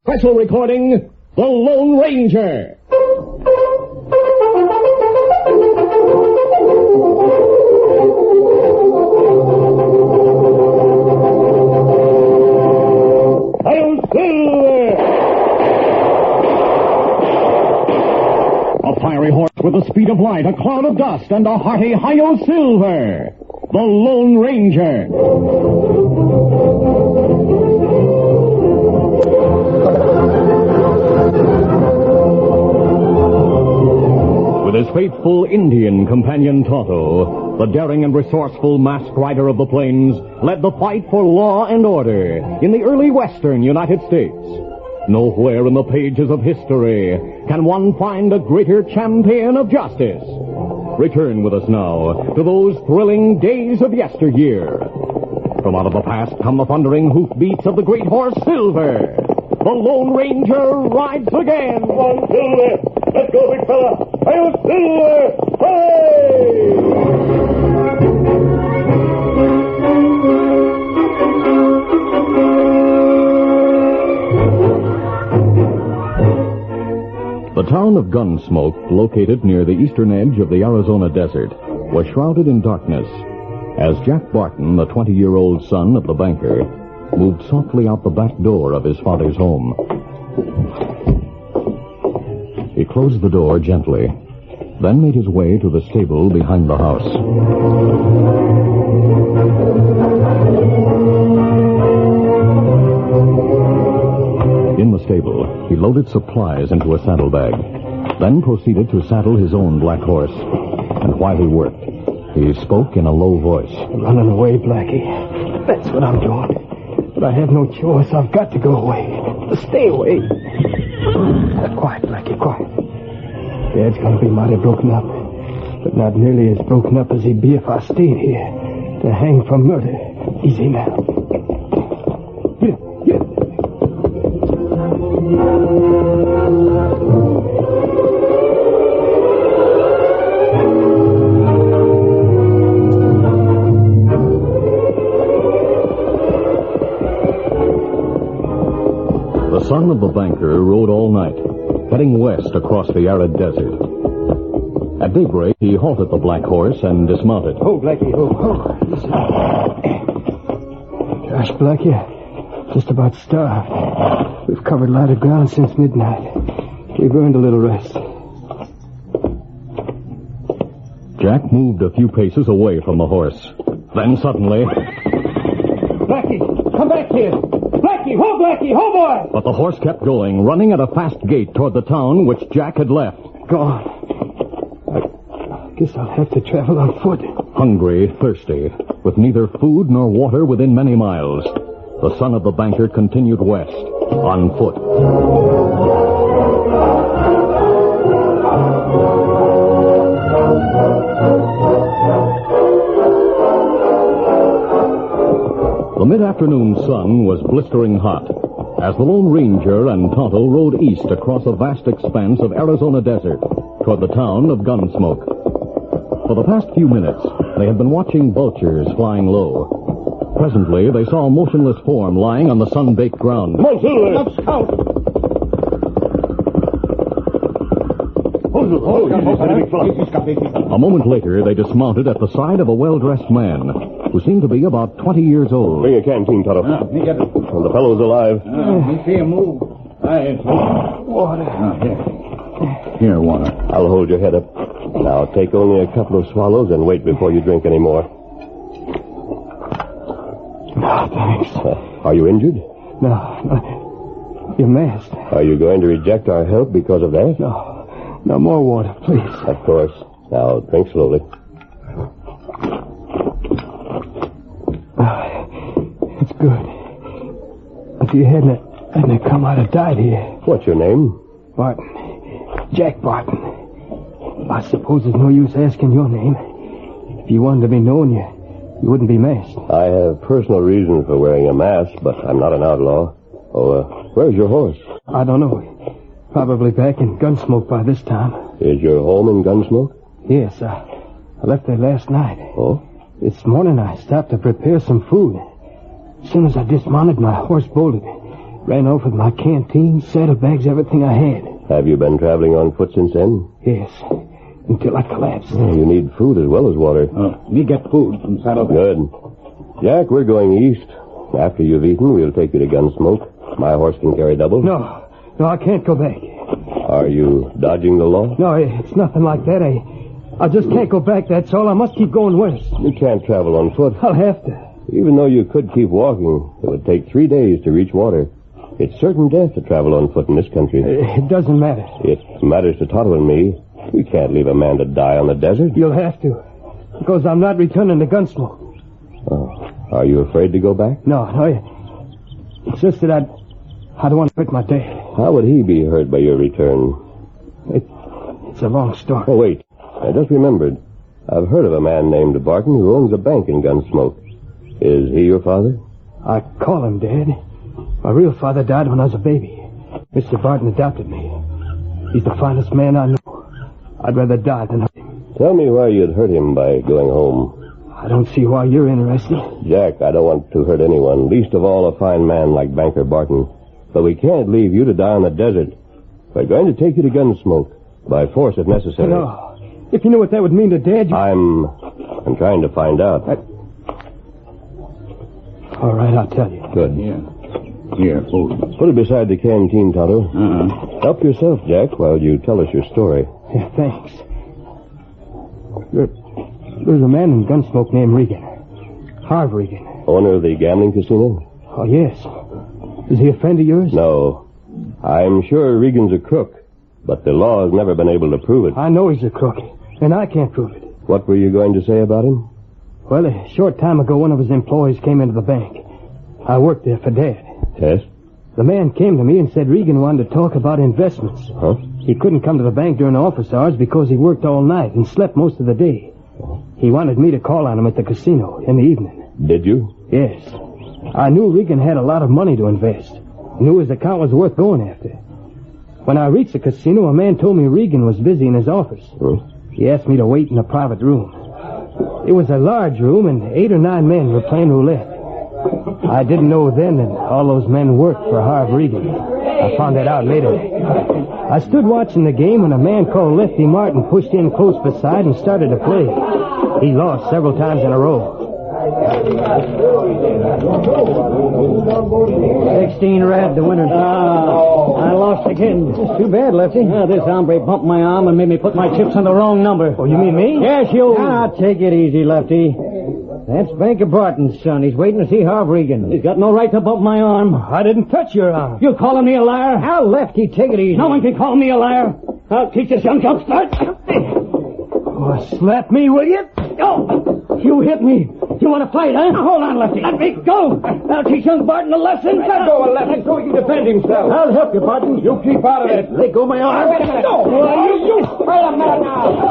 Special recording, The Lone Ranger. Hail Silver! A fiery horse with the speed of light, a cloud of dust, and a hearty Hi-Yo Silver. The Lone Ranger. With his faithful Indian companion Tonto, the daring and resourceful masked rider of the plains led the fight for law and order in the early western United States. Nowhere in the pages of history can one find a greater champion of justice. Return with us now to those thrilling days of yesteryear. From out of the past come the thundering hoofbeats of the great horse Silver. The Lone Ranger rides again. Come on, Silver. Let's go, big fella. Hail Silver! Hey! The town of Gunsmoke, located near the eastern edge of the Arizona desert, was shrouded in darkness as Jack Barton, the 20-year-old son of the banker, moved softly out the back door of his father's home. He closed the door gently, then made his way to the stable behind the house. In the stable, he loaded supplies into a saddlebag, then proceeded to saddle his own black horse. And while he worked, he spoke in a low voice. I'm running away, Blackie. That's what I'm doing. But I have no choice. I've got to go away. Stay away. Quiet, Blackie, quiet. Dad's going to be mighty broken up, but not nearly as broken up as he'd be if I stayed here to hang for murder. Easy now. Get up. The son of the banker rode all night, heading west across the arid desert. At daybreak, he halted the black horse and dismounted. Oh, Blackie, oh. Gosh, Blackie, I'm just about starved. We've covered lighter ground since midnight. We've earned a little rest. Jack moved a few paces away from the horse. Then suddenly... Blackie, come back here! Blackie, ho, boy! But the horse kept going, running at a fast gait toward the town which Jack had left. Gone. I guess I'll have to travel on foot. Hungry, thirsty, with neither food nor water within many miles, the son of the banker continued west, on foot. The mid-afternoon sun was blistering hot as the Lone Ranger and Tonto rode east across a vast expanse of Arizona desert toward the town of Gunsmoke. For the past few minutes, they had been watching vultures flying low. Presently, they saw a motionless form lying on the sun-baked ground. Come on, Silver! Let's count! A moment later, they dismounted at the side of a well-dressed man who seemed to be about 20 years old. Bring a canteen, Tonto. Me get it. Well, the fellow's alive. Me see him move. Water. Here, water. I'll hold your head up. Now, take only a couple of swallows and wait before you drink any more. No, thanks. Are you injured? No. You're masked. Are you going to reject our help because of that? No, more water, please. Of course. Now, drink slowly. It's good. If you hadn't come, I'd have died here. What's your name? Barton. Jack Barton. I suppose there's no use asking your name. If you wanted to be known, you wouldn't be masked. I have personal reasons for wearing a mask, but I'm not an outlaw. Oh, where's your horse? I don't know. Probably back in Gunsmoke by this time. Is your home in Gunsmoke? Yes, I left there last night. Oh? This morning I stopped to prepare some food. As soon as I dismounted, my horse bolted. Ran off with my canteen, saddlebags, everything I had. Have you been traveling on foot since then? Yes, until I collapsed. You need food as well as water. Me get food from saddlebag. Good. Jack, we're going east. After you've eaten, we'll take you to Gunsmoke. My horse can carry double. No, I can't go back. Are you dodging the law? No, it's nothing like that. I just can't go back, that's all. I must keep going west. You can't travel on foot. I'll have to. Even though you could keep walking, it would take 3 days to reach water. It's certain death to travel on foot in this country. It doesn't matter. It matters to Tonto and me. We can't leave a man to die on the desert. You'll have to. Because I'm not returning to Gunsmoke. Oh. Are you afraid to go back? No. It's just that I don't want to hurt my dad. How would he be hurt by your return? It's a long story. Oh, wait. I just remembered. I've heard of a man named Barton who owns a bank in Gunsmoke. Is he your father? I call him Dad. My real father died when I was a baby. Mr. Barton adopted me. He's the finest man I know. I'd rather die than hurt him. Tell me why you'd hurt him by going home. I don't see why you're interested. Jack, I don't want to hurt anyone, least of all a fine man like Banker Barton. But we can't leave you to die in the desert. We're going to take you to Gunsmoke, by force if necessary. No. If you knew what that would mean to Dad, I'm trying to find out. All right, I'll tell you. Good. Here, food. Put it beside the canteen, Tonto. Help yourself, Jack, while you tell us your story. Yeah, thanks. There's a man in Gunsmoke named Regan. Harv Regan. Owner of the gambling casino? Oh, yes. Is he a friend of yours? No. I'm sure Regan's a crook, but the law has never been able to prove it. I know he's a crook, and I can't prove it. What were you going to say about him? Well, a short time ago, one of his employees came into the bank. I worked there for Dad. Yes? The man came to me and said Regan wanted to talk about investments. Huh? He couldn't come to the bank during office hours because he worked all night and slept most of the day. He wanted me to call on him at the casino in the evening. Did you? Yes. I knew Regan had a lot of money to invest. Knew his account was worth going after. When I reached the casino, a man told me Regan was busy in his office. He asked me to wait in a private room. It was a large room, and 8 or 9 men were playing roulette. I didn't know then that all those men worked for Harv Regan. I found that out later. I stood watching the game when a man called Lefty Martin pushed in close beside and started to play. He lost several times in a row. 16 red, the winner. I lost again. Too bad, Lefty. This hombre bumped my arm and made me put my chips on the wrong number. Oh, you mean me? Yes, you. Take it easy, Lefty. That's Banker Barton's son. He's waiting to see Harv Regan. He's got no right to bump my arm. I didn't touch your arm. You're calling me a liar? Now, Lefty, take it easy. No one can call me a liar. I'll teach this young chuckster. Oh, slap me, will you? Oh, you hit me. You want to fight, huh? Now, hold on, Lefty. Let me go. I'll teach young Barton a lesson. Let go of Lefty so he can defend himself. I'll help you, Barton. You keep out of it. Let go of my arm. Wait a minute. No. Wait a minute now.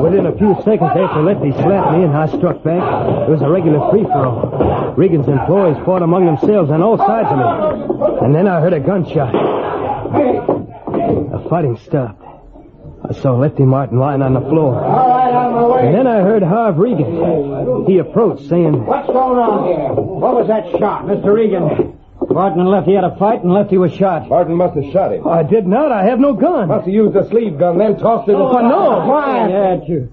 Within a few seconds after Lefty slapped me and I struck back, it was a regular free-for-all. Regan's employees fought among themselves on all sides of me. And then I heard a gunshot. The fighting stopped. I saw Lefty Martin lying on the floor. All right, on my way. And then I heard Harv Regan. He approached, saying, What's going on here? What was that shot? Mr. Regan, Barton and Lefty had a fight and Lefty was shot. Barton must have shot him. I did not. I have no gun. Must have used the sleeve gun, then tossed it. Oh, no. Why? Yeah, you.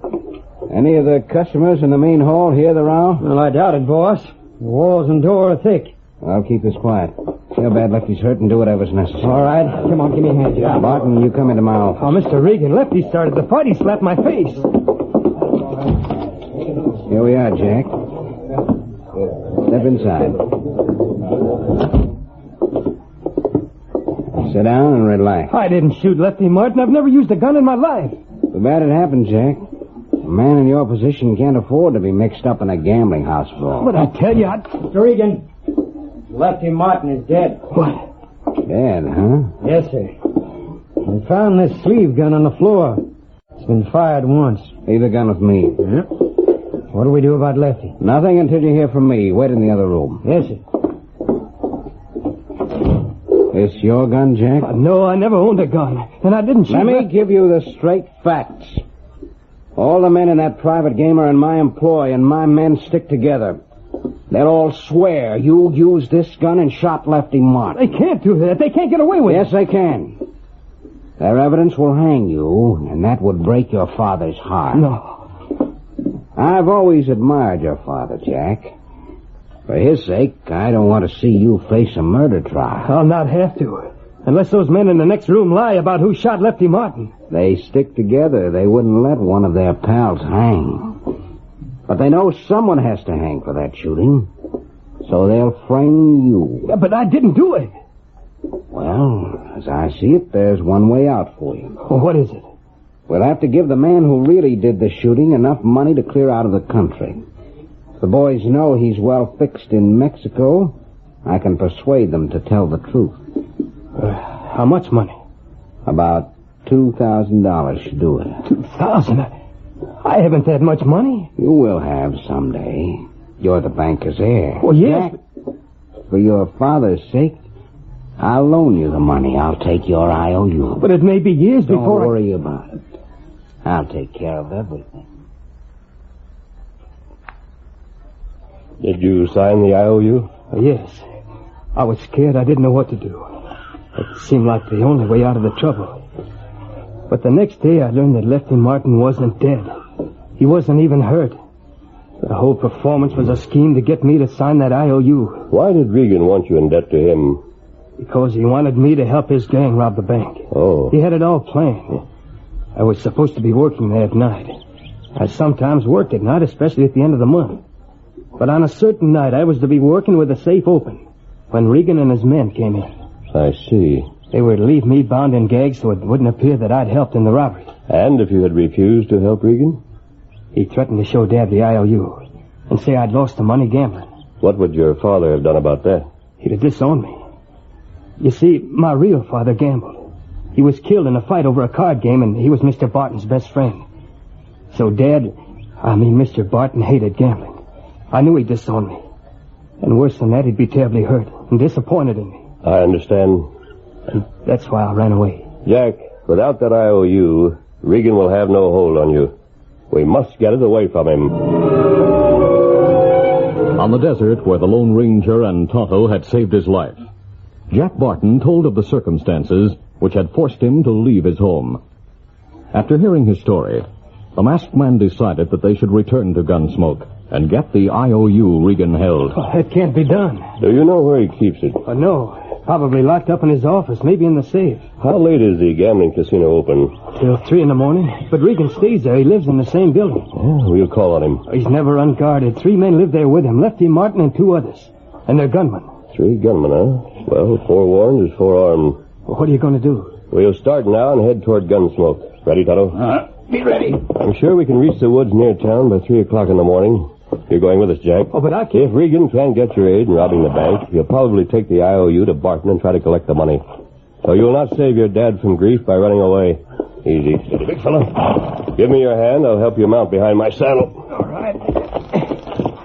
Any of the customers in the main hall hear the row? Well, I doubt it, boss. The walls and door are thick. I'll keep this quiet. See how bad Lefty's hurt and do whatever's necessary. All right. Come on, give me a hand. Yeah, Barton, you come into my office. Oh, Mr. Regan, Lefty started the fight. He slapped my face. Here we are, Jack. Step inside. Sit down and relax. I didn't shoot Lefty Martin. I've never used a gun in my life. Too bad it happened, Jack. A man in your position can't afford to be mixed up in a gambling house brawl. But I tell you, Mr. Regan, Lefty Martin is dead. What? Dead, huh? Yes, sir. We found this sleeve gun on the floor. It's been fired once. Leave the gun with me. Yep. What do we do about Lefty? Nothing until you hear from me. Wait in the other room. Yes, sir. This your gun, Jack? No, I never owned a gun. And I didn't shoot. Let me give you the straight facts. All the men in that private game are in my employ, and my men stick together. They'll all swear you used this gun and shot Lefty Martin. They can't do that. They can't get away with it. Yes, they can. Their evidence will hang you, and that would break your father's heart. No. I've always admired your father, Jack. For his sake, I don't want to see you face a murder trial. I'll not have to. Unless those men in the next room lie about who shot Lefty Martin. They stick together. They wouldn't let one of their pals hang. But they know someone has to hang for that shooting. So they'll frame you. Yeah, but I didn't do it. Well, as I see it, there's one way out for you. Well, what is it? We'll have to give the man who really did the shooting enough money to clear out of the country. If the boys know he's well fixed in Mexico, I can persuade them to tell the truth. How much money? About $2,000 should do it. $2,000? I haven't that much money. You will have someday. You're the banker's heir. Well, yes. Jack, for your father's sake, I'll loan you the money. I'll take your IOU. But it may be years Don't before worry about it. I'll take care of everything. Did you sign the IOU? Yes. I was scared. I didn't know what to do. It seemed like the only way out of the trouble. But the next day I learned that Lefty Martin wasn't dead. He wasn't even hurt. The whole performance was a scheme to get me to sign that IOU. Why did Regan want you in debt to him? Because he wanted me to help his gang rob the bank. Oh. He had it all planned. I was supposed to be working there at night. I sometimes worked at night, especially at the end of the month. But on a certain night, I was to be working with the safe open when Regan and his men came in. I see. They were to leave me bound and gagged so it wouldn't appear that I'd helped in the robbery. And if you had refused to help Regan? He threatened to show Dad the IOU and say I'd lost the money gambling. What would your father have done about that? He'd have disowned me. You see, my real father gambled. He was killed in a fight over a card game, and he was Mr. Barton's best friend. So Mr. Barton hated gambling. I knew he'd disown me. And worse than that, he'd be terribly hurt and disappointed in me. I understand. And that's why I ran away. Jack, without that IOU, Regan will have no hold on you. We must get it away from him. On the desert where the Lone Ranger and Tonto had saved his life, Jack Barton told of the circumstances which had forced him to leave his home. After hearing his story, the masked man decided that they should return to Gunsmoke and get the IOU Regan held. Oh, that can't be done. Do you know where he keeps it? No. Probably locked up in his office, maybe in the safe. How late is the gambling casino open? Till 3 a.m. But Regan stays there. He lives in the same building. Yeah, we'll call on him. He's never unguarded. 3 men live there with him. Lefty Martin and 2 others. And they're gunmen. 3 gunmen, huh? Well, forewarned is forearmed. Well, what are you going to do? We'll start now and head toward Gunsmoke. Ready, Tonto? Be ready. I'm sure we can reach the woods near town by 3 o'clock in the morning. You're going with us, Jack. Oh, but I can't. If Regan can't get your aid in robbing the bank, he'll probably take the IOU to Barton and try to collect the money. So you'll not save your dad from grief by running away. Easy. Steady, big fella. Give me your hand. I'll help you mount behind my saddle. All right.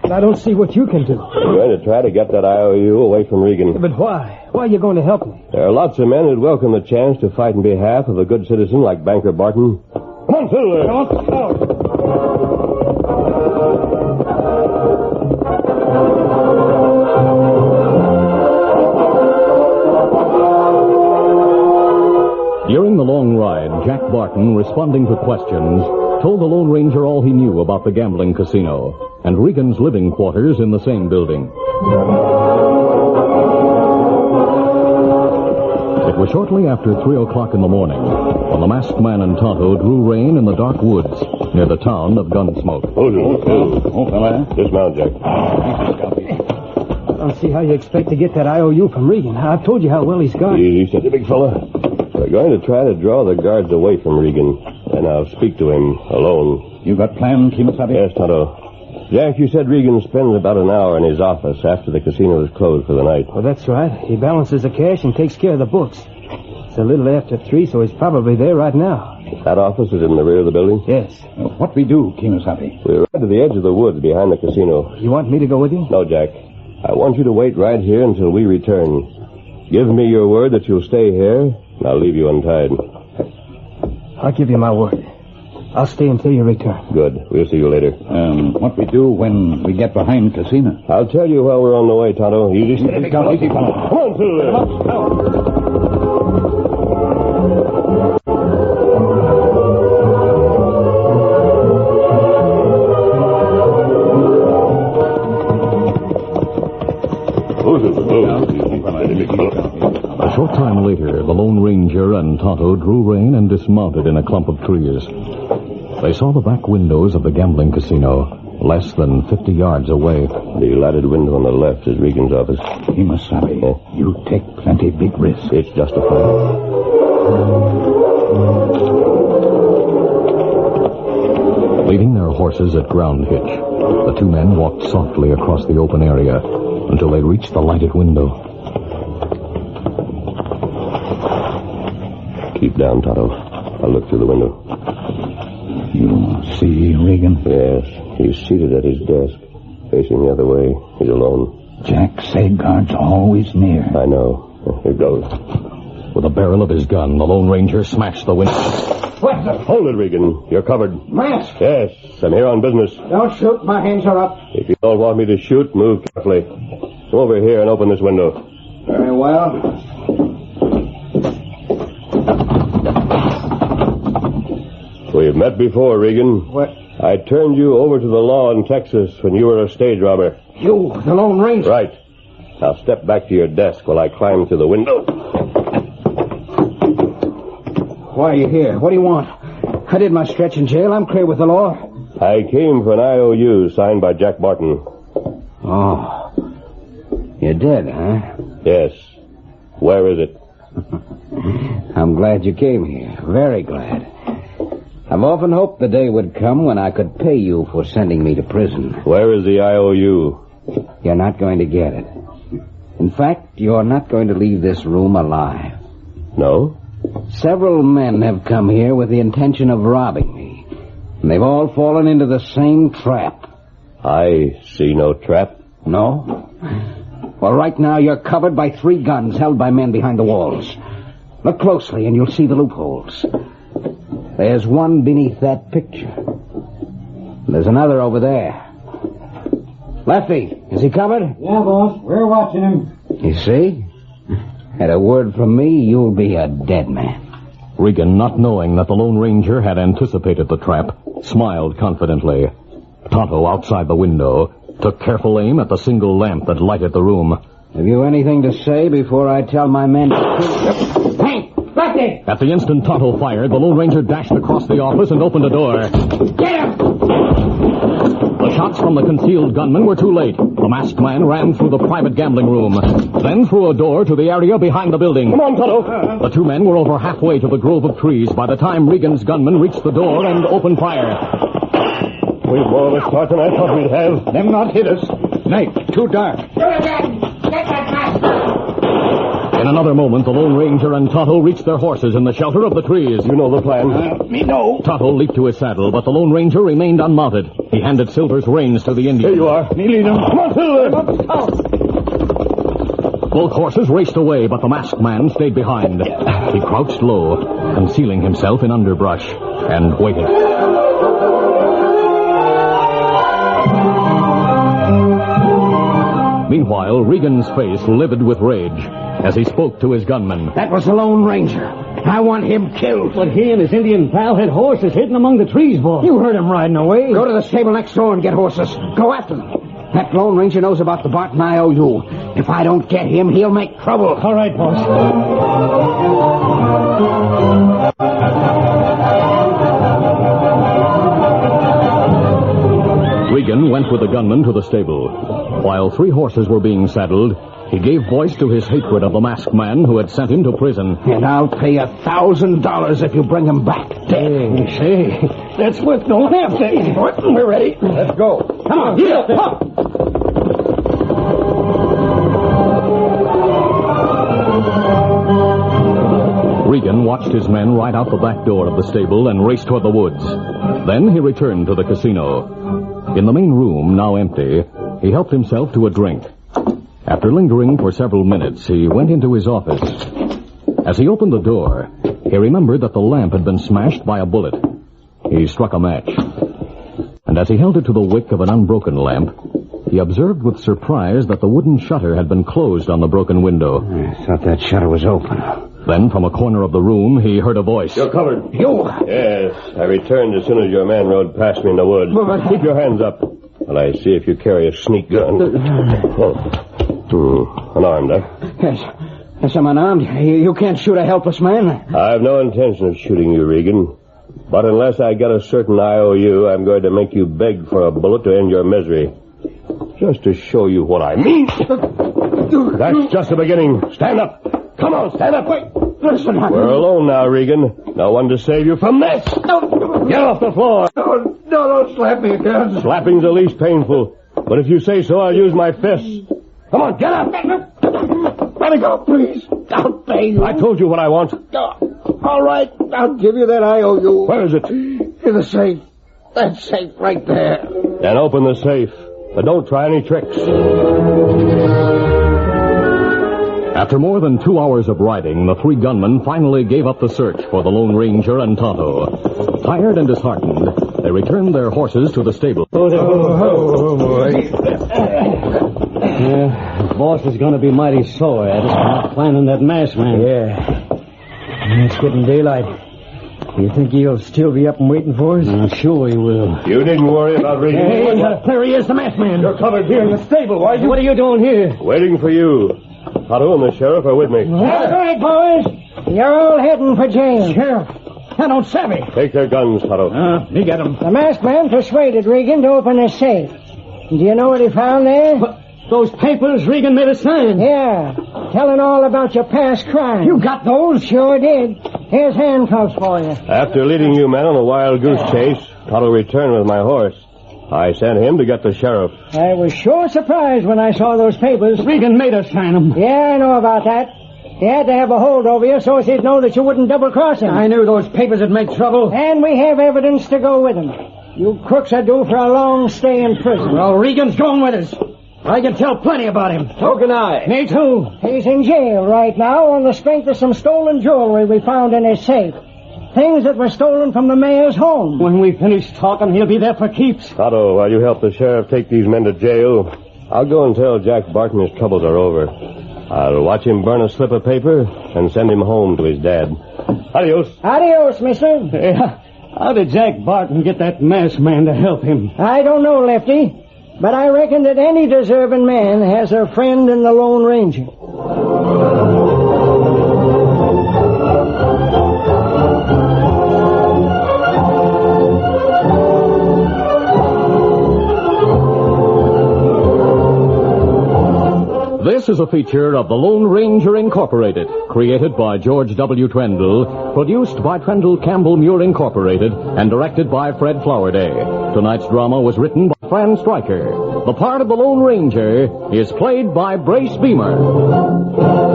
I don't see what you can do. We're going to try to get that IOU away from Regan. But why? Why are you going to help me? There are lots of men who'd welcome the chance to fight in behalf of a good citizen like Banker Barton. Come on, Silver. Come on. During the long ride, Jack Barton, responding to questions, told the Lone Ranger all he knew about the gambling casino and Regan's living quarters in the same building. It was shortly after 3 o'clock in the morning when the masked man and Tonto drew rein in the dark woods near the town of Gunsmoke. Fella. Dismount, Jack. I don't see how you expect to get that IOU from Regan. I've told you how well he's guarded. Easy, steady, big fella. We're going to try to draw the guards away from Regan, and I'll speak to him alone. You got plans, Kimasabi? Yes, Tonto. Jack, you said Regan spends about an hour in his office after the casino is closed for the night. Well, that's right. He balances the cash and takes care of the books. It's a little after 3, so he's probably there right now. That office is in the rear of the building? Yes. What we do, Kimasabi? We're right to the edge of the woods behind the casino. You want me to go with you? No, Jack. I want you to wait right here until we return. Give me your word that you'll stay here, and I'll leave you untied. I'll give you my word. I'll stay until you return. Good. We'll see you later. What we do when we get behind Casino? I'll tell you while we're on the way, Tonto. Easy, steady, Come on, Come on, A short time later, the Lone Ranger and Tonto drew rein and dismounted in a clump of trees. They saw the back windows of the gambling casino, less than 50 yards away. The lighted window on the left is Regan's office. Kimasabi, you take plenty big risk. It's justified. Leading their horses at ground hitch, the two men walked softly across the open area until they reached the lighted window. Keep down, Tonto. I'll look through the window. You see Regan? Yes, he's seated at his desk, facing the other way. He's alone. Jack Sagard's always near. I know. Here goes. With the barrel of his gun, the Lone Ranger smashed the window. Hold it, Regan. You're covered. Mask! Yes, I'm here on business. Don't shoot. My hands are up. If you don't want me to shoot, move carefully. Come over here and open this window. Very well. We've met before, Regan. What? I turned you over to the law in Texas when you were a stage robber. You, the Lone Ranger. Right. Now step back to your desk while I climb through the window. Why are you here? What do you want? I did my stretch in jail. I'm clear with the law. I came for an IOU signed by Jack Martin. Oh. You did, huh? Yes. Where is it? I'm glad you came here. Very glad. I've often hoped the day would come when I could pay you for sending me to prison. Where is the IOU? You're not going to get it. In fact, you're not going to leave this room alive. No? Several men have come here with the intention of robbing me. And they've all fallen into the same trap. I see no trap. No? Well, right now you're covered by 3 guns held by men behind the walls. Look closely and you'll see the loopholes. There's one beneath that picture. There's another over there. Lefty, is he covered? Yeah, boss. We're watching him. You see? At a word from me, you'll be a dead man. Regan, not knowing that the Lone Ranger had anticipated the trap, smiled confidently. Tonto, outside the window, took careful aim at the single lamp that lighted the room. Have you anything to say before I tell my men to... Hey, Lefty! At the instant Tonto fired, the Lone Ranger dashed across the office and opened a door. Get him! The shots from the concealed gunman were too late. The masked man ran through the private gambling room, then through a door to the area behind the building. Come on, Tonto. The two men were over halfway to the grove of trees by the time Regan's gunman reached the door and opened fire. We've more of a start than I thought we'd have. Them not hit us. Night, too dark. In another moment, the Lone Ranger and Tonto reached their horses in the shelter of the trees. You know the plan. Me know. Tonto leaped to his saddle, but the Lone Ranger remained unmounted. He handed Silver's reins to the Indian. Here you are. Me lead him. Come on, Silver. Both horses raced away, but the masked man stayed behind. He crouched low, concealing himself in underbrush, and waited. Meanwhile, Regan's face livid with rage as he spoke to his gunman. That was the Lone Ranger. I want him killed. But he and his Indian pal had horses hidden among the trees, boss. You heard him riding away. Go to the stable next door and get horses. Go after them. That Lone Ranger knows about the Barton IOU. If I don't get him, he'll make trouble. All right, boss. Regan went with the gunman to the stable. While 3 horses were being saddled, he gave voice to his hatred of the masked man who had sent him to prison. And I'll pay $1,000 if you bring him back. Hey, say, that's worth going after. We're ready. Let's go. Come on, get up. Regan watched his men ride out the back door of the stable and race toward the woods. Then he returned to the casino. In the main room, now empty, he helped himself to a drink. After lingering for several minutes, he went into his office. As he opened the door, he remembered that the lamp had been smashed by a bullet. He struck a match. And as he held it to the wick of an unbroken lamp, he observed with surprise that the wooden shutter had been closed on the broken window. I thought that shutter was open. Then, from a corner of the room, he heard a voice. You're covered. You! Yes, I returned as soon as your man rode past me in the woods. Keep your hands up while I see if you carry a sneak gun. Unarmed, huh? Yes, I'm unarmed. You can't shoot a helpless man. I've no intention of shooting you, Regan. But unless I get a certain IOU, I'm going to make you beg for a bullet to end your misery. Just to show you what I mean. That's just the beginning. Stand up. Come on, stand up. Wait. Listen, We're alone now, Regan. No one to save you from this. Get off the floor. No, don't slap me again. Slapping's the least painful. But if you say so, I'll use my fists. Come on, get up. Let me go, please. I'll pay you. I told you what I want. All right, I'll give you that IOU. Where is it? In the safe. That safe right there. Then open the safe. But don't try any tricks. After more than 2 hours of riding, the three gunmen finally gave up the search for the Lone Ranger and Tonto. Tired and disheartened, they returned their horses to the stable. Oh, boy. The boss is going to be mighty sore at us for not finding that masked man. Yeah. It's getting daylight. You think he'll still be up and waiting for us? I'm sure he will. You needn't worry about Regan. Hey, there he is, the masked man. You're covered here in the stable. Why What are you doing here? Waiting for you. Tonto and the sheriff are with me. That's right, boys. You're all heading for jail. Sheriff, I don't savvy. Take their guns, Tonto. Me get him. The masked man persuaded Regan to open his safe. Do you know what he found there? Those papers Regan made us sign. Yeah, telling all about your past crimes. You got those? Sure did. Here's handcuffs for you. After leading you men on a wild goose chase, Tonto returned with my horse. I sent him to get the sheriff. I was sure surprised when I saw those papers. Regan made us sign them. Yeah, I know about that. He had to have a hold over you so as he'd know that you wouldn't double-cross him. I knew those papers would make trouble. And we have evidence to go with them. You crooks are due for a long stay in prison. Well, Regan's going with us. I can tell plenty about him. So can I. Me too. He's in jail right now on the strength of some stolen jewelry we found in his safe. Things that were stolen from the mayor's home. When we finish talking, he'll be there for keeps. Tonto, while you help the sheriff take these men to jail, I'll go and tell Jack Barton his troubles are over. I'll watch him burn a slip of paper and send him home to his dad. Adios. Adios, mister. How did Jack Barton get that masked man to help him? I don't know, Lefty. But I reckon that any deserving man has a friend in the Lone Ranger. This is a feature of the Lone Ranger Incorporated, created by George W. Trendle, produced by Trendle Campbell Muir Incorporated, and directed by Fred Flowerday. Tonight's drama was written by Fran Striker. The part of the Lone Ranger is played by Brace Beemer.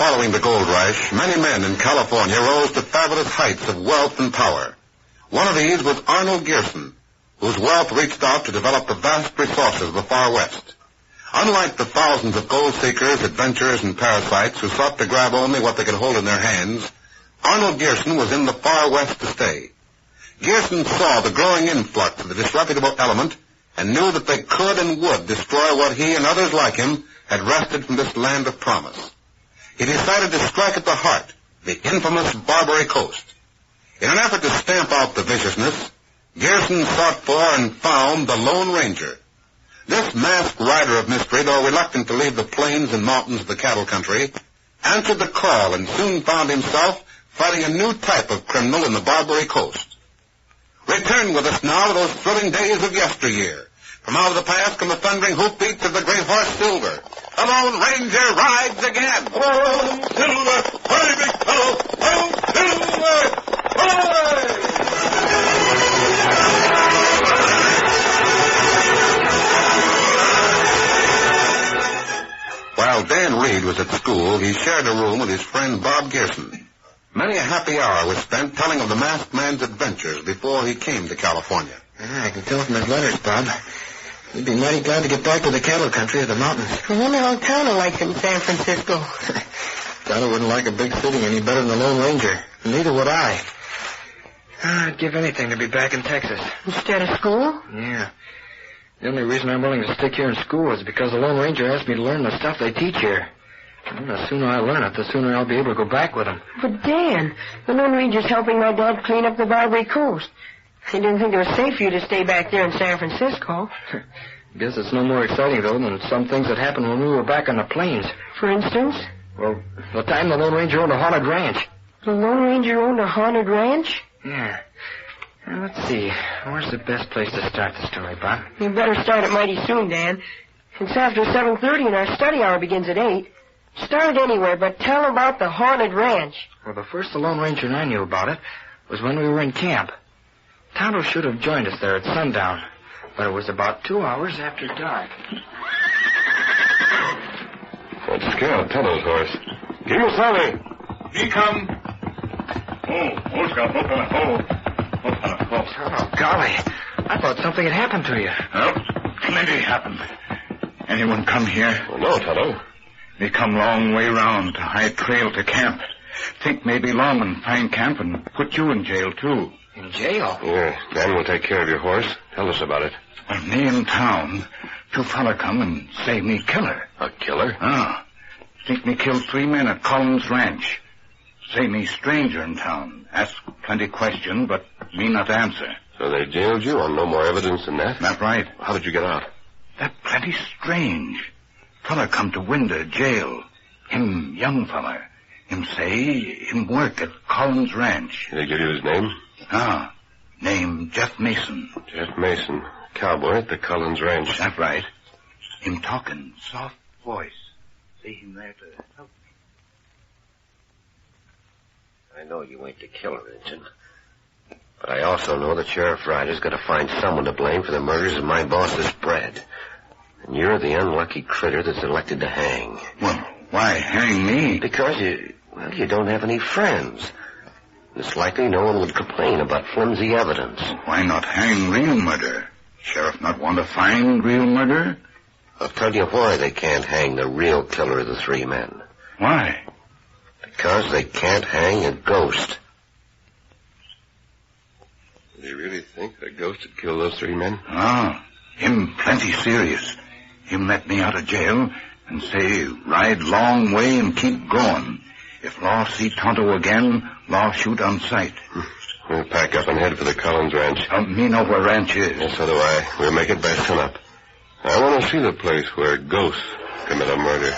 following the gold rush, many men in California rose to fabulous heights of wealth and power. One of these was Arnold Gearson, whose wealth reached out to develop the vast resources of the far west. Unlike the thousands of gold seekers, adventurers, and parasites who sought to grab only what they could hold in their hands, Arnold Gearson was in the far west to stay. Gearson saw the growing influx of the disreputable element and knew that they could and would destroy what he and others like him had wrested from this land of promise. He decided to strike at the heart, the infamous Barbary Coast. In an effort to stamp out the viciousness, Gearson sought for and found the Lone Ranger. This masked rider of mystery, though reluctant to leave the plains and mountains of the cattle country, answered the call and soon found himself fighting a new type of criminal in the Barbary Coast. Return with us now to those thrilling days of yesteryear. From out of the past come the thundering hoofbeats of the great horse Silver. The Lone Ranger rides again. Oh, Silver! Hurry, big fellow! Oh, Silver! Hurry! While Dan Reed was at school, he shared a room with his friend Bob Gearson. Many a happy hour was spent telling of the masked man's adventures before he came to California. I can tell from his letters, Bob. He'd be mighty glad to get back to the cattle country or the mountains. I wonder how Tonto likes it in San Francisco. Tonto wouldn't like a big city any better than the Lone Ranger. Neither would I. I'd give anything to be back in Texas. Instead of school? Yeah. The only reason I'm willing to stick here in school is because the Lone Ranger asked me to learn the stuff they teach here. And the sooner I learn it, the sooner I'll be able to go back with him. But, Dan, the Lone Ranger's helping my dad clean up the Barbary Coast. I didn't think it was safe for you to stay back there in San Francisco. Guess it's no more exciting, though, than some things that happened when we were back on the plains. For instance? Well, the time the Lone Ranger owned a haunted ranch. The Lone Ranger owned a haunted ranch? Yeah. Now, let's see. Where's the best place to start the story, Bob? You better start it mighty soon, Dan. It's after 7:30 and our study hour begins at 8. Start it anywhere, but tell about the haunted ranch. Well, the first the Lone Ranger and I knew about it was when we were in camp. Tonto should have joined us there at sundown, but it was about 2 hours after dark. That's Scout, Tonto's horse. Give me Sally. Beechum. Oh, Scout, Oh, golly. I thought something had happened to you. Well, plenty happened. Anyone come here? Well, no, Tonto. They come long way round to hide trail to camp. Think maybe long and find camp and put you in jail, too. In jail? Yeah, Dan will take care of your horse. Tell us about it. Well, me in town, two fella come and say me killer. A killer? Ah. Think me killed 3 men at Collins Ranch. Say me stranger in town. Ask plenty question, but me not answer. So they jailed you on no more evidence than that? That right. How did you get out? That plenty strange. Fella come to Winder jail. Him young fella. Him say him work at Collins Ranch. Did they give you his name? Ah. Name Jeff Mason. Jeff Mason. Cowboy at the Collins Ranch. That right. Him talking soft voice. Say him there to help me. I know you ain't the killer, Injun. But I also know that Sheriff Ryder's got to find someone to blame for the murders of my boss's bred. And you're the unlucky critter that's elected to hang. Well, why hang me? Because you don't have any friends. It's likely no one would complain about flimsy evidence. Why not hang real murder? Sheriff not want to find real murder? I'll tell you why they can't hang the real killer of the 3 men. Why? Because they can't hang a ghost. Do you really think that a ghost had killed those 3 men? Ah, him plenty serious. Him let me out of jail and say ride long way and keep going. If law see Tonto again, law shoot on sight. We'll pack up and head for the Collins Ranch. Me know where ranch is. Yes, so do I. We'll make it by sunup. I want to see the place where ghosts commit a murder.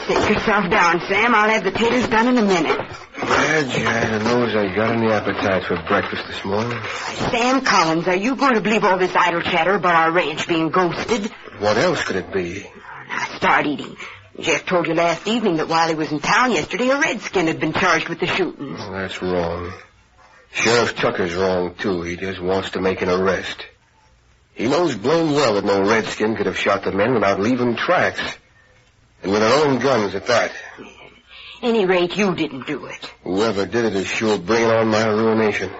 Sit yourself down, Sam. I'll have the taters done in a minute. Yeah, the nose I got any appetite for breakfast this morning. Sam Collins, are you going to believe all this idle chatter about our ranch being ghosted? What else could it be? Now, start eating. Jeff told you last evening that while he was in town yesterday, a redskin had been charged with the shootings. Well, that's wrong. Sheriff Tucker's wrong, too. He just wants to make an arrest. He knows blame well that no redskin could have shot the men without leaving tracks. And with their own guns at that. Any rate, you didn't do it. Whoever did it is sure bringing on my ruination.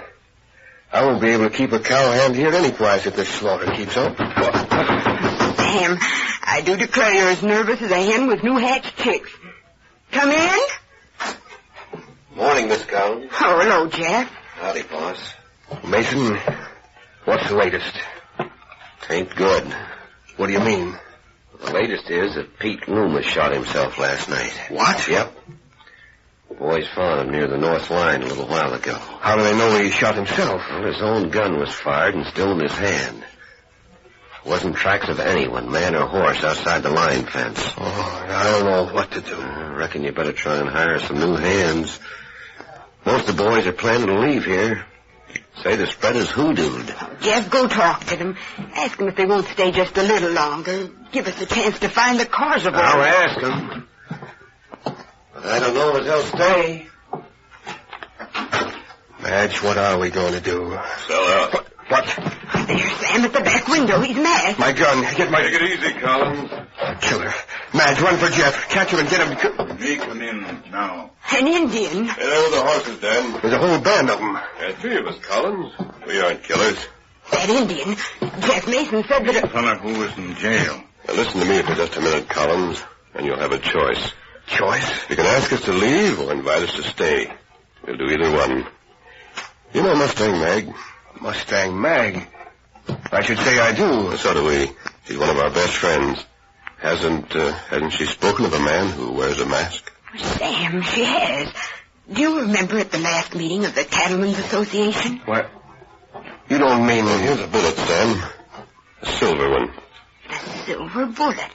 I won't be able to keep a cowhand here at any price if this slaughter keeps up. Sam, I do declare you're as nervous as a hen with new hatched chicks. Come in? Morning, Miss Collins. Oh, hello, Jeff. Howdy, boss. Mason, what's the latest? Ain't good. What do you mean? The latest is that Pete Loomis shot himself last night. What? Yep. The boys found him near the north line a little while ago. How do they know he shot himself? Well, his own gun was fired and still in his hand. Wasn't tracks of anyone, man or horse, outside the line fence. Oh, I don't know what to do. I reckon you better try and hire some new hands. Most of the boys are planning to leave here. Say the spread is hoodooed. Jeff, go talk to them. Ask them if they won't stay just a little longer. Give us a chance to find the cause of all. I'll ask them. But I don't know if they'll stay. Madge, what are we going to do? Sell out. What? There's Sam at the back window. He's mad. My gun. Take it easy, Collins. Killer. Madge, run for Jeff. Catch him and get him. Me come in now. An Indian. Hey, there were the horses, Dan. There's a whole band of them. There's 3 of us, Collins. We aren't killers. That Indian. Jeff Mason said that... Fella who was in jail. Now, listen to me for just a minute, Collins, and you'll have a choice. Choice? You can ask us to leave or invite us to stay. We'll do either one. You know Mustang Mag? Mustang Mag? I should say I do. So do we. She's one of our best friends. Hasn't she spoken of a man who wears a mask? Sam, she has. Do you remember at the last meeting of the Cattlemen's Association? What? You don't mean... Well, here's a bullet, Sam. A silver one. A silver bullet.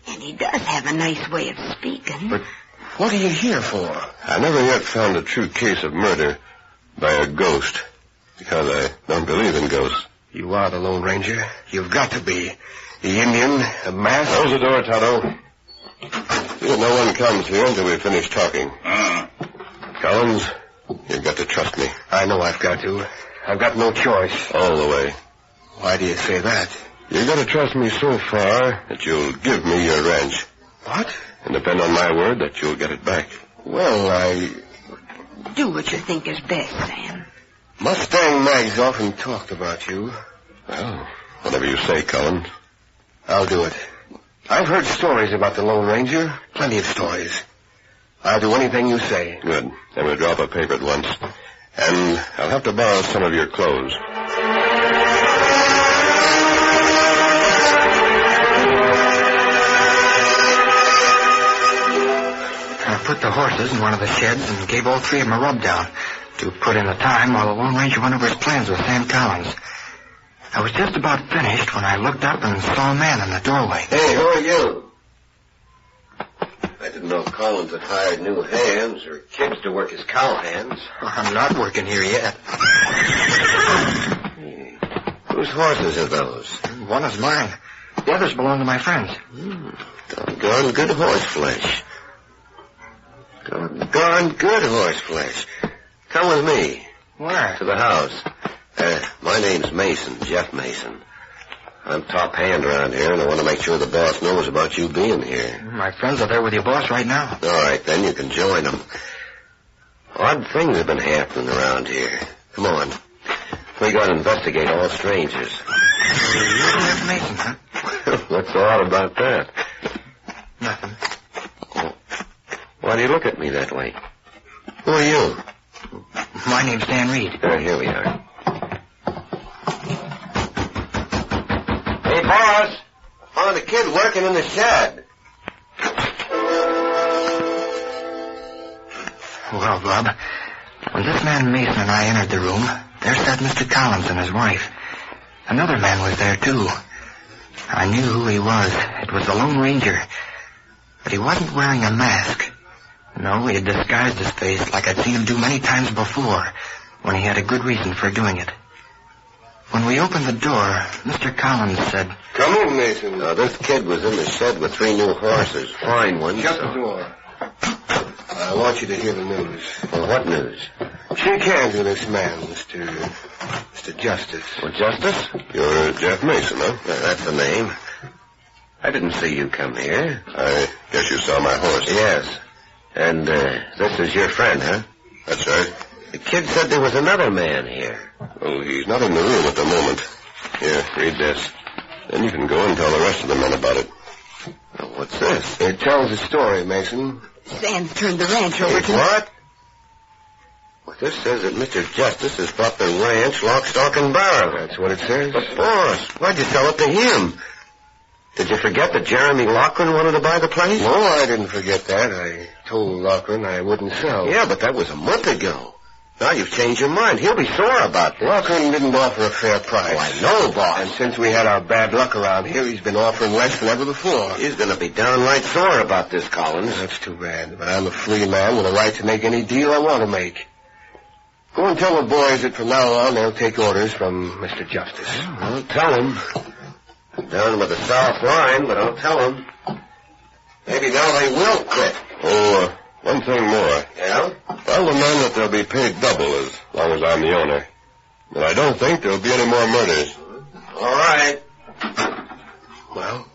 And he does have a nice way of speaking. But what are you here for? I never yet found a true case of murder by a ghost, because I don't believe in ghosts. You are the Lone Ranger. You've got to be. The Indian, a mask... Close the door, Tonto. No one comes here until we finish talking. Collins, you've got to trust me. I know I've got to. I've got no choice. All the way. Why do you say that? You've got to trust me so far that you'll give me your ranch. What? And depend on my word that you'll get it back. Well, Do what you think is best, Sam. Mustang Mag's often talked about you. Well, whatever you say, Collins. I'll do it. I've heard stories about the Lone Ranger. Plenty of stories. I'll do anything you say. Good. Then we'll drop a paper at once. And I'll have to borrow some of your clothes. I put the horses in one of the sheds and gave all 3 of them a rub down to put in the time while the Lone Ranger went over his plans with Sam Collins. I was just about finished when I looked up and saw a man in the doorway. Hey, who are you? I didn't know Collins had hired new hands or kids to work his cowhands. I'm not working here yet. Hey, whose horses are those? One is mine. The others belong to my friends. Doggone good horse flesh. Doggone good horse flesh. Come with me. Where? To the house. My name's Mason, Jeff Mason. I'm top hand around here, and I want to make sure the boss knows about you being here. My friends are there with your boss right now. All right, then you can join them. Odd things have been happening around here. Come on. We got to investigate all strangers. You're Jeff Mason, huh? What's so odd about that? Nothing. Oh. Why do you look at me that way? Who are you? My name's Dan Reed. Here we are. Hey, boss. I found a kid working in the shed. Well, Bob, when this man Mason and I entered the room, there sat Mr. Collins and his wife. Another man was there, too. I knew who he was. It was the Lone Ranger. But he wasn't wearing a mask. No, he had disguised his face like I'd seen him do many times before, when he had a good reason for doing it. When we opened the door, Mr. Collins said, Come in, Mason. This kid was in the shed with 3 new horses. Fine ones. Shut the door. I want you to hear the news. Well, what news? Shake hands with this man, Mr. Justice. Well, Justice? You're Jeff Mason, huh? That's the name. I didn't see you come here. I guess you saw my horse. Yes. And, this is your friend, huh? That's right. The kid said there was another man here. Well, he's not in the room at the moment. Here, read this. Then you can go and tell the rest of the men about it. Well, what's this? It tells a story, Mason. Sam's turned the ranch over to... What? Well, this says that Mr. Justice has bought the ranch lock, stock, and barrel. That's what it says. But, boss, why'd you sell it to him? Did you forget that Jeremy Loughran wanted to buy the place? No, I didn't forget that. I told Loughran I wouldn't sell. Yeah, but that was a month ago. Now you've changed your mind. He'll be sore about this. Loughran didn't offer a fair price. Oh, I know, boss. And since we had our bad luck around here, he's been offering less than ever before. He's going to be downright sore about this, Collins. That's too bad, but I'm a free man with a right to make any deal I want to make. Go and tell the boys that from now on they'll take orders from Mr. Justice. I'll tell him. I'm down with the South line, but I'll tell him. Maybe now they will quit. Oh, one thing more. Yeah? Tell the men that they'll be paid double as long as I'm the owner. But I don't think there'll be any more murders. All right. Well,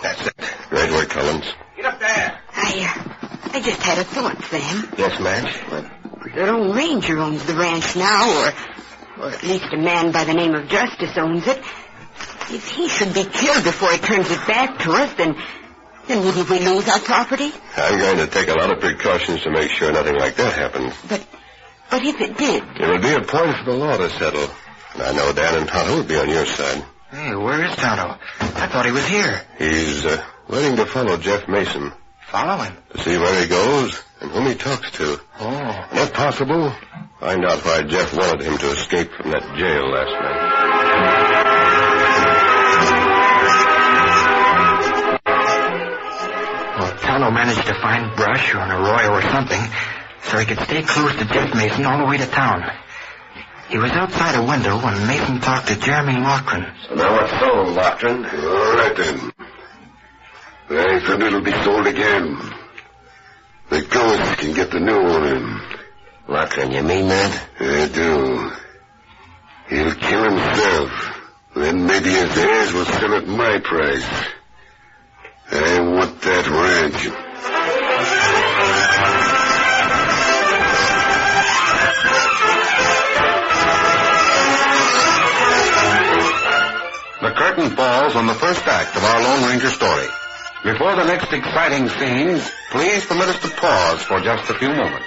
that's it. Great work, Collins. Get up there. I just had a thought, Sam. Yes, Madge? The Lone Ranger owns the ranch now, or at least a man by the name of Justice owns it. If he should be killed before he turns it back to us, then wouldn't we lose our property? I'm going to take a lot of precautions to make sure nothing like that happens. But if it did? It would be a point for the law to settle. And I know Dan and Tonto would be on your side. Hey, where is Tonto? I thought he was here. He's waiting to follow Jeff Mason. Follow him? To see where he goes and whom he talks to. Oh. And if possible, find out why Jeff wanted him to escape from that jail last night. Well, Tonto managed to find brush or an arroyo or something so he could stay close to Jeff Mason all the way to town. He was outside a window when Mason talked to Jeremy Loughran. So now what's sold, Loughran? All right, then. I said it'll be sold again. The ghost can get the new one. Loughran, you mean that? I do. He'll kill himself. Then maybe his heirs will sell at my price. I want that ranch. The curtain falls on the first act of our Lone Ranger story. Before the next exciting scenes, please permit us to pause for just a few moments.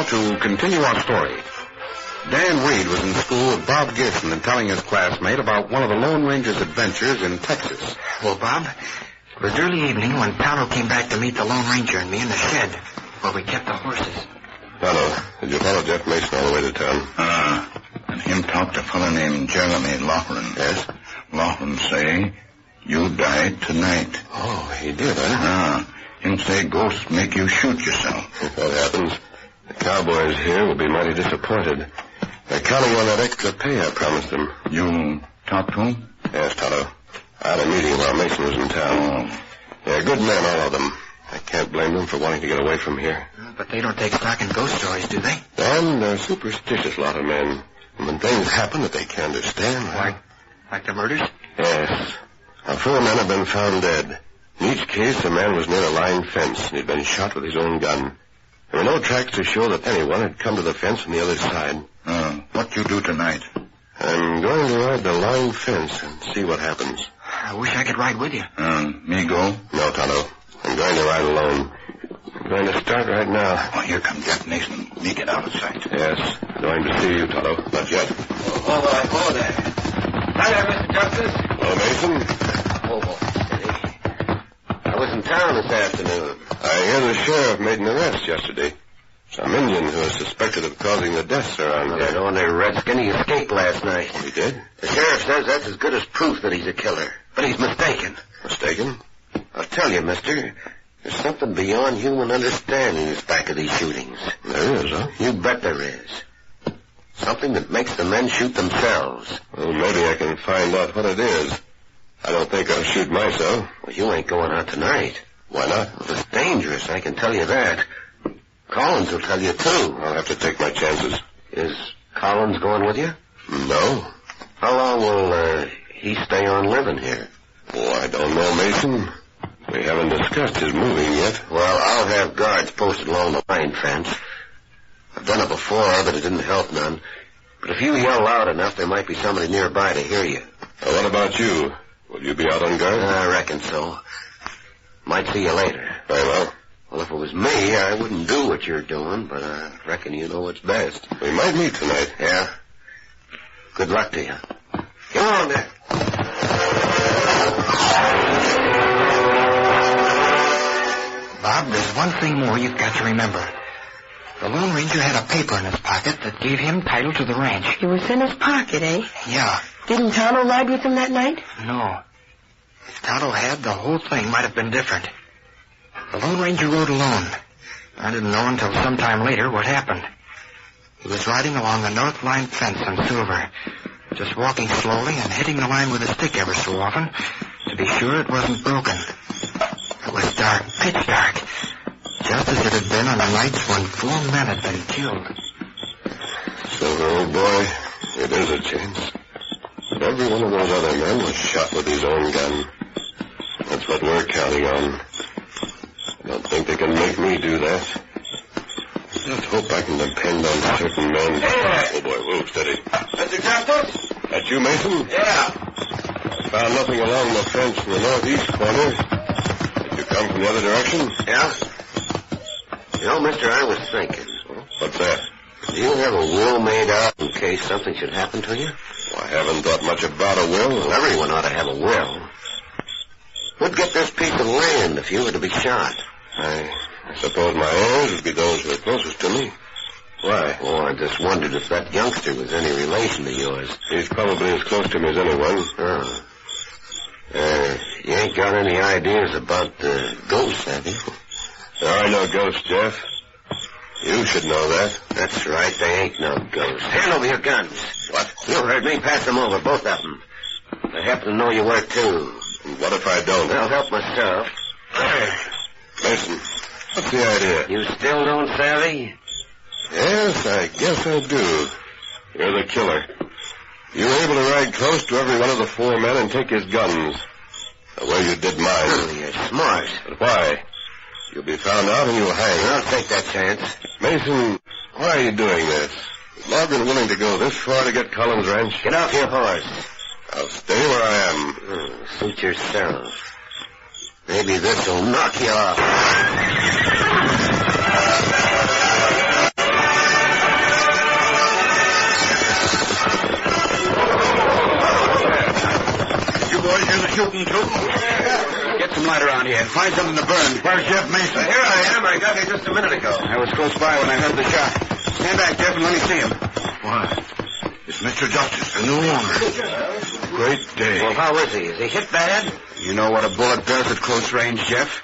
To continue our story, Dan Reed was in school with Bob Gibson and telling his classmate about one of the Lone Ranger's adventures in Texas. Well, Bob, it was early evening when Tonto came back to meet the Lone Ranger and me in the shed where we kept the horses. Tonto, did you follow Jeff Mason all the way to town? And him talk to a fellow named Jeremy Loughran. Yes? Loughran say, you died tonight. Oh, he did, huh? Him say ghosts make you shoot yourself. If that happens, the cowboys here will be mighty disappointed. They're counting on that extra pay I promised them. You talked to him? Yes, Tonto. I had a meeting while Mason was in town. They're good men, all of them. I can't blame them for wanting to get away from here. But they don't take stock in ghost stories, do they? And they're a superstitious lot of men. And when things happen that they can't understand... Like the murders? Yes. Now, 4 men have been found dead. In each case, a man was near a line fence, and he'd been shot with his own gun. There were no tracks to show that anyone had come to the fence from the other side. What you do tonight? I'm going to ride the line fence and see what happens. I wish I could ride with you. Me go? No, Tonto. I'm going to ride alone. I'm going to start right now. Oh, here comes Jack Mason. Me get out of sight. Yes. Going to see you, Tonto. Not yet. Oh, there. Hi there, Mr. Justice. Hello, Mason. I was in town this afternoon. I hear the sheriff made an arrest yesterday. Some Indian who is suspected of causing the deaths around here. That ornery redskin, he escaped last night. He did? The sheriff says that's as good as proof that he's a killer. But he's mistaken. Mistaken? I'll tell you, mister, there's something beyond human understanding that's back of these shootings. There is, huh? You bet there is. Something that makes the men shoot themselves. Well, maybe I can find out what it is. I don't think I'll shoot myself. Well, you ain't going out tonight. Why not? Well, it's dangerous, I can tell you that. Collins will tell you, too. I'll have to take my chances. Is Collins going with you? No. How long will he stay on living here? Oh, I don't know, Mason. We haven't discussed his moving yet. Well, I'll have guards posted along the line fence. I've done it before, but it didn't help none. But if you yell loud enough, there might be somebody nearby to hear you. Well, what about you? Will you be out on guard? I reckon so. Might see you later. Very well. Well, if it was me, I wouldn't do what you're doing, but I reckon you know what's best. We might meet tonight. Yeah? Good luck to you. Come on there. Bob, there's one thing more you've got to remember. The Lone Ranger had a paper in his pocket that gave him title to the ranch. It was in his pocket, eh? Yeah. Didn't Tonto ride with him that night? No. If Tonto had, the whole thing might have been different. The Lone Ranger rode alone. I didn't know until sometime later what happened. He was riding along the north line fence on Silver, just walking slowly and hitting the line with a stick ever so often to be sure it wasn't broken. It was dark, pitch dark, just as it had been on the nights when 4 men had been killed. Silver, old boy, it is a chance. But every one of those other men was shot with his own gun. That's what we're counting on. I don't think they can make me do that. Just hope I can depend on certain men. Hey! Oh, boy, whoa, steady. Mr. Justice? That you, Mason? Yeah. I found nothing along the fence in the northeast corner. Did you come from the other direction? Yeah? You know, mister, I was thinking. What's that? Do you have a will made out in case something should happen to you? Well, I haven't thought much about a will. Well, everyone ought to have a will. Who'd get this piece of land if you were to be shot? I suppose my heirs would be those who are closest to me. Why? Oh, I just wondered if that youngster was any relation to yours. He's probably as close to me as anyone. Oh. You ain't got any ideas about ghosts, have you? There are no ghosts, Jeff. You should know that. That's right, they ain't no ghosts. Hand over your guns. What? You heard me. Pass them over, both of them. I happen to know you were, too. And what if I don't? I'll help myself. Mason, what's the idea? You still don't savvy? Yes, I guess I do. You're the killer. You were able to ride close to every one of the 4 men and take his guns. The way you did mine. Oh, you're smart. But why? You'll be found out and you'll hang. I'll take that chance. Mason, why are you doing this? Is Logan willing to go this far to get Collins' ranch? Get off your horse. I'll stay where I am. Suit yourself. Maybe this'll knock you off. You boys hear the shooting, too? Get some light around here and find something to burn. Where's Jeff Mason? Here I am. I got here just a minute ago. I was close by when I heard the shot. Stand back, Jeff, and let me see him. Why? It's Mr. Justice, the new owner. Great day. Well, how is he? Is he hit bad? You know what a bullet does at close range, Jeff?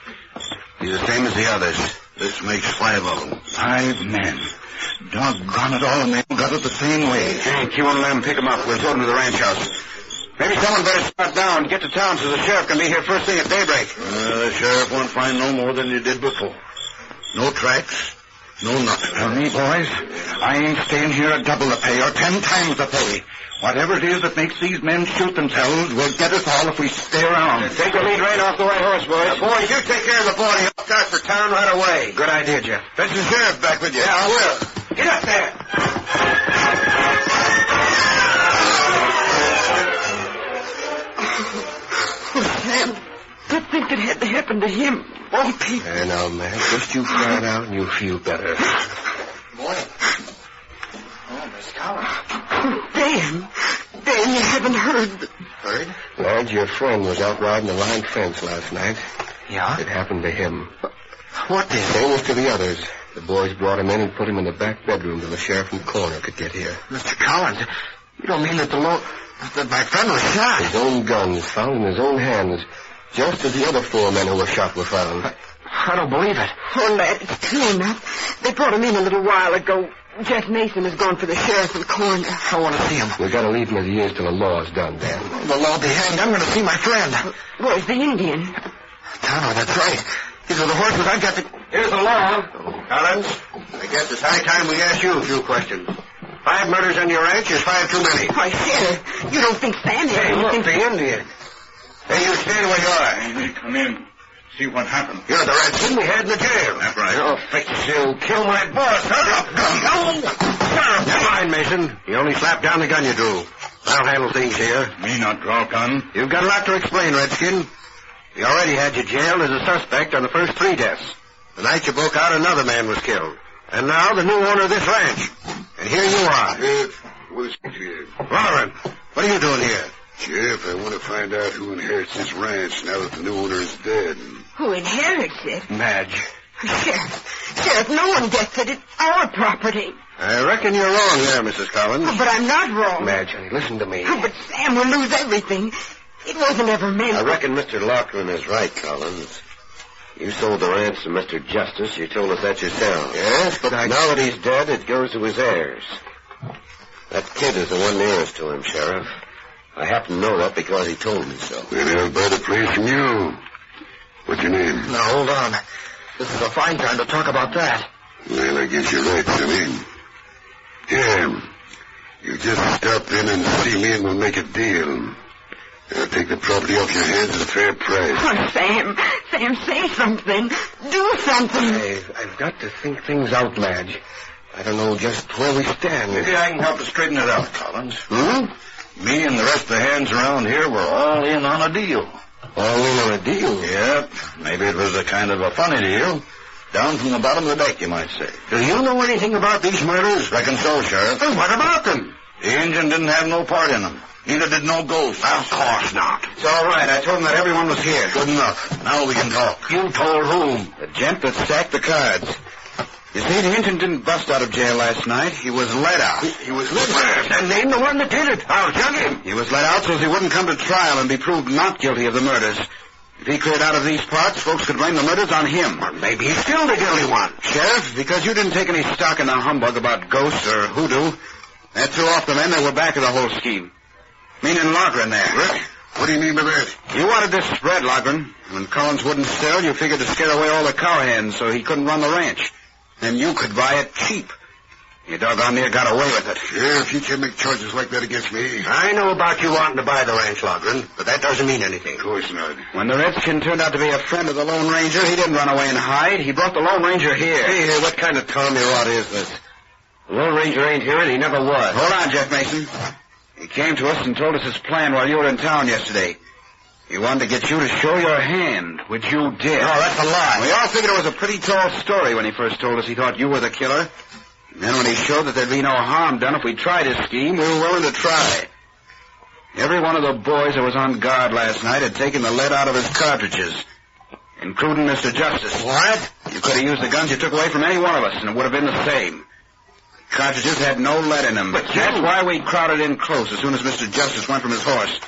He's the same as the others. This makes 5 of them. 5 men. Doggone it all, and they all got it the same way. Hey, Q and Lem, pick him up. We'll tow him to the ranch house. Maybe someone better start down and get to town so the sheriff can be here first thing at daybreak. The sheriff won't find no more than you did before. No tracks, No, nothing. Tell me, boys, I ain't staying here at double the pay or 10 times the pay. Whatever it is that makes these men shoot themselves will get us all if we stay around. Take the lead right off the white horse, boys. Boys, you take care of the body. I'll start for town right away. Good idea, Jeff. Fetch the sheriff back with you. Yeah, I will. Get up there. Oh, Sam, to think it had to happen to him. All people. There now, man. Just you cry out and you'll feel better. Morning. Oh, Miss Collins. Oh, Dan, you haven't heard. Heard? Lad, your friend was out riding the line fence last night. Yeah? It happened to him. What did? Same as to the others. The boys brought him in and put him in the back bedroom till the sheriff and coroner could get here. Mr. Collins, you don't mean that that my friend was shot? His own guns found in his own hands, just as the other 4 men who were shot were found. I don't believe it. Oh, lad, it's true enough. They brought him in a little while ago. Jeff Mason has gone for the sheriff and coroner. I want to see him. We've got to leave him as he is till the law's done, Dan. The law be hanged. I'm going to see my friend. Where's the Indian? Tonto, that's right. These are the horses I've got to... Here's the law. Collins, I guess it's high time we ask you a few questions. 5 murders on your ranch is 5 too many. Why, Sheriff, you don't think Sam Hey, had look, anything... the Indian. Hey, you stand where you are. Hey, come in. See what happened. You're the ransom we had in the jail. That's right. You'll fix you'll kill my boss. Hurry up. No. Never mind, Mason. You only slapped down the gun you drew. I'll handle things here. Me not draw gun. You've got a lot to explain, Redskin. We already had you jailed as a suspect on the first 3 deaths. The night you broke out, another man was killed. And now the new owner of this ranch. And here you are. Roland, what are you doing here? Jeff, I want to find out who inherits this ranch now that the new owner is dead. Who inherits it? Madge. Sheriff, no one gets it. It's our property. I reckon you're wrong there, Mrs. Collins. Oh, but I'm not wrong. Madge, honey, listen to me. Oh, but Sam will lose everything. It wasn't ever meant... I reckon Mr. Loughran is right, Collins. You sold the ranch to Mr. Justice. You told us that yourself. Yes, but now that he's dead, it goes to his heirs. That kid is the one nearest to him, Sheriff. I happen to know that because he told me so. Then I'll buy the place from you. What's your name? Now, hold on. This is a fine time to talk about that. Well, I guess you're right, Sonny. Yeah. You just stop in and see me and we'll make a deal. I'll take the property off your hands at a fair price. Oh, Sam, say something. Do something. I've got to think things out, Madge. I don't know just where we stand. Maybe I can help to straighten it out, Collins. Me and the rest of the hands around here were all in on a deal. All in on a deal? Yep. Maybe it was a kind of a funny deal. Down from the bottom of the deck, you might say. Do you know anything about these murders? Reckon so, Sheriff. Well, what about them? The Injun didn't have no part in them. Neither did no ghost. Of course not. It's all right. I told him that everyone was here. Good enough. Now we can talk. You told whom? The gent that stacked the cards. You see, the Injun didn't bust out of jail last night. He was let out. He was let out? And name the one that did it. I'll jug him. He was let out so he wouldn't come to trial and be proved not guilty of the murders. If he cleared out of these parts, folks could blame the murders on him. Or maybe he's still the guilty one. Sheriff, because you didn't take any stock in the humbug about ghosts or hoodoo, that threw off the men that were back of the whole scheme. Meaning Loughran there. What? What do you mean by that? You wanted this spread, Loughran. When Collins wouldn't sell, you figured to scare away all the cowhands so he couldn't run the ranch. Then you could buy it cheap. You doggone near got away with it. Sheriff, you can't make charges like that against me. I know about you wanting to buy the ranch, Loughran, but that doesn't mean anything. Of course not. When the Redskin turned out to be a friend of the Lone Ranger, he didn't run away and hide. He brought the Lone Ranger here. Hey, what kind of tommy-rot is this? The Lone Ranger ain't here and he never was. Hold on, Jeff Mason. He came to us and told us his plan while you were in town yesterday. He wanted to get you to show your hand, which you did. No, that's a lie. We all figured it was a pretty tall story when he first told us he thought you were the killer. And then when he showed that there'd be no harm done if we tried his scheme, we were willing to try. Every one of the boys that was on guard last night had taken the lead out of his cartridges, including Mr. Justice. What? You could have used the guns you took away from any one of us, and it would have been the same. The cartridges had no lead in them. But that's why we crowded in close as soon as Mr. Justice went from his horse.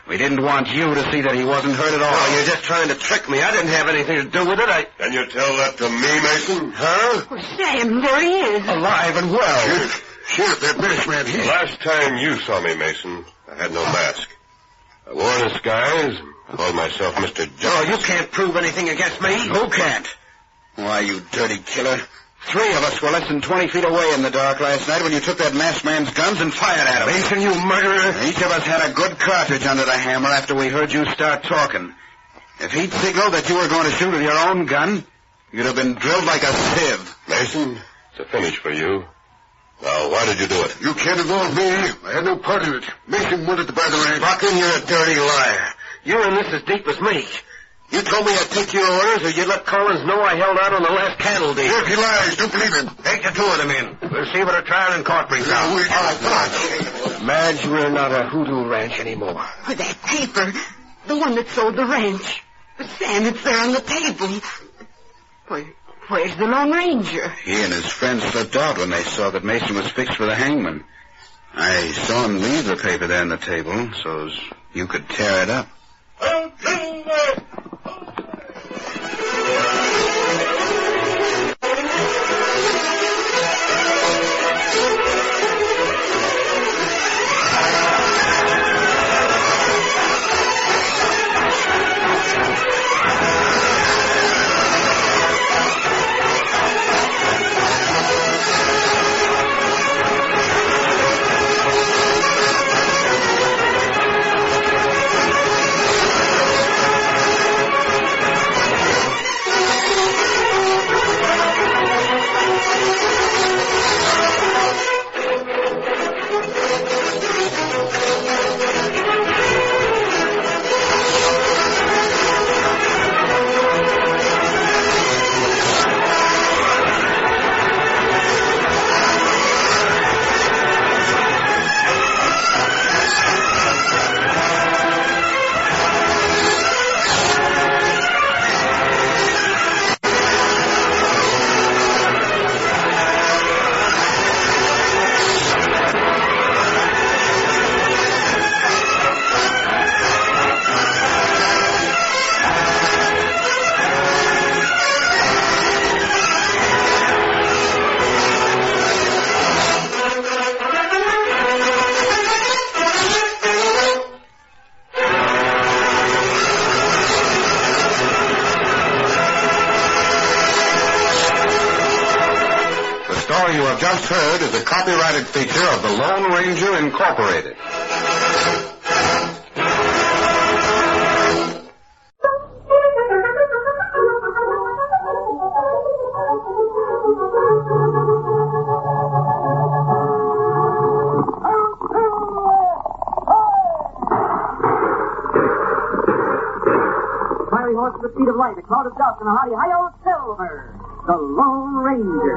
We didn't want you to see that he wasn't hurt at all. Oh, you're just trying to trick me. I didn't have anything to do with it. Can you tell that to me, Mason? Huh? Oh, Sam, there he is. Alive and well. Sheriff, that British man here. Last time you saw me, Mason, I had no mask. I wore a disguise, called myself Mr. Justice. Oh, you can't prove anything against me. Who can't? Why, you dirty killer. 3 of us were less than 20 feet away in the dark last night when you took that masked man's guns and fired at him. Mason, you murderer! Each of us had a good cartridge under the hammer after we heard you start talking. If he'd signaled that you were going to shoot with your own gun, you'd have been drilled like a sieve. Mason, it's a finish for you. Now, why did you do it? You can't involve me. I had no part in it. Mason wanted to buy the ranch. Buckin, you're a dirty liar. You're in this as deep as me. You told me I'd take your orders, or you'd let Collins know I held out on the last cattle deal. If he lies, don't believe him. Take the 2 of them in. We'll see what a trial in court brings out. All right, Madge, we're not a hoodoo ranch anymore. For that paper, the one that sold the ranch. Sam, it's there on the table. Where's the Lone Ranger? He and his friends slipped out when they saw that Mason was fixed for the hangman. I saw him leave the paper there on the table so as you could tear it up. Just heard is a copyrighted feature of the Lone Ranger Incorporated. Fiery horse with the speed of light, a cloud of dust, and a hearty hi-yo silver. The Lone Ranger.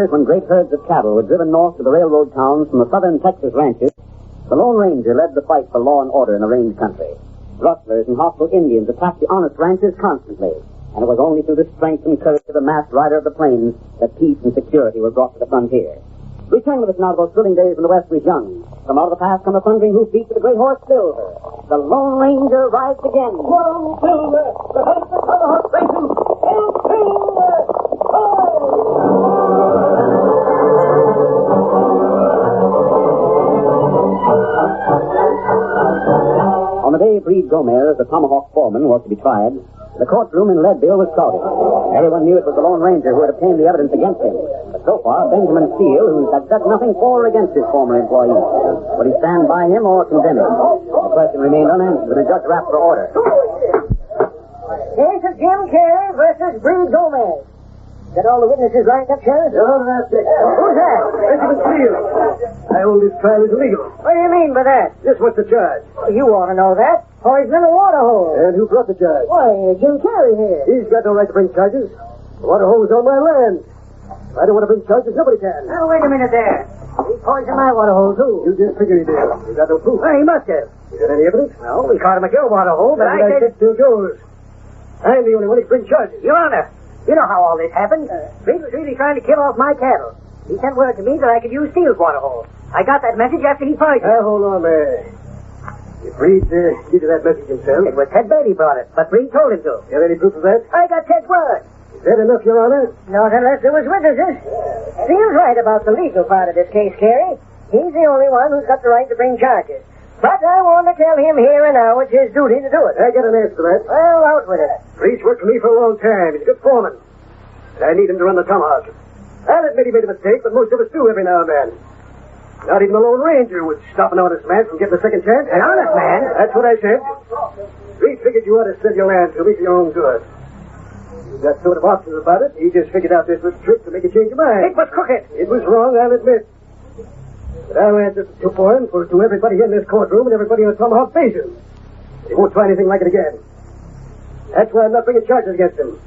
When great herds of cattle were driven north to the railroad towns from the southern Texas ranches, the Lone Ranger led the fight for law and order in the range country. Rustlers and hostile Indians attacked the honest ranchers constantly, and it was only through the strength and courage of the masked rider of the plains that peace and security were brought to the frontier. Return with us now to those thrilling days when the West was young. From out of the past come the thundering hoofbeats of the great horse Silver. The Lone Ranger rides again. Whoa, Silver! The huntsman of the horse races! Hail, Silver! Ho! Breed Gomez, the Tomahawk foreman, was to be tried, the courtroom in Leadville was crowded. Everyone knew it was the Lone Ranger who had obtained the evidence against him. But so far, Benjamin Steele, who had said nothing for or against his former employee, would he stand by him or condemn him? The question remained unanswered when the judge rapped for order. Case of Jim Carey versus Breed Gomez. Got all the witnesses lined up, Sheriff? That's it. Who's that? Benjamin Steele. I hold this trial as illegal. What do you mean by that? Just what's the charge? Well, you ought to know that. Poisoning a water hole. And who brought the charge? Why, Jim Carey here. He's got no right to bring charges. The water hole is on my land. If I don't want to bring charges, nobody can. Now, wait a minute there. He poisoned my water hole, too. You just figured he did. You got no proof. Well, he must have. You got any evidence? No, we caught him at your water hole, but I said... still goes. I'm the only one who can bring charges. Your Honor, you know how all this happened. Breed was really trying to kill off my cattle. He sent word to me that I could use Steele's water hole. I got that message after he poisoned. Hold on there. Did Breed give you that message himself? It was Ted Beatty brought it, but Breed told him to. You have any proof of that? I got Ted's word. Is that enough, Your Honor? Not unless there was witnesses. Steele's right about the legal part of this case, Carey. He's the only one who's got the right to bring charges. But I want to tell him here and now it's his duty to do it. I got an answer to that. Well, out with it. Breed's worked for me for a long time. He's a good foreman. I need him to run the Tomahawk. I'll admit he made a mistake, but most of us do every now and then. Not even the Lone Ranger would stop an honest man from getting a second chance. An honest man? That's what I said. Breed figured you ought to sell your land to me for your own good. You got sort of options about it. He just figured out this little trick to make you change your mind. It was crooked. It was wrong, I'll admit. But I'll answer for him to everybody in this courtroom and everybody in the Tomahawk Basin. They won't try anything like it again. That's why I'm not bringing charges against him.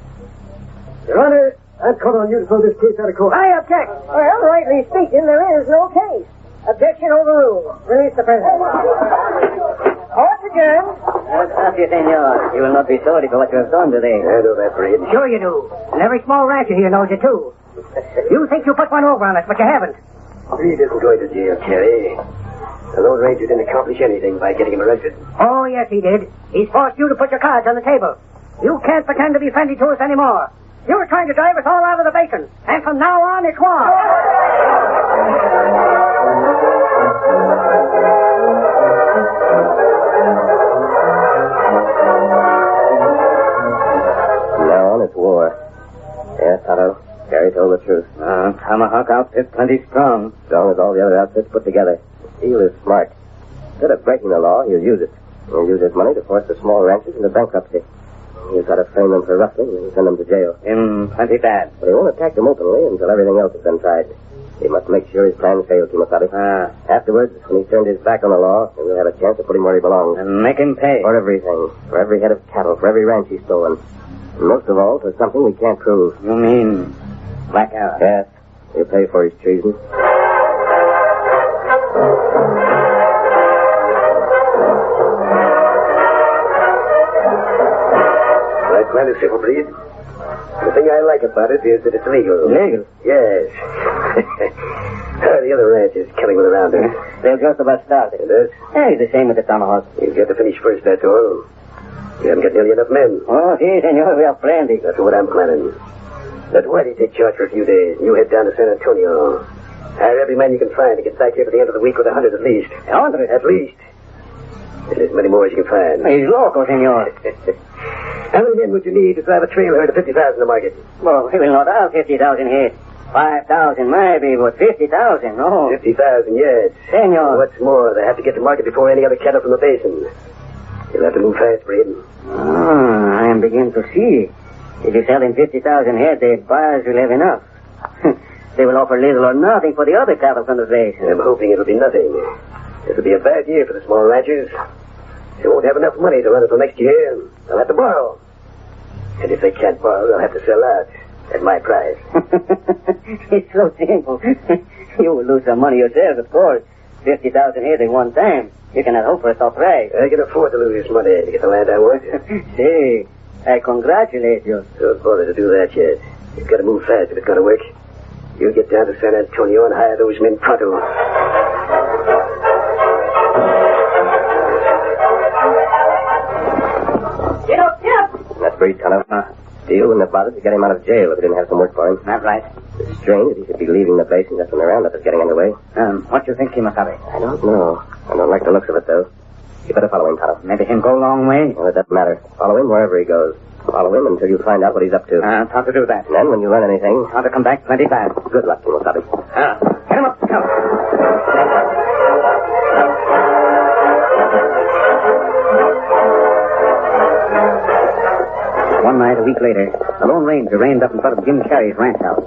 Your Honor, I'm calling on you to throw this case out of court. I object. Well, rightly speaking, there is no case. Objection overruled. Release the prisoner. Court adjourned. Gracias, senor. You will not be sorry for what you have done today. I know that, Breed. Sure you do. And every small rancher here knows it, too. You think you put one over on us, but you haven't. Breed isn't going to jail, Carey. The Lone Ranger didn't accomplish anything by getting him arrested. Oh, yes, he did. He's forced you to put your cards on the table. You can't pretend to be friendly to us anymore. You're trying to drive us all out of the basin. And from now on, it's war. From now on, it's war. Yes, Tonto. Carey told the truth. Tomahawk outfit plenty strong. Strong as all the other outfits put together. Steele is smart. Instead of breaking the law, he'll use it. He'll use his money to force the small ranchers into bankruptcy. He's got to frame them for rustling and send them to jail. Plenty bad. But he won't attack them openly until everything else has been tried. He must make sure his plan fails, Kimasabi. Afterwards, when he's turned his back on the law, then we'll have a chance to put him where he belongs. And make him pay. For everything. For every head of cattle. For every ranch he's stolen. And most of all, for something we can't prove. You mean black hour? Yes. He'll pay for his treason. That plan is simple, Breed. The thing I like about it is that it's legal. Legal? Yes. The other ranch is killing with around it. They'll just about start it. It is? Hey, the same with the Tomahawk. You've got to finish first, that's all. You haven't got nearly enough men. Oh, si, senor, we are plenty. That's what I'm planning. Let Whitey take charge for a few days. You head down to San Antonio. Hire every man you can find to get back here by the end of the week with 100 at least. 100? At least. And as many more as you can find. He's loco, senor. How many men would you need to drive a trail herd of 50,000 to market? Well, we will not have 50,000 head. 5,000 maybe, but 50,000, no. 50,000, yes. Senor. What's more, they have to get to market before any other cattle from the basin. You'll have to move fast, Breed. I am beginning to see. If you sell him 50,000 head, the buyers will have enough. They will offer little or nothing for the other cattle from the basin. I'm hoping it'll be nothing. It'll be a bad year for the small ranchers. They won't have enough money to run until next year. They'll have to borrow. And if they can't borrow, they'll have to sell out at my price. It's so simple. You will lose some money yourself, of course. 50,000 head in one time. You cannot hope for a top price. I can afford to lose this money to get the land I want. See, I congratulate you. Don't bother to do that yet. You've got to move fast if it's going to work. You get down to San Antonio and hire those men pronto. Get up, get up! That's Breed, Tonto. Steele wouldn't have bothered to get him out of jail if he didn't have some work for him. That's right. It's strange that he should be leaving the basin just when the roundup is getting underway. What do you think, Kimasabi? I don't know. I don't like the looks of it, though. You better follow him, Tonto. Maybe him go a long way. Well, it doesn't matter. Follow him wherever he goes. Follow him until you find out what he's up to. Tonto do that. And then when you learn anything... Tonto come back plenty fast. Good luck, Wasabi. Get him up. Come. One night, a week later, the Lone Ranger reined up in front of Jim Carey's ranch house.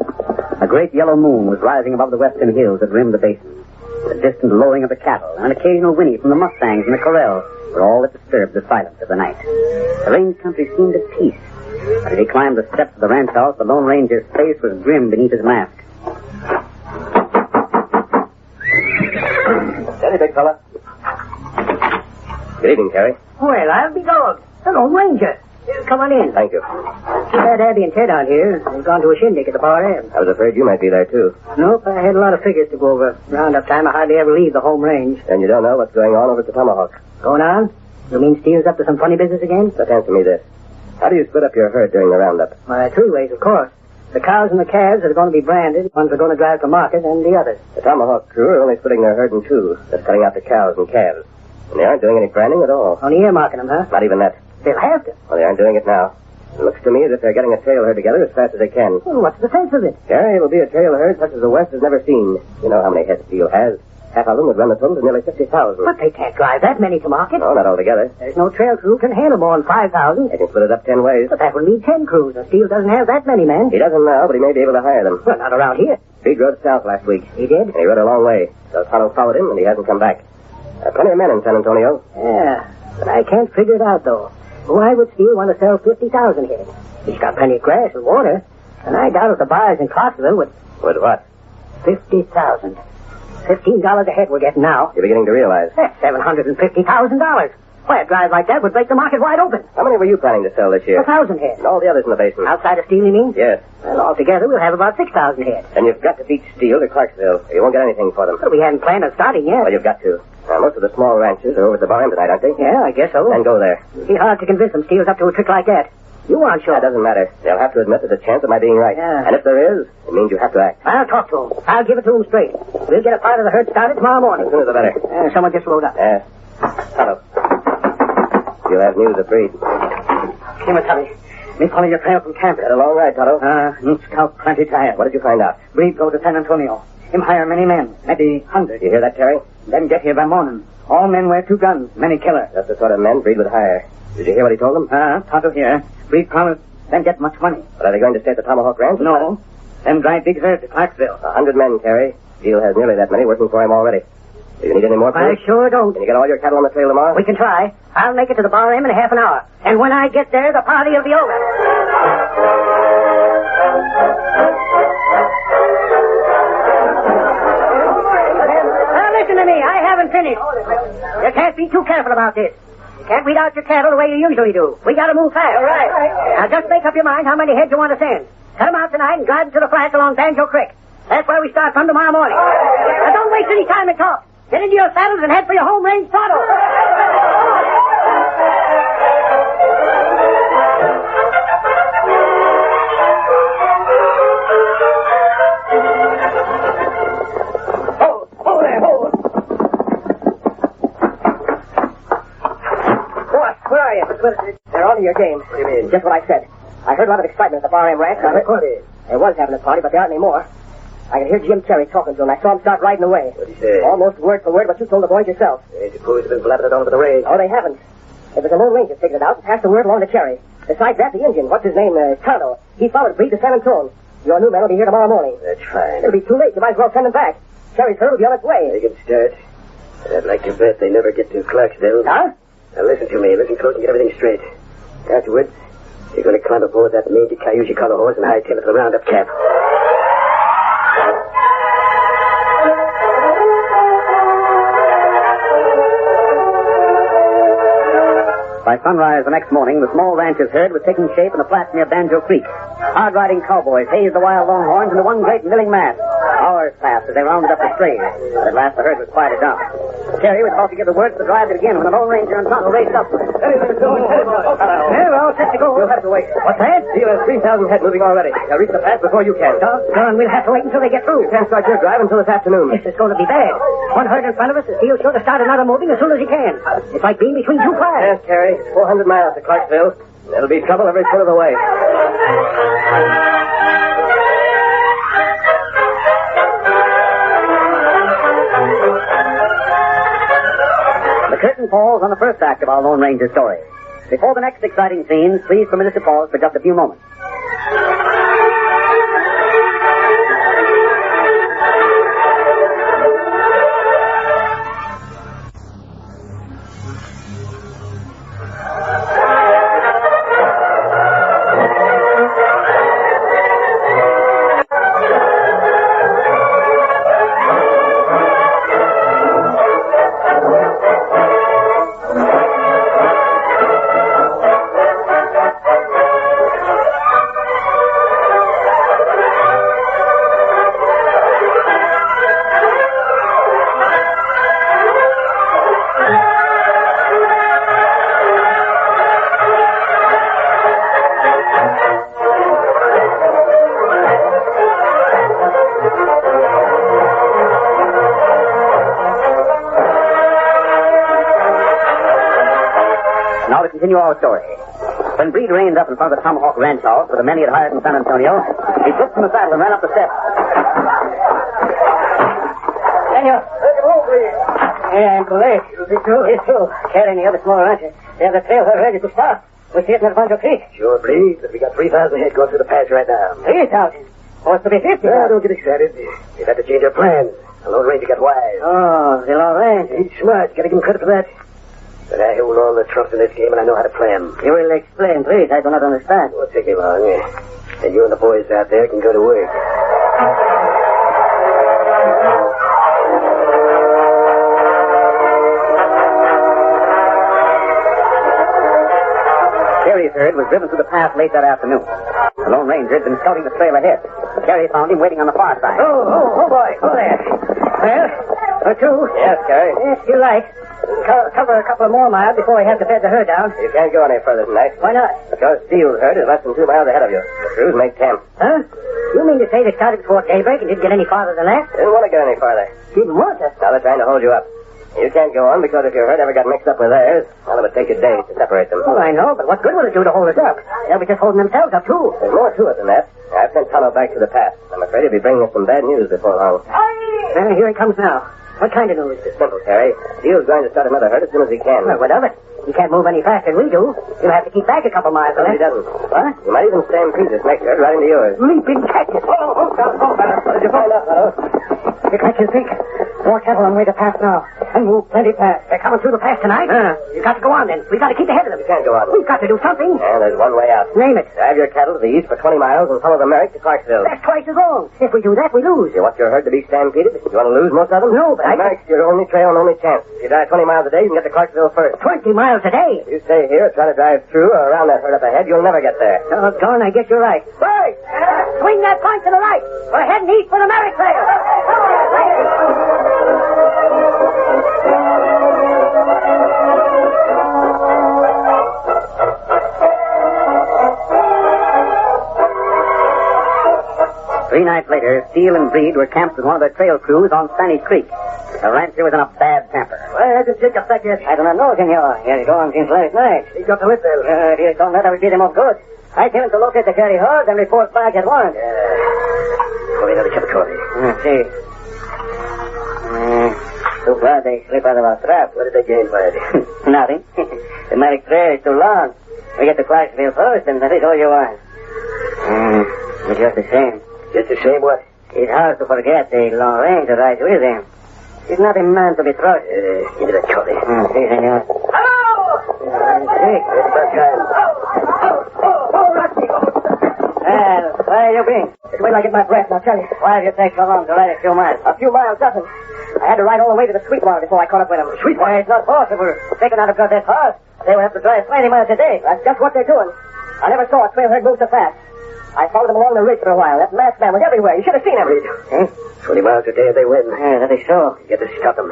A great yellow moon was rising above the western hills that rimmed the basin. The distant lowing of the cattle and an occasional whinny from the mustangs in the corral were all that disturbed the silence of the night. The range country seemed at peace. But as he climbed the steps of the ranch house, the Lone Ranger's face was grim beneath his mask. Steady, big fella. Good evening, Carey. Well, I'll be dogged. The Lone Ranger. Come on in. Thank you. Too bad Abby and Ted out here. They've gone to a shindig at the bar end. I was afraid you might be there, too. Nope, I had a lot of figures to go over. Roundup time, I hardly ever leave the home range. And you don't know what's going on over at the Tomahawk. Going on? You mean Steele's up to some funny business again? But answer me this. How do you split up your herd during the roundup? Why, three ways, of course. The cows and the calves are going to be branded. Ones are going to drive to market, and the others. The Tomahawk crew are only splitting their herd in two. That's cutting out the cows and calves. And they aren't doing any branding at all. Only earmarking them, huh? Not even that. They'll have to. Well, they aren't doing it now. It looks to me as if they're getting a trail herd together as fast as they can. Well, what's the sense of it? Gary, it'll be a trail herd such as the West has never seen. You know how many head Steele has. Half of them would run the total to nearly 50,000. But they can't drive that many to market. No, not altogether. There's no trail crew can handle more than 5,000. They can split it up 10 ways. But that would need 10 crews, and Steele doesn't have that many men. He doesn't now, but he may be able to hire them. Well, not around here. Speed rode south last week. He did? And he rode a long way. So Tonto followed him, and he hasn't come back. Plenty of men in San Antonio. Yeah, but I can't figure it out, though. Why would Steele want to sell 50,000 head? He's got plenty of grass and water, and I doubt if the buyers in Clarksville would... With what? 50,000. $15 a head we're getting now. You're beginning to realize. That's $750,000. Why, a drive like that would break the market wide open. How many were you planning to sell this year? 1,000 head. And all the others in the basin? Outside of Steele, you mean? Yes. Well, altogether, we'll have about 6,000 head. And you've got to beat Steele to Clarksville, or you won't get anything for them. Well, we hadn't planned on starting yet. Well, you've got to. Now, most of the small ranches are over at the barn tonight, aren't they? Yeah, I guess so. Then go there. It'd be hard to convince them Steele's up to a trick like that. You aren't sure. That doesn't matter. They'll have to admit there's a chance of my being right. Yeah. And if there is, it means you have to act. I'll talk to him. I'll give it to him straight. We'll get a part of the herd started tomorrow morning. As soon as the better. Someone just rode up. Hello. You'll have news of Breed. Come on, Tommy. Me follow your trail from camp. Had a long ride, Tonto. Scout plenty tired. What did you find out? Breed go to San Antonio. Him hire many men. Maybe 100. You hear that, Terry? Then get here by morning. All men wear 2 guns. Many killer. That's the sort of men Breed would hire. Did you hear what he told them? Tonto here. Breed promised then get much money. But are they going to stay at the Tomahawk Ranch? No. Them drive big herd to Clarksville. 100 men, Terry. Steele has nearly that many working for him already. Do you need any more, I sure don't. Can you get all your cattle on the trail tomorrow? We can try. I'll make it to the bar in half an hour. And when I get there, the party will be over. Now, listen to me. I haven't finished. You can't be too careful about this. You can't weed out your cattle the way you usually do. We gotta move fast. All right. Now, just make up your mind how many heads you want to send. Cut them out tonight and drive them to the flats along Banjo Creek. That's where we start from tomorrow morning. Now, don't waste any time and talk. Get into your saddles and head for your home range throttle. Hold there, hold. Boss, where are you? They're on to your game. What do you mean? Just what I said. I heard a lot of excitement at the Bar M Ranch. There was having a party, but there aren't any more. I can hear Jim Terry talking to him. I saw him start riding away. What did he say? Almost word for word what you told the boys yourself. They suppose they've been blabbing it all over the range. Oh, they haven't. It was a Lone Ranger figured it out and passed the word along to Cherry. Besides that, the Indian, what's his name, Tonto, he followed Breed to San Antonio. Your new men will be here tomorrow morning. That's fine. It'll be too late. You might as well send them back. Cherry's herd will be on its way. They can start. But I'd like to bet they never get to Clarksville. Huh? Now listen to me. Listen close and get everything straight. Afterwards, you're going to climb aboard that mangy Cayuse color horse and hightail it to the roundup camp. By sunrise the next morning, the small rancher's herd was taking shape in the flats near Banjo Creek. Hard-riding cowboys hazed the wild longhorns into one great milling mass. Hours passed as they rounded up the strain, but at last the herd was quieted down. Terry was about to give the word to drive it again when the Lone Ranger and Tonto raced up. Well, all set to go. You'll have to wait. What's that? Steele has 3,000 head moving already. They'll reach the pass before you can. Doggone, we'll have to wait until they get through. You can't start your drive until this afternoon. This is going to be bad. One herd in front of us, and he'll sure to start another moving as soon as he can. It's like being between two fires. Yes, Terry. 400 miles to Clarksville. There'll be trouble every foot of the way. The curtain falls on the first act of our Lone Ranger story. Before the next exciting scenes, please permit us to pause for just a few moments. Now to continue our story. When Breed reined up in front of the Tomahawk Ranch house with the men he had hired in San Antonio, he slipped from the saddle and ran up the steps. Daniel, where's the move, please? Yeah, I'm too late. It's true. Carrying the other small rancher. They have the trail ready to start. We see it in the Poncho Creek. Sure, Breed, but we got 3,000 head going through the pass right now. 3,000? What's to be 50? Don't get excited. We've had to change our plans. The Lone Ranger got wise. Oh, the Lone Ranger. He's smart. Gotta give him credit for that. But I hold all the trumps in this game, and I know how to play 'em. You will explain, please. I do not understand. Won't take you long. And you and the boys out there can go to work. Carey's herd was driven through the pass late that afternoon. The Lone Ranger had been scouting the trail ahead. Carey found him waiting on the far side. Oh, boy. Oh, there. Well, or two. Yes, Carey. Yes, you're right. Cover a couple of more miles before we have to bed the herd down. You can't go any further tonight. Why not? Because Steele's herd is less than 2 miles ahead of you. The crews make camp. Huh? You mean to say they started before daybreak and didn't get any farther than that? Didn't want to get any farther. Didn't want to? Now they're trying to hold you up. You can't go on because if your herd ever got mixed up with theirs, well, it would take a day to separate them. Oh, I know, but what good will it do to hold us up? They'll be just holding themselves up, too. There's more to it than that. I've sent Tonto back to the pass. I'm afraid he'll be bringing us some bad news before long. Here he comes now. What kind of news? It's simple, Terry. Steele's going to start another herd as soon as he can. Well, what of it? He can't move any faster than we do. He'll have to keep back a couple miles. No, he doesn't. What? He might even stampede this next herd right into yours. Leaping catches. Oh, What did you find out, fellow? It's like you think. More cattle on the way to pass now. And move plenty fast. They're coming through the pass tonight? You've got to go on, then. We've got to keep ahead of them. You can't go on. We've got to do something. And there's one way out. Name it. Drive your cattle to the east for 20 miles and follow the Merrick to Clarksville. That's twice as long. If we do that, we lose. You want your herd to be stampeded? You want to lose most of them? No, but the Merrick's your only trail and only chance. If you drive 20 miles a day, you can get to Clarksville first. 20 miles a day? If you stay here, try to drive through or around that herd up ahead, you'll never get there. Doggone, I guess you're right. Right! Swing that point to the right. We're heading east for the Merrick trail. Three nights later, Steele and Breed were camped with one of their trail crews on Spanish Creek. The rancher was in a bad temper. Why hasn't Jacob back yet? I do not know, senor. He has gone since last night. He got to it, then. If he has gone, that will do them off good. I tell him to locate the carry horse and report back at once. Probably another cup of coffee. See. Too bad they slip out of our trap. What did they gain by it? Nothing. The Merrick trail is too long. We get to Clarksville first, and that is all you want. It's just the same. Just the same what? It's hard to forget the Lone Ranger rides with him. He's not a man to be trusted. Give me that coffee. Si, senor. Hello! It's about time. Well, where have you been? Just wait till I get my breath, and I'll tell you. Why have you taken so long to ride a few miles? A few miles, nothing. I had to ride all the way to the Sweetwater before I caught up with them. Sweetwater? It's not possible. They cannot have got that far. They will have to drive 20 miles a day. That's just what they're doing. I never saw a trailhead move so fast. I followed them along the ridge for a while. That masked man was everywhere. You should have seen him. Eh? 20 miles a day they win. Yeah, that is so. You got to stop them.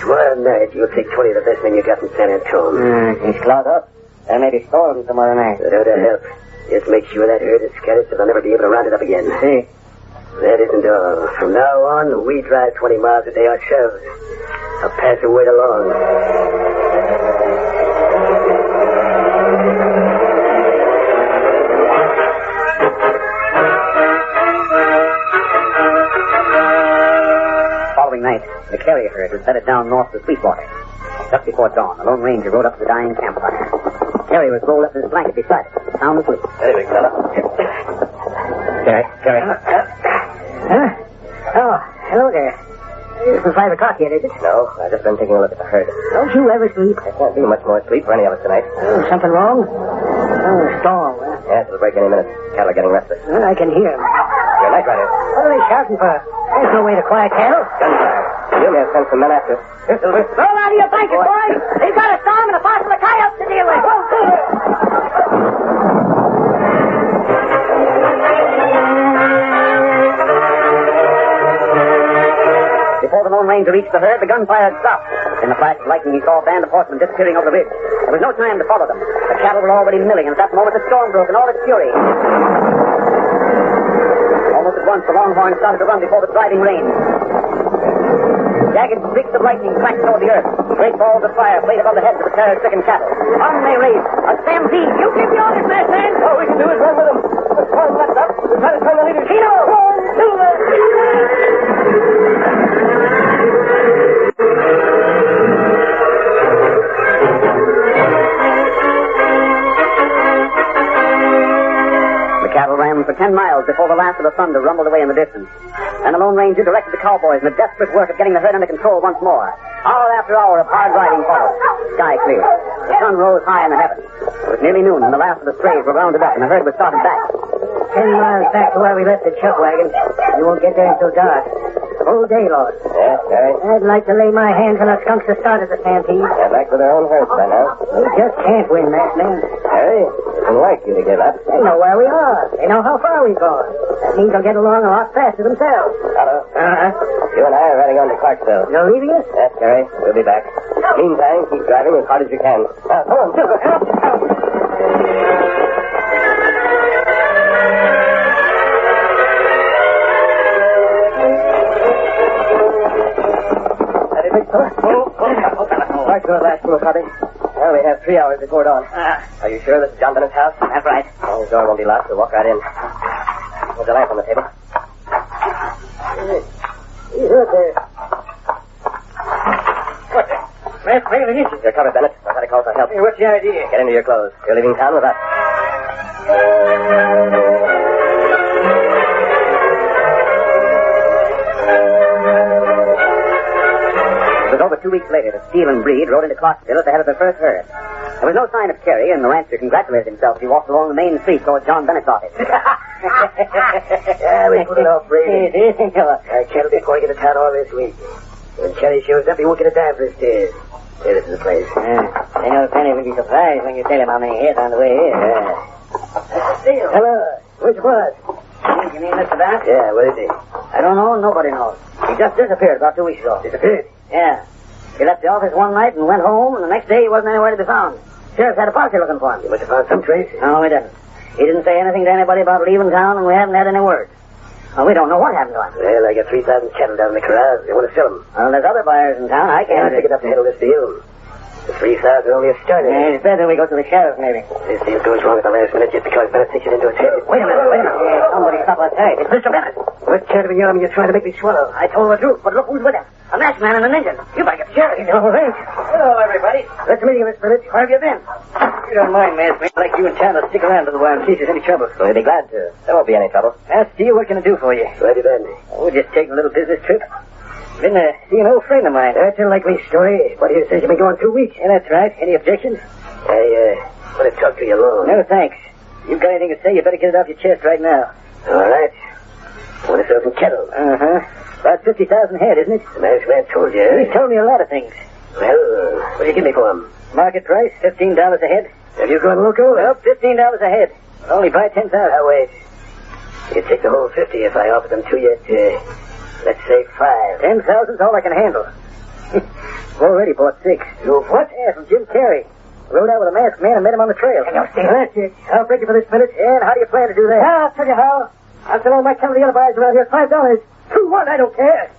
Tomorrow night, you'll take 20 of the best men you got in San Antonio. He's clawed up. There may be storms tomorrow night. Without help. Just make sure that herd is scattered so they'll never be able to round it up again. See. That isn't all. From now on, we drive 20 miles a day ourselves. I'll pass the word along. Following night, the carrier herd was bedded down north of the Sweetwater. Just before dawn, the Lone Ranger rode up to the dying campfire. Carrie was rolled up in his blanket beside it, sound asleep. Hey, big fella. Carrie. Oh, hello there. It's 5 o'clock yet, is it? No, I've just been taking a look at the herd. Don't you ever sleep? There can't be much more sleep for any of us tonight. Oh, something wrong? Oh, a storm. Yes, it'll break any minute. Cattle are getting restless. Well, I can hear them. You're a night rider. What are they shouting for? There's no way to quiet cattle. Gunfire. You may have sent some men after us. Here, Silver. Roll out of your blanket, boys. They've got a storm and a parcel of coyotes to deal with. Before the Lone Ranger reached the herd, the gunfire had stopped. In the flash of lightning, he saw a band of horsemen disappearing over the ridge. There was no time to follow them. The cattle were already milling, and at that moment the storm broke in all its fury. Almost at once, the longhorn started to run before the driving rain. Jagged streaks of lightning flashed toward the earth. Great balls of fire played above the heads of the terror-stricken cattle. On they raced. A stampede. You give the orders, masked man. All we can do is run with them. The storm left up. We're trying to turn the leaders. Tino! Silver! The cattle ran for 10 miles before the last of the thunder rumbled away in the distance. And the Lone Ranger directed the cowboys in the desperate work of getting the herd under control once more. Hour after hour of hard riding followed. Sky clear. The sun rose high in the heavens. It was nearly noon, and the last of the strays were rounded up, and the herd was started back. 10 miles back to where we left the chuck wagon. You won't get there until dark. Whole day lost. Yes, Harry. I'd like to lay my hands on the skunks that started the stampede. They're back with their own herds by now. We just can't win, masked man. Harry, it isn't like you to give up. They know where we are. They know how far we've gone. That means they'll get along a lot faster themselves. Hello. You and I are riding on to Clarksville. You're leaving us? Yes, Harry. We'll be back. Meantime, keep driving as hard as you can. Come on, Silver. Clarksville last little copy. Well, we have 3 hours before dawn. Are you sure this is John Bennett's house? That's right. Oh, the door won't be locked. We'll walk right in. There's a lamp on the table. Look there. What's that? Where is it? You're covered, Bennett. I've had a call for help. Hey, what's the idea? Get into your clothes. You're leaving town with us. It was over 2 weeks later that Steele and Breed rode into Clarksville at the head of their first herd. There was no sign of Carrie, and the rancher congratulated himself as he walked along the main street towards John Bennett's office. Yeah, we put it off, Brady. I can't be going to town all this week. When Cherry shows up, he won't get a dime for his stairs. Here, this is the place. I know Penny will be surprised when you tell him how many hits on the way here. Steele. Hello. Which was? You mean Mr. Bennett? Yeah, where is he? I don't know. Nobody knows. He just disappeared about 2 weeks ago. Disappeared? Yeah. He left the office one night and went home, and the next day he wasn't anywhere to be found. Sheriff had a posse looking for him. You must have found some trace. No, we didn't. He didn't say anything to anybody about leaving town, and we haven't had any word. Well, we don't know what happened to him. Well, I got 3,000 cattle down in the corral. They want to sell them. Well, there's other buyers in town. I can't. I'll take it up to handle this deal. The 3,000 only a start. Yeah, it's better we go to the sheriff, maybe. This deal goes wrong at the last minute just because Bennett takes it into his head. Wait a minute. Yeah, somebody stop that tag. It's Mr. Bennett. What can't be yelling? You're trying to make me swallow. I told the truth, but look who's with him. A masked man and an Indian. You better get the sheriff. Oh, thanks. Hello, everybody. Nice to meet you, Miss Bennett. Where have you been? You don't mind, masked man. I'd like you and Chandler to stick around a little while in case there's any trouble. We'll be glad to. There won't be any trouble. Steve, what can I do for you? Where have you been? Oh, we're just taking a little business trip. Been to see an old friend of mine. That's a likely story. But here says you've been gone 2 weeks. Yeah, that's right. Any objections? I want to talk to you alone. No, thanks. You've got anything to say, you better get it off your chest right now. All right. I want to sell some cattle. Uh-huh. About 50,000 head, isn't it? The masked man told you. He's told me a lot of things. Well, what do you give me for them? Market price, $15 a head. Have you gone local? Well, $15 a head. Only buy 10,000. Now, wait. You take the whole 50 if I offer them to you at, let's say 5. 10,000's all I can handle. Already bought 6. You what? Yeah, from Jim Carey. Rode out with a masked man and met him on the trail. That's it. I'll break you for this minute. Yeah, and how do you plan to do that? I'll tell you how. I'll sell all my cattle to the other buyers around here at $5. 2-1, I don't care.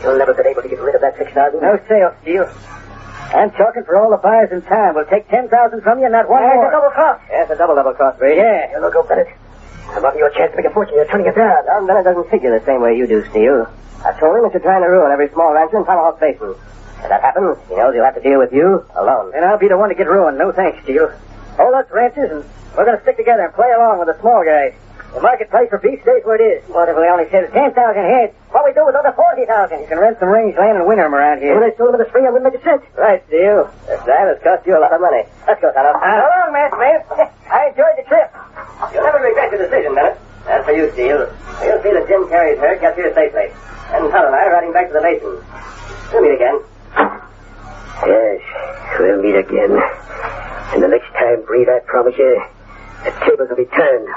You'll never been able to get rid of that 6,000? No sale, Steele. I'm talking for all the buyers in town. We'll take 10,000 from you and not one more. It's a double cross. Yeah, it's a double cross, Brady. Yeah. You'll go, Bennett. I'm offering you a chance to make a fortune. You're turning it down. John Bennett doesn't figure the same way you do, Steele. I told him that you're trying to ruin every small rancher in Tomahawk Basin. If that happens, he knows he'll have to deal with you alone. And I'll be the one to get ruined. No thanks, Steele. Hold us ranchers, and we're going to stick together and play along with the small guys. The marketplace for beef stays where it is. What if we only sell 10,000 heads? What we do with other 40,000? You can rent some range land and winter them around here. When I sold them in the spring, I wouldn't make a cent. Right, Steele. This time has cost you a lot of money. Let's go, Tonto. So long, Master Man. I enjoyed the trip. You'll never regret your decision, Bennett. As for you, Steele, you'll see that Jim carries her gets here safely. And Todd and I are riding back to the basin. We'll meet again. Yes, we'll meet again. And the next time, Breed, I promise you, the tables will be turned.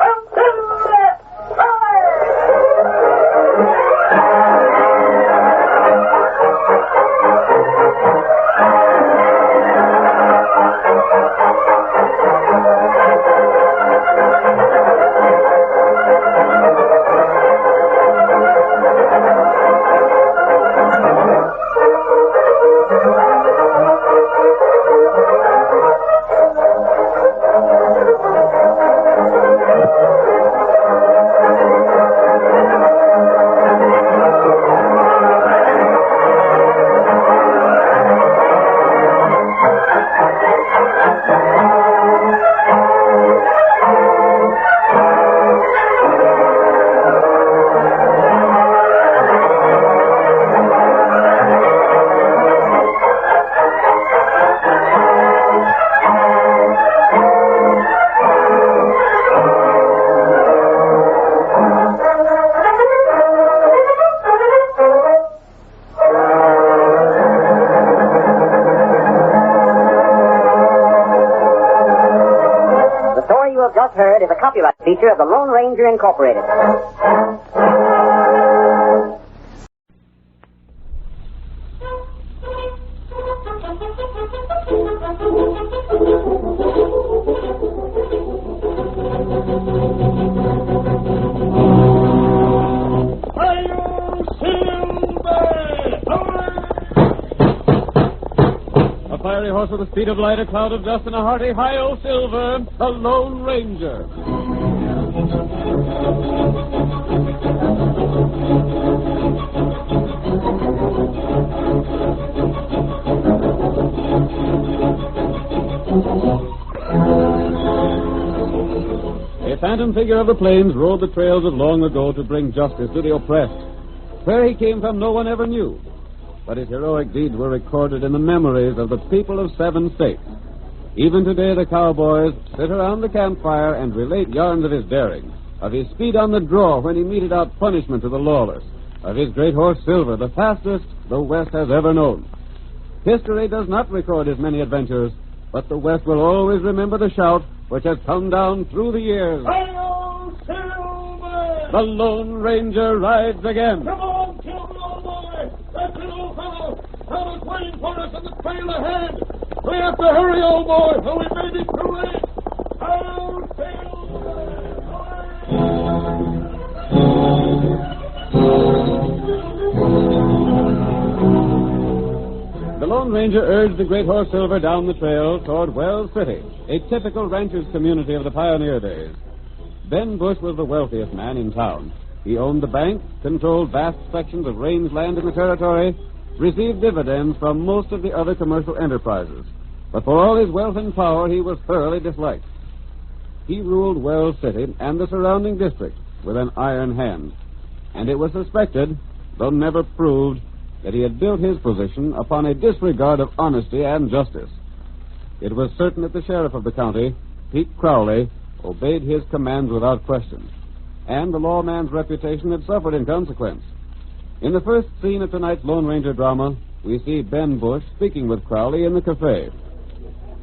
Heard is a copyright feature of the Lone Ranger Incorporated. A fiery horse with the speed of light, a cloud of dust, and a hearty hi-yo silver, the Lone Ranger. A phantom figure of the plains rode the trails of long ago to bring justice to the oppressed. Where he came from, no one ever knew. But his heroic deeds were recorded in the memories of the people of 7 states. Even today, the cowboys sit around the campfire and relate yarns of his daring, of his speed on the draw when he meted out punishment to the lawless, of his great horse Silver, the fastest the West has ever known. History does not record his many adventures, but the West will always remember the shout which has come down through the years. Hi-yo, Silver! The Lone Ranger rides again. Come on, Silver, old boy! That's it, old fellow! Todd is waiting for us in the trail ahead! We have to hurry, old boy, or we may be too late! Hi-yo, The Lone Ranger urged the great horse Silver down the trail toward Wells City, a typical rancher's community of the pioneer days. Ben Bush was the wealthiest man in town. He owned the bank, controlled vast sections of rangeland in the territory, received dividends from most of the other commercial enterprises. But for all his wealth and power, he was thoroughly disliked. He ruled Wells City and the surrounding district with an iron hand. And it was suspected, though never proved, that he had built his position upon a disregard of honesty and justice. It was certain that the sheriff of the county, Pete Crowley, obeyed his commands without question. And the lawman's reputation had suffered in consequence. In the first scene of tonight's Lone Ranger drama, we see Ben Bush speaking with Crowley in the cafe.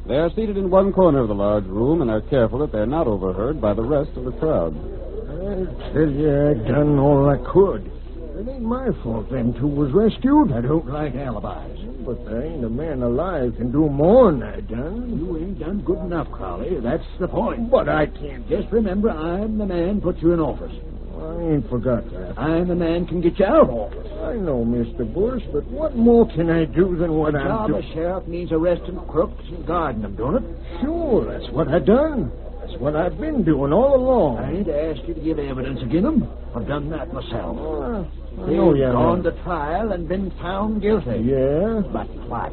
They are seated in one corner of the large room and are careful that they're not overheard by the rest of the crowd. I tell you, I done all I could. It ain't my fault them two was rescued. I don't like alibis. But there ain't a man alive can do more than I done. You ain't done good enough, Crowley. That's the point. But I can't. Just remember, I'm the man put you in office. I ain't forgot that. I'm the man can get you out of office. I know, Mr. Bush, but what more can I do than what I'm job doing? of sheriff means arresting crooks and guarding them, don't it? Sure, that's what I done. That's what I've been doing all along. I ain't asked you to give evidence against them. I've done that myself. I know you gone have. to trial and been found guilty. Yeah? But twice.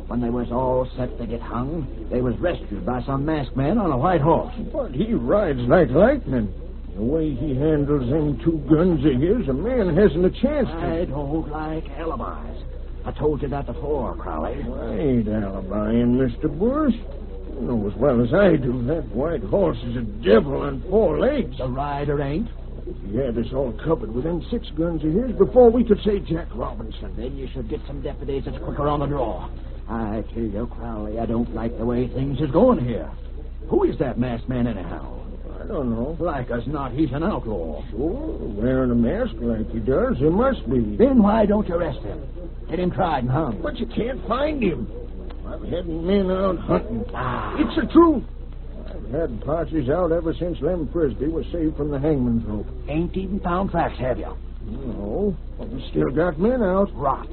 When they was all set to get hung, they was rescued by some masked man on a white horse. But he rides like lightning. The way he handles them 2 guns of his, a man hasn't a chance to... I don't like alibis. I told you that before, Crowley. I ain't alibying, Mr. Bush. You know as well as I do that white horse is a devil on 4 legs. The rider ain't? He had us all covered with them 6 guns of his before we could say Jack Robinson. Then you should get some deputies that's quicker on the draw. I tell you, Crowley, I don't like the way things is going here. Who is that masked man, anyhow? I don't know. Like as not, he's an outlaw. Sure, wearing a mask like he does, he must be. Then why don't you arrest him? Get him tried and hung. But you can't find him. I've had men out hunting. It's the truth. I've had parties out ever since Lem Frisbee was saved from the hangman's rope. Ain't even found tracks, have you? No, but we still got men out. Rot.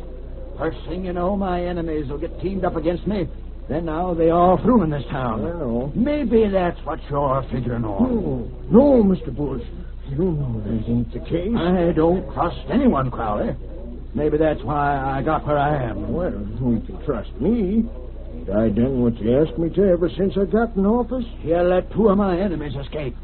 First thing you know, my enemies will get teamed up against me. Then now they all through in this town. I know. Maybe that's what you're figuring on. No, Mr. Bush. You know that ain't the case. I don't trust anyone, Crowley. Maybe that's why I got where I am. Well, you can trust me. Ain't I done what you asked me to ever since I got in office? You let 2 of my enemies escape.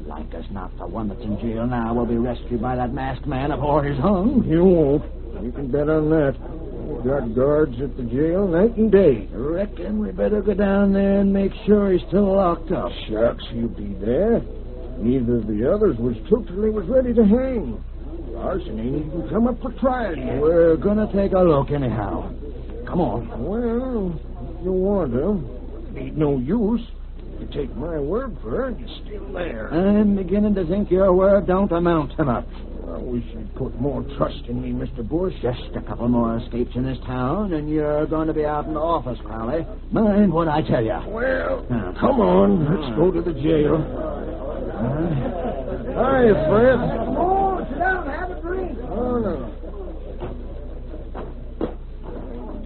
Like as not, the one that's in jail now will be rescued by that masked man before he's hung. You won't. You can bet on that. We've got guards at the jail night and day. Reckon we better go down there and make sure he's still locked up. Shucks, he'll be there. Neither of the others was took till he was ready to hang. Larson ain't even come up for trial yet. We're gonna take a look anyhow. Come on. Well, if you want to. It ain't no use. You take my word for it, you're still there. I'm beginning to think your word don't amount to much. I wish you'd put more trust in me, Mr. Bush. Just a couple more escapes in this town, and you're going to be out in the office, Crowley. Mind what I tell you. Well, come on. Let's go to the jail. Hi, Fred. Oh, sit down and have a drink. Oh, no.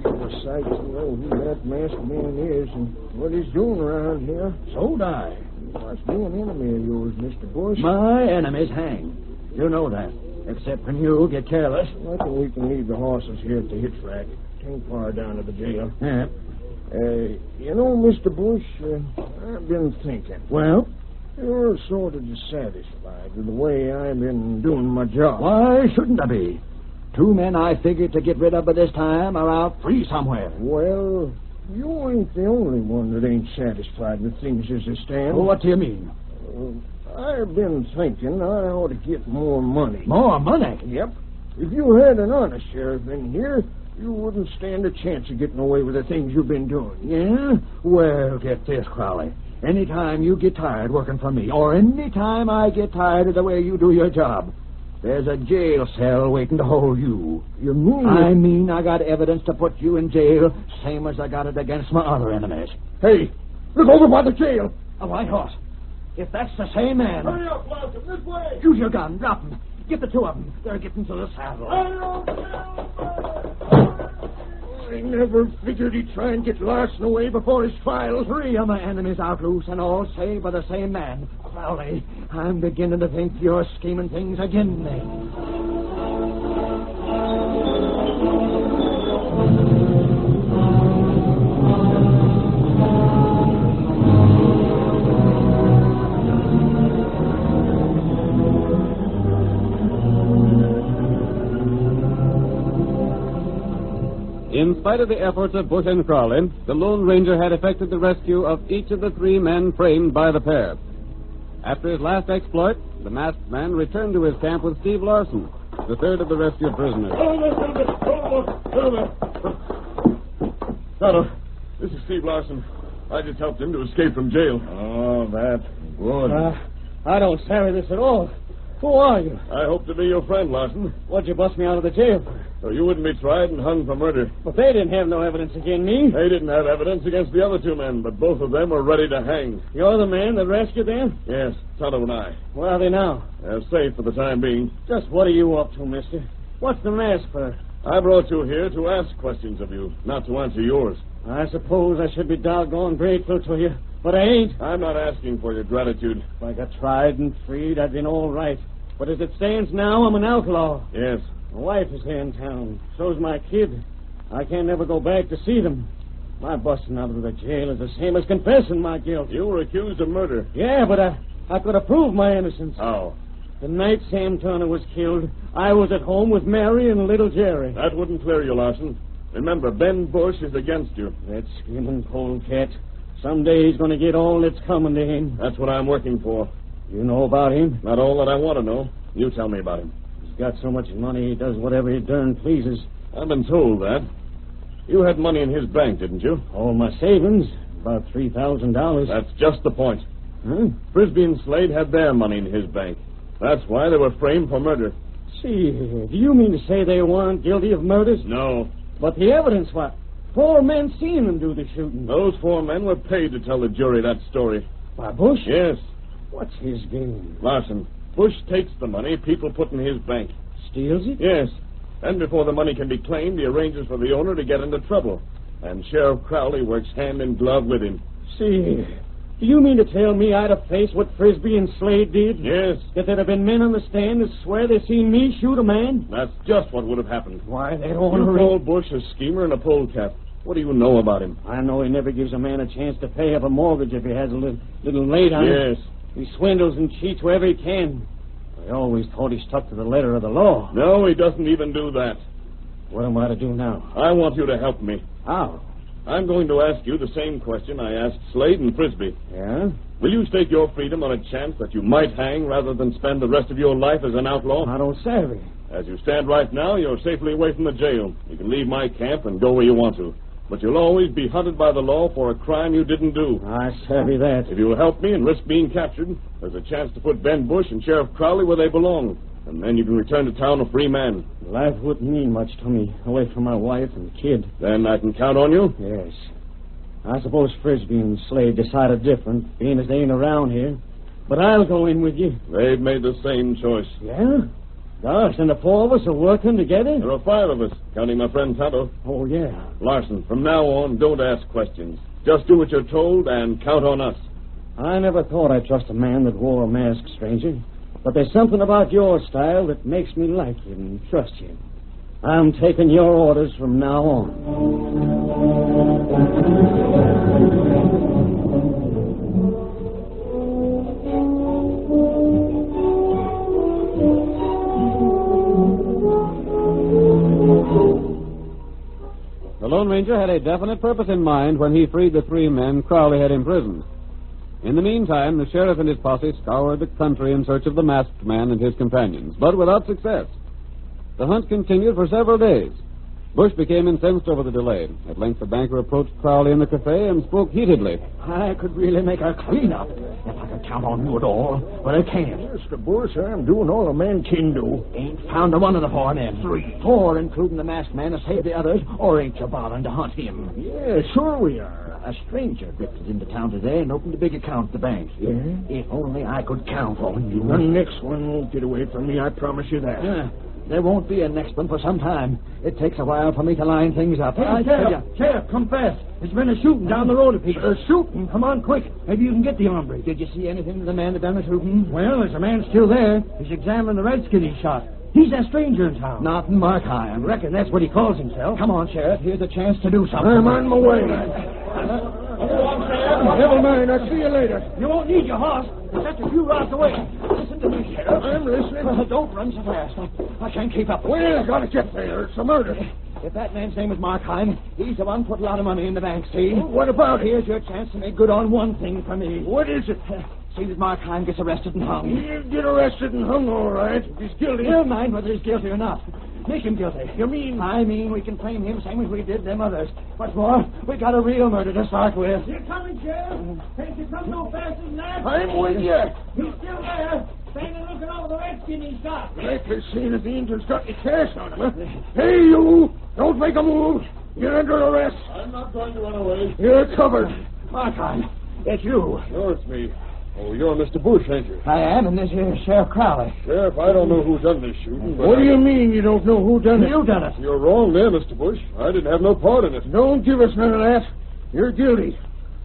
Give a sight to know who that masked man is and what he's doing around here. So'd I. He must be an enemy of yours, Mr. Bush. My enemies hang. You know that. Except when you get careless. I think we can leave the horses here at the hitch rack. Tain't far down to the jail. Yeah. You know, Mr. Bush, I've been thinking. Well? You're sort of dissatisfied with the way I've been doing my job. Why shouldn't I be? 2 men I figured to get rid of by this time are out free somewhere. Well, you ain't the only one that ain't satisfied with things as they stand. Well, what do you mean? I've been thinking I ought to get more money. More money? Yep. If you had an honest sheriff in here, you wouldn't stand a chance of getting away with the things you've been doing. Yeah? Well, get this, Crowley. Anytime you get tired working for me, or anytime I get tired of the way you do your job, there's a jail cell waiting to hold you. You mean? I mean I got evidence to put you in jail, same as I got it against my other enemies. Hey, look over by the jail. A white horse. If that's the same man... Hurry up, Larson, this way. Use your gun. Drop him. Get the 2 of them. They're getting to the saddle. I never figured he'd try and get Larson away before his trial. 3 of my enemies out loose, and all saved by the same man. Crowley, I'm beginning to think you're scheming things against me. In spite of the efforts of Bush and Crowley, the Lone Ranger had effected the rescue of each of the 3 men framed by the pair. After his last exploit, the masked man returned to his camp with Steve Larson, the 3rd of the rescued prisoners. Tonto, this is Steve Larson. I just helped him to escape from jail. Oh, that's good. I don't savvy this at all. Who are you? I hope to be your friend, Larson. What'd you bust me out of the jail for? So you wouldn't be tried and hung for murder. But they didn't have no evidence against me. They didn't have evidence against the other 2 men, but both of them were ready to hang. You're the man that rescued them? Yes, Tonto and I. Where are they now? They're safe for the time being. Just what are you up to, mister? What's the mask for? I brought you here to ask questions of you, not to answer yours. I suppose I should be doggone grateful to you, but I ain't. I'm not asking for your gratitude. If I got tried and freed, I'd been all right. But as it stands now, I'm an outlaw. Yes. My wife is here in town. So's my kid. I can't never go back to see them. My busting out of the jail is the same as confessing my guilt. You were accused of murder. Yeah, but I could have proved my innocence. How? The night Sam Turner was killed, I was at home with Mary and little Jerry. That wouldn't clear you, Larson. Remember, Ben Bush is against you. That screaming polecat. Someday he's going to get all that's coming to him. That's what I'm working for. You know about him? Not all that I want to know. You tell me about him. He's got so much money he does whatever he darn pleases. I've been told that. You had money in his bank, didn't you? All my savings. About $3,000. That's just the point. Huh? Frisbee and Slade had their money in his bank. That's why they were framed for murder. See, do you mean to say they weren't guilty of murders? No. But the evidence, what? 4 men seen them do the shooting. Those 4 men were paid to tell the jury that story. By Bush? Yes. What's his game? Larson, Bush takes the money people put in his bank. Steals it? Yes. And before the money can be claimed, he arranges for the owner to get into trouble. And Sheriff Crowley works hand in glove with him. See, do you mean to tell me I'd have faced what Frisbee and Slade did? Yes. That there'd have been men on the stand that swear they seen me shoot a man? That's just what would have happened. Why, that You ornery... call Bush a schemer and a polecat. What do you know about him? I know he never gives a man a chance to pay up a mortgage if he has a little late on it. Yes. He swindles and cheats wherever he can. I always thought he stuck to the letter of the law. No, he doesn't even do that. What am I to do now? I want you to help me. How? I'm going to ask you the same question I asked Slade and Frisbee. Yeah? Will you stake your freedom on a chance that you might hang rather than spend the rest of your life as an outlaw? I don't savvy. As you stand right now, you're safely away from the jail. You can leave my camp and go where you want to. But you'll always be hunted by the law for a crime you didn't do. I savvy that. If you'll help me and risk being captured, there's a chance to put Ben Bush and Sheriff Crowley where they belong. And then you can return to town a free man. Life wouldn't mean much to me, away from my wife and kid. Then I can count on you? Yes. I suppose Frisbee and Slade decided different, being as they ain't around here. But I'll go in with you. They've made the same choice. Yeah? Gosh, and the 4 of us are working together? There are 5 of us, counting my friend Tonto. Oh, yeah. Larson, from now on, don't ask questions. Just do what you're told and count on us. I never thought I'd trust a man that wore a mask, stranger. But there's something about your style that makes me like you and trust you. I'm taking your orders from now on. The Lone Ranger had a definite purpose in mind when he freed the 3 men Crowley had imprisoned. In the meantime, the sheriff and his posse scoured the country in search of the masked man and his companions, but without success. The hunt continued for several days. Bush became incensed over the delay. At length, the banker approached Crowley in the cafe and spoke heatedly. I could really make a clean-up if I could count on you at all, but I can't. Mr. Bush, I'm doing all a man can do. Ain't found a one of the 4 men. 3. 4, including the masked man, to save the others, or ain't you bothering to hunt him? Yeah, sure we are. A stranger drifted into town today and opened a big account at the bank. Yeah? If only I could count on you. The next one won't get away from me, I promise you that. Yeah. There won't be a next one for some time. It takes a while for me to line things up. Hey, Sheriff, come fast. There's been a shooting down the road a piece. Shooting? Come on, quick. Maybe you can get the hombre. Did you see anything of the man that done the shooting? Well, there's a man still there. He's examining the redskin he shot. He's that stranger in town. Not Markheim. I reckon that's what he calls himself. Come on, Sheriff. Here's a chance to do something. I'm on my way. Never mind. I'll see you later. You won't need your horse. It's just a few rods away. Listen to me, Sheriff. I'm listening. Don't run so fast. I can't keep up. Well, I gotta get there. It's a murder. If that man's name is Markheim, he's the one put a lot of money in the bank, see? What about it? Here's your chance to make good on one thing for me. What is it? See that Markheim gets arrested and hung. He'll get arrested and hung, all right. If he's guilty. Never mind whether he's guilty or not. Make him guilty. You mean? I mean we can frame him same as we did them others. What's more, we got a real murder to start with. You're coming, Sheriff. Can't you come no faster than that? I'm with you. He's still there. standing looking over the redskin he shot. Likely seeing if the Indian's got any cash on him, huh? Hey, you! Don't make a move. You're under arrest. I'm not going to run away. You're covered. Martin, it's you. Sure, it's me. Oh, you're Mr. Bush, ain't you? I am, and this here is Sheriff Crowley. Sheriff, I don't know who done this shooting, but... What do you mean you don't know who done it? You done it. You're wrong there, Mr. Bush. I didn't have no part in it. Don't give us none of that. You're guilty.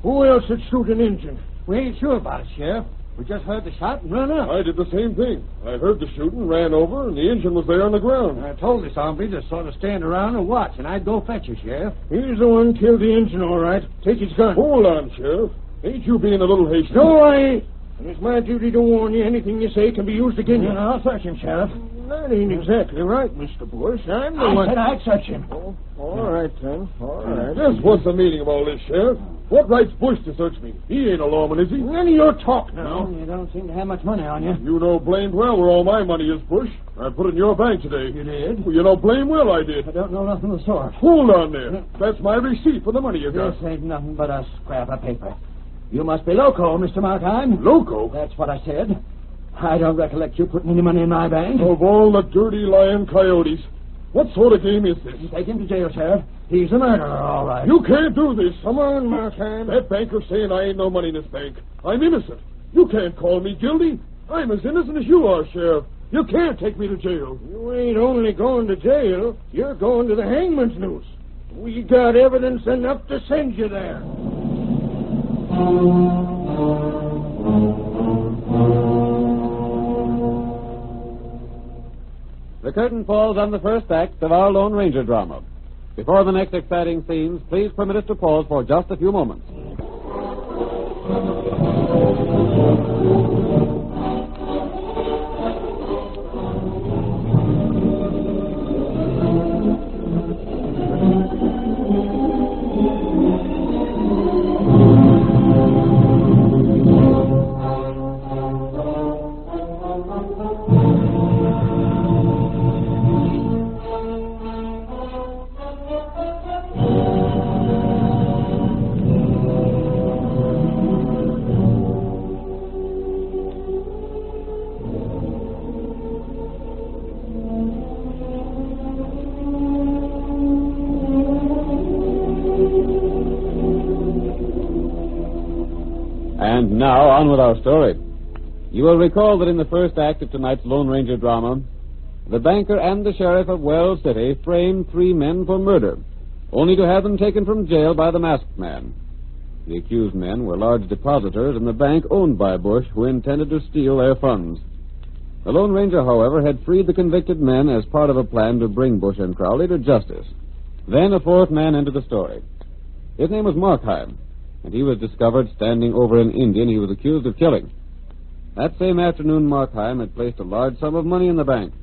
Who else would shoot an Injun? We ain't sure about it, Sheriff. We just heard the shot and run up. I did the same thing. I heard the shooting, ran over, and the engine was there on the ground. I told this hombre to sort of stand around and watch, and I'd go fetch you, Sheriff. He's the one killed the Injun, all right. Take his gun. Hold on, Sheriff. Ain't you being a little hasty? No, I ain't. And it's my duty to warn you. Anything you say can be used against you. I'll search him, Sheriff. That ain't exactly right, Mr. Bush. I'm the one... I said I'd search him. Oh, all right, then. All right. Just what's the meaning of all this, Sheriff? What right's Bush to search me? He ain't a lawman, is he? None of your talk now. You don't seem to have much money on you. You know blamed well where all my money is, Bush. I put it in your bank today. You did? Well, you know blame well I did. I don't know nothing of the sort. Hold on there. That's my receipt for the money you got. This ain't nothing but a scrap of paper. You must be loco, Mr. Martin. Loco? That's what I said. I don't recollect you putting any money in my bank. Of all the dirty, lying coyotes. What sort of game is this? Take him to jail, Sheriff. He's a murderer, all right. You can't do this. Come on, Martin. That banker's saying I ain't no money in this bank. I'm innocent. You can't call me guilty. I'm as innocent as you are, Sheriff. You can't take me to jail. You ain't only going to jail. You're going to the hangman's noose. We got evidence enough to send you there. The curtain falls on the first act of our Lone Ranger drama. Before the next exciting scenes, please permit us to pause for just a few moments. And now, on with our story. You will recall that in the first act of tonight's Lone Ranger drama, the banker and the sheriff of Wells City framed 3 men for murder, only to have them taken from jail by the masked man. The accused men were large depositors in the bank owned by Bush, who intended to steal their funds. The Lone Ranger, however, had freed the convicted men as part of a plan to bring Bush and Crowley to justice. Then a 4th man entered the story. His name was Markheim, and he was discovered standing over an Indian he was accused of killing. That same afternoon, Markheim had placed a large sum of money in the bank.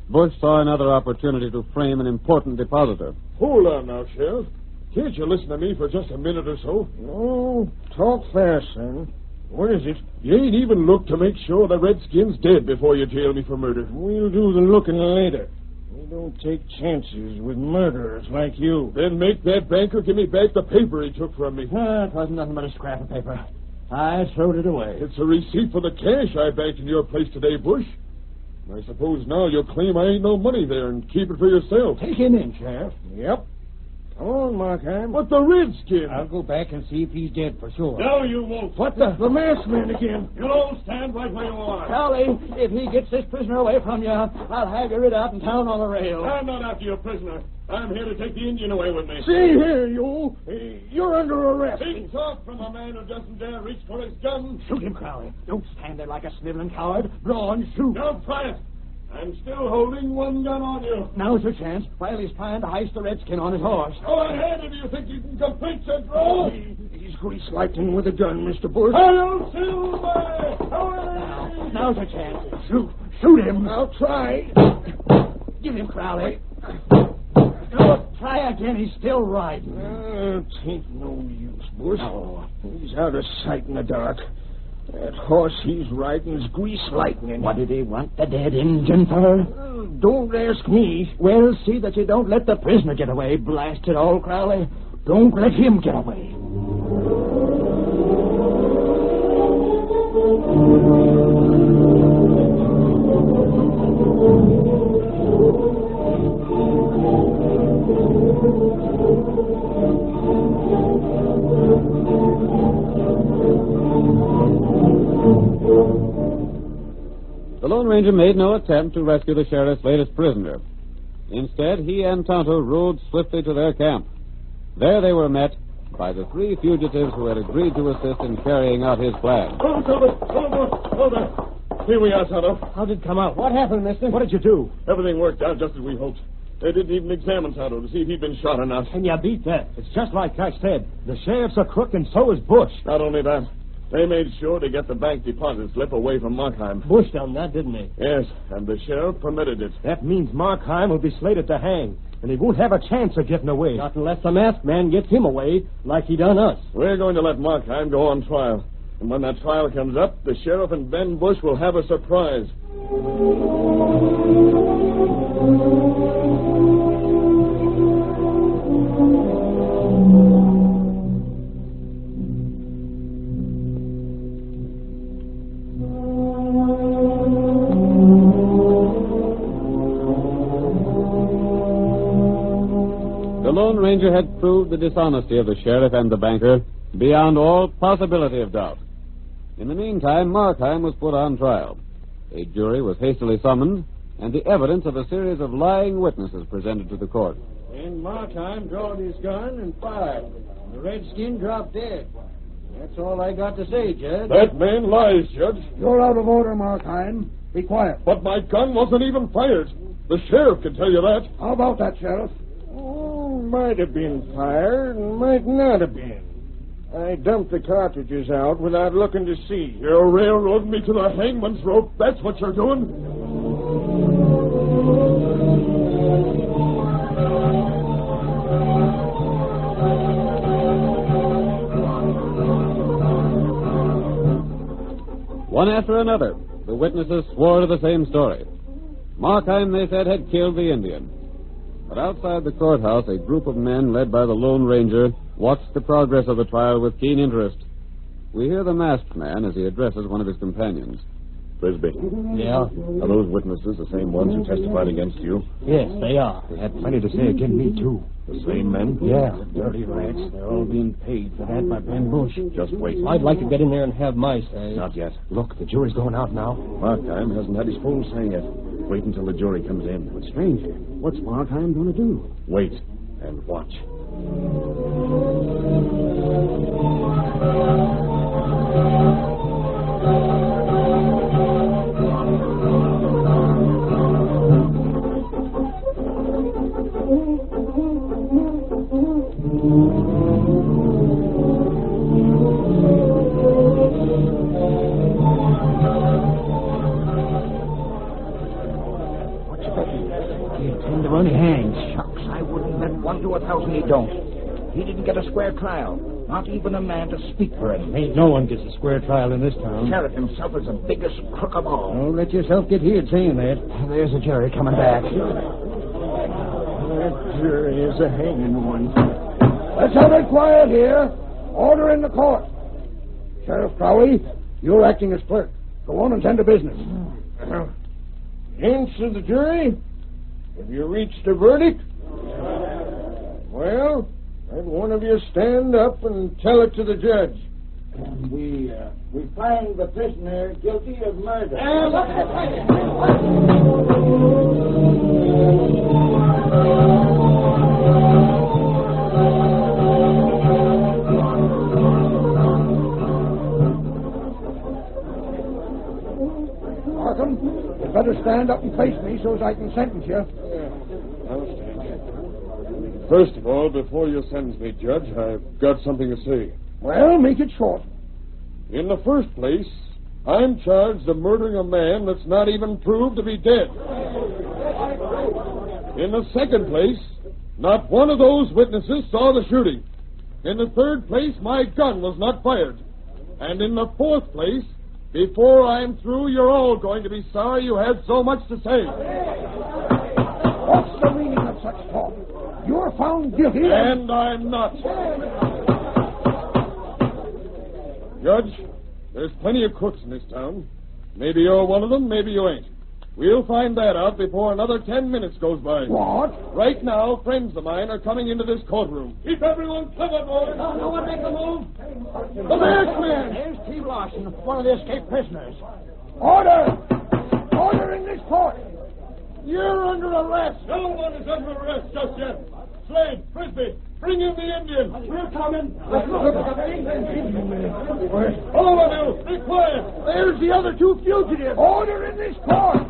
Bush saw another opportunity to frame an important depositor. Hold on now, Sheriff. Can't you listen to me for just a minute or so? Oh, talk fast, son. What is it? You ain't even looked to make sure the redskin's dead before you jail me for murder. We'll do the looking later. We don't take chances with murderers like you. Then make that banker give me back the paper he took from me. It wasn't nothing but a scrap of paper. I throwed it away. It's a receipt for the cash I banked in your place today, Bush. I suppose now you'll claim I ain't no money there and keep it for yourself. Take him in, Sheriff. Yep. Come on, Markheim. But the redskin. I'll go back and see if he's dead for sure. No, you won't. What the masked man again? You'll all stand right where you are. Crowley, if he gets this prisoner away from you, I'll have you rid out in town on the rail. I'm not after your prisoner. I'm here to take the Indian away with me. See here, you. You're under arrest. Big talk from a man who doesn't dare reach for his gun. Shoot him, Crowley. Don't stand there like a sniveling coward. Go on, shoot. Don't try it. I'm still holding one gun on you. Now's your chance, while he's trying to heist the redskin on his horse. Go ahead if you think you can complete the draw. He's grease lightning with a gun, Mr. Bush. Hail Silver! Now's your chance. Shoot him. I'll try. Give him, Crowley. No, try again. He's still riding. It ain't no use, Bush. No. He's out of sight in the dark. That horse he's riding's grease lightning. What did he want the dead Injun for? Don't ask me. Well, see that you don't let the prisoner get away. Blast it all, Crowley. Don't let him get away. Lone Ranger made no attempt to rescue the sheriff's latest prisoner. Instead, he and Tonto rode swiftly to their camp. There they were met by the 3 fugitives who had agreed to assist in carrying out his plan. Hold on. Here we are, Tonto. How did it come out? What happened, mister? What did you do? Everything worked out just as we hoped. They didn't even examine Tonto to see if he'd been shot or not. And you beat that. It's just like I said. The sheriff's a crook, and so is Bush. Not only that, they made sure to get the bank deposit slip away from Markheim. Bush done that, didn't he? Yes, and the sheriff permitted it. That means Markheim will be slated to hang, and he won't have a chance of getting away. Not unless the masked man gets him away, like he done us. We're going to let Markheim go on trial. And when that trial comes up, the sheriff and Ben Bush will have a surprise. The Lone Ranger had proved the dishonesty of the sheriff and the banker beyond all possibility of doubt. In the meantime, Markheim was put on trial. A jury was hastily summoned, and the evidence of a series of lying witnesses presented to the court. And Markheim drawed his gun and fired. The redskin dropped dead. That's all I got to say, Judge. That man lies, Judge. You're out of order, Markheim. Be quiet. But my gun wasn't even fired. The sheriff can tell you that. How about that, Sheriff? Oh, might have been fired and might not have been. I dumped the cartridges out without looking to see. You're railroading me to the hangman's rope. That's what you're doing. One after another, the witnesses swore to the same story. Markheim, they said, had killed the Indian. But outside the courthouse, a group of men led by the Lone Ranger watched the progress of the trial with keen interest. We hear the masked man as he addresses one of his companions. Frisbee. Yeah? Are those witnesses the same ones who testified against you? Yes, they are. They had plenty to say against me, too. The same men? Yeah, dirty rats. They're all being paid for that by Ben Bush. Just wait. I'd like to get in there and have my say. Not yet. Look, the jury's going out now. Markheim hasn't had his full say yet. Wait until the jury comes in. But, stranger, what's Markheim going to do? Wait and watch. To 1,000 he don't. He didn't get a square trial. Not even a man to speak for him. Ain't no one gets a square trial in this town. The sheriff himself is the biggest crook of all. Don't let yourself get here saying that. There's a jury coming back. That jury is a hanging one. Let's have it quiet here. Order in the court. Sheriff Crowley, you're acting as clerk. Go on and tend to business. Answer the jury. Have you reached a verdict? Well, let one of you stand up and tell it to the judge. We find the prisoner guilty of murder. Markham, you better stand up and face me so as I can sentence you. I'll stand. First of all, before you sentence me, Judge, I've got something to say. Well, make it short. In the first place, I'm charged of murdering a man that's not even proved to be dead. In the second place, not one of those witnesses saw the shooting. In the third place, my gun was not fired. And in the fourth place, before I'm through, you're all going to be sorry you had so much to say. What's the meaning of such talk? You're found guilty. And I'm not. Judge, there's plenty of crooks in this town. Maybe you're one of them, maybe you ain't. We'll find that out before another 10 minutes goes by. What? Right now, friends of mine are coming into this courtroom. Keep everyone covered, boys. No one make a move. The masked man. There's T. Larson, one of the escaped prisoners. Order! Order in this port. You're under arrest. No one is under arrest just yet. Slade, Frisbee, bring in the Indian. We're coming. All of you, be quiet. There's the other two fugitives. Order in this port.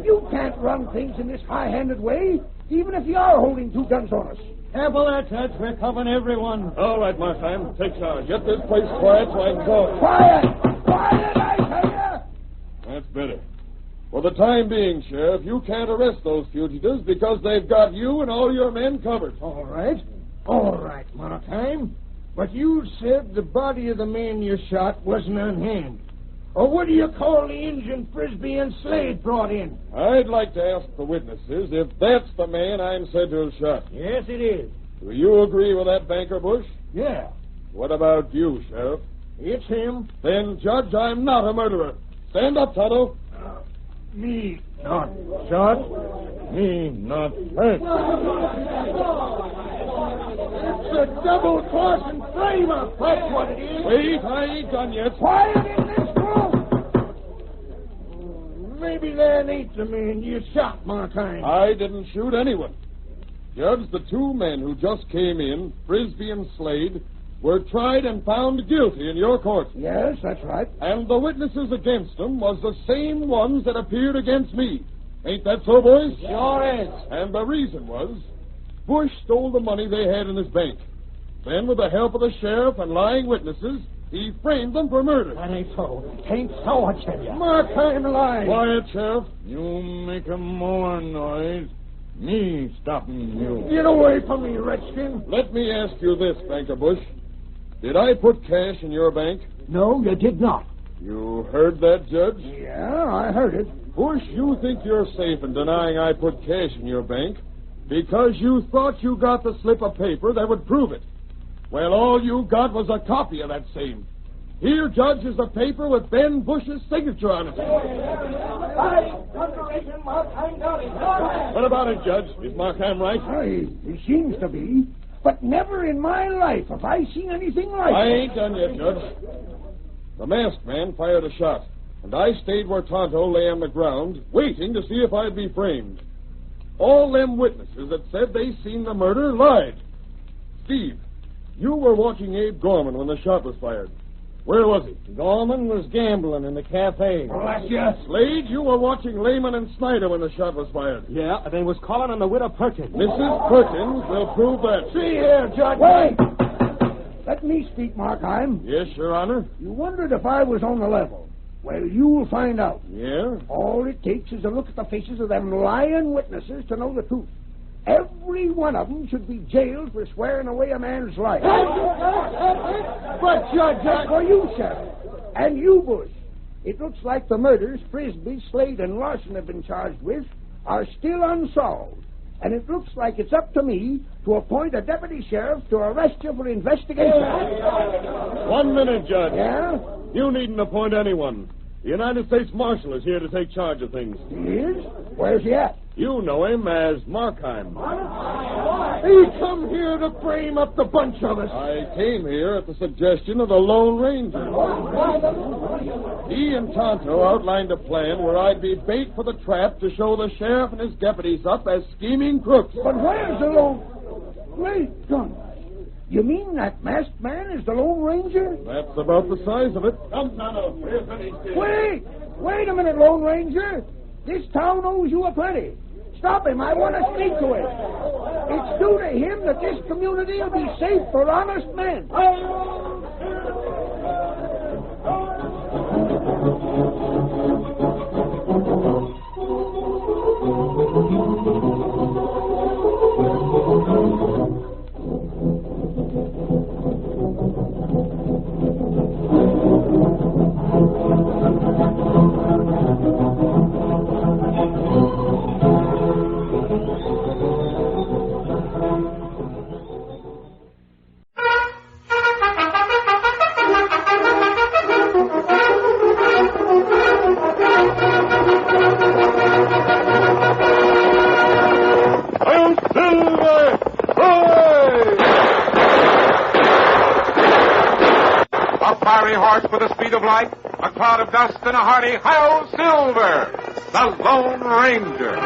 You can't run things in this high-handed way, even if you are holding two guns on us. Careful there, Judge. We're covering everyone. All right, Martin. Take charge. Get this place quiet so I can go. Quiet! Quiet, I tell you! That's better. For the time being, Sheriff, you can't arrest those fugitives because they've got you and all your men covered. All right, Martin. But you said the body of the man you shot wasn't on hand. Or what do you call the Injun Frisbee and Slade brought in? I'd like to ask the witnesses if that's the man I'm said to have shot. Yes, it is. Do you agree with that, Banker Bush? Yeah. What about you, Sheriff? It's him. Then, Judge, I'm not a murderer. Stand up, Tonto. Me not shot. Me not hurt. It's a double-crossing frame-up. That's what it is. Wait, I ain't done yet. Quiet in this room. Maybe that ain't the man you shot, Martin. I didn't shoot anyone. Judge, the two men who just came in, Frisbee and Slade, were tried and found guilty in your court. Yes, that's right. And the witnesses against them was the same ones that appeared against me. Ain't that so, boys? Sure is. And the reason was, Bush stole the money they had in his bank. Then, with the help of the sheriff and lying witnesses, he framed them for murder. That ain't so. Ain't so, I tell you. Martin lied. Quiet, Sheriff. You make a more noise. Me stopping you. Get away from me, Redskin. Let me ask you this, Banker Bush. Did I put cash in your bank? No, you did not. You heard that, Judge? Yeah, I heard it. Bush, you think you're safe in denying I put cash in your bank because you thought you got the slip of paper that would prove it. Well, all you got was a copy of that same. Here, Judge, is the paper with Ben Bush's signature on it. What about it, Judge? Is Markham right? He seems to be. But never in my life have I seen anything like it. I ain't done yet, Judge. The masked man fired a shot, and I stayed where Tonto lay on the ground, waiting to see if I'd be framed. All them witnesses that said they seen the murder lied. Steve, you were watching Abe Gorman when the shot was fired. Where was he? Gorman was gambling in the cafe. Bless you. Slade, you were watching Lehman and Snyder when the shot was fired. Yeah, they was calling on the widow Perkins. Mrs. Perkins will prove that. See here, Judge. Wait. Let me speak, Markheim. Yes, Your Honor. You wondered if I was on the level. Well, you'll find out. Yeah? All it takes is a look at the faces of them lying witnesses to know the truth. Every one of them should be jailed for swearing away a man's life. But, Judge, that's for you, Sheriff. And you, Bush. It looks like the murders Frisbee, Slade, and Larson have been charged with are still unsolved. And it looks like it's up to me to appoint a deputy sheriff to arrest you for investigation. 1 minute, Judge. Yeah? You needn't appoint anyone. The United States Marshal is here to take charge of things. He is? Where's he at? You know him as Markheim. He come here to frame up the bunch of us. I came here at the suggestion of the Lone Ranger. He and Tonto outlined a plan where I'd be bait for the trap to show the sheriff and his deputies up as scheming crooks. But where's the Lone... Great guns. You mean that masked man is the Lone Ranger? That's about the size of it. Come, Tonto. Wait a minute, Lone Ranger. This town owes you a plenty. Stop him. I want to speak to him. It's due to him that this community will be safe for honest men. With the speed of light, a cloud of dust, and a hearty "Hi-Yo Silver!" The Lone Ranger.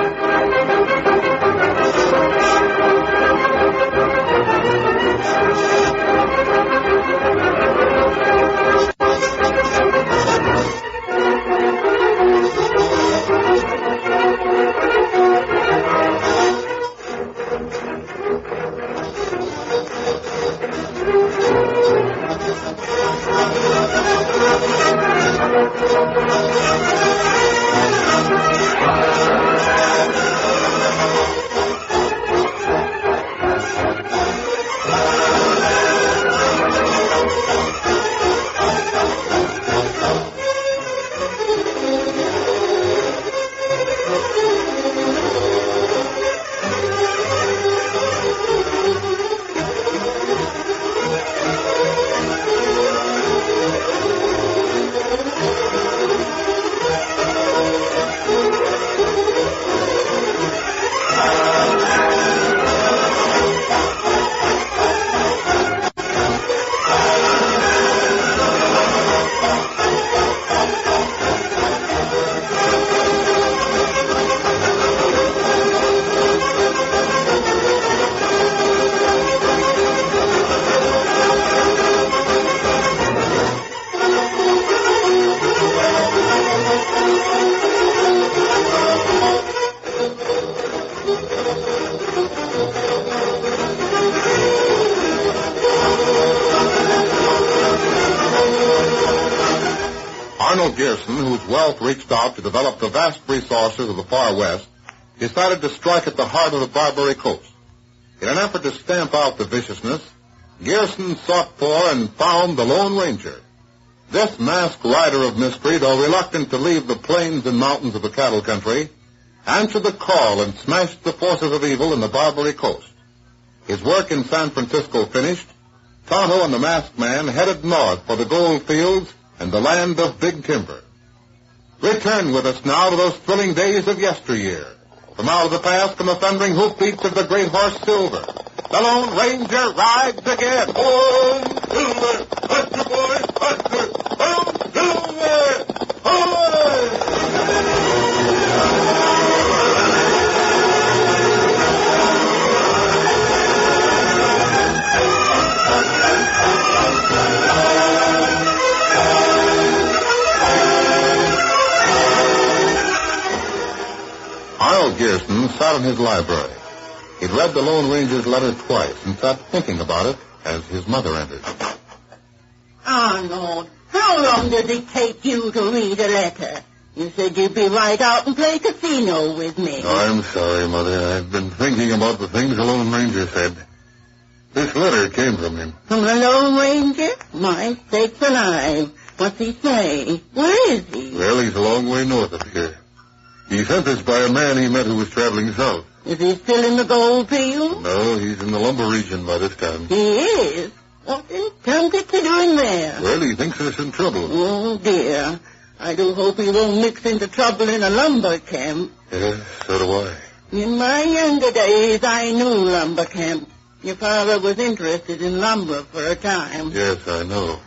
Whose wealth reached out to develop the vast resources of the far west, decided to strike at the heart of the Barbary Coast. In an effort to stamp out the viciousness, Gerson sought for and found the Lone Ranger. This masked rider of mystery, though reluctant to leave the plains and mountains of the cattle country, answered the call and smashed the forces of evil in the Barbary Coast. His work in San Francisco finished, Tonto and the masked man headed north for the gold fields and the land of big timber. Return with us now to those thrilling days of yesteryear. From out of the past come the thundering hoofbeats of the great horse Silver. The Lone Ranger rides again. Home, Silver! Buster, boys, Buster! Home, Silver! Home! Gerson sat in his library. He'd read the Lone Ranger's letter twice and sat thinking about it as his mother entered. Arnold, how long does it take you to read a letter? You said you'd be right out and play casino with me. Oh, I'm sorry, Mother. I've been thinking about the things the Lone Ranger said. This letter came from him. From the Lone Ranger? My sakes alive. What's he say? Where is he? Well, he's a long way north of here. He sent this by a man he met who was traveling south. Is he still in the gold field? No, he's in the lumber region by this time. He is? What in terms is he doing there? Well, he thinks there's some trouble. Oh, dear. I do hope he won't mix into trouble in a lumber camp. Yes, so do I. In my younger days, I knew lumber camps. Your father was interested in lumber for a time. Yes, I know.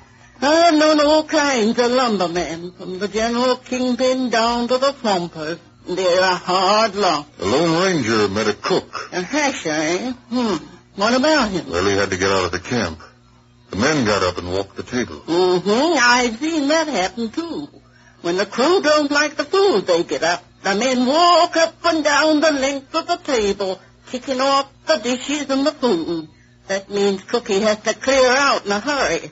I've known all kinds of lumbermen, from the general kingpin down to the thumpers. They're a hard lot. The Lone Ranger met a cook. A hasher, eh? What about him? Well, he had to get out of the camp. The men got up and walked the table. I've seen that happen, too. When the crew don't like the food they get up, the men walk up and down the length of the table, kicking off the dishes and the food. That means Cookie has to clear out in a hurry.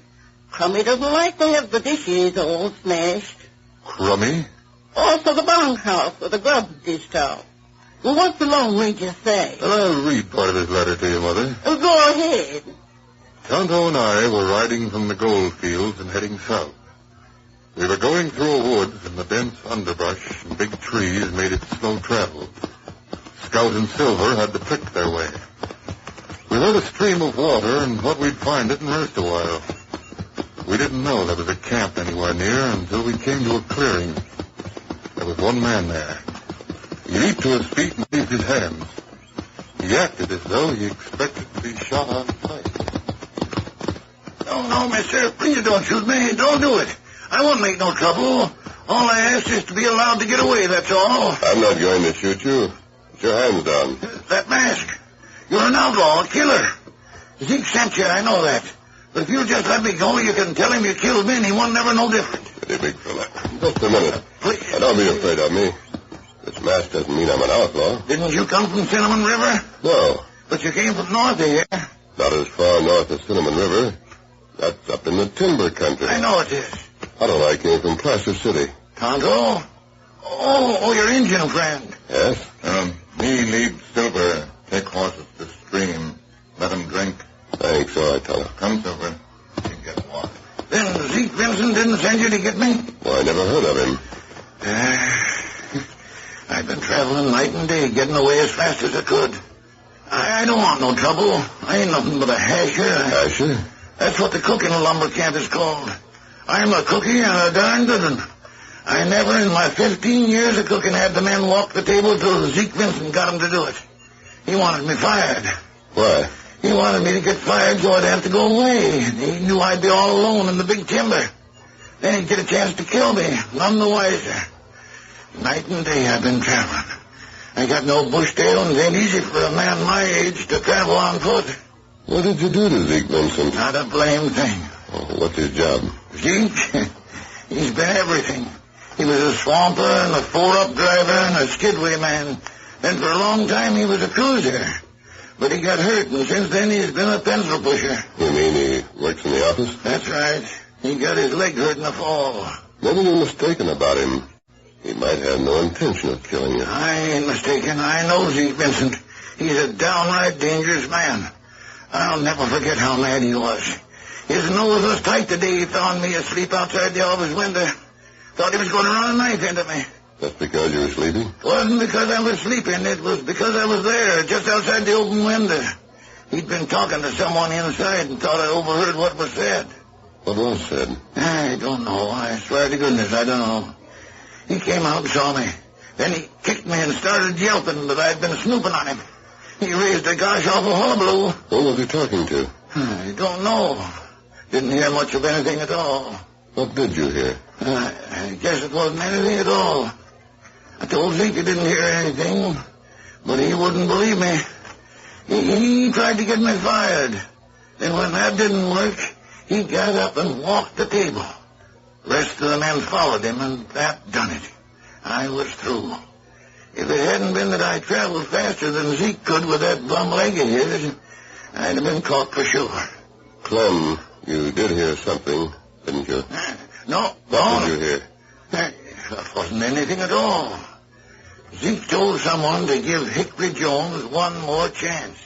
Crummy doesn't like to have the dishes all smashed. Crummy? Also the bunkhouse where the grub's dished out. Well, what's the Lone Ranger say? Well, I'll read part of his letter to you, Mother. Go ahead. Tonto and I were riding from the gold fields and heading south. We were going through a woods, and the dense underbrush and big trees made it slow travel. Scout and Silver had to pick their way. We heard a stream of water and thought we'd find it and rest a while. We didn't know there was a camp anywhere near until we came to a clearing. There was one man there. He leaped to his feet and waved his hands. He acted as though he expected to be shot on sight. No, mister. Please don't shoot me. Don't do it. I won't make no trouble. All I ask is to be allowed to get away, that's all. I'm not going to shoot you. Put your hands down. That mask. You're an outlaw, a killer. Zeke sent you, I know that. But if you'll just let me go, you can tell him you killed me and he won't never know different. Steady, big fella. Just a minute. Please. Now, don't be afraid of me. This mask doesn't mean I'm an outlaw. Didn't you come from Cinnamon River? No. But you came from north of here. Not as far north as Cinnamon River. That's up in the timber country. I know it is. Tonto, I came from Placer City. Tonto? Oh, your Indian friend. Yes? Me lead Silver. Take horses to stream. Let him drink. Thanks, all right, Tonto. Come, Silver. You can get water. Then Zeke Vincent didn't send you to get me? Well, I never heard of him. I've been traveling night and day, getting away as fast as I could. I don't want no trouble. I ain't nothing but a hasher. Hasher? That's what the cook in a lumber camp is called. I'm a cookie and a darn good one. I never in my 15 years of cooking had the men walk the table till Zeke Vincent got him to do it. He wanted me fired. Why? He wanted me to get fired so I'd have to go away. He knew I'd be all alone in the big timber. Then he'd get a chance to kill me, none the wiser. Night and day I've been traveling. I got no bush tail, and it ain't easy for a man my age to travel on foot. What did you do to Zeke Vincent? Not a blame thing. Oh, what's his job? Zeke? He's been everything. He was a swamper and a four-up driver and a skidway man. Then for a long time he was a cruiser. But he got hurt, and since then he's been a pencil pusher. You mean he works in the office? That's right. He got his leg hurt in the fall. Maybe you're mistaken about him. He might have no intention of killing you. I ain't mistaken. I know Zeke Vincent. He's a downright dangerous man. I'll never forget how mad he was. His nose was tight the day he found me asleep outside the office window. Thought he was going to run a knife into me. That's because you were sleeping? It wasn't because I was sleeping. It was because I was there, just outside the open window. He'd been talking to someone inside and thought I overheard what was said. What was said? I don't know. I swear to goodness, I don't know. He came out and saw me. Then he kicked me and started yelping that I'd been snooping on him. He raised a gosh awful hullabaloo. Who was he talking to? I don't know. Didn't hear much of anything at all. What did you hear? I guess it wasn't anything at all. I told Zeke I didn't hear anything, but he wouldn't believe me. He tried to get me fired. Then when that didn't work, he got up and walked the table. The rest of the men followed him, and that done it. I was through. If it hadn't been that I traveled faster than Zeke could with that bum leg of his, I'd have been caught for sure. Clem, you did hear something, didn't you? No. What did you hear? That wasn't anything at all. Zeke told someone to give Hickory Jones one more chance.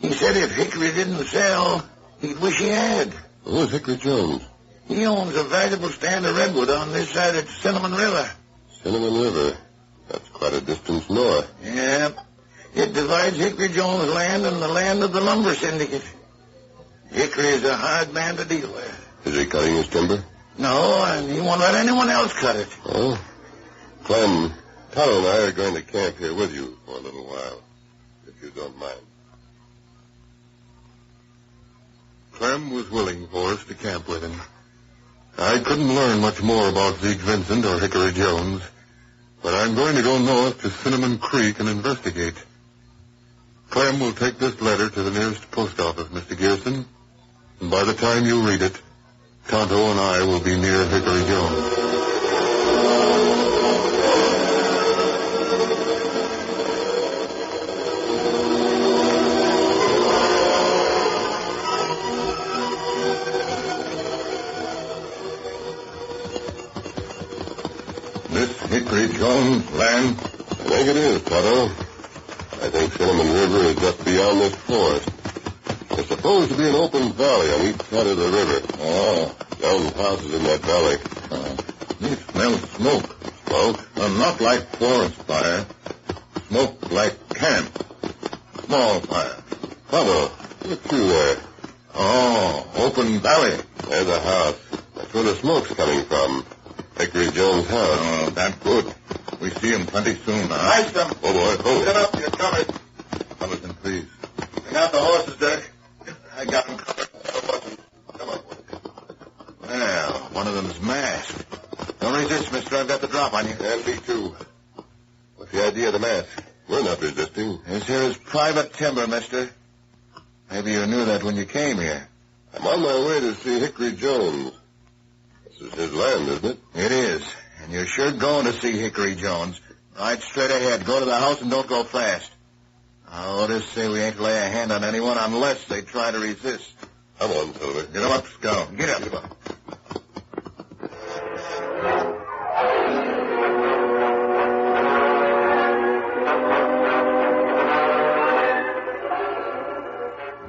He said if Hickory didn't sell, he'd wish he had. Who is Hickory Jones? He owns a valuable stand of redwood on this side of Cinnamon River. Cinnamon River? That's quite a distance north. Yep. It divides Hickory Jones' land and the land of the lumber syndicate. Hickory is a hard man to deal with. Is he cutting his timber? No, and he won't let anyone else cut it. Oh? Clem, Tonto and I are going to camp here with you for a little while, if you don't mind. Clem was willing for us to camp with him. I couldn't learn much more about Zeke Vincent or Hickory Jones, but I'm going to go north to Cinnamon Creek and investigate. Clem will take this letter to the nearest post office, Mr. Gearson, and by the time you read it, Tonto and I will be near Hickory Jones. This Hickory Jones land? I think it is, Tonto. I think Cinnamon River is just beyond this forest. There's supposed to be an open valley on each side of the river. Oh. Jones' house is in that valley. It smells smoke. Smoke? Not like forest fire. Smoke like camp. Small fire. Tonto, look through there. Oh, open valley. There's a house. That's where the smoke's coming from. Hickory Jones' house. Oh, that's good. We see him plenty soon, huh? Ice them. Oh, boy. Oh. Get up, you're covered. Allison, please. Bring out the horses, Dirk. I got them covered. Come on. Well, One of them's masked. Don't resist, mister. I've got the drop on you. And me, too. What's the idea of the mask? We're not resisting. This here is private timber, mister. Maybe you knew that when you came here. I'm on my way to see Hickory Jones. This is his land, isn't it? It is. And you're sure going to see Hickory Jones. Right straight ahead. Go to the house and don't go fast. I'll just say we ain't lay a hand on anyone unless they try to resist. Come on, Silver. Get him up, Scout. Get up.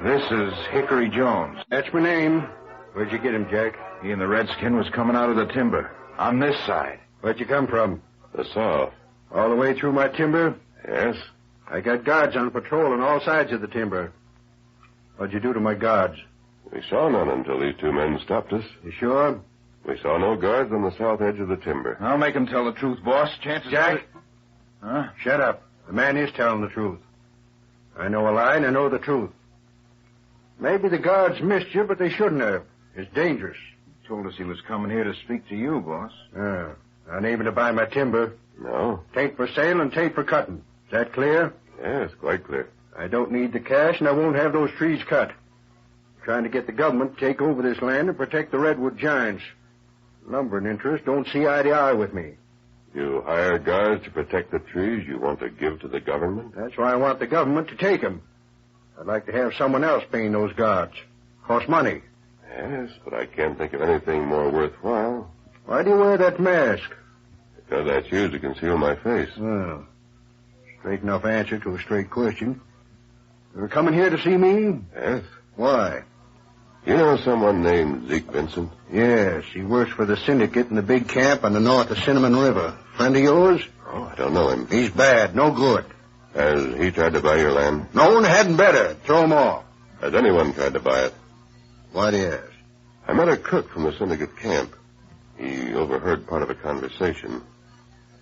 This is Hickory Jones. That's my name. Where'd you get him, Jack? He and the redskin was coming out of the timber. On this side. Where'd you come from? The south. All the way through my timber? Yes. I got guards on patrol on all sides of the timber. What'd you do to my guards? We saw none until these two men stopped us. You sure? We saw no guards on the south edge of the timber. I'll make them tell the truth, boss. Chances Jack? Huh? Shut up. The man is telling the truth. I know a lie and I know the truth. Maybe the guards missed you, but they shouldn't have. It's dangerous. He told us he was coming here to speak to you, boss. Not even to buy my timber. No. Tain't for sale and tain't for cutting. Is that clear? Yes, quite clear. I don't need the cash, and I won't have those trees cut. I'm trying to get the government to take over this land and protect the redwood giants. Lumbering interests don't see eye to eye with me. You hire guards to protect the trees you want to give to the government? That's why I want the government to take them. I'd like to have someone else paying those guards. Costs money. Yes, but I can't think of anything more worthwhile. Why do you wear that mask? Because that's used to conceal my face. Well, straight enough answer to a straight question. You were coming here to see me? Yes. Why? You know someone named Zeke Vincent? Yes, he works for the syndicate in the big camp on the north of Cinnamon River. Friend of yours? Oh, I don't know him. He's bad, no good. Has he tried to buy your land? No one hadn't better. Throw him off. Has anyone tried to buy it? What is? I met a cook from the syndicate camp. He overheard part of a conversation.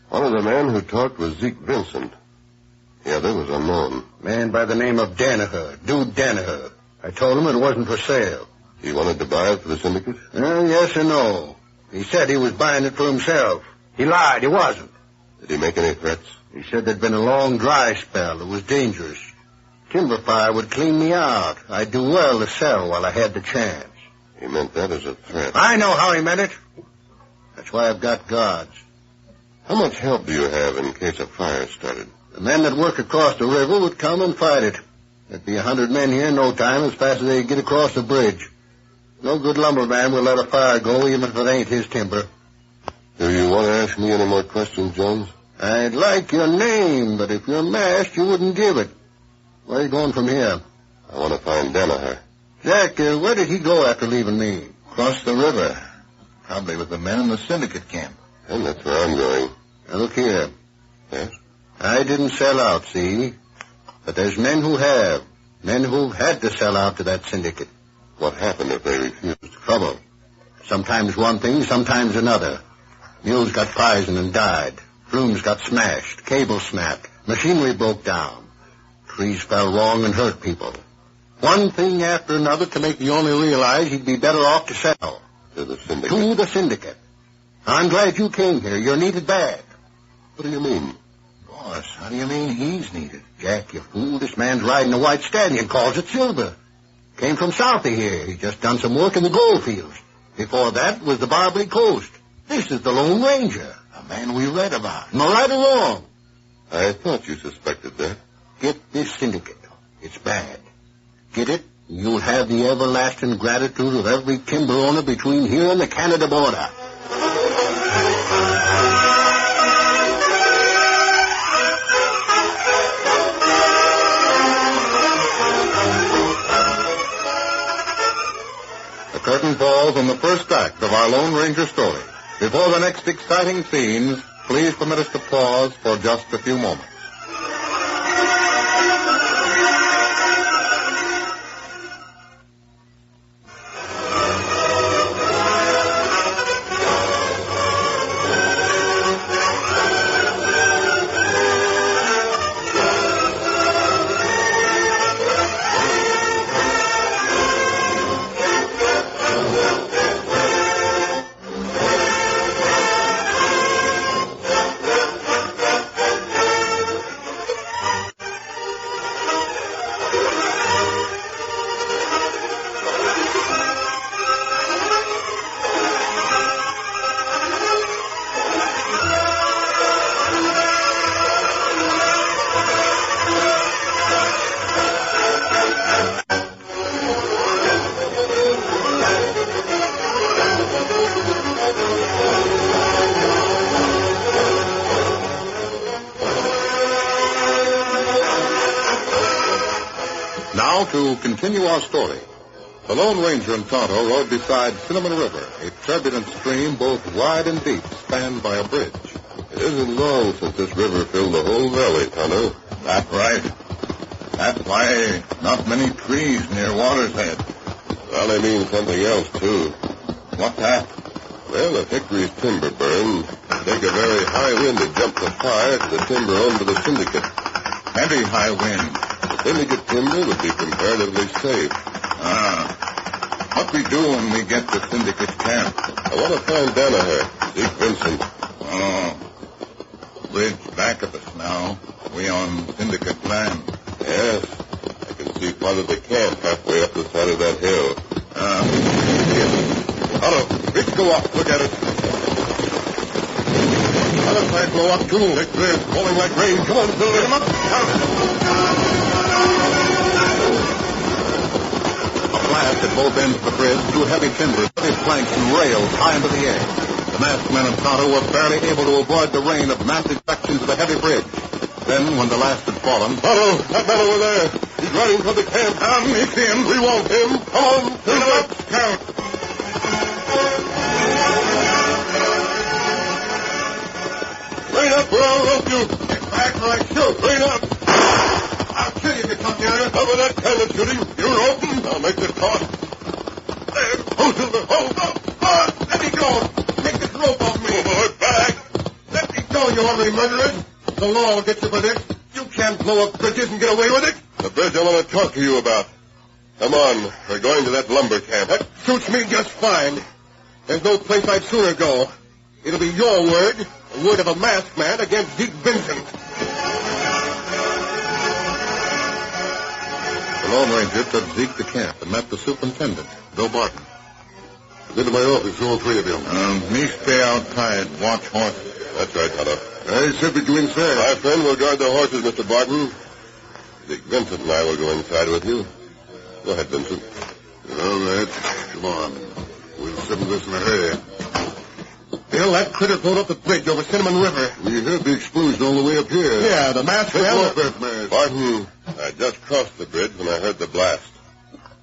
One of the men who talked was Zeke Vincent. The other was unknown. Man by the name of Danaher. Dude Danaher. I told him it wasn't for sale. He wanted to buy it for the syndicate? Yes and no. He said he was buying it for himself. He lied. He wasn't. Did he make any threats? He said there'd been a long dry spell. It was dangerous. Timber fire would clean me out. I'd do well to sell while I had the chance. He meant that as a threat. I know how he meant it. That's why I've got guards. How much help do you have in case a fire started? The men that work across the river would come and fight it. There'd be 100 men here in no time as fast as they'd get across the bridge. No good lumberman will let a fire go even if it ain't his timber. Do you want to ask me any more questions, Jones? I'd like your name, but if you're masked, you wouldn't give it. Where are you going from here? I want to find Danaher. Jack, where did he go after leaving me? Across the river. Probably with the men in the syndicate camp. And that's where I'm going. Now, look here. Yes? I didn't sell out, see? But there's men who have. Men who've had to sell out to that syndicate. What happened if they refused? Trouble. Sometimes one thing, sometimes another. Mules got poisoned and died. Brooms got smashed. Cables snapped. Machinery broke down. Trees fell wrong and hurt people. One thing after another to make me only realize he'd be better off to sell. To the syndicate? To the syndicate. I'm glad you came here. You're needed bad. What do you mean? Boss, how do you mean he's needed? Jack, you fool. This man's riding a white stallion, calls it silver. Came from south of here. He just done some work in the gold fields. Before that was the Barbary Coast. This is the Lone Ranger. A man we read about. Am I right or wrong? I thought you suspected that. Get this syndicate. It's bad. Get it, and you'll have the everlasting gratitude of every timber owner between here and the Canada border. The curtain falls on the first act of our Lone Ranger story. Before the next exciting scenes, please permit us to pause for just a few moments. to continue our story. The Lone Ranger and Tonto rode beside Cinnamon River, a turbulent stream both wide and deep, spanned by a bridge. It isn't long since this river filled the whole valley, Tonto. That's right. That's why not many trees near water's edge. Valley means something else, too. What's that? Well, if Hickory's timber burned, it'd take a very high wind to jump the fire to the timber owned by the syndicate. Heavy high wind. The syndicate timber would be comparatively safe. What we do when we get to Syndicate's camp? I want to find Danaher, Zeke Vincent. Oh. Bridge back of us now. We on Syndicate land. Yes. I can see part of the camp halfway up the side of that hill. Hello. Let's go up. Look at it. Other side blow up, too. It's falling like rain. Come on, Silver. Get him up. At both ends of the bridge, through heavy timbers, heavy planks and rails high into the air. The masked men and Tonto were barely able to avoid the rain of massive sections of the heavy bridge. Then, when the last had fallen... Tonto, that man over there. He's riding for the camp. It's him. We want him. Come on, Silver. Count. Rein up or I'll rope you. Get back or I shoot. Rein up. I'll kill you if you come near. Cover that kind of shooting. You're open. I'll make this taut. There. Hold Silver. Hold up. Let me go. Take this rope off me. Oh, back. Let me go, you ugly murderers. The law will get you for this. You can't blow up bridges and get away with it. The bridge I want to talk to you about. Come on. We're going to that lumber camp. That suits me just fine. There's no place I'd sooner go. It'll be your word, the word of a masked man against Zeke Vincent. The Lone Ranger took Zeke to camp and met the superintendent, Bill Barton. Get to my office, all three of you. Me stay outside, watch horses. That's right, Tonto. I said we go inside. My friend will guard the horses, Mr. Barton. Zeke Vincent and I will go inside with you. Go ahead, Vincent. All right. Come on. We'll settle this in a hurry. Bill, that critter pulled up the bridge over Cinnamon River. We heard the explosion all the way up here. Yeah, the masked man. Barton, I just crossed the bridge when I heard the blast.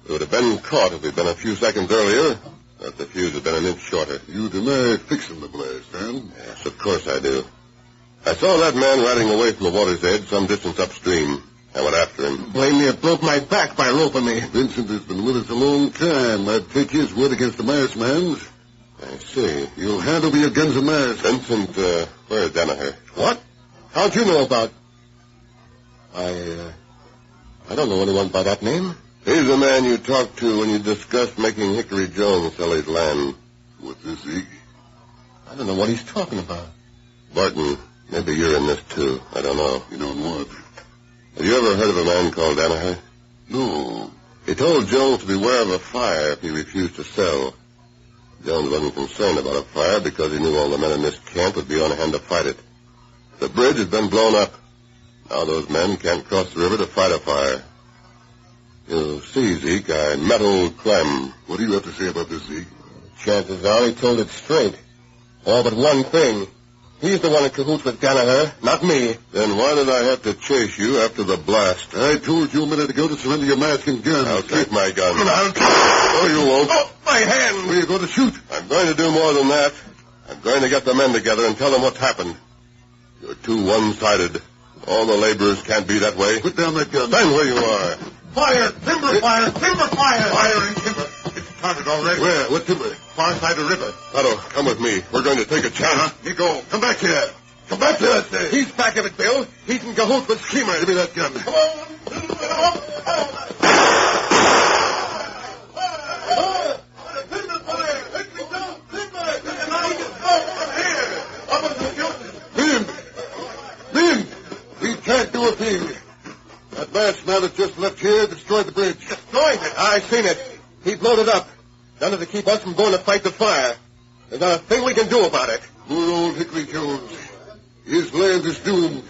It would have been caught if we'd been a few seconds earlier, but the fuse had been an inch shorter. You deny fixing the blast, huh? Yes, of course I do. I saw that man riding away from the water's edge some distance upstream. I went after him. Blame me, it broke my back by roping me. Vincent has been with us a long time. I'd take his word against the masked man's. I see. You'll hand over your guns and masks. Vincent, where's Danaher? What? How'd you know about... I don't know anyone by that name. He's the man you talked to when you discussed making Hickory Jones sell his land. What's this, Zeke? I don't know what he's talking about. Barton, maybe you're in this, too. I don't know. You don't what? Have you ever heard of a man called Danaher? No. He told Jones to beware of a fire if he refused to sell. Jones wasn't concerned about a fire because he knew all the men in this camp would be on hand to fight it. The bridge has been blown up. Now those men can't cross the river to fight a fire. You see, Zeke, I met old Clem. What do you have to say about this, Zeke? Chances are he told it straight. All but one thing. He's the one in cahoots with Danaher, not me. Then why did I have to chase you after the blast? I told you a minute ago to surrender your mask and gun. I'll keep my gun. Oh, you won't. Oh, my hand! Where are you going to shoot? I'm going to do more than that. I'm going to get the men together and tell them what's happened. You're too one-sided. All the laborers can't be that way. Put down that gun. Stand where you are. Fire! Timber fire! Timber fire! Fire and timber. It's started already. Where? What timber? Far side of the river. Otto, come with me. We're going to take a chance. You go. Come back here. Come back here, I say. He's back of it, Bill. He's in cahoots with Schemer. Give me that gun. Come on. We can't do a thing. That masked man that just left here destroyed the bridge. Destroyed it? I seen it. He blowed it up. Done it to keep us from going to fight the fire. There's not a thing we can do about it. Poor old Hickory Jones. His land is doomed.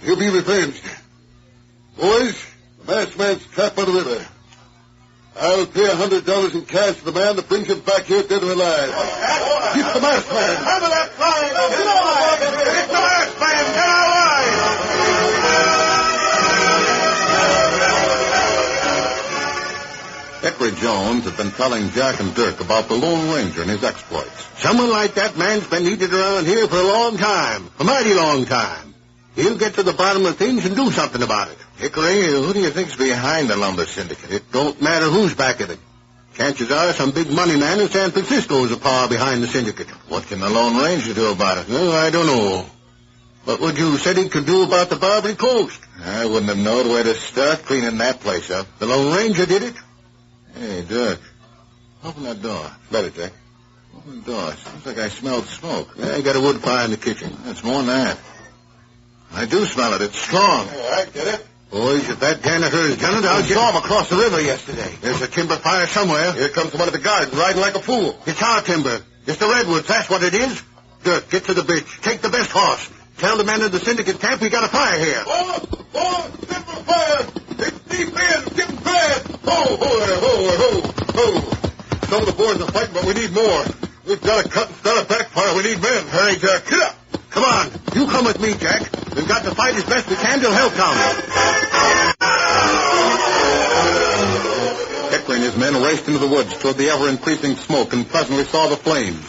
He'll be revenged. Boys, the masked man's trapped by the river. I'll pay $100 in cash to the man that brings him back here dead or alive. Keep the masked man. Out of that fire! Get alive! Keep the masked man! Get alive! Hickory Jones had been telling Jack and Dirk about the Lone Ranger and his exploits. Someone like that man's been needed around here for a long time. A mighty long time. He'll get to the bottom of things and do something about it. Hickory, who do you think's behind the lumber syndicate? It don't matter who's back of it. Chances are some big money man in San Francisco is a power behind the syndicate. What can the Lone Ranger do about it? Well, I don't know. What would you said he could do about the Barbary Coast? I wouldn't have known where to start cleaning that place up. The Lone Ranger did it? Hey, Dirk, open that door. Better, Jack. Open the door. Sounds like I smelled smoke. Yeah, I got a wood fire in the kitchen. That's more than that. I do smell it. It's strong. Yeah, I get it. Boys, if that janitor's done it, I'll saw him across the river yesterday. There's a timber fire somewhere. Here comes one of the guards riding like a fool. It's our timber. It's the redwoods. That's what it is. Dirk, get to the bitch. Take the best horse. Tell the men of the syndicate camp we got a fire here. Timber fire! It's deep in! Getting bad! Ho, ho! Some of the boys are fighting, but we need more. We've got to cut and start a backfire. We need men. Hurry, Jack. Get up! Come on. You come with me, Jack. We've got to fight as best we can till hell comes. Hickory and his men raced into the woods toward the ever-increasing smoke and presently saw the flames.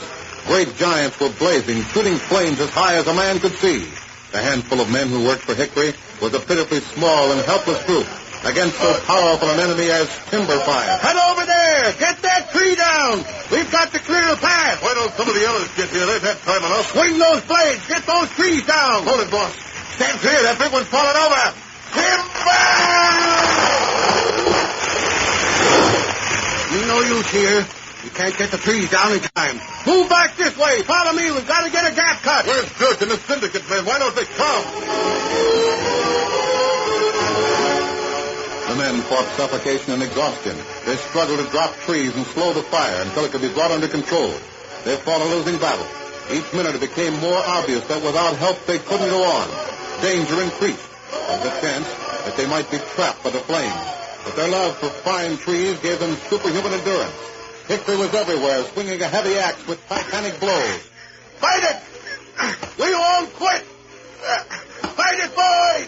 Great giants were blazing, shooting flames as high as a man could see. The handful of men who worked for Hickory was a pitifully small and helpless group against so powerful an enemy as timber fire. Cut over there! Get that tree down! We've got to clear a path! Why don't some of the others get here? They've had time enough. Swing those blades! Get those trees down! Hold it, boss. Stand clear! That big one's falling over! Timber! No use here. You can't get the trees down in time. Move back this way. Follow me. We've got to get a gap cut. Where's Dirk and the syndicate men? Why don't they come? The men fought suffocation and exhaustion. They struggled to drop trees and slow the fire until it could be brought under control. They fought a losing battle. Each minute it became more obvious that without help they couldn't go on. Danger increased. There was a chance that they might be trapped by the flames. But their love for fine trees gave them superhuman endurance. Hickory was everywhere, swinging a heavy axe with titanic blows. Fight it! We won't quit! Fight it, boys!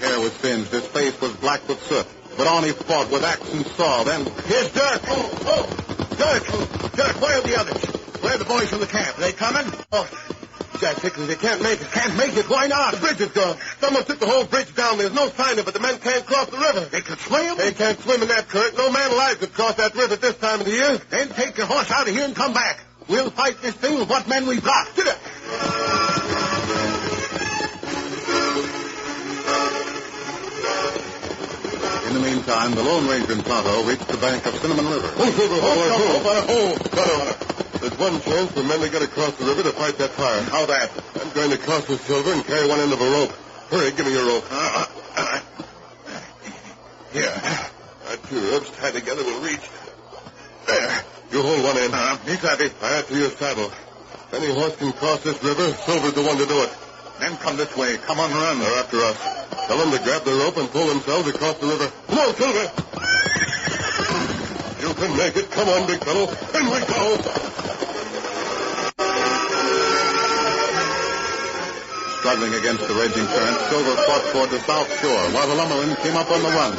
Hair was singed, his face was black with soot. But on he fought with axe and saw. Then, here's Dirk! Dirk, where are the others? Where are the boys from the camp? Are they coming? Oh, Jack Hickory, they can't make it. Can't make it. Why not? The bridge is gone. Someone took the whole bridge down. There's no sign of it. The men can't cross the river. They can swim? They can't swim in that current. No man alive could cross that river at this time of the year. Then take your horse out of here and come back. We'll fight this thing with what men we've got. Get it! In the meantime, the Lone Ranger and Tonto reached the bank of Cinnamon River. There's one chance for men to get across the river to fight that fire. How that? I'm going to cross with Silver and carry one end of a rope. Hurry, give me your rope. Here. Our two ropes tied together will reach. There. You hold one end. He's happy. After your saddle. If any horse can cross this river, Silver's the one to do it. Men come this way. Come on, run. They're after us. Tell them to grab the rope and pull themselves across the river. Come on, Silver. You can make it. Come on, big fellow. In we go. Struggling against the raging current, Silver fought toward the south shore, while the lumbermen came up on the run.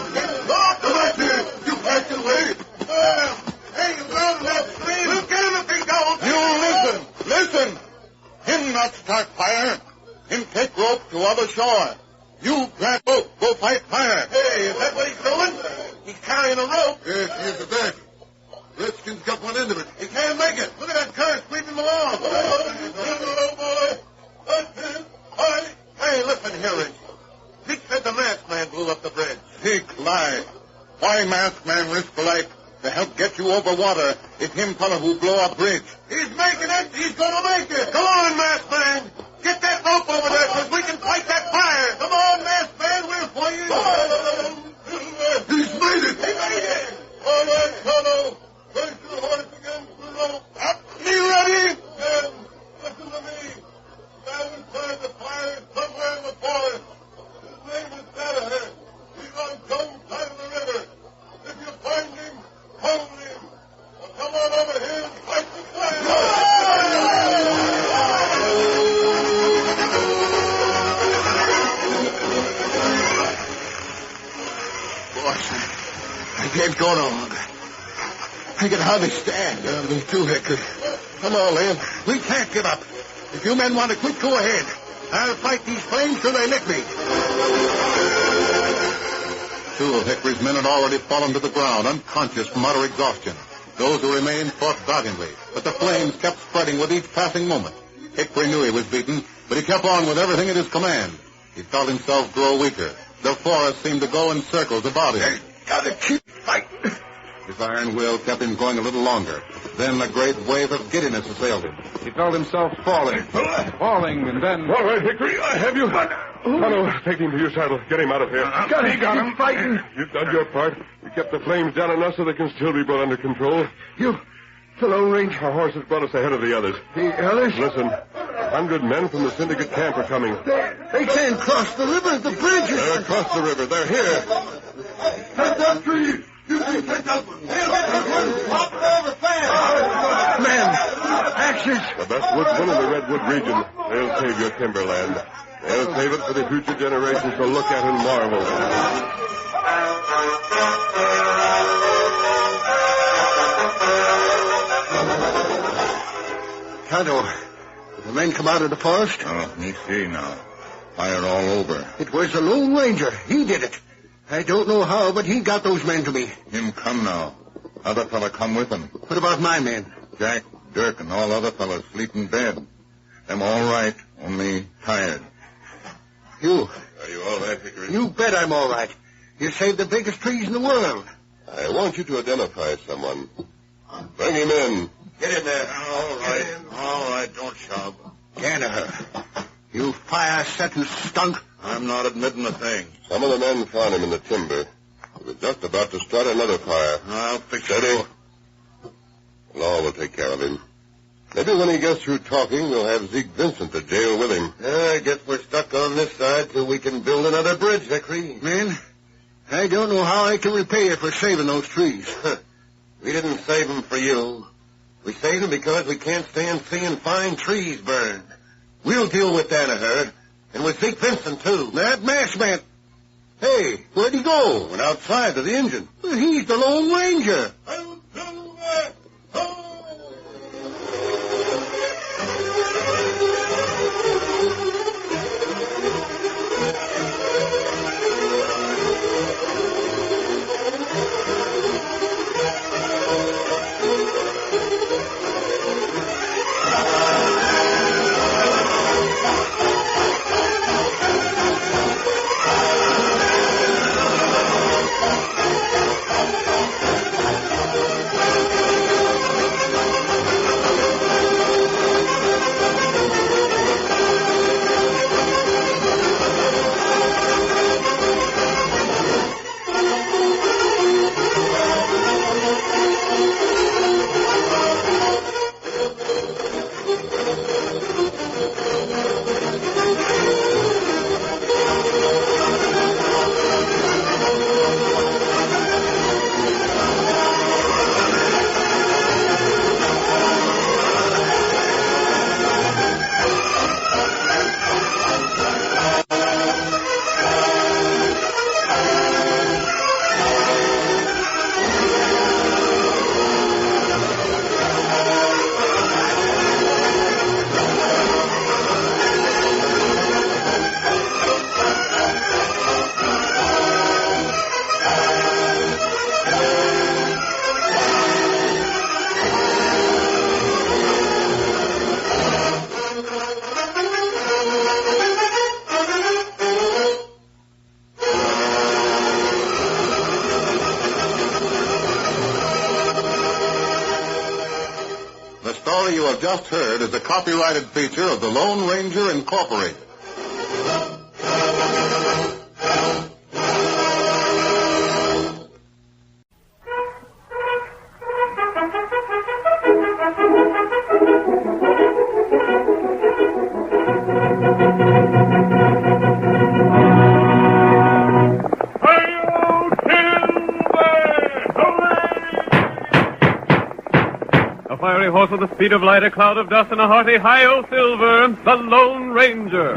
You back away. Hey, you go to that stream. We'll get him if he don't. You listen. Him not start fire. Him take rope to other shore. You grab rope. Go fight fire. Hey, is that what he's doing? He's carrying a rope. Yes, he is a back. Redskins got one end of it. He can't make it. Look at that current sweeping him along. Hey, listen here, Rich. Dick said the masked man blew up the bridge. Dick lie. Why masked man risk for life to help get you over water if him fellow who blow up bridge? He's making it. He's going to make it. Come on, masked man. Get that rope over there so we can fight that fire. Come on, masked man. We're for you. He's made it. He made it. All right, Tonto. Raise the horse against the rope. Up. Me ready? Then, listen to me. Stand inside the fire somewhere in the forest. His name is Better. He's on Jones' side of the river. If you find him, hold him. Now come on over here and fight the fire. Boss, I can't go no longer. I can hardly stand. Me too, Hector. Come on, Lynn. We can't give up. If you men want to quit, go ahead. I'll fight these flames till they lick me. Two of Hickory's men had already fallen to the ground, unconscious from utter exhaustion. Those who remained fought valiantly, but the flames kept spreading with each passing moment. Hickory knew he was beaten, but he kept on with everything at his command. He felt himself grow weaker. The forest seemed to go in circles about him. Gotta keep fighting. His iron will kept him going a little longer. Then a great wave of giddiness assailed him. He felt himself falling, and then... All right, Hickory, I have you. Tonto, take him to your saddle. Get him out of here. Got him fighting. You've done your part. You kept the flames down enough so they can still be brought under control. The Lone Ranger. Our horse has brought us ahead of the others. The others? Listen, 100 men from the syndicate camp are coming. They can't cross the river. The bridge is... They're across the river. They're here. Cut that tree. You can take that one. Pop it over fast. Men, axes. The best woodsmen in the Redwood region. They'll save your timberland. They'll save it for the future generations to look at and marvel. Tonto, did the men come out of the forest? Oh, me see now. Fire all over. It was the Lone Ranger. He did it. I don't know how, but he got those men to me. Him come now. Other fella come with him. What about my men? Jack, Dirk, and all other fellas sleep in bed. Them all right, only tired. You. Are you all right, Hickory? You bet I'm all right. You saved the biggest trees in the world. I want you to identify someone. Bring him in. Get in there. All right, don't shove. Danaher. You fire-setting skunk. I'm not admitting a thing. Some of the men found him in the timber. He was just about to start another fire. I'll fix Steady. Law will take care of him. Maybe when he gets through talking, we'll have Zeke Vincent to jail with him. I guess we're stuck on this side till we can build another bridge, Hickory. Men, I don't know how I can repay you for saving those trees. We didn't save them for you. We saved them because we can't stand seeing fine trees burned. We'll deal with Danaher, and with Zeke Vincent, too. That masked man. Hey, where'd he go? Went outside to the engine. Well, he's the Lone Ranger. You have just heard is a copyrighted feature of the Lone Ranger Incorporated. Horse with the speed of light, a cloud of dust, and a hearty hi-yo silver, the Lone Ranger.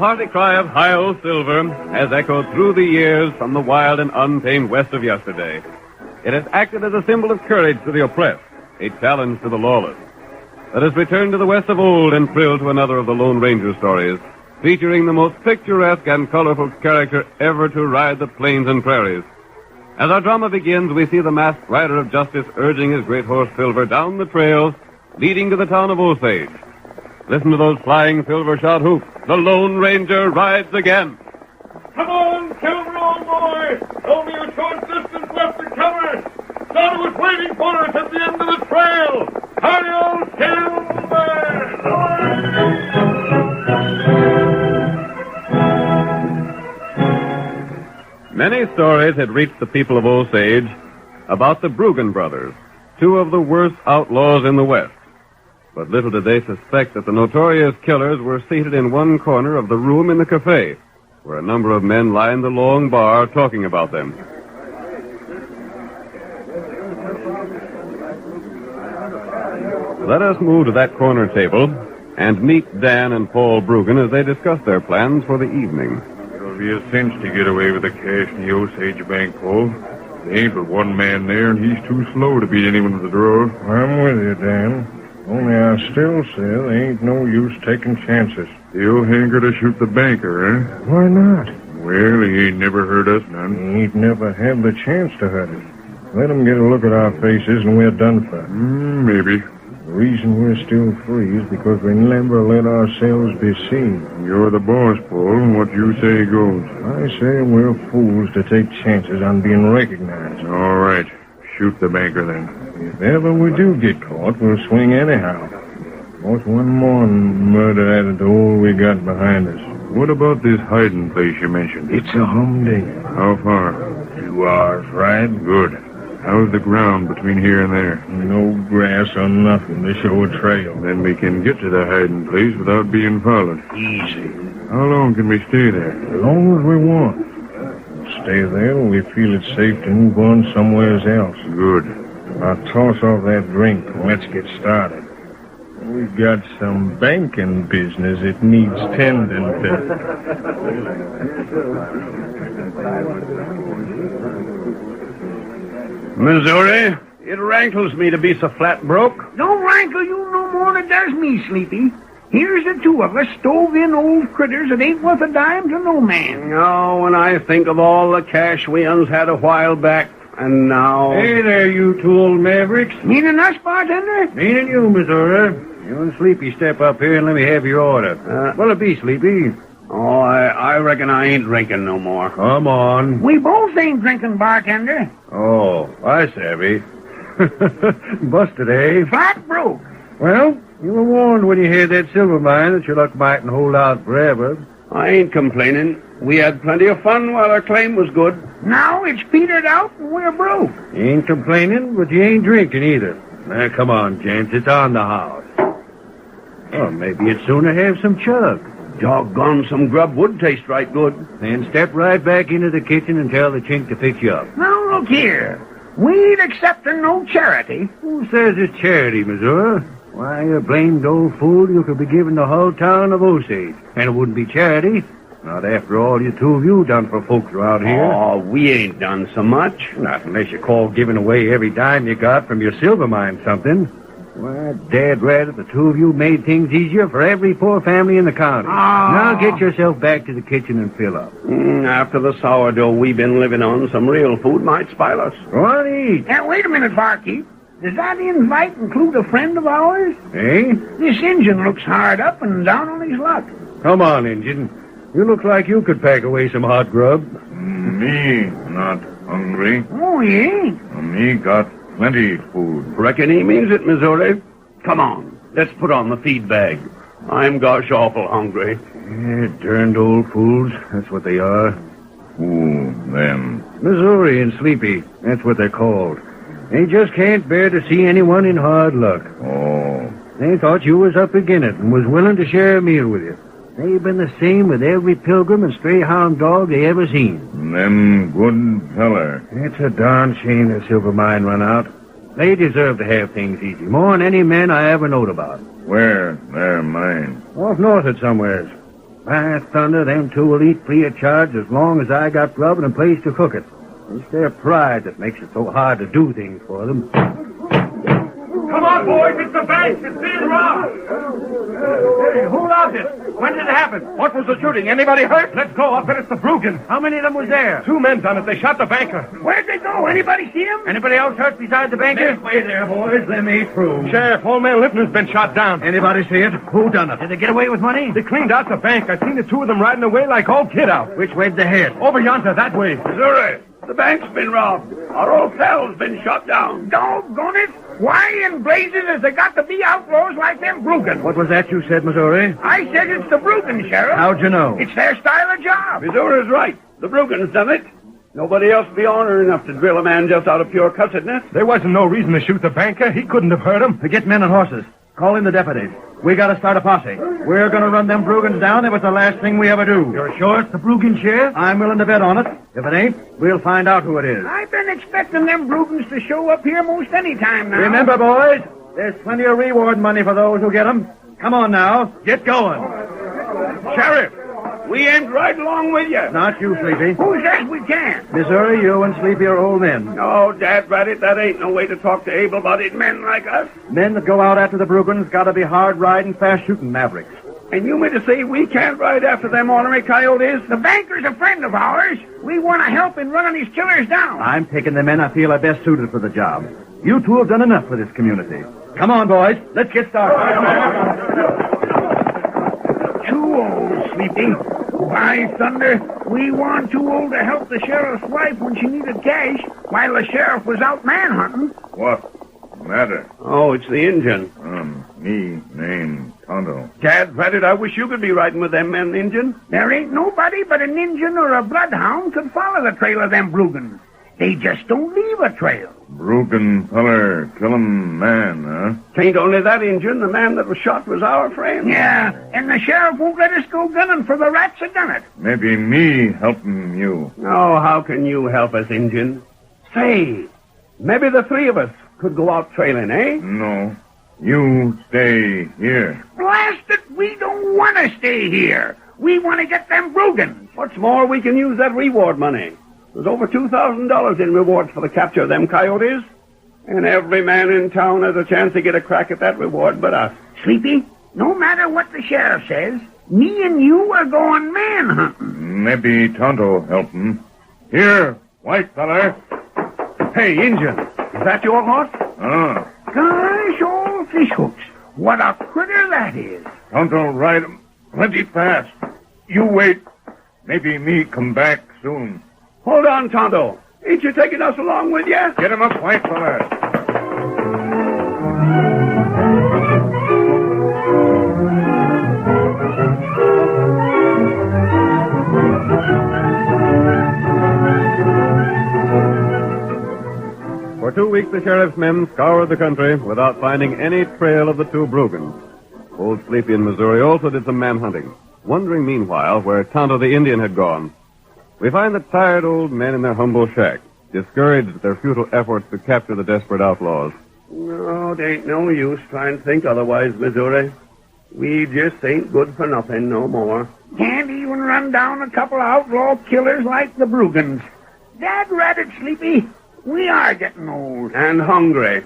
hearty cry of Hi-Yo Silver has echoed through the years from the wild and untamed west of yesterday. It has acted as a symbol of courage to the oppressed, a challenge to the lawless. Let us return to the west of old and thrill to another of the Lone Ranger stories, featuring the most picturesque and colorful character ever to ride the plains and prairies. As our drama begins, we see the masked rider of justice urging his great horse Silver down the trail leading to the town of Osage. Listen to those flying silver shod hoofs. The Lone Ranger rides again. Come on, Silver, old boy! Only a short distance left to cover. Todd was waiting for us at the end of the trail. Hi-Yo Silver! Many stories had reached the people of Osage about the Bruggen brothers, two of the worst outlaws in the West. But little did they suspect that the notorious killers were seated in one corner of the room in the cafe, where a number of men lined the long bar talking about them. Let us move to that corner table and meet Dan and Paul Bruggen as they discuss their plans for the evening. It'll be a cinch to get away with the cash in the Osage Bank, Paul. There ain't but one man there, and he's too slow to beat anyone with the draw. I'm with you, Dan. Only I still say there ain't no use taking chances. You'll hanker to shoot the banker, eh? Why not? Well, he ain't never hurt us none. He ain't never had the chance to hurt us. Let him get a look at our faces and we're done for. Maybe. The reason we're still free is because we never let ourselves be seen. You're the boss, Paul, and what you say goes. I say we're fools to take chances on being recognized. All right. Shoot the banker, then. If ever we do get caught, we'll swing anyhow. What's one more murder added to all we got behind us? What about this hiding place you mentioned? It's a humdinger. How far? 2 hours' ride. Good. How's the ground between here and there? No grass or nothing to show a trail. Then we can get to the hiding place without being followed. Easy. How long can we stay there? As long as we want. Stay there when we feel it's safe to move on somewhere else. Good. Now toss off that drink and let's get started. We've got some banking business it needs tending to. Missouri, it rankles me to be so flat broke. Don't rankle you no more than does me, Sleepy. Here's the two of us stove in old critters that ain't worth a dime to no man. Oh, when I think of all the cash we uns had a while back, and now... Hey there, you two old mavericks. Meaning us, bartender? Meaning you, Missouri. You and Sleepy step up here and let me have your order. What'll it be, Sleepy? Oh, I reckon I ain't drinking no more. Come on. We both ain't drinking, bartender. Oh, I savvy. Busted, eh? Flat broke. Well, you were warned when you had that silver mine that your luck mightn't hold out forever. I ain't complaining. We had plenty of fun while our claim was good. Now it's petered out and we're broke. You ain't complaining, but you ain't drinking either. Now, come on, gents. It's on the house. Well, maybe you'd sooner have some chug. Doggone, some grub would taste right good. Then step right back into the kitchen and tell the chink to fix you up. Now, look here. We ain't accepting no charity. Who says it's charity, Missouri? Why, you blamed old fool, you could be giving the whole town of Osage. And it wouldn't be charity. Not after all you two of you done for folks around here. Oh, we ain't done so much. Not unless you call giving away every dime you got from your silver mine something. Why, Dad rather the two of you made things easier for every poor family in the county. Oh. Now get yourself back to the kitchen and fill up. After the sourdough we've been living on, some real food might spile us. Go on, eat. Now, wait a minute, barkeep. Does that invite include a friend of ours? Eh? This Injun looks hard up and down on his luck. Come on, Injun. You look like you could pack away some hot grub. Me not hungry. Oh, he ain't? Me got plenty food. Reckon he means it, Missouri. Come on, let's put on the feed bag. I'm gosh awful hungry. Yeah, darned old fools. That's what they are. Who, them? Missouri and Sleepy. That's what they're called. They just can't bear to see anyone in hard luck. Oh. They thought you was up agin it and was willing to share a meal with you. They've been the same with every pilgrim and stray hound dog they ever seen. Them good feller. It's a darn shame the silver mine run out. They deserve to have things easy, more than any men I ever knowed about. Where? They're mine. Off north at somewheres. By thunder, them two will eat free of charge as long as I got grub and a place to cook it. It's their pride that makes it so hard to do things for them. Come on, boys. It's the bank. It's being robbed. Hey, who robbed it? When did it happen? What was the shooting? Anybody hurt? Let's go. I'll bet it's the Brugans. How many of them was there? 2 men done it. They shot the banker. Where'd they go? Anybody see him? Anybody else hurt besides the banker? Wait there, boys. Let me through. Sheriff, old man Lipton's been shot down. Anybody see it? Who done it? Did they get away with money? They cleaned out the bank. I seen the 2 of them riding away like all kid out. Which way'd they head? Over yonder, that way. Missouri, the bank's been robbed. Our old pal's been shot down. Doggone it. Why in blazes has there got to be outlaws like them Brugans? What was that you said, Missouri? I said it's the Brugans, Sheriff. How'd you know? It's their style of job. Missouri's right. The Brugans done it. Nobody else be honor enough to drill a man just out of pure cussedness. There wasn't no reason to shoot the banker. He couldn't have hurt him. Get men and horses. Call in the deputies. We gotta start a posse. We're gonna run them Brugans down. It was the last thing we ever do. You're sure it's the Brugan Sheriff? I'm willing to bet on it. If it ain't, we'll find out who it is. I've been expecting them Brugans to show up here most any time now. Remember, boys, there's plenty of reward money for those who get 'em. Come on now, get going. Sheriff, we ain't right along with you. Not you, Sleepy. Who says we can't? Missouri, you and Sleepy are old men. No, Dad, it, that ain't no way to talk to able-bodied men like us. Men that go out after the Brugans gotta be hard-riding, fast-shooting mavericks. And you mean to say we can't ride after them ornery coyotes? The banker's a friend of ours. We want to help in running these killers down. I'm picking the men I feel are best suited for the job. You two have done enough for this community. Come on, boys. Let's get started. Too old, Sleepy. By thunder, we weren't too old to help the sheriff's wife when she needed cash while the sheriff was out manhunting. What matter? Oh, it's the Injun. Me name Tonto. Dad, I wish you could be riding with them men, Injun. There ain't nobody but an Injun or a bloodhound could follow the trail of them Brugans. They just don't leave a trail. Brugan feller, kill 'em man, huh? Tain't only that, Injun. The man that was shot was our friend. Yeah, and the sheriff won't let us go gunning for the rats that done it. Maybe me helping you. Oh, how can you help us, Injun? Say, maybe the 3 of us could go out trailing, eh? No. You stay here. Blast it, we don't want to stay here. We want to get them Brugans. What's more, we can use that reward money. There's over $2,000 in rewards for the capture of them coyotes. And every man in town has a chance to get a crack at that reward but us. Sleepy, no matter what the sheriff says, me and you are going manhunting. Maybe Tonto help 'em. Here, white feller. Hey, Injun, is that your horse? Gosh, old fish hooks. What a critter that is. Tonto ride 'em plenty fast. You wait. Maybe me come back soon. Hold on, Tonto. Ain't you taking us along with you? Get him up, white feller. For 2 weeks, the sheriff's men scoured the country without finding any trail of the 2 Brugans. Old Sleepy in Missouri also did some manhunting, wondering meanwhile where Tonto the Indian had gone. We find the tired old men in their humble shack, discouraged at their futile efforts to capture the desperate outlaws. No, it ain't no use trying to think otherwise, Missouri. We just ain't good for nothing no more. Can't even run down a couple of outlaw killers like the Brugans. Dad ratted, Sleepy. We are getting old. And hungry.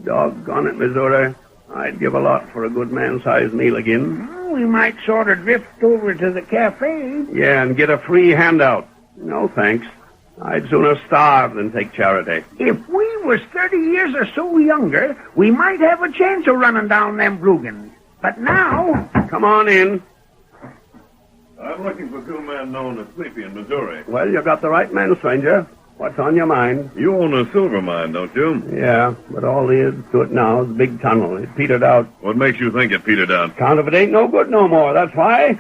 Doggone it, Missouri. I'd give a lot for a good man-sized meal again. We might sort of drift over to the cafe. Yeah, and get a free handout. No, thanks. I'd sooner starve than take charity. If we was 30 years or so younger, we might have a chance of running down them Brugans. But now... Come on in. I'm looking for 2 men known as Sleepy in Missouri. Well, you got the right man, stranger. What's on your mind? You own a silver mine, don't you? Yeah, but all there is to it now is a big tunnel. It petered out. What makes you think it petered out? Count if it ain't no good no more, that's why.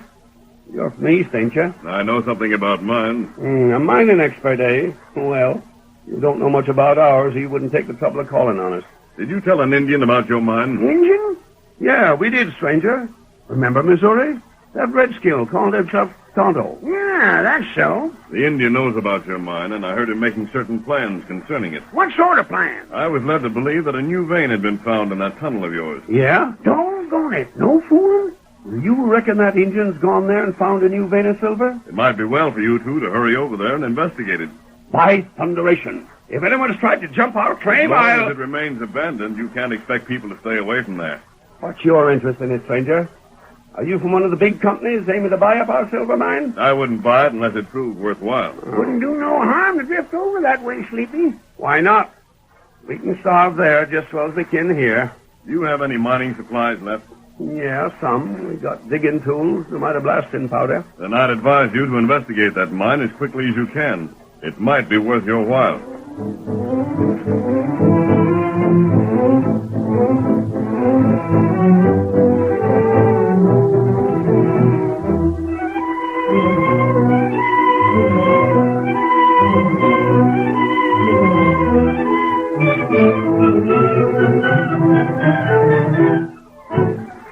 You're from the East, ain't you? I know something about mine. A mining expert, eh? Well, you don't know much about ours, or you wouldn't take the trouble of calling on us. Did you tell an Indian about your mine? Indian? Yeah, we did, stranger. Remember Missouri? That redskin called himself Tonto. Yeah, that's so. The Indian knows about your mine, and I heard him making certain plans concerning it. What sort of plans? I was led to believe that a new vein had been found in that tunnel of yours. Yeah? Doggone it. No fooling. You reckon that Indian's gone there and found a new vein of silver? It might be well for you two to hurry over there and investigate it. By thunderation. If anyone's tried to jump our claim, As long I'll... as it remains abandoned, you can't expect people to stay away from there. What's your interest in it, stranger? Are you from one of the big companies aiming to buy up our silver mine? I wouldn't buy it unless it proved worthwhile. Wouldn't do no harm to drift over that way, Sleepy. Why not? We can starve there just as well as we can here. Do you have any mining supplies left? Yeah, some. We got digging tools, a mite of blasting powder. Then I'd advise you to investigate that mine as quickly as you can. It might be worth your while.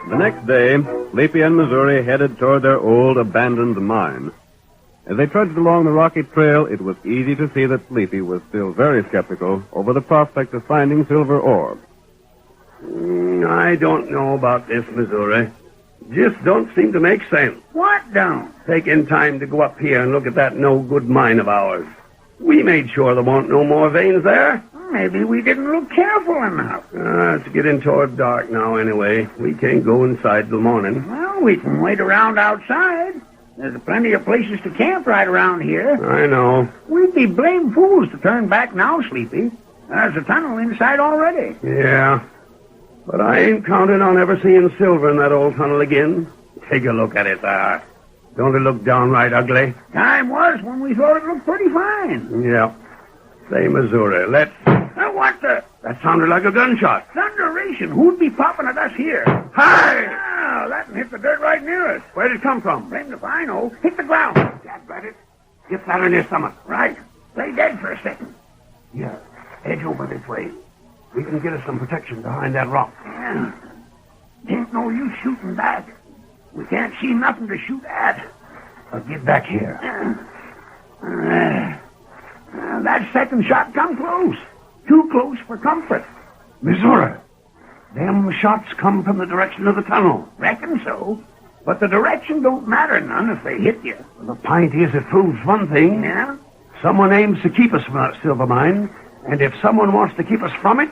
The next day, Sleepy and Missouri headed toward their old abandoned mine. As they trudged along the rocky trail, it was easy to see that Sleepy was still very skeptical over the prospect of finding silver ore. I don't know about this, Missouri. Just don't seem to make sense. What don't? Taking time to go up here and look at that no-good mine of ours. We made sure there weren't no more veins there. Maybe we didn't look careful enough. It's getting toward dark now anyway. We can't go inside till morning. Well, we can wait around outside. There's plenty of places to camp right around here. I know. We'd be blamed fools to turn back now, Sleepy. There's a tunnel inside already. Yeah. But I ain't counting on ever seeing silver in that old tunnel again. Take a look at it there. Don't it look downright ugly? Time was when we thought it looked pretty fine. Yeah. Say, Missouri, let's... What the... That sounded like a gunshot. Thunderation. Who'd be popping at us here? Hi! Oh, that hit the dirt right near us. Where'd it come from? Blamed if I know. Hit the ground. Dad, got it. Get that in your stomach. Right. Lay dead for a second. Yeah. Edge over this way. We can get us some protection behind that rock. Yeah. Ain't no use shooting back. We can't see nothing to shoot at. Now get back here. That second shot come close. Too close for comfort. Missouri, them shots come from the direction of the tunnel. Reckon so. But the direction don't matter none if they hit you. Well, the point is it proves one thing. Yeah? Someone aims to keep us from that silver mine, and if someone wants to keep us from it,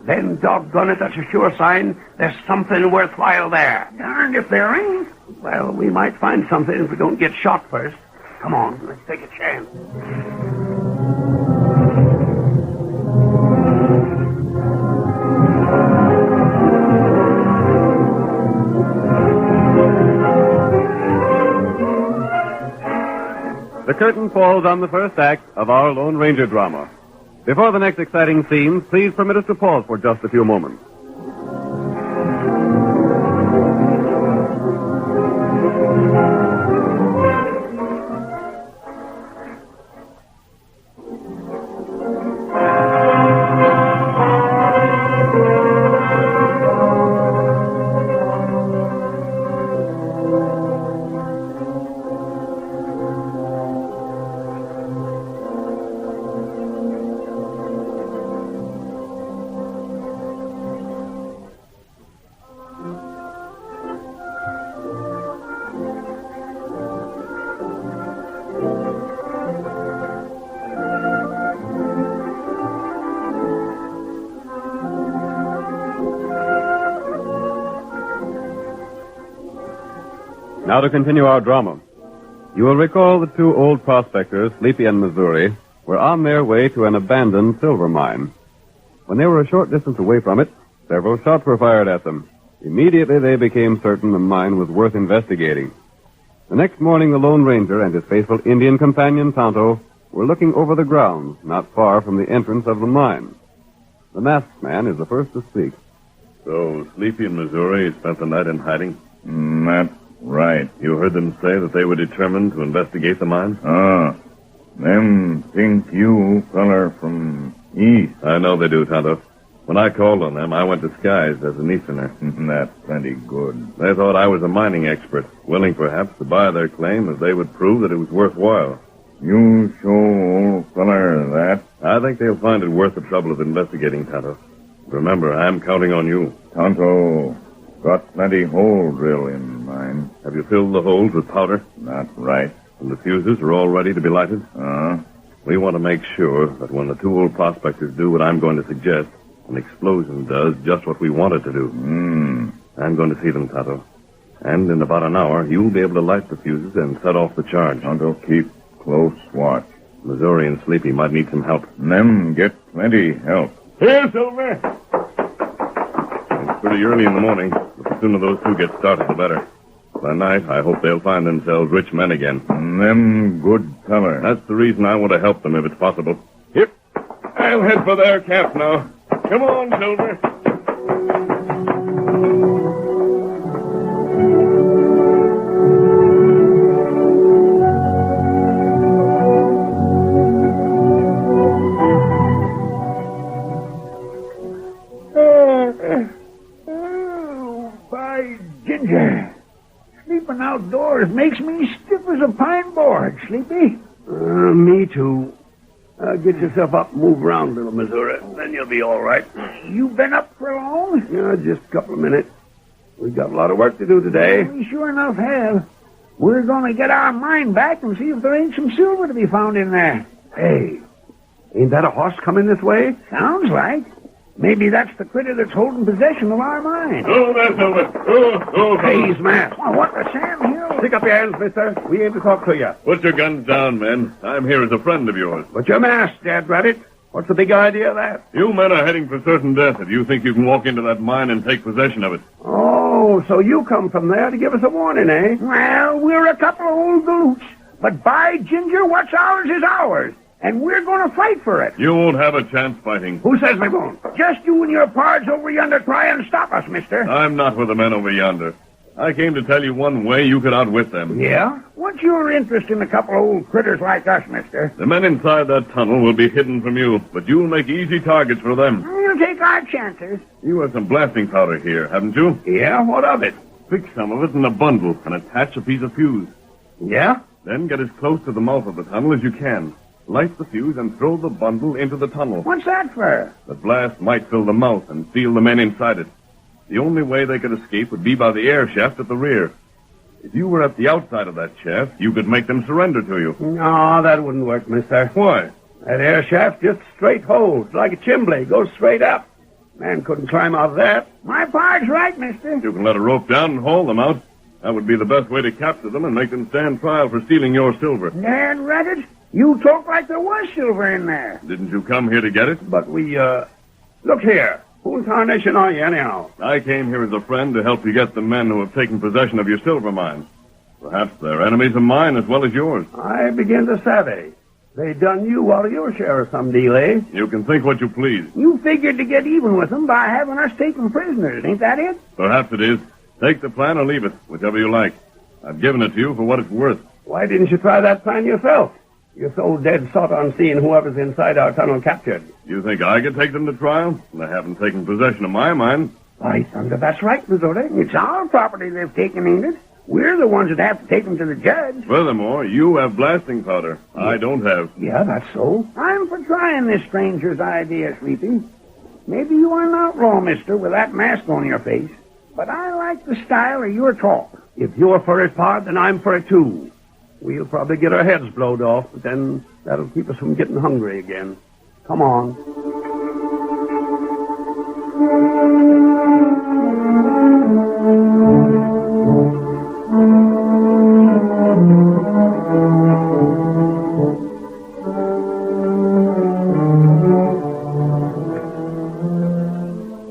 then doggone it, that's a sure sign there's something worthwhile there. Darned if there ain't. Well, we might find something if we don't get shot first. Come on, let's take a chance. The curtain falls on the first act of our Lone Ranger drama. Before the next exciting scenes, please permit us to pause for just a few moments. Now to continue our drama. You will recall the two old prospectors, Sleepy and Missouri, were on their way to an abandoned silver mine. When they were a short distance away from it, several shots were fired at them. Immediately they became certain the mine was worth investigating. The next morning, the Lone Ranger and his faithful Indian companion, Tonto, were looking over the grounds not far from the entrance of the mine. The masked man is the first to speak. So, Sleepy and Missouri spent the night in hiding? That's right. You heard them say that they were determined to investigate the mine? Them think you feller from east. I know they do, Tonto. When I called on them, I went disguised as an Easterner. That's plenty good. They thought I was a mining expert, willing perhaps to buy their claim if they would prove that it was worthwhile. You show old feller that? I think they'll find it worth the trouble of investigating, Tonto. Remember, I'm counting on you. Tonto, Got plenty hole drill in mine. Have you filled the holes with powder? Not right. And the fuses are all ready to be lighted? We want to make sure that when the two old prospectors do what I'm going to suggest, an explosion does just what we want it to do. I'm going to see them, Tonto. And in about an hour, you'll be able to light the fuses and set off the charge. Tonto, keep close watch. Missouri and Sleepy might need some help. Them get plenty help. Here, Silver! It's pretty early in the morning, but the sooner those two get started, the better. By night, I hope they'll find themselves rich men again. Them good fellers. That's the reason I want to help them if it's possible. Yep. I'll head for their camp now. Come on, Silver. By ginger. Sleeping outdoors makes me stiff as a pine board, Sleepy. Me too. Get yourself up and move around a little, Missouri. Then you'll be all right. You been up for long? Yeah, just a couple of minutes. We got a lot of work to do today. We sure enough have. We're going to get our mine back and see if there ain't some silver to be found in there. Hey, ain't that a horse coming this way? Sounds like. Maybe that's the critter that's holding possession of our mine. Oh, there, Silver. Oh, Hey, he's mad. Well, what the Sam Hill? Stick up your hands, mister. We aim to talk to you. Put your guns down, men. I'm here as a friend of yours. Put your mask, Dad Rabbit. What's the big idea of that? You men are heading for certain death if you think you can walk into that mine and take possession of it. Oh, so you come from there to give us a warning, eh? Well, we're a couple of old galoots. But by ginger, what's ours is ours. And we're going to fight for it. You won't have a chance fighting. Who says we won't? Just you and your pards over yonder try and stop us, mister. I'm not with the men over yonder. I came to tell you one way you could outwit them. Yeah? What's your interest in a couple of old critters like us, mister? The men inside that tunnel will be hidden from you, but you'll make easy targets for them. We'll take our chances. You have some blasting powder here, haven't you? Yeah, what of it? Fix some of it in a bundle and attach a piece of fuse. Yeah? Then get as close to the mouth of the tunnel as you can. Light the fuse and throw the bundle into the tunnel. What's that for? The blast might fill the mouth and seal the men inside it. The only way they could escape would be by the air shaft at the rear. If you were at the outside of that shaft, you could make them surrender to you. No, that wouldn't work, mister. Why? That air shaft just straight holes, like a chimney, goes straight up. Man couldn't climb out of that. My pard's right, mister. You can let a rope down and haul them out. That would be the best way to capture them and make them stand trial for stealing your silver. Dad Rabbit, you talk like there was silver in there. Didn't you come here to get it? But look here. Who in tarnation are you, anyhow? I came here as a friend to help you get the men who have taken possession of your silver mine. Perhaps they're enemies of mine as well as yours. I begin to savvy. They done you out of your share of some deal, eh? You can think what you please. You figured to get even with them by having us taken prisoners, ain't that it? Perhaps it is. Take the plan or leave it, whichever you like. I've given it to you for what it's worth. Why didn't you try that plan yourself? You're so dead set on seeing whoever's inside our tunnel captured. You think I could take them to trial? They haven't taken possession of my mine. By thunder, that's right, Missouri. It's our property they've taken, ain't it? We're the ones that have to take them to the judge. Furthermore, you have blasting powder. I don't have. Yeah, that's so. I'm for trying this stranger's idea, Sleepy. Maybe you are an outlaw, mister, with that mask on your face. But I like the style of your talk. If you're for it, Pod, then I'm for it, too. We'll probably get our heads blowed off, but then that'll keep us from getting hungry again. Come on.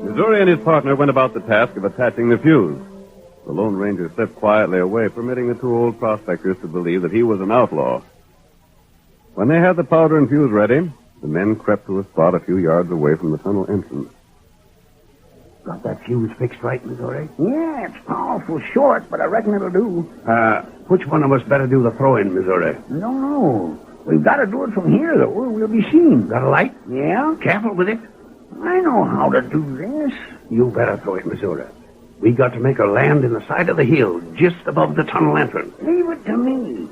Missouri and his partner went about the task of attaching the fuse. The Lone Ranger stepped quietly away, permitting the two old prospectors to believe that he was an outlaw. When they had the powder and fuse ready, the men crept to a spot a few yards away from the tunnel entrance. Got that fuse fixed right, Missouri? Yeah, it's powerful short, but I reckon it'll do. Which one of us better do the throwing, Missouri? No. We've got to do it from here, though, or we'll be seen. Got a light? Yeah? Careful with it. I know how to do this. You better throw it, Missouri. We got to make her land in the side of the hill, just above the tunnel entrance. Leave it to me.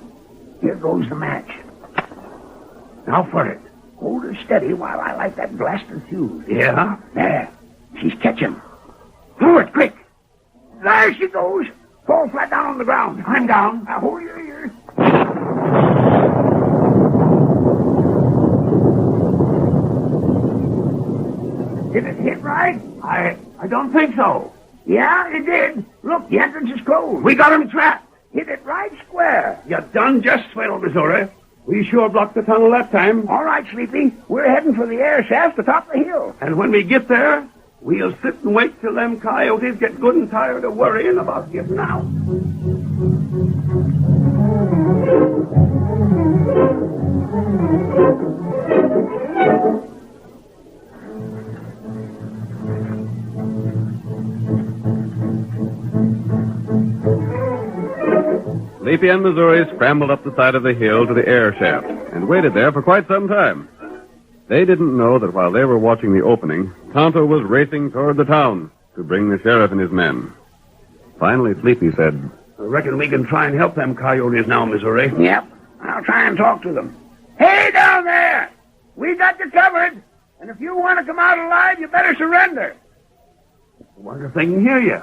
Here goes the match. Now for it. Hold her steady while I light that blasted fuse. Yeah? There. She's catching. Throw it, quick. There she goes. Fall flat down on the ground. I'm down. Now hold your ears. Did it hit right? I don't think so. Yeah, it did. Look, the entrance is closed. We got him trapped. Hit it right square. You done just swell, Missouri. We sure blocked the tunnel that time. All right, Sleepy. We're heading for the air shaft atop the hill. And when we get there, we'll sit and wait till them coyotes get good and tired of worrying about getting out. Sleepy and Missouri scrambled up the side of the hill to the air shaft and waited there for quite some time. They didn't know that while they were watching the opening, Tonto was racing toward the town to bring the sheriff and his men. Finally, Sleepy said, I reckon we can try and help them coyotes now, Missouri. Yep. I'll try and talk to them. Hey, down there! We got you covered. And if you want to come out alive, you better surrender. I wonder if they can hear you.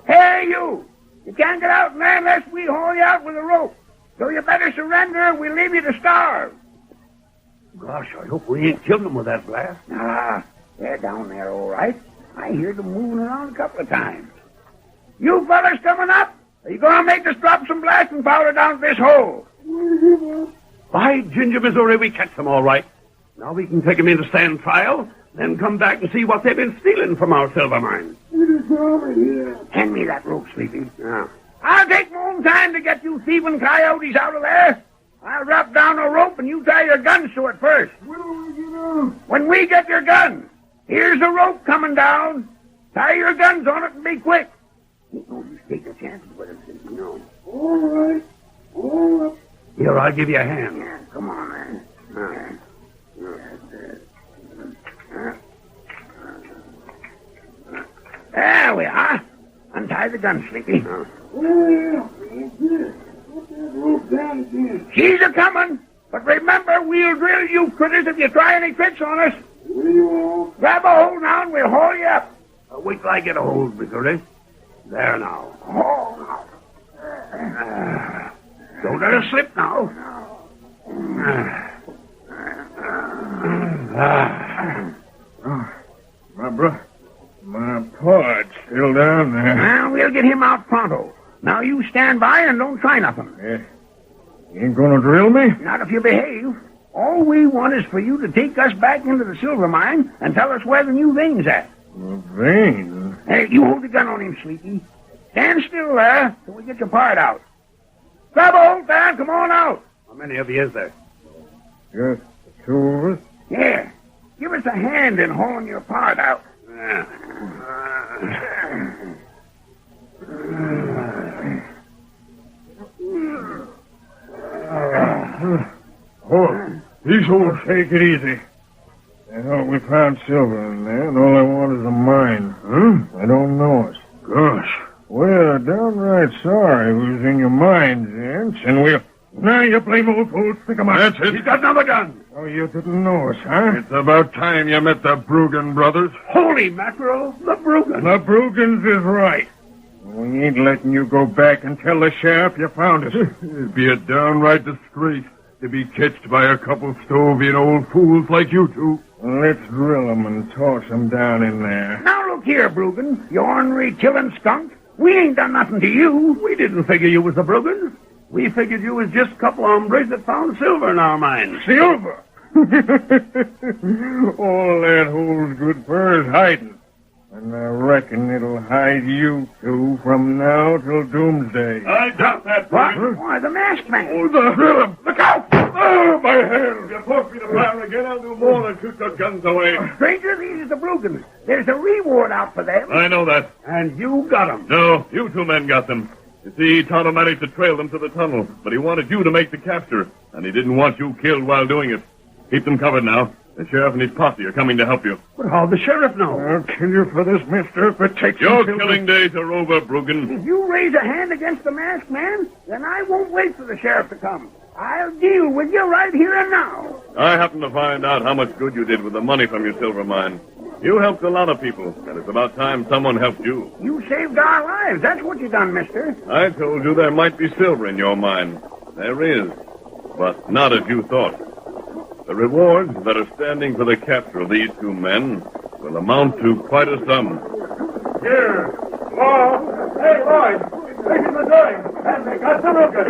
Hey, you! You can't get out in there unless we haul you out with a rope. So you better surrender or we'll leave you to starve. Gosh, I hope we ain't killed them with that blast. Ah, they're down there all right. I hear them moving around a couple of times. You fellas coming up? Are you going to make us drop some blasting powder down this hole? By ginger, Missouri, we catch them all right. Now we can take them in to stand trial, then come back and see what they've been stealing from our silver mine. Hand me that rope, Sleepy. I'll take my own time to get you thieving coyotes out of there. I'll drop down a rope and you tie your guns to it first. When we get your guns, here's a rope coming down. Tie your guns on it and be quick. Ain't no use taking a chance with it, Sleepy, no. All right. All right. Here, I'll give you a hand. Yeah, come on, man. There we are. Untie the gun, Sleepy. She's a-coming. But remember, we'll drill you critters if you try any tricks on us. Grab a hold now and we'll haul you up. Wait till I get a hold, Missouri. There now. Don't let her slip now. My pod's still down there. Well, we'll get him out pronto. Now you stand by and don't try nothing. Yeah. You ain't gonna drill me? Not if you behave. All we want is for you to take us back into the silver mine and tell us where the new vein's at. Vein? Hey, you hold the gun on him, Sleepy. Stand still there till we get your part out. Grab a hold there and come on out. How many of you is there? Just the two of us. Yeah. Give us a hand in hauling your part out. These holes, take it easy. I thought we found silver in there, and all I want is a mine. Huh? I don't know it. Gosh. We're downright sorry we was in your minds, Gents, and we'll... Now you blame old fool, stick 'em up. That's it. He's got another gun. Oh, you didn't know us, huh? It's about time you met the Bruggen brothers. Holy mackerel, the Bruggen. The Bruggans is right. We ain't letting you go back and tell the sheriff you found us. It'd be a downright disgrace to be catched by a couple Stovian old fools like you two. Let's drill 'em and toss 'em down in there. Now look here, Bruggen, you ornery killing skunk. We ain't done nothing to you. We didn't figure you was the Bruggans. We figured you was just a couple hombres that found silver in our mine. Silver? All that holds good for is hiding. And I reckon it'll hide you two from now till doomsday. I doubt that, What? Why, the masked man. Oh, the hell! Look out! Oh, my hand! If you force me to fire again, I'll do more than shoot your guns away. Stranger, these are the Bruggans. There's a reward out for them. I know that. And you got them. No, you two men got them. You see, Tonto managed to trail them to the tunnel, but he wanted you to make the capture, and he didn't want you killed while doing it. Keep them covered now. The sheriff and his posse are coming to help you. But how'd the sheriff know? I'll kill you for this, mister, if it takes Your until killing days are over, Bruggen. If you raise a hand against the masked man, then I won't wait for the sheriff to come. I'll deal with you right here and now. I happen to find out how much good you did with the money from your silver mine. You helped a lot of people, and it's about time someone helped you. You saved our lives. That's what you done, mister. I told you there might be silver in your mine. There is, but not as you thought. The rewards that are standing for the capture of these two men will amount to quite a sum. Here. Oh, hey, Lloyd. This is Missouri. And they got the Ruger.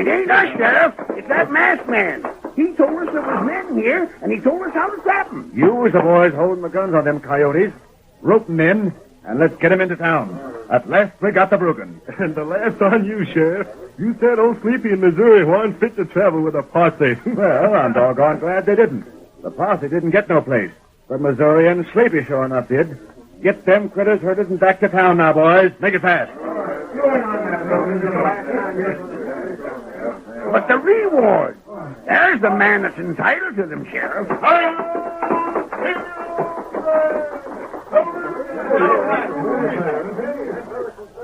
It ain't us, Sheriff. It's that masked man. He told us there was men here, and he told us how to trap them. You as the boys holding the guns on them coyotes. Rope them in, and let's get them into town. At last, we got the Bruggen. And the last on you, Sheriff. You said old Sleepy in Missouri wasn't fit to travel with a posse. Well, I'm doggone glad they didn't. The posse didn't get no place. But Missouri and Sleepy sure enough did. Get them critters herded and back to town now, boys. Make it fast. But the reward. There's the man that's entitled to them, Sheriff.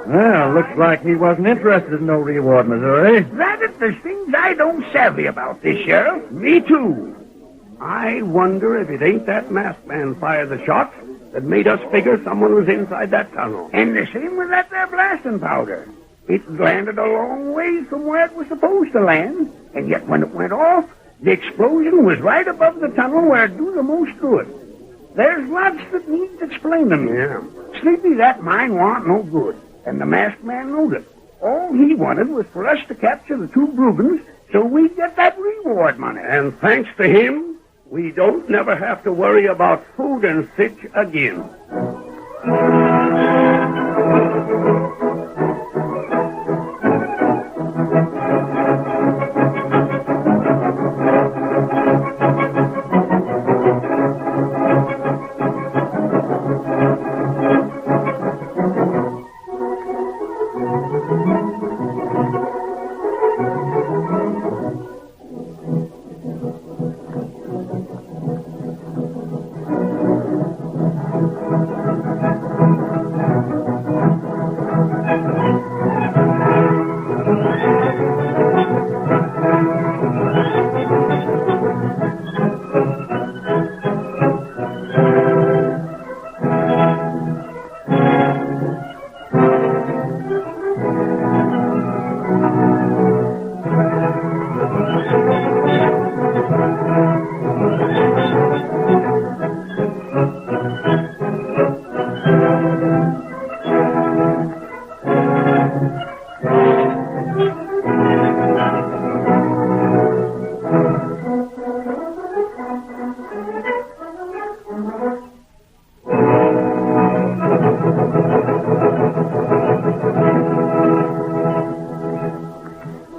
Well, looks like he wasn't interested in no reward, Missouri. Rabbit, there's things I don't savvy about this, Sheriff. Me too. I wonder if it ain't that masked man fired the shots that made us figure someone was inside that tunnel. And the same with that there blasting powder. It landed a long ways from where it was supposed to land, and yet when it went off, the explosion was right above the tunnel where it do the most good. There's lots that needs explaining. Yeah. Sleepy, that mine warn't no good, and the masked man knowed it. All he wanted was for us to capture the two Bruggens so we'd get that reward money. And thanks to him, we don't never have to worry about food and sich again.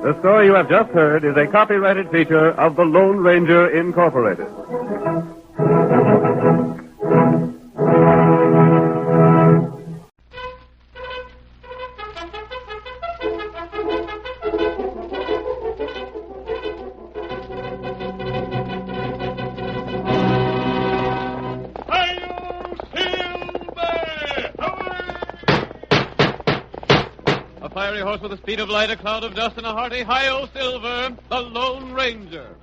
The story you have just heard is a copyrighted feature of the Lone Ranger Incorporated. With the speed of light, a cloud of dust, and a hearty hi-yo silver, the Lone Ranger.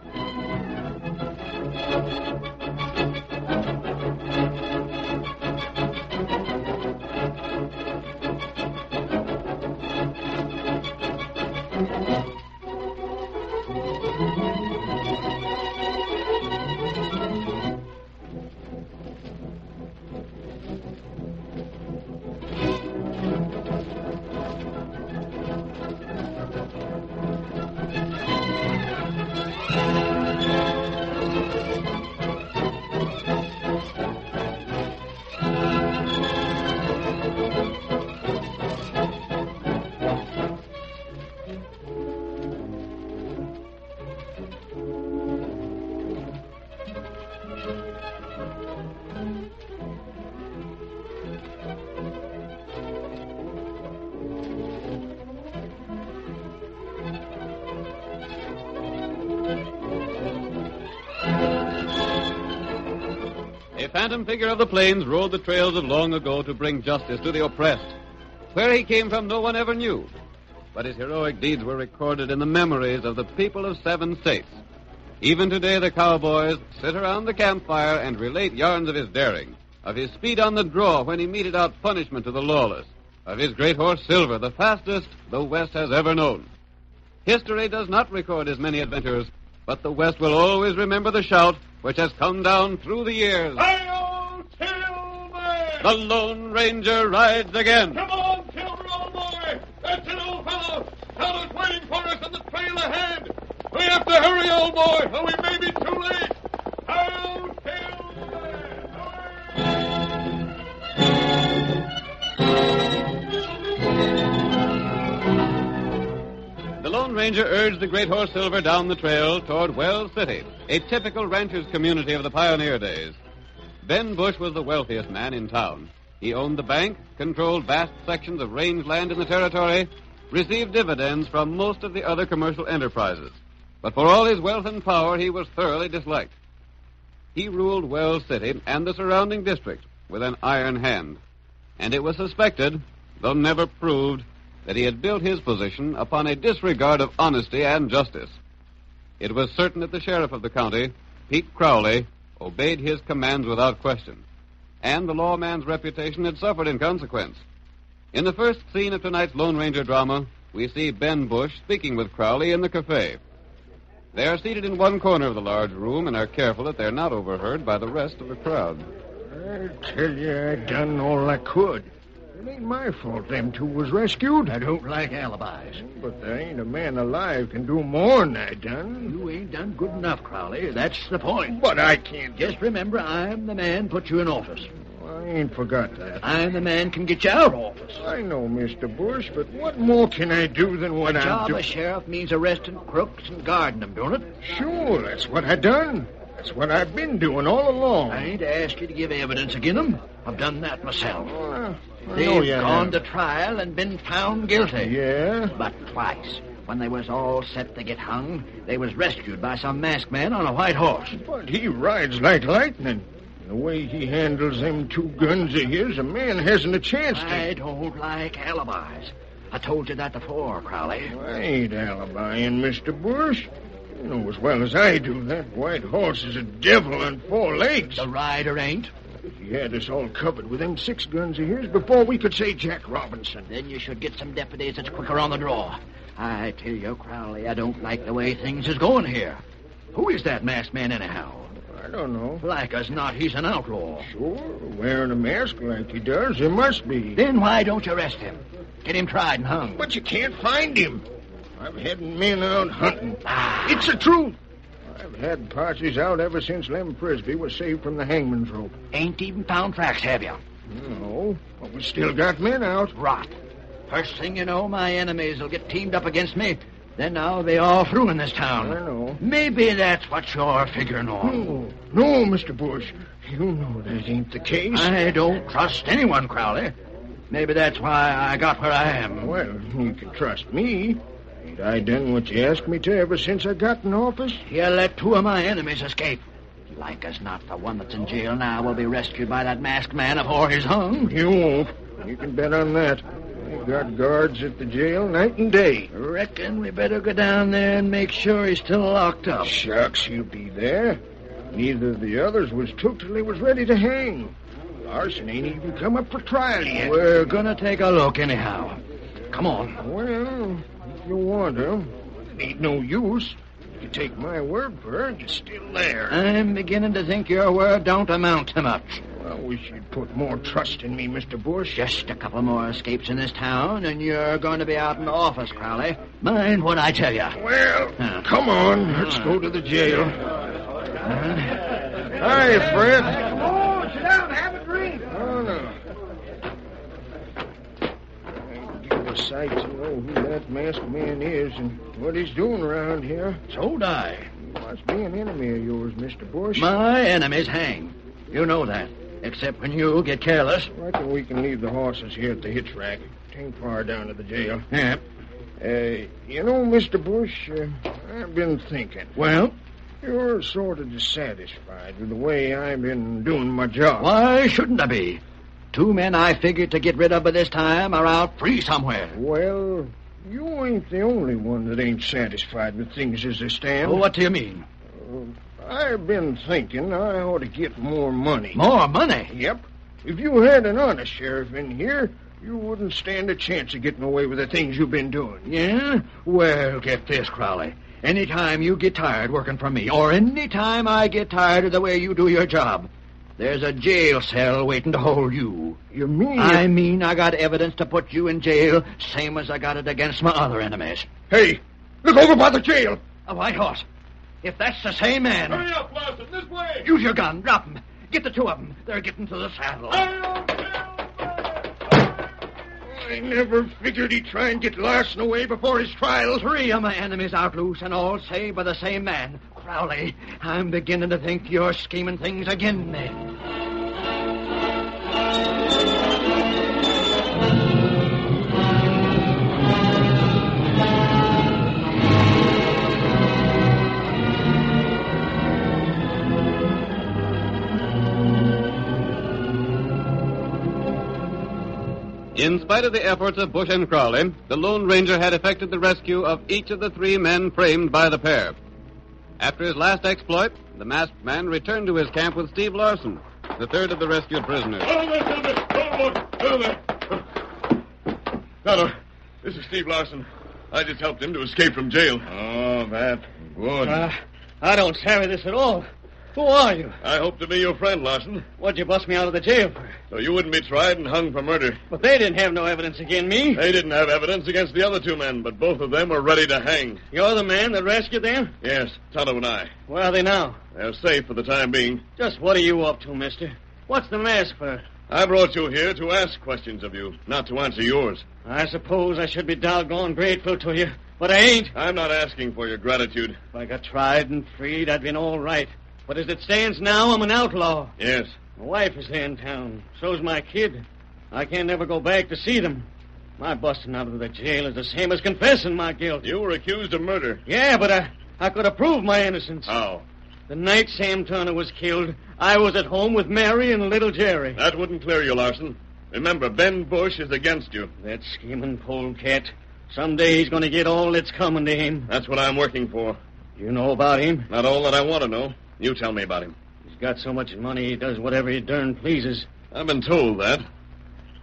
A phantom figure of the plains rode the trails of long ago to bring justice to the oppressed. Where he came from, no one ever knew. But his heroic deeds were recorded in the memories of the people of 7 states. Even today, the cowboys sit around the campfire and relate yarns of his daring, of his speed on the draw when he meted out punishment to the lawless, of his great horse Silver, the fastest the West has ever known. History does not record his many adventures, but the West will always remember the shout which has come down through the years. Hi-yo, Tillman! The Lone Ranger rides again. Come on, Silver, old boy! That's it, old fellow! Tonto's waiting for us on the trail ahead! We have to hurry, old boy, or we may be too late! Hi-yo, The Lone Ranger urged the great horse Silver down the trail toward Wells City, a typical rancher's community of the pioneer days. Ben Bush was the wealthiest man in town. He owned the bank, controlled vast sections of rangeland in the territory, received dividends from most of the other commercial enterprises. But for all his wealth and power, he was thoroughly disliked. He ruled Wells City and the surrounding district with an iron hand. And it was suspected, though never proved, that he had built his position upon a disregard of honesty and justice. It was certain that the sheriff of the county, Pete Crowley, obeyed his commands without question, and the lawman's reputation had suffered in consequence. In the first scene of tonight's Lone Ranger drama, we see Ben Bush speaking with Crowley in the cafe. They are seated in one corner of the large room and are careful that they're not overheard by the rest of the crowd. I tell you, I done all I could. It ain't my fault them two was rescued. I don't like alibis. But there ain't a man alive can do more than I done. You ain't done good enough, Crowley. That's the point. But I can't. Just remember, I'm the man put you in office. I ain't forgot that. I'm the man can get you out of office. I know, Mr. Bush, but what more can I do than what I'm job doing? of sheriff means arresting crooks and guarding them, don't it? Sure, that's what I done. That's what I've been doing all along. I ain't asked you to give evidence against them. I've done that myself. They've gone to trial and been found guilty. Yeah? But twice. When they was all set to get hung, they was rescued by some masked man on a white horse. But he rides like lightning. The way he handles them two guns of his, a man hasn't a chance to... I don't like alibis. I told you that before, Crowley. I ain't alibiing, Mr. Bush. You know as well as I do that white horse is a devil on four legs. The rider ain't. He had us all covered with them 6 guns of his before we could say Jack Robinson. Then you should get some deputies that's quicker on the draw. I tell you, Crowley, I don't like the way things is going here. Who is that masked man, anyhow? I don't know. Like as not, he's an outlaw. Sure, wearing a mask like he does, he must be. Then why don't you arrest him? Get him tried and hung. But you can't find him. I've had men out hunting. It's the truth. I've had parties out ever since Lem Frisbee was saved from the hangman's rope. Ain't even found tracks, have you? No, but we still got men out. Rot. First thing you know, my enemies will get teamed up against me. Then I'll be all through in this town. I know. Maybe that's what you're figuring on. No, Mr. Bush. You know that ain't the case. I don't trust anyone, Crowley. Maybe that's why I got where I am. Well, you can trust me. Ain't I done what you asked me to ever since I got in office? You let 2 of my enemies escape. Like as not, the one that's in jail now will be rescued by that masked man afore he's hung. You won't. You can bet on that. They've got guards at the jail night and day. Reckon we better go down there and make sure he's still locked up. Shucks, he'll be there. Neither of the others was took till they was ready to hang. Larson ain't even come up for trial yet. We're gonna take a look anyhow. Come on. Well, if you want to. It ain't no use. You take my word for it, it's still there. I'm beginning to think your word don't amount to much. I wish you'd put more trust in me, Mr. Bush. Just a couple more escapes in this town, and you're going to be out in the office, Crowley. Mind what I tell you. Well, come on. Let's go to the jail. Hi, Fred. Come on, sit down and have a drink. Oh, no. I'd give a sight to know who that masked man is and what he's doing around here. So'd I. He must be an enemy of yours, Mr. Bush. My enemies hang. You know that. Except when you get careless. I reckon we can leave the horses here at the hitch rack. It ain't far down to the jail. Yeah. You know, Mr. Bush, I've been thinking. Well? You're sort of dissatisfied with the way I've been doing my job. Why shouldn't I be? 2 men I figured to get rid of by this time are out free somewhere. Well, you ain't the only one that ain't satisfied with things as they stand. Oh, what do you mean? I've been thinking I ought to get more money. More money? Yep. If you had an honest sheriff in here, you wouldn't stand a chance of getting away with the things you've been doing. Yeah? Well, get this, Crowley. Any time you get tired working for me, or any time I get tired of the way you do your job, there's a jail cell waiting to hold you. You mean... I mean I got evidence to put you in jail, same as I got it against my other enemies. Hey, look over by the jail. A white horse. If that's the same man... Hurry up, Larson, this way! Use your gun, drop him. Get the two of them. They're getting to the saddle. I never figured he'd try and get Larson away before his trial. 3 of my enemies out loose, and all saved by the same man. Crowley, I'm beginning to think you're scheming things against me. In spite of the efforts of Bush and Crowley, the Lone Ranger had effected the rescue of each of the 3 men framed by the pair. After his last exploit, the masked man returned to his camp with Steve Larson, the third of the rescued prisoners. Tonto, this is Steve Larson. I just helped him to escape from jail. Oh, that's good. I don't savvy this at all. Who are you? I hope to be your friend, Larson. What'd you bust me out of the jail for? So you wouldn't be tried and hung for murder. But they didn't have no evidence against me. They didn't have evidence against the other 2 men, but both of them were ready to hang. You're the man that rescued them? Yes, Tonto and I. Where are they now? They're safe for the time being. Just what are you up to, mister? What's the mask for? I brought you here to ask questions of you, not to answer yours. I suppose I should be doggone grateful to you, but I ain't. I'm not asking for your gratitude. If I got tried and freed, I'd been all right. But as it stands now, I'm an outlaw. Yes. My wife is there in town. So's my kid. I can't never go back to see them. My busting out of the jail is the same as confessing my guilt. You were accused of murder. Yeah, but I could have proved my innocence. How? The night Sam Turner was killed, I was at home with Mary and little Jerry. That wouldn't clear you, Larson. Remember, Ben Bush is against you. That scheming polecat. Someday he's going to get all that's coming to him. That's what I'm working for. You know about him? Not all that I want to know. You tell me about him. He's got so much money he does whatever he darn pleases. I've been told that.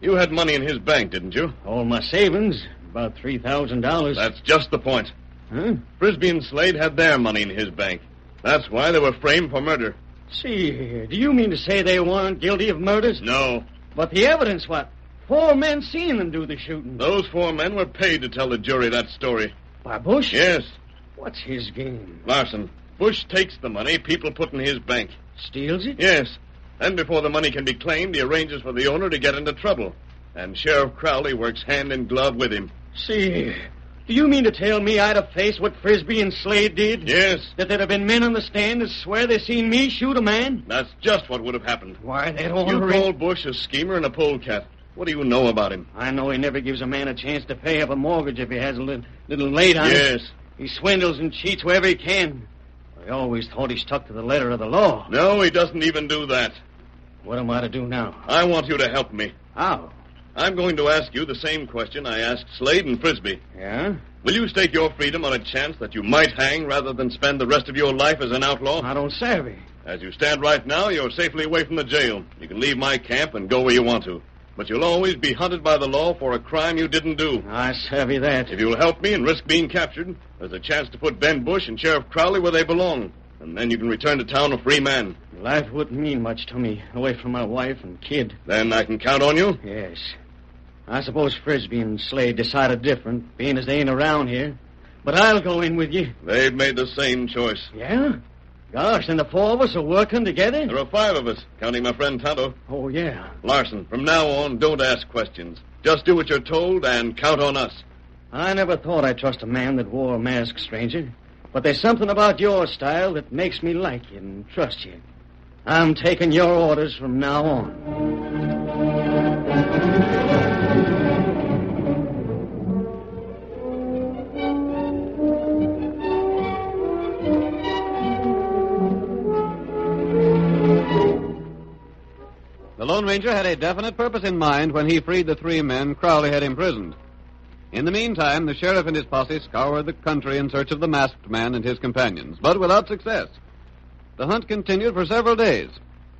You had money in his bank, didn't you? All my savings. About $3,000. That's just the point. Huh? Frisbee and Slade had their money in his bank. That's why they were framed for murder. See here, do you mean to say they weren't guilty of murders? No. But the evidence, what? 4 men seen them do the shooting. Those 4 men were paid to tell the jury that story. By Bush? Yes. What's his game? Larson, Bush takes the money people put in his bank. Steals it? Yes. Then before the money can be claimed, he arranges for the owner to get into trouble. And Sheriff Crowley works hand in glove with him. See, do you mean to tell me I'd have faced what Frisbee and Slade did? Yes. That there'd have been men on the stand that swear they seen me shoot a man? That's just what would have happened. Why, they don't... You call Bush a schemer and a polecat. What do you know about him? I know he never gives a man a chance to pay up a mortgage if he has a little late on it. Yes. He swindles and cheats wherever he can. I always thought he stuck to the letter of the law. No, he doesn't even do that. What am I to do now? I want you to help me. How? I'm going to ask you the same question I asked Slade and Frisbee. Yeah? Will you stake your freedom on a chance that you might hang rather than spend the rest of your life as an outlaw? I don't savvy. As you stand right now, you're safely away from the jail. You can leave my camp and go where you want to. But you'll always be hunted by the law for a crime you didn't do. I savvy that. If you'll help me and risk being captured, there's a chance to put Ben Bush and Sheriff Crowley where they belong. And then you can return to town a free man. Life wouldn't mean much to me, away from my wife and kid. Then I can count on you? Yes. I suppose Frisbee and Slade decided different, being as they ain't around here. But I'll go in with you. They've made the same choice. Yeah? Gosh, then the 4 of us are working together? There are 5 of us, counting my friend Tonto. Oh, yeah. Larson, from now on, don't ask questions. Just do what you're told and count on us. I never thought I'd trust a man that wore a mask, stranger. But there's something about your style that makes me like you and trust you. I'm taking your orders from now on. The Lone Ranger had a definite purpose in mind when he freed the 3 men Crowley had imprisoned. In the meantime, the sheriff and his posse scoured the country in search of the masked man and his companions, but without success. The hunt continued for several days.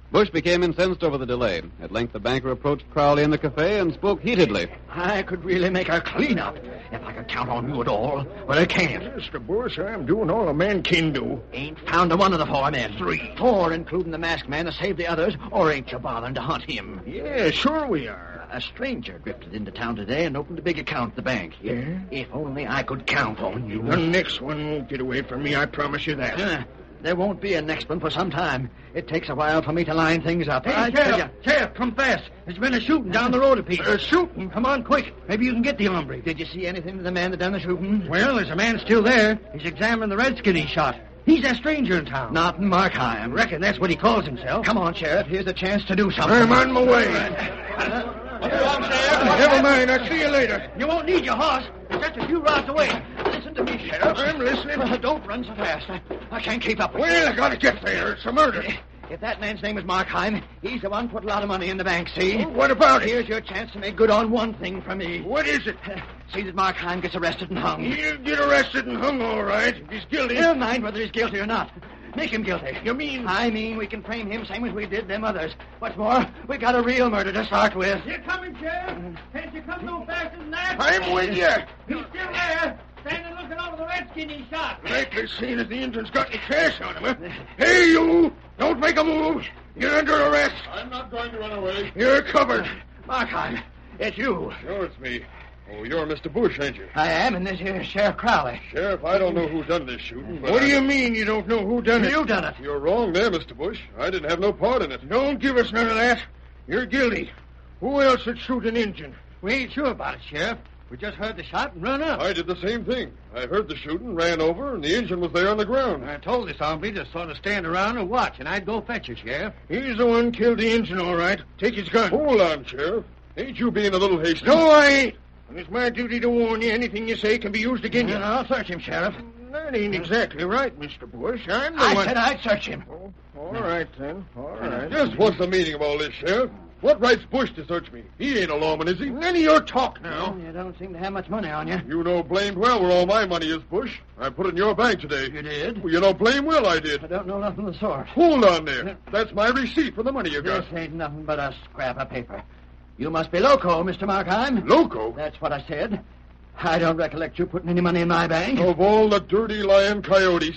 Bush became incensed over the delay. At length, the banker approached Crowley in the cafe and spoke heatedly. I could really make a clean-up if I could count on you at all, but I can't. Mr. Bush, I'm doing all a man can do. Ain't found one of the 4 men. 3. 4, including the masked man, to save the others, or ain't you bothering to hunt him? Yeah, sure we are. A stranger drifted into town today and opened a big account at the bank. Yeah? If only I could count on you. The next one won't get away from me, I promise you that. There won't be a next one for some time. It takes a while for me to line things up. Hey, Sheriff, come fast. There's been a shooting down the road a piece. Shooting? Come on, quick. Maybe you can get the hombre. Did you see anything of the man that done the shooting? Well, there's a man still there. He's examining the redskin he shot. He's a stranger in town. Not in Markheim. Reckon that's what he calls himself. Come on, Sheriff. Here's a chance to do something. I'm on my way. Never mind. I'll see you later. You won't need your horse. It's just a few rods away. Listen to me, Sheriff. I'm listening. Don't run so fast. I can't keep up with you. Well, I gotta get there. It's a murder. If that man's name is Markheim, he's the one put a lot of money in the bank, see? Well, what about it? Here's your chance to make good on one thing for me. What is it? See that Markheim gets arrested and hung. He'll get arrested and hung, all right. If he's guilty. Never mind whether he's guilty or not. Make him guilty. You mean? I mean we can frame him same as we did them others. What's more, we got a real murder to start with. You're coming, Sheriff? Can't you come no faster than that? I'm with you. He's still there. Standing looking over the redskin he shot. Likely seeing if the Indian's got any cash on him, huh? Hey, you! Don't make a move. You're under arrest. I'm not going to run away. You're covered. Markheim, it's you. Sure, it's me. Oh, you're Mr. Bush, ain't you? I am, and this here's Sheriff Crowley. Sheriff, I don't know who done this shooting, but What do you mean you don't know who done it? You done it. You're wrong there, Mr. Bush. I didn't have no part in it. Don't give us none of that. You're guilty. Who else would shoot an Injun? We ain't sure about it, Sheriff. We just heard the shot and run up. I did the same thing. I heard the shooting, ran over, and the engine was there on the ground. I told this hombre to sort of stand around and watch, and I'd go fetch you, Sheriff. He's the one killed the Injun, all right. Take his gun. Hold on, Sheriff. Ain't you being a little hasty? No, I ain't. And it's my duty to warn you. Anything you say can be used against you. I'll search him, Sheriff. That ain't exactly right, Mr. Bush. I'm the I one... said I'd search him. Oh, all right, then. All right. Just what's the meaning of all this, Sheriff? What right's Bush to search me? He ain't a lawman, is he? None of your talk now. You don't seem to have much money on you. You know blamed well where all my money is, Bush. I put it in your bank today. You did? Well, you know blame well I did. I don't know nothing of the sort. Hold on there. That's my receipt for the money you got. This ain't nothing but a scrap of paper. You must be loco, Mr. Markheim. Loco? That's what I said. I don't recollect you putting any money in my bank. Of all the dirty, lying coyotes.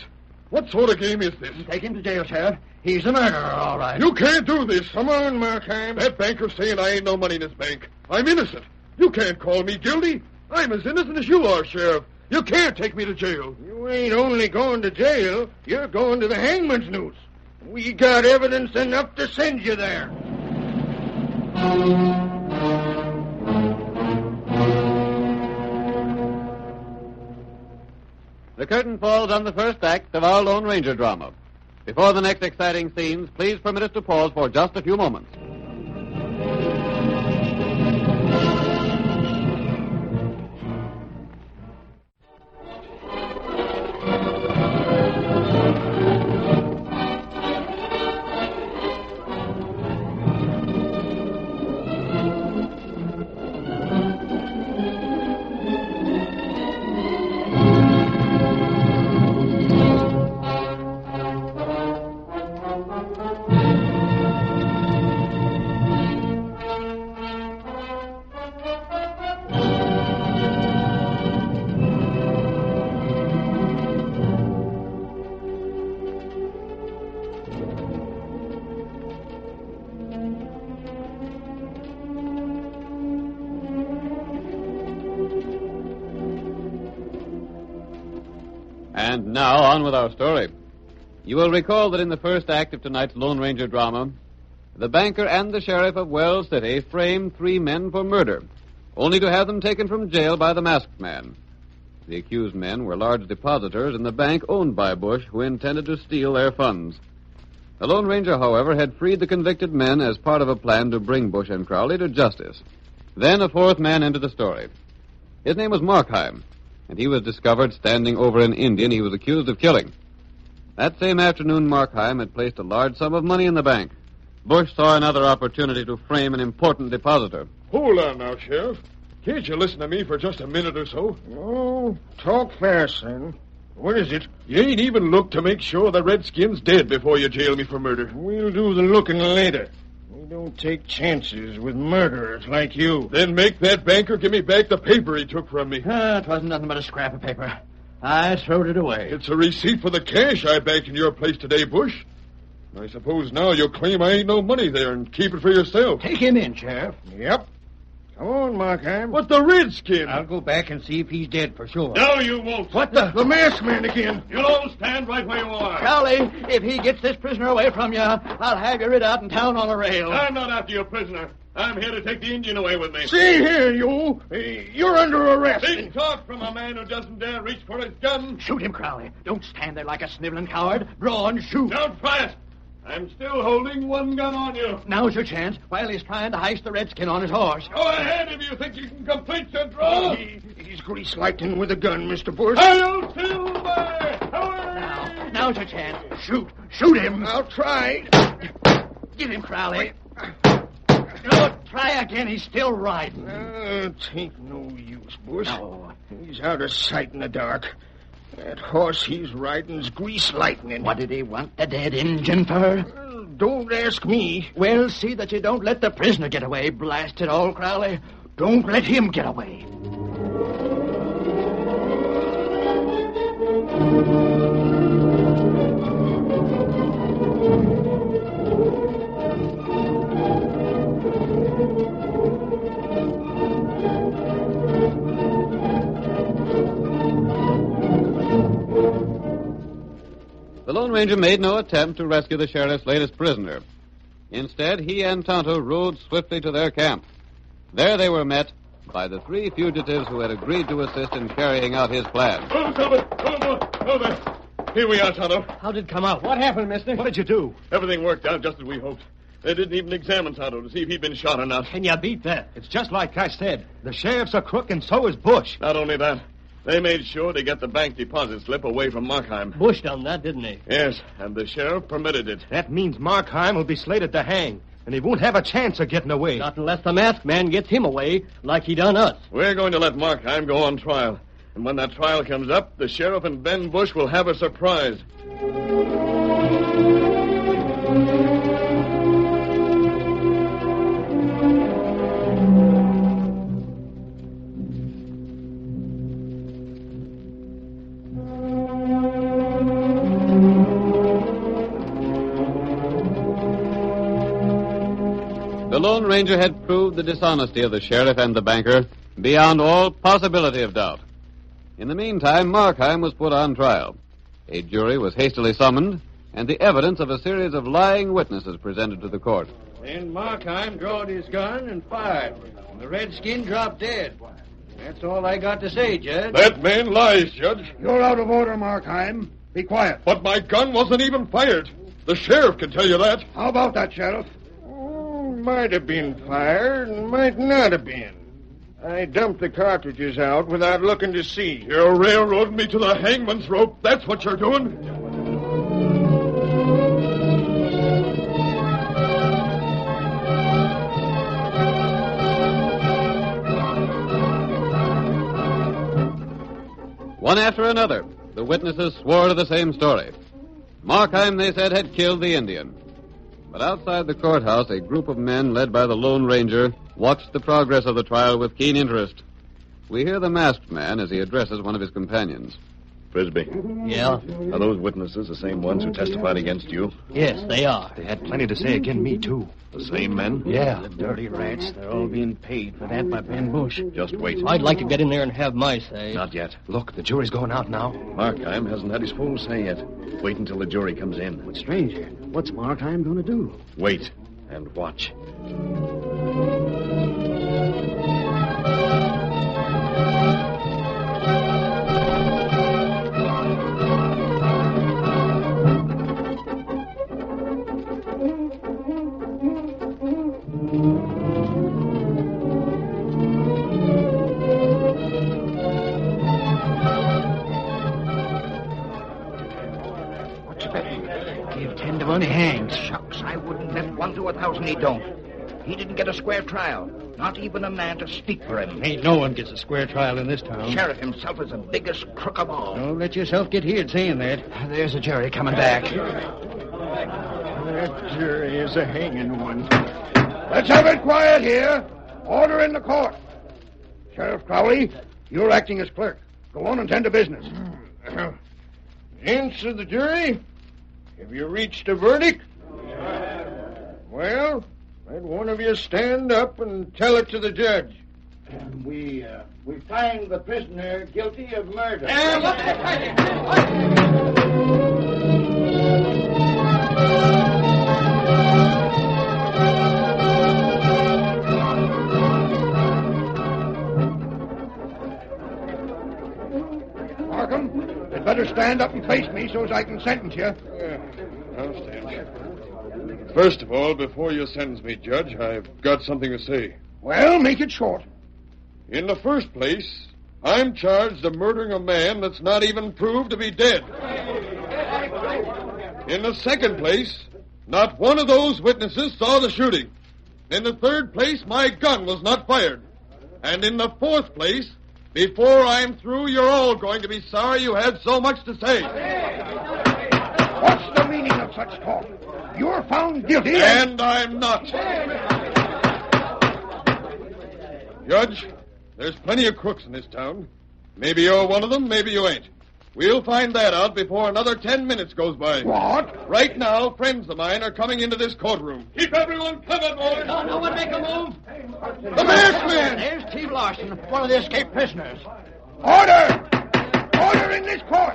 What sort of game is this? Take him to jail, Sheriff. He's a murderer, all right. You can't do this. Come on, Markheim. That banker's saying I ain't no money in his bank. I'm innocent. You can't call me guilty. I'm as innocent as you are, Sheriff. You can't take me to jail. You ain't only going to jail. You're going to the hangman's noose. We got evidence enough to send you there. The curtain falls on the first act of our Lone Ranger drama. Before the next exciting scenes, please permit us to pause for just a few moments. And now, on with our story. You will recall that in the first act of tonight's Lone Ranger drama, the banker and the sheriff of Wells City framed 3 men for murder, only to have them taken from jail by the masked man. The accused men were large depositors in the bank owned by Bush, who intended to steal their funds. The Lone Ranger, however, had freed the convicted men as part of a plan to bring Bush and Crowley to justice. Then a 4th man entered the story. His name was Markheim, and he was discovered standing over an Indian he was accused of killing. That same afternoon, Markheim had placed a large sum of money in the bank. Bush saw another opportunity to frame an important depositor. Hold on now, Sheriff. Can't you listen to me for just a minute or so? Oh, talk fast, then. What is it? You ain't even looked to make sure the Redskin's dead before you jail me for murder. We'll do the looking later. We don't take chances with murderers like you. Then make that banker give me back the paper he took from me. It wasn't nothing but a scrap of paper. I throwed it away. It's a receipt for the cash I banked in your place today, Bush. I suppose now you'll claim I ain't no money there and keep it for yourself. Take him in, Sheriff. Yep. Come on, Markheim. What's the Redskin? I'll go back and see if he's dead for sure. No, you won't. What the? The masked man again. You'll all stand right where you are. Crowley, if he gets this prisoner away from you, I'll have you rid out in town on a rail. I'm not after your prisoner. I'm here to take the Indian away with me. See here, you. You're under arrest. Big talk from a man who doesn't dare reach for his gun. Shoot him, Crowley. Don't stand there like a sniveling coward. Draw and shoot. Don't try it. I'm still holding one gun on you. Now's your chance while he's trying to heist the Redskin on his horse. Go ahead if you think you can complete your draw. He's grease lightning with a gun, Mr. Bush. Hail Silver! Now's your chance. Shoot. Shoot him. I'll try. Get him, Crowley. No, try again. He's still riding. It ain't no use, Bush. No. He's out of sight in the dark. That horse he's riding's grease lightning. What did he want the dead Injun for? Don't ask me. Well, see that you don't let the prisoner get away. Blast it all, Crowley. Don't let him get away. The Lone Ranger made no attempt to rescue the sheriff's latest prisoner. Instead, he and Tonto rode swiftly to their camp. There they were met by the three fugitives who had agreed to assist in carrying out his plan. Over. Here we are, Tonto. How'd it come out? What happened, mister? What did you do? Everything worked out just as we hoped. They didn't even examine Tonto to see if he'd been shot or not. Can you beat that? It's just like I said. The sheriff's a crook, and so is Bush. Not only that, they made sure to get the bank deposit slip away from Markheim. Bush done that, didn't he? Yes, and the sheriff permitted it. That means Markheim will be slated to hang, and he won't have a chance of getting away. Not unless the masked man gets him away, like he done us. We're going to let Markheim go on trial. And when that trial comes up, the sheriff and Ben Bush will have a surprise. The Lone Ranger had proved the dishonesty of the sheriff and the banker beyond all possibility of doubt. In the meantime, Markheim was put on trial. A jury was hastily summoned, and the evidence of a series of lying witnesses presented to the court. Then Markheim drawed his gun and fired. And the redskin dropped dead. That's all I got to say, Judge. That man lies, Judge. You're out of order, Markheim. Be quiet. But my gun wasn't even fired. The sheriff can tell you that. How about that, Sheriff? Might have been fired and might not have been. I dumped the cartridges out without looking to see. You're railroading me to the hangman's rope. That's what you're doing. One after another, the witnesses swore to the same story. Markheim, they said, had killed the Indian. But outside the courthouse, a group of men led by the Lone Ranger watched the progress of the trial with keen interest. We hear the masked man as he addresses one of his companions. Frisbee. Yeah? Are those witnesses the same ones who testified against you? Yes, they are. They had plenty to say against me, too. The same men? Yeah. The dirty rats. They're all being paid for that by Ben Bush. Just wait. I'd like to get in there and have my say. Not yet. Look, the jury's going out now. Markheim hasn't had his full say yet. Wait until the jury comes in. But, stranger, what's Markheim going to do? Wait and watch. Money hangs. Shucks, I wouldn't bet 1 to 1,000 he don't. He didn't get a square trial. Not even a man to speak for him. Ain't no one gets a square trial in this town. Sheriff himself is the biggest crook of all. Don't let yourself get heard saying that. There's a jury coming back. That jury is a hanging one. Let's have it quiet here. Order in the court. Sheriff Crowley, you're acting as clerk. Go on and tend to business. Answer the jury. Have you reached a verdict? Well, let one of you stand up and tell it to the judge. We find the prisoner guilty of murder. Markham, you'd better stand up and face me so as I can sentence you. I'll stand. First of all, before you sentence me, Judge, I've got something to say. Well, make it short. In the first place, I'm charged of murdering a man that's not even proved to be dead. In the second place, not one of those witnesses saw the shooting. In the third place, my gun was not fired. And in the fourth place, before I'm through, you're all going to be sorry you had so much to say. What's the meaning of such talk? You're found guilty. And I'm not. Judge, there's plenty of crooks in this town. Maybe you're one of them, maybe you ain't. We'll find that out before another 10 minutes goes by. What? Right now, friends of mine are coming into this courtroom. Keep everyone covered, boys. No one make a move. The masked man! There's T. Larson, one of the escaped prisoners. Order! Order in this court!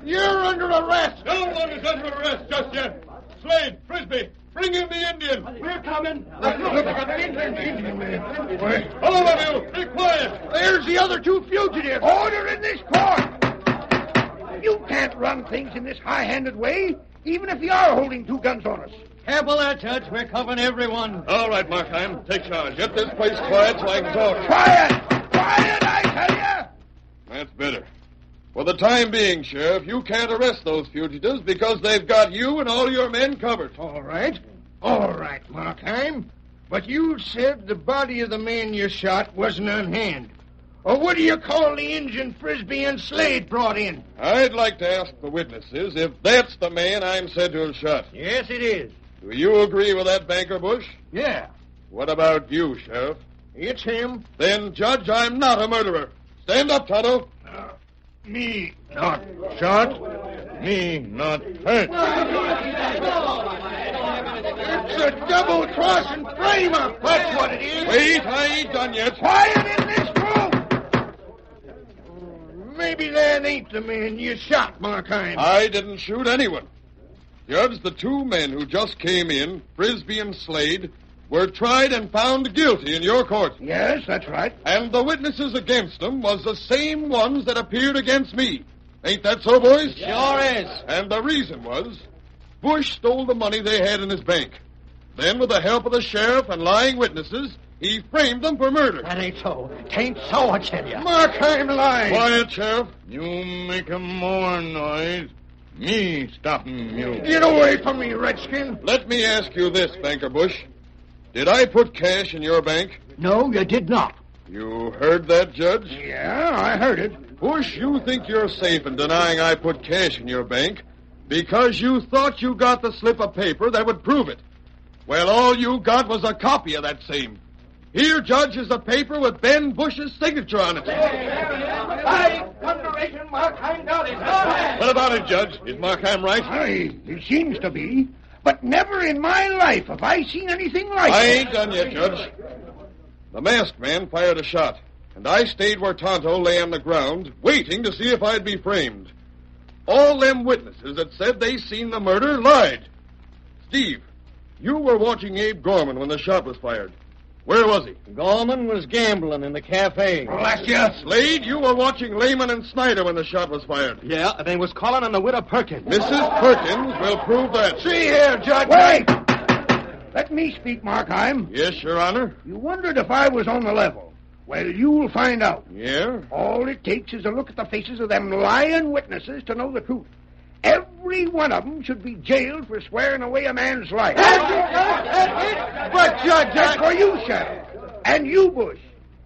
You're under arrest! No one is under arrest just yet. Slade, Frisbee, bring in the Indian. We're coming. Look at the Indian man. All of you, be quiet. There's the other two fugitives. Order in this court! You can't run things in this high-handed way, even if you are holding two guns on us. Careful there, Judge. We're covering everyone. All right, Markheim, take charge. Get this place quiet so I can talk. Quiet! Quiet, I tell you! That's better. For the time being, Sheriff, you can't arrest those fugitives because they've got you and all your men covered. All right, Markheim. But you said the body of the man you shot wasn't on hand. Or what do you call the Injun Frisbee and Slade brought in? I'd like to ask the witnesses if that's the man I'm said to have shot. Yes, it is. Do you agree with that, Banker Bush? Yeah. What about you, Sheriff? It's him. Then, Judge, I'm not a murderer. Stand up, Tonto. Me not shot. Me not hurt. It's a double-crossing frame-up. That's what it is. Wait, I ain't done yet. Quiet in this room! Maybe that ain't the man you shot, Markheim. I didn't shoot anyone. Judge, the two men who just came in, Frisbee and Slade, were tried and found guilty in your court. Yes, that's right. And the witnesses against them was the same ones that appeared against me. Ain't that so, boys? Sure is. And the reason was, Bush stole the money they had in his bank. Then, with the help of the sheriff and lying witnesses, he framed them for murder. That ain't so. Tain't so, I tell you. Markheim lied. Quiet, Sheriff. You make more noise. Me stopping you. Get away from me, Redskin. Let me ask you this, Banker Bush. Did I put cash in your bank? No, you did not. You heard that, Judge? Yeah, I heard it. Bush, you think you're safe in denying I put cash in your bank because you thought you got the slip of paper that would prove it. Well, all you got was a copy of that same. Here, Judge, is the paper with Ben Bush's signature on it. Markheim got it. What about it, Judge? Is Markheim right? Aye, it seems to be. But never in my life have I seen anything like it. I ain't done yet, Judge. The masked man fired a shot, and I stayed where Tonto lay on the ground, waiting to see if I'd be framed. All them witnesses that said they seen the murder lied. Steve, you were watching Abe Gorman when the shot was fired. Where was he? Gorman was gambling in the cafe. Blast you. Slade, you were watching Lehman and Snyder when the shot was fired. Yeah, they was calling on the widow Perkins. Mrs. Perkins will prove that. See here, Judge. Wait! Let me speak, Markheim. Yes, Your Honor. You wondered if I was on the level. Well, you'll find out. Yeah? All it takes is a look at the faces of them lying witnesses to know the truth. Every one of them should be jailed for swearing away a man's life. But, Judge, that's for you, Sheriff. And you, Bush.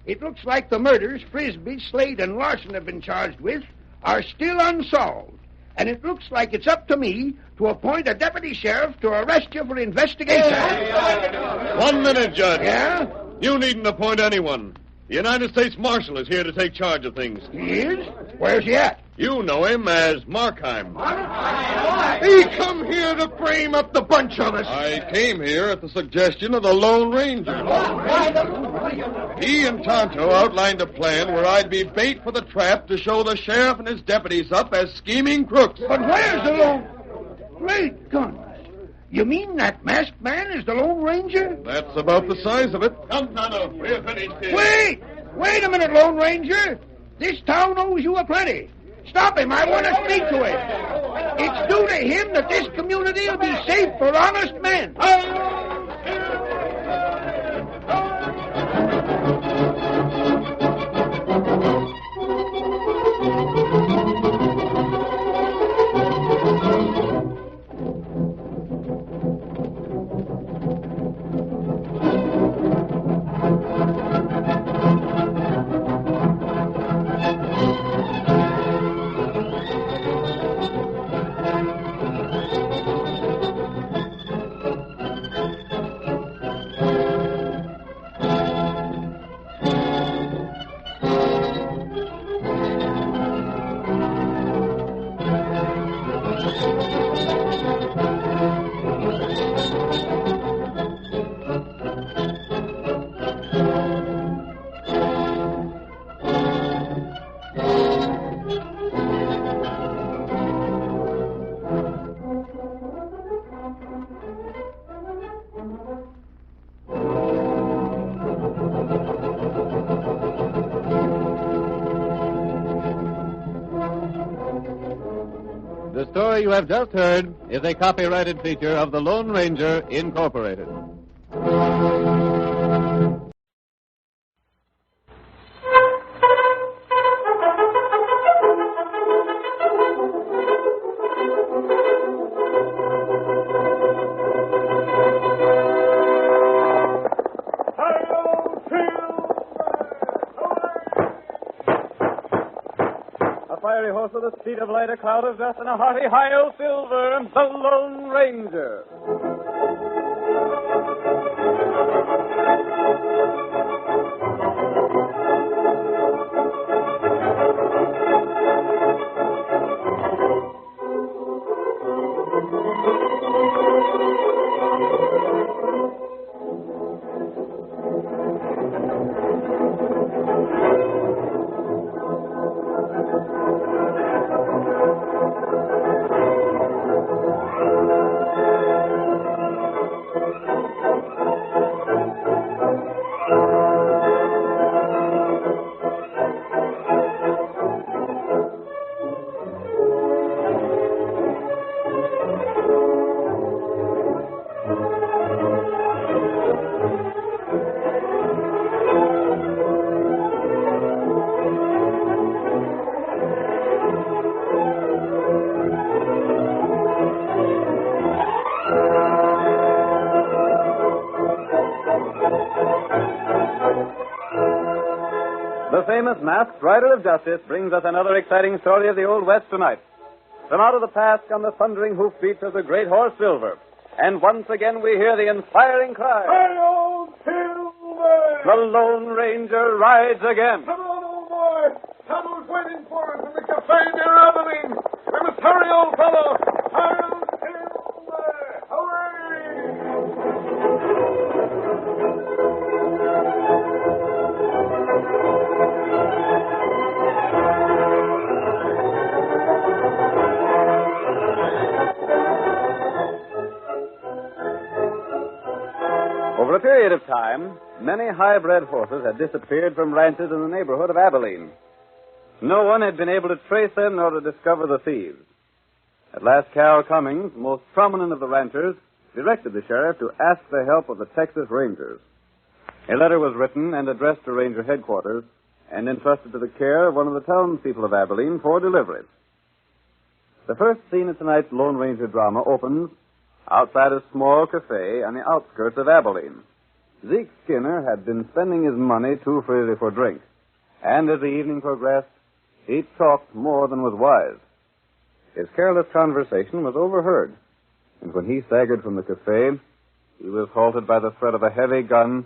It looks like the murders Frisbee, Slade, and Larson have been charged with are still unsolved. And it looks like it's up to me to appoint a deputy sheriff to arrest you for investigation. 1 minute, Judge. Yeah? You needn't appoint anyone. The United States Marshal is here to take charge of things. He is? Where's he at? You know him as Markheim. He come here to frame up the bunch of us. I came here at the suggestion of the Lone Ranger. He and Tonto outlined a plan where I'd be bait for the trap to show the sheriff and his deputies up as scheming crooks. But where's the Lone... Great guns. You mean that masked man is the Lone Ranger? That's about the size of it. Come, Tonto. We're finished here. Wait a minute, Lone Ranger. This town owes you a plenty. Stop him. I want to speak to him. It's due to him that this community will be safe for honest men. The story you have just heard is a copyrighted feature of the Lone Ranger, Incorporated. With a speed of light, a cloud of dust, and a hearty high-o silver, the Lone Ranger. The famous masked rider of justice brings us another exciting story of the Old West tonight. From out of the past come the thundering hoofbeats of the great horse Silver. And once again we hear the inspiring cry. Hi-yo, Silver! The Lone Ranger rides again. Come on, old boy. Tonto's waiting for us in the cafe near Abilene. We must hurry, old fellow. Hi-yo, Silver! Hooray! Over a period of time, many high-bred horses had disappeared from ranches in the neighborhood of Abilene. No one had been able to trace them nor to discover the thieves. At last, Cal Cummings, the most prominent of the ranchers, directed the sheriff to ask the help of the Texas Rangers. A letter was written and addressed to Ranger headquarters and entrusted to the care of one of the townspeople of Abilene for delivery. The first scene of tonight's Lone Ranger drama opens outside a small cafe on the outskirts of Abilene. Zeke Skinner had been spending his money too freely for drink. And as the evening progressed, he talked more than was wise. His careless conversation was overheard, and when he staggered from the cafe, he was halted by the threat of a heavy gun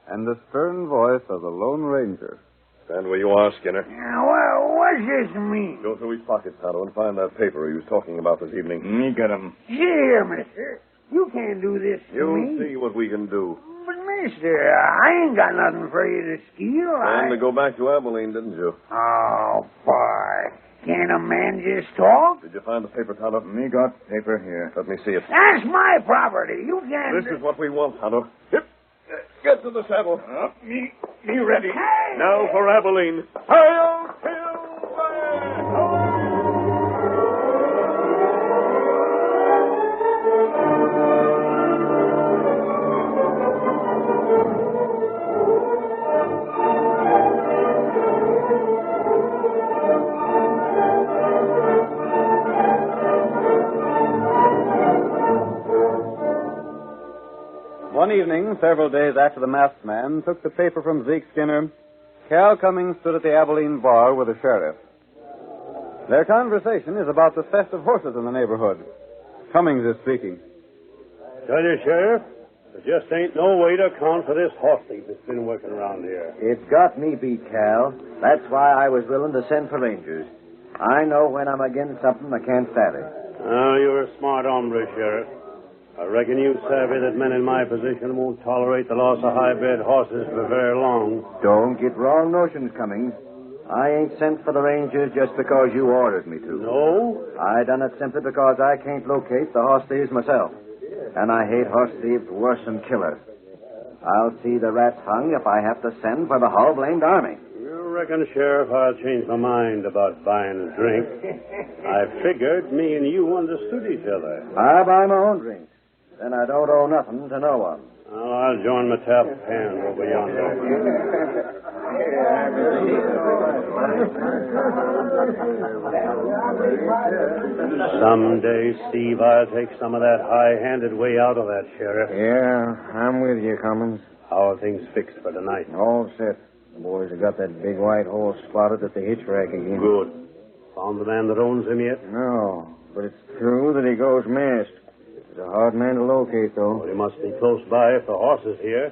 and the stern voice of the Lone Ranger. Stand where you are, Skinner. What's this mean? Go through his pockets, Tonto, and find that paper he was talking about this evening. Me got him. Here, mister. You can't do this to me. You'll see what we can do. But, mister, I ain't got nothing for you to steal. And to go back to Abilene, didn't you? Oh, boy. Can a man just talk? Did you find the paper, Tonto? Me got paper here. Let me see it. That's my property. You can't... This is what we want, Tonto. Hip. Get to the saddle. Me ready. Hey! Now for Abilene. One evening, several days after the masked man took the paper from Zeke Skinner, Cal Cummings stood at the Abilene bar with the sheriff. Their conversation is about the theft of horses in the neighborhood. Cummings is speaking. Tell you, Sheriff, there just ain't no way to account for this horse thief that's been working around here. It's got me beat, Cal. That's why I was willing to send for rangers. I know when I'm against something I can't stand it. Oh, you're a smart hombre, Sheriff. I reckon you savvy that men in my position won't tolerate the loss of high-bred horses for very long. Don't get wrong notions, Cummings. I ain't sent for the rangers just because you ordered me to. No? I done it simply because I can't locate the horse thieves myself. And I hate horse thieves worse than killers. I'll see the rats hung if I have to send for the whole blamed army. You reckon, Sheriff, I'll change my mind about buying a drink? I figured me and you understood each other. I buy my own drinks. Then I don't owe nothing to no one. Well, I'll join my tap hand over yonder. Someday, Steve, I'll take some of that high-handed way out of that, Sheriff. Yeah, I'm with you, Cummins. How are things fixed for tonight? All set. The boys have got that big white horse spotted at the hitch rack again. Good. Found the man that owns him yet? No, but it's true that he goes masked. He's a hard man to locate, though. Well, he must be close by if the horse is here.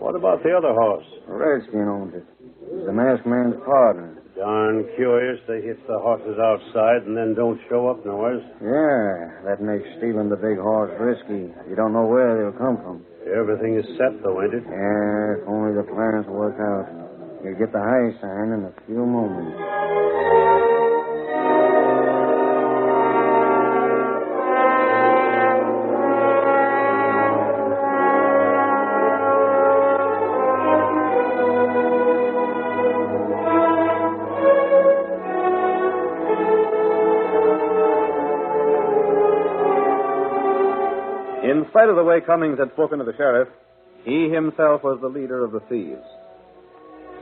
What about the other horse? A redskin owns it. He's the masked man's partner. Darn curious they hitch the horses outside and then don't show up nowheres. Yeah, that makes stealing the big horse risky. You don't know where they'll come from. Everything is set, though, ain't it? Yeah, if only the plans work out. You'll get the high sign in a few moments. In spite of the way Cummings had spoken to the sheriff, he himself was the leader of the thieves.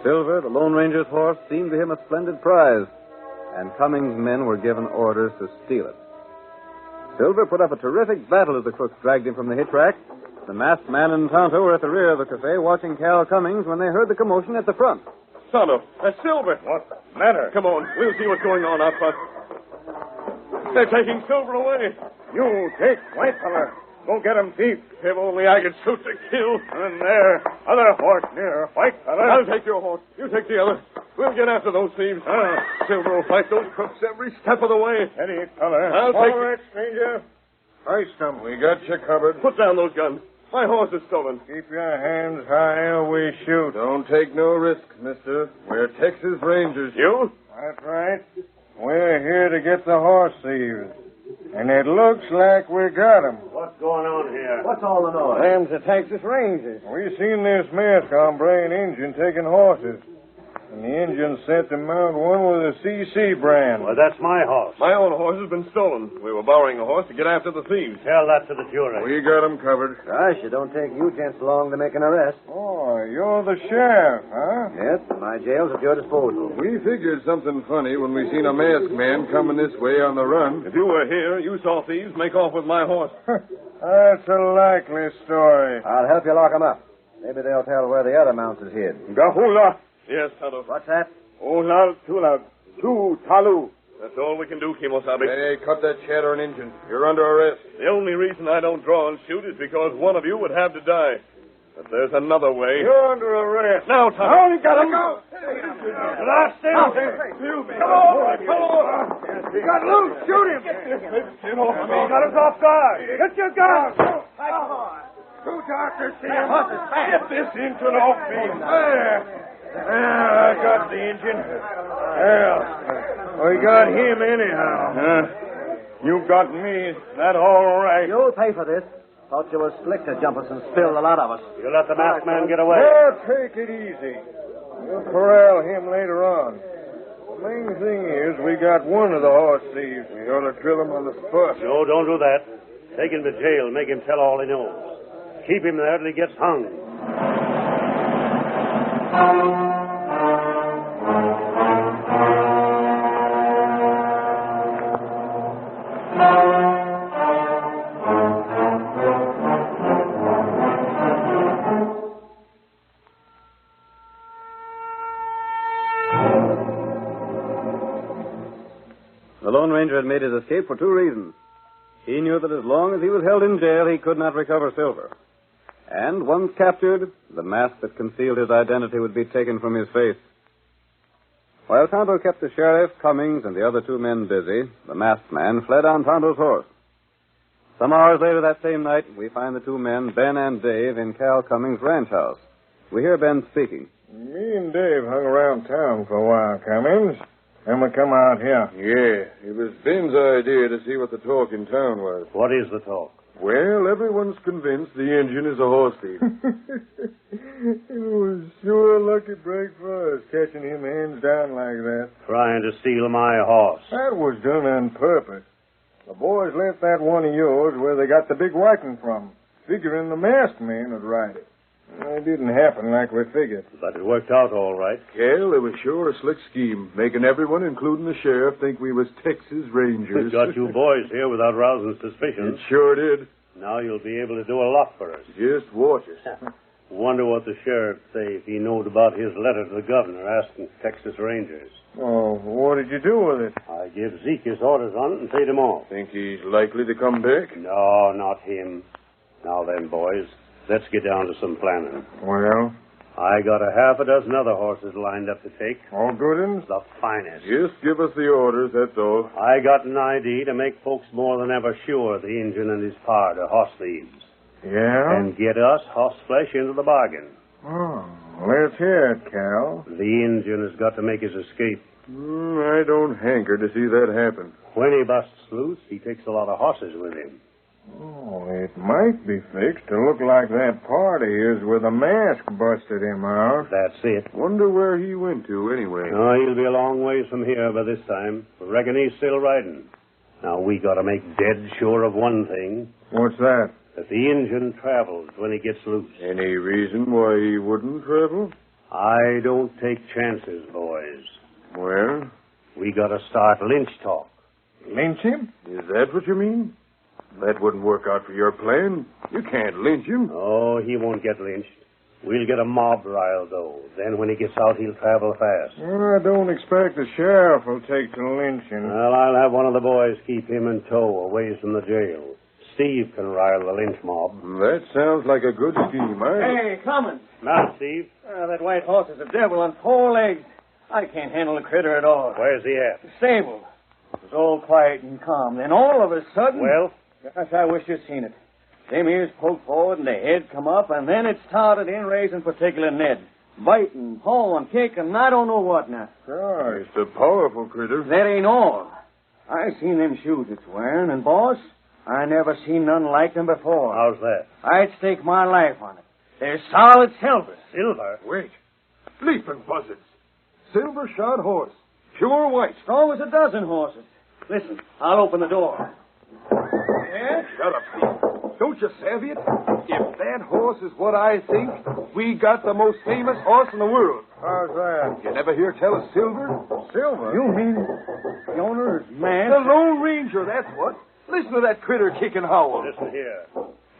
Silver, the Lone Ranger's horse, seemed to him a splendid prize, and Cummings' men were given orders to steal it. Silver put up a terrific battle as the crooks dragged him from the hitch rack. The masked man and Tonto were at the rear of the cafe watching Cal Cummings when they heard the commotion at the front. Tonto, that's Silver. What's the matter? Come on, we'll see what's going on out front. They're taking Silver away. You take white feller. Go get him, thief. If only I could shoot to kill. And there, other horse near, white feller. I'll take your horse. You take the other. We'll get after those thieves. Silver will fight those crooks every step of the way. Steady, feller. I'll All take right, stranger. Hoist them. We got you covered. Put down those guns. My horse is stolen. Keep your hands high or we shoot. Don't take no risk, mister. We're Texas Rangers. You? That's right. We're here to get the horse thieves. And it looks like we got 'em. What's going on here? What's all the noise? Them's the Texas Rangers. We seen this masked hombre and Injun taking horses. And the Injun sent to mount one with a CC brand. Well, that's my horse. My own horse has been stolen. We were borrowing a horse to get after the thieves. Tell that to the jury. We got 'em covered. Gosh, it don't take you gents long to make an arrest. Oh, you're the sheriff, huh? Yes, my jail's at your disposal. We figured something funny when we seen a masked man coming this way on the run. If you were here, you saw thieves make off with my horse. That's a likely story. I'll help you lock 'em up. Maybe they'll tell where the other mounts is hid. Gahula. Yes, Tonto. What's that? Olal Tulab. Tu Talu. That's all we can do, Kimosabe. Hey, cut that chatter and engine. You're under arrest. The only reason I don't draw and shoot is because one of you would have to die. But there's another way. You're under arrest. Now, Tonto. Oh, you got him. Go. Last thing. Come on. He got loose. Shoot him. Get off me. Got us off guard. Get your gun. Two doctors see him. Get this engine off me. There. I got the engine. Well, we got him anyhow. You got me. That all right? You'll pay for this. Thought you was slick to jump us and spill the lot of us. You let the masked man get away. Well, take it easy. We'll corral him later on. The main thing is we got one of the horse thieves. We ought to drill him on the spot. No, don't do that. Take him to jail. Make him tell all he knows. Keep him there till he gets hung. The Lone Ranger had made his escape for two reasons. He knew that as long as he was held in jail, he could not recover silver. And once captured, the mask that concealed his identity would be taken from his face. While Tonto kept the sheriff, Cummings, and the other two men busy, the masked man fled on Tonto's horse. Some hours later that same night, we find the two men, Ben and Dave, in Cal Cummings' ranch house. We hear Ben speaking. Me and Dave hung around town for a while, Cummings. Then we come out here. Yeah, it was Ben's idea to see what the talk in town was. What is the talk? Well, everyone's convinced the engine is a horse thief. It was sure a lucky break for us, catching him hands down like that. Trying to steal my horse. That was done on purpose. The boys left that one of yours where they got the big whacking from, figuring the masked man would ride it. It didn't happen like we figured. But it worked out all right. Cal, it was sure a slick scheme, making everyone, including the sheriff, think we was Texas Rangers. It got you boys here without rousing suspicion. It sure did. Now you'll be able to do a lot for us. Just watch us. Wonder what the sheriff say if he knowed about his letter to the governor asking Texas Rangers. Oh, what did you do with it? I give Zeke his orders on it and paid him off. Think he's likely to come back? No, not him. Now then, boys, let's get down to some planning. Well? I got a half a dozen other horses lined up to take. All good uns? The finest. Just give us the orders, that's all. I got an idea to make folks more than ever sure the Injun and his pard are horse thieves. Yeah? And get us horse flesh into the bargain. Oh, let's hear it, Cal. The Injun has got to make his escape. I don't hanker to see that happen. When he busts loose, he takes a lot of horses with him. Oh, it might be fixed to look like that party is where the mask busted him out. That's it. Wonder where he went to, anyway. Oh, he'll be a long ways from here by this time. Reckon he's still riding. Now, we got to make dead sure of one thing. What's that? That the engine travels when he gets loose. Any reason why he wouldn't travel? I don't take chances, boys. Well? We got to start lynch talk. Lynch him? Is that what you mean? That wouldn't work out for your plan. You can't lynch him. Oh, he won't get lynched. We'll get a mob riled, though. Then when he gets out, he'll travel fast. Well, I don't expect the sheriff will take to lynching. Well, I'll have one of the boys keep him in tow, away from the jail. Steve can rile the lynch mob. That sounds like a good scheme, Hey, Cummins. Now, Steve. That white horse is a devil on 4 legs. I can't handle the critter at all. Where's he at? The stable. It was all quiet and calm. Then all of a sudden... Well? Gosh, I wish you'd seen it. Them ears poked forward and the head come up, and then it started in raising particular Ned. Biting, pawing, kicking, I don't know what now. Gosh, it's a powerful critter. That ain't all. I seen them shoes it's wearing, and, boss, I never seen none like them before. How's that? I'd stake my life on it. They're solid silver. Silver? Wait. Leaping buzzards. Silver-shod horse. Pure white. Strong as a dozen horses. Listen, I'll open the door. Yeah? Shut up, Steve. Don't you savvy it? If that horse is what I think, we got the most famous horse in the world. How's that? You never hear tell of Silver? Silver? You mean the owner is mad? The Lone Ranger, that's what. Listen to that critter kick and howl. Listen here.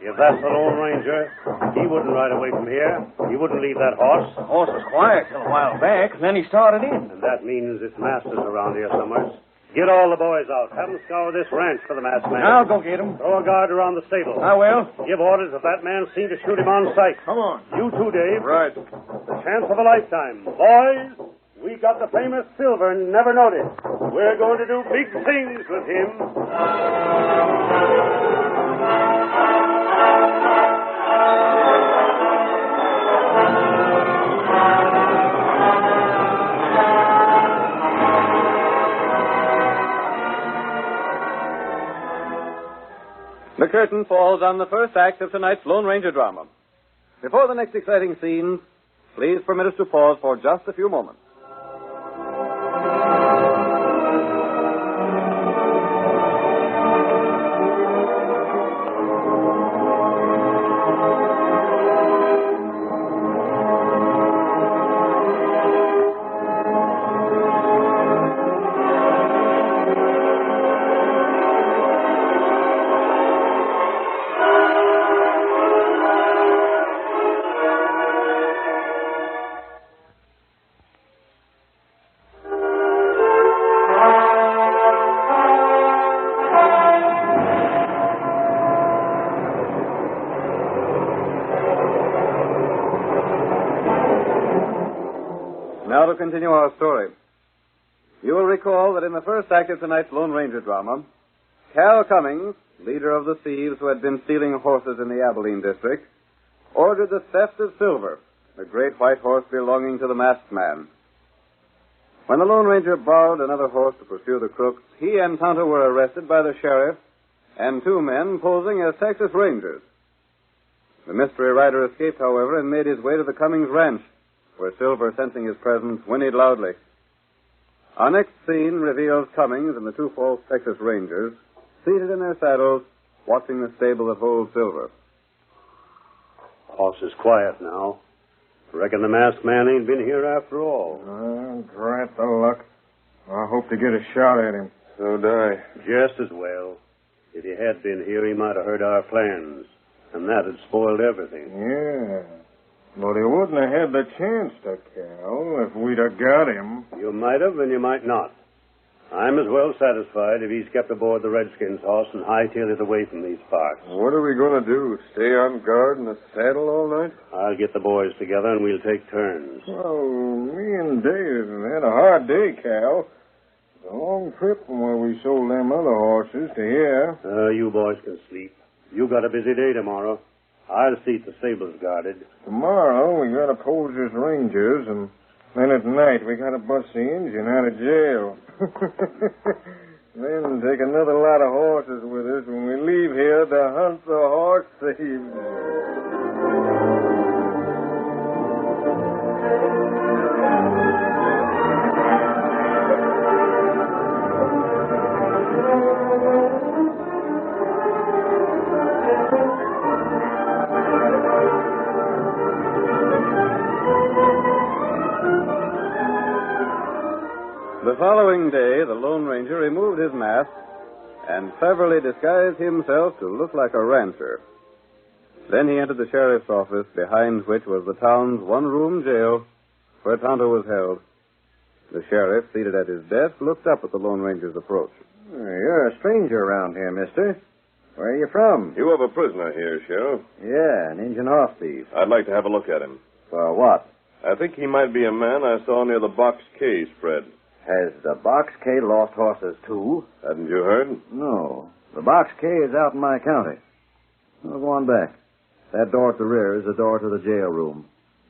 If that's the Lone Ranger, he wouldn't ride away from here. He wouldn't leave that horse. The horse was quiet till a while back, and then he started in. And that means its master's around here somewhere. Get all the boys out. Have them scour this ranch for the masked man. I'll go get him. Throw a guard around the stable. I will. Give orders if that man's seen to shoot him on sight. Come on. You too, Dave. Right. The chance of a lifetime. Boys, we got the famous Silver Never Noticed. We're going to do big things with him. The curtain falls on the first act of tonight's Lone Ranger drama. Before the next exciting scene, please permit us to pause for just a few moments. Now to continue our story. You will recall that in the first act of tonight's Lone Ranger drama, Cal Cummings, leader of the thieves who had been stealing horses in the Abilene district, ordered the theft of Silver, the great white horse belonging to the masked man. When the Lone Ranger borrowed another horse to pursue the crooks, he and Tonto were arrested by the sheriff and two men posing as Texas Rangers. The mystery rider escaped, however, and made his way to the Cummings ranch, where Silver, sensing his presence, whinnied loudly. Our next scene reveals Cummings and the two false Texas Rangers seated in their saddles, watching the stable that holds Silver. Horse is quiet now. Reckon the masked man ain't been here after all. Drat the luck. I hope to get a shot at him. So do I. Just as well. If he had been here, he might have heard our plans. And that had spoiled everything. Yeah. But he wouldn't have had the chance to, Cal, if we'd have got him. You might have, and you might not. I'm as well satisfied if he's kept aboard the Redskins' horse and hightailed it away from these parts. What are we going to do? Stay on guard in the saddle all night? I'll get the boys together and we'll take turns. Oh, me and Dave have had a hard day, Cal. It's a long trip from where we sold them other horses to here. You boys can sleep. You got a busy day tomorrow. I'll see the stable's guarded. Tomorrow we got to pose as Rangers, and then at night we got to bust the engine out of jail. Then take another lot of horses with us when we leave here to hunt the horse thieves. The following day, the Lone Ranger removed his mask and cleverly disguised himself to look like a rancher. Then he entered the sheriff's office, behind which was the town's one-room jail, where Tonto was held. The sheriff, seated at his desk, looked up at the Lone Ranger's approach. You're a stranger around here, mister. Where are you from? You have a prisoner here, Sheriff. Yeah, an Indian horse thief. I'd like to have a look at him. For what? I think he might be a man I saw near the Box K spread. Has the Box K lost horses, too? Hadn't you heard? No. The Box K is out in my county. Well, go on back. That door at the rear is the door to the jail room.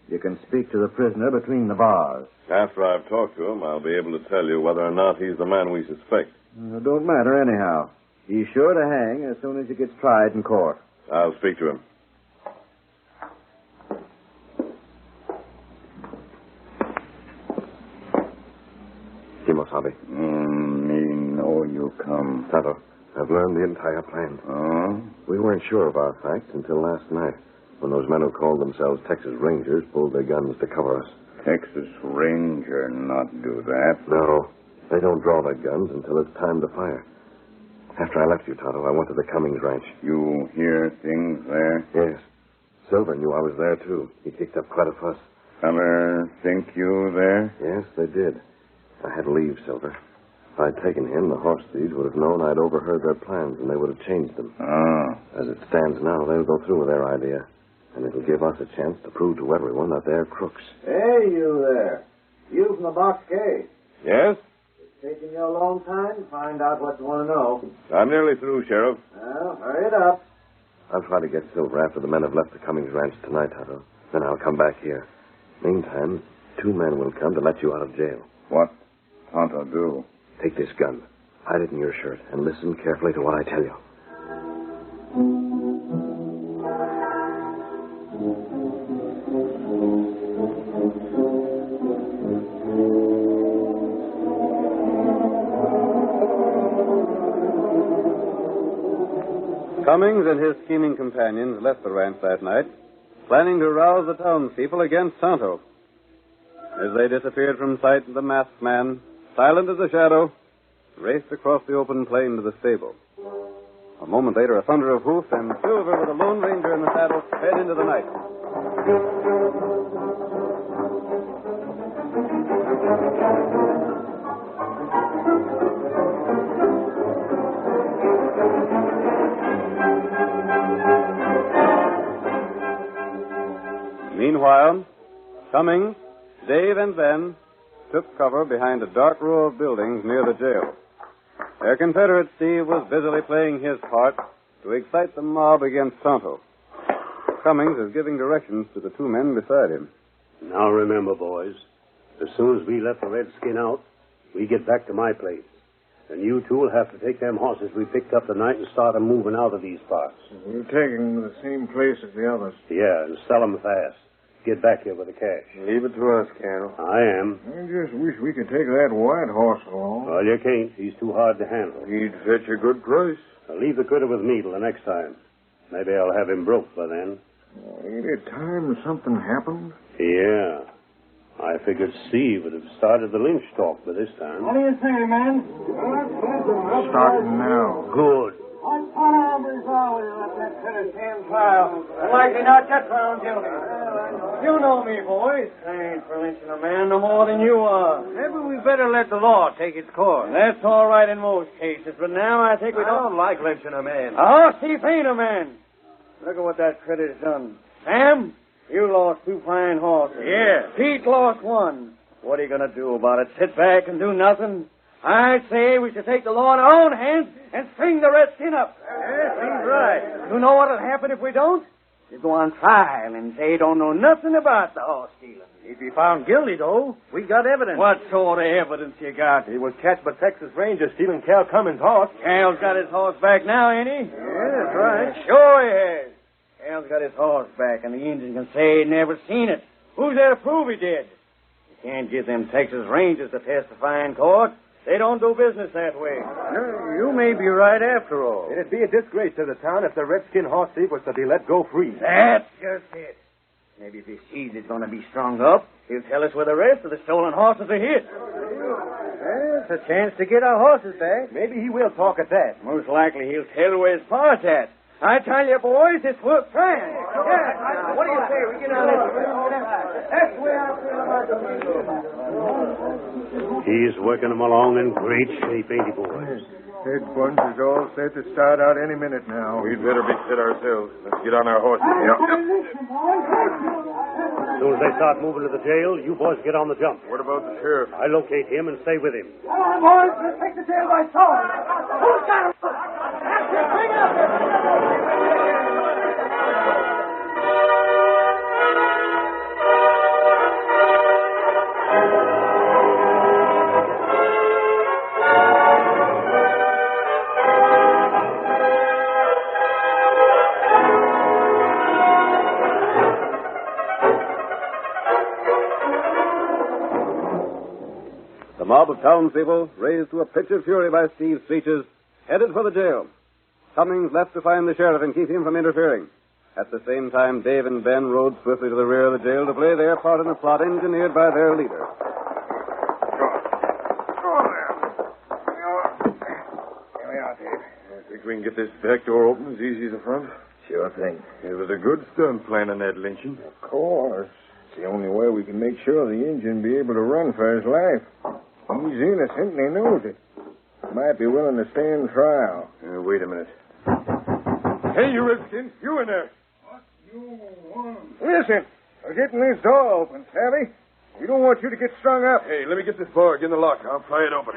You can speak to the prisoner between the bars. After I've talked to him, I'll be able to tell you whether or not he's the man we suspect. It don't matter anyhow. He's sure to hang as soon as he gets tried in court. I'll speak to him. Kimosabe. Me know you come. Tonto, I've learned the entire plan. We weren't sure of our facts until last night, when those men who called themselves Texas Rangers pulled their guns to cover us. Texas Ranger not do that. No, they don't draw their guns until it's time to fire. After I left you, Tonto, I went to the Cummings ranch. You hear things there? Yes. Silver knew I was there, too. He kicked up quite a fuss. Feller think you there? Yes, they did. I had to leave Silver. If I'd taken him, the horse thieves would have known I'd overheard their plans, and they would have changed them. As it stands now, they'll go through with their idea. And it'll give us a chance to prove to everyone that they're crooks. Hey, you there. You from the box case. Yes? It's taking you a long time to find out what you want to know. I'm nearly through, Sheriff. Well, hurry it up. I'll try to get Silver after the men have left the Cummings ranch tonight, Tonto. Then I'll come back here. Meantime, 2 men will come to let you out of jail. What Tonto do? Take this gun, hide it in your shirt, and listen carefully to what I tell you. Cummings and his scheming companions left the ranch that night, planning to rouse the townspeople against Tonto. As they disappeared from sight, the masked man, silent as a shadow, raced across the open plain to the stable. A moment later, a thunder of hoofs, and Silver, with a Lone Ranger in the saddle, sped into the night. Meanwhile, Cummings, Dave, and Ben took cover behind a dark row of buildings near the jail. Their Confederate Steve was busily playing his part to excite the mob against Tonto. Cummings is giving directions to the 2 men beside him. Now remember, boys, as soon as we let the redskin out, we get back to my place. And you two will have to take them horses we picked up tonight and start 'em moving out of these parts. We're taking them to the same place as the others. Yeah, and sell 'em fast. Get back here with the cash. Leave it to us, Carol. I am. I just wish we could take that white horse along. Well, you can't. He's too hard to handle. He'd fetch a good price. Now, leave the critter with me till the next time. Maybe I'll have him broke by then. Ain't it time something happened? Yeah. I figured Steve would have started the lynch talk by this time. What do you say, man? Starting now. Good. What kind of hombres are we to let that critter stand trial? Likely not get found guilty. You know me, boys. I ain't for lynching a man no more than you are. Maybe we better let the law take its course. That's all right in most cases, but now I think we don't like lynching a man. A horse thief ain't a man. Look at what that critter's done. Sam, you lost 2 fine horses. Yeah. Pete lost 1. What are you going to do about it? Sit back and do nothing? I say we should take the law in our own hands and string the redskin up. Yeah, seems right. You know what'll happen if we don't? You go on trial and say you don't know nothing about the horse stealing. He'd be found guilty, though. We got evidence. What sort of evidence you got? He was catched by Texas Rangers stealing Cal Cummings' horse. Cal's got his horse back now, ain't he? Yeah, that's right. Sure he has. Cal's got his horse back, and the Indian can say he never seen it. Who's there to prove he did? You can't get them Texas Rangers to testify in court. They don't do business that way. You may be right after all. It'd be a disgrace to the town if the redskin horse thief was to be let go free. That's just it. Maybe if he sees it's going to be strung up, he'll tell us where the rest of the stolen horses are hid. Well, it's a chance to get our horses back. Maybe he will talk at that. Most likely he'll tell where his part's at. I tell you, boys, it's worth trying. Yeah. What do you say? We get on this. That's the way I feel about the He's working them along in great shape, ain't he, boys? Head bunch is all set to start out any minute now. We'd better be set ourselves. Let's get on our horses. As soon as they start moving to the jail, you boys get on the jump. What about the sheriff? I locate him and stay with him. Come on, boys. Let's take the jail by storm. Who's got him? That's it. Bring up. The mob of townspeople, raised to a pitch of fury by Steve's speeches, headed for the jail. Cummings left to find the sheriff and keep him from interfering. At the same time, Dave and Ben rode swiftly to the rear of the jail to play their part in the plot engineered by their leader. Here we are, Dave. Think we can get this back door open as easy as the front? Sure thing. It was a good stunt planning that lynching. Of course. It's the only way we can make sure the Injun be able to run for his life. He's innocent and he knows it. Might be willing to stand trial. Wait a minute. Hey, you redskin. You in there. What you want? Listen, we're getting this door open, savvy? We don't want you to get strung up. Hey, let me get this bar. Get in the lock. I'll pry it open.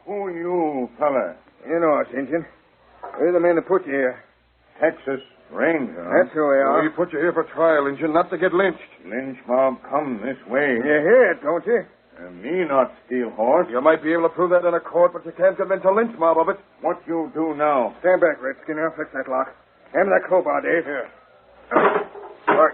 Who you, fella? You know us, Injun. We're the men that put you here. Texas Ranger. That's who we are. We put you here for trial, Injun, not to get lynched. Lynch mob come this way. You hear it, don't you? And me not steal horse. You might be able to prove that in a court, but you can't convince a lynch mob of it. What you do now? Stand back, Redskin. I'll fix that lock. Hand me that crowbar, Dave. Here. Right.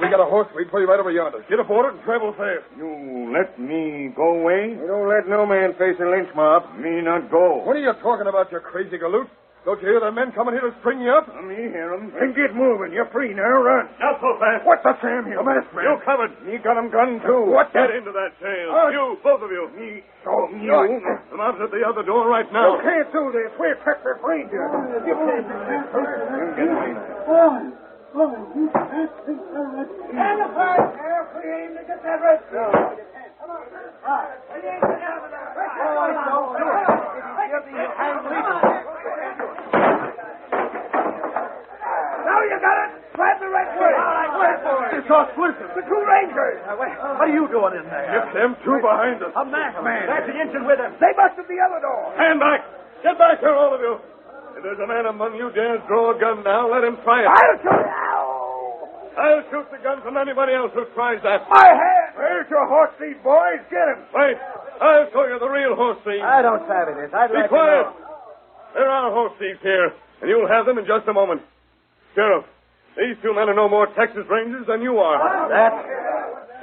We got a horse wait for you right over yonder. Get aboard it and travel fast. You let me go away? We don't let no man face a lynch mob. Me not go. What are you talking about, you crazy galoot? Don't you hear the men coming here to string you up? Me hear them. Then get moving. You're free now. Run. Not so fast. What's the Sam here? The masked man. You covered. Me got him gun, too. What? Get into that jail. You, both of you. Me, so you. The mob's at the other door right now. You can't do this. We're Texas Rangers. You can't do this. And the fight there. We aim to get that red stone. Come on. We aim to have it. Now you got it. Grab the red stone. All right, wait for it. It's us, listen. The two Rangers. What are you doing in there? Get them two behind us. A masked man. That's the engine with him. They busted the other door. Stand back. Get back here, all of you. If there's a man among you dares draw a gun now, let him try it. I'll shoot. I'll shoot the gun from anybody else who tries that. My hand. Where's your horse thief, boys? Get him. Wait. I'll show you the real horse thief. I don't savvy this. I'd Be like quiet. to know. There are horse thieves here, and you'll have them in just a moment. Sheriff, these two men are no more Texas Rangers than you are.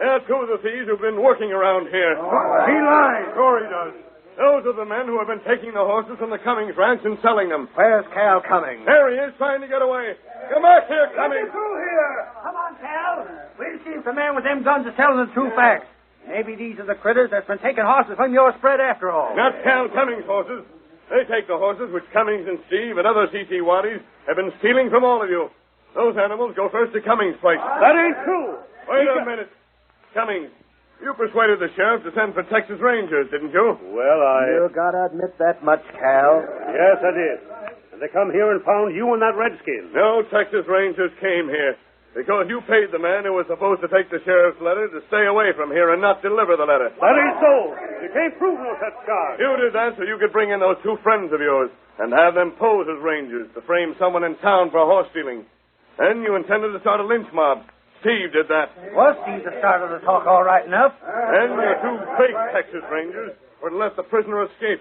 They're two of the thieves who've been working around here. He lies. Sure he does. Those are the men who have been taking the horses from the Cummings ranch and selling them. Where's Cal Cummings? There he is, trying to get away. Come back here, Cummings. Through here. Come on, Cal. We'll see if the man with them guns is telling the true facts. Maybe these are the critters that's been taking horses from your spread after all. Not Cal Cummings' horses. They take the horses which Cummings and Steve and other C.C. Waddies have been stealing from all of you. Those animals go first to Cummings' place. That ain't true. Wait a minute. Cummings, you persuaded the sheriff to send for Texas Rangers, didn't you? Well, You gotta admit that much, Cal. Yes, I did. And they come here and found you and that redskin. No Texas Rangers came here because you paid the man who was supposed to take the sheriff's letter to stay away from here and not deliver the letter. That ain't so. You can't prove no such charge. You did that so you could bring in those two friends of yours and have them pose as Rangers to frame someone in town for horse stealing. Then you intended to start a lynch mob. Steve did that. Well, Steve started to talk all right enough. And your two fake Texas Rangers were to let the prisoner escape.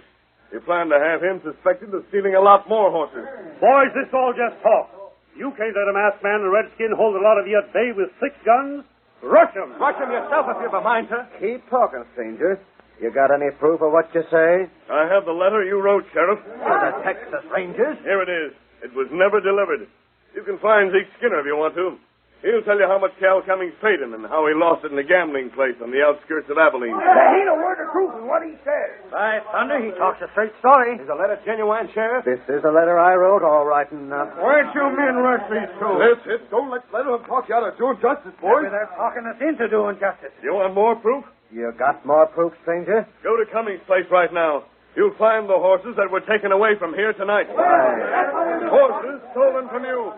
You planned to have him suspected of stealing a lot more horses. Boys, this all just talk. You can't let a masked man and a redskin hold a lot of you at bay with 6 guns. Rush them. Rush them yourself if you're behind, sir. Keep talking, stranger. You got any proof of what you say? I have the letter you wrote, Sheriff. For the Texas Rangers? Here it is. It was never delivered. You can find Zeke Skinner if you want to. He'll tell you how much Cal Cummings paid him and how he lost it in a gambling place on the outskirts of Abilene. There ain't a word of truth in what he says. By thunder, he talks a straight story. Is the letter genuine, Sheriff? This is a letter I wrote, all right enough. Where'd you men rush these two? That's it. Don't let them talk you out of doing justice, boys. Maybe they're talking us into doing justice. You want more proof? You got more proof, stranger? Go to Cummings' place right now. You'll find the horses that were taken away from here tonight. Horses stolen from you.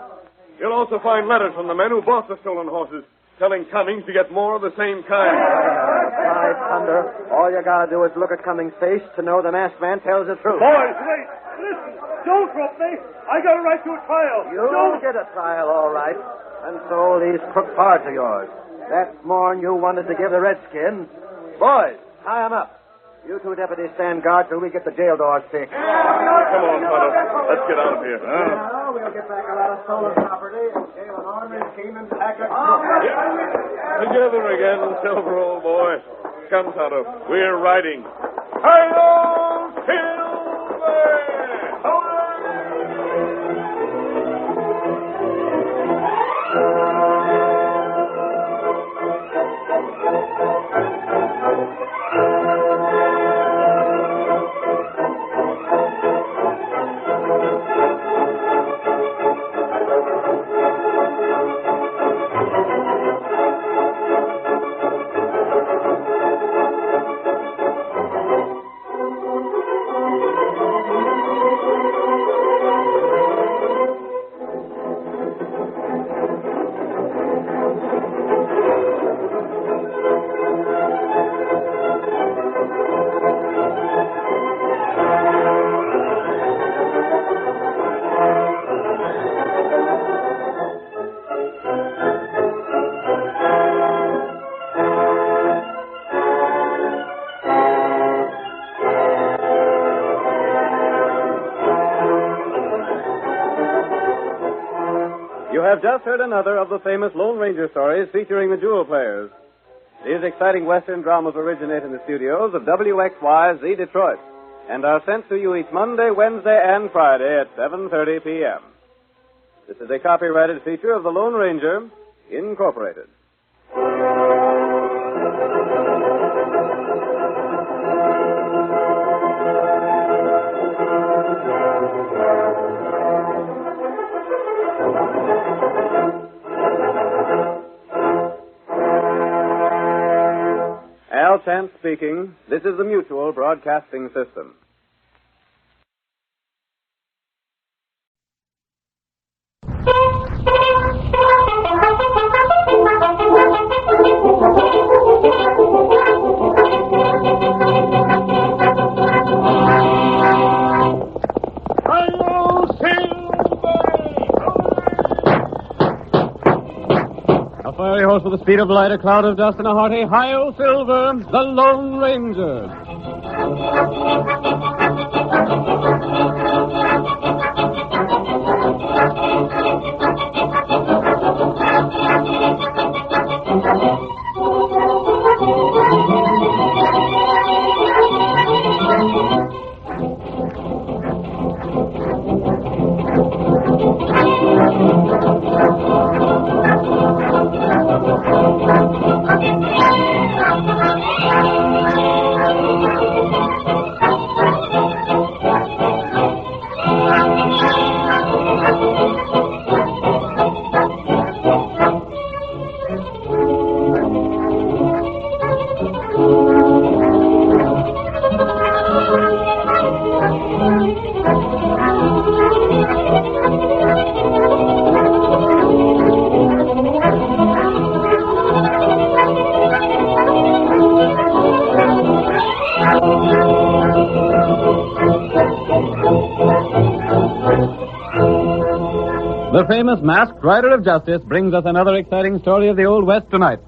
You'll also find letters from the men who bought the stolen horses, telling Cummings to get more of the same kind. By thunder, all you gotta do is look at Cummings' face to know the masked man tells the truth. Boys, wait. Listen. Don't rope me. I got a right to a trial. You'll get a trial, all right. And so these crook pards of yours. That's more'n you wanted to give the redskin. Boys, tie him up. You two deputies stand guard till we get the jail doors fixed. Come on, Tonto. Let's get out of here. Now we'll get back a lot of stolen property and jail an ornery scheme and pack of Together again, Silver, old boy. Come, Tonto. We're riding. Hi-yo, Silver! You have just heard another of the famous Lone Ranger stories featuring the Jewel Players. These exciting Western dramas originate in the studios of WXYZ Detroit and are sent to you each Monday, Wednesday, and Friday at 7:30 p.m. This is a copyrighted feature of the Lone Ranger, Incorporated. Al Chance speaking. This is the Mutual Broadcasting System. A fiery horse with the speed of light, a cloud of dust, and a hearty Hi-Yo Silver, the Lone Ranger. The famous Masked Rider of Justice brings us another exciting story of the Old West tonight.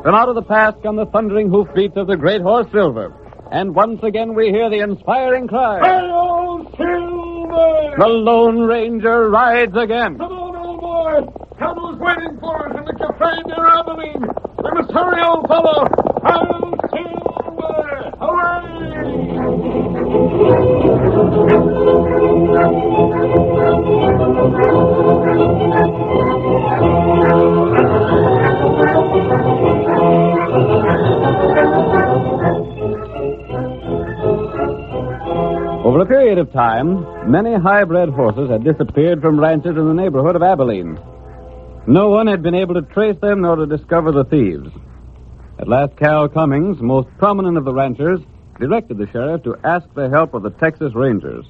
From out of the past come the thundering hoofbeats of the great horse Silver. And once again we hear the inspiring cry, Hi-Yo Silver! The Lone Ranger rides again. Come on, old boy! Toddle's waiting for us in the cafe near Abilene. We must hurry, old fellow! Hi-Yo Silver! Hooray! Over a period of time, many high-bred horses had disappeared from ranches in the neighborhood of Abilene. No one had been able to trace them nor to discover the thieves. At last, Cal Cummings, most prominent of the ranchers, directed the sheriff to ask the help of the Texas Rangers.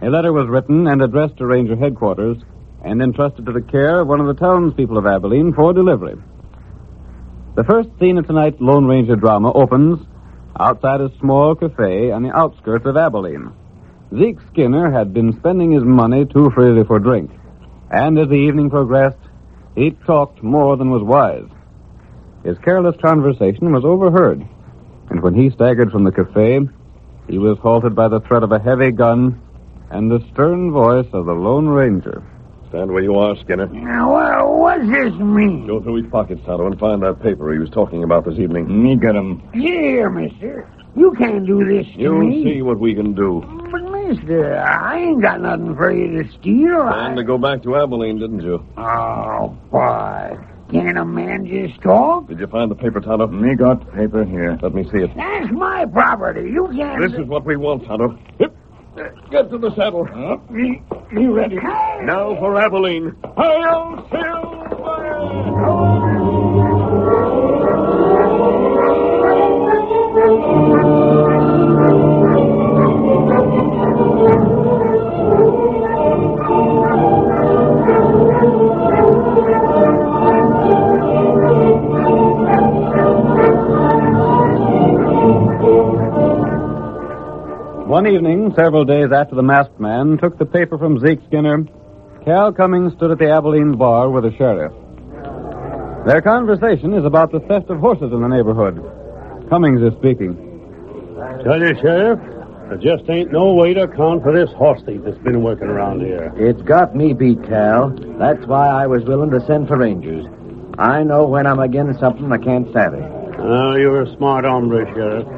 A letter was written and addressed to Ranger headquarters and entrusted to the care of one of the townspeople of Abilene for delivery. The first scene of tonight's Lone Ranger drama opens outside a small cafe on the outskirts of Abilene. Zeke Skinner had been spending his money too freely for drink, and as the evening progressed, he talked more than was wise. His careless conversation was overheard, and when he staggered from the cafe, he was halted by the threat of a heavy gun and the stern voice of the Lone Ranger. Stand where you are, Skinner. Now, what's this mean? Go through his pockets, Tonto, and find that paper he was talking about this evening. Me got him. Here, mister. You can't do this to You'll me. see what we can do. But, mister, I ain't got nothing for you to steal. Planned to go back to Abilene, didn't you? Oh, boy. Can a man just talk? Did you find the paper, Tonto? Me got paper here. Let me see it. That's my property. You can't... This is what we want, Tonto. Hip. Get to the saddle. Me ready. Now for Abilene. Hi-Yo Silver! One evening, several days after the masked man took the paper from Zeke Skinner, Cal Cummings stood at the Abilene bar with the sheriff. Their conversation is about the theft of horses in the neighborhood. Cummings is speaking. Tell you, Sheriff, There just ain't no way to account for this horse thief that's been working around here. It's got me beat, Cal. That's why I was willing to send for Rangers. I know when I'm against something I can't savvy. Oh, you're a smart hombre, Sheriff.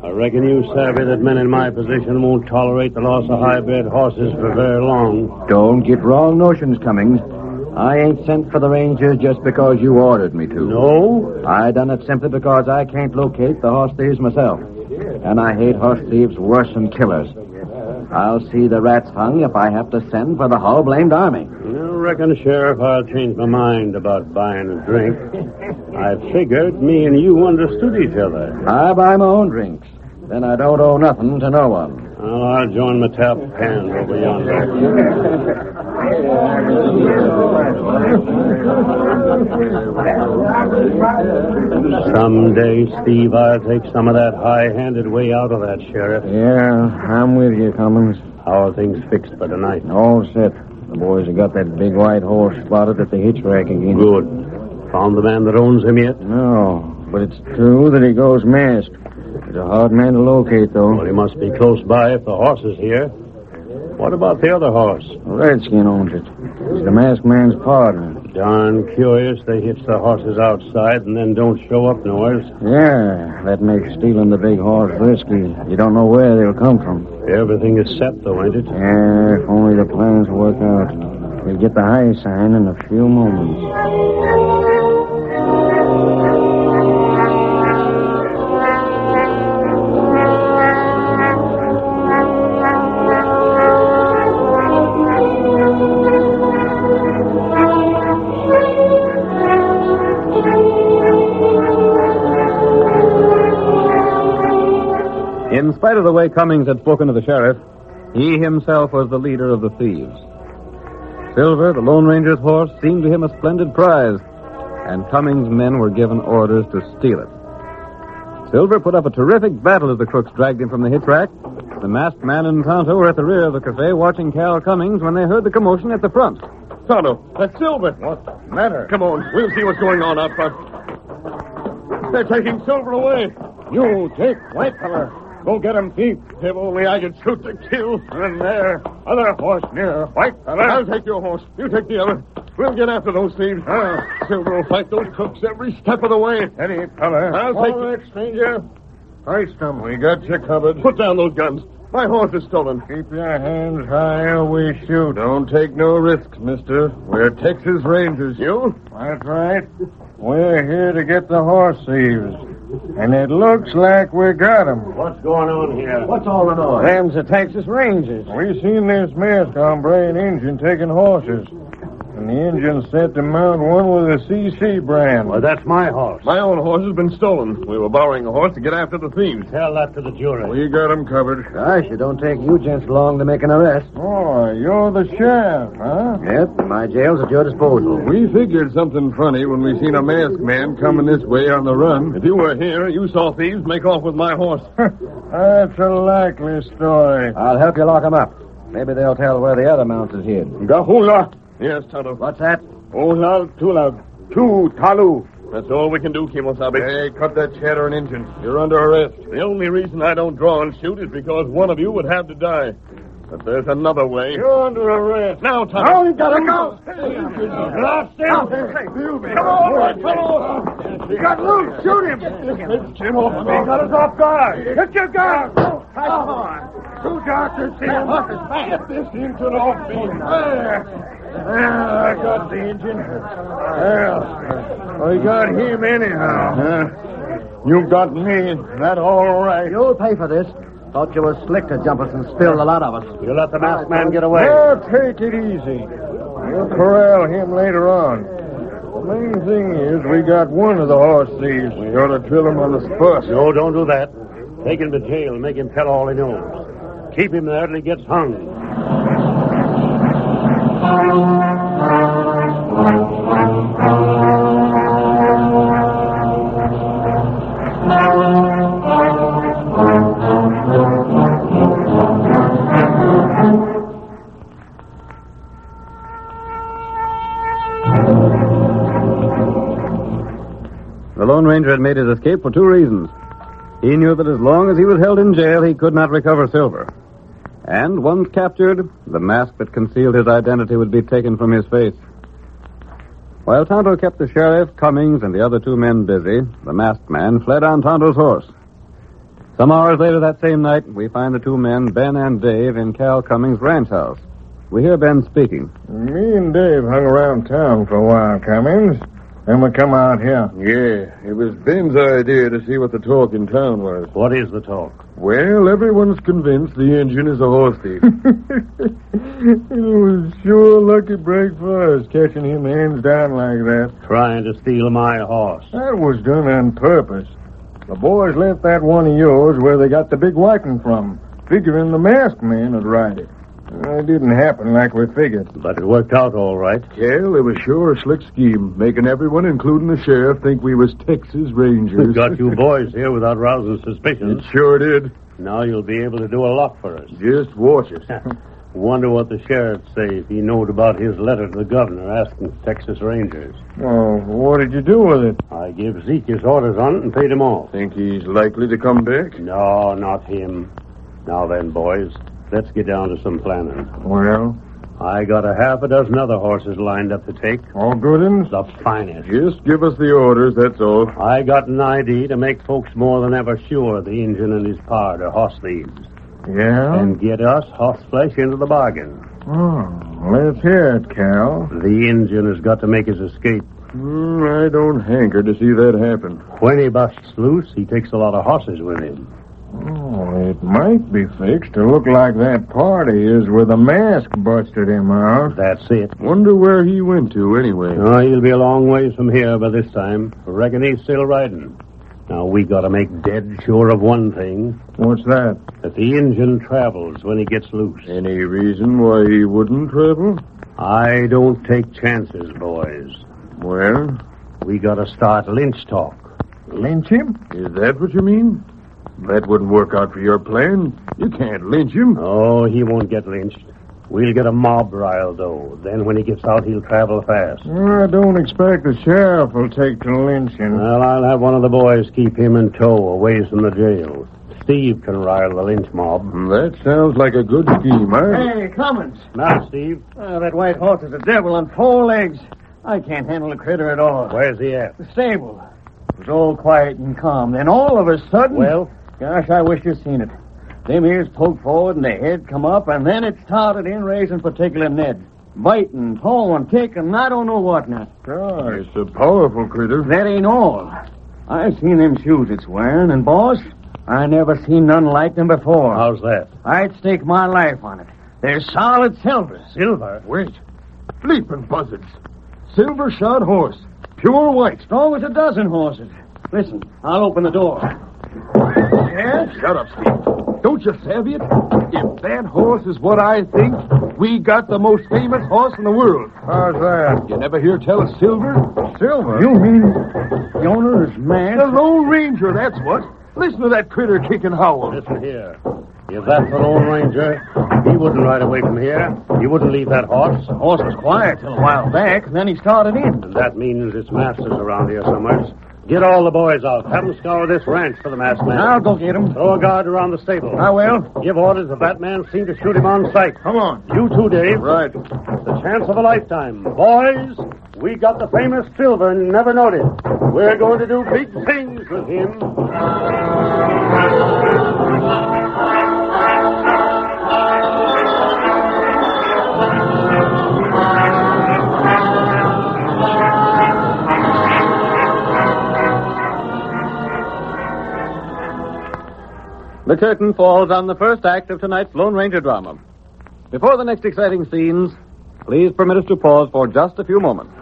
I reckon you savvy that men in my position won't tolerate the loss of high-bred horses for very long. Don't get wrong notions, Cummings. I ain't sent for the Rangers just because you ordered me to. No? I done it simply because I can't locate the horse thieves myself. And I hate horse thieves worse than killers. I'll see the rats hung if I have to send for the whole blamed army. You reckon, Sheriff, I'll change my mind about buying a drink. I figured me and you understood each other. I buy my own drinks. Then I don't owe nothing to no one. Well, I'll join my tap hand over yonder. Someday, Steve, I'll take some of that high-handed way out of that, Sheriff. Yeah, I'm with you, Cummings. How are things fixed for tonight? All set. The boys have got that big white horse spotted at the hitch rack again. Good. Found the man that owns him yet? No, but it's true that he goes masked. He's a hard man to locate, though. Well, he must be close by if the horse is here. What about the other horse? Redskin owns it. He's the masked man's partner. Darn curious. They hitch the horses outside and then don't show up nowhere. Yeah, that makes stealing the big horse risky. You don't know where they'll come from. Everything is set, though, ain't it? Yeah, if only the plans work out. We'll get the high sign in a few moments. In spite of the way Cummings had spoken to the sheriff, he himself was the leader of the thieves. Silver, the Lone Ranger's horse, seemed to him a splendid prize, and Cummings' men were given orders to steal it. Silver put up a terrific battle as the crooks dragged him from the hitch rack. The masked man and Tonto were at the rear of the cafe watching Cal Cummings when they heard the commotion at the front. Tonto, that's Silver. What's the matter? Come on, we'll see what's going on out front. They're taking Silver away. You take white feller. Go get him, thief. If only I could shoot to kill. And there, other horse near white feller. I'll take your horse. You take the other. We'll get after those thieves. Silver will fight those crooks every step of the way. Eddie, feller. I'll take it, stranger. Hoist them. We got you covered. Put down those guns. My horse is stolen. Keep your hands high or we shoot. Don't take no risks, mister. We're Texas Rangers. You? That's right. We're here to get the horse thieves. And it looks like we got them. What's going on here? What's all the noise? Them's the Texas Rangers. We seen this masked hombre and Injun taking horses. And the Injun said to mount one with a CC brand. Well, that's my horse. My own horse has been stolen. We were borrowing a horse to get after the thieves. Tell that to the jury. We got them covered. Gosh, it don't take you gents long to make an arrest. Oh, you're the sheriff, huh? Yep, my jail's at your disposal. We figured something funny when we seen a masked man coming this way on the run. If you were here, you saw thieves make off with my horse. That's a likely story. I'll help you lock 'em up. Maybe they'll tell where the other mount is hid. Gahula. Yes, Tonto. What's that? Olal Tulab. Tu Talu. That's all we can do, Kimosabe. Hey, cut that chatter and engine. You're under arrest. The only reason I don't draw and shoot is because one of you would have to die. But there's another way. You're under arrest. Now, Tonto. Now you gotta go. Lost him. Come on. He got loose. Shoot him. Jim off me. He got us off guard. Hit your gun. Come on. Two doctors here. Get this engine off me. There, I got the engine. Well, we got him anyhow. You got me. That all right? You'll pay for this. Thought you was slick to jump us and spill a lot of us. You let the masked man get away. Well, take it easy. We'll corral him later on. The main thing is we got one of the horse thieves. We ought to drill him on the spot. No, don't do that. Take him to jail and make him tell all he knows. Keep him there till he gets hung. The Lone Ranger had made his escape for two reasons. He knew that as long as he was held in jail, he could not recover silver. And once captured, the mask that concealed his identity would be taken from his face. While Tonto kept the sheriff, Cummings, and the other two men busy, the masked man fled on Tonto's horse. Some hours later that same night, we find the two men, Ben and Dave, in Cal Cummings' ranch house. We hear Ben speaking. Me and Dave hung around town for a while, Cummings. Then we come out here. Yeah, it was Ben's idea to see what the talk in town was. What is the talk? Well, everyone's convinced the engine is a horse thief. It was sure a lucky break for us, catching him hands down like that. Trying to steal my horse. That was done on purpose. The boys left that one of yours where they got the big whiting from, figuring the masked man would ride it. It didn't happen like we figured. But it worked out all right. Cal, it was sure a slick scheme, making everyone, including the sheriff, think we was Texas Rangers. Got you boys here without rousing suspicions. It sure did. Now you'll be able to do a lot for us. Just watch it. Wonder what the sheriff say if he knowed about his letter to the governor asking for Texas Rangers. Oh, what did you do with it? I gave Zeke his orders on it and paid him off. Think he's likely to come back? No, not him. Now then, boys, let's get down to some planning. Well? I got a half a dozen other horses lined up to take. All good uns? The finest. Just give us the orders, that's all. I got an idea to make folks more than ever sure the Injun and his pard are horse thieves. Yeah? And get us horse flesh into the bargain. Oh, let's hear it, Cal. The Injun has got to make his escape. I don't hanker to see that happen. When he busts loose, he takes a lot of horses with him. Oh, it might be fixed to look like that party is where the mask busted him out. That's it. Wonder where he went to, anyway. Oh, he'll be a long ways from here by this time. Reckon he's still riding. Now, we got to make dead sure of one thing. What's that? That the engine travels when he gets loose. Any reason why he wouldn't travel? I don't take chances, boys. Well? We got to start lynch talk. Lynch him? Is that what you mean? That wouldn't work out for your plan. You can't lynch him. Oh, he won't get lynched. We'll get a mob riled, though. Then when he gets out, he'll travel fast. I don't expect the sheriff will take to lynching. Well, I'll have one of the boys keep him in tow away from the jail. Steve can rile the lynch mob. That sounds like a good scheme, Hey, Cummins. Now, Steve. That white horse is a devil on 4 legs. I can't handle the critter at all. Where's he at? The stable. It was all quiet and calm. Then all of a sudden... Well? Gosh, I wish you'd seen it. Them ears poked forward and the head come up, and then it started in raising particular Ned. Biting, pawing, kicking, I don't know what now. Gosh. It's a powerful critter. That ain't all. I seen them shoes it's wearing, and, boss, I never seen none like them before. How's that? I'd stake my life on it. They're solid silver. Silver? Wait. Leaping buzzards. Silver shod horse. Pure white. Strong as a dozen horses. Listen, I'll open the door. Yes? Shut up, Steve. Don't you savvy it? If that horse is what I think, we got the most famous horse in the world. How's that? You never hear tell of Silver? Silver? You mean the owner is mad? The Lone Ranger, that's what. Listen to that critter kick and howl. Listen here. If that's the Lone Ranger, he wouldn't ride away from here. He wouldn't leave that horse. The horse was quiet till a while back, then he started in. And that means its master's around here somewhere. Get all the boys out. Have them scour this ranch for the masked man. I'll go get him. Throw a guard around the stable. I will. Give orders if that man seems to shoot him on sight. Come on. You too, Dave. Right. The chance of a lifetime. Boys, we got the famous Silver and never noticed. We're going to do big things with him. The curtain falls on the first act of tonight's Lone Ranger drama. Before the next exciting scenes, please permit us to pause for just a few moments.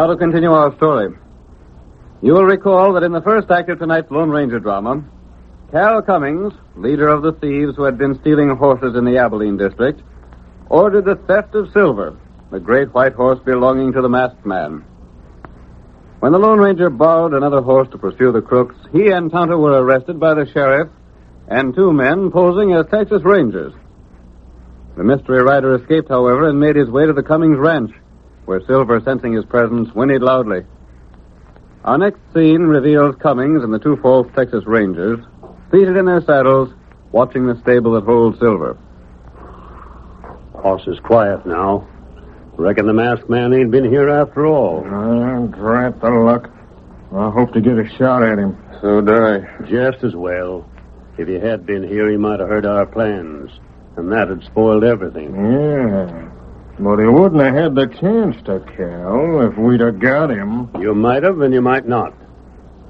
Now to continue our story. You will recall that in the first act of tonight's Lone Ranger drama, Cal Cummings, leader of the thieves who had been stealing horses in the Abilene district, ordered the theft of Silver, the great white horse belonging to the masked man. When the Lone Ranger borrowed another horse to pursue the crooks, he and Tonto were arrested by the sheriff and two men posing as Texas Rangers. The mystery rider escaped, however, and made his way to the Cummings ranch, where Silver, sensing his presence, whinnied loudly. Our next scene reveals Cummings and the two false Texas Rangers seated in their saddles, watching the stable that holds Silver. Horse is quiet now. Reckon the masked man ain't been here after all. Drat the luck. I hope to get a shot at him. So do I. Just as well. If he had been here, he might have heard our plans. And that had spoiled everything. Yeah. But he wouldn't have had the chance to, Cal, if we'd have got him. You might have, and you might not.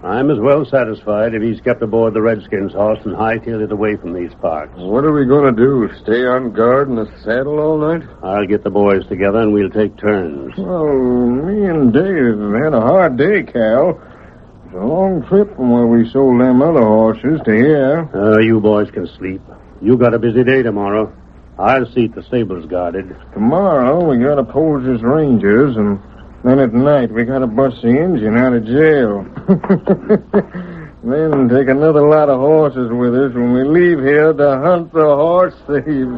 I'm as well satisfied if he's kept aboard the Redskins' horse and hightailed it away from these parts. What are we going to do, stay on guard in the saddle all night? I'll get the boys together and we'll take turns. Well, me and Dave have had a hard day, Cal. It's a long trip from where we sold them other horses to here. You boys can sleep. You got a busy day tomorrow. I'll see the stable's guarded. Tomorrow we gotta pose as Rangers, and then at night we gotta bust the engine out of jail. Then take another lot of horses with us when we leave here to hunt the horse thieves.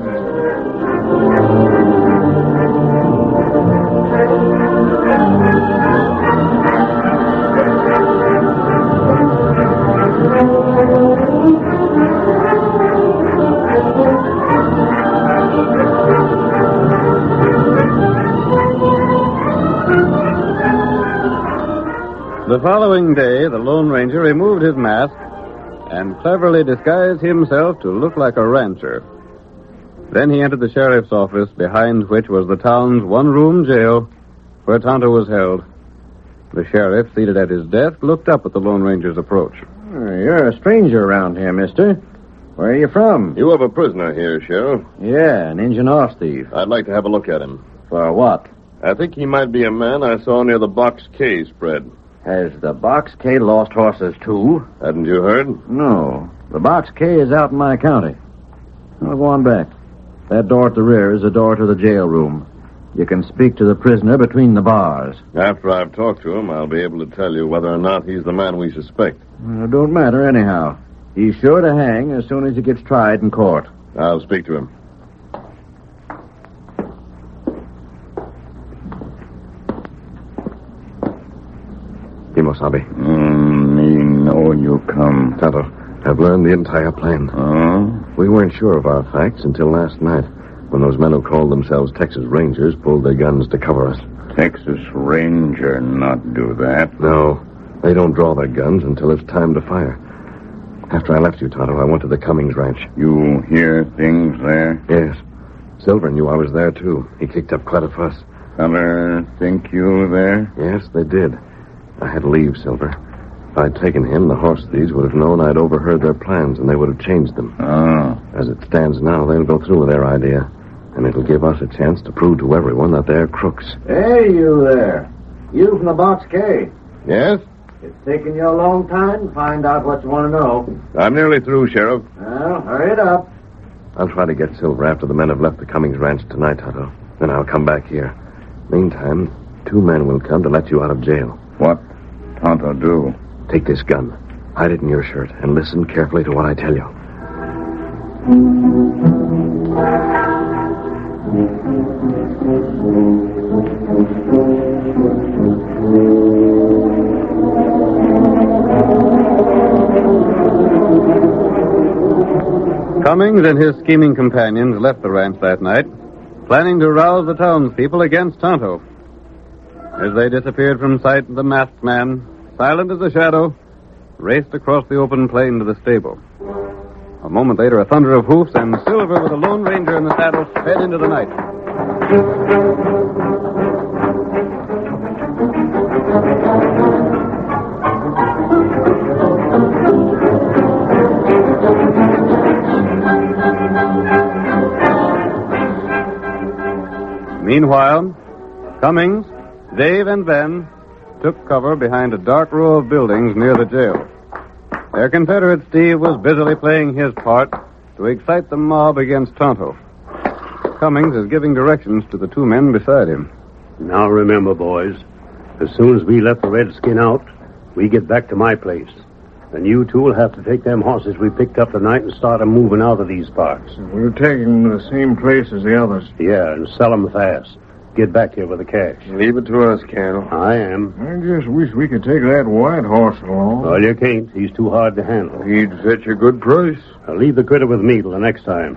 The following day, the Lone Ranger removed his mask and cleverly disguised himself to look like a rancher. Then he entered the sheriff's office, behind which was the town's one-room jail, where Tonto was held. The sheriff, seated at his desk, looked up at the Lone Ranger's approach. You're a stranger around here, mister. Where are you from? You have a prisoner here, Sheriff. Yeah, an Injun horse thief. I'd like to have a look at him. For what? I think he might be a man I saw near the Box K spread. Has the Box K lost horses, too? Hadn't you heard? No. The Box K is out in my county. I'll go on back. That door at the rear is the door to the jail room. You can speak to the prisoner between the bars. After I've talked to him, I'll be able to tell you whether or not he's the man we suspect. It don't matter anyhow. He's sure to hang as soon as he gets tried in court. I'll speak to him. Kimosabe. Me know you come. Tonto, I've learned the entire plan. We weren't sure of our facts until last night, when those men who called themselves Texas Rangers pulled their guns to cover us. Texas Ranger not do that. No, they don't draw their guns until it's time to fire. After I left you, Tonto, I went to the Cummings ranch. You hear things there? Yes. Silver knew I was there, too. He kicked up quite a fuss. Feller think you there? Yes, they did. I had to leave, Silver. If I'd taken him, the horse thieves would have known I'd overheard their plans, and they would have changed them. As it stands now, they'll go through with their idea, and it'll give us a chance to prove to everyone that they're crooks. Hey, you there. You from the Box K. Yes? It's taken you a long time to find out what you want to know. I'm nearly through, Sheriff. Well, hurry it up. I'll try to get Silver after the men have left the Cummings ranch tonight, Tonto. Then I'll come back here. Meantime, 2 men will come to let you out of jail. What Tonto do? Take this gun, hide it in your shirt, and listen carefully to what I tell you. Cummings and his scheming companions left the ranch that night, planning to rouse the townspeople against Tonto. As they disappeared from sight, the masked man, silent as a shadow, raced across the open plain to the stable. A moment later, a thunder of hoofs, and Silver, with a Lone Ranger in the saddle, sped into the night. Meanwhile, Cummings, Dave, and Ben took cover behind a dark row of buildings near the jail. Their Confederate Steve was busily playing his part to excite the mob against Tonto. Cummings is giving directions to the two men beside him. Now remember, boys, as soon as we let the redskin out, we get back to my place. And you two will have to take them horses we picked up tonight and start 'em moving out of these parts. We're taking them to the same place as the others. Yeah, and sell 'em fast. Get back here with the cash. Leave it to us, Colonel. I am. I just wish we could take that white horse along. Well, you can't. He's too hard to handle. He'd fetch a good price. I'll leave the critter with me till the next time.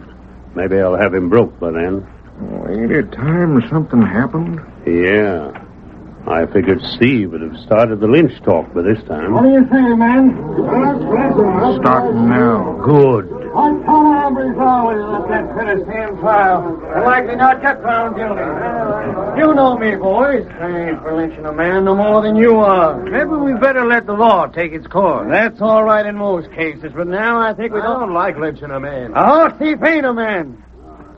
Maybe I'll have him broke by then. Oh, ain't it time something happened? Yeah. I figured Steve would have started the lynch talk by this time. What do you say, man? Starting now. Good. What kind of hombres are we to let that critter stand trial? They're likely not get found guilty. You know me, boys. I ain't for lynching a man no more than you are. Maybe we better let the law take its course. That's all right in most cases, but now I think we don't like lynching a man. A horse thief ain't a man.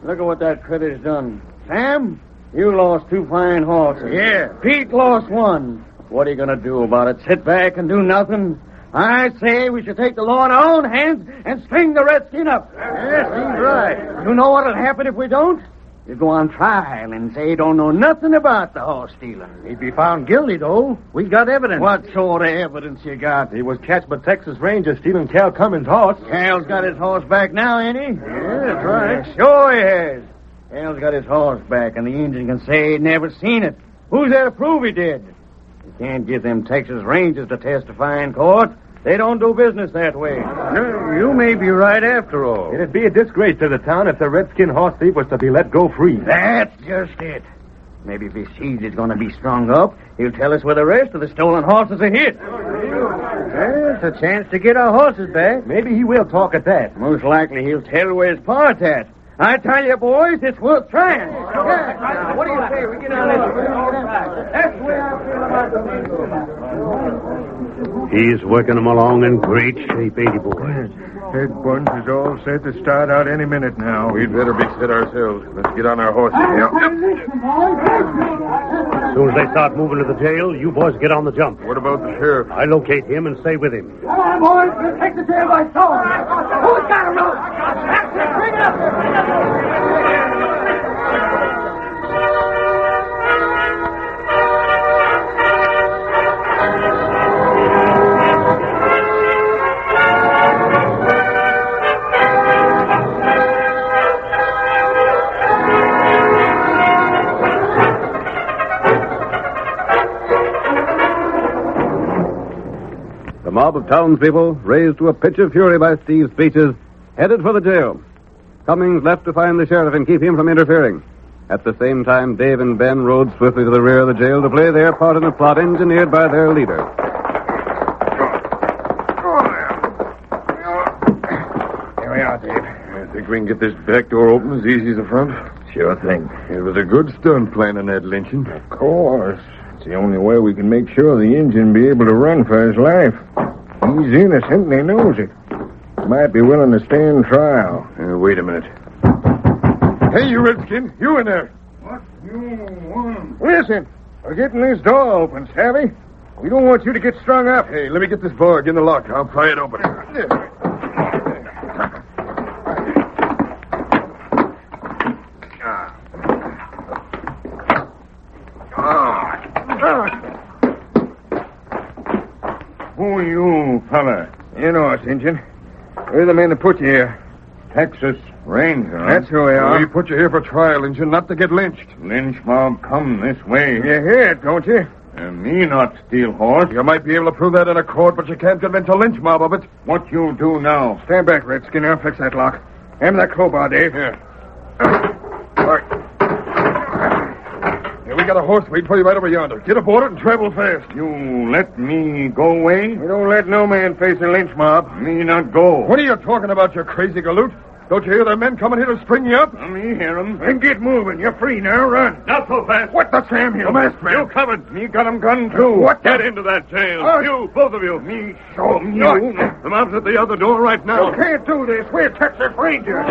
Look at what that critter's done. Sam, you lost 2 fine horses. Yeah. Pete lost 1. What are you going to do about it? Sit back and do nothing? I say we should take the law in our own hands and string the redskin up. Yes, he's right. You know what'll happen if we don't? You go on trial and say you don't know nothing about the horse stealing. He'd be found guilty, though. We got evidence. What sort of evidence you got? He was catched by Texas Rangers stealing Cal Cummins' horse. Cal's got his horse back now, ain't he? Yeah, that's right. Sure he has. Cal's got his horse back, and the Indian can say he'd never seen it. Who's there to prove he did? You can't get them Texas Rangers to testify in court. They don't do business that way. No, you may be right after all. It'd be a disgrace to the town if the redskin horse thief was to be let go free. That's just it. Maybe if he sees he's going to be strung up, he'll tell us where the rest of the stolen horses are hid. It's a chance to get our horses back. Maybe he will talk at that. Most likely he'll tell where his part's at. I tell you, boys, it's worth trying. Now, what do you say? We get on this. That's the way I feel about the He's working them along in great shape, ain't he, boys? Head bunch is all set to start out any minute now. We'd better be set ourselves. Let's get on our horses. As soon as they start moving to the jail, you boys get on the jump. What about the sheriff? I locate him and stay with him. Come on, boys. We'll take the jail by storm. Who's got a rope? That's it. Bring it up. The mob of townspeople, raised to a pitch of fury by Steve's speeches, headed for the jail. Cummings left to find the sheriff and keep him from interfering. At the same time, Dave and Ben rode swiftly to the rear of the jail to play their part in the plot engineered by their leader. Here we are, Dave. I think we can get this back door open as easy as the front. Sure thing. It was a good stunt planning that lynching. Of course. It's the only way we can make sure the Indian be able to run for his life. He's innocent and he knows it. Might be willing to stand trial. Wait a minute. Hey, you redskin. You in there. What you want? Listen, we're getting this door open, savvy? We don't want you to get strung up. Hey, let me get this bar. Get in the lock. I'll pry it open. Who are you, fella? You know us, Injun. We're the men that put you here. Texas Ranger. That's who we are. We put you here for trial, Injun, not to get lynched. Lynch mob come this way. You hear it, don't you? And me not steal horse. You might be able to prove that in a court, but you can't convince a lynch mob of it. What you do now? Stand back, Redskin. I'll fix that lock. Hand me that crowbar, Dave. Here. All right. Here, we got a horse waiting for you right over yonder. Get aboard it and travel fast. You let me go away? We don't let no man face a lynch mob. Me not go. What are you talking about, you crazy galoot? Don't you hear the men coming here to string you up? Me hear 'em. Then get moving. You're free now. Run. Not so fast. What the Sam here? The masked man. You covered. Me got 'em gun, too. What? Get into that jail. You, both of you. Me show 'em you. The mob's at the other door right now. You can't do this. We're Texas Rangers.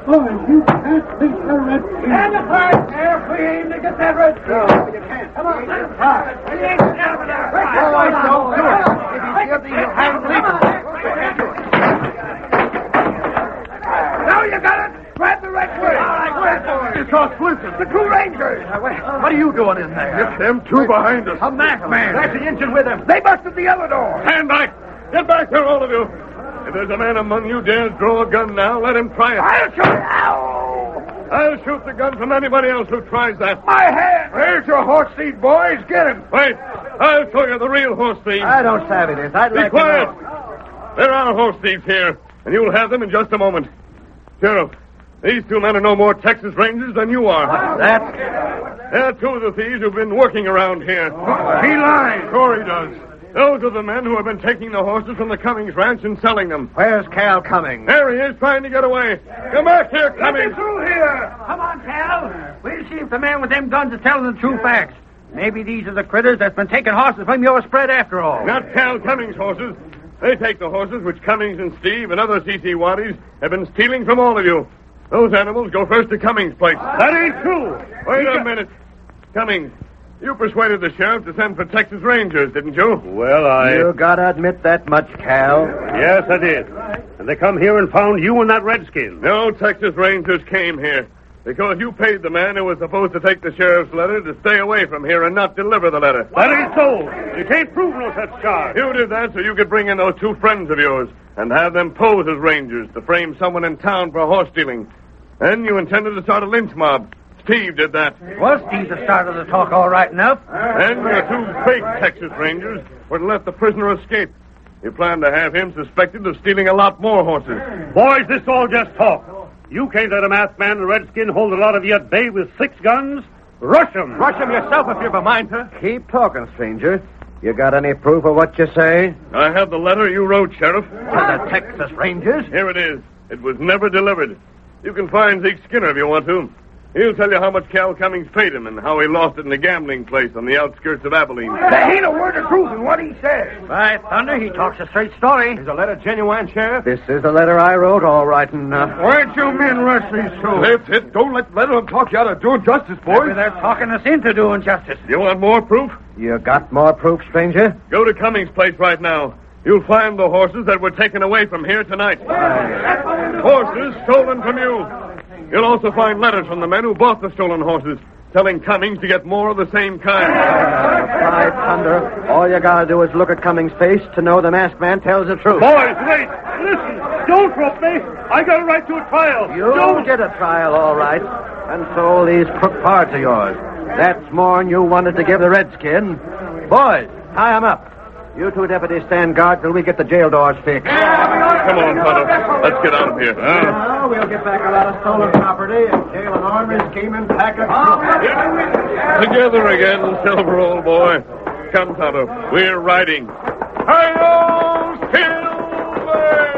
Boys, you can't beat the Redskin. Stand apart there. We aim to get that Redskin. No, you can't. Come on, stand apart. We ain't stand over there. Boys, don't do it. If he's guilty, he'll have to leave. Now you got it. Grab the Redskin. All right, grab for it. It's our splinters. The two Rangers. What are you doing in there? It's them two behind us. A masked man. That's the engine with them. They busted the other door. Stand back! Get back here, all of you! If there's a man among you dares draw a gun now, let him try it. I'll shoot. Ow! I'll shoot the gun from anybody else who tries that. My hand! There's your horse thief, boys. Get him. Wait! I'll show you the real horse thief. I don't savvy this. I'd Be like quiet! to know. There are horse thieves here, and you'll have them in just a moment. Sheriff, these two men are no more Texas Rangers than you are. What's that? They're two of the thieves who've been working around here. He lies. Sure he does. Those are the men who have been taking the horses from the Cummings ranch and selling them. Where's Cal Cummings? There he is, trying to get away. Come back here, Let Cummings. me through here. Come on, Cal. We'll see if the man with them guns is telling the true facts. Maybe these are the critters that's been taking horses from your spread after all. Not Cal Cummings' horses. They take the horses which Cummings and Steve and other C.C. Waddies have been stealing from all of you. Those animals go first to Cummings' place. That ain't true. Wait a minute. Cummings, you persuaded the sheriff to send for Texas Rangers, didn't you? Well, You gotta admit that much, Cal. Yes, I did. And they come here and found you and that Redskin. No Texas Rangers came here because you paid the man who was supposed to take the sheriff's letter to stay away from here and not deliver the letter. That ain't so. You can't prove no such charge. You did that so you could bring in those two friends of yours and have them pose as Rangers to frame someone in town for horse stealing. Then you intended to start a lynch mob. Steve did that. Well, Steve's the start of the talk all right enough. And the two fake Texas Rangers were to let the prisoner escape. You planned to have him suspected of stealing a lot more horses. Boys, this all just talk. You can't let a masked man and a Redskin hold a lot of you at bay with 6 guns. Rush 'em. Rush him yourself if you've a mind to. Keep talking, stranger. You got any proof of what you say? I have the letter you wrote, Sheriff. To the Texas Rangers? Here it is. It was never delivered. You can find Zeke Skinner if you want to. He'll tell you how much Cal Cummings paid him and how he lost it in a gambling place on the outskirts of Abilene. There ain't a word of truth in what he says. By thunder, he talks a straight story. Is the letter genuine, Sheriff? This is the letter I wrote, all right enough. Where'd you men rush these two? That's it. Don't let them talk you out of doing justice, boys. Maybe they're talking us into doing justice. You want more proof? You got more proof, stranger? Go to Cummings' place right now. You'll find the horses that were taken away from here tonight. Horses stolen from you. You'll also find letters from the men who bought the stolen horses, telling Cummings to get more of the same kind. By thunder, all you gotta do is look at Cummings' face to know the masked man tells the truth. Boys, wait. Listen. Don't rope me. I got a right to a trial. You'll get a trial, all right. And so these crook parts of yours. That's more'n you wanted to give the Redskin. Boys, tie him up. You two deputies stand guard till we get the jail doors fixed. Come on, Tonto. Let's get out of here. Now we'll get back a lot of stolen property and jail an ornery scheming pack of... Together again, Silver, old boy. Come, Tonto. We're riding. Hi-yo, Silver!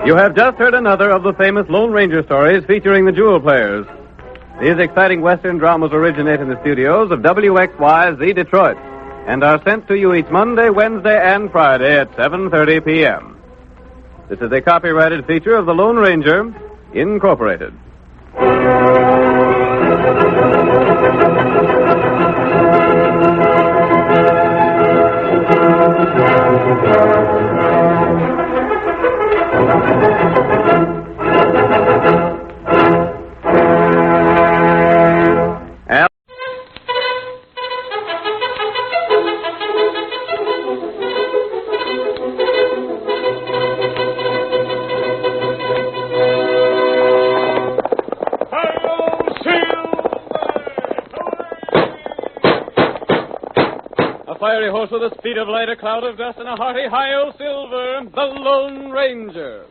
You have just heard another of the famous Lone Ranger stories featuring the Jewel Players. These exciting Western dramas originate in the studios of WXYZ Detroit and are sent to you each Monday, Wednesday, and Friday at 7:30 p.m. This is a copyrighted feature of the Lone Ranger, Incorporated. A fiery horse with the speed of light, a cloud of dust, and a hearty hi-yo silver, the Lone Ranger.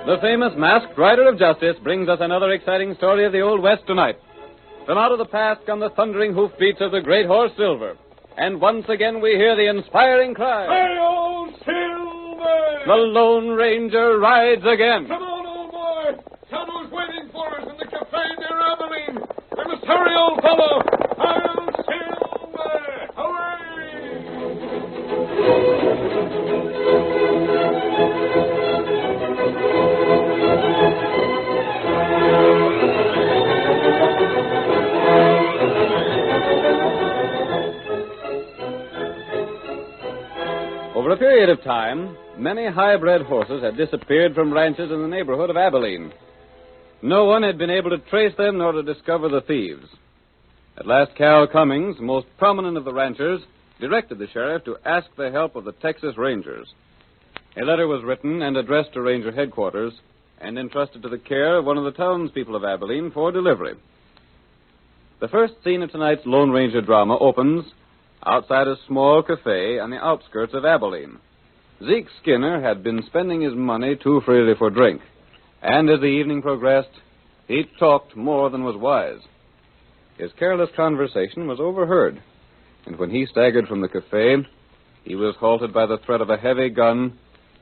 The famous Masked Rider of Justice brings us another exciting story of the Old West tonight. From out of the past come the thundering hoofbeats of the great horse Silver. And once again we hear the inspiring cry. Hi-yo, Silver! The Lone Ranger rides again. Come on, old boy. Tonto's waiting for us in the cafe near Abilene. We must hurry, old fellow. Hi-yo, Silver! Hooray! Over a period of time, many high-bred horses had disappeared from ranches in the neighborhood of Abilene. No one had been able to trace them nor to discover the thieves. At last, Cal Cummings, most prominent of the ranchers, directed the sheriff to ask the help of the Texas Rangers. A letter was written and addressed to Ranger headquarters and entrusted to the care of one of the townspeople of Abilene for delivery. The first scene of tonight's Lone Ranger drama opens outside a small cafe on the outskirts of Abilene. Zeke Skinner had been spending his money too freely for drink, and as the evening progressed, he talked more than was wise. His careless conversation was overheard, and when he staggered from the cafe, he was halted by the threat of a heavy gun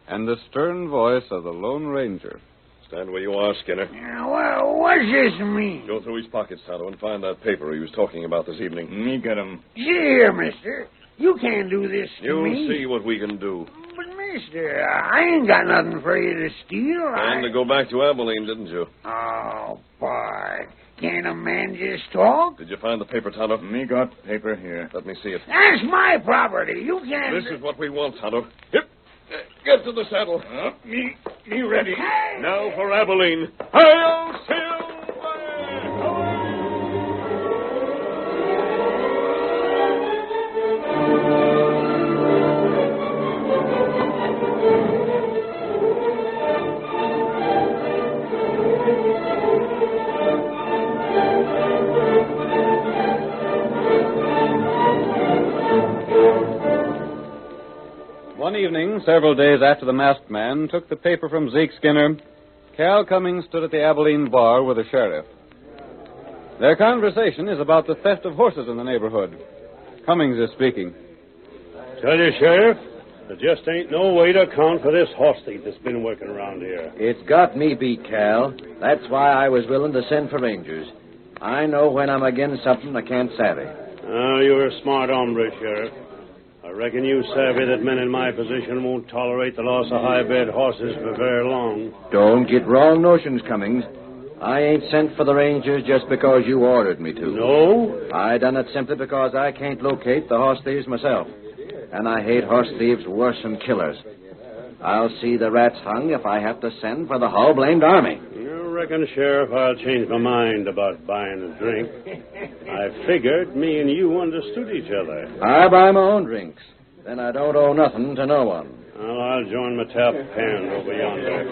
and the stern voice of the Lone Ranger. Stand where you are, Skinner. Well, what's this mean? Go through his pockets, Tonto, and find that paper he was talking about this evening. Me get him. See here, mister. You can't do this to You'll me. see what we can do. But, mister, I ain't got nothing for you to steal. And to go back to Abilene, didn't you? Oh, boy. Can't a man just talk? Did you find the paper, Tonto? Me got paper here. Let me see it. That's my property. You can't... This is what we want, Tonto. Yep. Get to the saddle. Me ready. Hey! Now for Abilene. Hi-yo, Silver! One evening, several days after the masked man took the paper from Zeke Skinner, Cal Cummings stood at the Abilene bar with the sheriff. Their conversation is about the theft of horses in the neighborhood. Cummings is speaking. Tell you, Sheriff, there just ain't no way to account for this horse thief that's been working around here. It's got me beat, Cal. That's why I was willing to send for Rangers. I know when I'm against something I can't savvy. Oh, you're a smart hombre, Sheriff. I reckon you savvy that men in my position won't tolerate the loss of high-bred horses for very long. Don't get wrong notions, Cummings. I ain't sent for the Rangers just because you ordered me to. No? I done it simply because I can't locate the horse thieves myself. And I hate horse thieves worse than killers. I'll see the rats hung if I have to send for the whole blamed army. You reckon, Sheriff, I'll change my mind about buying a drink. I figured me and you understood each other. I buy my own drinks. Then I don't owe nothing to no one. Well, I'll join my tap hand over yonder.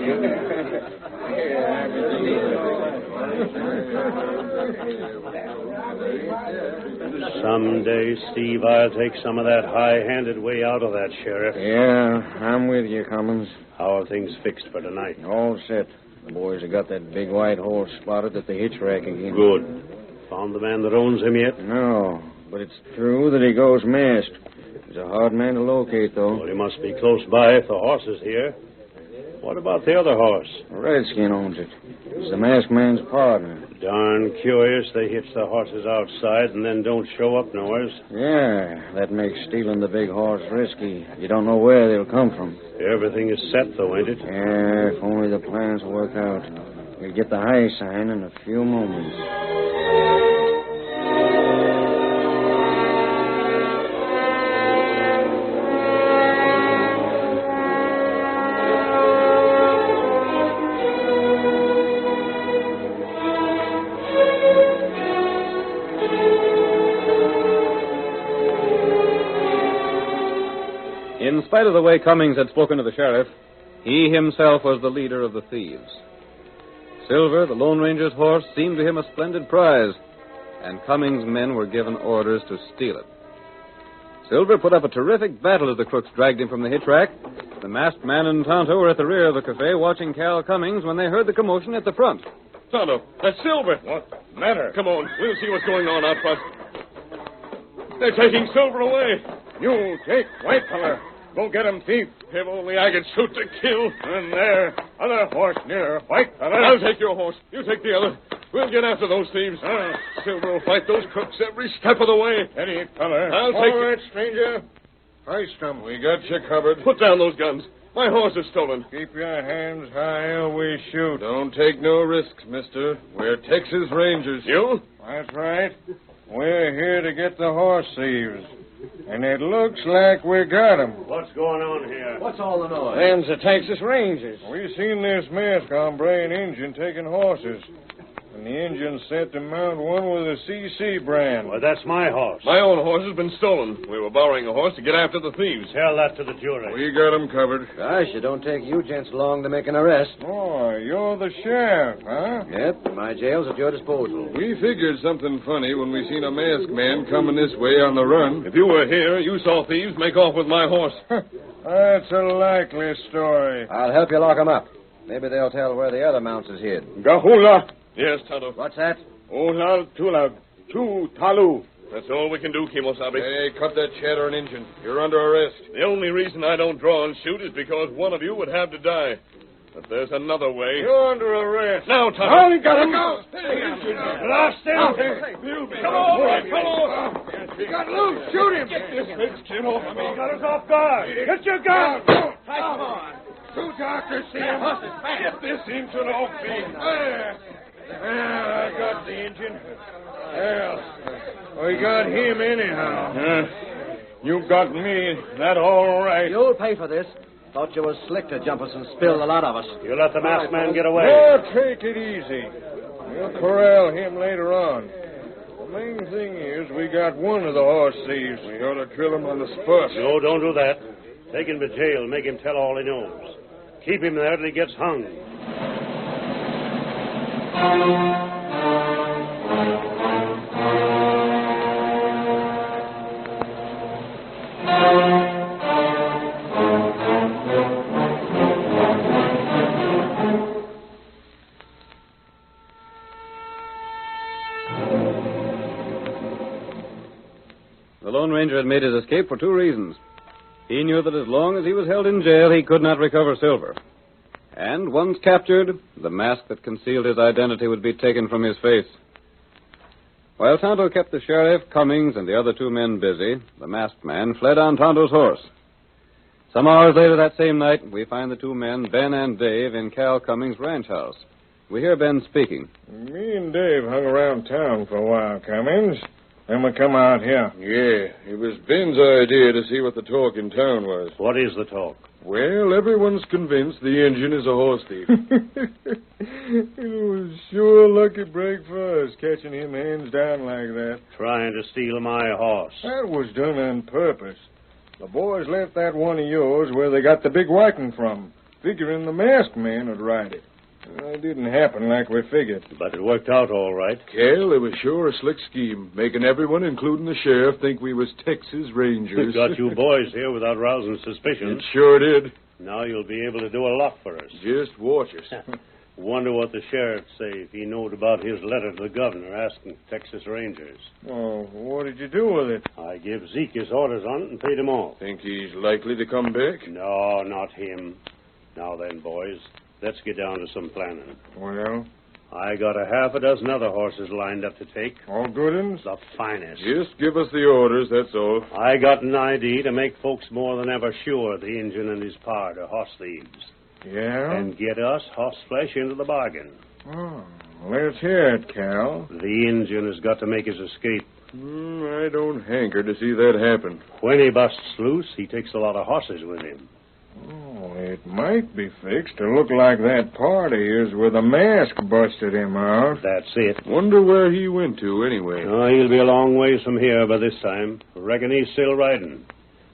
Someday, Steve, I'll take some of that high-handed way out of that, Sheriff. Yeah, I'm with you, Cummins. How are things fixed for tonight? All set. The boys have got that big white horse spotted at the hitch rack again. Good. Found the man that owns him yet? No, but it's true that he goes masked. He's a hard man to locate, though. Well, he must be close by if the horse is here. What about the other horse? Redskin owns it. He's the masked man's partner. Darn curious they hitch the horses outside and then don't show up nowheres. Yeah, that makes stealing the big horse risky. You don't know where they'll come from. Everything is set, though, ain't it? Yeah, if only the plans work out. We'll get the high sign in a few moments. In spite of the way Cummings had spoken to the sheriff, he himself was the leader of the thieves. Silver, the Lone Ranger's horse, seemed to him a splendid prize, and Cummings' men were given orders to steal it. Silver put up a terrific battle as the crooks dragged him from the hitch rack. The masked man and Tonto were at the rear of the cafe watching Cal Cummings when they heard the commotion at the front. Tonto, that's Silver. What matter? Come on, we'll see what's going on out front. They're taking Silver away. You take white feller. Go get him, thief. If only I could shoot to kill. And there, other horse near, white feller. I'll take your horse. You take the other. We'll get after those thieves. Silver will fight those crooks every step of the way. Steady, feller. I'll take All right, stranger. Hoist him. We got you covered. Put down those guns. My horse is stolen. Keep your hands high or we shoot. Don't take no risks, mister. We're Texas Rangers. You? That's right. We're here to get the horse thieves. And it looks like we got 'em. What's going on here? What's all the noise? Them's the Texas Rangers. We seen this masked hombre and Injun taking horses. And the Injun said to mount one with a CC brand. Well, that's my horse. My own horse has been stolen. We were borrowing a horse to get after the thieves. Tell that to the jury. We got 'em covered. Gosh, it don't take you gents long to make an arrest. Oh, you're the sheriff, huh? Yep, my jail's at your disposal. We figured something funny when we seen a masked man coming this way on the run. If you were here, you saw thieves make off with my horse. That's a likely story. I'll help you lock 'em up. Maybe they'll tell where the other mounts is hid. Gahula. Yes, Tonto. What's that? Olal Tulag. Tu Talu. That's all we can do, Kimosabe. Hey, cut that chatter and engine. You're under arrest. The only reason I don't draw and shoot is because one of you would have to die. But there's another way. You're under arrest. Now, Tonto. Oh, you got him. Go. Lost him. Come on, boy. Come on. He got loose. Shoot him. Get this fixed, kid, off of me. He got us off guard. Get your gun. Come on. Two doctors see him. Get this engine off me. I got the engine. Well, we got him anyhow. You got me. That all right. You'll pay for this. Thought you was slick to jump us and spill a lot of us. You let the masked man get away. Oh, take it easy. We'll corral him later on. The main thing is we got one of the horse thieves. We ought to drill him on the spot. No, don't do that. Take him to jail. Make him tell all he knows. Keep him there till he gets hung. The Lone Ranger had made his escape for two reasons. He knew that as long as he was held in jail, he could not recover Silver. And once captured, the mask that concealed his identity would be taken from his face. While Tonto kept the sheriff, Cummings, and the other two men busy, the masked man fled on Tonto's horse. Some hours later that same night, we find the two men, Ben and Dave, in Cal Cummings' ranch house. We hear Ben speaking. Me and Dave hung around town for a while, Cummings. Then we come out here. Yeah, it was Ben's idea to see what the talk in town was. What is the talk? Well, everyone's convinced the engine is a horse thief. It was sure a lucky break for us, catching him hands down like that. Trying to steal my horse. That was done on purpose. The boys left that one of yours where they got the big whacking from, figuring the masked man would ride it. It didn't happen like we figured. But it worked out all right. Cal, it was sure a slick scheme, making everyone, including the sheriff, think we was Texas Rangers. Got you boys here without rousing suspicion. It sure did. Now you'll be able to do a lot for us. Just watch us. Wonder what the sheriff say if he knowed about his letter to the governor asking Texas Rangers. Oh, what did you do with it? I gave Zeke his orders on it and paid him off. Think he's likely to come back? No, not him. Now then, boys, let's get down to some planning. Well? I got a half a dozen other horses lined up to take. All good uns? The finest. Just give us the orders, that's all. I got an idea to make folks more than ever sure the Injun and his pard are horse thieves. Yeah? And get us horse flesh into the bargain. Oh, let's hear it, Cal. The Injun has got to make his escape. I don't hanker to see that happen. When he busts loose, he takes a lot of horses with him. Oh, it might be fixed to look like that part of his where the mask busted him out. That's it. Wonder where he went to, anyway. Oh, he'll be a long ways from here by this time. Reckon he's still riding.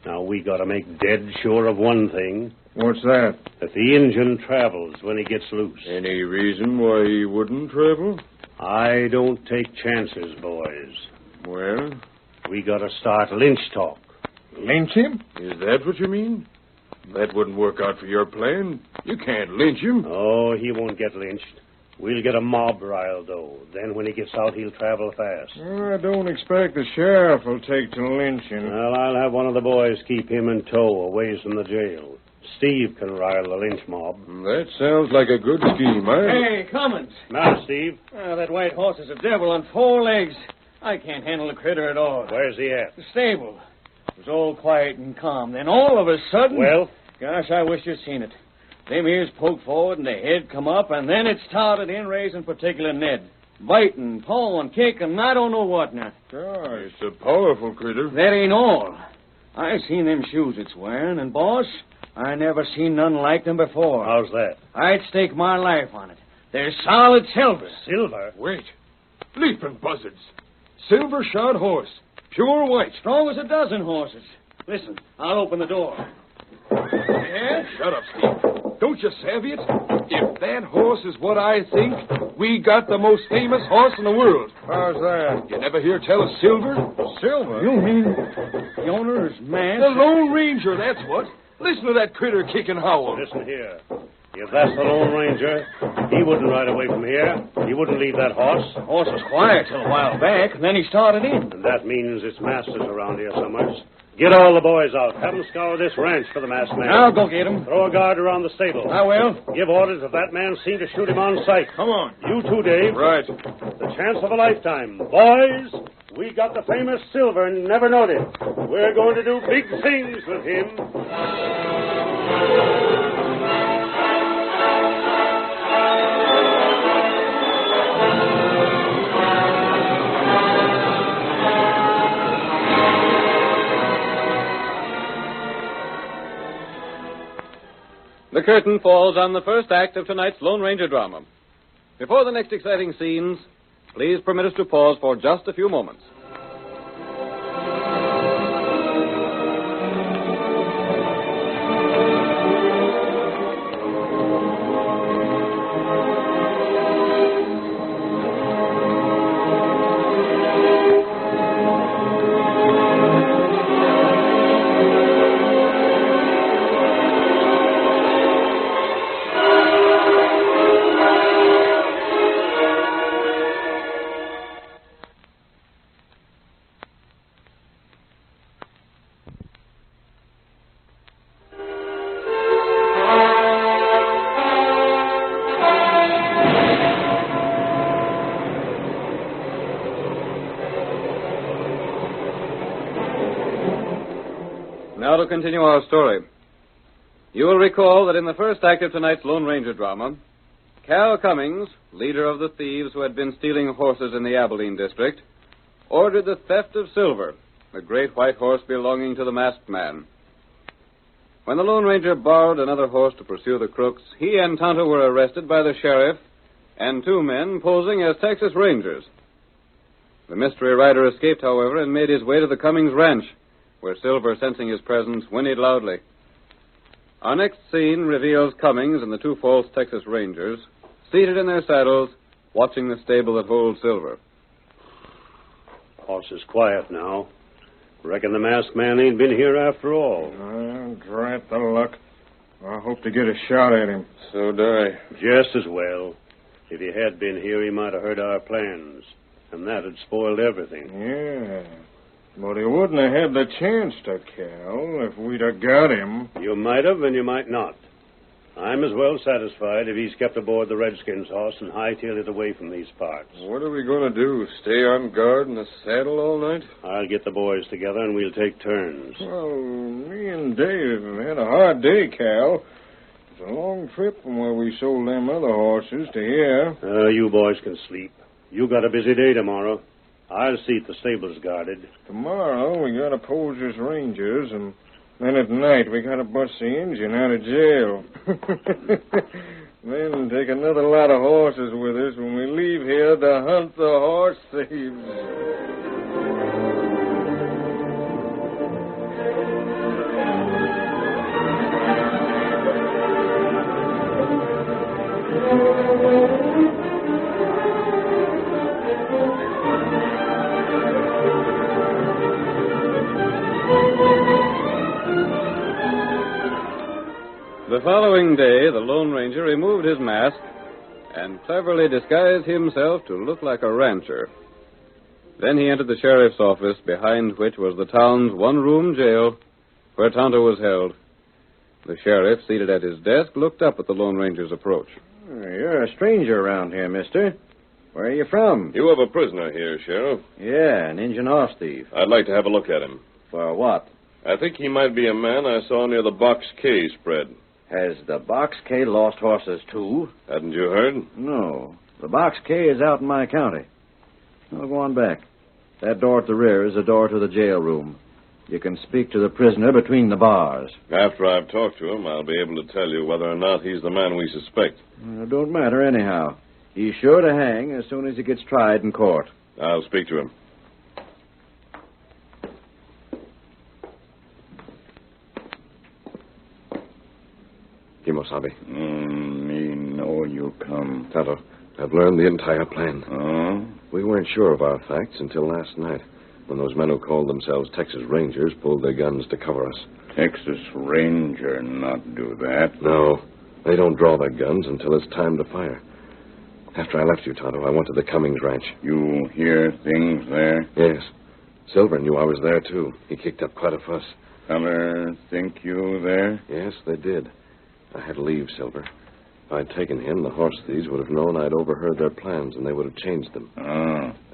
Now, we got to make dead sure of one thing. What's that? That the Injun travels when he gets loose. Any reason why he wouldn't travel? I don't take chances, boys. Well? We got to start lynch talk. Lynch him? Is that what you mean? That wouldn't work out for your plan. You can't lynch him. Oh, he won't get lynched. We'll get a mob riled, though. Then when he gets out, he'll travel fast. I don't expect the sheriff will take to lynching. Well, I'll have one of the boys keep him in tow, a ways from the jail. Steve can rile the lynch mob. That sounds like a good scheme, Hey, Cummins. Now, Steve. That white horse is a devil on 4 legs. I can't handle the critter at all. Where's he at? The stable. It was all quiet and calm. Then all of a sudden... Well? Gosh, I wish you'd seen it. Them ears poked forward and the head come up, and then it started in raising particular Ned. Biting, pawing, kicking, I don't know what now. Gosh, it's a powerful critter. That ain't all. I seen them shoes it's wearing, and, boss, I never seen none like them before. How's that? I'd stake my life on it. They're solid silver. Silver? Wait. Leaping buzzards. Silver shod horse. Pure white. Strong as a dozen horses. Listen, I'll open the door. Yeah? Shut up, Steve. Don't you savvy it? If that horse is what I think, we got the most famous horse in the world. How's that? You never hear tell of Silver? Silver? You mean the owner is mad? The Lone Ranger, that's what. Listen to that critter kick and howl. Listen here. If that's the Lone Ranger, he wouldn't ride away from here. He wouldn't leave that horse. The horse was quiet till a while back, and then he started in. And that means its master's around here somewhere. Get all the boys out. Have them scour this ranch for the masked man. I'll go get him. Throw a guard around the stable. I will. Give orders if that man's seen to shoot him on sight. Come on. You too, Dave. Right. The chance of a lifetime. Boys, we got the famous Silver and never knowed it. We're going to do big things with him. The curtain falls on the first act of tonight's Lone Ranger drama. Before the next exciting scenes, please permit us to pause for just a few moments. Now to continue our story. You will recall that in the first act of tonight's Lone Ranger drama, Cal Cummings, leader of the thieves who had been stealing horses in the Abilene district, ordered the theft of Silver, the great white horse belonging to the masked man. When the Lone Ranger borrowed another horse to pursue the crooks, he and Tonto were arrested by the sheriff and 2 men posing as Texas Rangers. The mystery rider escaped, however, and made his way to the Cummings ranch, where Silver, sensing his presence, whinnied loudly. Our next scene reveals Cummings and the 2 false Texas Rangers seated in their saddles, watching the stable that holds Silver. Horse is quiet now. Reckon the masked man ain't been here after all. Drat the luck. I hope to get a shot at him. So do I. Just as well. If he had been here, he might have heard our plans. And that had spoiled everything. Yeah. But he wouldn't have had the chance to, Cal, if we'd have got him. You might have, and you might not. I'm as well satisfied if he's kept aboard the Redskins' horse and hightailed it away from these parts. What are we going to do? Stay on guard in the saddle all night? I'll get the boys together and we'll take turns. Well, me and Dave have had a hard day, Cal. It's a long trip from where we sold them other horses to here. You boys can sleep. You got a busy day tomorrow. I'll see if the stable's guarded. Tomorrow we got to pose as rangers, and then at night we got to bust the engine out of jail. Then take another lot of horses with us when we leave here to hunt the horse thieves. The following day, the Lone Ranger removed his mask and cleverly disguised himself to look like a rancher. Then he entered the sheriff's office, behind which was the town's one-room jail, where Tonto was held. The sheriff, seated at his desk, looked up at the Lone Ranger's approach. You're a stranger around here, mister. Where are you from? You have a prisoner here, Sheriff. Yeah, an Injun horse thief. I'd like to have a look at him. For what? I think he might be a man I saw near the Box K spread. Has the Box K lost horses, too? Hadn't you heard? No. The Box K is out in my county. I'll go on back. That door at the rear is a door to the jail room. You can speak to the prisoner between the bars. After I've talked to him, I'll be able to tell you whether or not he's the man we suspect. It don't matter anyhow. He's sure to hang as soon as he gets tried in court. I'll speak to him. Kimosabe. Me know you come. Tonto, I've learned the entire plan. Oh? We weren't sure of our facts until last night, when those men who called themselves Texas Rangers pulled their guns to cover us. Texas Ranger not do that. No, they don't draw their guns until it's time to fire. After I left you, Tonto, I went to the Cummings ranch. You hear things there? Yes. Silver knew I was there, too. He kicked up quite a fuss. Feller think you there? Yes, they did. I had to leave, Silver. If I'd taken him, the horse thieves would have known I'd overheard their plans, and they would have changed them.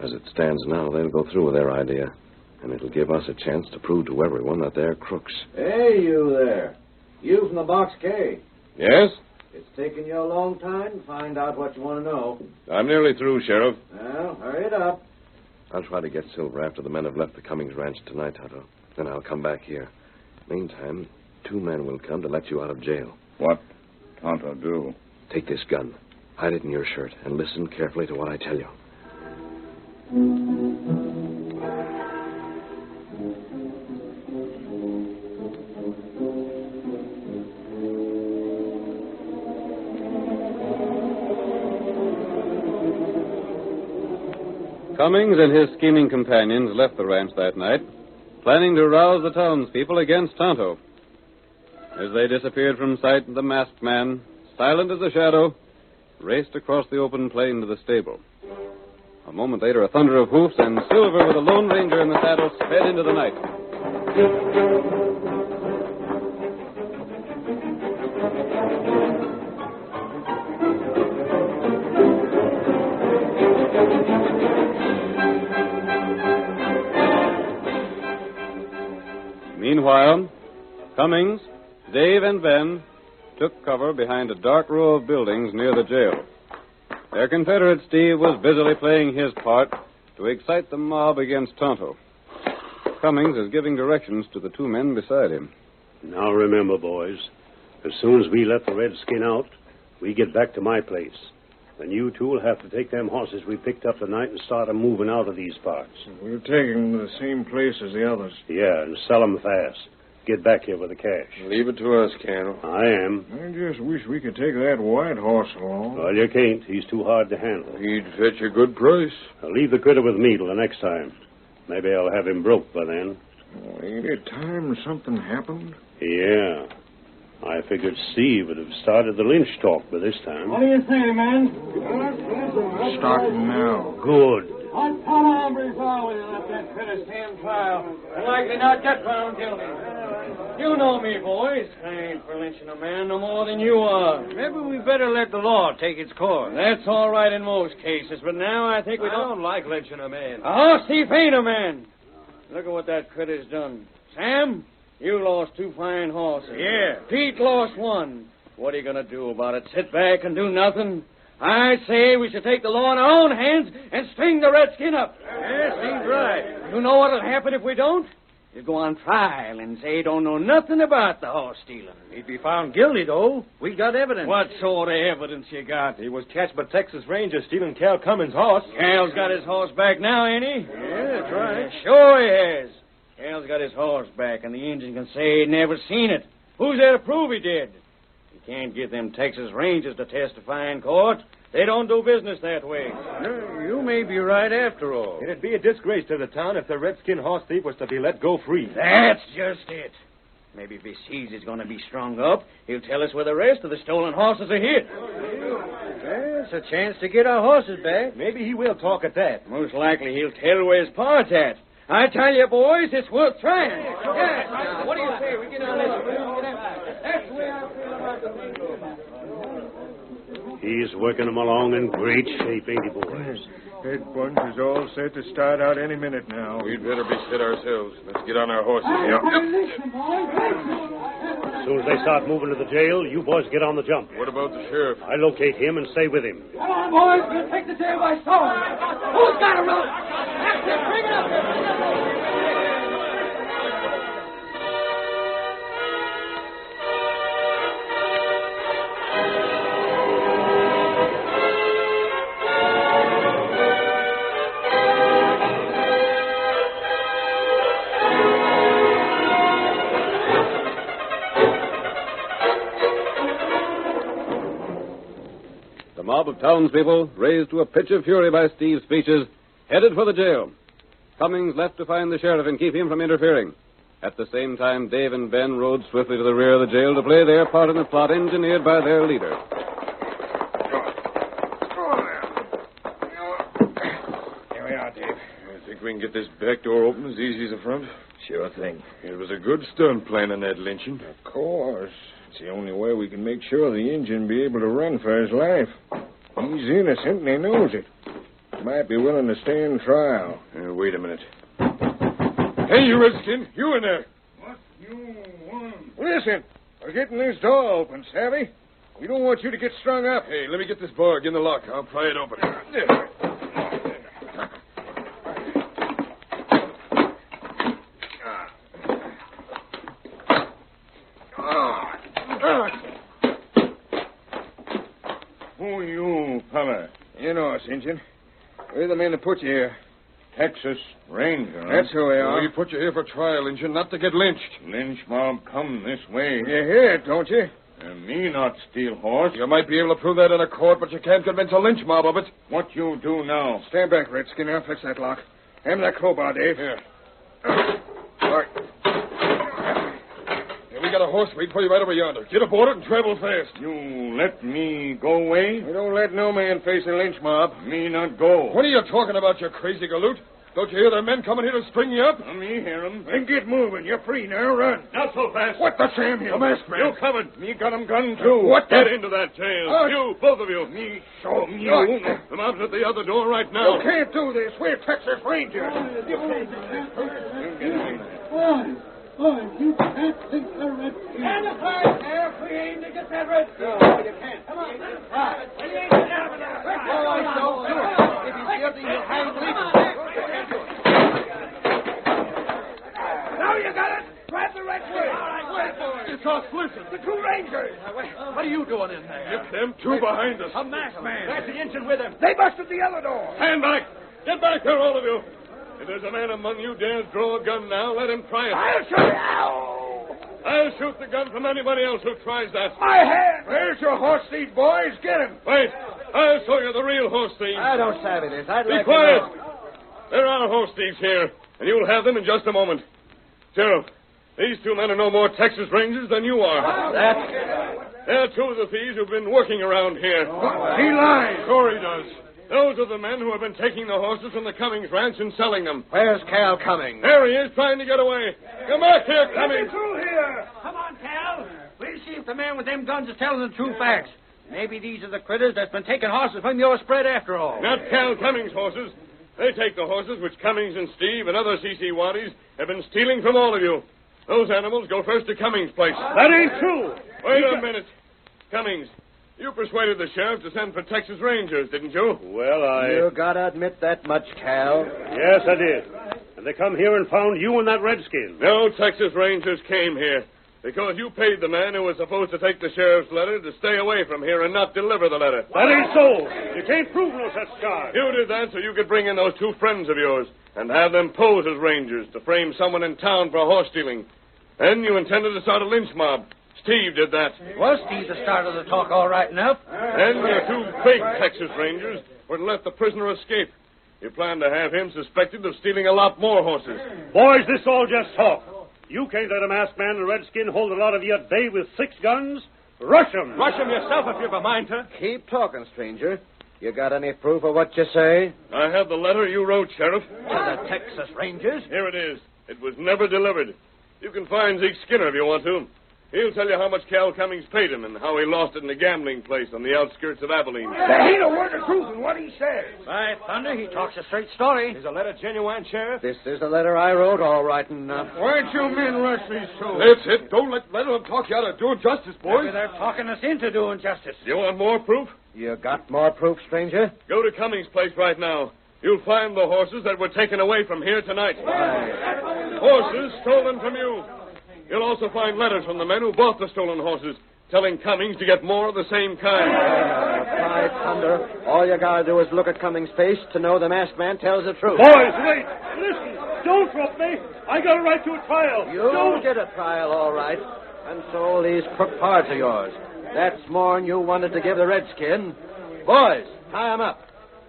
As it stands now, they'll go through with their idea, and it'll give us a chance to prove to everyone that they're crooks. Hey, you there. You from the Box K. Yes? It's taken you a long time to find out what you want to know. I'm nearly through, Sheriff. Well, hurry it up. I'll try to get Silver after the men have left the Cummings ranch tonight, Tonto. Then I'll come back here. Meantime, 2 men will come to let you out of jail. What Tonto do? Take this gun, hide it in your shirt, and listen carefully to what I tell you. Cummings and his scheming companions left the ranch that night, planning to rouse the townspeople against Tonto. As they disappeared from sight, the masked man, silent as a shadow, raced across the open plain to the stable. A moment later, a thunder of hoofs, and Silver, with the Lone Ranger in the saddle, sped into the night. Meanwhile, Cummings, Dave, and Ben took cover behind a dark row of buildings near the jail. Their Confederate Steve was busily playing his part to excite the mob against Tonto. Cummings is giving directions to the 2 men beside him. Now remember, boys, as soon as we let the redskin out, we get back to my place. Then you 2 will have to take them horses we picked up tonight and start 'em moving out of these parts. We'll take them to the same place as the others. Yeah, and sell 'em fast. get back here with the cash. Leave it to us, Candle. I am. I just wish we could take that white horse along. Well, you can't. He's too hard to handle. He'd fetch a good price. Now, leave the critter with me till the next time. Maybe I'll have him broke by then. Oh, ain't it time something happened? Yeah. I figured Steve would have started the lynch talk by this time. What do you say, man? Starting now. Good. What kind of hombres are we that let that critter stand trial and likely not get found guilty? You know me, boys. I ain't for lynching a man no more than you are. Maybe we better let the law take its course. That's all right in most cases, but now I think we don't like lynching a man. A horse thief ain't a man. Look at what that critter's done. Sam, you lost 2 fine horses. Yeah. Pete lost 1. What are you going to do about it? Sit back and do nothing? I say we should take the law in our own hands and string the redskin up. Yeah, seems right. You know what'll happen if we don't? He'll go on trial and say he don't know nothing about the horse stealing. He'd be found guilty, though. We got evidence. What sort of evidence you got? He was catched by Texas Ranger stealing Cal Cummins' horse. Cal's got his horse back now, ain't he? Yeah, that's right. Sure he has. Cal's got his horse back, and the Indian can say he'd never seen it. Who's there to prove he did? You can't get them Texas Rangers to testify in court. They don't do business that way. You may be right after all. It'd be a disgrace to the town if the redskin horse thief was to be let go free. That's just it. Maybe if he sees he's going to be strung up, he'll tell us where the rest of the stolen horses are hid. It's a chance to get our horses back. Maybe he will talk at that. Most likely he'll tell where his part's at. I tell you, boys, it's worth trying. Yeah. What do you say? We get on this. That's the way I feel about the thing. He's working them along in great shape, ain't he, boys? That bunch is all set to start out any minute now. We'd better be set ourselves. Let's get on our horses. Yep. As soon as they start moving to the jail, you boys get on the jump. What about the sheriff? I locate him and stay with him. Come on, boys. We'll take the jail by storm. Who's got a rope? That's it. Bring it up. The mob of townspeople, raised to a pitch of fury by Steve's speeches, headed for the jail. Cummings left to find the sheriff and keep him from interfering. At the same time, Dave and Ben rode swiftly to the rear of the jail to play their part in the plot engineered by their leader. Here we are, Dave. I think we can get this back door open as easy as the front. Sure thing. It was a good stunt planning that lynching. Of course. It's the only way we can make sure the Injun be able to run for his life. He's innocent and he knows it. Might be willing to stand trial. Wait a minute. Hey, you redskin, you in there. What you want? Listen, we're getting this door open, savvy? We don't want you to get strung up. Hey, let me get this bar. Get in the lock. I'll pry it open. Who are you, fella? You know us, Injun. We're the men that put you here. Texas Ranger. That's who we are. We put you here for trial, Injun, not to get lynched. Lynch mob come this way. You hear it, don't you? And me not steal horse. You might be able to prove that in a court, but you can't convince a lynch mob of it. What you do now? Stand back, Redskin. I'll fix that lock. Hand me that crowbar, Dave. Here. All right. Here, we got a horse waiting for you right over yonder. Get aboard it and travel fast. You let me go away? We don't let no man face a lynch mob. Me not go. What are you talking about, you crazy galoot? Don't you hear the men coming here to string you up? Me hear 'em. Then get moving. You're free now. Run. Not so fast. What the Sam here? The masked man. You coming. Me got 'em gun, too. What Get into that jail. You, both of you. Me show 'em you. The mob's at the other door right now. You can't do this. We're Texas Rangers. Boy, you can't think the redskin. Stand aside there. We aim to get that redskin. No, you can't. Come on. We aim to get him. Oh, don't do it. If he's guilty, he'll hang legally. Now you got it. Grab the redskin. All right, wait for it. It's us. Listen. The 2 Rangers. What are you doing in there? Get them 2 behind us. A masked man. That's the engine with him. They busted the other door. Stand back. Get back here, all of you. If there's a man among you dares draw a gun now, let him try it. I'll show you. Ow! I'll shoot the gun from anybody else who tries that. My hand! Where's your horse thief, boys? Get him! Wait. I'll show you the real horse thief. I don't savvy this. I'd Be like quiet. to know. There are horse thieves here, and you'll have them in just a moment. Sheriff, these two men are no more Texas Rangers than you are. They're two of the thieves who've been working around here. He lies. Sure he does. Those are the men who have been taking the horses from the Cummings ranch and selling them. Where's Cal Cummings? There he is, trying to get away. Come back here, Cummings. Through here. Come on, Cal. We'll see if the man with them guns is telling the true facts. Maybe these are the critters that's been taking horses from your spread after all. Not Cal Cummings' horses. They take the horses which Cummings and Steve and other CC Waddies have been stealing from all of you. Those animals go first to Cummings' place. That ain't true. Wait a minute. Cummings, you persuaded the sheriff to send for Texas Rangers, didn't you? Well, You gotta admit that much, Cal. Yes, I did. And they come here and found you and that redskin. No Texas Rangers came here because you paid the man who was supposed to take the sheriff's letter to stay away from here and not deliver the letter. That ain't so. You can't prove no such charge. You did that so you could bring in those two friends of yours and have them pose as Rangers to frame someone in town for horse stealing. Then you intended to start a lynch mob. Steve did that. Was Steve the start of the talk all right enough? Then your two fake Texas Rangers were to let the prisoner escape. You planned to have him suspected of stealing a lot more horses. Boys, this all just talk. You can't let a masked man and a redskin hold a lot of you at bay with 6 guns. Rush 'em. Rush him yourself if you've a mind to. Keep talking, stranger. You got any proof of what you say? I have the letter you wrote, Sheriff. To the Texas Rangers? Here it is. It was never delivered. You can find Zeke Skinner if you want to. He'll tell you how much Cal Cummings paid him and how he lost it in a gambling place on the outskirts of Abilene. There ain't a word of truth in what he says. By thunder, he talks a straight story. Is the letter genuine, Sheriff? This is the letter I wrote, all right enough. Why'd you men rush these two? That's it. Don't let them talk you out of doing justice, boys. Maybe they're talking us into doing justice. You want more proof? You got more proof, stranger? Go to Cummings' place right now. You'll find the horses that were taken away from here tonight. Horses stolen from you. You'll also find letters from the men who bought the stolen horses, telling Cummings to get more of the same kind. By thunder, all you gotta do is look at Cummings' face to know the masked man tells the truth. Boys, wait. Listen. Don't rope me. I got a right to a trial. You'll get a trial, all right. And so these crook parts of yours. That's more'n you wanted to give the redskin. Boys, tie him up.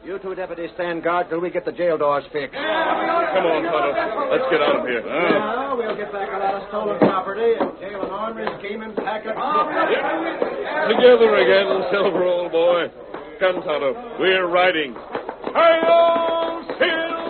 You two deputies stand guard till we get the jail doors fixed. Come on, Tonto. Let's get out of here. Now we'll get back a lot of stolen property and jail an ornery scheming pack of... Together again, Silver, old boy. Come, Tonto. We're riding. Hi-yo, Silver!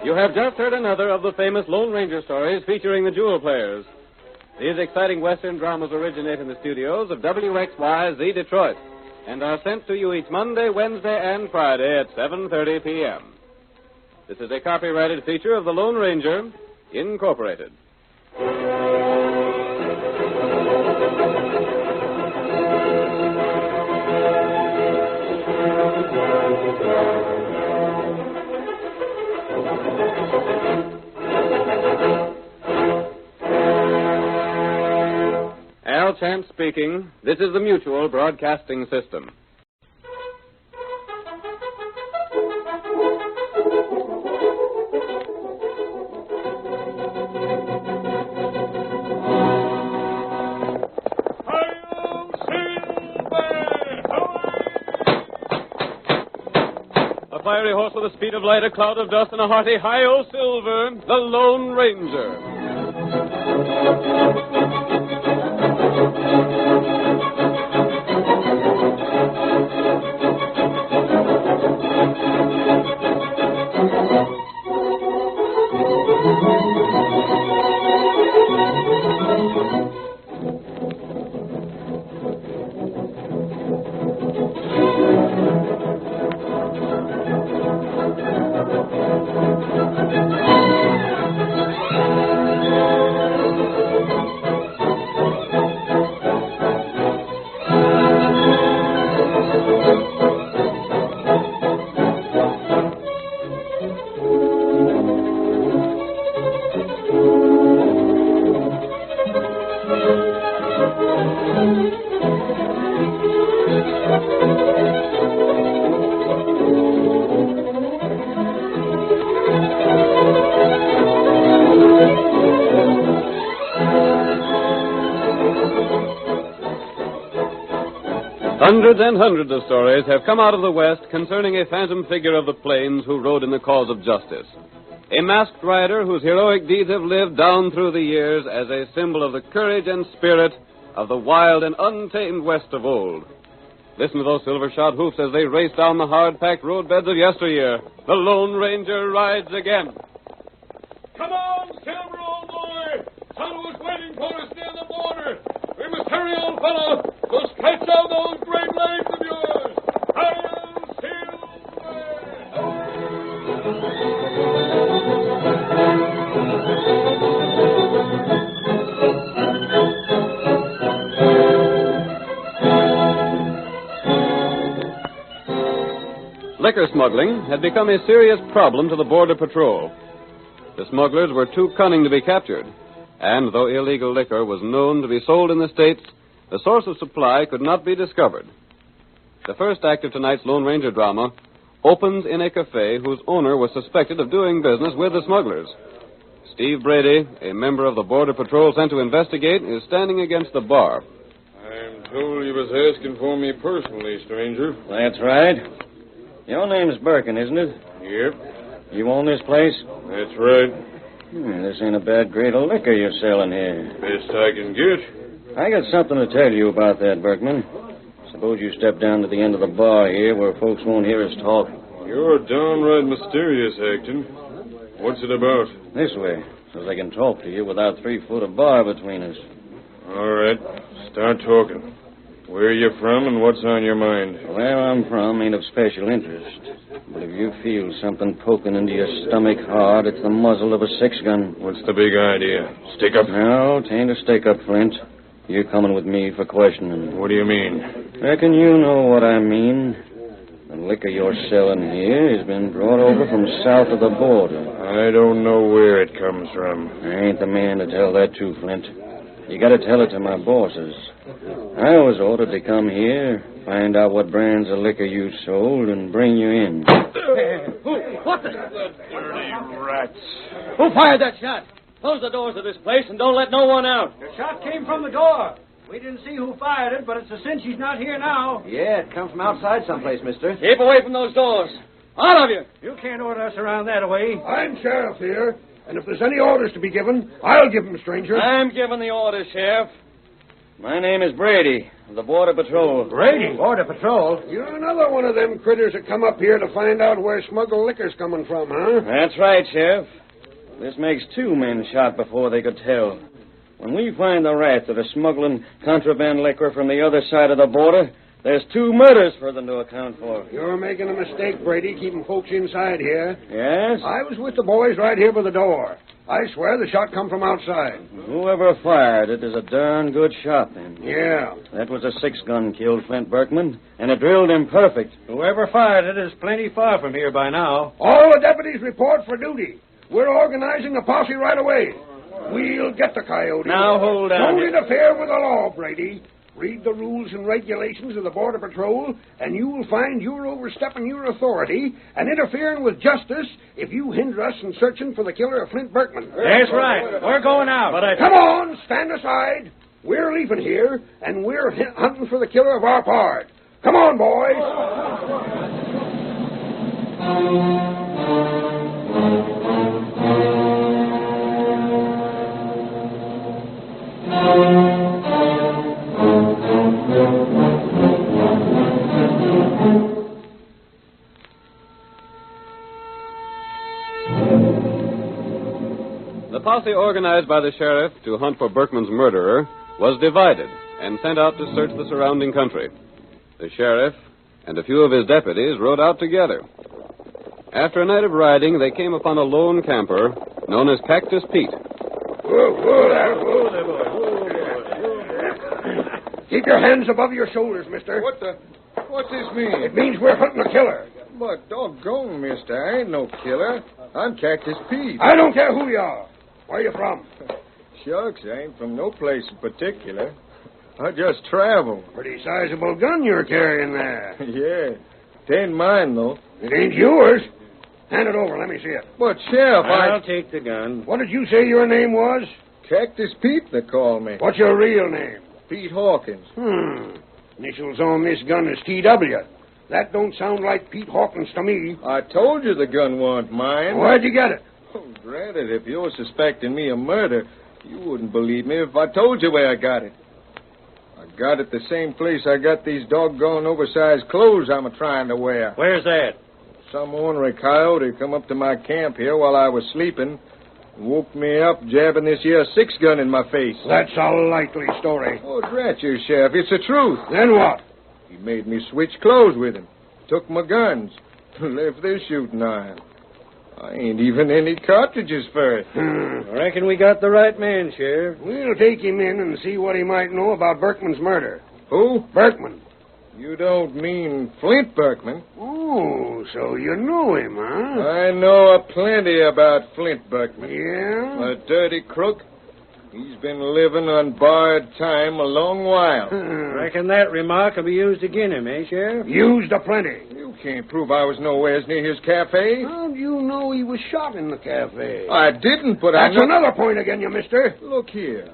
You have just heard another of the famous Lone Ranger stories featuring the Jewel Players. These exciting Western dramas originate in the studios of WXYZ Detroit and are sent to you each Monday, Wednesday, and Friday at 7:30 p.m. This is a copyrighted feature of the Lone Ranger, Incorporated. Al Chance speaking. This is the Mutual Broadcasting System. fiery horse with the speed of light, a cloud of dust, and a hearty hi-yo silver, the Lone Ranger. Hundreds and hundreds of stories have come out of the West concerning a phantom figure of the plains who rode in the cause of justice. A masked rider whose heroic deeds have lived down through the years as a symbol of the courage and spirit of the wild and untamed West of old. Listen to those silver-shod hoofs as they race down the hard-packed roadbeds of yesteryear. The Lone Ranger rides again. Come on, Silver, old boy! Tonto is waiting for us near the border. We must hurry, old fellow. So stretch out those great legs of yours. Hurry, Silver! Liquor smuggling had become a serious problem to the Border Patrol. The smugglers were too cunning to be captured, and though illegal liquor was known to be sold in the States, the source of supply could not be discovered. The first act of tonight's Lone Ranger drama opens in a cafe whose owner was suspected of doing business with the smugglers. Steve Brady, a member of the Border Patrol sent to investigate, is standing against the bar. I'm told you was asking for me personally, stranger. That's right. Your name's Birkin, isn't it? Yep. You own this place? That's right. This ain't a bad grade of liquor you're selling here. Best I can get. I got something to tell you about that, Berkman. Suppose you step down to the end of the bar here where folks won't hear us talk. You're downright mysterious, Acton. What's it about? This way, so they can talk to you without 3 foot of bar between us. All right. Start talking. Where are you from and what's on your mind? Where I'm from ain't of special interest. But if you feel something poking into your stomach hard, it's the muzzle of a 6-gun. What's the big idea? Stick up? No, it ain't a stick-up, Flint. You're coming with me for questioning. What do you mean? Reckon you know what I mean. The liquor you're selling here has been brought over from south of the border. I don't know where it comes from. I ain't the man to tell that to, Flint. You gotta tell it to my bosses. I was ordered to come here, find out what brands of liquor you sold, and bring you in. What the? Dirty rats. Who fired that shot? Close the doors of this place and don't let no one out. The shot came from the door. We didn't see who fired it, but it's a cinch he's not here now. Yeah, it comes from outside someplace, mister. Keep away from those doors. Out of you. You can't order us around that way. I'm sheriff here, and if there's any orders to be given, I'll give them, stranger. I'm giving the orders, Sheriff. My name is Brady, of the Border Patrol. Brady? Border Patrol? You're another one of them critters that come up here to find out where smuggled liquor's coming from, huh? That's right, Sheriff. This makes 2 men shot before they could tell. When we find the rats that are smuggling contraband liquor from the other side of the border, there's 2 murders for them to account for. You're making a mistake, Brady, keeping folks inside here. Yes? I was with the boys right here by the door. I swear the shot come from outside. Whoever fired it is a darn good shot, then. Yeah. That was a 6-gun killed Flint Berkman, and it drilled him perfect. Whoever fired it is plenty far from here by now. All the deputies report for duty. We're organizing a posse right away. We'll get the coyote. Now, hold on. Don't interfere with the law, Brady. Read the rules and regulations of the Border Patrol, and you will find you're overstepping your authority and interfering with justice if you hinder us in searching for the killer of Flint Berkman. That's right. We're going out. Come on, stand aside. We're leaving here, and we're hunting for the killer of our pard. Come on, boys. The posse organized by the sheriff to hunt for Berkman's murderer was divided and sent out to search the surrounding country. The sheriff and a few of his deputies rode out together. After a night of riding, they came upon a lone camper known as Cactus Pete. Keep your hands above your shoulders, mister. What's this mean? It means we're hunting a killer. But doggone, mister, I ain't no killer. I'm Cactus Pete. I don't care who you are. Where you from? Shucks, I ain't from no place in particular. I just travel. Pretty sizable gun you're carrying there. Yeah. It ain't mine, though. It ain't yours. Hand it over. Let me see it. But, Sheriff, I'll take the gun. What did you say your name was? Cactus Pete, they call me. What's your real name? Pete Hawkins. Initials on this gun is T.W. That don't sound like Pete Hawkins to me. I told you the gun wasn't mine. Where'd you get it? Oh, granted, if you're suspecting me of murder, you wouldn't believe me if I told you where I got it. I got it the same place I got these doggone oversized clothes I'm trying to wear. Where's that? Some ornery coyote come up to my camp here while I was sleeping and woke me up jabbing this here 6-gun in my face. That's a likely story. Oh, drat you, Sheriff. It's the truth. Then what? He made me switch clothes with him. Took my guns. Left this shooting iron. I ain't even any cartridges for it. I reckon we got the right man, Sheriff. We'll take him in and see what he might know about Berkman's murder. Who? Berkman. You don't mean Flint Berkman? Oh, so you know him, huh? I know plenty about Flint Berkman. Yeah? A dirty crook. He's been living on borrowed time a long while. Reckon that remark will be used against him, eh, Sheriff? Used aplenty. You can't prove I was nowhere near his cafe. How'd you know he was shot in the cafe? I didn't, but That's another point again, you mister. Look here.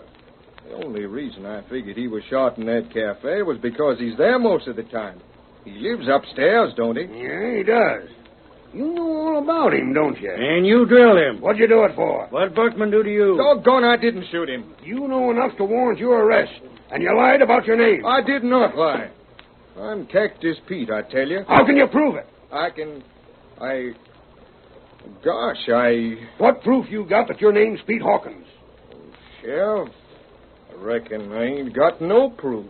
The only reason I figured he was shot in that cafe was because he's there most of the time. He lives upstairs, don't he? Yeah, he does. You know all about him, don't you? And you drilled him. What'd you do it for? What'd Berkman do to you? Doggone, I didn't shoot him. You know enough to warrant your arrest, and you lied about your name. I did not lie. I'm Cactus Pete, I tell you. How can you prove it? What proof you got that your name's Pete Hawkins? Sheriff, I reckon I ain't got no proof.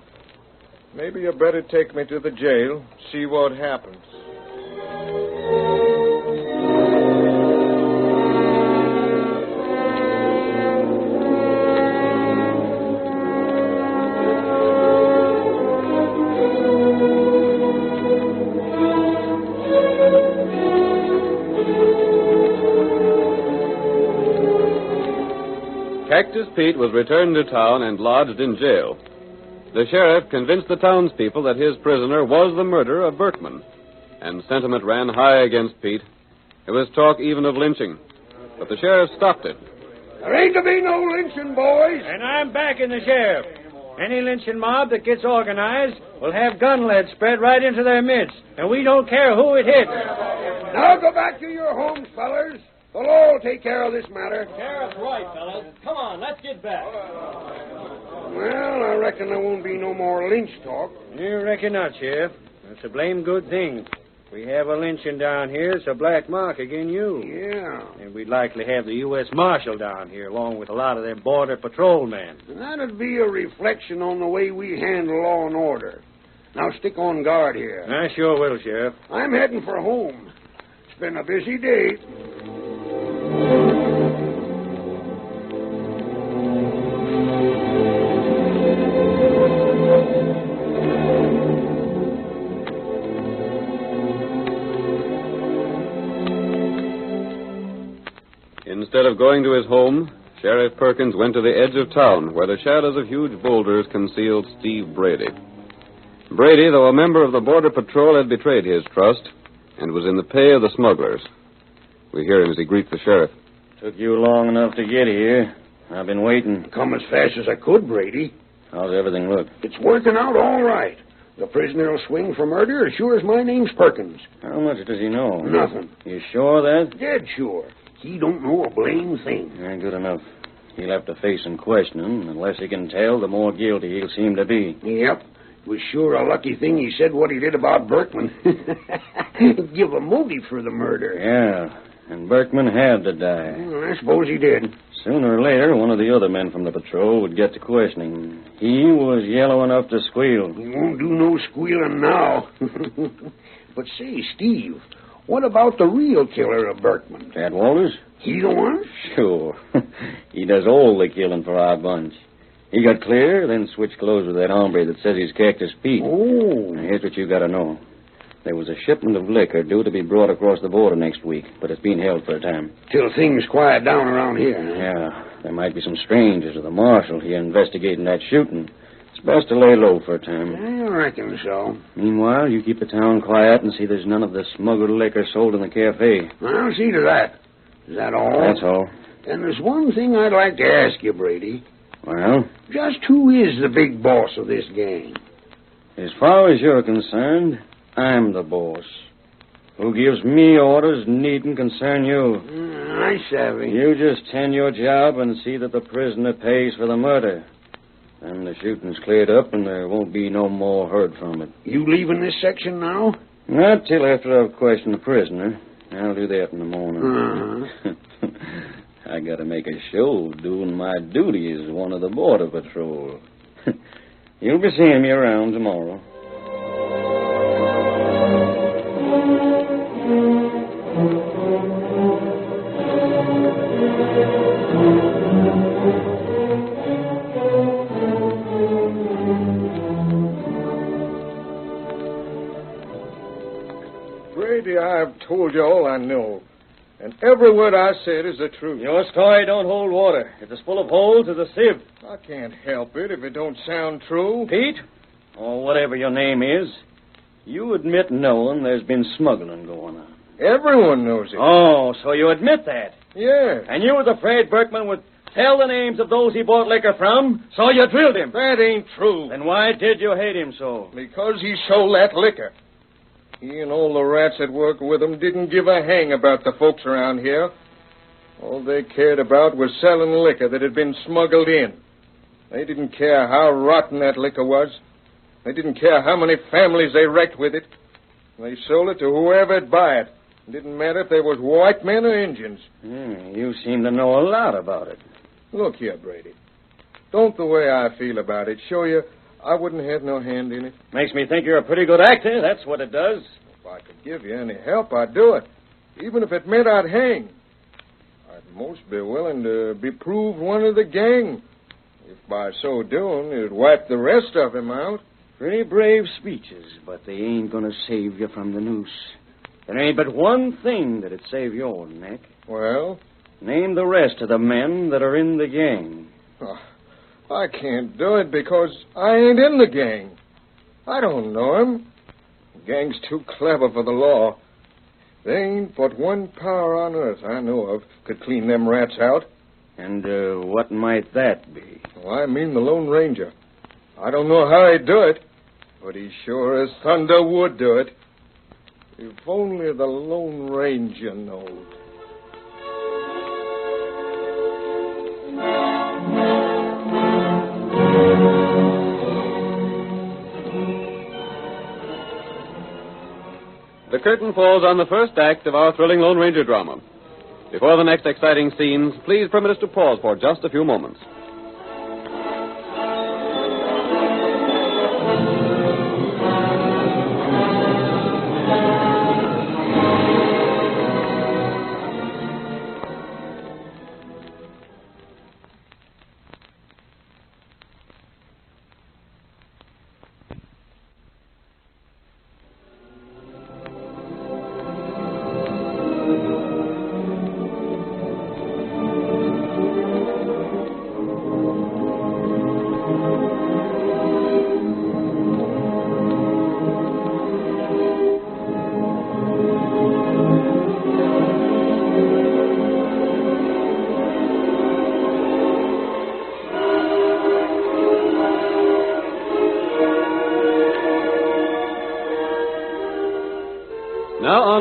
Maybe you better take me to the jail, see what happens. Cactus Pete was returned to town and lodged in jail. The sheriff convinced the townspeople that his prisoner was the murderer of Berkman, and sentiment ran high against Pete. There was talk even of lynching, but the sheriff stopped it. There ain't to be no lynching, boys. And I'm backing the sheriff. Any lynching mob that gets organized will have gun lead spread right into their midst, and we don't care who it hits. Now go back to your homes, fellers. The law will take care of this matter. Sheriff's right, fellas. Come on, let's get back. Well, I reckon there won't be no more lynch talk. You reckon not, Sheriff. That's a blame good thing. We have a lynching down here, it's a black mark again you. Yeah. And we'd likely have the U.S. Marshal down here, along with a lot of them border patrol men. And that'd be a reflection on the way we handle law and order. Now stick on guard here. I sure will, Sheriff. I'm heading for home. It's been a busy day. Instead of going to his home, Sheriff Perkins went to the edge of town, where the shadows of huge boulders concealed Steve Brady. Brady, though a member of the Border Patrol, had betrayed his trust and was in the pay of the smugglers. We hear him as he greets the sheriff. Took you long enough to get here. I've been waiting. Come as fast as I could, Brady. How's everything look? It's working out all right. The prisoner will swing for murder as sure as my name's Perkins. How much does he know? Nothing. You sure of that? Dead sure. He don't know a blame thing. Good enough. He'll have to face some questioning. Unless he can tell, the more guilty he'll seem to be. Yep. It was sure a lucky thing he said what he did about Berkman. Give a motive for the murder. Yeah, and Berkman had to die. Well, I suppose he did. Sooner or later, one of the other men from the patrol would get to questioning. He was yellow enough to squeal. He won't do no squealing now. But say, Steve, what about the real killer of Berkman? Tad Walters? He the one? Sure. He does all the killing for our bunch. He got clear, then switched clothes with that hombre that says he's Cactus Pete. Oh. Now, here's what you got to know. There was a shipment of liquor due to be brought across the border next week, but it's being held for a time. Till things quiet down around here. Yeah, there might be some strangers or the marshal here investigating that shooting. It's best to lay low for a time. I reckon so. Meanwhile, you keep the town quiet and see there's none of the smuggled liquor sold in the cafe. I'll see to that. Is that all? That's all. And there's one thing I'd like to ask you, Brady. Well? Just who is the big boss of this gang? As far as you're concerned, I'm the boss. Who gives me orders needn't concern you. I savvy. You just tend your job and see that the prisoner pays for the murder. Then the shooting's cleared up and there won't be no more heard from it. You leaving this section now? Not till after I've questioned the prisoner. I'll do that in the morning. Uh-huh. I gotta make a show doing my duty as one of the Border Patrol. You'll be seeing me around tomorrow. Brady, I've told you all I know. And every word I said is the truth. Your story don't hold water. It's as full of holes as a sieve. I can't help it if it don't sound true. Pete, or whatever your name is, you admit knowing there's been smuggling going on. Everyone knows it. Oh, so you admit that? Yeah. And you was afraid Berkman would tell the names of those he bought liquor from, so you drilled him. That ain't true. Then why did you hate him so? Because he sold that liquor. He and all the rats that work with him didn't give a hang about the folks around here. All they cared about was selling liquor that had been smuggled in. They didn't care how rotten that liquor was. They didn't care how many families they wrecked with it. They sold it to whoever'd buy it. It didn't matter if they was white men or Indians. You seem to know a lot about it. Look here, Brady. Don't the way I feel about it show you I wouldn't have no hand in it? Makes me think you're a pretty good actor, that's what it does. If I could give you any help, I'd do it. Even if it meant I'd hang. I'd most be willing to be proved one of the gang. If by so doing, it'd wipe the rest of him out. Pretty brave speeches, but they ain't going to save you from the noose. There ain't but one thing that'd save your neck. Well? Name the rest of the men that are in the gang. Oh, I can't do it because I ain't in the gang. I don't know him. The gang's too clever for the law. There ain't but one power on earth I know of could clean them rats out. And what might that be? Well, I mean the Lone Ranger. I don't know how he'd do it, but he sure as thunder would do it. If only the Lone Ranger knowed. The curtain falls on the first act of our thrilling Lone Ranger drama. Before the next exciting scenes, please permit us to pause for just a few moments.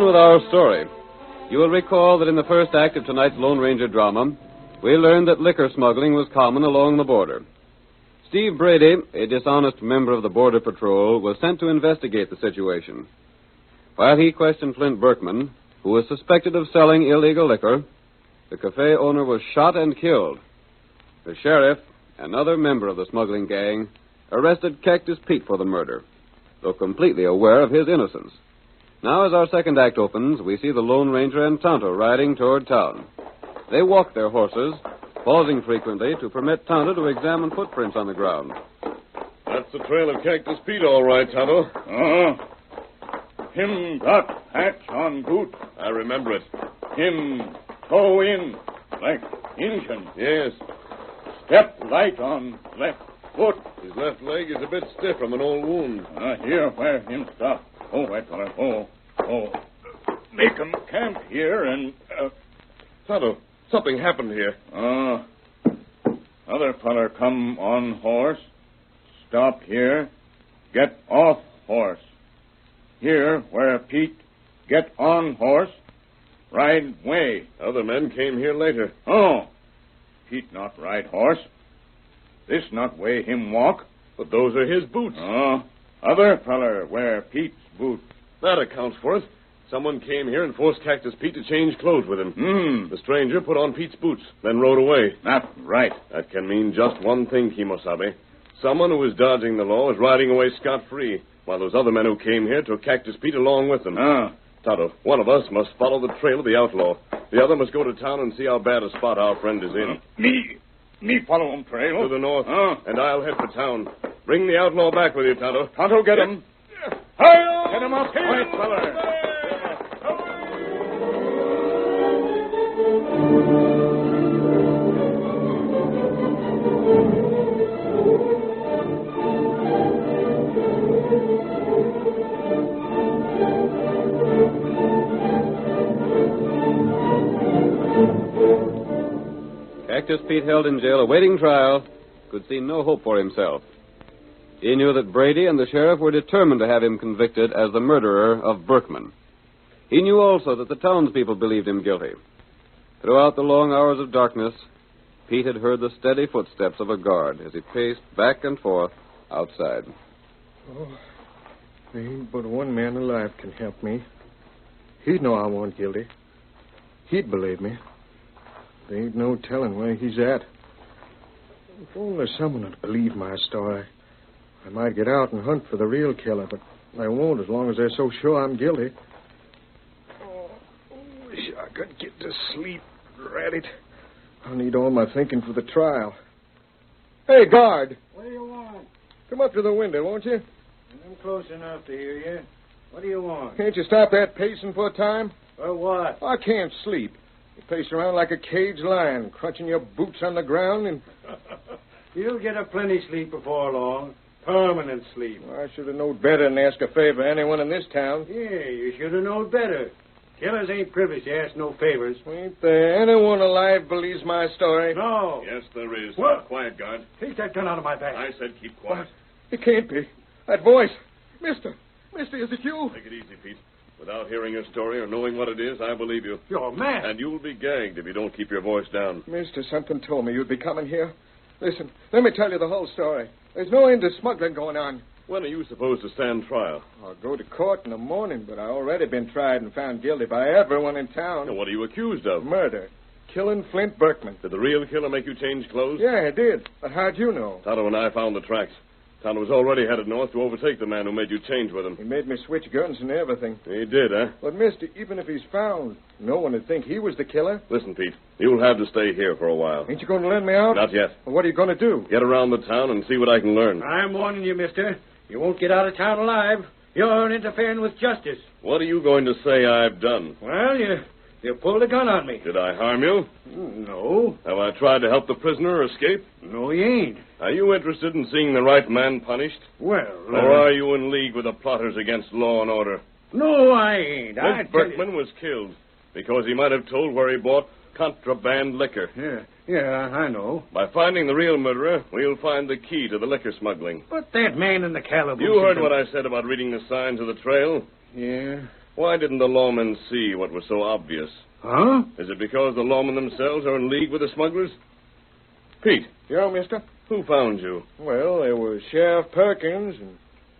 with our story. You will recall that in the first act of tonight's Lone Ranger drama, we learned that liquor smuggling was common along the border. Steve Brady, a dishonest member of the Border Patrol, was sent to investigate the situation. While he questioned Flint Berkman, who was suspected of selling illegal liquor, the cafe owner was shot and killed. The sheriff, another member of the smuggling gang, arrested Cactus Pete for the murder, though completely aware of his innocence. Now, as our second act opens, we see the Lone Ranger and Tonto riding toward town. They walk their horses, pausing frequently to permit Tonto to examine footprints on the ground. That's the trail of Cactus Pete, all right, Tonto. Him got patch on boot. I remember it. Him toe in like Injun. Yes. Step light on left foot. His left leg is a bit stiff from an old wound. Here where him stop. Oh, that fella. Oh. Make 'em camp here and... Tonto, something happened here. Other feller come on horse. Stop here. Get off horse. Here where Pete get on horse. Ride way. Other men came here later. Oh. Pete not ride horse. This not way him walk. But those are his boots. Other feller wear Pete's boot. That accounts for it. Someone came here and forced Cactus Pete to change clothes with him. The stranger put on Pete's boots, then rode away. Not right. That can mean just one thing, Kimosabe. Someone who is dodging the law is riding away scot-free, while those other men who came here took Cactus Pete along with them. Tonto, one of us must follow the trail of the outlaw. The other must go to town and see how bad a spot our friend is in. Me follow him trail. To the north, and I'll head for town. Bring the outlaw back with you, Tonto. Tonto, get him. Get him up, white feller. Cactus Pete, held in jail awaiting trial, could see no hope for himself. He knew that Brady and the sheriff were determined to have him convicted as the murderer of Berkman. He knew also that the townspeople believed him guilty. Throughout the long hours of darkness, Pete had heard the steady footsteps of a guard as he paced back and forth outside. There ain't but one man alive can help me. He'd know I wasn't guilty. He'd believe me. There ain't no telling where he's at. If only someone would believe my story, I might get out and hunt for the real killer, but I won't as long as they're so sure I'm guilty. Wish I could get to sleep. Rat it. I'll need all my thinking for the trial. Hey, guard. What do you want? Come up to the window, won't you? I'm close enough to hear you. What do you want? Can't you stop that pacing for a time? For what? I can't sleep. You pace around like a caged lion, crunching your boots on the ground and... You'll get a plenty sleep before long. Permanent sleep. Well, I should have known better than ask a favor of anyone in this town. Yeah, you should have known better. Killers ain't privy to ask no favors. Ain't there anyone alive believes my story? No. Yes, there is. What? Quiet, guard. Take that gun out of my back. I said keep quiet. It can't be. That voice. Mister, is it you? Take it easy, Pete. Without hearing your story or knowing what it is, I believe you. You're mad. And you'll be gagged if you don't keep your voice down. Mister, something told me you'd be coming here. Listen, let me tell you the whole story. There's no end to smuggling going on. When are you supposed to stand trial? I'll go to court in the morning, but I've already been tried and found guilty by everyone in town. And what are you accused of? Murder. Killing Flint Berkman. Did the real killer make you change clothes? Yeah, he did. But how'd you know? Tonto and I found the tracks. Tonto was already headed north to overtake the man who made you change with him. He made me switch guns and everything. He did, huh? But, mister, even if he's found, no one would think he was the killer. Listen, Pete, you'll have to stay here for a while. Ain't you going to let me out? Not yet. Well, what are you going to do? Get around the town and see what I can learn. I'm warning you, mister. You won't get out of town alive. You're interfering with justice. What are you going to say I've done? Well, you pulled a gun on me. Did I harm you? No. Have I tried to help the prisoner escape? No, you ain't. Are you interested in seeing the right man punished? Well, Or are you in league with the plotters against law and order? No, I ain't. Flint Berkman was killed because he might have told where he bought contraband liquor. Yeah, I know. By finding the real murderer, we'll find the key to the liquor smuggling. But that man in the calaboose... You heard what I said about reading the signs of the trail? Yeah, Why didn't the lawmen see what was so obvious? Huh? Is it because the lawmen themselves are in league with the smugglers? Pete. Yeah, mister? Who found you? Well, there was Sheriff Perkins and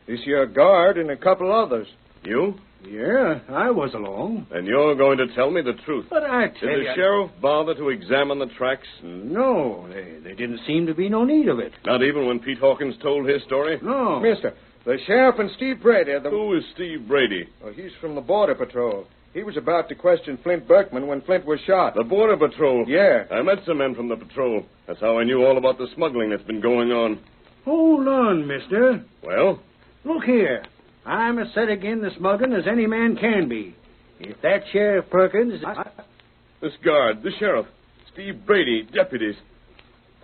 this here guard and a couple others. You? Yeah, I was along. And you're going to tell me the truth. But I tell Did you... the sheriff bother to examine the tracks? No, they didn't seem to be no need of it. Not even when Pete Hawkins told his story? No. Mister, the sheriff and Steve Brady... Who is Steve Brady? Well, he's from the Border Patrol. He was about to question Flint Berkman when Flint was shot. The Border Patrol? Yeah. I met some men from the patrol. That's how I knew all about the smuggling that's been going on. Hold on, mister. Well? Look here. I'm as set again the smuggling as any man can be. If that Sheriff Perkins... This guard, the sheriff, Steve Brady, deputies.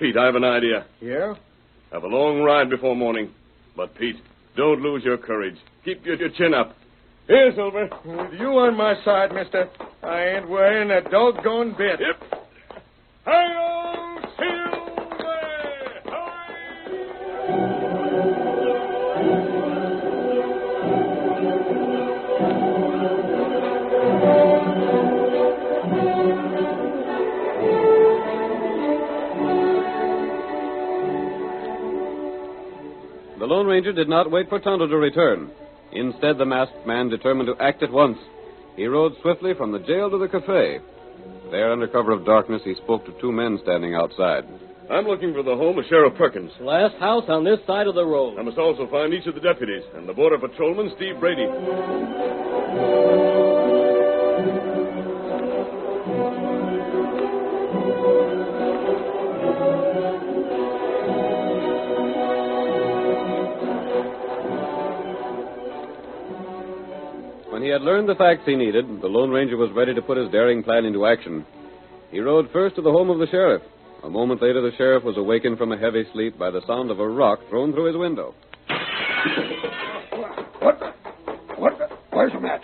Pete, I have an idea. Yeah? Have a long ride before morning. But, Pete, don't lose your courage. Keep your chin up. Here, Silver. With you on my side, mister, I ain't worrying a doggone bit. Yep. Hi-yo, Silver! The Lone Ranger did not wait for Tonto to return. Instead, the masked man determined to act at once. He rode swiftly from the jail to the cafe. There, under cover of darkness, he spoke to two men standing outside. I'm looking for the home of Sheriff Perkins. Last house on this side of the road. I must also find each of the deputies and the border patrolman, Steve Brady. When he had learned the facts he needed, the Lone Ranger was ready to put his daring plan into action. He rode first to the home of the sheriff. A moment later, the sheriff was awakened from a heavy sleep by the sound of a rock thrown through his window. Where's the match?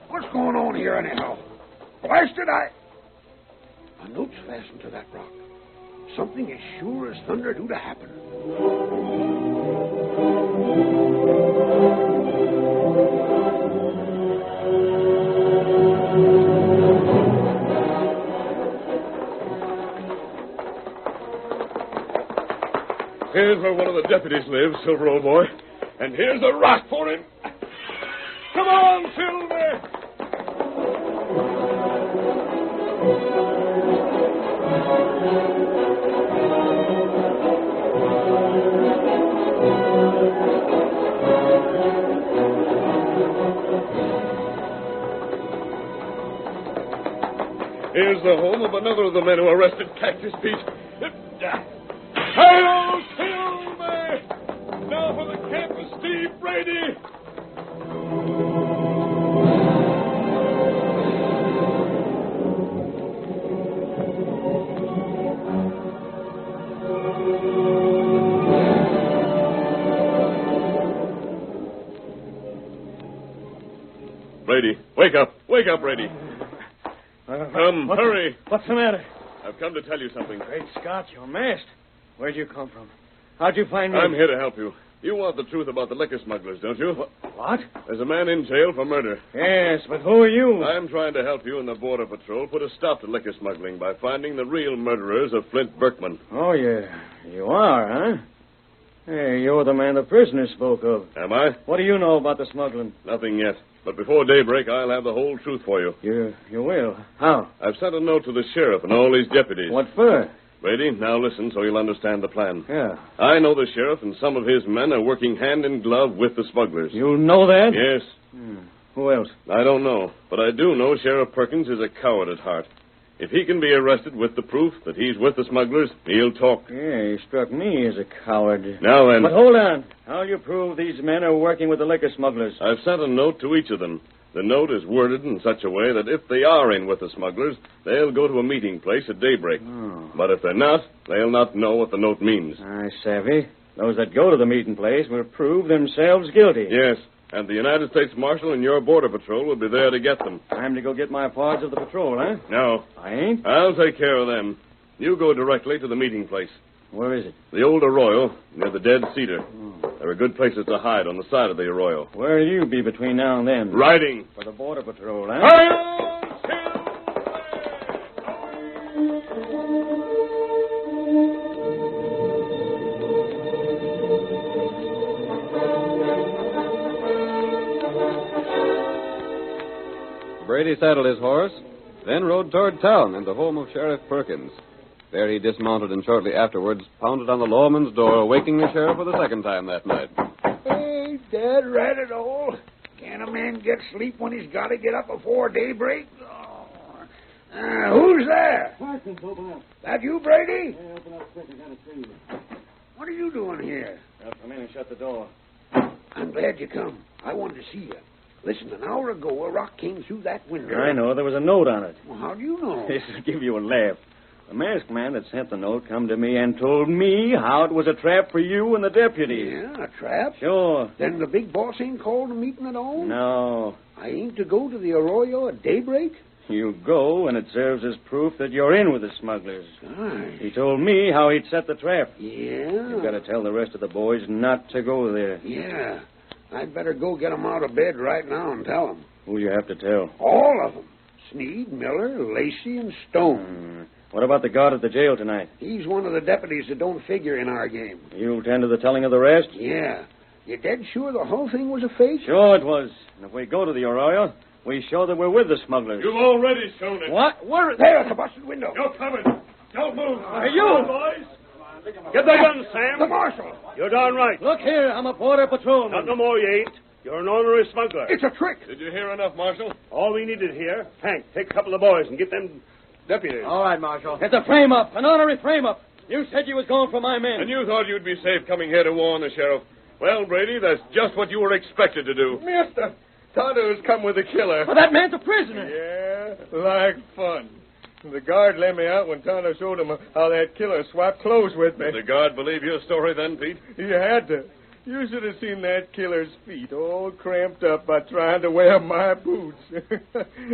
What's going on here, anyhow? Blasted, A note's fastened to that rock. Something as sure as thunder due to happen. Here's where one of the deputies lives, Silver, old boy. And here's a rock for him. Come on, Silver! Here's the home of another of the men who arrested Cactus Pete. Hi-yo, Silver! Now for the camp of Steve Brady! Brady, wake up. Wake up, Brady. Come, hurry. What's the matter? I've come to tell you something. Great Scott, you're masked. Where'd you come from? How'd you find me? I'm here to help you. You want the truth about the liquor smugglers, don't you? What? There's a man in jail for murder. Yes, but who are you? I'm trying to help you and the Border Patrol put a stop to liquor smuggling by finding the real murderers of Flint Berkman. Oh, yeah. You are, huh? Hey, you're the man the prisoner spoke of. Am I? What do you know about the smuggling? Nothing yet. But before daybreak, I'll have the whole truth for you. You will? How? I've sent a note to the sheriff and all his deputies. What for? Brady, now listen so you'll understand the plan. Yeah. I know the sheriff and some of his men are working hand in glove with the smugglers. You know that? Yes. Who else? I don't know, but I do know Sheriff Perkins is a coward at heart. If he can be arrested with the proof that he's with the smugglers, he'll talk. Yeah, he struck me as a coward. Now then. But hold on. How'll you prove these men are working with the liquor smugglers? I've sent a note to each of them. The note is worded in such a way that if they are in with the smugglers, they'll go to a meeting place at daybreak. Oh. But if they're not, they'll not know what the note means. I savvy. Those that go to the meeting place will prove themselves guilty. Yes, and the United States Marshal and your Border Patrol will be there to get them. Time to go get my parts of the patrol, huh? No. I ain't? I'll take care of them. You go directly to the meeting place. Where is it? The old Arroyo, near the dead cedar. Oh. There are good places to hide on the side of the arroyo. Where'll you be between now and then? Riding. For the Border Patrol, huh? Brady saddled his horse, then rode toward town and the home of Sheriff Perkins. There he dismounted and shortly afterwards pounded on the lawman's door, waking the sheriff for the second time that night. Hey, Dad, rat it all. Can a man get sleep when he's got to get up before daybreak? Oh. Who's there? That you, Brady? Yeah, open up quick. I got to see you. What are you doing here? I'll come in and shut the door. I'm glad you come. I wanted to see you. Listen, an hour ago, a rock came through that window. I know. There was a note on it. Well, how do you know? This will give you a laugh. The masked man that sent the note come to me and told me how it was a trap for you and the deputy. Yeah, a trap? Sure. Then the big boss ain't called a meeting at all? No. I ain't to go to the arroyo at daybreak? You go, and it serves as proof that you're in with the smugglers. Aye. He told me how he'd set the trap. Yeah? You've got to tell the rest of the boys not to go there. Yeah. I'd better go get 'em out of bed right now and tell 'em. Who you have to tell? All of 'em. Sneed, Miller, Lacey, and Stone. What about the guard at the jail tonight? He's one of the deputies that don't figure in our game. You'll tend to the telling of the rest? Yeah. You dead sure the whole thing was a fake? Sure it was. And if we go to the arroyo, we show that we're with the smugglers. You've already shown it. What? Where? There, at the busted window. You're coming. Don't move. Hey, you! Boys. Get the gun, Sam. The marshal. You're darn right. Look here, I'm a border patrolman. Not no more you ain't. You're an ornery smuggler. It's a trick. Did you hear enough, Marshal? All we needed here, Hank, take a couple of boys and get them deputies. All right, Marshal. It's a frame-up, an honorary frame-up. You said you was going for my men. And you thought you'd be safe coming here to warn the sheriff. Well, Brady, that's just what you were expected to do. Mister, Tonto's come with a killer. But that man's a prisoner. Yeah, like fun. The guard let me out when Tonto showed him how that killer swapped clothes with me. Did the guard believe your story then, Pete? He had to. You should have seen that killer's feet all cramped up by trying to wear my boots.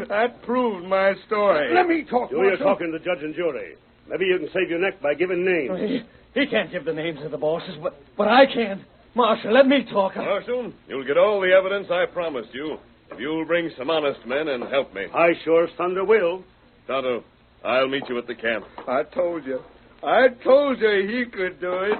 That proved my story. Let me talk, You're talking to the judge and jury. Maybe you can save your neck by giving names. He can't give the names of the bosses, but I can. Marshal, let me talk. Marshal, you'll get all the evidence I promised you if you'll bring some honest men and help me. I sure as thunder will. Tonto, I'll meet you at the camp. I told you he could do it.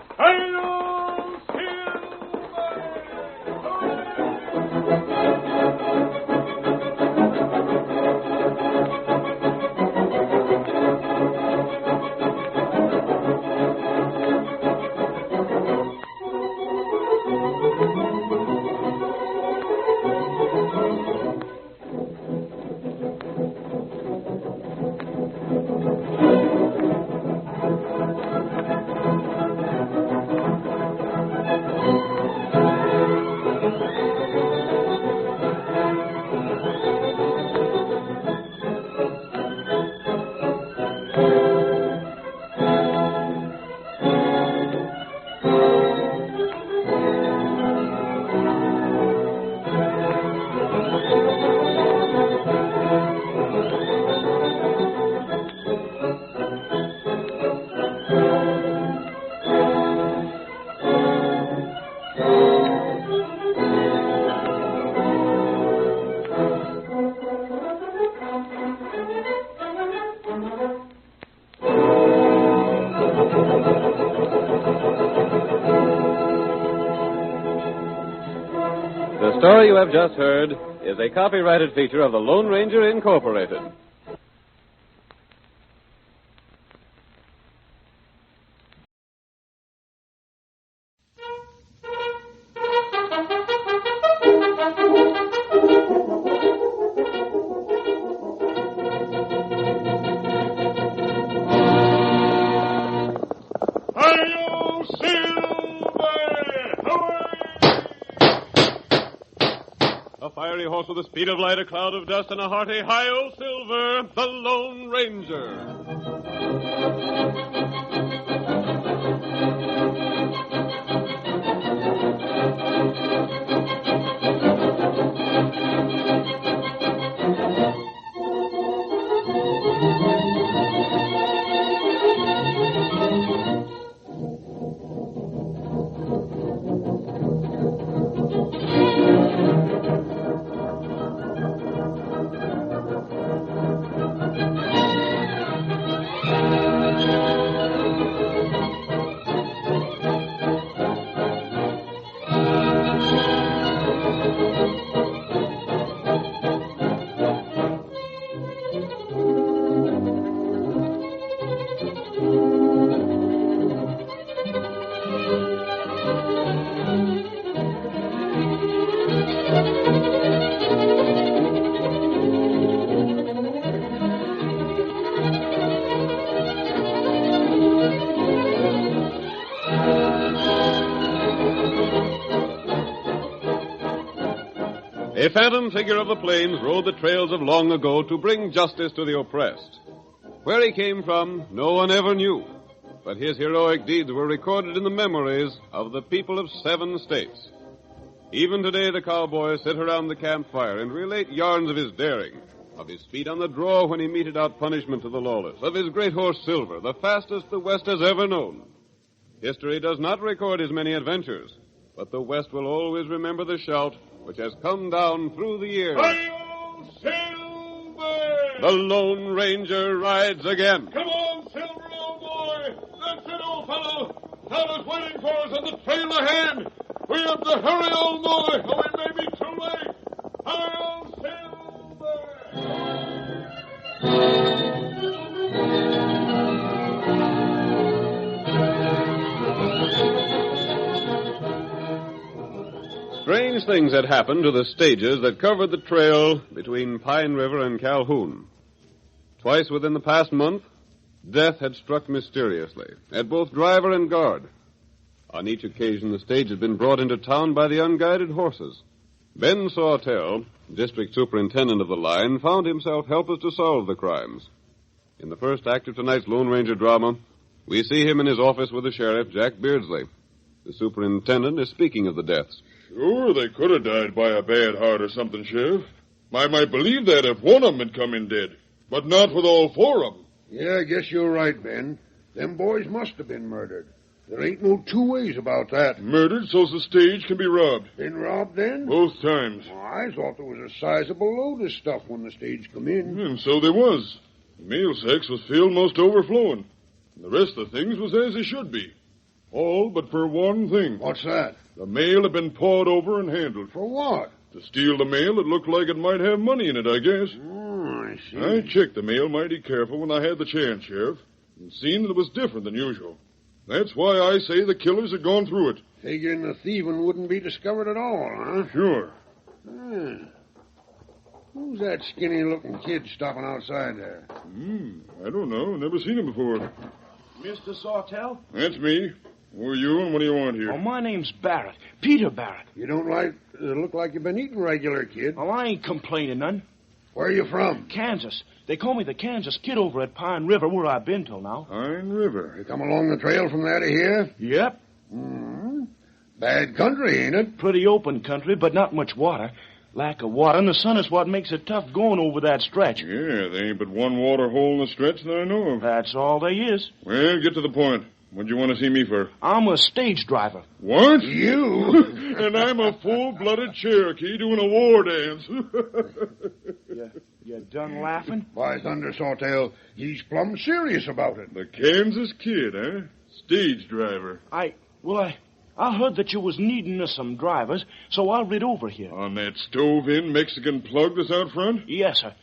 The story you have just heard is a copyrighted feature of the Lone Ranger Incorporated. With the speed of light, a cloud of dust, and a hearty hi-yo Silver, the Lone Ranger. A phantom figure of the plains rode the trails of long ago to bring justice to the oppressed. Where he came from, no one ever knew. But his heroic deeds were recorded in the memories of the people of 7 states. Even today, the cowboys sit around the campfire and relate yarns of his daring, of his feat on the draw when he meted out punishment to the lawless, of his great horse Silver, the fastest the West has ever known. History does not record his many adventures, but the West will always remember the shout which has come down through the years. Hi-yo, Silver! The Lone Ranger rides again. Come on, Silver, old boy! That's it, old fellow! Fella's waiting for us on the trail ahead! We have to hurry, old boy, or we may be too late! Hi-yo, Silver! Strange things had happened to the stages that covered the trail between Pine River and Calhoun. Twice within the past month, death had struck mysteriously at both driver and guard. On each occasion, the stage had been brought into town by the unguided horses. Ben Sawtell, district superintendent of the line, found himself helpless to solve the crimes. In the first act of tonight's Lone Ranger drama, we see him in his office with the sheriff, Jack Beardsley. The superintendent is speaking of the deaths. Sure, they could have died by a bad heart or something, Sheriff. I might believe that if one of them had come in dead, but not with all 4 of them. Yeah, I guess you're right, Ben. Them boys must have been murdered. There ain't no 2 ways about that. Murdered so's the stage can be robbed. Been robbed then? Both times. Well, I thought there was a sizable load of stuff when the stage come in. And so there was. The mail sacks was filled most overflowing. And the rest of the things was as they should be. All but for one thing. What's that? The mail had been pawed over and handled. For what? To steal the mail, it looked like it might have money in it, I guess. Oh, I see. I checked the mail mighty careful when I had the chance, Sheriff, and seen that it was different than usual. That's why I say the killers had gone through it. Figuring the thieving wouldn't be discovered at all, huh? Sure. Who's that skinny-looking kid stopping outside there? I don't know. Never seen him before. Mr. Sawtell? That's me. Who are you and what do you want here? Oh, my name's Barrett. Peter Barrett. You don't look like you've been eating regular, kid. Oh, I ain't complaining none. Where are you from? Kansas. They call me the Kansas Kid over at Pine River, where I've been till now. Pine River? You come along the trail from there to here? Yep. Bad country, ain't it? Pretty open country, but not much water. Lack of water, and the sun is what makes it tough going over that stretch. Yeah, there ain't but one water hole in the stretch that I know of. That's all there is. Well, get to the point. What'd you want to see me for? I'm a stage driver. What? You? And I'm a full-blooded Cherokee doing a war dance. You done laughing? By thunder, Sawtell, he's plumb serious about it. The Kansas Kid, eh? Stage driver. I heard that you was needing some drivers, so I'll rid over here. On that stove-in Mexican plug that's out front? Yes, sir.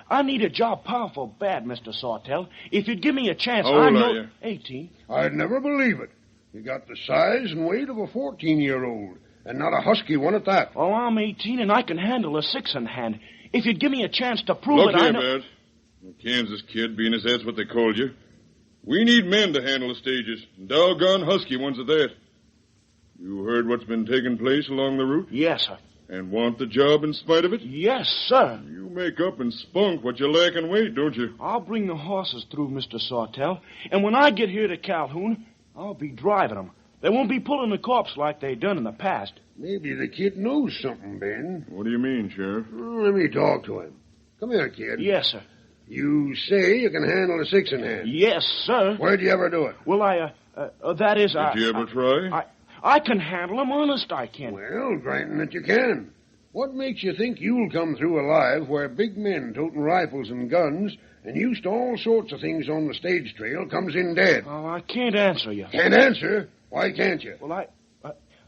I need a job powerful bad, Mr. Sawtell. If you'd give me a chance, How old are you? 18. I'd never believe it. You got the size and weight of a 14-year-old, and not a husky one at that. Oh, I'm 18, and I can handle a 6-in-hand. If you'd give me a chance to prove Look it, here, I know... Bert. The Kansas Kid, being as that's what they called you. We need men to handle the stages, and doggone husky ones at that. You heard what's been taking place along the route? Yes, sir. And want the job in spite of it? Yes, sir. You make up in spunk what you lack in weight, don't you? I'll bring the horses through, Mr. Sawtell. And when I get here to Calhoun, I'll be driving them. They won't be pulling the corpse like they done in the past. Maybe the kid knows something, Ben. What do you mean, Sheriff? Let me talk to him. Come here, kid. Yes, sir. You say you can handle a 6-in-hand? Yes, sir. Where'd you ever do it? Well, that is... Did you ever try? I can handle them, honest I can. Well, granting that you can. What makes you think you'll come through alive where big men toting rifles and guns and used to all sorts of things on the stage trail comes in dead? Oh, I can't answer you. Can't answer? Why can't you? Well,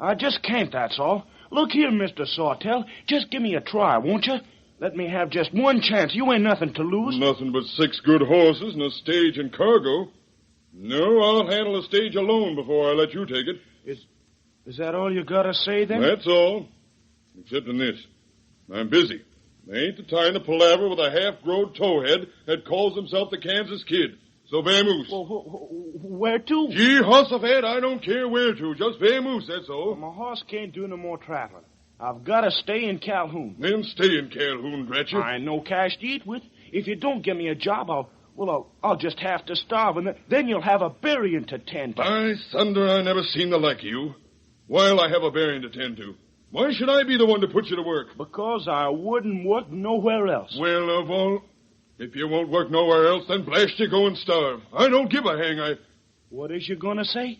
I just can't, that's all. Look here, Mr. Sawtell. Just give me a try, won't you? Let me have just one chance. You ain't nothing to lose. Nothing but 6 good horses and a stage and cargo. No, I'll handle the stage alone before I let you take it. Is that all you gotta say, then? That's all. Except in this. I'm busy. There ain't the time to palaver with a half-growed towhead that calls himself the Kansas Kid. So vamoose. Well, where to? Gee, Hossafed, I don't care where to. Just vamoose, that's all. Well, my horse can't do no more traveling. I've got to stay in Calhoun. Then stay in Calhoun, drat you. I ain't no cash to eat with. If you don't give me a job, I'll just have to starve, and then you'll have a burying to tend to. By thunder, I never seen the like of you. Why'll I have a burying to tend to? Why should I be the one to put you to work? Because I wouldn't work nowhere else. Well, of all... If you won't work nowhere else, then blast you, go and starve. I don't give a hang, What is you gonna say?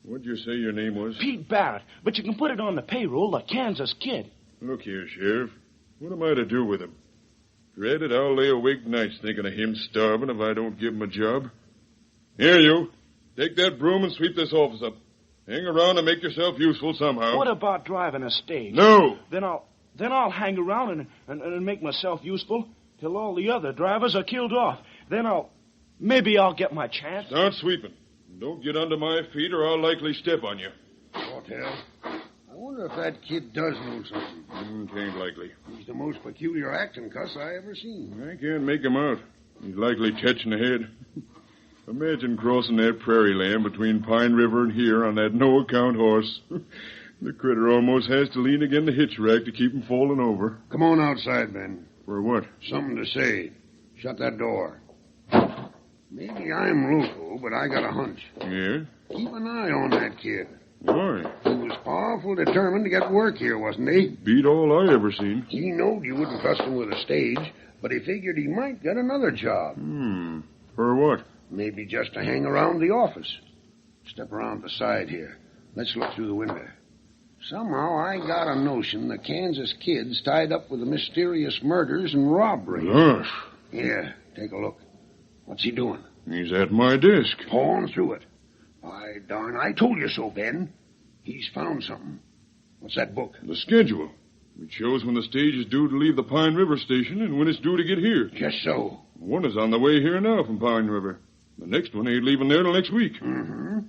What'd you say your name was? Pete Barrett, but you can put it on the payroll, the Kansas Kid. Look here, Sheriff. What am I to do with him? Dread it, I'll lay awake nights thinking of him starving if I don't give him a job. Here, you. Take that broom and sweep this office up. Hang around and make yourself useful somehow. What about driving a stage? No. Then I'll hang around and make myself useful till all the other drivers are killed off. Then maybe I'll get my chance. Start sweeping. Don't get under my feet or I'll likely step on you. Hotel. I wonder if that kid does know something. Ain't likely. He's the most peculiar acting cuss I ever seen. I can't make him out. He's likely catching ahead. Imagine crossing that prairie land between Pine River and here on that no-account horse. The critter almost has to lean against the hitch rack to keep him falling over. Come on outside, Ben. For what? Something to say. Shut that door. Maybe I'm local, but I got a hunch. Yeah? Keep an eye on that kid. Why? He was powerful determined to get work here, wasn't he? Beat all I ever seen. He knowed you wouldn't trust him with a stage, but he figured he might get another job. For what? Maybe just to hang around the office. Step around the side here. Let's look through the window. Somehow I got a notion the Kansas Kid's tied up with the mysterious murders and robbery. Gosh. Yeah, take a look. What's he doing? He's at my desk. Pawing through it. Why, darn, I told you so, Ben. He's found something. What's that book? The schedule. It shows when the stage is due to leave the Pine River station and when it's due to get here. Just so. One is on the way here now from Pine River. The next one ain't leaving there till next week. Mm-hmm.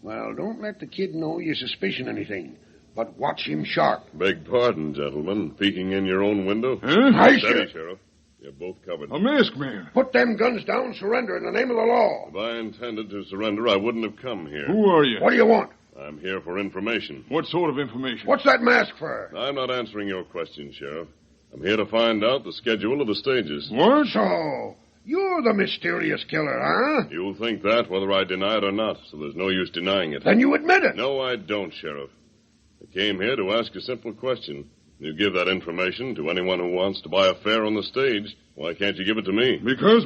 Well, don't let the kid know you suspicion anything, but watch him sharp. Beg pardon, gentlemen. Peeking in your own window? Huh? Hi, Steady, Sheriff. You're both covered. A masked man. Put them guns down, surrender in the name of the law. If I intended to surrender, I wouldn't have come here. Who are you? What do you want? I'm here for information. What sort of information? What's that mask for? I'm not answering your question, Sheriff. I'm here to find out the schedule of the stages. What? So, you're the mysterious killer, huh? You'll think that whether I deny it or not, so there's no use denying it. Then you admit it. No, I don't, Sheriff. I came here to ask a simple question. You give that information to anyone who wants to buy a fare on the stage. Why can't you give it to me? Because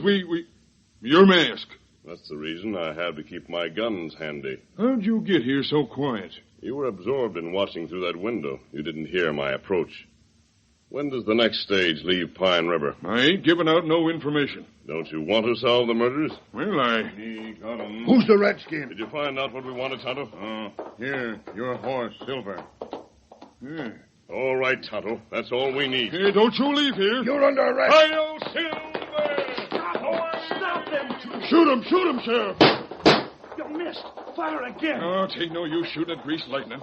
you're masked. That's the reason I have to keep my guns handy. How'd you get here so quiet? You were absorbed in watching through that window. You didn't hear my approach. When does the next stage leave Pine River? I ain't giving out no information. Don't you want to solve the murders? Well, He got 'em. Who's the redskin? Did you find out what we wanted, Tonto? Here, your horse, Silver. Yeah. All right, Tonto. That's all we need. Hey, don't you leave here. You're under arrest. Hi-yo, Silver! Stop them two. Shoot him, Sheriff. You missed. Fire again. Oh, it ain't no use shooting at greased lightning.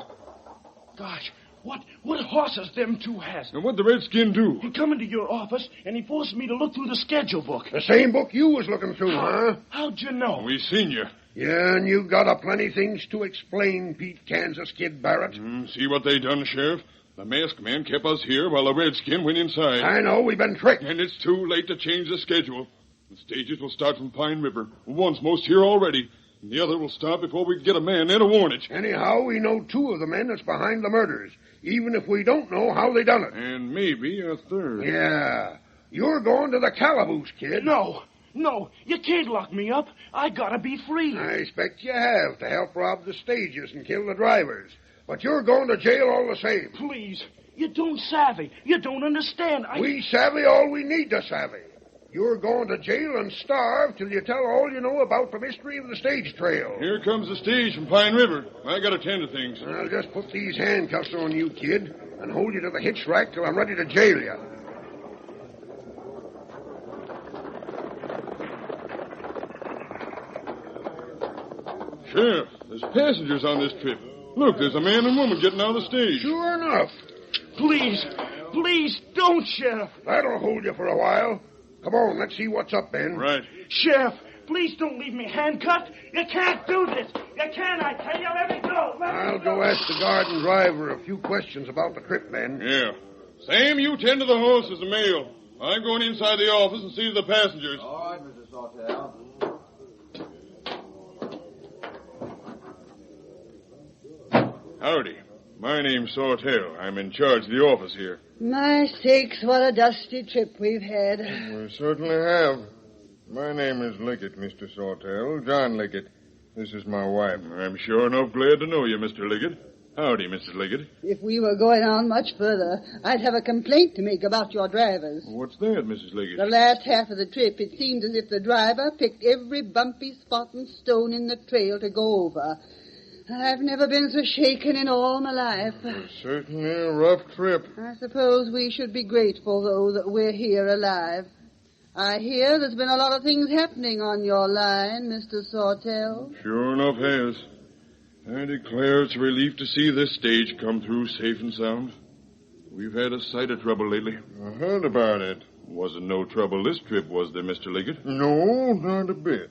Gosh, what horses them two has? Now, what'd the redskin do? He come into your office, and he forced me to look through the schedule book. The same book you was looking through, huh? How'd you know? We seen you. Yeah, and you got plenty things to explain, Pete Kansas Kid Barrett. See what they done, Sheriff? The masked man kept us here while the redskin went inside. I know, we've been tricked. And it's too late to change the schedule. The stages will start from Pine River. One's most here already. And the other will start before we can get a man there to warn it. Anyhow, we know two of the men that's behind the murders, even if we don't know how they done it. And maybe a third. Yeah. You're going to the calaboose, kid. No, you can't lock me up. I gotta be free. I expect you have to help rob the stages and kill the drivers. But you're going to jail all the same. Please, you don't savvy. You don't understand. We savvy all we need to savvy. You're going to jail and starve till you tell all you know about the mystery of the stage trail. Here comes the stage from Pine River. I got to tend to things. I'll just put these handcuffs on you, kid, and hold you to the hitch rack till I'm ready to jail you. Sheriff, there's passengers on this trip. Look, there's a man and woman getting out of the stage. Sure enough. Please, don't, Sheriff. That'll hold you for a while. Come on, let's see what's up, Ben. Right. Sheriff, Please don't leave me handcuffed. You can't do this. You can't, I tell you. Let me go. I'll go ask the guard and driver a few questions about the trip, Ben. Yeah. Sam, you tend to the horses and mail. I'm going inside the office and see to the passengers. All right, Mr. Sawtell. Howdy. My name's Sawtell. I'm in charge of the office here. My sakes, what a dusty trip we've had. We certainly have. My name is Leggett, Mr. Sawtell. John Leggett. This is my wife. I'm sure enough glad to know you, Mr. Leggett. Howdy, Mrs. Leggett. If we were going on much further, I'd have a complaint to make about your drivers. What's that, Mrs. Leggett? The last half of the trip, it seemed as if the driver picked every bumpy spot and stone in the trail to go over. I've never been so shaken in all my life. Certainly a rough trip. I suppose we should be grateful, though, that we're here alive. I hear there's been a lot of things happening on your line, Mr. Sawtell. Sure enough has. I declare it's a relief to see this stage come through safe and sound. We've had a sight of trouble lately. I heard about it. Wasn't no trouble this trip, was there, Mr. Leggett? No, not a bit.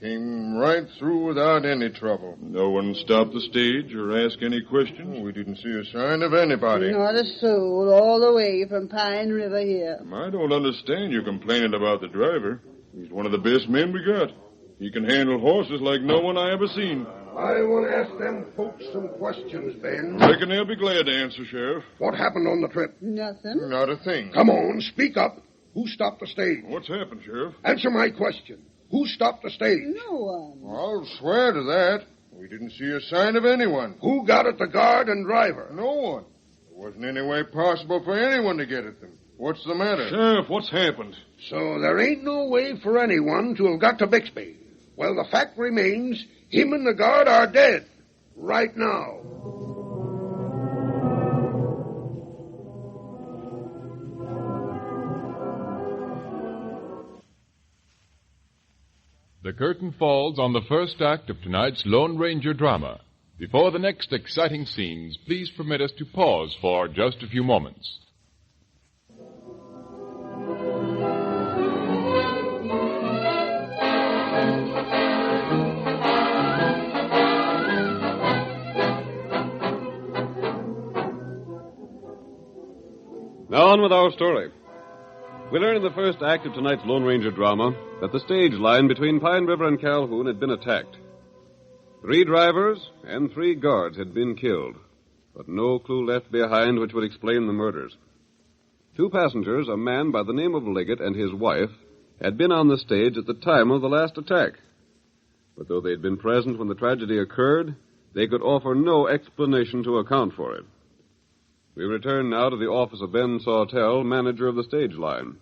Came right through without any trouble. No one stopped the stage or asked any questions? We didn't see a sign of anybody. Not a soul, all the way from Pine River here. I don't understand you complaining about the driver. He's one of the best men we got. He can handle horses like no one I ever seen. I want to ask them folks some questions, Ben. Reckon they'll be glad to answer, Sheriff. What happened on the trip? Nothing. Not a thing. Come on, speak up. Who stopped the stage? What's happened, Sheriff? Answer my question. Who stopped the stage? No one. I'll swear to that. We didn't see a sign of anyone. Who got at the guard and driver? No one. There wasn't any way possible for anyone to get at them. What's the matter? Sheriff, what's happened? So there ain't no way for anyone to have got to Bixby. Well, the fact remains, him and the guard are dead. Right now. The curtain falls on the first act of tonight's Lone Ranger drama. Before the next exciting scenes, please permit us to pause for just a few moments. Now on with our story. We learn in the first act of tonight's Lone Ranger drama that the stage line between Pine River and Calhoun had been attacked. 3 drivers and 3 guards had been killed, but no clue left behind which would explain the murders. 2 passengers, a man by the name of Leggett and his wife, had been on the stage at the time of the last attack. But though they had been present when the tragedy occurred, they could offer no explanation to account for it. We return now to the office of Ben Sawtell, manager of the stage line.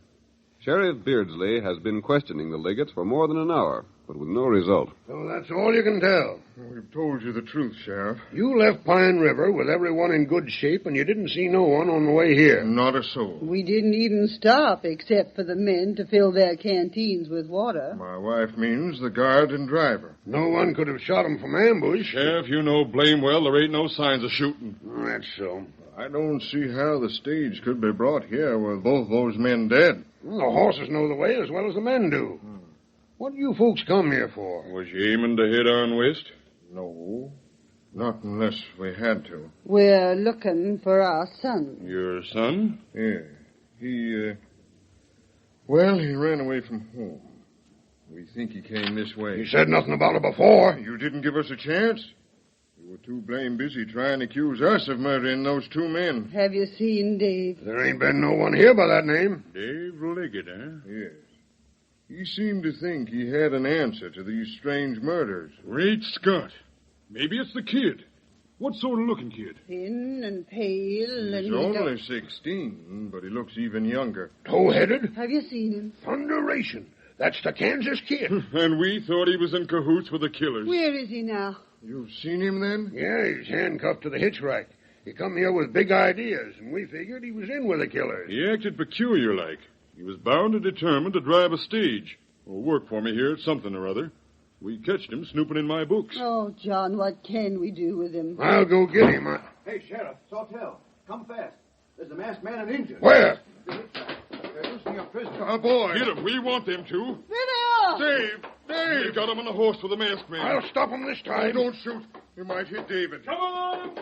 Sheriff Beardsley has been questioning the Leggetts for more than an hour, but with no result. So that's all you can tell. We've told you the truth, Sheriff. You left Pine River with everyone in good shape, and you didn't see no one on the way here. Not a soul. We didn't even stop, except for the men to fill their canteens with water. My wife means the guard and driver. No one could have shot them from ambush. Sheriff, you know blame well there ain't no signs of shooting. That's so. I don't see how the stage could be brought here with both those men dead. Well, the horses know the way as well as the men do. What do you folks come here for? Was you aiming to head on west? No, not unless we had to. We're looking for our son. Your son? Yeah. He ran away from home. We think he came this way. You said nothing about it before. You didn't give us a chance. You were too blame busy trying to accuse us of murdering those 2 men. Have you seen Dave? There ain't been no one here by that name. Dave Leggett, eh? Yes. He seemed to think he had an answer to these strange murders. Great Scott. Maybe it's the kid. What sort of looking kid? Thin and pale and... He's only 16, but he looks even younger. Tow-headed? Have you seen him? Thunderation. That's the Kansas Kid. And we thought he was in cahoots with the killers. Where is he now? You've seen him, then? Yeah, he's handcuffed to the hitch rack. He come here with big ideas, and we figured he was in with the killers. He acted peculiar-like. He was bound and determined to drive a stage, or work for me here at something or other. We catched him snooping in my books. Oh, John, what can we do with him? I'll go get him. Hey, Sheriff, Sawtell, come fast. There's a masked man and Indian. Where? They're loosening a prisoner. Oh, boy. Get him. We want them to. There they are. Dave! Dave! You got him on the horse with the masked man. I'll stop him this time. Oh, don't shoot. You might hit David. Come on!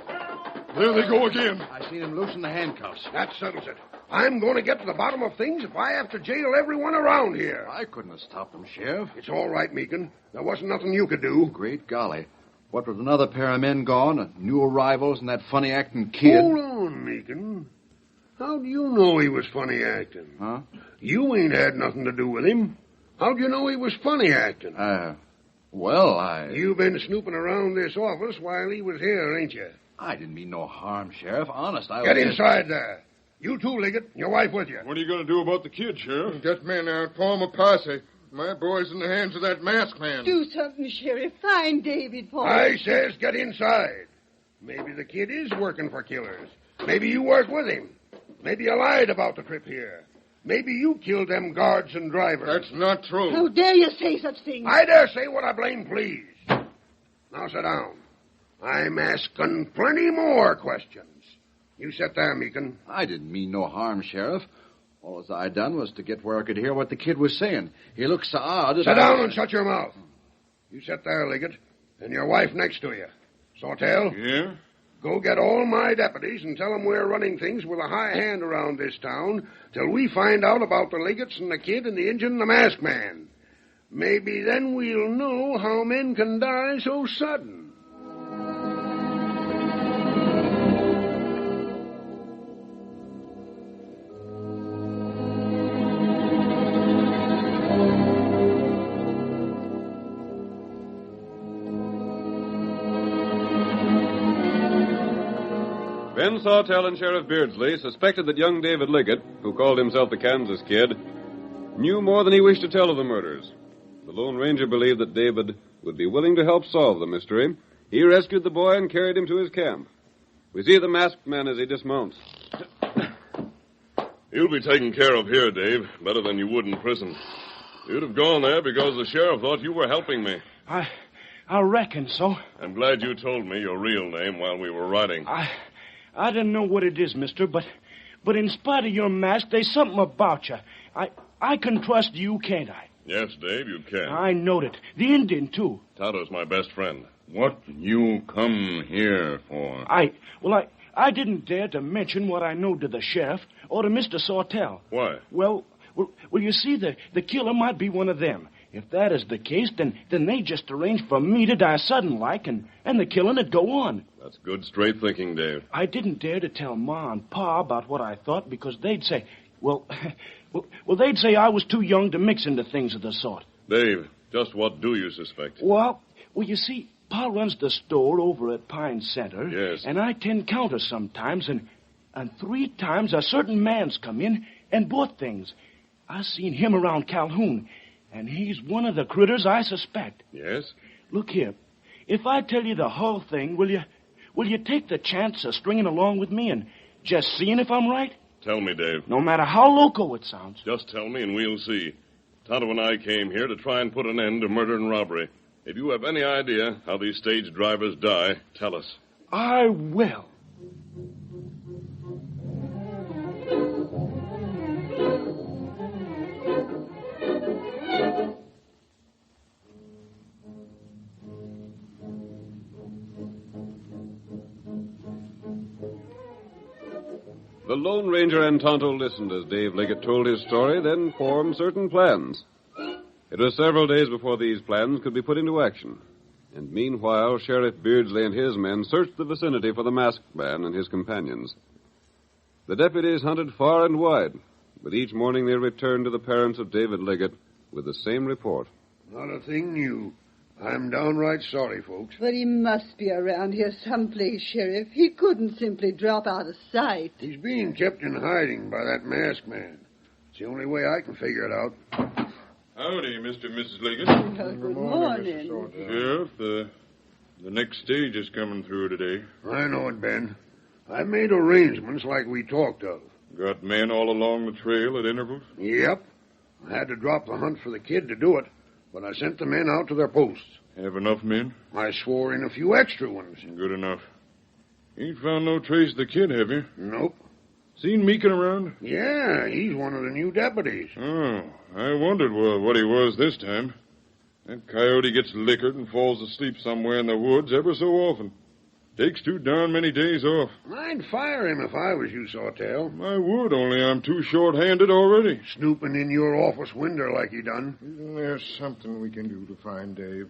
There they go again. I seen him loosen the handcuffs. That settles it. I'm going to get to the bottom of things if I have to jail everyone around here. I couldn't have stopped them, Sheriff. It's all right, Meekin. There wasn't nothing you could do. Great golly. What with another pair of men gone, new arrivals, and that funny-acting kid... Hold on, Meekin. How do you know he was funny-acting? Huh? You ain't had nothing to do with him. How'd you know he was funny-acting? You've been snooping around this office while he was here, ain't you? I didn't mean no harm, Sheriff. Honest, I was... Get inside there. You too, Leggett. Your wife with you. What are you going to do about the kid, Sheriff? Get men out. Form a posse. My boy's in the hands of that masked man. Do something, Sheriff. Find David for I says get inside. Maybe the kid is working for killers. Maybe you work with him. Maybe you lied about the trip here. Maybe you killed them guards and drivers. That's not true. How dare you say such things? I dare say what I blame, please. Now sit down. I'm asking plenty more questions. You sit there, Meekin. I didn't mean no harm, Sheriff. All I done was to get where I could hear what the kid was saying. He looked so odd. Sit down and shut your mouth. You sit there, Leggett, and your wife next to you. Sawtell? Yeah? Go get all my deputies and tell them we're running things with a high hand around this town till we find out about the Leggetts and the kid and the Injun and the masked man. Maybe then we'll know how men can die so sudden. Ben Sawtell and Sheriff Beardsley suspected that young David Leggett, who called himself the Kansas Kid, knew more than he wished to tell of the murders. The Lone Ranger believed that David would be willing to help solve the mystery. He rescued the boy and carried him to his camp. We see the masked man as he dismounts. You'll be taken care of here, Dave, better than you would in prison. You'd have gone there because the sheriff thought you were helping me. I reckon so. I'm glad you told me your real name while we were riding. I don't know what it is, mister, but in spite of your mask, there's something about you. I can trust you, can't I? Yes, Dave, you can. I knowed it. The Indian, too. Tonto's my best friend. What you come here for? I didn't dare to mention what I know to the sheriff or to Mr. Sawtell. Why? Well, you see, the killer might be one of them. If that is the case, then they just arranged for me to die sudden-like, and the killing would go on. That's good, straight thinking, Dave. I didn't dare to tell Ma and Pa about what I thought because they'd say, well, they'd say I was too young to mix into things of the sort. Dave, just what do you suspect? Well, you see, Pa runs the store over at Pine Center. Yes. And I tend counter sometimes, and 3 times a certain man's come in and bought things. I seen him around Calhoun, and he's one of the critters I suspect. Yes? Look here. If I tell you the whole thing, will you take the chance of stringing along with me and just seeing if I'm right? Tell me, Dave. No matter how loco it sounds. Just tell me and we'll see. Tonto and I came here to try and put an end to murder and robbery. If you have any idea how these stage drivers die, tell us. I will. The Lone Ranger and Tonto listened as Dave Leggett told his story, then formed certain plans. It was several days before these plans could be put into action. And meanwhile, Sheriff Beardsley and his men searched the vicinity for the masked man and his companions. The deputies hunted far and wide, but each morning they returned to the parents of David Leggett with the same report. Not a thing new. I'm downright sorry, folks. But he must be around here someplace, Sheriff. He couldn't simply drop out of sight. He's being kept in hiding by that masked man. It's the only way I can figure it out. Howdy, Mr. and Mrs. Leggett. Good morning. Sheriff, the next stage is coming through today. I know it, Ben. I made arrangements like we talked of. Got men all along the trail at intervals? Yep. I had to drop the hunt for the kid to do it, but I sent the men out to their posts. Have enough men? I swore in a few extra ones. Good enough. Ain't found no trace of the kid, have you? Nope. Seen Meekin around? Yeah, he's one of the new deputies. Oh, I wondered what he was this time. That coyote gets liquored and falls asleep somewhere in the woods ever so often. Takes too darn many days off. I'd fire him if I was you, Sawtell. I would, only I'm too short-handed already. Snooping in your office window like he done. Isn't there something we can do to find Dave?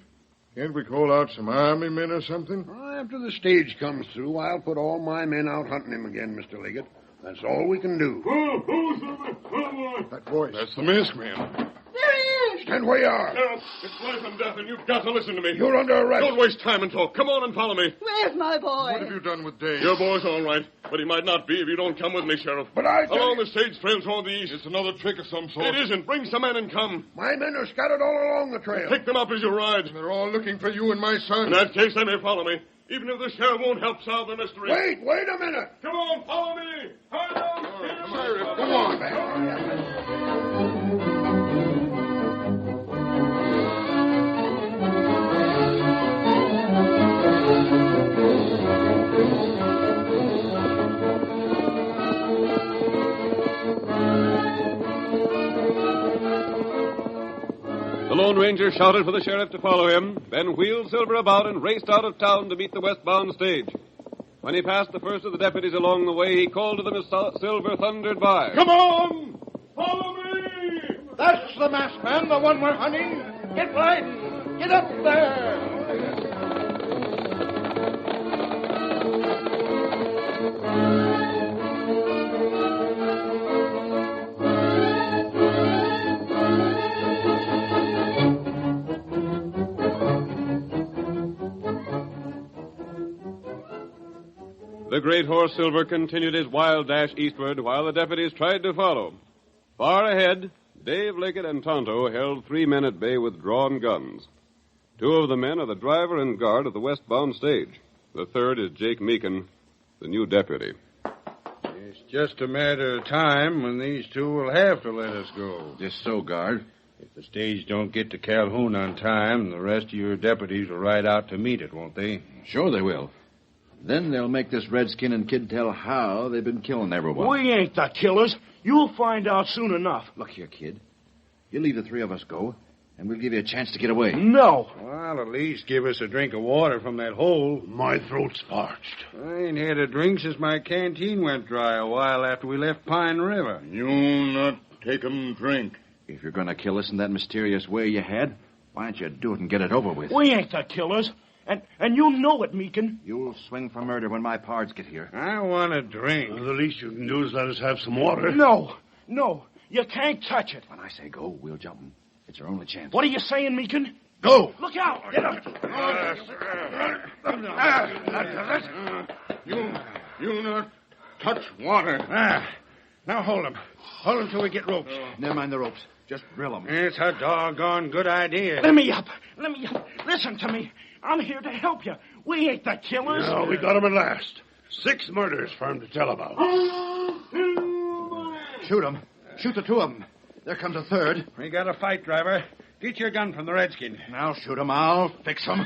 Can't we call out some army men or something? After the stage comes through, I'll put all my men out hunting him again, Mr. Leggett. That's all we can do. That voice. That's the masked man. There he is! Stand where you are. Sheriff, it's life and death, and you've got to listen to me. You're under arrest. Don't waste time and talk. Come on and follow me. Where's my boy? What have you done with Dave? Your boy's all right, but he might not be if you don't come with me, Sheriff. But I... Along the stage trail toward the east. It's another trick of some sort. It isn't. Bring some men and come. My men are scattered all along the trail. Pick them up as you ride. And they're all looking for you and my son. In that case, they may follow me, even if the sheriff won't help solve the mystery. Wait a minute. Come on, follow me. Hurry up. Sheriff, Come on, man. The Lone Ranger shouted for the sheriff to follow him, then wheeled Silver about and raced out of town to meet the westbound stage. When he passed the first of the deputies along the way, he called to them as Silver thundered by. Come on! Follow me! That's the masked man, the one we're hunting. Get riding. Get up there. The great horse Silver continued his wild dash eastward while the deputies tried to follow. Far ahead, Dave, Leggett, and Tonto held 3 men at bay with drawn guns. 2 of the men are the driver and guard of the westbound stage. The third is Jake Meekin, the new deputy. It's just a matter of time when these 2 will have to let us go. Just so, guard. If the stage don't get to Calhoun on time, the rest of your deputies will ride out to meet it, won't they? Sure they will. Then they'll make this redskin and kid tell how they've been killing everyone. We ain't the killers. You'll find out soon enough. Look here, kid. You leave the 3 of us go, and we'll give you a chance to get away. No. Well, at least give us a drink of water from that hole. My throat's parched. I ain't had a drink since my canteen went dry a while after we left Pine River. You not take 'em drink. If you're going to kill us in that mysterious way you had, why don't you do it and get it over with? We ain't the killers. And you know it, Meekin. You'll swing for murder when my pards get here. I want a drink. Well, the least you can do is let us have some water. No. You can't touch it. When I say go, we'll jump 'em. It's our only chance. What are you saying, Meekin? Go! Look out! Get up! You not touch water. Now hold 'em. Hold 'em till we get ropes. Never mind the ropes. Just drill 'em. It's a doggone good idea. Let me up. Listen to me. I'm here to help you. We ain't the killers. No, we got him at last. 6 murders for him to tell about. Shoot 'em. Shoot the 2 of 'em. There comes a third. We got a fight, driver. Get your gun from the redskin. Now shoot 'em. I'll fix 'em.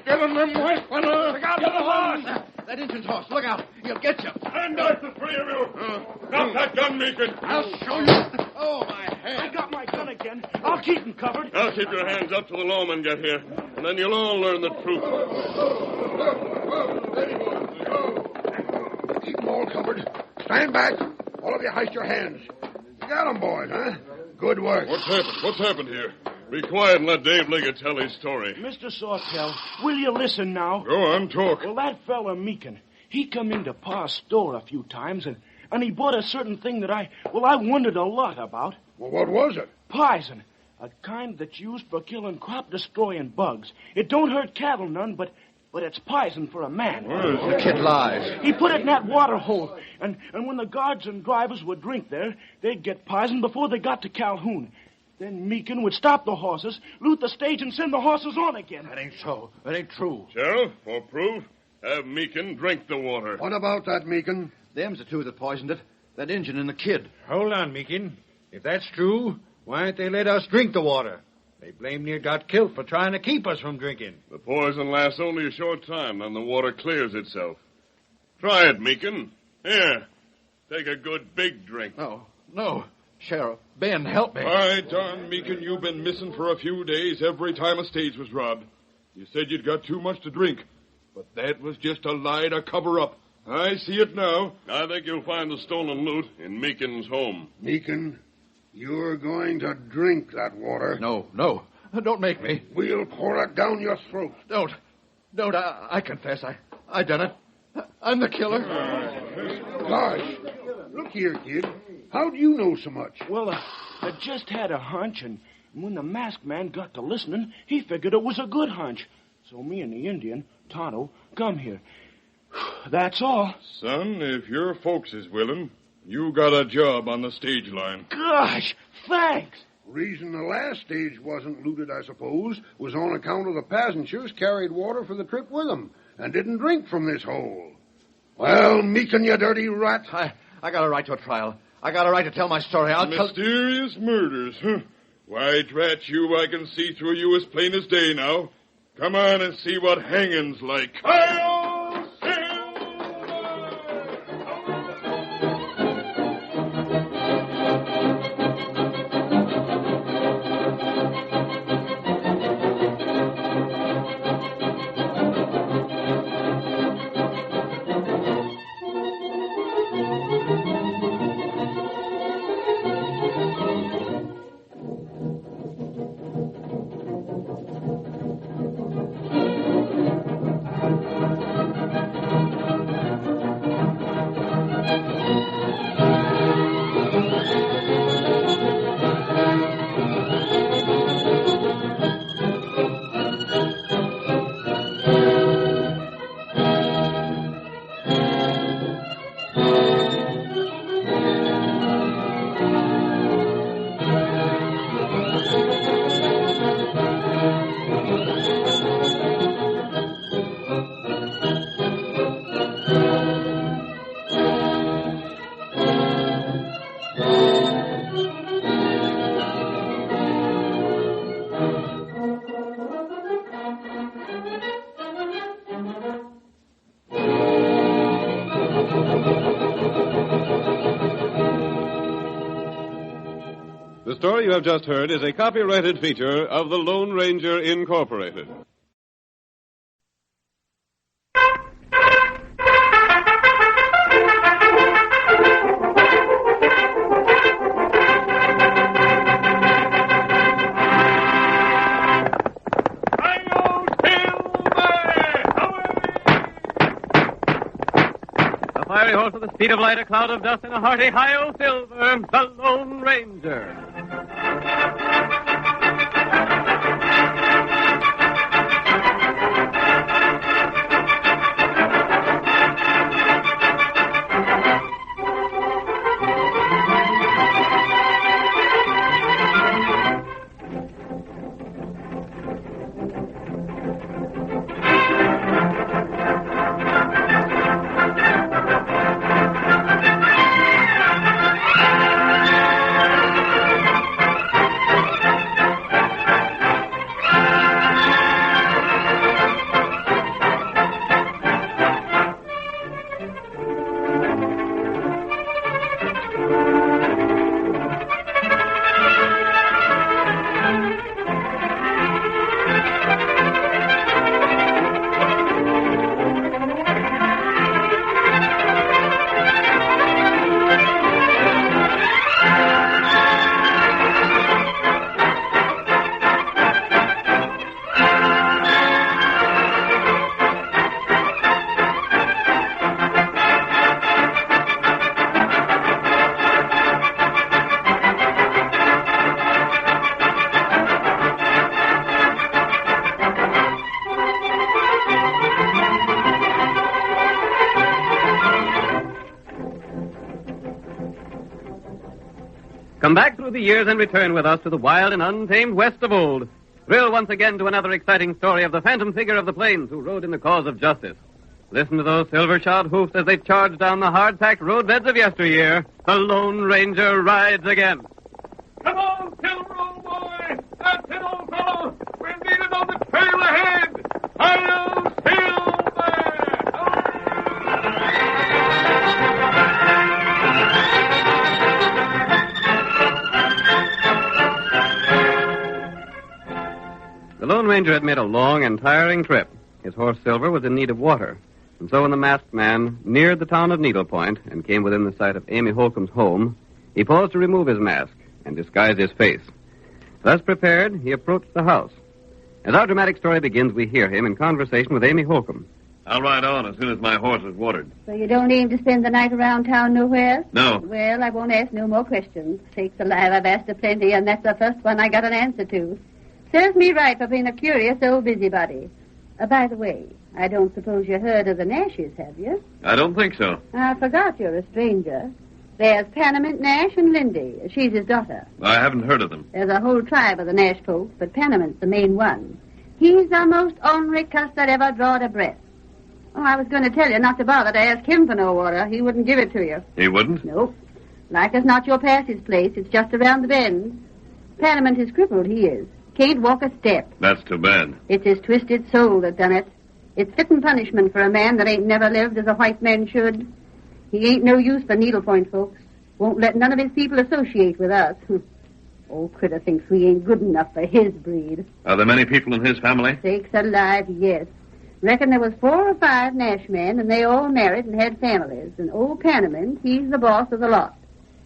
Get 'em, them white fellas. Look out for the horse. That Injun's horse. Look out. He'll get you. Stand out, the 3 of you. Drop that gun, Meekin. I'll show you. Oh, my head. I got my gun again. I'll keep him covered. I'll keep your hands up till the lawmen get here, and then you'll all learn the truth. Keep them all covered. Stand back. All of you heist your hands. You got 'em, boys, huh? Good work. What's happened here? Be quiet and let Dave Leggett tell his story. Mr. Sawtell, will you listen now? Go on, talk. Well, that fella Meekin, he come into Pa's store a few times, and he bought a certain thing that I wondered a lot about. Well, what was it? Poison. A kind that's used for killing crop-destroying bugs. It don't hurt cattle none, but it's poison for a man. The kid lies. He put it in that water hole, and when the guards and drivers would drink there, they'd get poison before they got to Calhoun. Then Meekin would stop the horses, loot the stage, and send the horses on again. That ain't so. That ain't true. Sheriff, for proof, have Meekin drink the water. What about that, Meekin? Them's the 2 that poisoned it. That Injun and the kid. Hold on, Meekin. If that's true, why ain't they let us drink the water? They blame near got killed for trying to keep us from drinking. The poison lasts only a short time, then the water clears itself. Try it, Meekin. Here, take a good big drink. No. Sheriff, Ben, help me. By darn, Meekin, you've been missing for a few days every time a stage was robbed. You said you'd got too much to drink, but that was just a lie to cover up. I see it now. I think you'll find the stolen loot in Meekin's home. Meekin, you're going to drink that water. No. Don't make me. We'll pour it down your throat. Don't. I confess. I done it. I'm the killer. Gosh. Look here, kid. How do you know so much? Well, I just had a hunch, and when the masked man got to listening, he figured it was a good hunch. So me and the Indian, Tonto, come here. That's all. Son, if your folks is willing, you got a job on the stage line. Gosh, thanks. Reason the last stage wasn't looted, I suppose, was on account of the passengers carried water for the trip with them and didn't drink from this hole. Well, Meekin, you dirty rat. I got a right to a trial. I got a right to tell my story. Mysterious murders, huh? Why, drat you, I can see through you as plain as day now. Come on and see what hanging's like. The story you have just heard is a copyrighted feature of the Lone Ranger Incorporated. A fiery horse with the speed of light, a cloud of dust, and a hearty hi-yo silver, the Lone Ranger. Come back through the years and return with us to the wild and untamed west of old. Thrill once again to another exciting story of the phantom figure of the plains who rode in the cause of justice. Listen to those silver-shod hoofs as they charge down the hard-packed roadbeds of yesteryear. The Lone Ranger rides again. Come on, Silver, old boy! That's it, old fellow! We'll meet it on the trail ahead! Hi-yo, Silver! Lone Ranger had made a long and tiring trip. His horse Silver was in need of water. And so when the masked man neared the town of Needlepoint and came within the sight of Amy Holcomb's home, he paused to remove his mask and disguise his face. Thus prepared, he approached the house. As our dramatic story begins, we hear him in conversation with Amy Holcomb. I'll ride on as soon as my horse is watered. So you don't aim to spend the night around town nowhere? No. Well, I won't ask no more questions. Sakes alive, I've asked a plenty, and that's the first one I got an answer to. Serves me right for being a curious old busybody. By the way, I don't suppose you heard of the Nashes, have you? I don't think so. I forgot you're a stranger. There's Panama Nash and Lindy. She's his daughter. I haven't heard of them. There's a whole tribe of the Nash folks, but Panaman's the main one. He's the most ornery cuss that ever drawed a breath. Oh, I was going to tell you not to bother to ask him for no water. He wouldn't give it to you. He wouldn't? Nope. Like as not, you'll pass his place. It's just around the bend. Panaman is crippled, he is. Can't walk a step. That's too bad. It's his twisted soul that done it. It's fitting punishment for a man that ain't never lived as a white man should. He ain't no use for Needlepoint folks. Won't let none of his people associate with us. Old critter thinks we ain't good enough for his breed. Are there many people in his family? Sakes alive, yes. Reckon there was 4 or 5 Nash men, and they all married and had families. And old Panaman, he's the boss of the lot.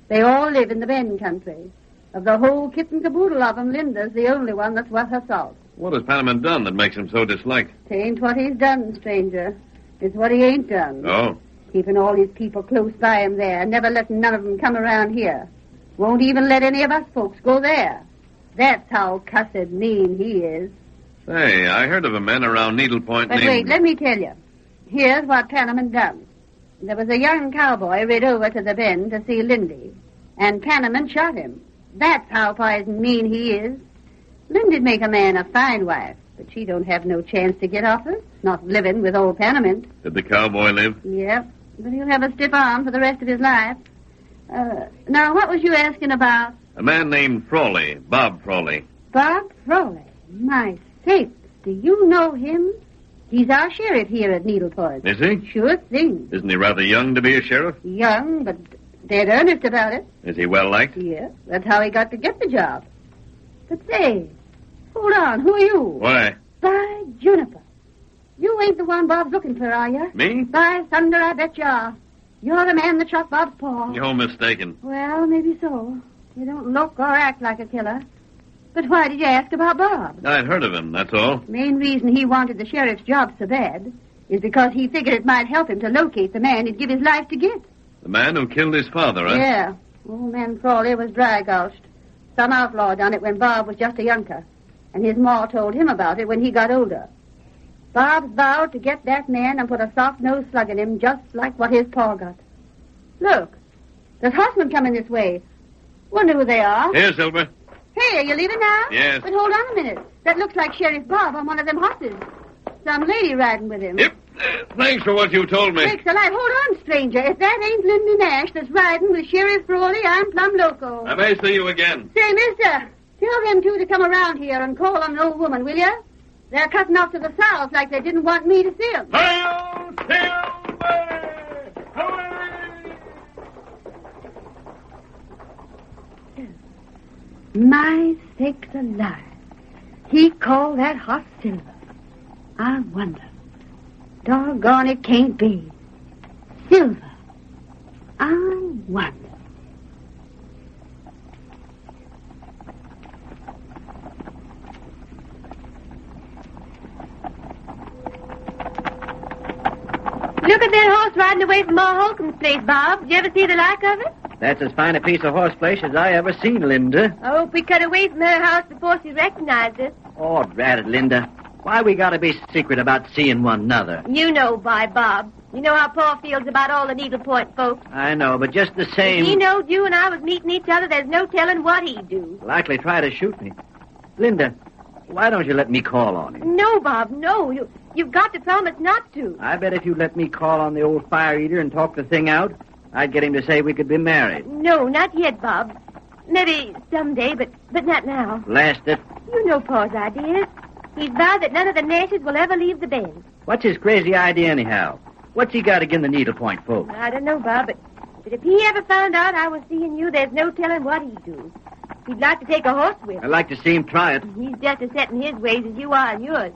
They all live in the Bend country. Of the whole kit and caboodle of them, Linda's the only one that's worth her salt. What has Panama done that makes him so disliked? Tain't what he's done, stranger. It's what he ain't done. Oh? Keeping all his people close by him there, never letting none of them come around here. Won't even let any of us folks go there. That's how cussed mean he is. Say, I heard of a man around Needlepoint But named... wait, let me tell you. Here's what Panaman done. There was a young cowboy rid over to the Bend to see Lindy, and Panaman shot him. That's how poison mean he is. Lindy'd make a man a fine wife, but she don't have no chance to get off her, not living with old Panaman. Did the cowboy live? Yep, but he'll have a stiff arm for the rest of his life. Now, what was you asking about? A man named Frawley, Bob Frawley. Bob Frawley? My sakes, do you know him? He's our sheriff here at Needlepoint. Is he? Sure thing. Isn't he rather young to be a sheriff? Young, but dead earnest about it. Is he well liked? Yeah, that's how he got to get the job. But say, hold on, who are you? Why? By Juniper. You ain't the one Bob's looking for, are you? Me? By thunder, I bet you are. You're the man that shot Bob's paw. You're mistaken. Well, maybe so. You don't look or act like a killer. But why did you ask about Bob? I'd heard of him, that's all. Main reason he wanted the sheriff's job so bad is because he figured it might help him to locate the man he'd give his life to get. The man who killed his father, huh? Yeah. Old man Frawley was dry-gulched. Some outlaw done it when Bob was just a younker, and his ma told him about it when he got older. Bob vowed to get that man and put a soft-nosed slug in him just like what his pa got. Look, there's horsemen coming this way. Wonder who they are. Here, Silver. Hey, are you leaving now? Yes. But hold on a minute. That looks like Sheriff Bob on one of them horses. Some lady riding with him. Yep. Thanks for what you told me. Sakes alive. Hold on, stranger. If that ain't Lindy Nash that's riding with Sheriff Frawley, I'm plumb loco. I may see you again. Say, mister, tell them two to come around here and call on an old woman, will you? They're cutting off to the south like they didn't want me to see them. My sakes alive. He called that horse Silver. I wonder. Doggone, it can't be. Silver. I wonder. Look at that horse riding away from Ma Holcomb's place, Bob. Did you ever see the like of it? That's as fine a piece of horseflesh as I ever seen, Linda. I hope we cut away from her house before she recognized us. Oh, drat it, Linda. Why we gotta be secret about seeing one another? You know, Bob. You know how Pa feels about all the Needlepoint folks. I know, but just the same... If he knowed you and I was meeting each other, there's no telling what he'd do. Likely try to shoot me. Linda, why don't you let me call on him? No, Bob, no. You've got to promise not to. I bet if you let me call on the old fire eater and talk the thing out, I'd get him to say we could be married. No, not yet, Bob. Maybe someday, but not now. Blast it. You know Pa's ideas. He's vowed that none of the Nashes will ever leave the Bend. What's his crazy idea, anyhow? What's he got against the Needlepoint folks? I don't know, Bob, but if he ever found out I was seeing you, there's no telling what he'd do. He'd like to take a horse with. I'd like to see him try it. He's just as set in his ways as you are in yours.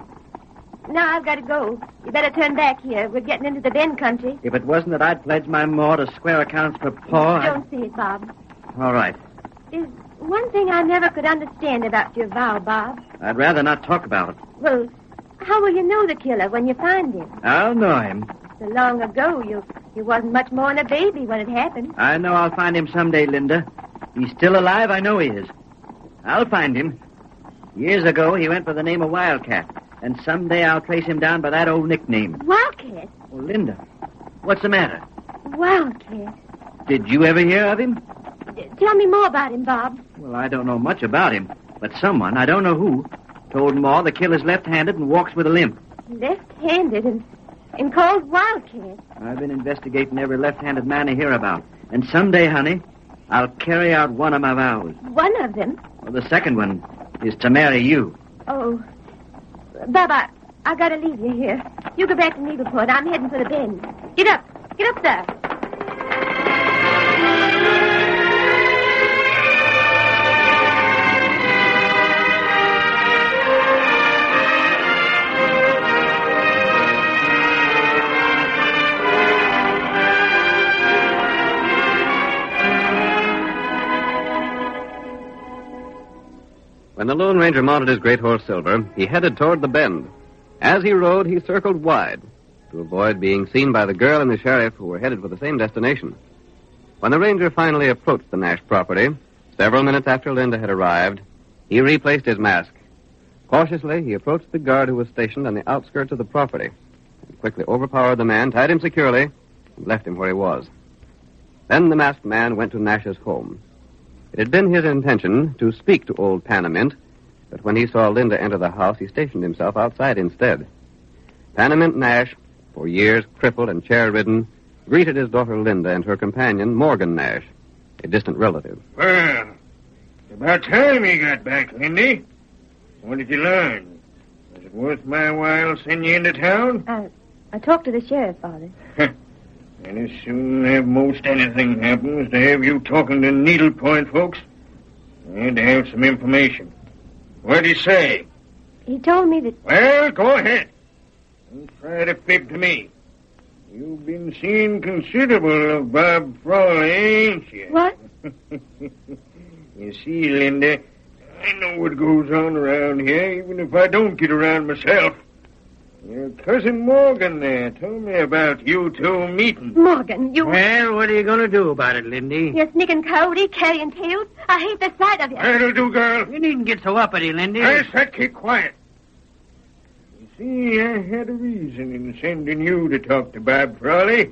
Now I've got to go. You better turn back here. We're getting into the Bend country. If it wasn't that I'd pledged my maw to square accounts for Pa, Don't say it, Bob. All right. There's one thing I never could understand about your vow, Bob. I'd rather not talk about it. Well, how will you know the killer when you find him? I'll know him. So long ago, you wasn't much more than a baby when it happened. I know I'll find him someday, Linda. He's still alive, I know he is. I'll find him. Years ago, he went by the name of Wildcat. And someday I'll trace him down by that old nickname. Wildcat? Oh, Linda, what's the matter? Wildcat. Did you ever hear of him? Tell me more about him, Bob. Well, I don't know much about him. But someone, I don't know who, told Ma the killer's left-handed and walks with a limp. Left-handed and called Wildcat. I've been investigating every left-handed man I hear about. And someday, honey, I'll carry out one of my vows. One of them? Well, the second one is to marry you. Oh. Bob, I gotta leave you here. You go back to Needleport. I'm heading for the Bend. Get up. Get up there. When the Lone Ranger mounted his great horse Silver, he headed toward the Bend. As he rode, he circled wide to avoid being seen by the girl and the sheriff who were headed for the same destination. When the ranger finally approached the Nash property, several minutes after Linda had arrived, he replaced his mask. Cautiously, he approached the guard who was stationed on the outskirts of the property and quickly overpowered the man, tied him securely, and left him where he was. Then the masked man went to Nash's home. It had been his intention to speak to old Panamint, but when he saw Linda enter the house, he stationed himself outside instead. Panamint Nash, for years crippled and chair-ridden, greeted his daughter Linda and her companion, Morgan Nash, a distant relative. Well, it's about time you got back, Lindy. What did you learn? Was it worth my while sending you into town? I talked to the sheriff, Father. And as soon as most anything happens to have you talking to needlepoint folks, I had to have some information. What'd he say? He told me that... Well, go ahead. Don't try to fib to me. You've been seeing considerable of Bob Frawley, ain't you? What? You see, Linda, I know what goes on around here, even if I don't get around myself. Your cousin Morgan there told me about you two meeting. Morgan, you... Well, what are you going to do about it, Lindy? You sneaking coyote, carrying tails. I hate the sight of you. That'll do, girl. You needn't get so uppity, Lindy. I said keep quiet. You see, I had a reason in sending you to talk to Bob Frawley.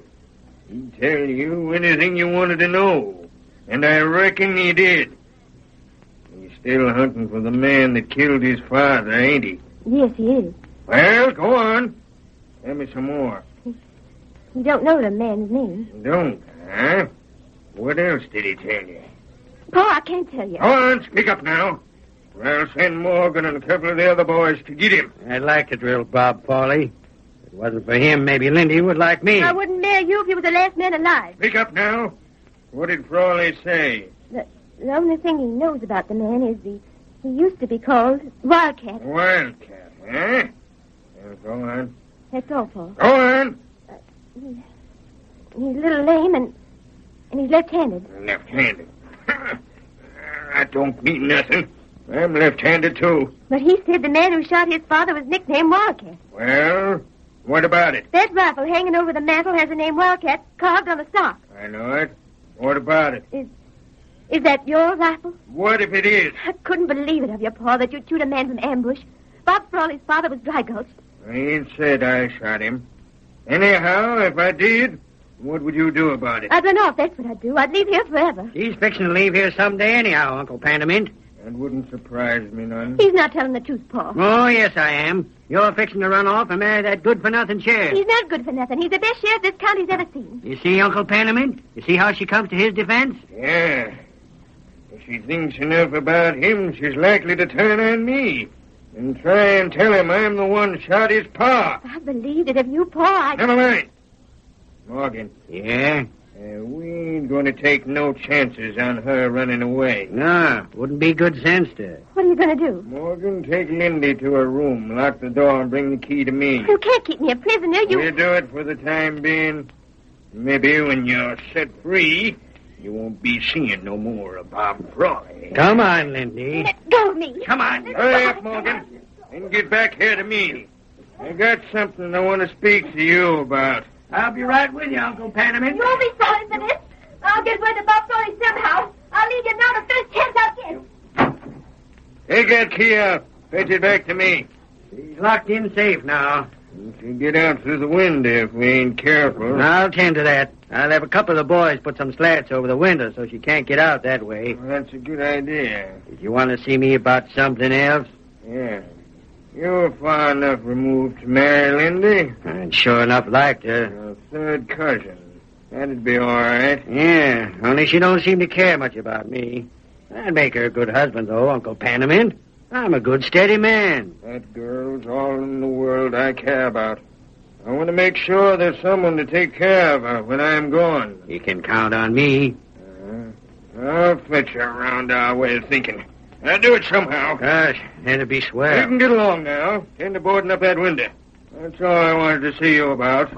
He'd tell you anything you wanted to know. And I reckon he did. He's still hunting for the man that killed his father, ain't he? Yes, he is. Well, go on. Tell me some more. You don't know the man's name. Don't, huh? What else did he tell you? Pa, I can't tell you. Go on, speak up now. Or I'll send Morgan and a couple of the other boys to get him. I'd like to drill Bob Frawley. If it wasn't for him, maybe Lindy would like me. I wouldn't marry you if you were the last man alive. Speak up now. What did Frawley say? The only thing he knows about the man is he used to be called Wildcat. Wildcat, huh? Well, go on. That's all, Pa. Go on. He's a little lame and he's left-handed. Left-handed. That don't mean nothing. I'm left-handed, too. But he said the man who shot his father was nicknamed Wildcat. Well, what about it? That rifle hanging over the mantel has the name Wildcat carved on the stock. I know it. What about it? Is that your rifle? What if it is? I couldn't believe it of you, Pa, that you'd shoot a man from ambush. Bob Frawley's father was dry gulched. I ain't said I shot him. Anyhow, if I did, what would you do about it? I'd run off, that's what I'd do. I'd leave here forever. He's fixing to leave here someday anyhow, Uncle Panamint. That wouldn't surprise me none. He's not telling the truth, Pa. Oh, yes, I am. You're fixing to run off and marry that good-for-nothing sheriff. He's not good for nothing. He's the best sheriff this county's ever seen. You see, Uncle Panamint? You see how she comes to his defense? Yeah. If she thinks enough about him, she's likely to turn on me and try and tell him I'm the one shot his pa. I believed it of you, Pa. Never mind. Morgan. Yeah? We ain't going to take no chances on her running away. No, wouldn't be good sense to. What are you going to do? Morgan, take Lindy to her room, lock the door, and bring the key to me. You can't keep me a prisoner. We'll do it for the time being. Maybe when you're set free, you won't be seeing no more of Bob Frawley. Come on, Lindy. Let go of me. Come on. Hurry up, Morgan, and get back here to me. I got something I want to speak to you about. I'll be right with you, Uncle Panama. You won't be sorry for this. I'll get word to Bob Frawley somehow. I'll leave you now the first chance I'll get. Take that key out. Fetch it back to me. She's locked in safe now. She'll get out through the window if we ain't careful. I'll tend to that. I'll have a couple of the boys put some slats over the window so she can't get out that way. Well, that's a good idea. Did you want to see me about something else? Yeah. You're far enough removed to marry Lindy. I'd sure enough like to. Your third cousin. That'd be all right. Yeah, only she don't seem to care much about me. I'd make her a good husband, though, Uncle Panama. I'm a good, steady man. That girl's all in the world I care about. I want to make sure there's someone to take care of her when I'm gone. You can count on me. I'll fetch her around our way of thinking. I'll do it somehow. Gosh, that'd be swell. You can get along now. Tend to boarding up that window. That's all I wanted to see you about.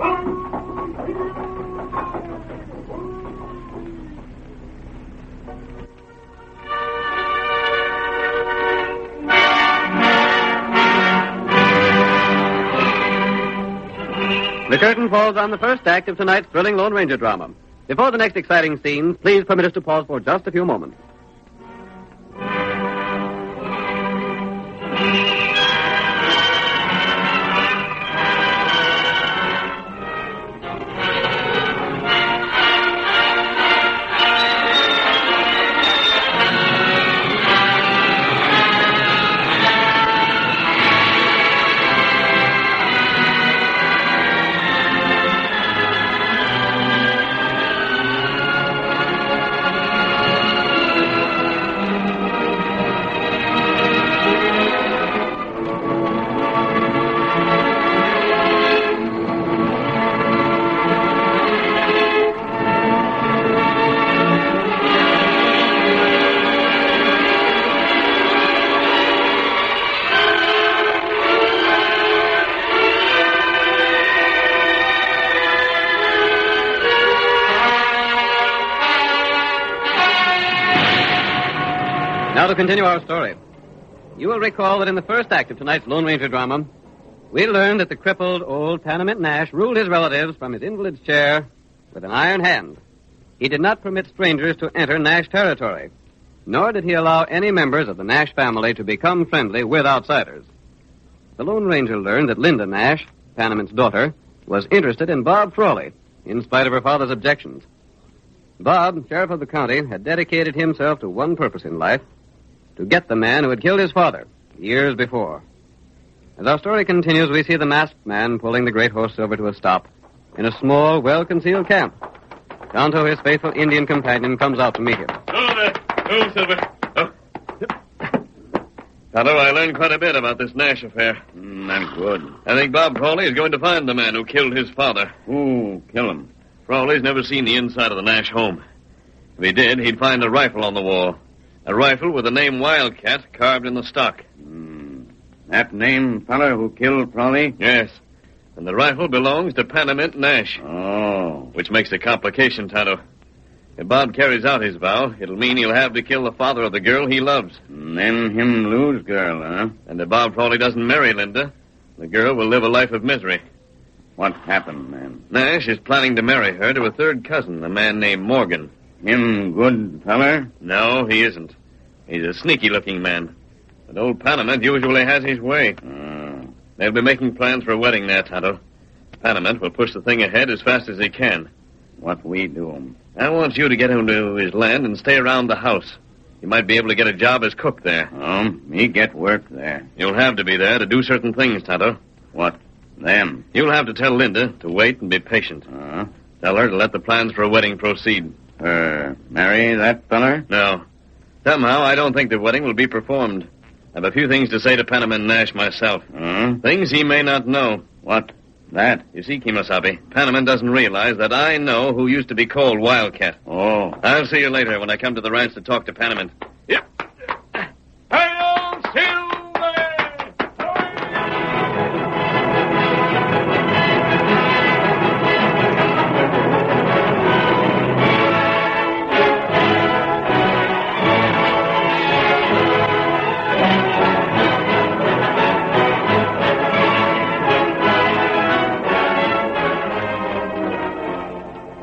The curtain falls on the first act of tonight's thrilling Lone Ranger drama. Before the next exciting scenes, please permit us to pause for just a few moments. Now to continue our story. You will recall that in the first act of tonight's Lone Ranger drama, we learned that the crippled old Panama Nash ruled his relatives from his invalid's chair with an iron hand. He did not permit strangers to enter Nash territory, nor did he allow any members of the Nash family to become friendly with outsiders. The Lone Ranger learned that Linda Nash, Panamant's daughter, was interested in Bob Frawley, in spite of her father's objections. Bob, sheriff of the county, had dedicated himself to one purpose in life, to get the man who had killed his father years before. As our story continues, we see the masked man pulling the great horse Silver to a stop in a small, well-concealed camp. Tonto, his faithful Indian companion, comes out to meet him. Oh, there. Oh, Silver. Oh. Tonto, I learned quite a bit about this Nash affair. That's good. I think Bob Frawley is going to find the man who killed his father. Who killed him? Frawley's never seen the inside of the Nash home. If he did, he'd find a rifle on the wall. A rifle with the name Wildcat carved in the stock. That name feller who killed Frawley? Yes. And the rifle belongs to Panama Nash. Oh. Which makes a complication, Tonto. If Bob carries out his vow, it'll mean he'll have to kill the father of the girl he loves. And then him lose girl, huh? And if Bob Frawley doesn't marry Linda, the girl will live a life of misery. What happened, man? Nash is planning to marry her to a third cousin, a man named Morgan. Him good feller? No, he isn't. He's a sneaky-looking man. But old Panamint usually has his way. They'll be making plans for a wedding there, Tonto. Panamint will push the thing ahead as fast as he can. What we do? I want you to get him to his land and stay around the house. You might be able to get a job as cook there. Me get work there. You'll have to be there to do certain things, Tonto. What? Them? You'll have to tell Linda to wait and be patient. Tell her to let the plans for a wedding proceed. Marry that feller? No. Somehow, I don't think the wedding will be performed. I have a few things to say to Panama Nash myself. Things he may not know. What? That? You see, Kemosabe, Panama doesn't realize that I know who used to be called Wildcat. Oh. I'll see you later when I come to the ranch to talk to Panama. Hail, Silver!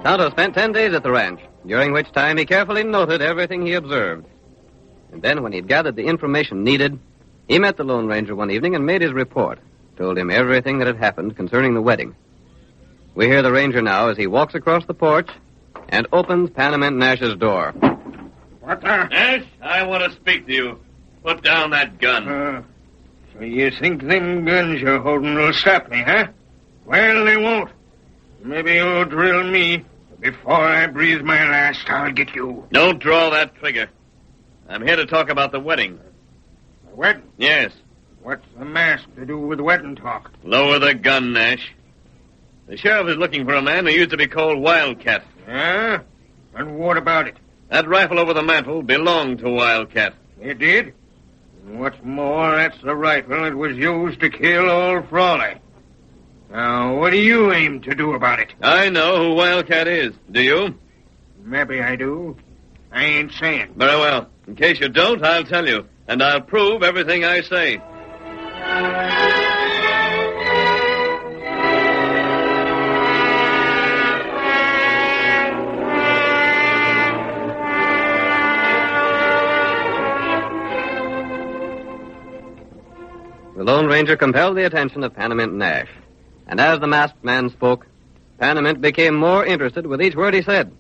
Tonto spent 10 days at the ranch, during which time he carefully noted everything he observed. And then, when he'd gathered the information needed, he met the Lone Ranger one evening and made his report, told him everything that had happened concerning the wedding. We hear the ranger now as he walks across the porch and opens Panama Nash's door. What the? Nash, I want to speak to you. Put down that gun. So you think them guns you're holding will stop me, huh? Well, they won't. Maybe you'll drill me. Before I breathe my last, I'll get you. Don't draw that trigger. I'm here to talk about the wedding. The wedding? Yes. What's the mask to do with wedding talk? Lower the gun, Nash. The sheriff is looking for a man who used to be called Wildcat. Yeah? And what about it? That rifle over the mantel belonged to Wildcat. It did? And what's more, that's the rifle that was used to kill old Frawley. Now, what do you aim to do about it? I know who Wildcat is. Do you? Maybe I do. I ain't saying. Very well. In case you don't, I'll tell you. And I'll prove everything I say. The Lone Ranger compelled the attention of Panama Nash. And as the masked man spoke, Panama became more interested with each word he said.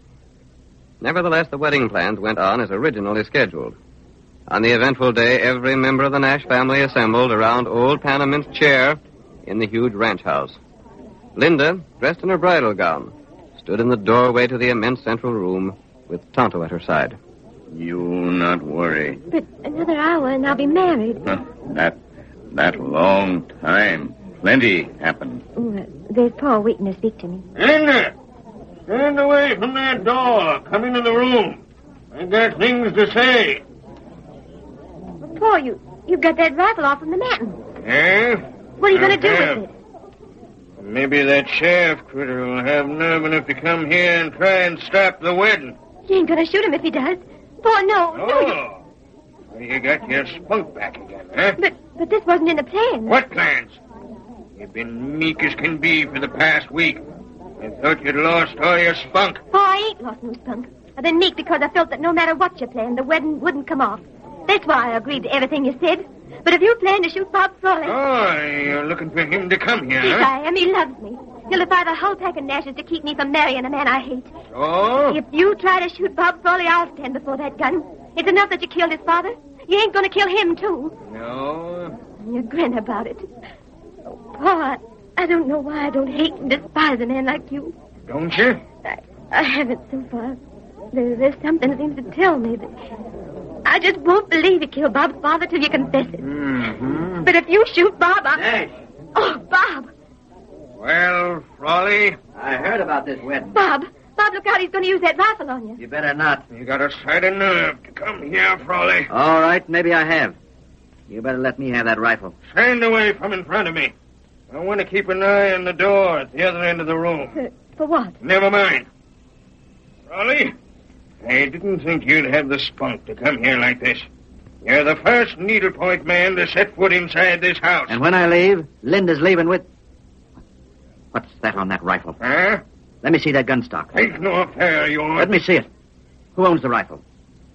Nevertheless, the wedding plans went on as originally scheduled. On the eventful day, every member of the Nash family assembled around old Panamant's chair in the huge ranch house. Linda, dressed in her bridal gown, stood in the doorway to the immense central room with Tonto at her side. You not worry. But another hour and I'll be married. That long time. Plenty happened. There's Paul waiting to speak to me. Linda! Stand away from that door. Come into the room. I got things to say. Paul, you got that rifle off from the mountain. Eh? What are you going to do with it? Maybe that sheriff critter will have nerve enough to come here and try and stop the wedding. You ain't going to shoot him if he does. Paul, no. Oh. Well, you got your spunk back again, huh? But this wasn't in the plans. What plans? You've been meek as can be for the past week. I thought you'd lost all your spunk. Oh, I ain't lost no spunk. I've been meek because I felt that no matter what you planned, the wedding wouldn't come off. That's why I agreed to everything you said. But if you plan to shoot Bob Frawley... Oh, you're looking for him to come here, Yes, huh? I am. He loves me. He'll defy the whole pack of Nashes to keep me from marrying a man I hate. Oh? If you try to shoot Bob Frawley, I'll stand before that gun. It's enough that you killed his father. You ain't going to kill him, too. No. You grin about it. Oh, Paul, I don't know why I don't hate and despise a man like you. Don't you? I haven't so far. There's something that seems to tell me that... I just won't believe you killed Bob's father till you confess it. Mm-hmm. But if you shoot Bob, I... Nash. Oh, Bob. Well, Frawley? I heard about this wedding. Bob, look out. He's going to use that rifle on you. You better not. You got a sight of nerve to come here, Frawley. All right, maybe I have. You better let me have that rifle. Stand away from in front of me. I want to keep an eye on the door at the other end of the room. For what? Never mind. Frawley, I didn't think you'd have the spunk to come here like this. You're the first needlepoint man to set foot inside this house. And when I leave, Linda's leaving with... What's that on that rifle? Huh? Let me see that gun stock. Ain't no affair of yours. Let me see it. Who owns the rifle?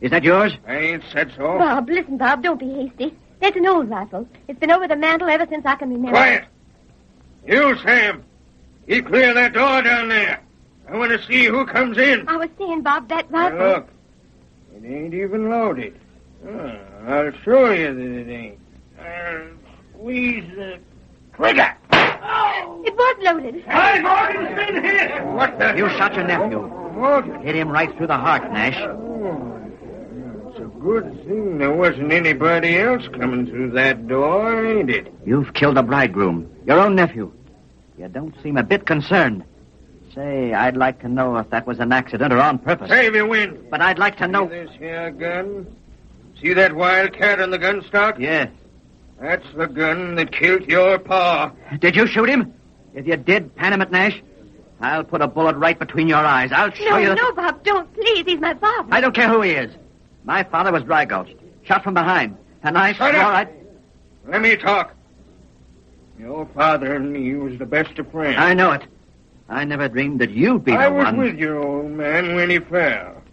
Is that yours? I ain't said so. Bob, listen, Bob. Don't be hasty. That's an old rifle. It's been over the mantel ever since I can remember. Quiet. You, Sam. Keep clear of that door down there. I want to see who comes in. I was saying, Bob, that rifle... Now, look. It ain't even loaded. I'll show you that it ain't. Squeeze the trigger. Oh! It was loaded. Hey, Morgan's been hit. What the... You shot your nephew. Morgan? Hit him right through the heart, Nash. It's a good thing there wasn't anybody else coming through that door, ain't it? You've killed the bridegroom. Your own nephew. You don't seem a bit concerned. Say, I'd like to know if that was an accident or on purpose. Save your wind. But I'd like to know... See this here gun? See that wildcat on the gun stock? Yes. That's the gun that killed your pa. Did you shoot him? If you did, Panama Nash, I'll put a bullet right between your eyes. I'll show you... No, Bob, don't. Please, he's my father. I don't care who he is. My father was dry gulched, shot from behind. And I swore I'd... Let me talk. Your father and me was the best of friends. I know it. I never dreamed that you'd be the one. I was with your old man when he fell.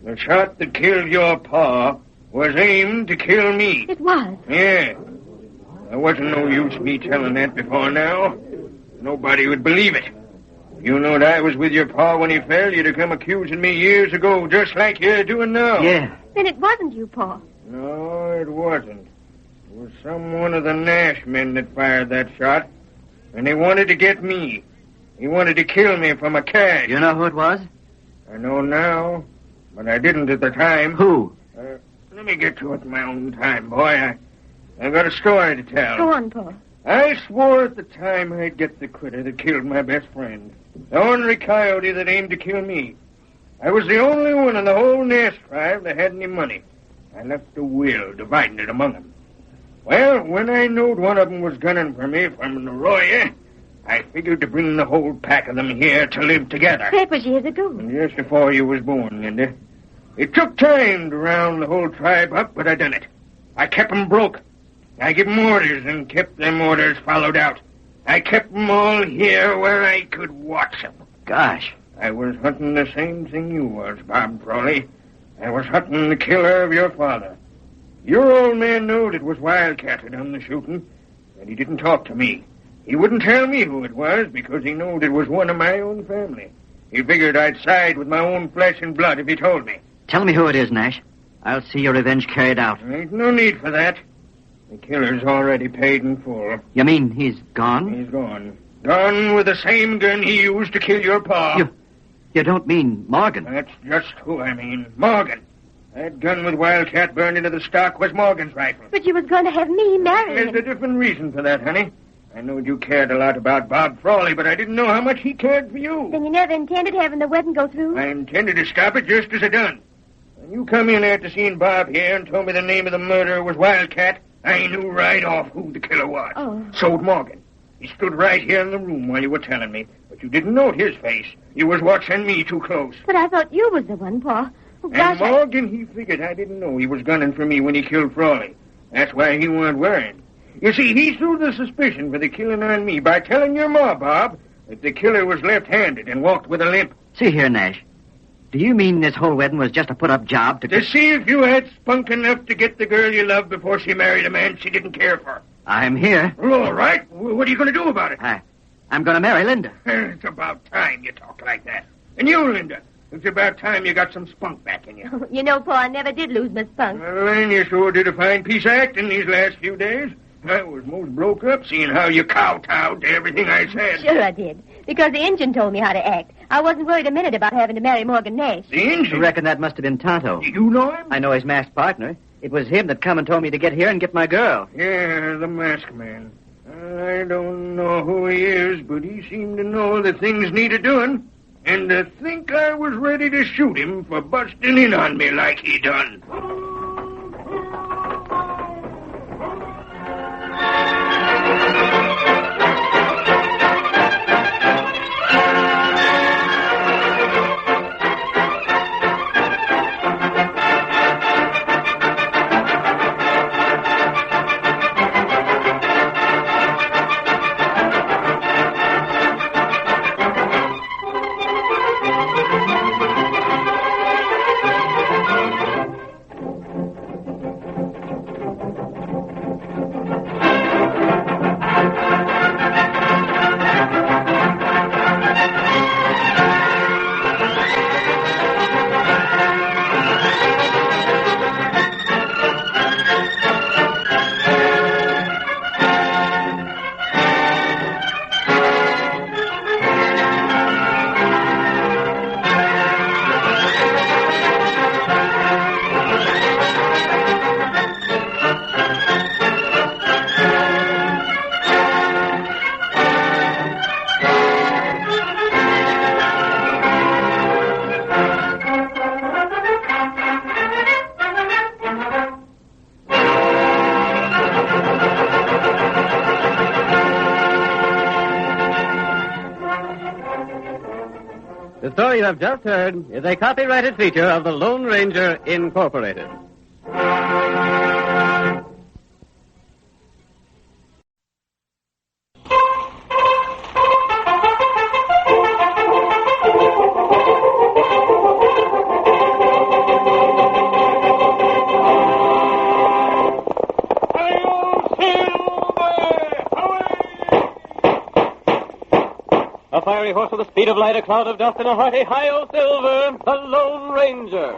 The shot that killed your pa was aimed to kill me. It was? Yeah. There wasn't no use me telling that before now. Nobody would believe it. If you knowed I was with your pa when he fell, you'd have come accusing me years ago, just like you're doing now. Yeah. Then it wasn't you, Pa. No, it wasn't. It was some one of the Nash men that fired that shot. And he wanted to get me. He wanted to kill me for my cash. You know who it was? I know now, but I didn't at the time. Who? Let me get to it in my own time, boy. I've got a story to tell. Go on, Pa. I swore at the time I'd get the critter that killed my best friend. The ornery coyote that aimed to kill me. I was the only one in the whole Nash tribe that had any money. I left a will dividing it among them. Well, when I knowed one of them was gunning for me from an arroyo, I figured to bring the whole pack of them here to live together. That was years ago. Just before you was born, Linda. It took time to round the whole tribe up, but I done it. I kept 'em broke. I give 'em orders and kept them orders followed out. I kept 'em all here where I could watch 'em. Gosh. I was hunting the same thing you was, Bob Frawley. I was hunting the killer of your father. Your old man knowed it was Wildcat who done the shooting, and he didn't talk to me. He wouldn't tell me who it was because he knowed it was one of my own family. He figured I'd side with my own flesh and blood if he told me. Tell me who it is, Nash. I'll see your revenge carried out. There ain't no need for that. The killer's already paid in full. You mean he's gone? He's gone. Gone with the same gun he used to kill your pa. You don't mean Morgan? That's just who I mean. Morgan. That gun with Wildcat burned into the stock was Morgan's rifle. But you was going to have me marry him. There's a different reason for that, honey. I knowed you cared a lot about Bob Frawley, but I didn't know how much he cared for you. Then you never intended having the wedding go through? I intended to stop it just as I done. When you come in after seeing Bob here and told me the name of the murderer was Wildcat, I knew right off who the killer was. Oh. So'd Morgan. He stood right here in the room while you were telling me, but you didn't note his face. You was watching me too close. But I thought you was the one, Pa. Oh, gosh, and Morgan, he figured I didn't know he was gunning for me when he killed Frawley. That's why he weren't worrying. You see, he threw the suspicion for the killing on me by telling your ma, Bob, that the killer was left-handed and walked with a limp. See here, Nash. Do you mean this whole wedding was just a put-up job to see if you had spunk enough to get the girl you loved before she married a man she didn't care for? I'm here. Well, all right. What are you going to do about it? I'm going to marry Linda. It's about time you talk like that. And you, Linda, it's about time you got some spunk back in you. Oh, you know, Pa, I never did lose my spunk. Well, then you sure did a fine piece of acting these last few days. I was most broke up seeing how you kowtowed to everything I said. Sure I did. Because the Injun told me how to act. I wasn't worried a minute about having to marry Morgan Nash. The Injun? I reckon that must have been Tonto. You know him? I know his masked partner. It was him that come and told me to get here and get my girl. Yeah, the masked man. I don't know who he is, but he seemed to know that things needed doing. And to think I was ready to shoot him for busting in on me like he done. story you have just heard is a copyrighted feature of the Lone Ranger Incorporated. A fiery horse with the speed of light, a cloud of dust, and a hearty hi-yo Silver, the Lone Ranger.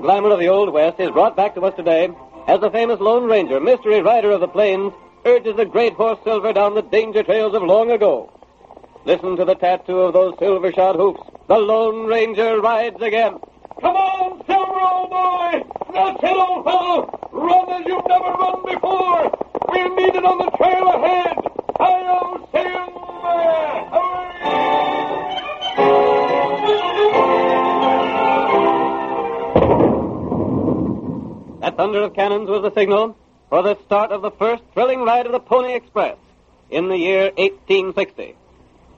Glamour of the Old West is brought back to us today as the famous Lone Ranger, mystery rider of the plains, urges the great horse Silver down the danger trails of long ago. Listen to the tattoo of those silver-shod hoofs. The Lone Ranger rides again. Come on, Silver, old boy! That's it, old fellow! Run as you've never run before! We're needed on the trail ahead! Hi-yo, Silver! Hurry! That thunder of cannons was the signal for the start of the first thrilling ride of the Pony Express in the year 1860.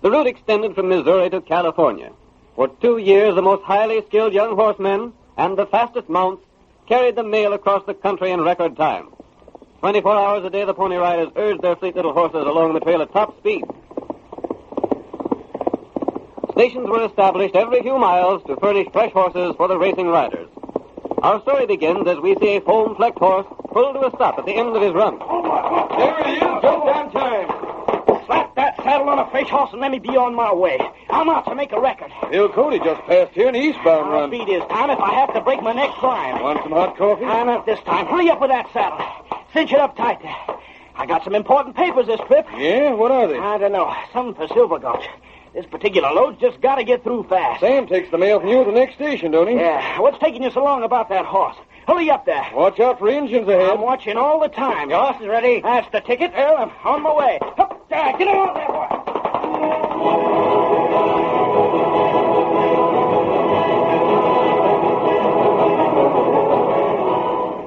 The route extended from Missouri to California. For 2 years, the most highly skilled young horsemen and the fastest mounts carried the mail across the country in record time. 24 hours a day, the Pony Riders urged their fleet little horses along the trail at top speed. Stations were established every few miles to furnish fresh horses for the racing riders. Our story begins as we see a foam-flecked horse pull to a stop at the end of his run. There he is, just on time. Slap that saddle on a fresh horse and let me be on my way. I'm out to make a record. Bill Cody just passed here in eastbound I'll run. beat his time if I have to break my neck trying. Want some hot coffee? Not this time. Hurry up with that saddle. Cinch it up tight there. I got some important papers this trip. Yeah? What are they? I don't know. Something for Silver Gulch. This particular load's just got to get through fast. Sam takes the mail from you at the next station, don't he? Yeah. What's taking you so long about that horse? Hurry up there. Watch out for engines ahead. I'm watching all the time. Your horse is ready. That's the ticket, Earl. I'm on my way. Up there. Get on there, boy.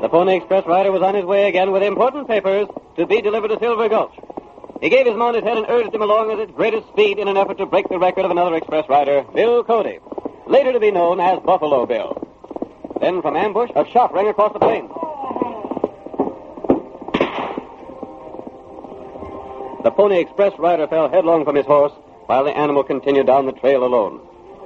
The Pony Express rider was on his way again with important papers to be delivered to Silver Gulch. He gave his mounted head and urged him along at its greatest speed in an effort to break the record of another express rider, Bill Cody, later to be known as Buffalo Bill. Then from ambush, a shot rang across the plains. The Pony Express rider fell headlong from his horse while the animal continued down the trail alone.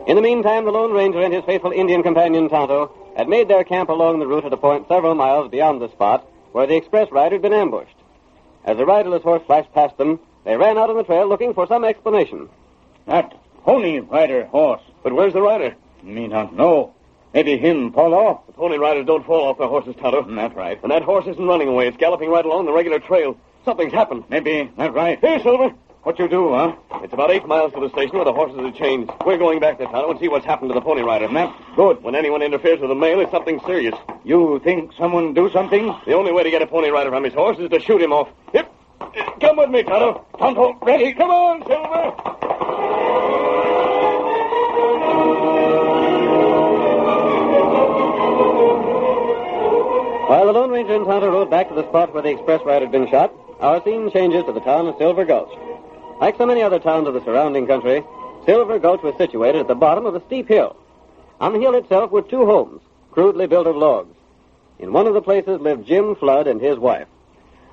In the meantime, the Lone Ranger and his faithful Indian companion, Tonto, had made their camp along the route at a point several miles beyond the spot where the express rider had been ambushed. As the riderless horse flashed past them, they ran out on the trail looking for some explanation. That Pony Rider horse. But where's the rider? Me not know. Maybe him fall off. The Pony Riders don't fall off their horses, Tonto. That's right. And that horse isn't running away. It's galloping right along the regular trail. Something's happened. Maybe that's right. Here, Silver. What you do, huh? It's about 8 miles to the station where the horses are changed. We're going back there, Tonto, and see what's happened to the Pony Rider. That's good. When anyone interferes with the mail, it's something serious. You think someone do something? The only way to get a Pony Rider from his horse is to shoot him off. Yep. Come with me, Tonto. Tonto, ready. Come on, Silver. Ranger and Tonto rode back to the spot where the express ride had been shot, our scene changes to the town of Silver Gulch. Like so many other towns of the surrounding country, Silver Gulch was situated at the bottom of a steep hill. On the hill itself were two homes, crudely built of logs. In one of the places lived Jim Flood and his wife.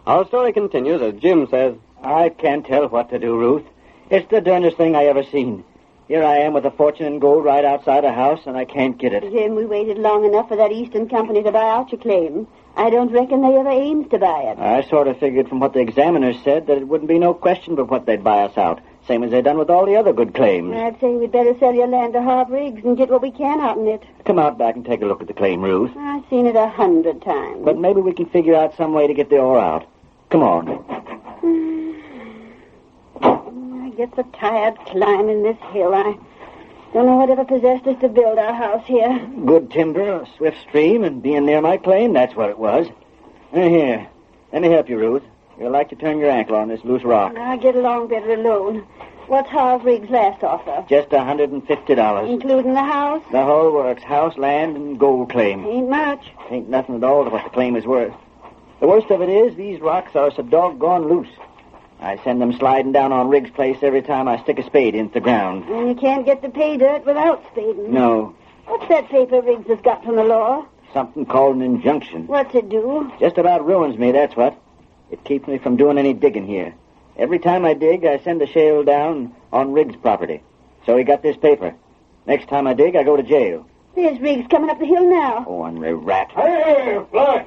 Our story continues as Jim says, I can't tell what to do, Ruth. It's the darndest thing I ever seen. Here I am with a fortune in gold right outside the house, and I can't get it. Jim, we waited long enough for that Eastern company to buy out your claim. I don't reckon they ever aims to buy it. I sort of figured from what the examiners said that it wouldn't be no question but what they'd buy us out, same as they done with all the other good claims. I'd say we'd better sell your land to Harv Riggs and get what we can out in it. Come out back and take a look at the claim, Ruth. I've seen it 100 times. But maybe we can figure out some way to get the ore out. Come on. I get so tired climbing this hill. I don't know whatever possessed us to build our house here. Good timber, a swift stream, and being near my claim, that's what it was. Here, let me help you, Ruth. You'll like to turn your ankle on this loose rock. I'll get along better alone. What's Harv Riggs' last offer? Just $150. Including the house? The whole works. House, land, and gold claim. Ain't much. Ain't nothing at all to what the claim is worth. The worst of it is, these rocks are so doggone loose. I send them sliding down on Riggs' place every time I stick a spade into the ground. And you can't get the pay dirt without spading. No. What's that paper Riggs has got from the law? Something called an injunction. What's it do? Just about ruins me, that's what. It keeps me from doing any digging here. Every time I dig, I send the shale down on Riggs' property. So he got this paper. Next time I dig, I go to jail. There's Riggs coming up the hill now. Ornery rat. Hey, Flood!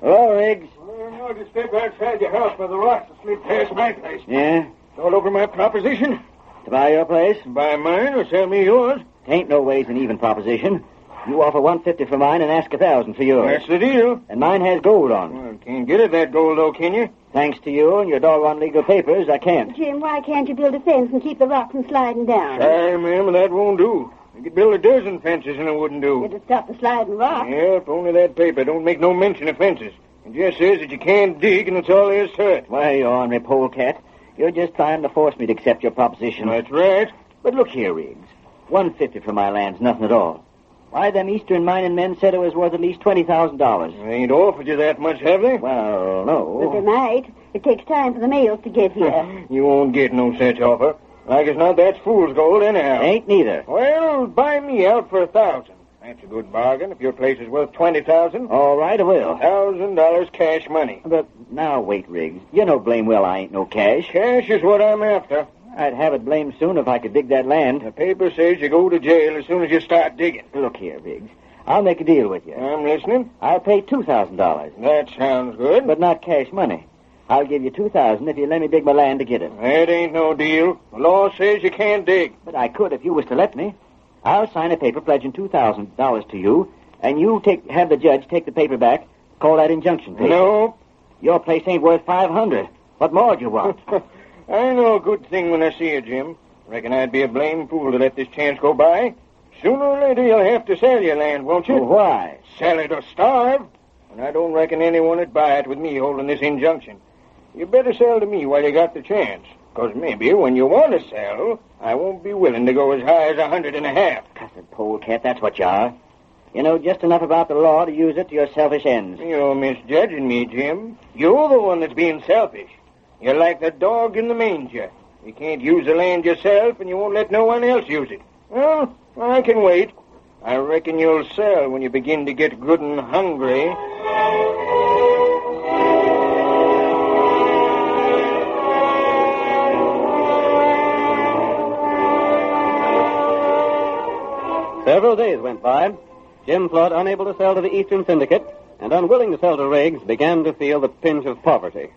Hello, Riggs. I just step outside your house by the rocks and slip past my place. Yeah? All over my proposition. To buy your place? Buy mine or sell me yours. Ain't no ways an even proposition. You offer $150 for mine and ask $1,000 for yours. That's the deal. And mine has gold on. Well, can't get it that gold, though, can you? Thanks to you and your doggone legal papers, I can't. Jim, why can't you build a fence and keep the rock from sliding down? Sorry, ma'am, that won't do. You could build a dozen fences and it wouldn't do. It'd stop the sliding rock. Yeah, if only that paper don't make no mention of fences. It just says that you can't dig, and that's all there is to it. Why, you ornery polecat. You're just trying to force me to accept your proposition. That's right. But look here, Riggs. $150 for my land's nothing at all. Why, them Eastern mining men said it was worth at least $20,000. They ain't offered you that much, have they? Well, no. But they might. It takes time for the mails to get here. You won't get no such offer. Like as not, that's fool's gold anyhow. Ain't neither. Well, buy me out for $1,000. That's a good bargain if your place is worth $20,000. All right, I will. $1,000 cash money. But now, wait, Riggs. You know blame well I ain't no cash. Cash is what I'm after. I'd have it blamed soon if I could dig that land. The paper says you go to jail as soon as you start digging. Look here, Riggs. I'll make a deal with you. I'm listening. I'll pay $2,000. That sounds good. But not cash money. I'll give you $2,000 if you let me dig my land to get it. That ain't no deal. The law says you can't dig. But I could if you was to let me. I'll sign a paper pledging $2,000 to you, and you have the judge take the paper back, call that injunction paper. No. Your place ain't worth $500. What more do you want? I know a good thing when I see you, Jim. Reckon I'd be a blame fool to let this chance go by. Sooner or later you'll have to sell your land, won't you? Well, why? Sell it or starve. And I don't reckon anyone would buy it with me holding this injunction. You better sell to me while you got the chance. Because maybe when you want to sell, I won't be willing to go as high as $150. Cussed polecat, that's what you are. You know just enough about the law to use it to your selfish ends. You're misjudging me, Jim. You're the one that's being selfish. You're like the dog in the manger. You can't use the land yourself, and you won't let no one else use it. Well, I can wait. I reckon you'll sell when you begin to get good and hungry. Several days went by. Jim Flood, unable to sell to the Eastern Syndicate and unwilling to sell to Riggs, began to feel the pinch of poverty.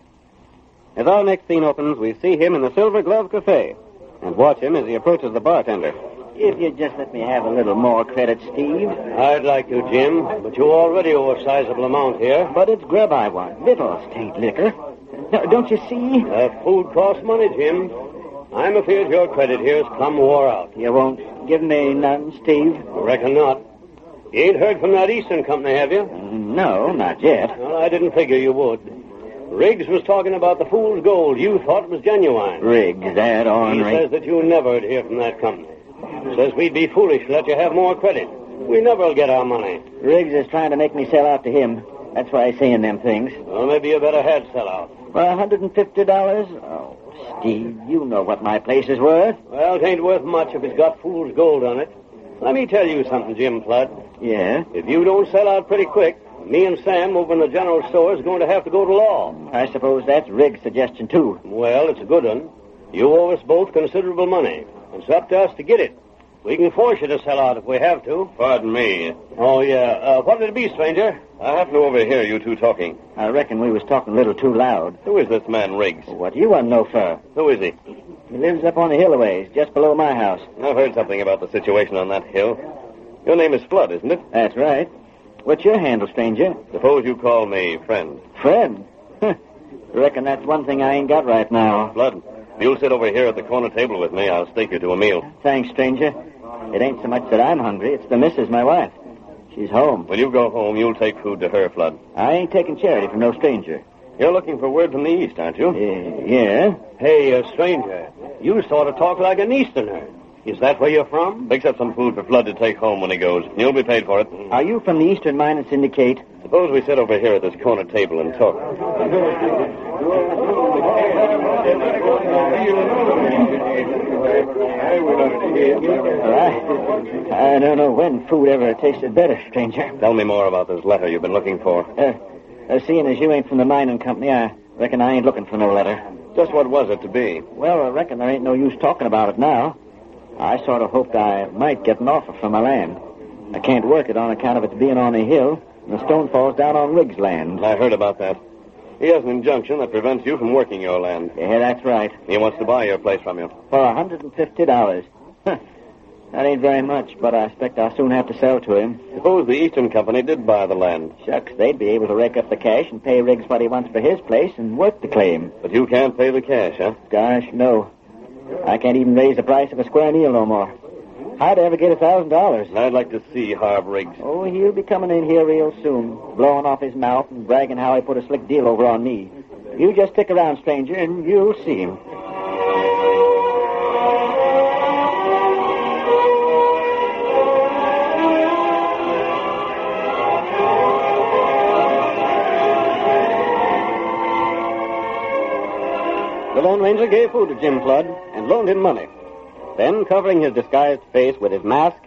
As our next scene opens, we see him in the Silver Glove Cafe and watch him as he approaches the bartender. If you'd just let me have a little more credit, Steve. I'd like to, Jim, but you already owe a sizable amount here. But it's grub I want. Victuals tain't liquor. Don't you see? Food costs money, Jim. I'm afraid your credit here's plumb wore out. You won't give me none, Steve? I reckon not. You ain't heard from that Eastern company, have you? No, not yet. Well, I didn't figure you would. Riggs was talking about the fool's gold you thought was genuine. Riggs, that ornery. He says that you never'd hear from that company. Says we'd be foolish to let you have more credit. We never'll get our money. Riggs is trying to make me sell out to him. That's why I saying them things. Well, maybe you better had sell out. For $150? Oh, Steve, you know what my place is worth. Well, it ain't worth much if it's got fool's gold on it. Let me tell you something, Jim Flood. Yeah? If you don't sell out pretty quick, me and Sam over in the general store is going to have to go to law. I suppose that's Riggs' suggestion, too. Well, it's a good one. You owe us both considerable money. It's up to us to get it. We can force you to sell out if we have to. Pardon me. Oh, yeah. What did it be, stranger? I happen to overhear you two talking. I reckon we was talking a little too loud. Who is this man, Riggs? What do you want to know for? Who is he? He lives up on the hill a ways, just below my house. I've heard something about the situation on that hill. Your name is Flood, isn't it? That's right. What's your handle, stranger? Suppose you call me friend. Friend? Reckon that's one thing I ain't got right now. Flood, if you'll sit over here at the corner table with me, I'll stake you to a meal. Thanks, stranger. It ain't so much that I'm hungry, it's the missus, my wife. She's home. When you go home, you'll take food to her, Flood. I ain't taking charity from no stranger. You're looking for word from the east, aren't you? Yeah. Hey, stranger, you sort of talk like an Easterner. Is that where you're from? Fix up some food for Flood to take home when he goes. You'll be paid for it. Are you from the Eastern Mining Syndicate? Suppose we sit over here at this corner table and talk. I don't know when food ever tasted better, stranger. Tell me more about this letter you've been looking for. Seeing as you ain't from the mining company, I reckon I ain't looking for no letter. Just what was it to be? Well, I reckon there ain't no use talking about it now. I sort of hoped I might get an offer for my land. I can't work it on account of its being on a hill, and the stone falls down on Riggs' land. I heard about that. He has an injunction that prevents you from working your land. Yeah, that's right. He wants to buy your place from you. For $150. That ain't very much, but I expect I'll soon have to sell to him. Suppose the Eastern Company did buy the land. Shucks, they'd be able to rake up the cash and pay Riggs what he wants for his place and work the claim. But you can't pay the cash, huh? Gosh, no. I can't even raise the price of a square meal no more. How'd I ever get $1,000? I'd like to see Harv Riggs. Oh, he'll be coming in here real soon, blowing off his mouth and bragging how he put a slick deal over on me. You just stick around, stranger, and you'll see him. The Lone Ranger gave food to Jim Flood and loaned him money. Then, covering his disguised face with his mask,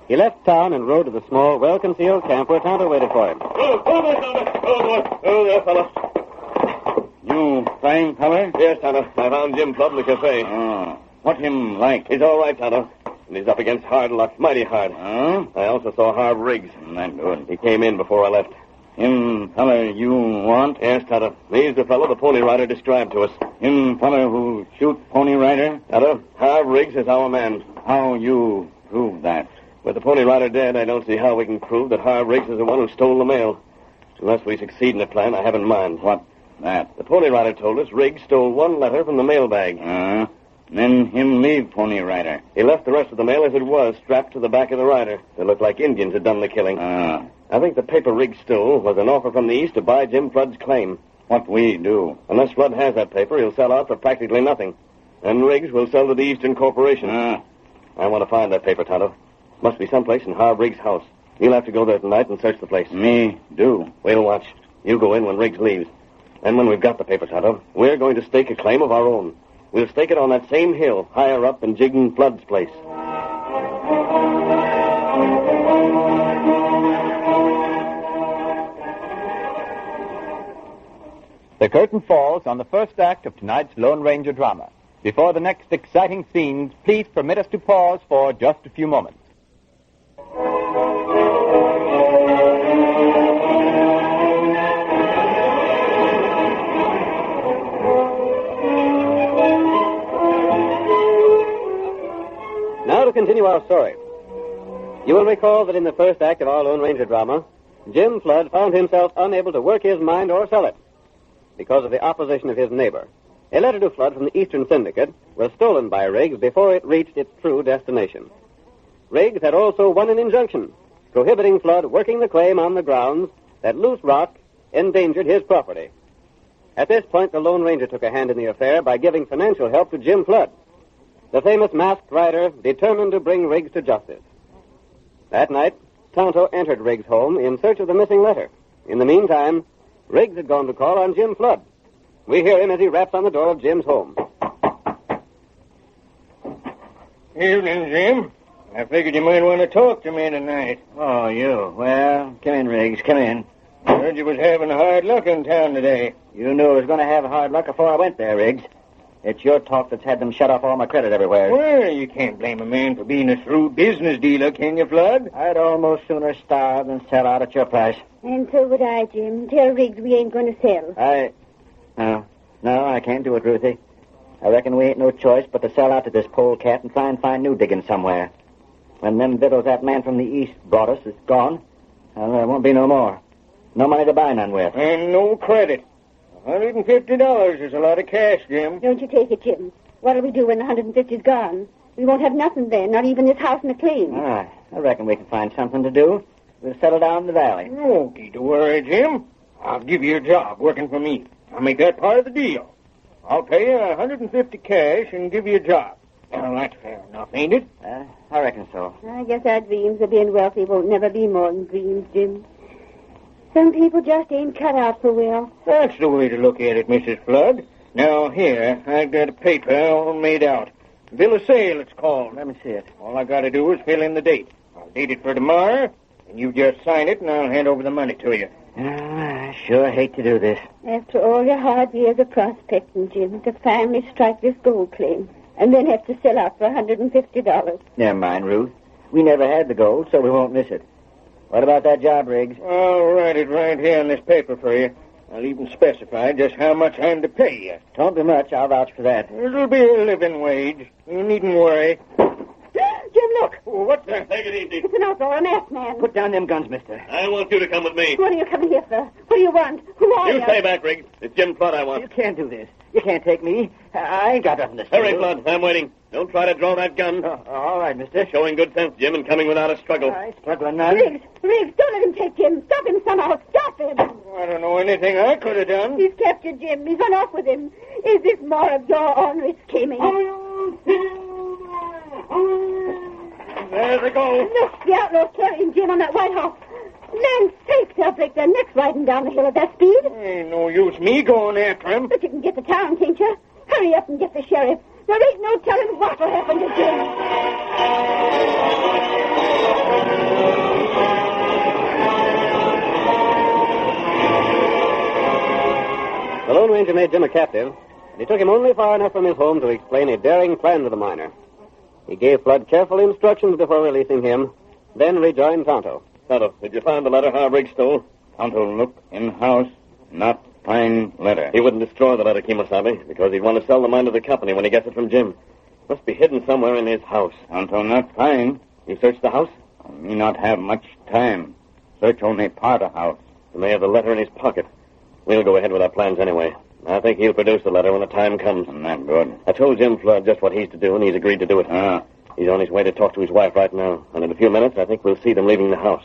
he left town and rode to the small, well-concealed camp where Tonto waited for him. Oh, there, fella. You fine feller? Yes, Tonto. I found Jim Flood in the cafe. Oh. What him like? He's all right, Tonto. And he's up against hard luck, mighty hard. Oh? I also saw Harv Riggs. That good. He came in before I left. Him feller you want? Yes, Tonto. He's the fellow the Pony Rider described to us. Him feller who shoot Pony Rider? Tonto, Harv Riggs is our man. How you prove that? With the Pony Rider dead, I don't see how we can prove that Harv Riggs is the one who stole the mail. Unless we succeed in a plan I have in mind. What? That? The Pony Rider told us Riggs stole one letter from the mailbag. Then him leave Pony Rider. He left the rest of the mail as it was, strapped to the back of the rider. It looked like Indians had done the killing. I think the paper Riggs stole was an offer from the East to buy Jim Flood's claim. What we do? Unless Flood has that paper, he'll sell out for practically nothing. And Riggs will sell to the Eastern Corporation. I want to find that paper, Tonto. Must be someplace in Harv Riggs' house. You'll have to go there tonight and search the place. Me do. We'll watch. You go in when Riggs leaves. And when we've got the paper, Tonto, we're going to stake a claim of our own. We'll stake it on that same hill, higher up in Jiggin Flood's place. The curtain falls on the first act of tonight's Lone Ranger drama. Before the next exciting scenes, please permit us to pause for just a few moments. Now to continue our story. You will recall that in the first act of our Lone Ranger drama, Jim Flood found himself unable to work his mine or sell it because of the opposition of his neighbor. A letter to Flood from the Eastern Syndicate was stolen by Riggs before it reached its true destination. Riggs had also won an injunction prohibiting Flood working the claim on the grounds that loose rock endangered his property. At this point, the Lone Ranger took a hand in the affair by giving financial help to Jim Flood, the famous masked rider determined to bring Riggs to justice. That night, Tonto entered Riggs' home in search of the missing letter. In the meantime, Riggs had gone to call on Jim Flood. We hear him as he raps on the door of Jim's home. Evening, Jim. I figured you might want to talk to me tonight. Oh, you. Well, come in, Riggs. Come in. Heard you was having hard luck in town today. You knew I was going to have hard luck before I went there, Riggs. It's your talk that's had them shut off all my credit everywhere. Well, you can't blame a man for being a shrewd business dealer, can you, Flood? I'd almost sooner starve than sell out at your price. And so would I, Jim. Tell Riggs we ain't going to sell. No, I can't do it, Ruthie. I reckon we ain't no choice but to sell out to this polecat and try and find new diggings somewhere. When them victuals that man from the east brought us is gone, well, there won't be no more. No money to buy none with. And no credit. $150 is a lot of cash, Jim. Don't you take it, Jim. What'll we do when the 150's gone? We won't have nothing then, not even this house and the claim. All right. I reckon we can find something to do. We'll settle down in the valley. No need to worry, Jim. I'll give you a job working for me. I'll make that part of the deal. I'll pay you $150 cash and give you a job. Now, that's fair enough, ain't it? I reckon so. I guess our dreams of being wealthy won't never be more than dreams, Jim. Some people just ain't cut out for well. That's the way to look at it, Mrs. Flood. Now, here, I've got a paper all made out. Bill of sale, it's called. Let me see it. All I got to do is fill in the date. I'll date it for tomorrow, and you just sign it, and I'll hand over the money to you. I sure hate to do this. After all your hard years of prospecting, Jim, to finally strike this gold claim, and then have to sell out for $150. Never mind, Ruth. We never had the gold, so we won't miss it. What about that job, Riggs? I'll write it right here on this paper for you. I'll even specify just how much I'm to pay you. Don't be much. I'll vouch for that. It'll be a living wage. You needn't worry. Jim, look. Oh, what's that? Take it easy. It's an outlaw, a masked man. Put down them guns, mister. I want you to come with me. What are you coming here for? What do you want? Who are you? You stay back, Riggs. It's Jim Flood I want. You can't do this. You can't take me. I ain't got nothing to say. Hurry, Flood. I'm waiting. Don't try to draw that gun. All right, mister. You're showing good sense, Jim, and coming without a struggle. All right, struggling now. Riggs, don't let him take Jim. Stop him somehow. Stop him. I don't know anything I could have done. He's captured Jim. He's run off with him. Is this more of your ornery scheming? There they go. Look, the outlaw's carrying Jim on that white horse. Land's sake, they'll break their necks riding down the hill at that speed. Ain't no use me going after him. But you can get to town, can't you? Hurry up and get the sheriff. There ain't no telling what'll happen to Jim. The Lone Ranger made Jim a captive, and he took him only far enough from his home to explain a daring plan to the miner. He gave Flood careful instructions before releasing him, then rejoined Tonto. Tonto, did you find the letter Riggs stole? Tonto, look in house, not find letter. He wouldn't destroy the letter, Kemosabe, because he'd want to sell the mine to the company when he gets it from Jim. Must be hidden somewhere in his house. Tonto, not find. You searched the house? Me not have much time. Search only part of house. He may have the letter in his pocket. We'll go ahead with our plans anyway. I think he'll produce the letter when the time comes. Not good. I told Jim Flood just what he's to do, and he's agreed to do it. He's on his way to talk to his wife right now. And in a few minutes, I think we'll see them leaving the house.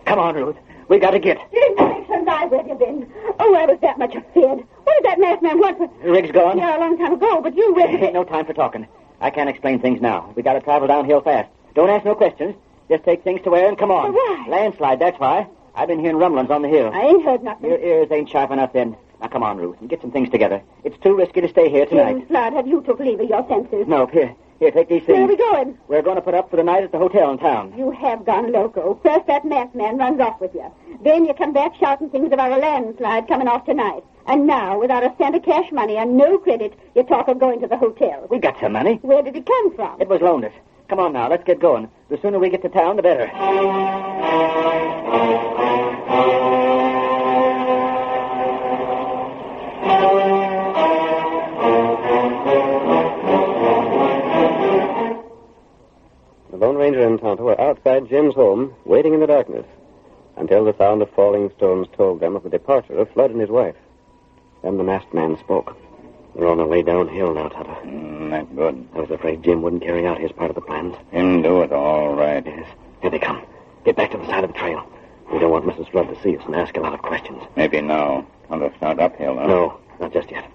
Come on, Ruth. We got to get. Riggs and I, where have you been? Oh, I was that much afraid. What did that masked man want for... Riggs gone? Yeah, a long time ago, but you, where... Ain't no time for talking. I can't explain things now. We got to travel downhill fast. Don't ask no questions. Just take things to where and come on. Why? Landslide, that's why. I've been hearing rumblings on the hill. I ain't heard nothing. Your ears ain't sharp enough then. Now, come on, Ruth, and get some things together. It's too risky to stay here tonight. Jim Flood, have you took leave of your senses? No, here, take these things. Where are we going? We're going to put up for the night at the hotel in town. You have gone loco. First that masked man runs off with you. Then you come back shouting things about a landslide coming off tonight. And now, without a cent of cash money and no credit, you talk of going to the hotel. We got some money. Where did it come from? It was loaned us. Come on now, let's get going. The sooner we get to town, the better. The Lone Ranger and Tonto were outside Jim's home, waiting in the darkness, until the sound of falling stones told them of the departure of Flood and his wife. Then the masked man spoke. They're on their way downhill now, Tonto. Not good. I was afraid Jim wouldn't carry out his part of the plans. Him do it all right. Yes. Here they come. Get back to the side of the trail. We don't want Mrs. Flood to see us and ask a lot of questions. Maybe now. Tonto start uphill, huh? No, not just yet.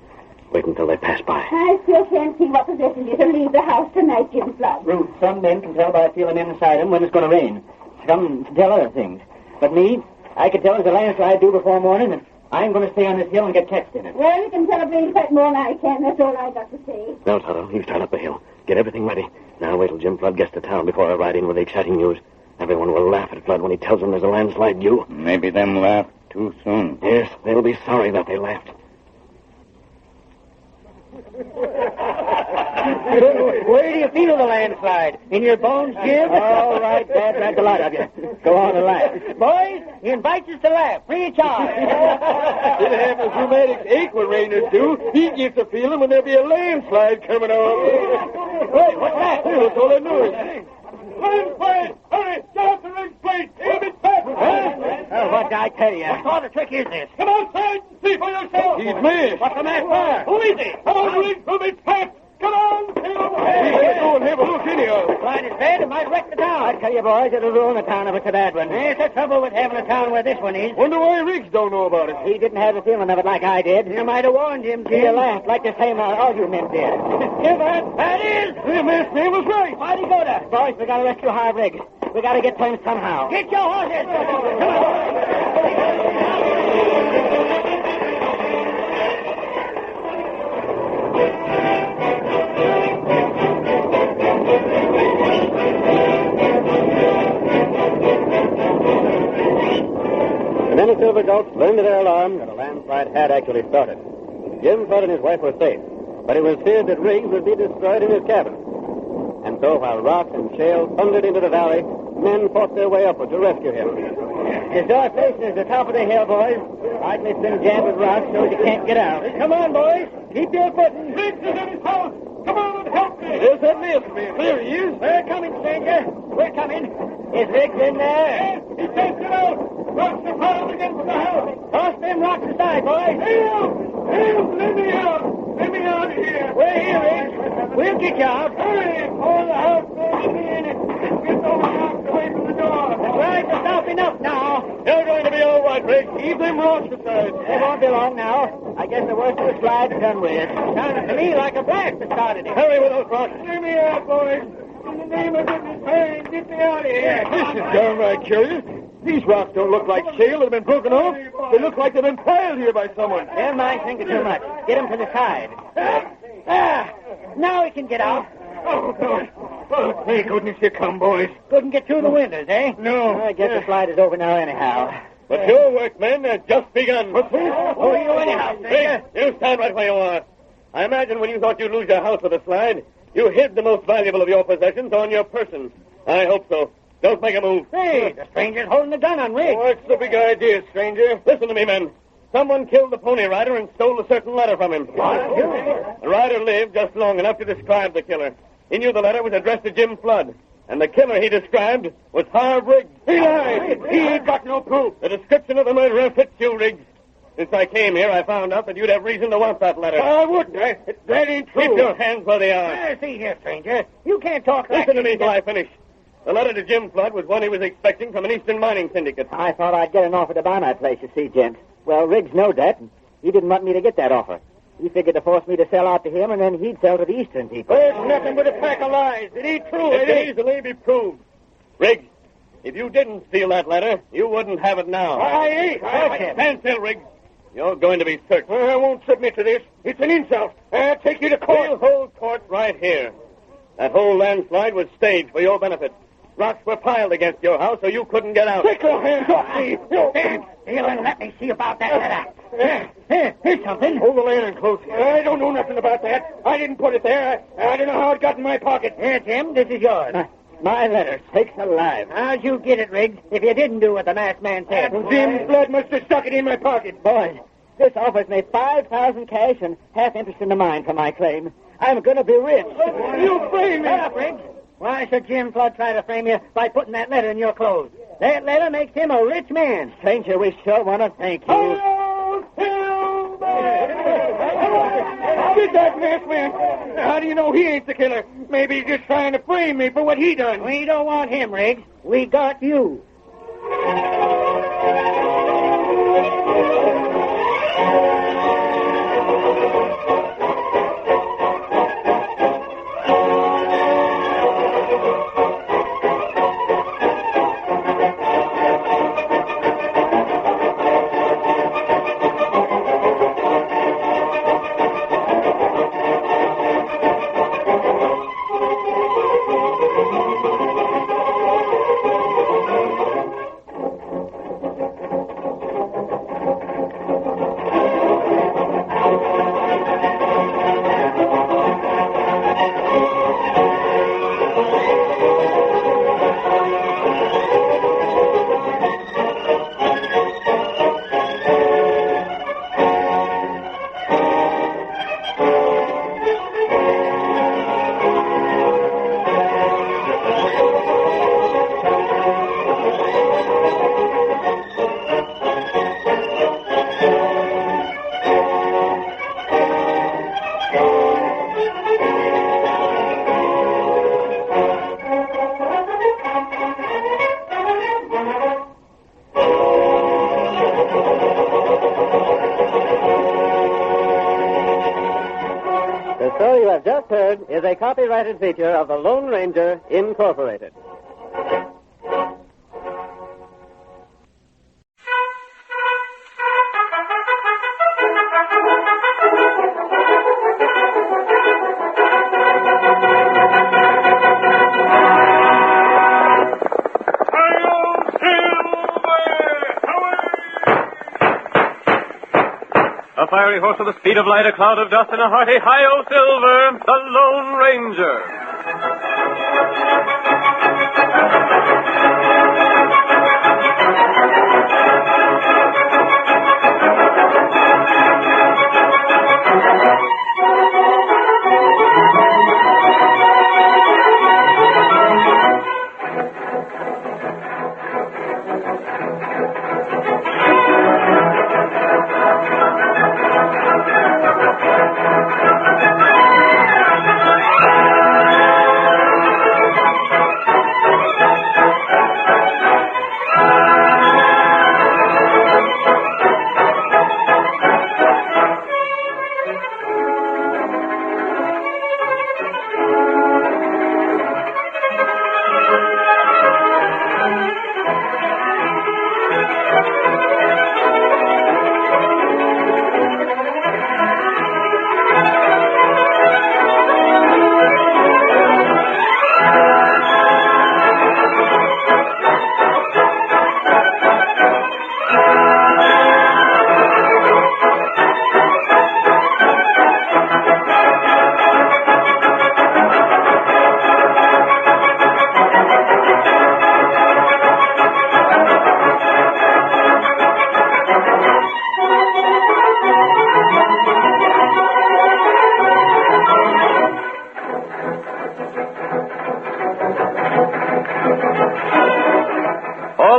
Wait until they pass by. I still can't see what possesses you to leave the house tonight, Jim Flood. Ruth, some men can tell by feeling inside them when it's going to rain. Some can tell other things. But me, I can tell as a landslide do before morning, and I'm going to stay on this hill and get catched in it. Well, you can tell a bleeding sight more than I can. That's all I got to say. Now, Tonto, you start up the hill. Get everything ready. Now wait till Jim Flood gets to town before I ride in with the exciting news. Everyone will laugh at Flood when he tells them there's a landslide due. Maybe them laugh too soon. Yes, they'll be sorry that they laughed. Where do you feel the landslide? In your bones, Jim? All right, Dad, that's a lot of you. Go on and laugh. Boys, he invites us to laugh. Free of charge. It happens rheumatics ache when rainers do. He gets a feeling when there'll be a landslide coming on. Wait, what's that? That's all I know. Landslide! Hurry! Get up the rig plate! It'll be fast! Oh, what did I tell you? What sort of trick is this? Come outside and see for yourself! He's me! What's the matter? Who is he? Come on, the rig will be packed! Come on, Caleb! Let's go and have a look anyhow. Slide is bad, it might wreck the town. I tell you, boys, it'll ruin the town if it's a bad one. There's the trouble with having a town where this one is. Wonder why Riggs don't know about it. He didn't have the feeling of it like I did. You might have warned him, Jim. He laughed like the same all you men did. Give that is! The man's name was right. Why'd he go there? Boys, we gotta rescue Harv Riggs. We gotta get to him somehow. Get your horses! Come on! The many silver goats learned to their alarm that a landslide had actually started. Jim Flood and his wife were safe, but it was feared that Riggs would be destroyed in his cabin. And so while rock and shale thundered into the valley, men fought their way upward to rescue him. His door faces the top of the hill, boys. Likely it's been jammed with rocks so you can't get out. Come on, boys. Keep your footing. Riggs is in his house. Come on and help me. There's that mist, man. There he is. We're coming, stranger. We're coming. Is Riggs in there? Yes, he can't get out. Rocks are piled against the house. Toss them rocks aside, boys. Help! Let me out. Let me out of here. We're here, Riggs. We'll get you out. Hurry. Hold the house. Let me in it. Get those rocks away from the door. That's right. That's not enough now. You're going to be all right, Riggs. Keep them rocks aside. It won't be long now. I guess the worst of the slide's done with. Sounded to me like a blast that started it. Hurry with those rocks. Let me out, boys. In the name of goodness, hurry and get me out of here. This is downright curious. These rocks don't look like shale that have been broken off. They look like they've been piled here by someone. Never mind thinking too much. Get him to the side. Now we can get out. Oh, God. Oh, thank goodness you come, boys. Couldn't get through the windows, eh? No. I guess the slide is over now anyhow. But your work, men, has just begun. What's this? Who are you anyhow, stranger? You stand right where you are. I imagine when you thought you'd lose your house with a slide, you hid the most valuable of your possessions on your person. I hope so. Don't make a move. Hey, the stranger's holding the gun on Riggs. What's the big idea, stranger? Listen to me, men. Someone killed the pony rider and stole a certain letter from him. What? The rider lived just long enough to describe the killer. He knew the letter was addressed to Jim Flood. And the killer he described was Harv Riggs. He lied. He ain't got no proof. The description of the murderer fits you, Riggs. Since I came here, I found out that you'd have reason to want that letter. I wouldn't. That ain't true. Keep your hands where they are. See here, stranger. You can't talk like Listen to me till I finish. The letter to Jim Flood was one he was expecting from an eastern mining syndicate. I thought I'd get an offer to buy my place, you see, gent. Well, Riggs knowed that, and he didn't want me to get that offer. He figured to force me to sell out to him, and then he'd sell to the eastern people. There's nothing but a pack of lies. It ain't true. It can easily be proved. Riggs, if you didn't steal that letter, you wouldn't have it now. I ain't. Stand still, Riggs. You're going to be searched. I won't submit to this. It's an insult. I'll take you to court. We'll hold court right here. That whole landslide was staged for your benefit. Rocks were piled against your house so you couldn't get out. Take your hands off me. Stand still and let me see about that letter. Here's something. Hold the lantern close. I don't know nothing about that. I didn't put it there. I don't know how it got in my pocket. Here, Jim, this is yours. My letter, sakes alive. How'd you get it, Riggs, if you didn't do what the masked man said? Jim's blood must have stuck it in my pocket. Boys, this offers me 5,000 cash and half interest in the mine for my claim. I'm going to be rich. You frame me. Shut up, Riggs. Why should Jim Flood try to frame you by putting that letter in your clothes? That letter makes him a rich man. Stranger, we sure want to thank you. Hello, Get that masked man. How do you know he ain't the killer? Maybe he's just trying to frame me for what he done. We don't want him, Riggs. We got you. a copyrighted feature of the Lone Ranger, Incorporated. A fiery horse with the speed of light, a cloud of dust, and a hearty hi-yo Silver, the Lone Ranger.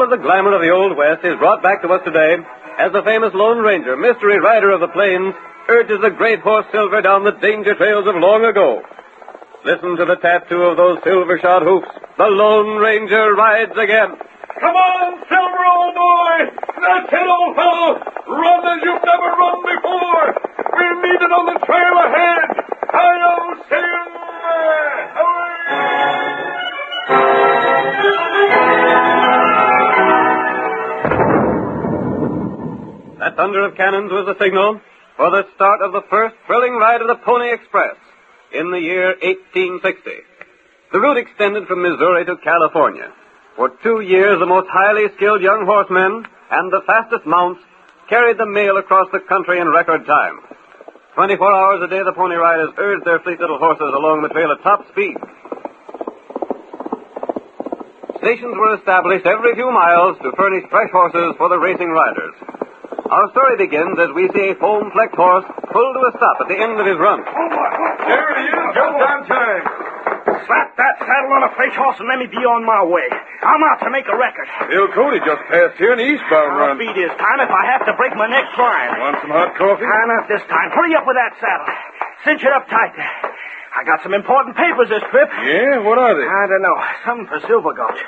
The glamour of the Old West is brought back to us today as the famous Lone Ranger, mystery rider of the plains, urges the great horse Silver down the danger trails of long ago. Listen to the tattoo of those silver-shod hoofs. The Lone Ranger rides again. Come on, Silver, old boy! That's it, old fellow! Run as you've never run before! We're needed on the trail ahead! Hi-yo, Silver! That thunder of cannons was the signal for the start of the first thrilling ride of the Pony Express in the year 1860. The route extended from Missouri to California. For 2 years, the most highly skilled young horsemen and the fastest mounts carried the mail across the country in record time. 24 hours a day, the Pony Riders urged their fleet little horses along the trail at top speed. Stations were established every few miles to furnish fresh horses for the racing riders. Our story begins as we see a foam-flecked horse pull to a stop at the end of his run. There he is, just on time. Slap that saddle on a fresh horse and let me be on my way. I'm out to make a record. Bill Cody just passed here in the eastbound I'll run. beat his time if I have to break my neck trying. Want some hot coffee? Not this time. Hurry up with that saddle. Cinch it up tight there. I got some important papers this trip. Yeah? What are they? I don't know. Something for Silver Gulch.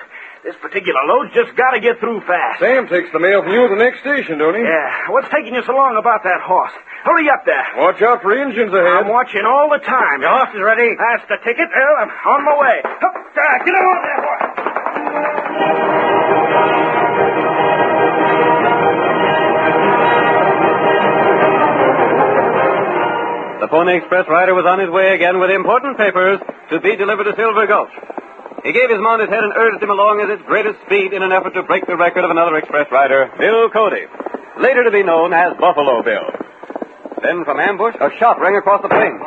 This particular load's just got to get through fast. Sam takes the mail from you to the next station, don't he? Yeah. What's taking you so long about that horse? Hurry up there. Watch out for engines ahead. I'm watching all the time. Your horse is ready? That's the ticket. Well, I'm on my way. Up there. Get on there, horse. The Pony Express rider was on his way again with important papers to be delivered to Silver Gulch. He gave his mount his head and urged him along at its greatest speed in an effort to break the record of another express rider, Bill Cody, later to be known as Buffalo Bill. Then from ambush, a shot rang across the plain.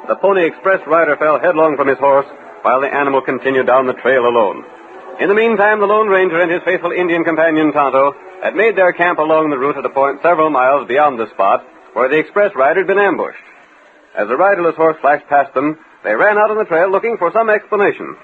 The Pony Express rider fell headlong from his horse while the animal continued down the trail alone. In the meantime, the Lone Ranger and his faithful Indian companion Tonto had made their camp along the route at a point several miles beyond the spot where the express rider had been ambushed. As the riderless horse flashed past them, they ran out on the trail looking for some explanation.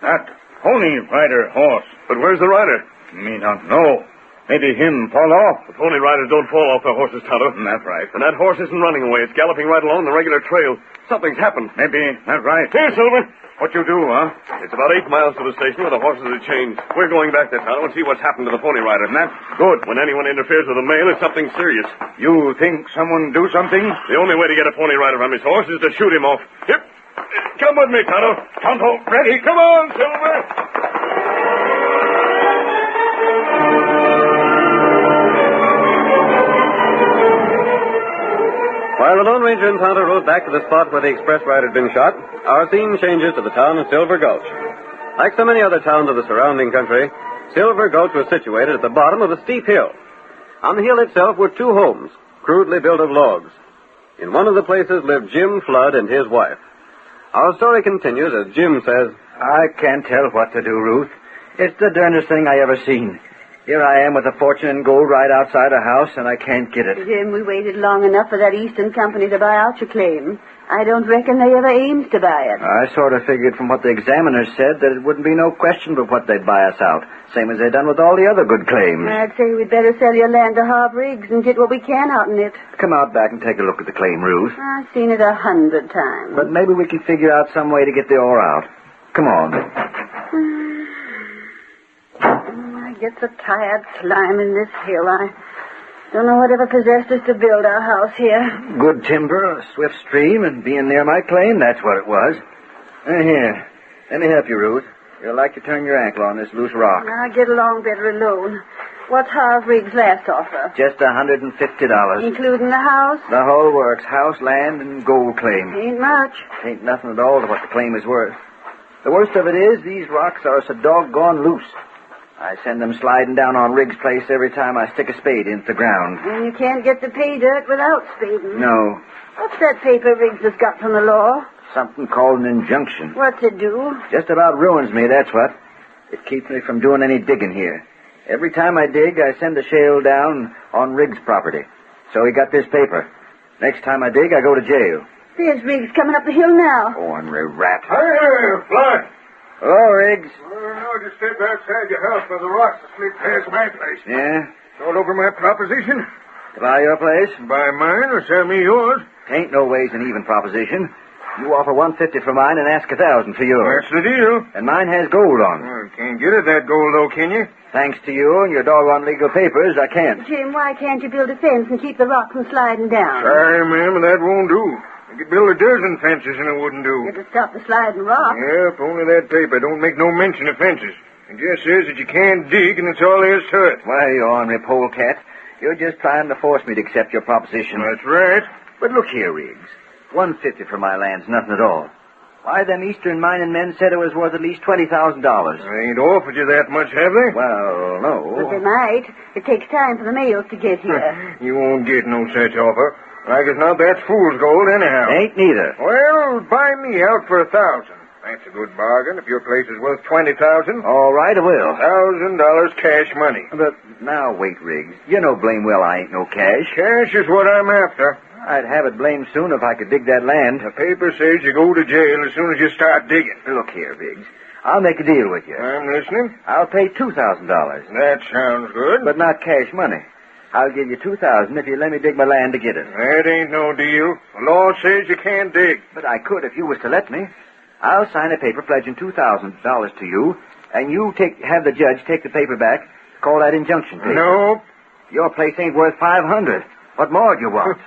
That Pony Rider horse. But where's the rider? Me not know. Maybe him fall off. The Pony Riders don't fall off their horses, Tonto. That's right. And that horse isn't running away. It's galloping right along the regular trail. Something's happened. Maybe that's right. Here, Silver. What you do, huh? It's about 8 miles to the station where the horses are changed. We're going back there, Tonto, and see what's happened to the Pony Riders. And that's good. When anyone interferes with the mail, it's something serious. You think someone do something? The only way to get a Pony Rider from his horse is to shoot him off. Yep. Come with me, Tonto. Tonto, ready. Come on, Silver. While the Lone Ranger and Tonto rode back to the spot where the express ride had been shot, our scene changes to the town of Silver Gulch. Like so many other towns of the surrounding country, Silver Gulch was situated at the bottom of a steep hill. On the hill itself were 2 homes, crudely built of logs. In one of the places lived Jim Flood and his wife. Our story continues as Jim says, I can't tell what to do, Ruth. It's the darndest thing I ever seen. Here I am with a fortune in gold right outside a house, and I can't get it. Jim, we waited long enough for that Eastern Company to buy out your claim. I don't reckon they ever aimed to buy it. I sort of figured from what the examiners said that it wouldn't be no question but what they'd buy us out, same as they done with all the other good claims. I'd say we'd better sell your land to Harv Riggs and get what we can out in it. Come out back and take a look at the claim, Ruth. I've seen it 100 times. But maybe we can figure out some way to get the ore out. Come on. I get so tired climbing this hill. I don't know whatever possessed us to build our house here. Good timber, a swift stream, and being near my claim, that's what it was. Here, let me help you, Ruth. You'll like to turn your ankle on this loose rock. I'll get along better alone. What's Harv Riggs' last offer? Just $150. Including the house? The whole works. House, land, and gold claim. Ain't much. Ain't nothing at all to what the claim is worth. The worst of it is, these rocks are so doggone loose. I send them sliding down on Riggs' place every time I stick a spade into the ground. And you can't get the pay dirt without spading. No. What's that paper Riggs has got from the law? Something called an injunction. What's it do? Just about ruins me, that's what. It keeps me from doing any digging here. Every time I dig, I send a shale down on Riggs' property. So he got this paper. Next time I dig, I go to jail. There's Riggs coming up the hill now. Ornery rat. Hey, Flood. Hello, Riggs. I just stepped outside your house where the rocks slid past my place. Yeah? All over my proposition? To buy your place? Buy mine or sell me yours? Ain't no ways an even proposition. You offer $150 for mine and ask $1,000 for yours. That's the deal. And mine has gold on it. Well, can't get it that gold, though, can you? Thanks to you and your doggone legal papers, I can't. Jim, why can't you build a fence and keep the rock from sliding down? Sorry, ma'am, that won't do. I could build a dozen fences and it wouldn't do. It'll stop the sliding rock. Yeah, if only that paper don't make no mention of fences. It just says that you can't dig and that's all there is to it. Why, you ornery polecat. You're just trying to force me to accept your proposition. That's right. But look here, Riggs. $150 for my land's nothing at all. Why, them Eastern mining men said it was worth at least $20,000. They ain't offered you that much, have they? Well, no. But they might. It takes time for the mails to get here. You won't get no such offer. Like as not, that's fool's gold anyhow. Ain't neither. Well, buy me out for $1,000. That's a good bargain if your place is worth $20,000. All right, I will. $1,000 cash money. But now, wait, Riggs. You know blame well I ain't no cash. Cash is what I'm after. I'd have it blamed soon if I could dig that land. The paper says you go to jail as soon as you start digging. Look here, Riggs. I'll make a deal with you. I'm listening. I'll pay $2,000. That sounds good. But not cash money. I'll give you $2,000 if you let me dig my land to get it. That ain't no deal. The law says you can't dig. But I could if you was to let me. I'll sign a paper pledging $2,000 to you, and you have the judge take the paper back, call that injunction paper. No. Your place ain't worth $500. What more do you want?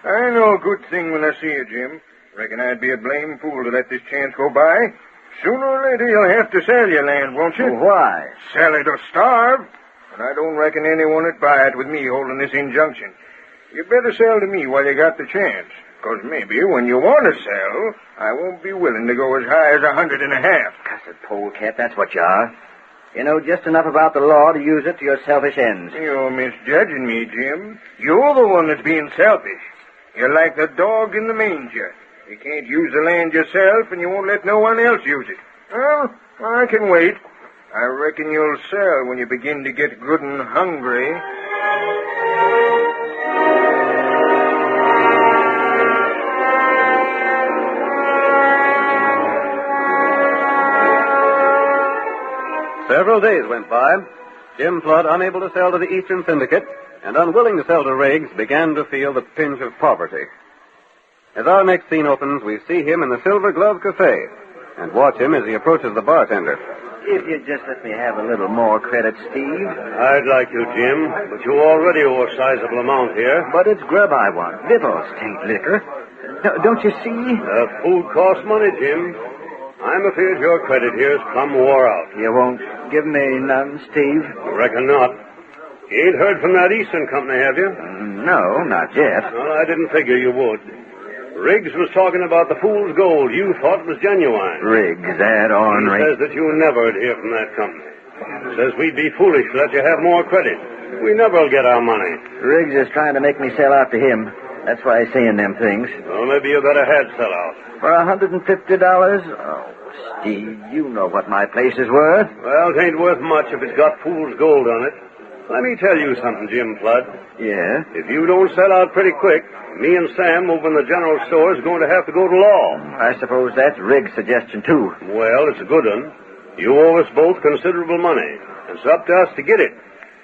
I know a good thing when I see you, Jim. Reckon I'd be a blame fool to let this chance go by. Sooner or later, you'll have to sell your land, won't you? Well, why? Sell it or starve. And I don't reckon anyone would buy it with me holding this injunction. You better sell to me while you got the chance. Because maybe when you want to sell, I won't be willing to go as high as $150. Cussed polecat, that's what you are. You know just enough about the law to use it to your selfish ends. You're misjudging me, Jim. You're the one that's being selfish. You're like the dog in the manger. You can't use the land yourself, and you won't let no one else use it. Well, I can wait. I reckon you'll sell when you begin to get good and hungry. Several days went by. Jim Flood, unable to sell to the Eastern Syndicate and unwilling to sell to Riggs, began to feel the pinch of poverty. As our next scene opens, we see him in the Silver Glove Cafe and watch him as he approaches the bartender. If you'd just let me have a little more credit, Steve. I'd like you, Jim, but you already owe a sizable amount here. But it's grub I want. Victuals tain't liquor. Don't you see? Food costs money, Jim. I'm afraid your credit here's plumb wore out. You won't give me none, Steve? Reckon not. You ain't heard from that Eastern company, have you? No, not yet. Well, I didn't figure you would. Riggs was talking about the fool's gold you thought was genuine. Riggs, that ornery. He says that you never'd hear from that company. Says we'd be foolish to let you have more credit. We never'll get our money. Riggs is trying to make me sell out to him. That's why he's saying them things. Well, maybe you better had sell out. For $150? Oh, Steve, you know what my place is worth. Well, it ain't worth much if it's got fool's gold on it. Let me tell you something, Jim Flood. Yeah? If you don't sell out pretty quick, me and Sam over in the general store is going to have to go to law. I suppose that's Riggs' suggestion, too. Well, it's a good one. You owe us both considerable money. It's up to us to get it.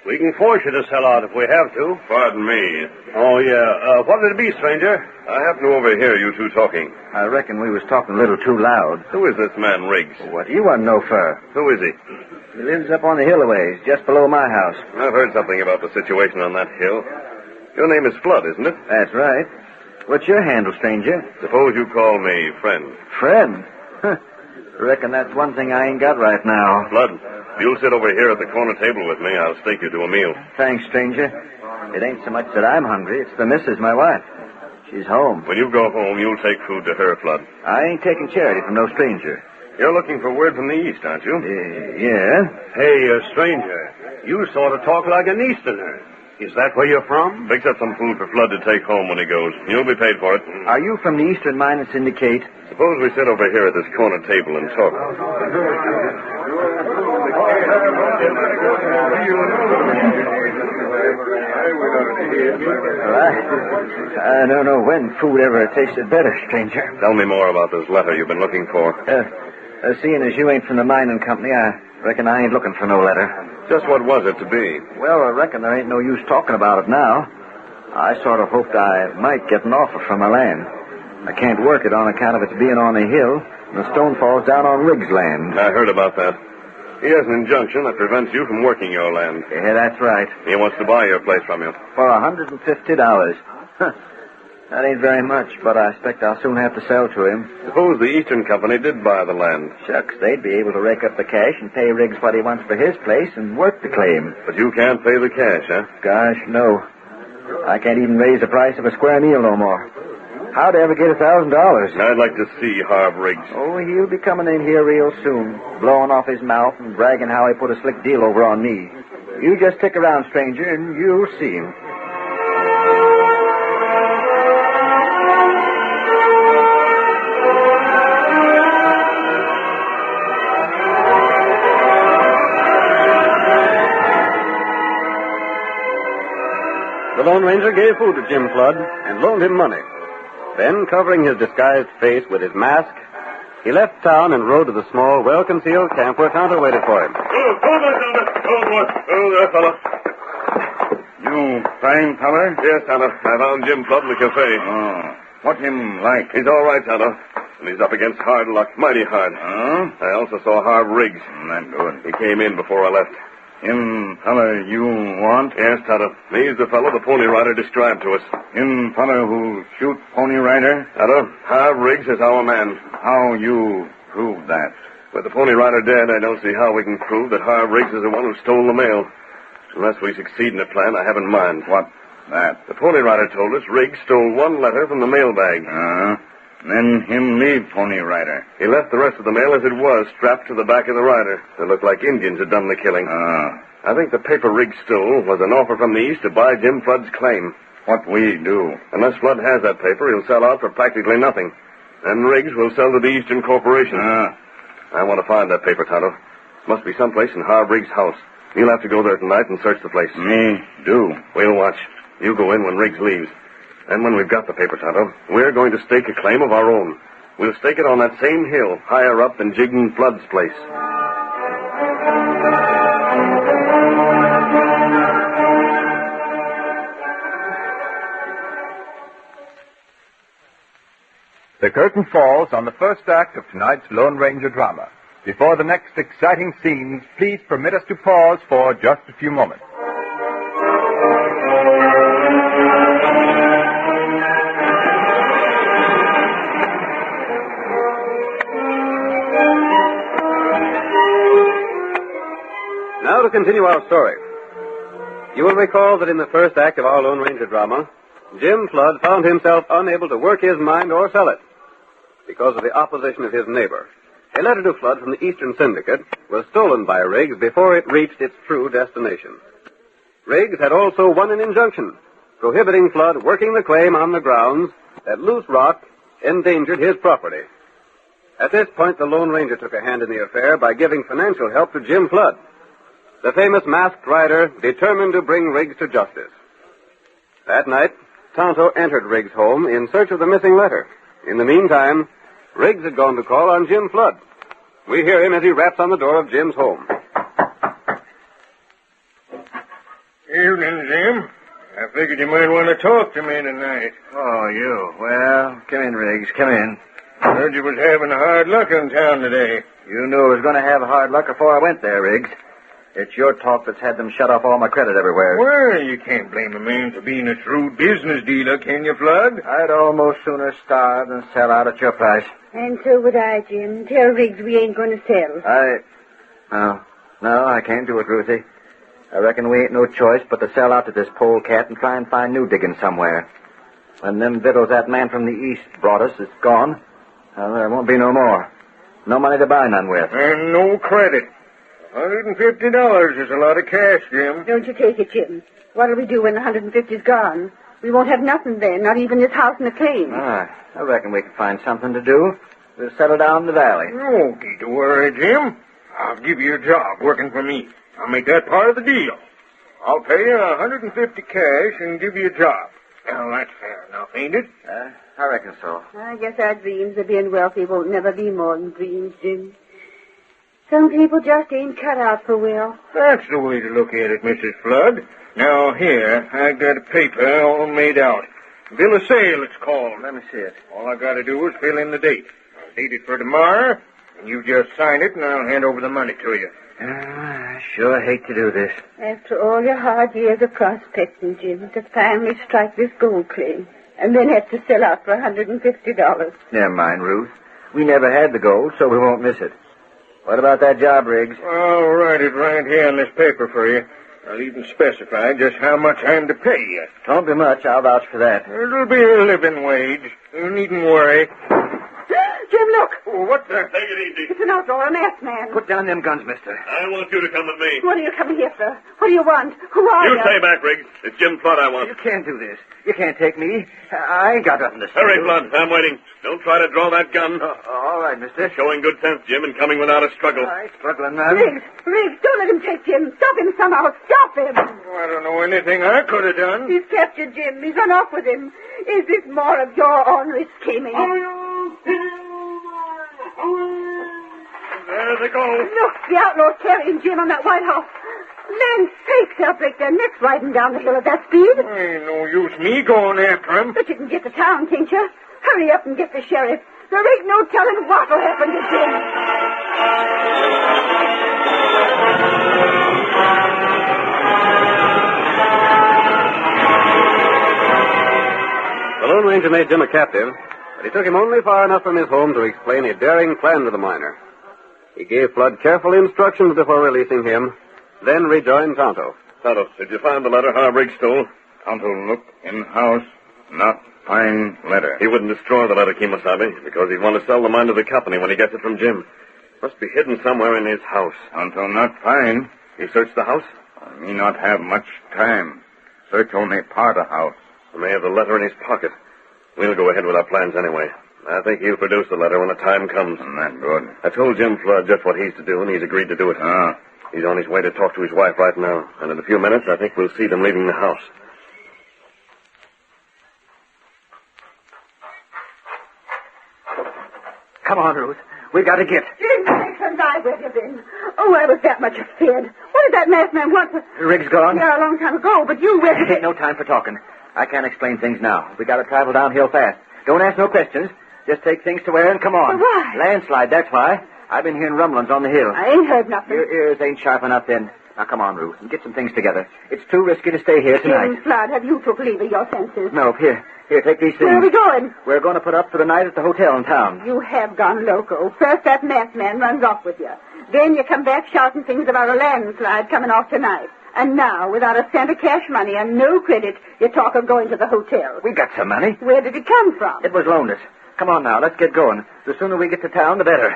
We can force you to sell out if we have to. Pardon me. Oh, yeah. What did it be, stranger? I happen to overhear you two talking. I reckon we was talking a little too loud. Who is this man, Riggs? What do you want to know for? Who is he? He lives up on the hill a ways, just below my house. I've heard something about the situation on that hill. Your name is Flood, isn't it? That's right. What's your handle, stranger? Suppose you call me friend. Friend? Reckon that's one thing I ain't got right now. Flood, if you'll sit over here at the corner table with me, I'll stake you to a meal. Thanks, stranger. It ain't so much that I'm hungry, it's the missus, my wife. She's home. When you go home, you'll take food to her, Flood. I ain't taking charity from no stranger. You're looking for word from the East, aren't you? Yeah. Hey, stranger, you sort of talk like an Easterner. Is that where you're from? Fix up some food for Flood to take home when he goes. You'll be paid for it. Are you from the Eastern Mine and Syndicate? Suppose we sit over here at this corner table and talk. I don't know when food ever tasted better, stranger. Tell me more about this letter you've been looking for. Seeing as you ain't from the mining company, I reckon I ain't looking for no letter. Just what was it to be? Well, I reckon there ain't no use talking about it now. I sort of hoped I might get an offer from my land. I can't work it on account of its being on a hill, and the stone falls down on Riggs' land. I heard about that. He has an injunction that prevents you from working your land. Yeah, that's right. He wants to buy your place from you. For $150. That ain't very much, but I expect I'll soon have to sell to him. Suppose the Eastern Company did buy the land. Shucks, they'd be able to rake up the cash and pay Riggs what he wants for his place and work the claim. But you can't pay the cash, huh? Gosh, no. I can't even raise the price of a square meal no more. How'd I ever get $1,000? I'd like to see Harv Riggs. Oh, he'll be coming in here real soon, blowing off his mouth and bragging how he put a slick deal over on me. You just stick around, stranger, and you'll see him. The Lone Ranger gave food to Jim Flood and loaned him money. Then, covering his disguised face with his mask, he left town and rode to the small, well-concealed camp where Tonto waited for him. Oh, there, fella. You find feller? Yes, Tonto. I found Jim Flood in the cafe. Oh. What him like? He's all right, Tonto. And he's up against hard luck, mighty hard. Oh? I also saw Harv Riggs. That good. He came in before I left. Him feller you want? Yes, Tonto. He's the fellow the Pony Rider described to us. Him feller who shoot Pony Rider? Tonto, Harv Riggs is our man. How you prove that? With the Pony Rider dead, I don't see how we can prove that Harv Riggs is the one who stole the mail. Unless we succeed in the plan I have in mind. What? That? The Pony Rider told us Riggs stole one letter from the mailbag. Then him leave Pony Rider. He left the rest of the mail as it was, strapped to the back of the rider. It looked like Indians had done the killing. I think the paper Riggs stole was an offer from the East to buy Jim Flood's claim. What we do? Unless Flood has that paper, he'll sell out for practically nothing. And Riggs will sell to the Eastern Corporation. I want to find that paper, Tonto. Must be someplace in Harv Riggs' house. You'll have to go there tonight and search the place. Me do. We'll watch. You go in when Riggs leaves. And when we've got the paper, Tonto, we're going to stake a claim of our own. We'll stake it on that same hill, higher up than Jigden Flood's place. The curtain falls on the first act of tonight's Lone Ranger drama. Before the next exciting scenes, please permit us to pause for just a few moments. Now to continue our story. You will recall that in the first act of our Lone Ranger drama, Jim Flood found himself unable to work his mind or sell it because of the opposition of his neighbor. A letter to Flood from the Eastern Syndicate was stolen by Riggs before it reached its true destination. Riggs had also won an injunction prohibiting Flood working the claim on the grounds that loose rock endangered his property. At this point, the Lone Ranger took a hand in the affair by giving financial help to Jim Flood, the famous masked rider determined to bring Riggs to justice. That night, Tonto entered Riggs' home in search of the missing letter. In the meantime, Riggs had gone to call on Jim Flood. We hear him as he raps on the door of Jim's home. Evening, Jim. I figured you might want to talk to me tonight. Oh, you. Well, come in, Riggs. Come in. Heard you was having hard luck in town today. You knew I was going to have hard luck before I went there, Riggs. It's your talk that's had them shut off all my credit everywhere. Well, you can't blame a man for being a shrewd business dealer, can you, Flood? I'd almost sooner starve than sell out at your price. And so would I, Jim. Tell Riggs we ain't going to sell. No, I can't do it, Ruthie. I reckon we ain't no choice but to sell out to this polecat and try and find new digging somewhere. When them victuals that man from the east brought us is gone, well, there won't be no more. No money to buy none with. And no credit. $150 is a lot of cash, Jim. Don't you take it, Jim. What'll we do when the 150's gone? We won't have nothing then, not even this house and the claim. I reckon we can find something to do. We'll settle down in the valley. You won't need to worry, Jim. I'll give you a job working for me. I'll make that part of the deal. I'll pay you $150 cash and give you a job. Now, that's fair enough, ain't it? I reckon so. I guess our dreams of being wealthy won't never be more than dreams, Jim. Some people just ain't cut out for wealth. That's the way to look at it, Mrs. Flood. Now, here, I got a paper all made out. Bill of sale, it's called. Let me see it. All I got to do is fill in the date. I'll date it for tomorrow, and you just sign it, and I'll hand over the money to you. I sure hate to do this. After all your hard years of prospecting, Jim, to finally strike this gold claim, and then have to sell out for $150. Never mind, Ruth. We never had the gold, so we won't miss it. What about that job, Riggs? I'll write it right here on this paper for you. I'll even specify just how much I'm to pay you. Don't be much. I'll vouch for that. It'll be a living wage. You needn't worry. Jim, look. Oh, what the? Take it easy. It's an outlaw, a masked man. Put down them guns, mister. I want you to come with me. What are you coming here for? What do you want? Who are you? You stay back, Riggs. It's Jim Flood I want. You can't do this. You can't take me. I ain't got nothing to say. Hurry, Flood. I'm waiting. Don't try to draw that gun. All right, mister. Showing good sense, Jim, and coming without a struggle. I ain't struggling, man. Riggs, don't let him take Jim. Stop him somehow. Stop him. I don't know anything I could have done. He's captured Jim. He's run off with him. Is this more of your ornery scheming? There they go. Look, the outlaw's carrying Jim on that white horse. Land's sakes, they'll break their necks riding down the hill at that speed. Ain't no use me going after him. But you can get to town, can't you? Hurry up and get the sheriff. There ain't no telling what'll happen to Jim. The Lone Ranger made Jim a captive, but he took him only far enough from his home to explain a daring plan to the miner. He gave Flood careful instructions before releasing him, then rejoined Tonto. Tonto, did you find the letter Riggs stole? Tonto, look in house, not find letter. He wouldn't destroy the letter, Kimasabi, because he'd want to sell the mine to the company when he gets it from Jim. Must be hidden somewhere in his house. Tonto, not find. You searched the house? I may not have much time. Search only part of house. He may have the letter in his pocket. We'll go ahead with our plans anyway. I think he'll produce the letter when the time comes. That's good. I told Jim Flood just what he's to do, and he's agreed to do it. He's on his way to talk to his wife right now. And in a few minutes, I think we'll see them leaving the house. Come on, Ruth. We got to get. Jim, sakes alive, where have you been? Oh, I was that much afraid. What did that masked man want? Riggs gone? Yeah, a long time ago, but you where... Ain't no time for talking. I can't explain things now. We got to travel downhill fast. Don't ask no questions. Just take things to where and come on. Why? Landslide, that's why. I've been hearing rumblings on the hill. I ain't heard nothing. Your ears ain't sharp enough then. Now, come on, Ruth, and get some things together. It's too risky to stay here tonight. Jim Flood, have you took leave of your senses? No, here, take these things. Where are we going? We're going to put up for the night at the hotel in town. You have gone loco. First that masked man runs off with you. Then you come back shouting things about a landslide coming off tonight. And now, without a cent of cash money and no credit, you talk of going to the hotel. We got some money. Where did it come from? It was loaned us. Come on now, let's get going. The sooner we get to town, the better.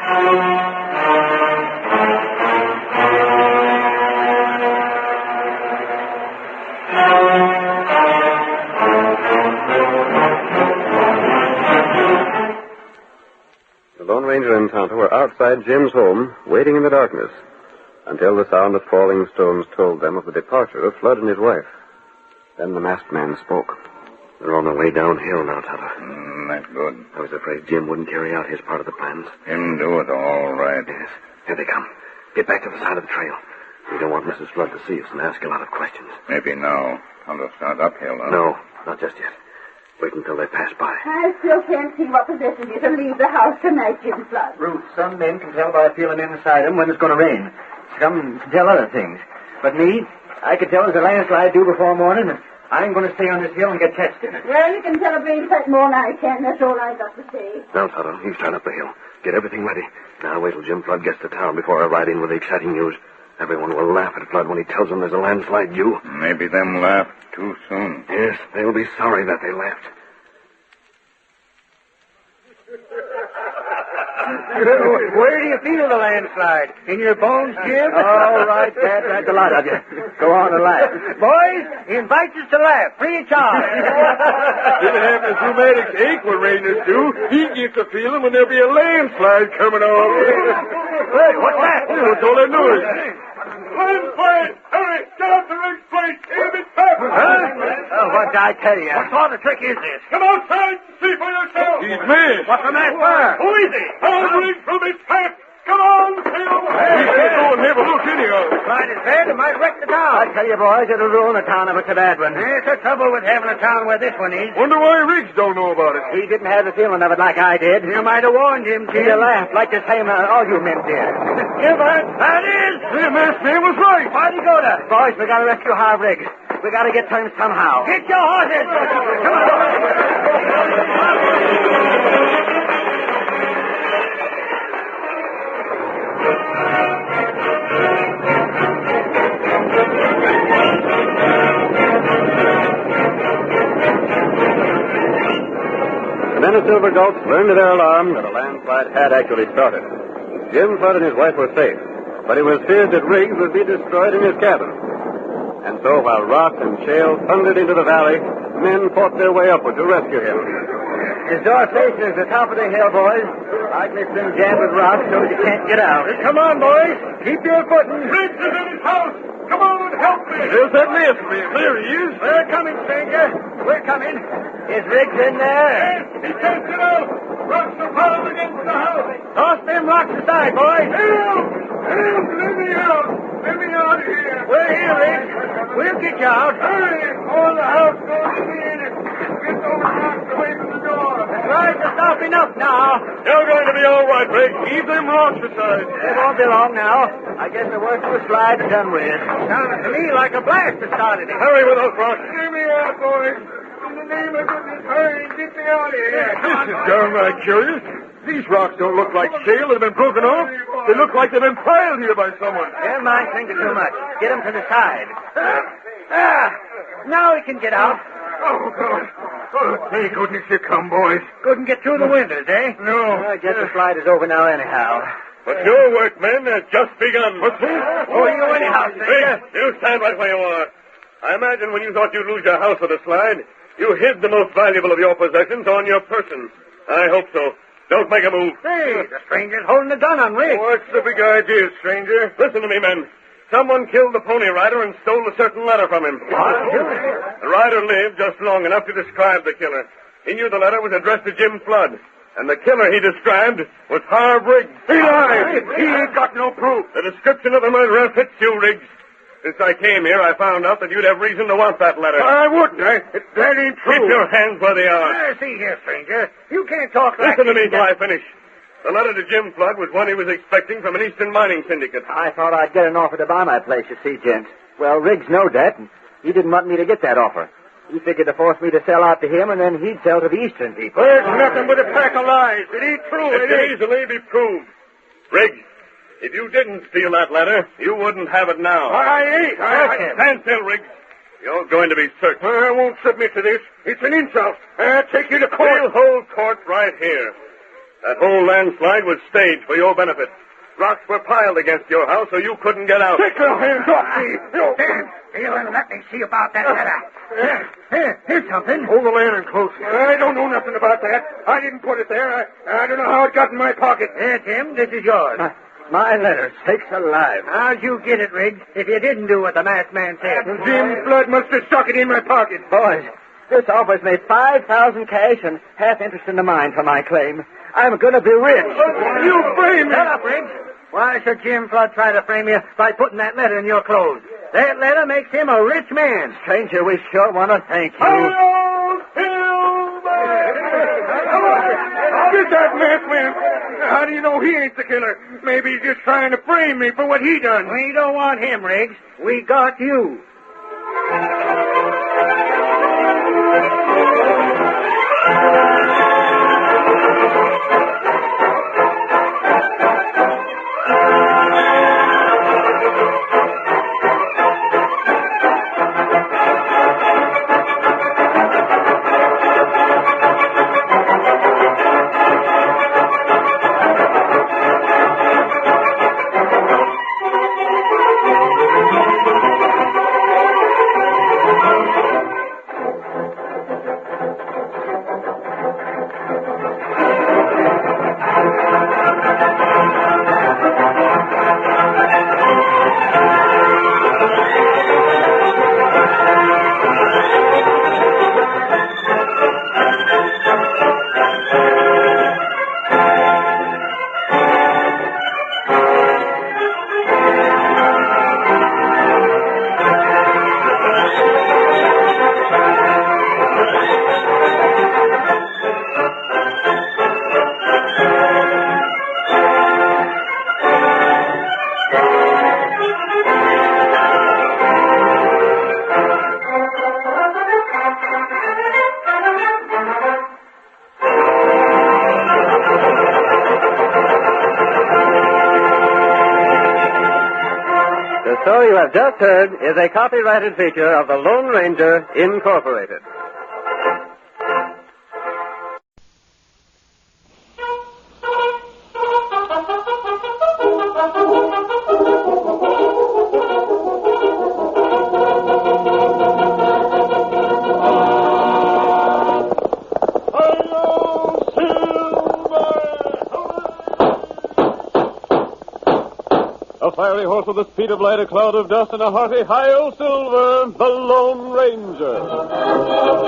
The Lone Ranger and Tonto were outside Jim's home, waiting in the darkness, until the sound of falling stones told them of the departure of Flood and his wife. Then the masked man spoke. They're on their way downhill now, Tonto. That's good. I was afraid Jim wouldn't carry out his part of the plans. Him do it all right. Yes. Here they come. Get back to the side of the trail. We don't want Mrs. Flood to see us and ask a lot of questions. Maybe now. I'll just start uphill, huh? No, not just yet. Wait until they pass by. I still can't see what possesses you to leave the house tonight, Jim Flood. Ruth, some men can tell by feeling inside them when it's going to rain. Some can tell other things. But me, I could tell there's a landslide due before morning, and I ain't going to stay on this hill and get catched in it. Well, you can tell a brain sight more than I can. That's all I got to say. Now, Tonto, you start up the hill. Get everything ready. Now wait till Jim Flood gets to town before I ride in with the exciting news. Everyone will laugh at Flood when he tells them there's a landslide due. Maybe them laughed too soon. Yes, they'll be sorry that they laughed. Where do you feel the landslide? In your bones, Jim? All right, Dad. That's a lot of you. Go on and laugh. Boys, he invites us to laugh, free of charge. Didn't have his rheumatic ache when rainers do. He gets a feeling when there'll be a landslide coming on. Hey, what's that? What's all that noise? Landslide! Hurry! Get out the rig plate! It'll be fast! Oh, what did I tell you? What sort of trick is this? Come outside and see for yourself! He's mad! What's the matter? Who is he? Our rig will be fast! Come on, Phil! We can't go and have a look anyhow. Slide is bad, it might wreck the town. I tell you, boys, it'll ruin a town if it's a bad one. There's the trouble with having a town where this one is. Wonder why Riggs don't know about it. He didn't have the feeling of it like I did. You might have warned him, Jim. You laughed like the same all you men did. Give it. That is. The masked man was right. Why'd he go to? Boys, we gotta rescue Harv Riggs. We gotta get to him somehow. Get your horses. Come on. The men of Silver Gulch learned to their alarm that a landslide had actually started. Jim Flood and his wife were safe, but it was feared that Riggs would be destroyed in his cabin. And so while rock and shale thundered into the valley, men fought their way upward to rescue him. His door station is the top of the hill, boys. Likely it's been jammed with rocks so you can't get out. Come on, boys. Keep your footing. Riggs is in his house. Come on and help me. There's that masked man. There he is. We're coming, stranger. We're coming. Is Riggs in there? Yes, he can't get out. Rocks are piled against the house. Toss them rocks aside, boys. Help! Help! Let me out. Let me out of here. We're here, Riggs. We'll get you out. Hurry! All the house goes in it. Get those rocks away from the door. Right, to stop enough now. You're going to be all right, Riggs. Keep them rocks aside. It won't be long now. I guess the worst of the slide is done with. Sounded to me like a blast that started it. Hurry with those rocks. Get me out, boys. In the name of goodness, hurry and get me out of here. This is downright curious. These rocks don't look like shale that have been broken off. They look like they've been piled here by someone. Never mind thinking too much. Get him to the side. Now we can get out. Oh, God. Oh, thank goodness you come, boys. Couldn't get through the windows, eh? No. I guess the slide is over now anyhow. But your work, men, has just begun. What's that? Oh, you anyhow, Hey, you stand right where you are. I imagine when you thought you'd lose your house with a slide, you hid the most valuable of your possessions on your person. I hope so. Don't make a move. Hey, the stranger's holding a gun on Riggs. What's the big idea, stranger? Listen to me, men. Someone killed the Pony Rider and stole a certain letter from him. What? The rider lived just long enough to describe the killer. He knew the letter was addressed to Jim Flood. And the killer he described was Harv Riggs. He lied. He ain't got no proof. The description of the murderer fits you, Riggs. Since I came here, I found out that you'd have reason to want that letter. I wouldn't. That ain't true. Keep your hands where they are. See here, stranger. You can't talk like Listen to me till I finish. The letter to Jim Flood was one he was expecting from an Eastern mining syndicate. I thought I'd get an offer to buy my place, you see, gent. Well, Riggs knowed that, and he didn't want me to get that offer. He figured to force me to sell out to him, and then he'd sell to the Eastern people. There's nothing but a pack of lies. It ain't true. It can easily be proved. Riggs, if you didn't steal that letter, you wouldn't have it now. I ain't. Stand still, Riggs. You're going to be searched. I won't submit to this. It's an insult. I'll take you to court. We'll hold court right here. That whole landslide was staged for your benefit. Rocks were piled against your house so you couldn't get out. Take your hands off me. Stand still and let me see about that letter. Here's something. Hold the lantern close. I don't know nothing about that. I didn't put it there. I don't know how it got in my pocket. Here, Jim, this is yours. My letter, sakes alive. How'd you get it, Riggs, if you didn't do what the masked man said? Jim Flood must have stuck it in my pocket. Boys, this offers me $5,000 cash and half interest in the mine for my claim. I'm going to be rich. You frame me. Shut up, Riggs. Why should Jim Flood try to frame you by putting that letter in your clothes? That letter makes him a rich man. Stranger, we sure want to thank you. Get that masked man. How do you know he ain't the killer? Maybe he's just trying to frame me for what he done. We don't want him, Riggs. We got you. The story you have just heard is a copyrighted feature of the Lone Ranger, Incorporated. A fiery horse with the speed of light, a cloud of dust, and a hearty hi-yo silver, the Lone Ranger.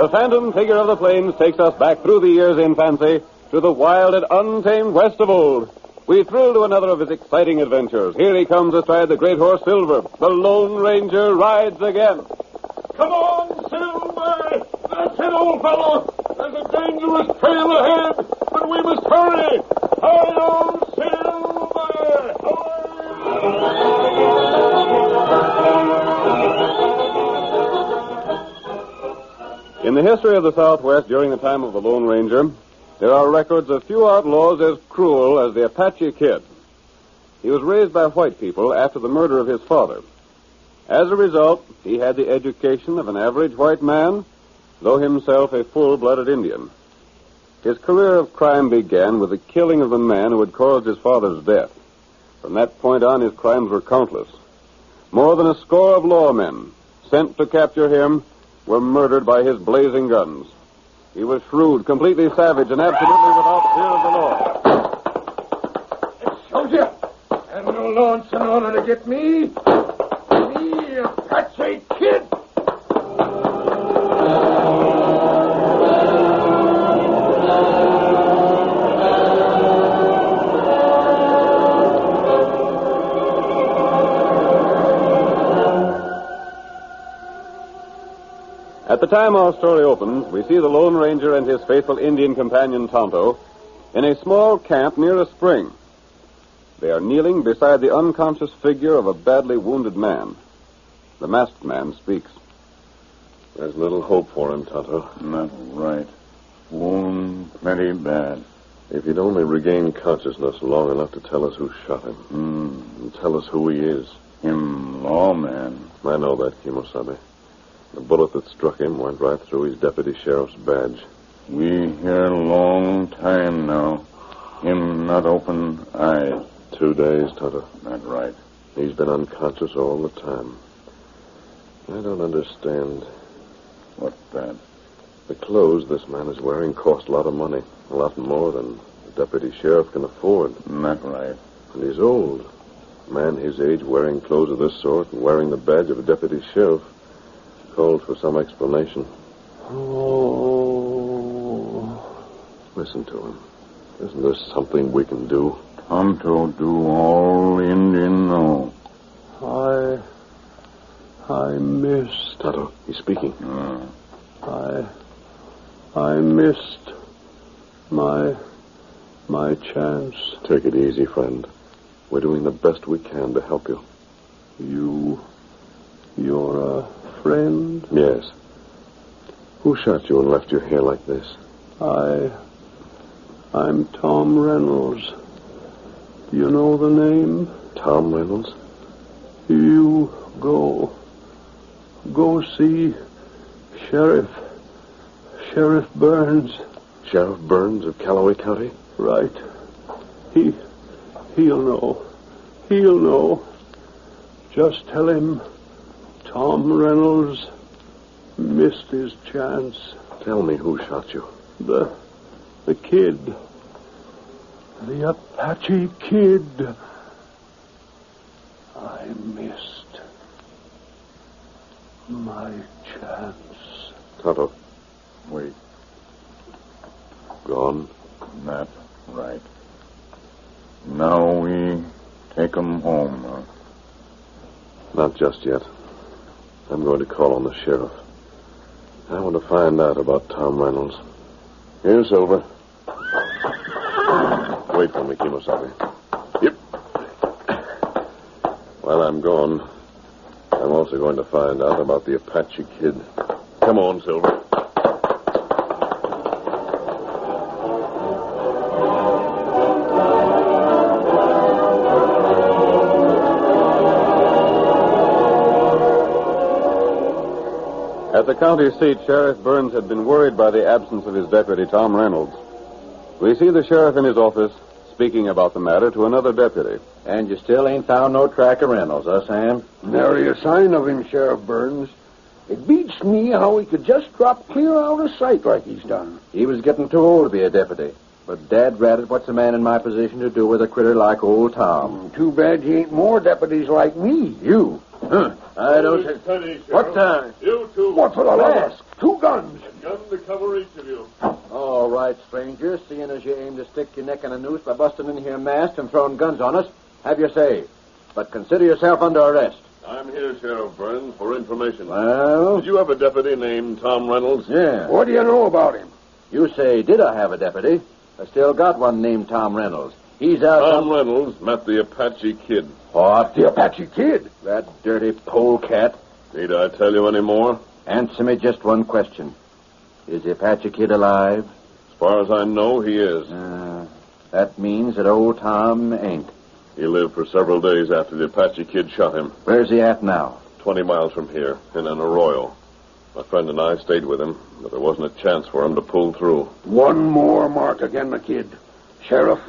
The phantom figure of the plains takes us back through the years in fancy to the wild and untamed west of old. We thrill to another of his exciting adventures. Here he comes astride the great horse Silver. The Lone Ranger rides again. Come on, Silver! That's it, old fellow! There's a dangerous trail ahead, but we must hurry! Hi-yo, Silver! In the history of the Southwest during the time of the Lone Ranger, there are records of few outlaws as cruel as the Apache Kid. He was raised by white people after the murder of his father. As a result, he had the education of an average white man, though himself a full-blooded Indian. His career of crime began with the killing of the man who had caused his father's death. From that point on, his crimes were countless. More than a score of lawmen sent to capture him were murdered by his blazing guns. He was shrewd, completely savage, and absolutely without fear of the law. Soldier, have no launch in order to get me. Me, Apache Kid. At the time our story opens, we see the Lone Ranger and his faithful Indian companion Tonto in a small camp near a spring. They are kneeling beside the unconscious figure of a badly wounded man. The masked man speaks. There's little hope for him, Tonto. Not right. Wound plenty bad. If he'd only regain consciousness long enough to tell us who shot him. And tell us who he is. Him lawman. I know that, Kimosabe. The bullet that struck him went right through his deputy sheriff's badge. We here long time now. Him not open eyes. 2 days, Tonto. Not right. He's been unconscious all the time. I don't understand. What's that? The clothes this man is wearing cost a lot of money. A lot more than the deputy sheriff can afford. Not right. And he's old. A man his age wearing clothes of this sort and wearing the badge of a deputy sheriff called for some explanation. Oh. Listen to him. Isn't there something we can do? Tonto do all Indian know. I missed. Tonto, he's speaking. I missed my chance. Take it easy, friend. We're doing the best we can to help you. You're a friend? Yes. Who shot you and left your hair like this? I'm Tom Reynolds. Do you know the name? Tom Reynolds? You go see Sheriff Burns. Sheriff Burns of Callaway County? Right. He'll know. He'll know. Just tell him Tom Reynolds missed his chance. Tell me who shot you. The kid. The Apache Kid. I missed my chance. Tonto. Wait. Gone? Not right. Now we take 'em home. Not just yet. I'm going to call on the sheriff. I want to find out about Tom Reynolds. Here, Silver. Wait for me, Kimosabe. Yep. While I'm gone, I'm also going to find out about the Apache Kid. Come on, Silver. At the county seat, Sheriff Burns had been worried by the absence of his deputy, Tom Reynolds. We see the sheriff in his office speaking about the matter to another deputy. And you still ain't found no track of Reynolds, huh, Sam? Nary a sign of him, Sheriff Burns. It beats me how he could just drop clear out of sight like he's done. He was getting too old to be a deputy. But dad ratted, what's a man in my position to do with a critter like old Tom? Too bad you ain't more deputies like me. You? I don't say... Steady, What Sheriff. You two. What for the love? 2 guns. A gun to cover each of you. All right, stranger. Seeing as you aim to stick your neck in a noose by busting in here masked and throwing guns on us, have your say. But consider yourself under arrest. I'm here, Sheriff Burns, for information. Well? Did you have a deputy named Tom Reynolds? Yeah. What do you know about him? You say, did I have a deputy? I still got one named Tom Reynolds. He's out... Tom Reynolds met the Apache Kid. What? The Apache Kid? That dirty polecat. Need I tell you any more? Answer me just one question. Is the Apache Kid alive? As far as I know, he is. That means that old Tom ain't. He lived for several days after the Apache Kid shot him. Where's he at now? 20 miles from here, in an arroyo. My friend and I stayed with him, but there wasn't a chance for him to pull through. One more mark again the kid. Sheriff,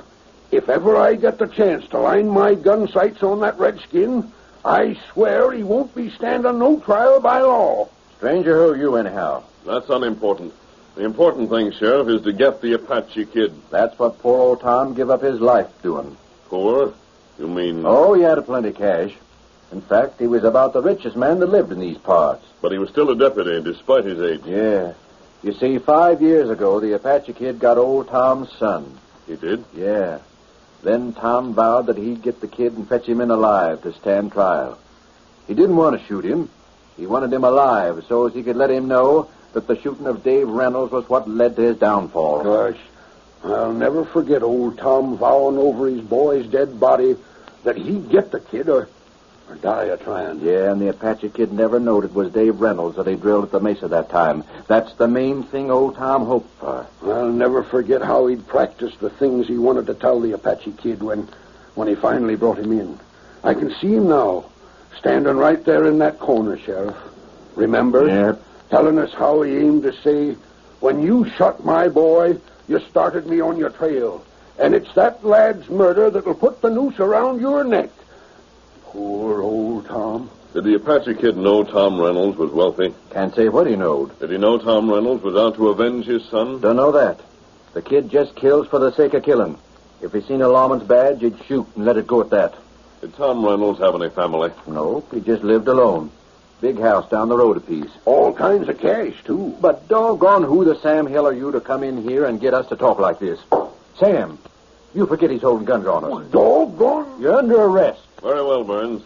if ever I get the chance to line my gun sights on that redskin, I swear he won't be standing no trial by law. Stranger, who are you anyhow? That's unimportant. The important thing, Sheriff, is to get the Apache Kid. That's what poor old Tom give up his life doing. Poor? You mean... Oh, he had a plenty cash. In fact, he was about the richest man that lived in these parts. But he was still a deputy, despite his age. Yeah. You see, 5 years ago, the Apache Kid got old Tom's son. He did? Yeah. Then Tom vowed that he'd get the kid and fetch him in alive to stand trial. He didn't want to shoot him. He wanted him alive so as he could let him know that the shooting of Dave Reynolds was what led to his downfall. Gosh, I'll never forget old Tom vowing over his boy's dead body that he'd get the kid or die a-trying. Yeah, and the Apache Kid never knowed it was Dave Reynolds that he drilled at the mesa that time. That's the main thing old Tom hoped for. I'll never forget how he'd practiced the things he wanted to tell the Apache Kid when he finally brought him in. I can see him now, standing right there in that corner, Sheriff. Remember? Yeah. Telling us how he aimed to say, when you shot my boy, you started me on your trail. And it's that lad's murder that'll put the noose around your neck. Poor old Tom. Did the Apache Kid know Tom Reynolds was wealthy? Can't say what he knowed. Did he know Tom Reynolds was out to avenge his son? Don't know that. The kid just kills for the sake of killing. If he seen a lawman's badge, he'd shoot and let it go at that. Did Tom Reynolds have any family? Nope, he just lived alone. Big house down the road a piece. All kinds of cash, too. But doggone who the Sam Hill are you to come in here and get us to talk like this? Sam, you forget he's holding guns on us. Oh, doggone. You're under arrest. Very well, Burns.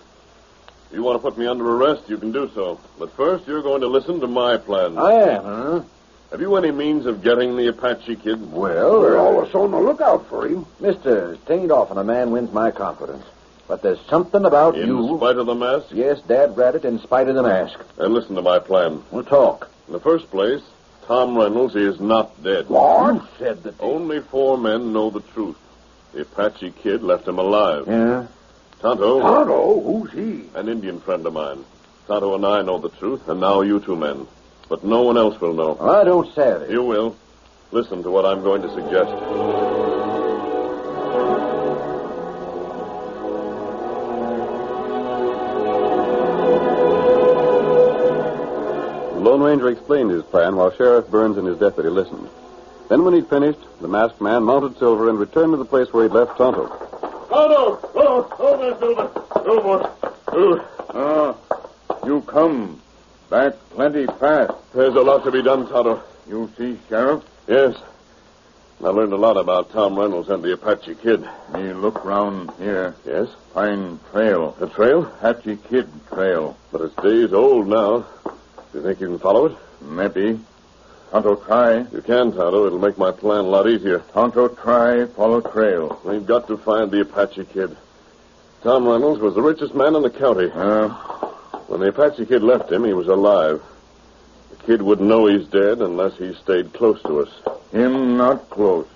If you want to put me under arrest, you can do so. But first, you're going to listen to my plan. I am, huh? Have you any means of getting the Apache Kid? Well, we're always on the lookout for him. Mister, 'tain't often a man wins my confidence. But there's something about you... In spite of the mask? Yes, Dad read it in spite of the mask. Then listen to my plan. We'll talk. In the first place, Tom Reynolds is not dead. What? You said that... Only 4 men know the truth. The Apache Kid left him alive. Yeah? Tonto. Tonto? Who's he? An Indian friend of mine. Tonto and I know the truth, and now you 2 men. But no one else will know. I don't say it. You will. Listen to what I'm going to suggest. The Lone Ranger explained his plan while Sheriff Burns and his deputy listened. Then when he'd finished, the masked man mounted Silver and returned to the place where he'd left Tonto. Tonto! Oh, there, Silver. Oh, boy. You come back plenty fast. There's a lot to be done, Tonto. You see, Sheriff? Yes. I learned a lot about Tom Reynolds and the Apache Kid. Me look round here. Yes? Find trail. The trail? Apache Kid trail. But it's days old now. Do you think you can follow it? Maybe. Tonto try. You can, Tonto. It'll make my plan a lot easier. Tonto try, follow trail. We've got to find the Apache Kid. Tom Reynolds was the richest man in the county. When the Apache Kid left him, he was alive. The kid wouldn't know he's dead unless he stayed close to us. Him not close.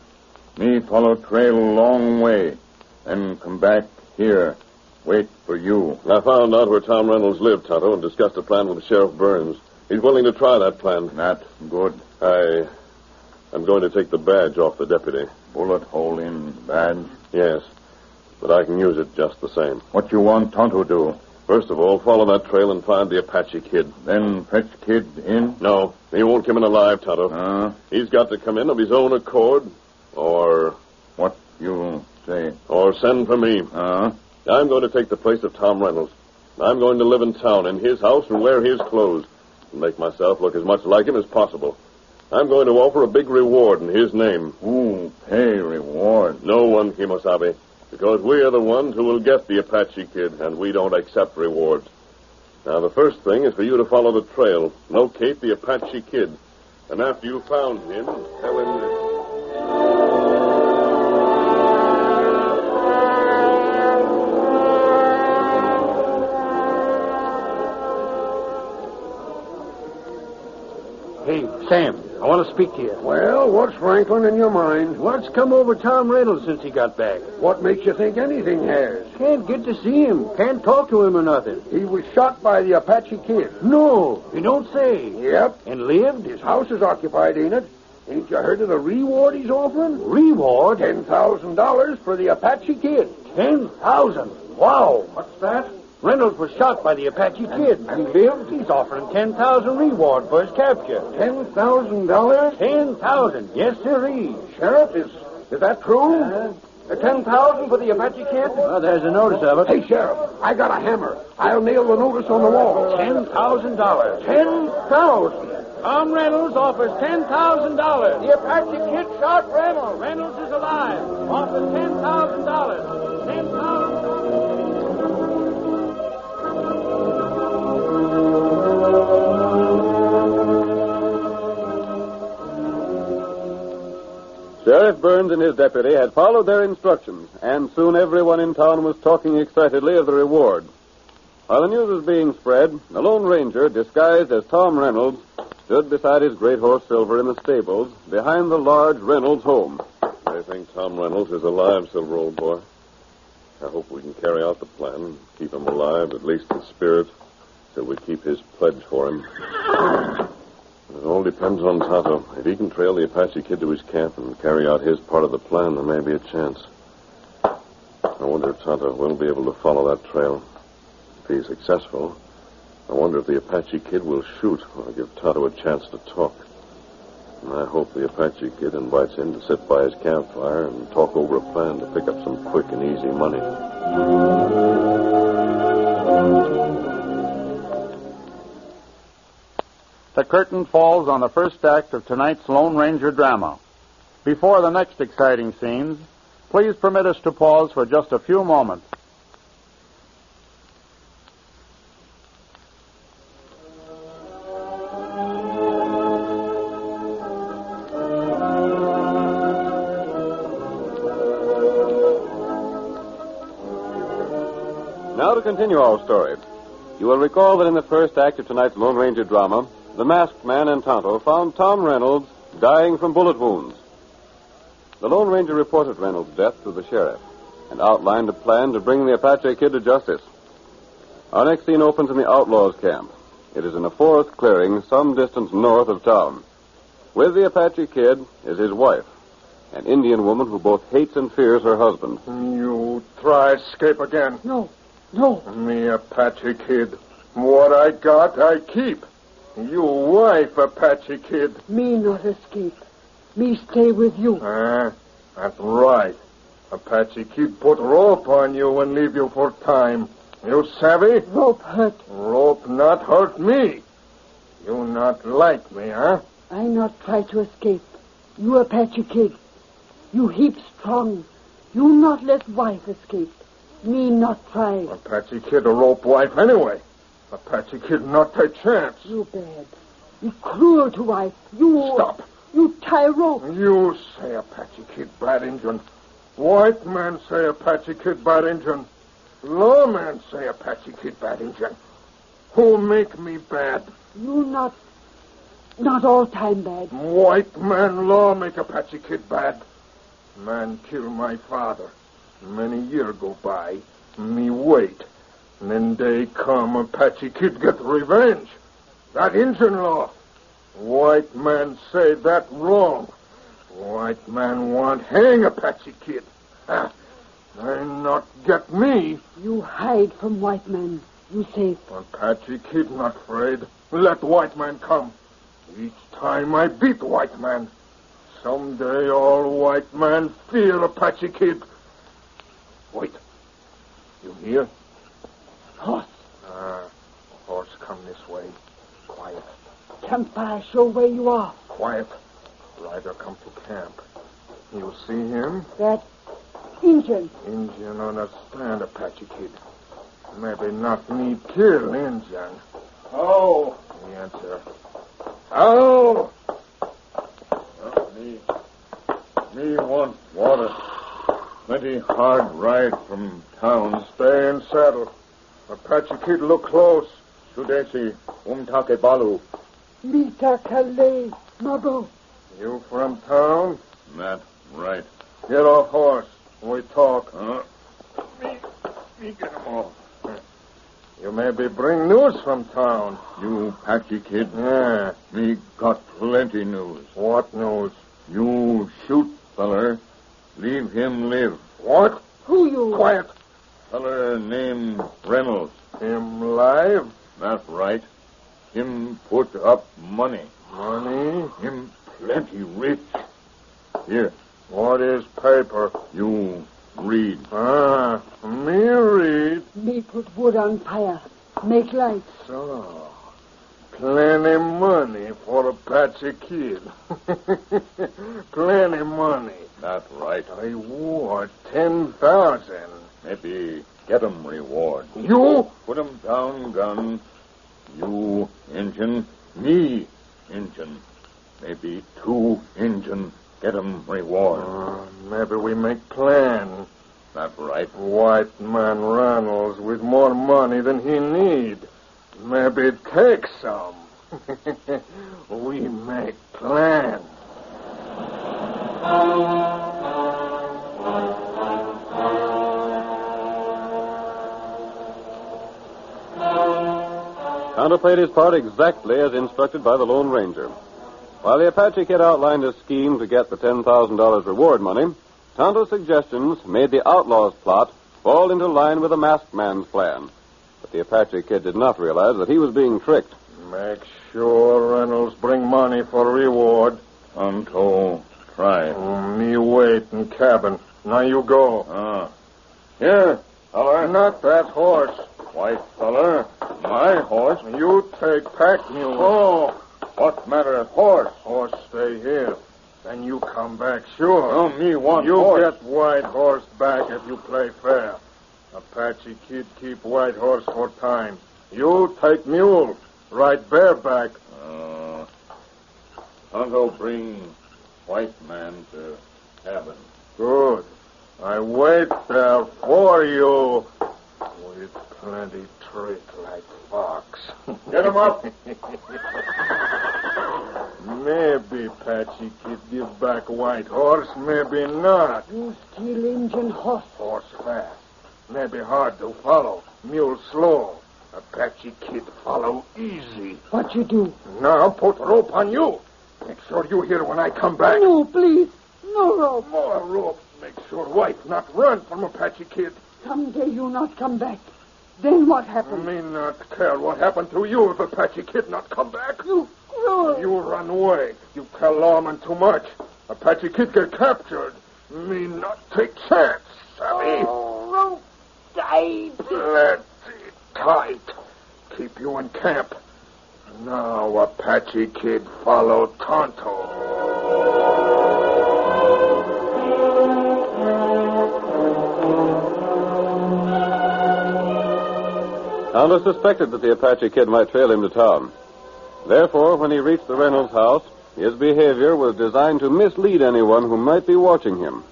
Me follow trail long way. Then come back here. Wait for you. I found out where Tom Reynolds lived, Tonto, and discussed a plan with Sheriff Burns. He's willing to try that plan. That's good. I'm going to take the badge off the deputy. Bullet hole in badge? Yes, but I can use it just the same. What you want Tonto do? First of all, follow that trail and find the Apache Kid. Then fetch Kid in? No, he won't come in alive, Tonto. He's got to come in of his own accord, or... What you say? Or send for me. I'm going to take the place of Tom Reynolds. I'm going to live in town, in his house, and wear his clothes, and make myself look as much like him as possible. I'm going to offer a big reward in his name. Ooh, pay reward. No one, Kimosabe, because we are the ones who will get the Apache Kid, and we don't accept rewards. Now, the first thing is for you to follow the trail, locate the Apache Kid, and after you've found him, tell him this. Hey, Sam, I want to speak to you. Well, what's rankling in your mind? What's come over Tom Reynolds since he got back? What makes you think anything has? Can't get to see him. Can't talk to him or nothing. He was shot by the Apache Kid. No, you don't say. Yep. And lived? His house is occupied, ain't it? Ain't you heard of the reward he's offering? Reward? $10,000 for the Apache Kid. 10,000? Wow. What's that? Reynolds was shot by the Apache Kid. And he lived? He's offering 10,000 reward for his capture. $10,000? 10,000. Yes, sirree. Sheriff, is that true? The 10,000 for the Apache Kid? Well, there's a notice of it. Hey, Sheriff, I got a hammer. I'll nail the notice on the wall. $10,000. 10,000. Tom Reynolds offers $10,000. The Apache Kid shot Reynolds. Reynolds is alive. Offers $10,000. $10,000. Sheriff Burns and his deputy had followed their instructions, and soon everyone in town was talking excitedly of the reward. While the news was being spread, the Lone Ranger, disguised as Tom Reynolds, stood beside his great horse Silver in the stables behind the large Reynolds home. I think Tom Reynolds is alive, Silver, old boy. I hope we can carry out the plan and keep him alive, at least in spirit, till we keep his pledge for him. It all depends on Tonto. If he can trail the Apache Kid to his camp and carry out his part of the plan, there may be a chance. I wonder if Tonto will be able to follow that trail. If he's successful, I wonder if the Apache Kid will shoot or give Tonto a chance to talk. And I hope the Apache Kid invites him to sit by his campfire and talk over a plan to pick up some quick and easy money. The curtain falls on the first act of tonight's Lone Ranger drama. Before the next exciting scenes, please permit us to pause for just a few moments. Now to continue our story. You will recall that in the first act of tonight's Lone Ranger drama, the masked man and Tonto found Tom Reynolds dying from bullet wounds. The Lone Ranger reported Reynolds' death to the sheriff and outlined a plan to bring the Apache Kid to justice. Our next scene opens in the outlaws' camp. It is in a forest clearing some distance north of town. With the Apache Kid is his wife, an Indian woman who both hates and fears her husband. You try escape again. No. Me Apache Kid. What I got, I keep. You wife, Apache Kid. Me not escape. Me stay with you. That's right. Apache Kid put rope on you and leave you for time. You savvy? Rope hurt. Rope not hurt me. You not like me, huh? I not try to escape. You Apache Kid. You heap strong. You not let wife escape. Me not try. Apache Kid a rope wife anyway. Apache Kid not take chance. You bad. You cruel to wife. You... Stop. You tie rope. You say Apache Kid bad Injun. White man say Apache Kid bad Injun. Lawman say Apache Kid bad Injun. Who make me bad? You not all time bad. White man law make Apache Kid bad. Man kill my father. Many year go by. Me wait. And then they come, Apache Kid get revenge. That Injun law. White man say that wrong. White man want hang Apache Kid. They not get me. You hide from white man. You safe. Apache Kid not afraid. Let white man come. Each time I beat white man. Someday all white man fear Apache Kid. Wait. You hear? Horse. come this way. Quiet. Campfire, show where you are. Quiet. Rider come to camp. You see him? That Injun. Injun understand, Apache Kid. Maybe not me kill Injun. Oh. The answer. Oh! Me want water. Plenty hard ride from town. Stay in saddle. Apache Kid, look close. Sudesi, Umtake Balu. Mita Kale, Mabo. You from town? That right. Get off horse. We talk. Me get him off. You maybe bring news from town. You Apache Kid? Yeah. Me got plenty news. What news? You shoot, feller. Leave him live. What? Who you? Quiet. Feller named Reynolds. Him live? That's right. Him put up money. Money? Him plenty rich. Here. What is paper? You read. Me read. Me put wood on fire. Make lights. So, plenty money for Apache Kid. Plenty money. That's right. I wore 10,000. Maybe get 'em reward. You? Put 'em down, gun. You, Injun. Me, Injun. Maybe 2 Injun. Get 'em reward. Maybe we make plan. That's right. White man Reynolds with more money than he need. Maybe take some. We make plan. Tonto played his part exactly as instructed by the Lone Ranger. While the Apache Kid outlined a scheme to get the $10,000 reward money, Tonto's suggestions made the outlaws' plot fall into line with the masked man's plan. But the Apache Kid did not realize that he was being tricked. Make sure Reynolds bring money for reward. Tonto, try. Me wait in cabin. Now you go. Here, feller. Not that horse. White feller. My horse. You take pack mule. Oh, what matter of horse? Horse stay here. Then you come back, sure. Oh, me want you horse. Get white horse back if you play fair. Apache Kid keep white horse for time. You take mule. Ride bareback. Tonto bring white man to cabin. Good. I wait there for you. With plenty trick like fox. Get him up. Maybe Apache Kid give back white horse, maybe not. You steal Injun horse. Horse fast. Maybe hard to follow. Mule slow. Apache Kid follow easy. What you do? Now put rope on you. Make sure you hear when I come back. No, please. No rope. More rope. Make sure wife not run from Apache Kid. Someday you not come back. Then what happened? Me not care what happened to you if Apache Kid not come back. You run away. You tell lawman too much. Apache Kid get captured. Me not take chance, savvy? Rope tight. Plenty tight. Keep you in camp. Now Apache Kid follow Tonto. Tonto suspected that the Apache Kid might trail him to town. Therefore, when he reached the Reynolds house, his behavior was designed to mislead anyone who might be watching him.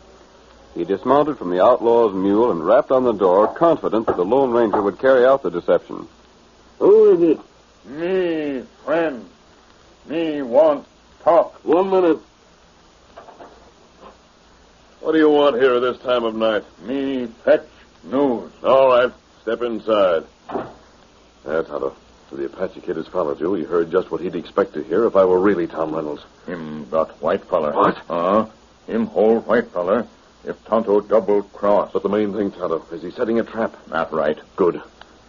He dismounted from the outlaw's mule and rapped on the door, confident that the Lone Ranger would carry out the deception. Who is it? Me, friend. Me want talk. 1 minute. What do you want here at this time of night? Me fetch news. All right. Step inside. There, Tonto. The Apache Kid has followed you. He heard just what he'd expect to hear if I were really Tom Reynolds. Him got white feller. What? Him hold white feller if Tonto double cross. But the main thing, Tonto, is he setting a trap? Not right. Good.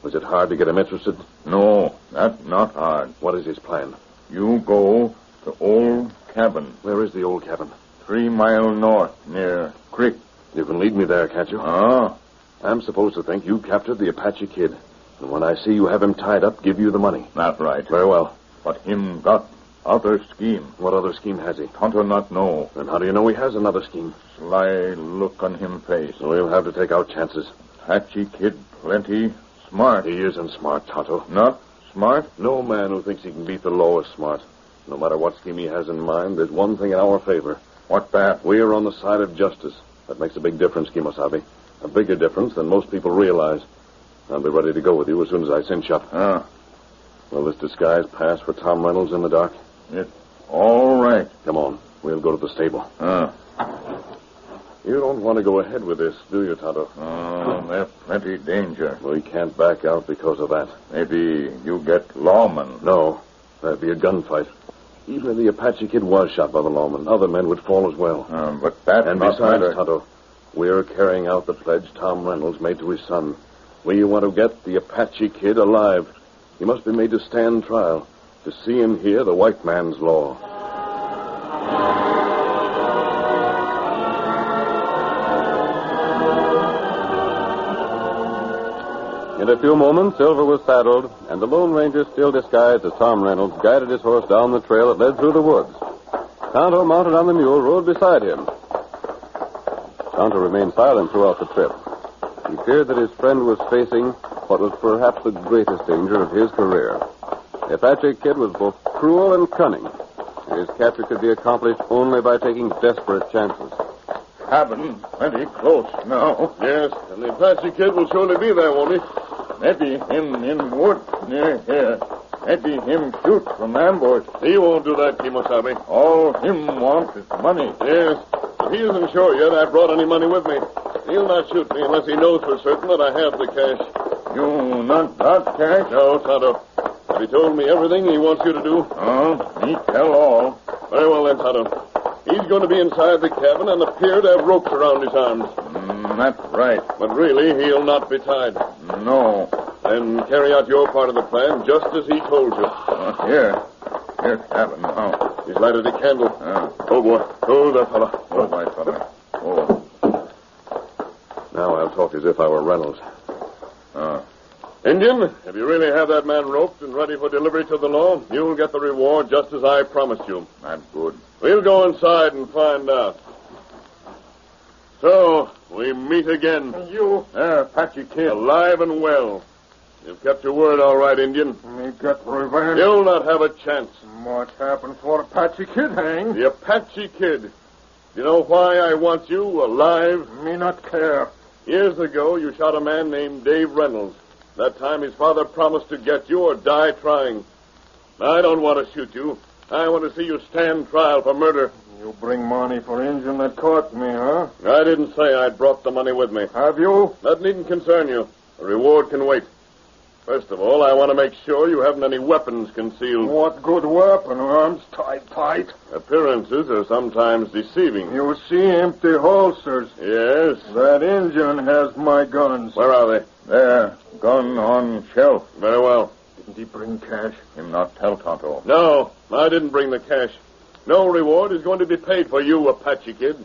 Was it hard to get him interested? No, that not hard. What is his plan? You go to old cabin. Where is the old cabin? 3 mile north, near creek. You can lead me there, can't you? Ah. I'm supposed to think you captured the Apache Kid. And when I see you have him tied up, give you the money. Not right. Very well. But him got other scheme. What other scheme has he? Tonto not know. Then how do you know he has another scheme? Sly look on him face. We'll have to take our chances. Apache Kid plenty smart. He isn't smart, Tonto. Not smart? No man who thinks he can beat the law is smart. No matter what scheme he has in mind, there's one thing in our favor. What that? We are on the side of justice. That makes a big difference, Kimosabe. A bigger difference than most people realize. I'll be ready to go with you as soon as I cinch up. Will this disguise pass for Tom Reynolds in the dark? It's all right. Come on. We'll go to the stable. You don't want to go ahead with this, do you, Tonto? There's plenty danger. We can't back out because of that. Maybe you get lawmen. No. That'd be a gunfight. Even if the Apache Kid was shot by the lawman, other men would fall as well. But that's and not besides, matter. Tonto, we're carrying out the pledge Tom Reynolds made to his son. We want to get the Apache Kid alive. He must be made to stand trial, to see and hear the white man's law. In a few moments, Silver was saddled, and the Lone Ranger, still disguised as Tom Reynolds, guided his horse down the trail that led through the woods. Tonto, mounted on the mule, rode beside him. Tonto remained silent throughout the trip. He feared that his friend was facing what was perhaps the greatest danger of his career. The Apache Kid was both cruel and cunning. His capture could be accomplished only by taking desperate chances. Cabin plenty close now. Yes, and the Apache Kid will surely be there, won't he? Maybe him in wood near here. Maybe him shoot from ambush. He won't do that, Kimosabe. All him wants is money. Yes, but he isn't sure yet I brought any money with me. He'll not shoot me unless he knows for certain that I have the cash. You not got cash? No, Tonto. Have he told me everything he wants you to do? Me tell all. Very well then, Tonto. He's going to be inside the cabin and appear to have ropes around his arms. That's right. But really, he'll not be tied. No. Then carry out your part of the plan just as he told you. Here's cabin now. He's lighted a candle. Oh, boy. Oh, that fellow. Oh, my fellow. Oh. Now I'll talk as if I were Reynolds. Indian, if you really have that man roped and ready for delivery to the law, you'll get the reward just as I promised you. That's good. We'll go inside and find out. So, we meet again. You? Apache Kid. Alive and well. You've kept your word all right, Indian. Me got revenge. You'll not have a chance. What happened for Apache Kid, hang? The Apache Kid. You know why I want you alive? Me not care. Years ago, you shot a man named Dave Reynolds. That time, his father promised to get you or die trying. I don't want to shoot you. I want to see you stand trial for murder. You bring money for Injun that caught me, huh? I didn't say I'd brought the money with me. Have you? That needn't concern you. The reward can wait. First of all, I want to make sure you haven't any weapons concealed. What good weapon? Arms tight. Appearances are sometimes deceiving. You see empty holsters. Yes. That Injun has my guns. Where are they? There. Gun on shelf. Very well. Didn't he bring cash? Him not tell Tonto. No, I didn't bring the cash. No reward is going to be paid for you, Apache Kid,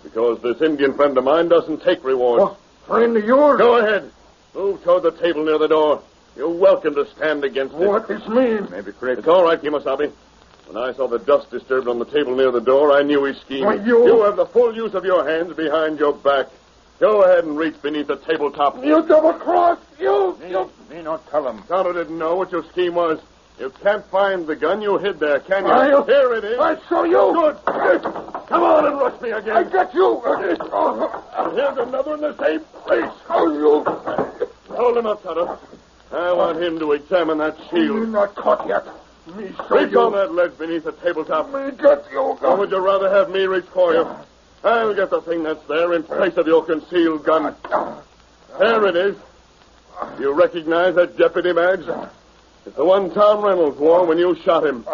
because this Indian friend of mine doesn't take rewards. What? Friend of yours? Go ahead. Move toward the table near the door. You're welcome to stand against it. What this mean? Maybe correct. It's all right, Kimosabe. When I saw the dust disturbed on the table near the door, I knew his scheme. Why, you have the full use of your hands behind your back. Go ahead and reach beneath the tabletop. You double-cross! Me not tell him. Tonto didn't know what your scheme was. You can't find the gun you hid there, can you? Here it is. I saw you. Good. Come on and rush me again. I got you. And here's another in the same place. You. Hold him up, Tonto. I want him to examine that shield. You're not caught yet. Me show Reach you. on that ledge beneath the tabletop. Me got you. Or would you rather have me reach for you? I'll get the thing that's there in place of your concealed gun. There it is. You recognize that deputy badge? It's the one Tom Reynolds wore when you shot him.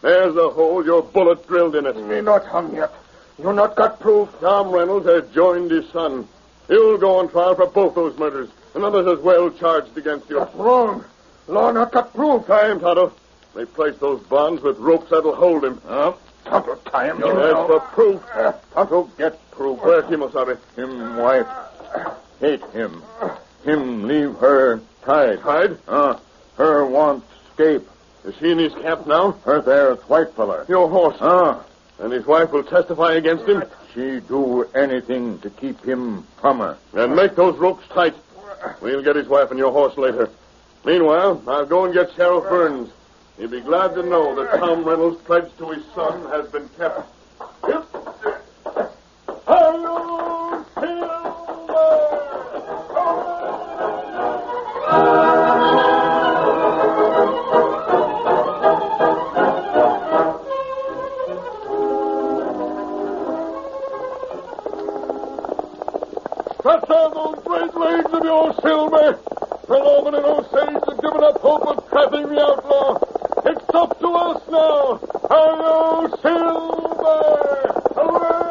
There's the hole your bullet drilled in it. Me not hung yet. You not got proof. Tom Reynolds has joined his son. You'll go on trial for both those murders, and others as well charged against you. That's wrong. Law not got proof. Tie him, Tonto. They place those bonds with ropes that'll hold him. Tonto, tie him. As for proof. Tonto get proof. Where, Kimosabe? Him wife hate him. Him leave her tied. Tied? Her want escape. Is he in his camp now? Her there's white feller. Your horse? And his wife will testify against him? She do anything to keep him from her. And make those ropes tight. We'll get his wife and your horse later. Meanwhile, I'll go and get Sheriff Burns. He'll be glad to know that Tom Reynolds' pledge to his son has been kept. Stretch out those great legs of yours, Silver. Trendle and Osage have given up hope of trapping the outlaw. It's up to us now. Hi-yo, Silver! Away!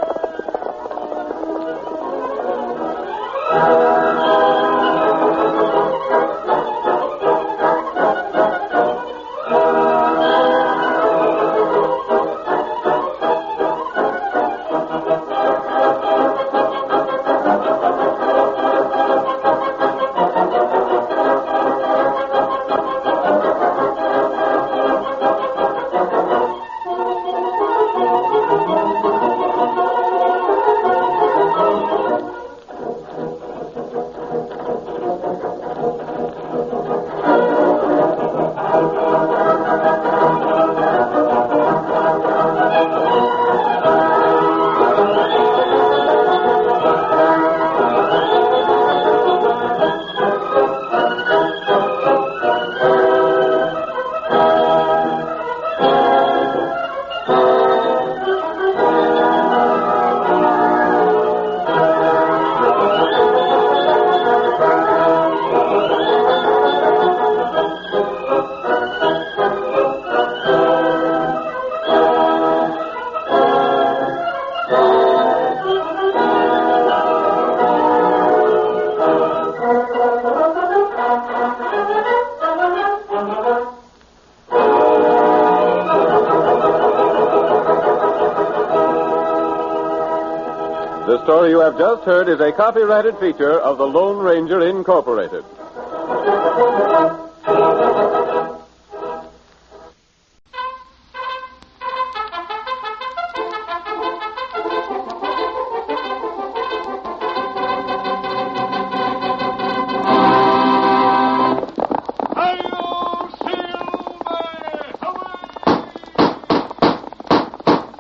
The story you have just heard is a copyrighted feature of the Lone Ranger Incorporated.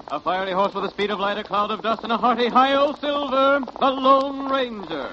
A fiery horse with the speed of light, a cloud of dust, and a hearty hi-yo Silver, the Lone Ranger.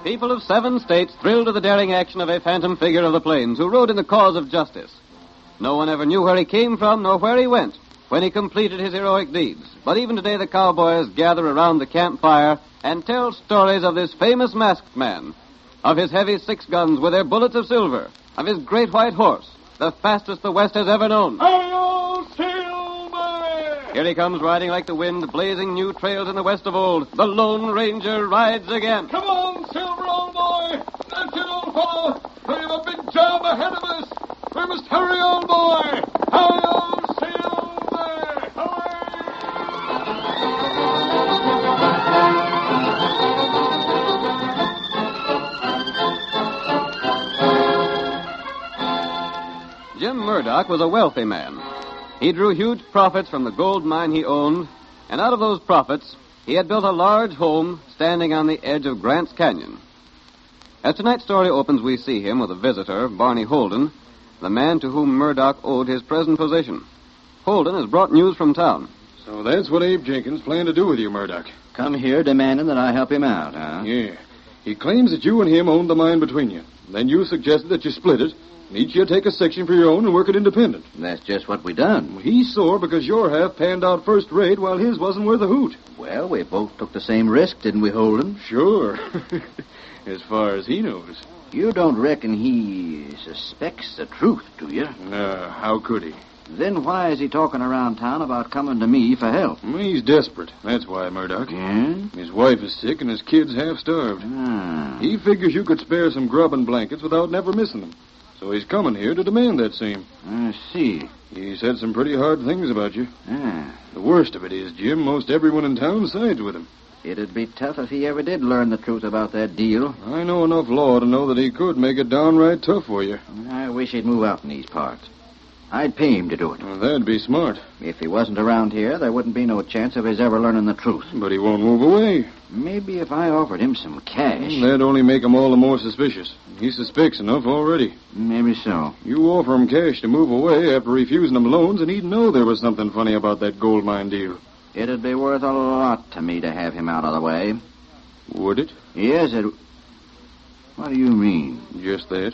People of 7 states thrilled to the daring action of a phantom figure of the plains who rode in the cause of justice. No one ever knew where he came from nor where he went when he completed his heroic deeds. But even today the cowboys gather around the campfire and tell stories of this famous masked man, of his heavy 6 guns with their bullets of silver, of his great white horse, the fastest the West has ever known. Hi-yo, Silver! Here he comes riding like the wind, blazing new trails in the West of old. The Lone Ranger rides again. Come on! fellow! We have a big job ahead of us! We must hurry on, boy! Hi-yo, Silver! Jim Murdock was a wealthy man. He drew huge profits from the gold mine he owned, and out of those profits, he had built a large home standing on the edge of Grant's Canyon. As tonight's story opens, we see him with a visitor, Barney Holden, the man to whom Murdock owed his present position. Holden has brought news from town. So that's what Abe Jenkins planned to do with you, Murdock. Come here demanding that I help him out, huh? Yeah. He claims that you and him owned the mine between you. Then you suggested that you split it, and each you take a section for your own and work it independent. That's just what we done. He's sore because your half panned out first rate while his wasn't worth a hoot. Well, we both took the same risk, didn't we, Holden? Sure. As far as he knows. You don't reckon he suspects the truth, do you? How could he? Then why is he talking around town about coming to me for help? He's desperate. That's why, Murdock. Yeah? His wife is sick and his kid's half starved. He figures you could spare some grub and blankets without never missing them. So he's coming here to demand that same. I see. He said some pretty hard things about you. Ah. The worst of it is, Jim, most everyone in town sides with him. It'd be tough if he ever did learn the truth about that deal. I know enough law to know that he could make it downright tough for you. I wish he'd move out in these parts. I'd pay him to do it. Well, that'd be smart. If he wasn't around here, there wouldn't be no chance of his ever learning the truth. But he won't move away. Maybe if I offered him some cash. That'd only make him all the more suspicious. He suspects enough already. Maybe so. You offer him cash to move away after refusing him loans, and he'd know there was something funny about that gold mine deal. It'd be worth a lot to me to have him out of the way. Would it? Yes, it... What do you mean? Just that.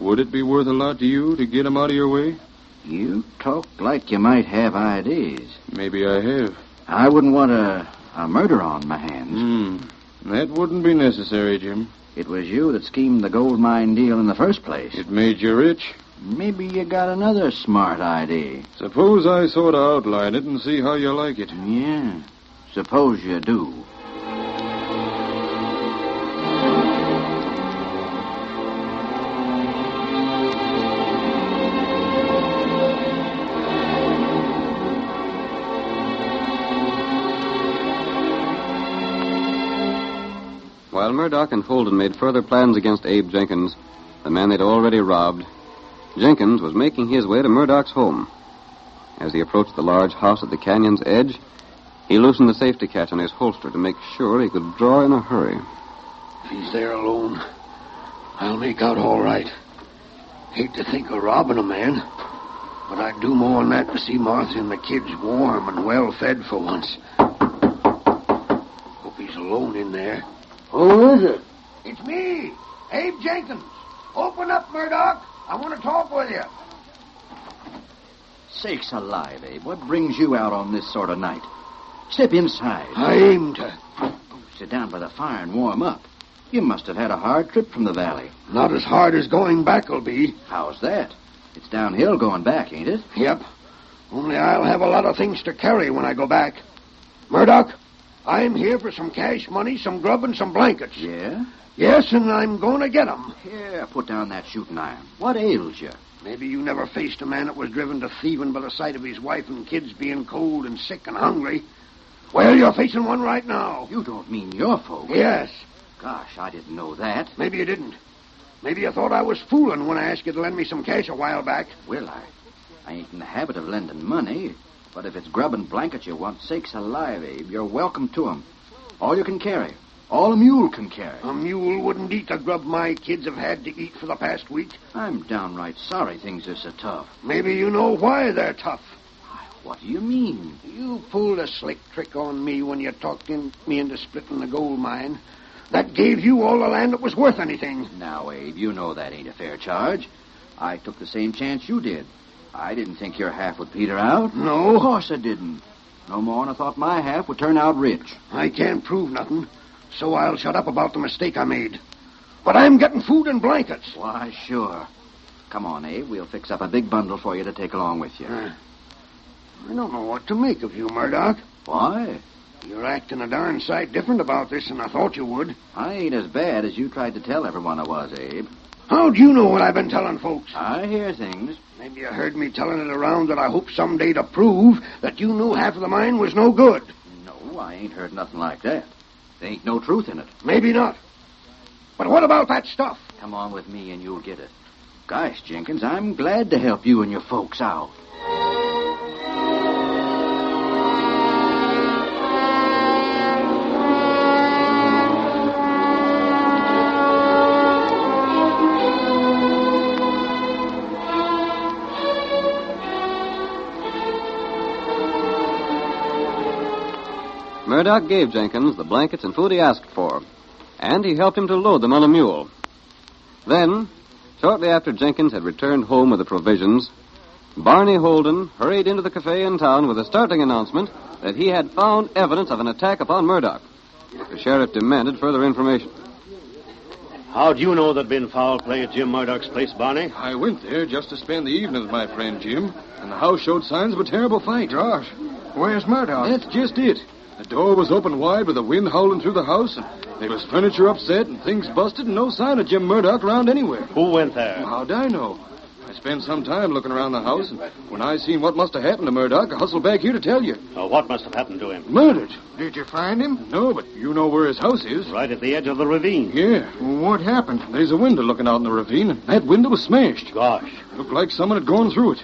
Would it be worth a lot to you to get him out of your way? You talk like you might have ideas. Maybe I have. I wouldn't want a murder on my hands. That wouldn't be necessary, Jim. It was you that schemed the gold mine deal in the first place. It made you rich. Maybe you got another smart idea. Suppose I sort of outline it and see how you like it. Yeah, suppose you do. While Murdock and Holden made further plans against Abe Jenkins, the man they'd already robbed, Jenkins was making his way to Murdock's home. As he approached the large house at the canyon's edge, he loosened the safety catch on his holster to make sure he could draw in a hurry. If he's there alone, I'll make out all right. Hate to think of robbing a man, but I'd do more than that to see Martha and the kids warm and well-fed for once. Hope he's alone in there. Who is it? It's me, Abe Jenkins. Open up, Murdock. I want to talk with you. Sakes alive, Abe. What brings you out on this sort of night? Step inside. I aim to. Sit down by the fire and warm up. You must have had a hard trip from the valley. Not as hard as going back will be. How's that? It's downhill going back, ain't it? Yep. Only I'll have a lot of things to carry when I go back. Murdock, I'm here for some cash money, some grub, and some blankets. Yeah? Yes, and I'm going to get 'em. Here, put down that shooting iron. What ails you? Maybe you never faced a man that was driven to thieving by the sight of his wife and kids being cold and sick and hungry. Well, you're facing one right now. You don't mean your folks? Yes. Gosh, I didn't know that. Maybe you didn't. Maybe you thought I was fooling when I asked you to lend me some cash a while back. Well, I ain't in the habit of lending money. But if it's grub and blankets you want, sakes alive, Abe, you're welcome to 'em. All you can carry. All a mule can carry. A mule wouldn't eat the grub my kids have had to eat for the past week. I'm downright sorry things are so tough. Maybe you know why they're tough. What do you mean? You pulled a slick trick on me when you talked me into splitting the gold mine. That gave you all the land that was worth anything. Now, Abe, you know that ain't a fair charge. I took the same chance you did. I didn't think your half would peter out. No? Of course I didn't. No more than I thought my half would turn out rich. I can't prove nothing, so I'll shut up about the mistake I made. But I'm getting food and blankets. Why, sure. Come on, Abe. We'll fix up a big bundle for you to take along with you. I don't know what to make of you, Murdock. Why? You're acting a darn sight different about this than I thought you would. I ain't as bad as you tried to tell everyone I was, Abe. How'd you know what I've been telling folks? I hear things. Maybe you heard me telling it around that I hope someday to prove that you knew half of the mine was no good. No, I ain't heard nothing like that. There ain't no truth in it. Maybe not. But what about that stuff? Come on with me and you'll get it. Gosh, Jenkins, I'm glad to help you and your folks out. Murdock gave Jenkins the blankets and food he asked for, and he helped him to load them on a mule. Then, shortly after Jenkins had returned home with the provisions, Barney Holden hurried into the cafe in town with a startling announcement that he had found evidence of an attack upon Murdock. The sheriff demanded further information. How'd you know there'd been foul play at Jim Murdock's place, Barney? I went there just to spend the evening with my friend Jim, and the house showed signs of a terrible fight. Gosh, where's Murdock? That's just it. The door was open wide with the wind howling through the house, and there was furniture upset and things busted and no sign of Jim Murdock around anywhere. Who went there? Well, how'd I know? I spent some time looking around the house, and when I seen what must have happened to Murdock, I hustled back here to tell you. What must have happened to him? Murdered. Did you find him? No, but you know where his house is. Right at the edge of the ravine. Yeah. Well, what happened? There's a window looking out in the ravine, and that window was smashed. Gosh. Looked like someone had gone through it.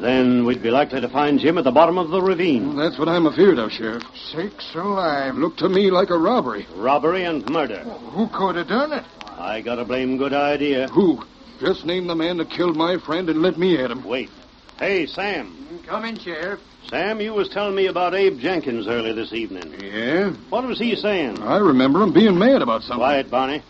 Then we'd be likely to find Jim at the bottom of the ravine. Well, that's what I'm afeard of, Sheriff. Sakes alive. Looked to me like a robbery. Robbery and murder. Who could have done it? I got a blame good idea. Who? Just name the man that killed my friend and let me at him. Wait. Hey, Sam. Come in, Sheriff. Sam, you was telling me about Abe Jenkins early this evening. Yeah? What was he saying? I remember him being mad about something. Quiet, Barney.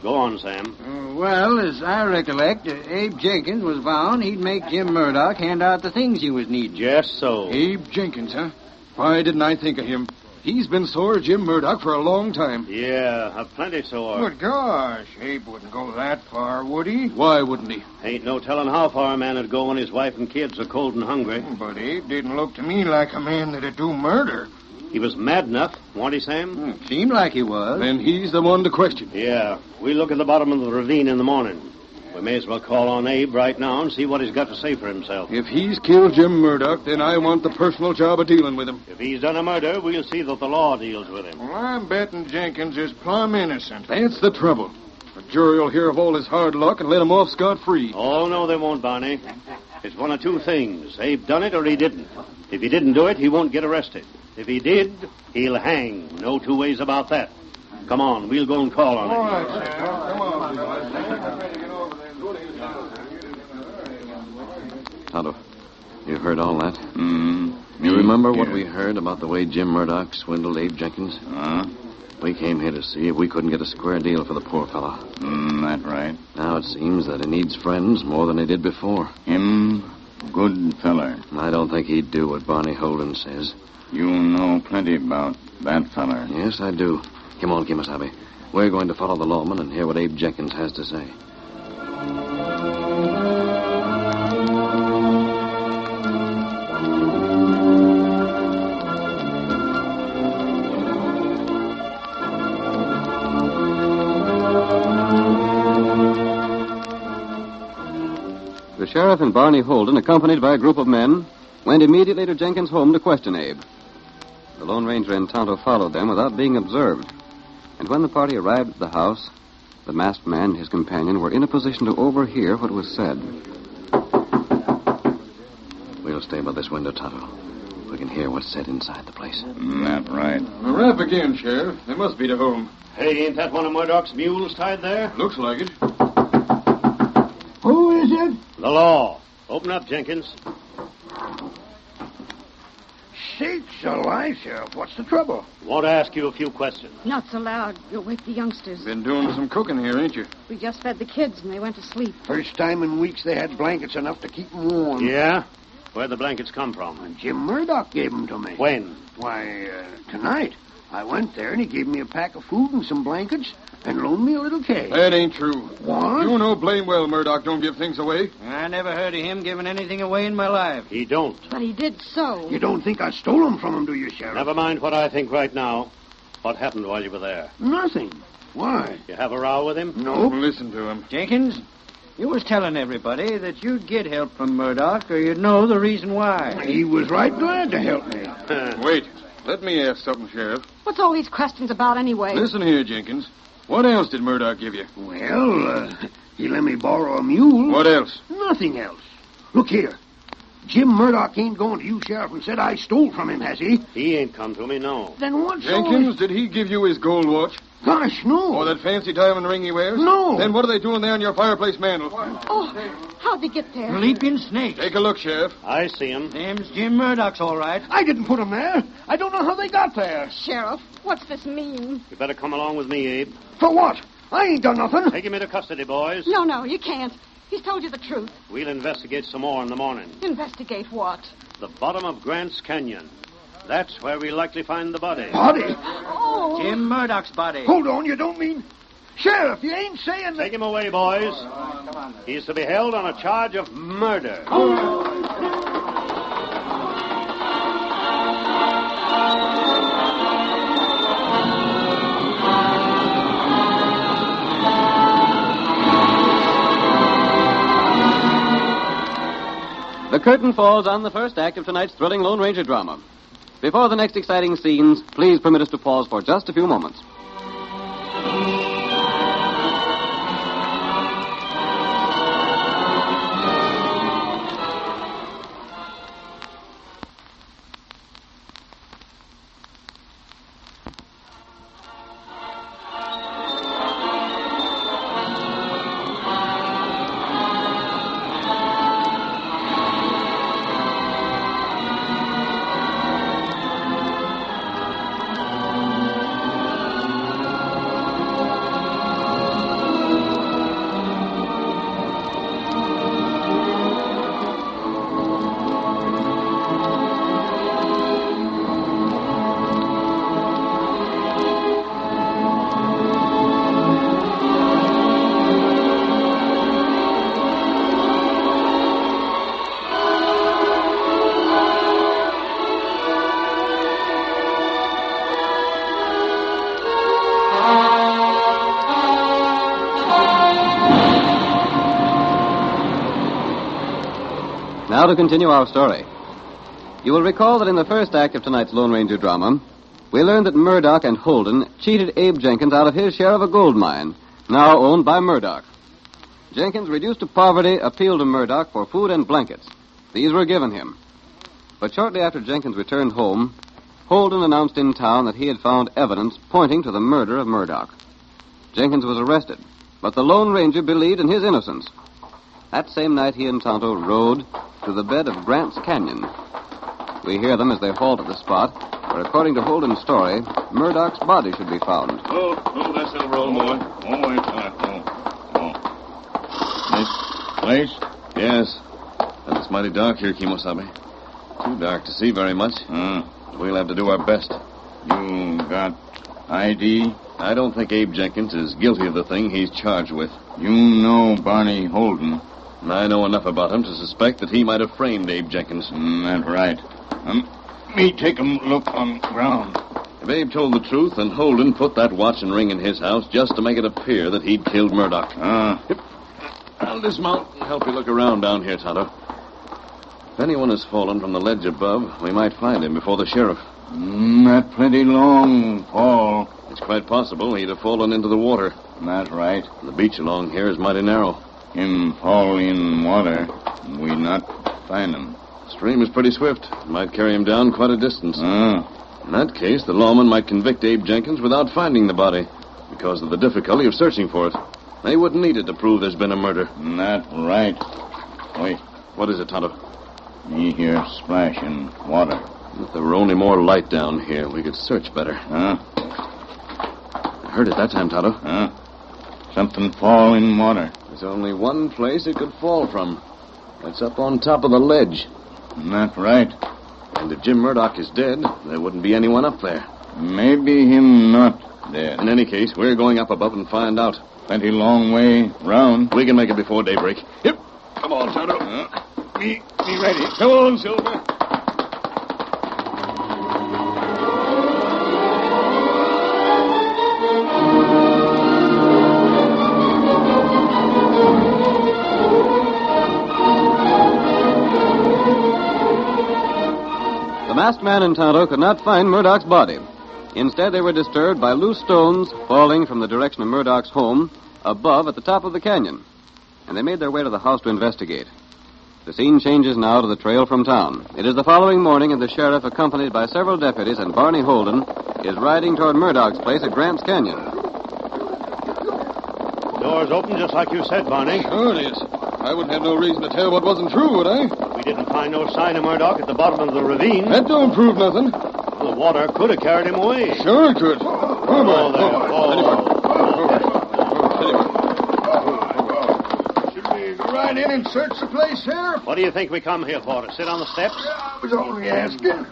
Go on, Sam. Well, as I recollect, Abe Jenkins was vowing he'd make Jim Murdock hand out the things he was needing. Just so. Abe Jenkins, huh? Why didn't I think of him? He's been sore at Jim Murdock for a long time. Yeah, plenty sore. But gosh, Abe wouldn't go that far, would he? Why wouldn't he? Ain't no telling how far a man would go when his wife and kids are cold and hungry. But Abe didn't look to me like a man that'd do murder. He was mad enough, wasn't he, Sam? Seemed like he was. Then he's the one to question. Yeah, we'll look at the bottom of the ravine in the morning. We may as well call on Abe right now and see what he's got to say for himself. If he's killed Jim Murdock, then I want the personal job of dealing with him. If he's done a murder, we'll see that the law deals with him. Well, I'm betting Jenkins is plumb innocent. That's the trouble. The jury will hear of all his hard luck and let him off scot-free. Oh, no, they won't, Barney. It's one of two things. Abe done it or he didn't. If he didn't do it, he won't get arrested. If he did, he'll hang. No two ways about that. Come on, we'll go and call on him. All right, Sam. Come on. Tonto, you heard all that? You remember what we heard about the way Jim Murdock swindled Abe Jenkins? We came here to see if we couldn't get a square deal for the poor fellow. That right. Now it seems that he needs friends more than he did before. Him, good feller. I don't think he'd do what Barney Holden says. You know plenty about that feller. Yes, I do. Come on, Kimasabi. We're going to follow the lawman and hear what Abe Jenkins has to say. The sheriff and Barney Holden, accompanied by a group of men, went immediately to Jenkins' home to question Abe. The Lone Ranger and Tonto followed them without being observed. And when the party arrived at the house, the masked man and his companion were in a position to overhear what was said. We'll stay by this window, Tonto. We can hear what's said inside the place. That right. A rap again, Sheriff. They must be to home. Hey, ain't that one of Murdock's mules tied there? Looks like it. Who is it? The law. Open up, Jenkins. Sakes alive, Sheriff. What's the trouble? Want to ask you a few questions. Not so loud. You'll wake the youngsters. Been doing some cooking here, ain't you? We just fed the kids and they went to sleep. First time in weeks they had blankets enough to keep them warm. Yeah? Where'd the blankets come from? Jim Murdock gave them to me. When? Why, tonight. I went there and he gave me a pack of food and some blankets. and loaned me a little cash. That ain't true. What? You know blame well Murdock don't give things away. I never heard of him giving anything away in my life. He don't. But he did so. You don't think I stole them from him, do you, Sheriff? Never mind what I think right now. What happened while you were there? Nothing. Why? You have a row with him? No. Listen to him. Jenkins, you was telling everybody that you'd get help from Murdock, or you'd know the reason why. He was right glad to help me. Wait. Let me ask something, Sheriff. What's all these questions about anyway? Listen here, Jenkins. What else did Murdock give you? Well, he let me borrow a mule. What else? Nothing else. Look here. Jim Murdock ain't going to you, Sheriff, and said I stole from him, has he? He ain't come to me, no. Then what's Jenkins, did he give you his gold watch? Gosh, no. Or that fancy diamond ring he wears? No. Then what are they doing there on your fireplace mantel? Oh, how'd they get there? Leaping snake. Take a look, Sheriff. I see him. Them's Jim Murdock's all right. I didn't put him there. I don't know how they got there. Sheriff, what's this mean? You better come along with me, Abe. For what? I ain't done nothing. Take him into custody, boys. No, you can't. He's told you the truth. We'll investigate some more in the morning. Investigate what? The bottom of Grant's Canyon. That's where we'll likely find the body. Body? Oh. Jim Murdock's body. Hold on, you don't mean... Sheriff, you ain't saying that... Take him away, boys. He's to be held on a charge of murder. The curtain falls on the first act of tonight's thrilling Lone Ranger drama. Before the next exciting scenes, please permit us to pause for just a few moments. Now to continue our story. You will recall that in the first act of tonight's Lone Ranger drama, we learned that Murdock and Holden cheated Abe Jenkins out of his share of a gold mine, now owned by Murdock. Jenkins, reduced to poverty, appealed to Murdock for food and blankets. These were given him. But shortly after Jenkins returned home, Holden announced in town that he had found evidence pointing to the murder of Murdock. Jenkins was arrested, but the Lone Ranger believed in his innocence. That same night, he and Tonto rode to the bed of Grant's Canyon. We hear them as they halt at the spot where, according to Holden's story, Murdock's body should be found. Oh, that's it, roll, boy. Nice place? Yes. But it's mighty dark here, Kimosabe. Too dark to see very much. We'll have to do our best. You got ID? I don't think Abe Jenkins is guilty of the thing he's charged with. You know Barney Holden. I know enough about him to suspect that he might have framed Abe Jenkins. That's right. Me take a look on ground. If Abe told the truth, then Holden put that watch and ring in his house just to make it appear that he'd killed Murdock. I'll dismount and help you look around down here, Tonto. If anyone has fallen from the ledge above, we might find him before the sheriff. That plenty long fall. It's quite possible he'd have fallen into the water. That's right. The beach along here is mighty narrow. Him fall in water, we not find him. The stream is pretty swift. It might carry him down quite a distance. In that case, the lawman might convict Abe Jenkins without finding the body because of the difficulty of searching for it. They wouldn't need it to prove there's been a murder. That's right. Wait. What is it, Tonto? Me hear splashing water. If there were only more light down here, we could search better. I heard it that time, Tonto. Something fall in water. There's only one place it could fall from. That's up on top of the ledge. That's right. And if Jim Murdock is dead, there wouldn't be anyone up there. Maybe him not Yeah. In any case, we're going up above and find out. Plenty long way round. We can make it before daybreak. Yep. Come on, Tonto. Me ready. Come on, Silver. The masked man and Tonto could not find Murdock's body. Instead, they were disturbed by loose stones falling from the direction of Murdock's home above at the top of the canyon. And they made their way to the house to investigate. The scene changes now to the trail from town. It is the following morning, and the sheriff, accompanied by several deputies and Barney Holden, is riding toward Murdock's place at Grant's Canyon. Door's open just like you said, Barney. Sure it is. I wouldn't have no reason to tell what wasn't true, would I? But we didn't find no sign of Murdock at the bottom of the ravine. That don't prove nothing. Well, the water could have carried him away. Sure it could. Come on. Should we go right in and search the place, Sheriff? What do you think we come here for? To sit on the steps? I was only asking.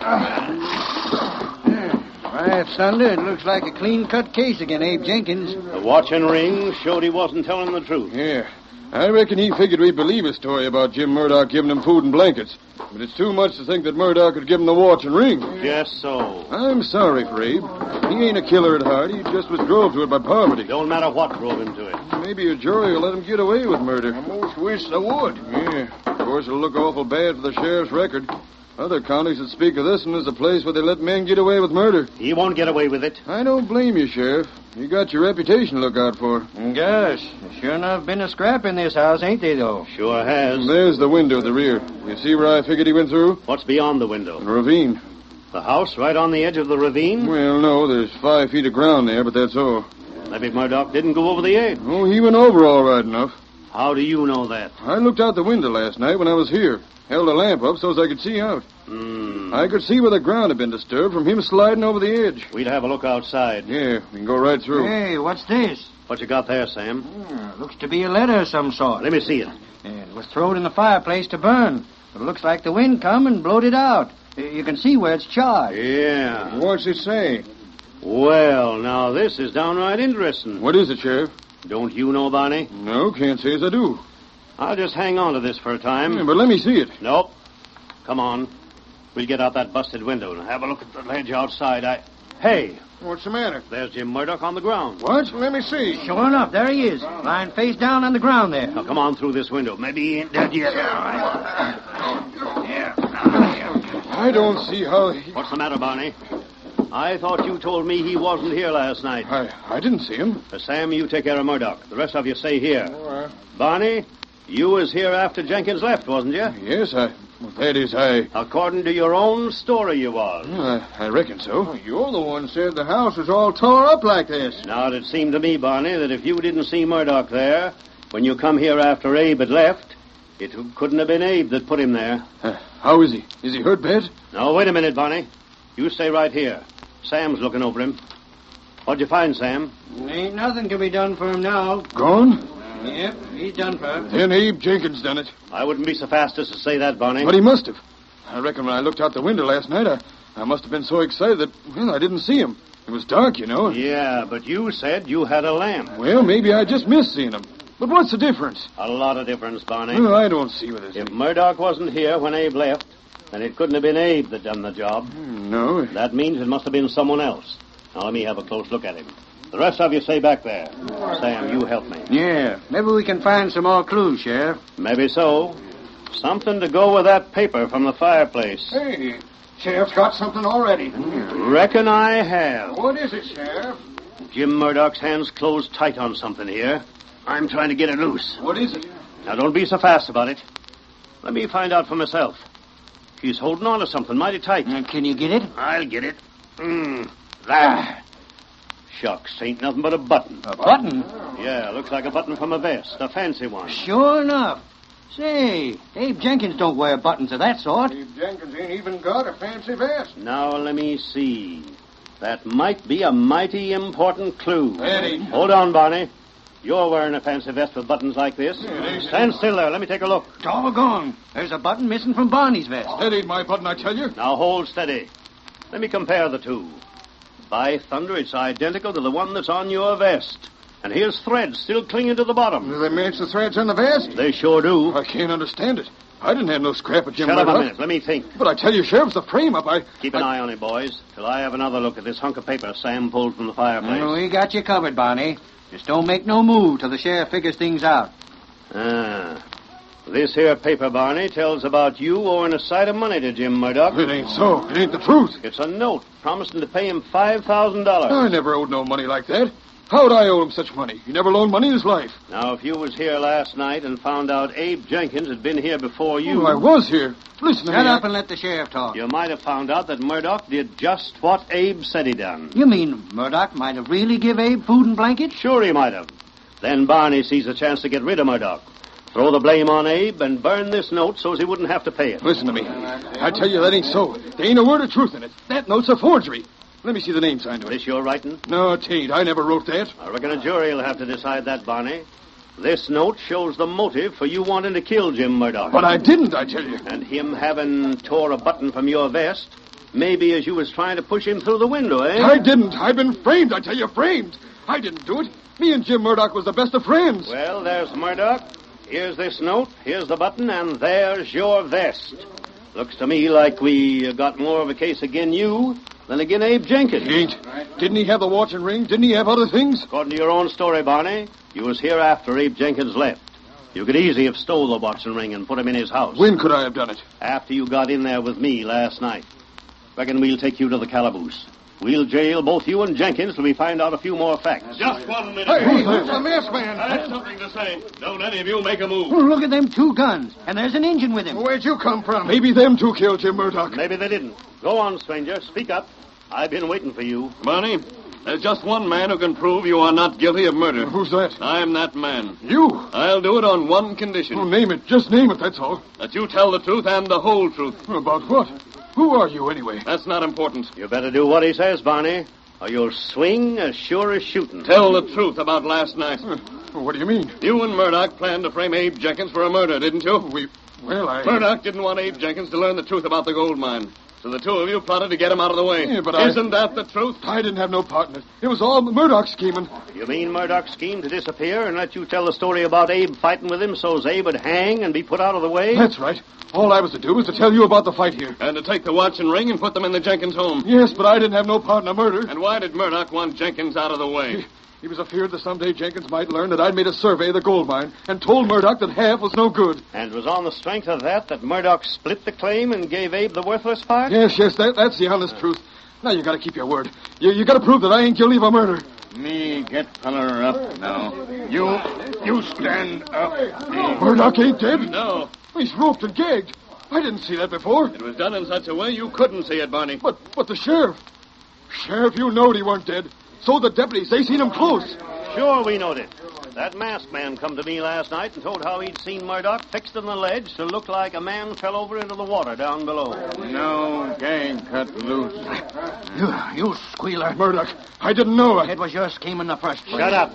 Right, Thunder, it looks like a clean-cut case again, Abe Jenkins. The watch and ring showed he wasn't telling the truth. Yeah. I reckon he figured we'd believe his story about Jim Murdock giving him food and blankets. But it's too much to think that Murdock would give him the watch and ring. Just so. I'm sorry for Abe. He ain't a killer at heart. He just was drove to it by poverty. Don't matter what drove him to it. Maybe a jury will let him get away with murder. I most wish they would. Yeah. Of course, it'll look awful bad for the sheriff's record. Other counties that speak of this one as a place where they let men get away with murder. He won't get away with it. I don't blame you, Sheriff. You got your reputation to look out for. Gosh, sure enough been a scrap in this house, ain't they, though? Sure has. There's the window at the rear. You see where I figured he went through? What's beyond the window? The ravine. The house right on the edge of the ravine? Well, no, there's 5 feet of ground there, but that's all. Maybe Murdock didn't go over the edge. Oh, he went over all right enough. How do you know that? I looked out the window last night when I was here. Held a lamp up so as I could see out. I could see where the ground had been disturbed from him sliding over the edge. We'd have a look outside. Yeah, we can go right through. Hey, what's this? What you got there, Sam? Looks to be a letter of some sort. Let me see it. It was thrown in the fireplace to burn. It looks like the wind come and blowed it out. You can see where it's charged. Yeah. What's it say? Well, now this is downright interesting. What is it, Sheriff? Don't you know, Barney? No, can't say as I do. I'll just hang on to this for a time. Yeah, but let me see it. Nope. Come on. We'll get out that busted window and have a look at the ledge outside. Hey. What's the matter? There's Jim Murdock on the ground. What? Let me see. Sure enough, there he is, lying face down on the ground there. Now, come on through this window. Maybe he ain't dead yet. I don't see how he... What's the matter, Barney? I thought you told me he wasn't here last night. I didn't see him. Sam, you take care of Murdock. The rest of you stay here. All right. Barney, you was here after Jenkins left, wasn't you? Yes, that is, According to your own story, you was. I reckon so. You're the one said the house was all tore up like this. Now, it seemed to me, Barney, that if you didn't see Murdock there, when you come here after Abe had left, it couldn't have been Abe that put him there. How is he? Is he hurt bad? Now, wait a minute, Barney. You stay right here. Sam's looking over him. What'd you find, Sam? Ain't nothing can be done for him now. Gone? Yep, he's done for. Then Abe Jenkins done it. I wouldn't be so fast as to say that, Barney. But he must have. I reckon when I looked out the window last night, I must have been so excited that, well, I didn't see him. It was dark, you know. Yeah, but you said you had a lamp. Well, maybe I just missed seeing him. But what's the difference? A lot of difference, Barney. Well, I don't see what it is. If Murdock wasn't here when Abe left, then it couldn't have been Abe that done the job. No. That means it must have been someone else. Now, let me have a close look at him. The rest of you stay back there. Sam, you help me. Yeah, maybe we can find some more clues, Sheriff. Maybe so. Something to go with that paper from the fireplace. Hey, Sheriff's got something already. Reckon I have. What is it, Sheriff? Jim Murdock's hands closed tight on something here. I'm trying to get it loose. What is it? Now, don't be so fast about it. Let me find out for myself. He's holding on to something mighty tight. Can you get it? I'll get it. There. Shucks, ain't nothing but a button. A button? Yeah, looks like a button from a vest, a fancy one. Sure enough. Say, Abe Jenkins don't wear buttons of that sort. Abe Jenkins ain't even got a fancy vest. Now, let me see. That might be a mighty important clue. Eddie. Hold on, Barney. You're wearing a fancy vest with buttons like this. Stand still there. Let me take a look. Doggone. There's a button missing from Barney's vest. That ain't my button, I tell you. Now, hold steady. Let me compare the two. By thunder, it's identical to the one that's on your vest. And here's threads still clinging to the bottom. Do they match the threads on the vest? They sure do. I can't understand it. I didn't have no scrap of Jim Shut up Murdock. a minute. Let me think. But I tell you, Sheriff, the frame-up, Keep an eye on it, boys, till I have another look at this hunk of paper Sam pulled from the fireplace. Well, we got you covered, Barney. Just don't make no move till the sheriff figures things out. This here paper, Barney, tells about you owing a sight of money to Jim Murdock. It ain't so. It ain't the truth. It's a note promising to pay him $5,000. I never owed no money like that. How'd I owe him such money? He never loaned money in his life. Now, if you was here last night and found out Abe Jenkins had been here before you... Oh, I was here. Listen to me. Shut up and let the sheriff talk. You might have found out that Murdock did just what Abe said he done. You mean Murdock might have really give Abe food and blankets? Sure he might have. Then Barney sees a chance to get rid of Murdock. Throw the blame on Abe and burn this note so as he wouldn't have to pay it. Listen to me. I tell you, that ain't so. There ain't a word of truth in it. That note's a forgery. Let me see the name signed to it. This your writing? No, it ain't. I never wrote that. I reckon a jury will have to decide that, Barney. This note shows the motive for you wanting to kill Jim Murdock. But I didn't, I tell you. And him having tore a button from your vest, maybe as you was trying to push him through the window, eh? I didn't. I've been framed, I tell you, framed. I didn't do it. Me and Jim Murdock was the best of friends. Well, there's Murdock. Here's this note, here's the button, and there's your vest. Looks to me like we got more of a case again you than again Abe Jenkins. He ain't. Didn't he have the watch and ring? Didn't he have other things? According to your own story, Barney, you was here after Abe Jenkins left. You could easily have stole the watch and ring and put him in his house. When could I have done it? After you got in there with me last night. Reckon we'll take you to the calaboose. We'll jail both you and Jenkins till we find out a few more facts. Just 1 minute. Hey, who's the masked man? I have something to say. Don't any of you make a move. Oh, look at them 2 guns. And there's an engine with him. Where'd you come from? Maybe them 2 killed Jim Murdock. Maybe they didn't. Go on, stranger. Speak up. I've been waiting for you. Barney, there's just one man who can prove you are not guilty of murder. Who's that? I'm that man. You? I'll do it on one condition. Oh, name it. Just name it, that's all. That you tell the truth and the whole truth. About what? Who are you, anyway? That's not important. You better do what he says, Barney, or you'll swing as sure as shooting. Tell the truth about last night. What do you mean? You and Murdock planned to frame Abe Jenkins for a murder, didn't you? Murdock didn't want Abe Jenkins to learn the truth about the gold mine. So the 2 of you plotted to get him out of the way. Yeah, but Isn't that the truth? I didn't have no part in it. It was all Murdock's scheming. You mean Murdock's scheme to disappear and let you tell the story about Abe fighting with him so's Abe would hang and be put out of the way? That's right. All I was to do was to tell you about the fight here. And to take the watch and ring and put them in the Jenkins home. Yes, but I didn't have no part in the murder. And why did Murdock want Jenkins out of the way? He was afeard that someday Jenkins might learn that I'd made a survey of the gold mine and told Murdock that half was no good. And was on the strength of that Murdock split the claim and gave Abe the worthless part? Yes, that's the honest truth. Now you gotta keep your word. You gotta prove that I ain't guilty of a murder. Me get feller up now. You stand up. Murdock ain't dead? No. He's roped and gagged. I didn't see that before. It was done in such a way you couldn't see it, Barney. But the sheriff. Sheriff, you knowed he weren't dead. So the deputies, they seen him close. Sure, we knowed it. That masked man come to me last night and told how he'd seen Murdock fixed on the ledge to look like a man fell over into the water down below. No gang cut loose. You squealer. Murdock, I didn't know it. It was your scheme in the first place. Shut up.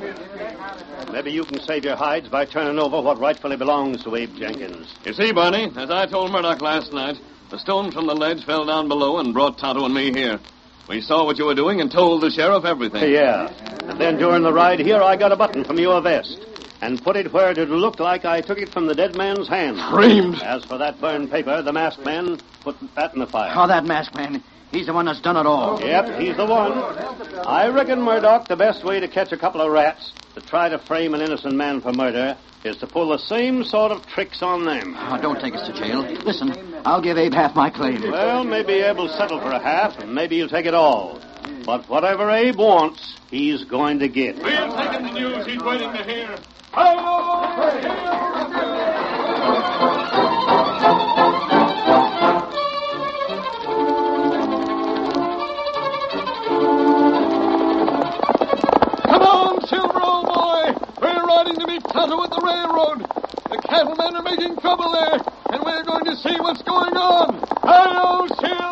Maybe you can save your hides by turning over what rightfully belongs to Abe Jenkins. You see, Barney, as I told Murdock last night, the stone from the ledge fell down below and brought Tonto and me here. We saw what you were doing and told the sheriff everything. Yeah. And then during the ride here, I got a button from your vest and put it where it looked like I took it from the dead man's hand. Framed. As for that burned paper, the masked man put that in the fire. Oh, that masked man. He's the one that's done it all. Yep, he's the one. I reckon, Murdock, the best way to catch a couple of rats to try to frame an innocent man for murder is to pull the same sort of tricks on them. Oh, don't take us to jail. Listen, I'll give Abe half my claim. Well, maybe Abe will settle for a half, and maybe he'll take it all. But whatever Abe wants, he's going to get. We're taking the news he's waiting to hear. Come on, Silver, old boy. We're riding to meet Tonto at the railroad. The cattlemen are making trouble there, and we're going to see what's going on. Hi-yo, Silver!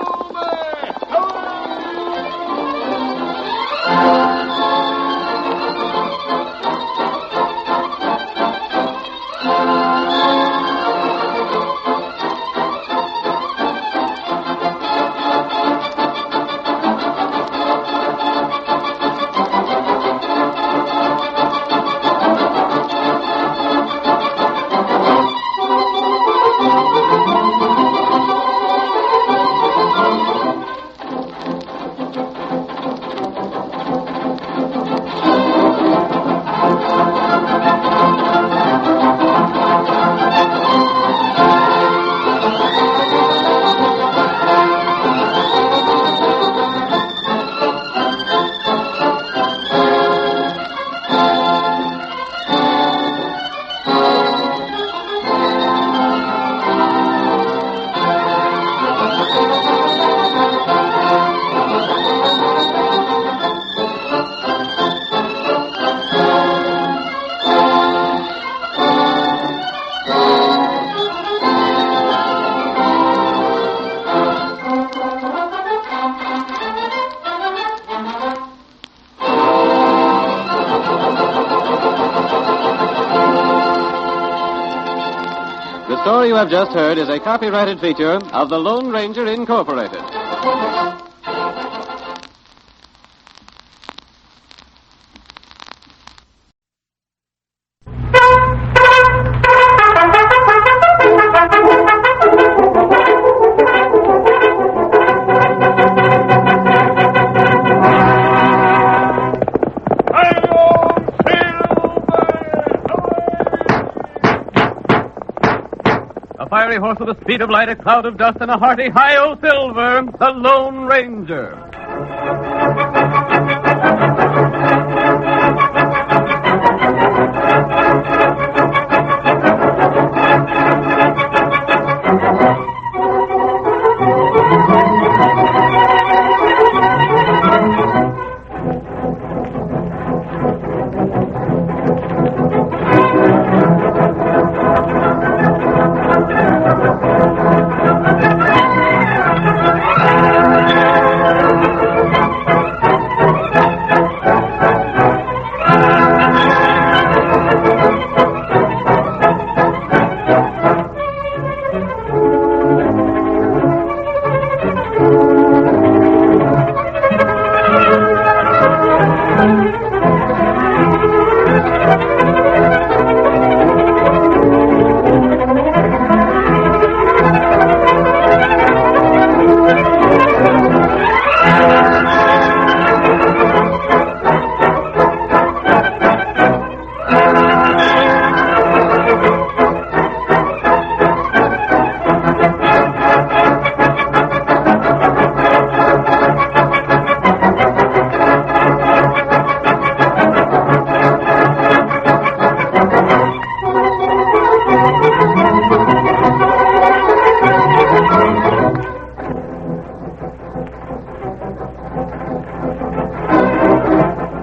The story you have just heard is a copyrighted feature of the Lone Ranger Incorporated. Fiery horse with the speed of light, a cloud of dust, and a hearty hi-yo silver, the Lone Ranger.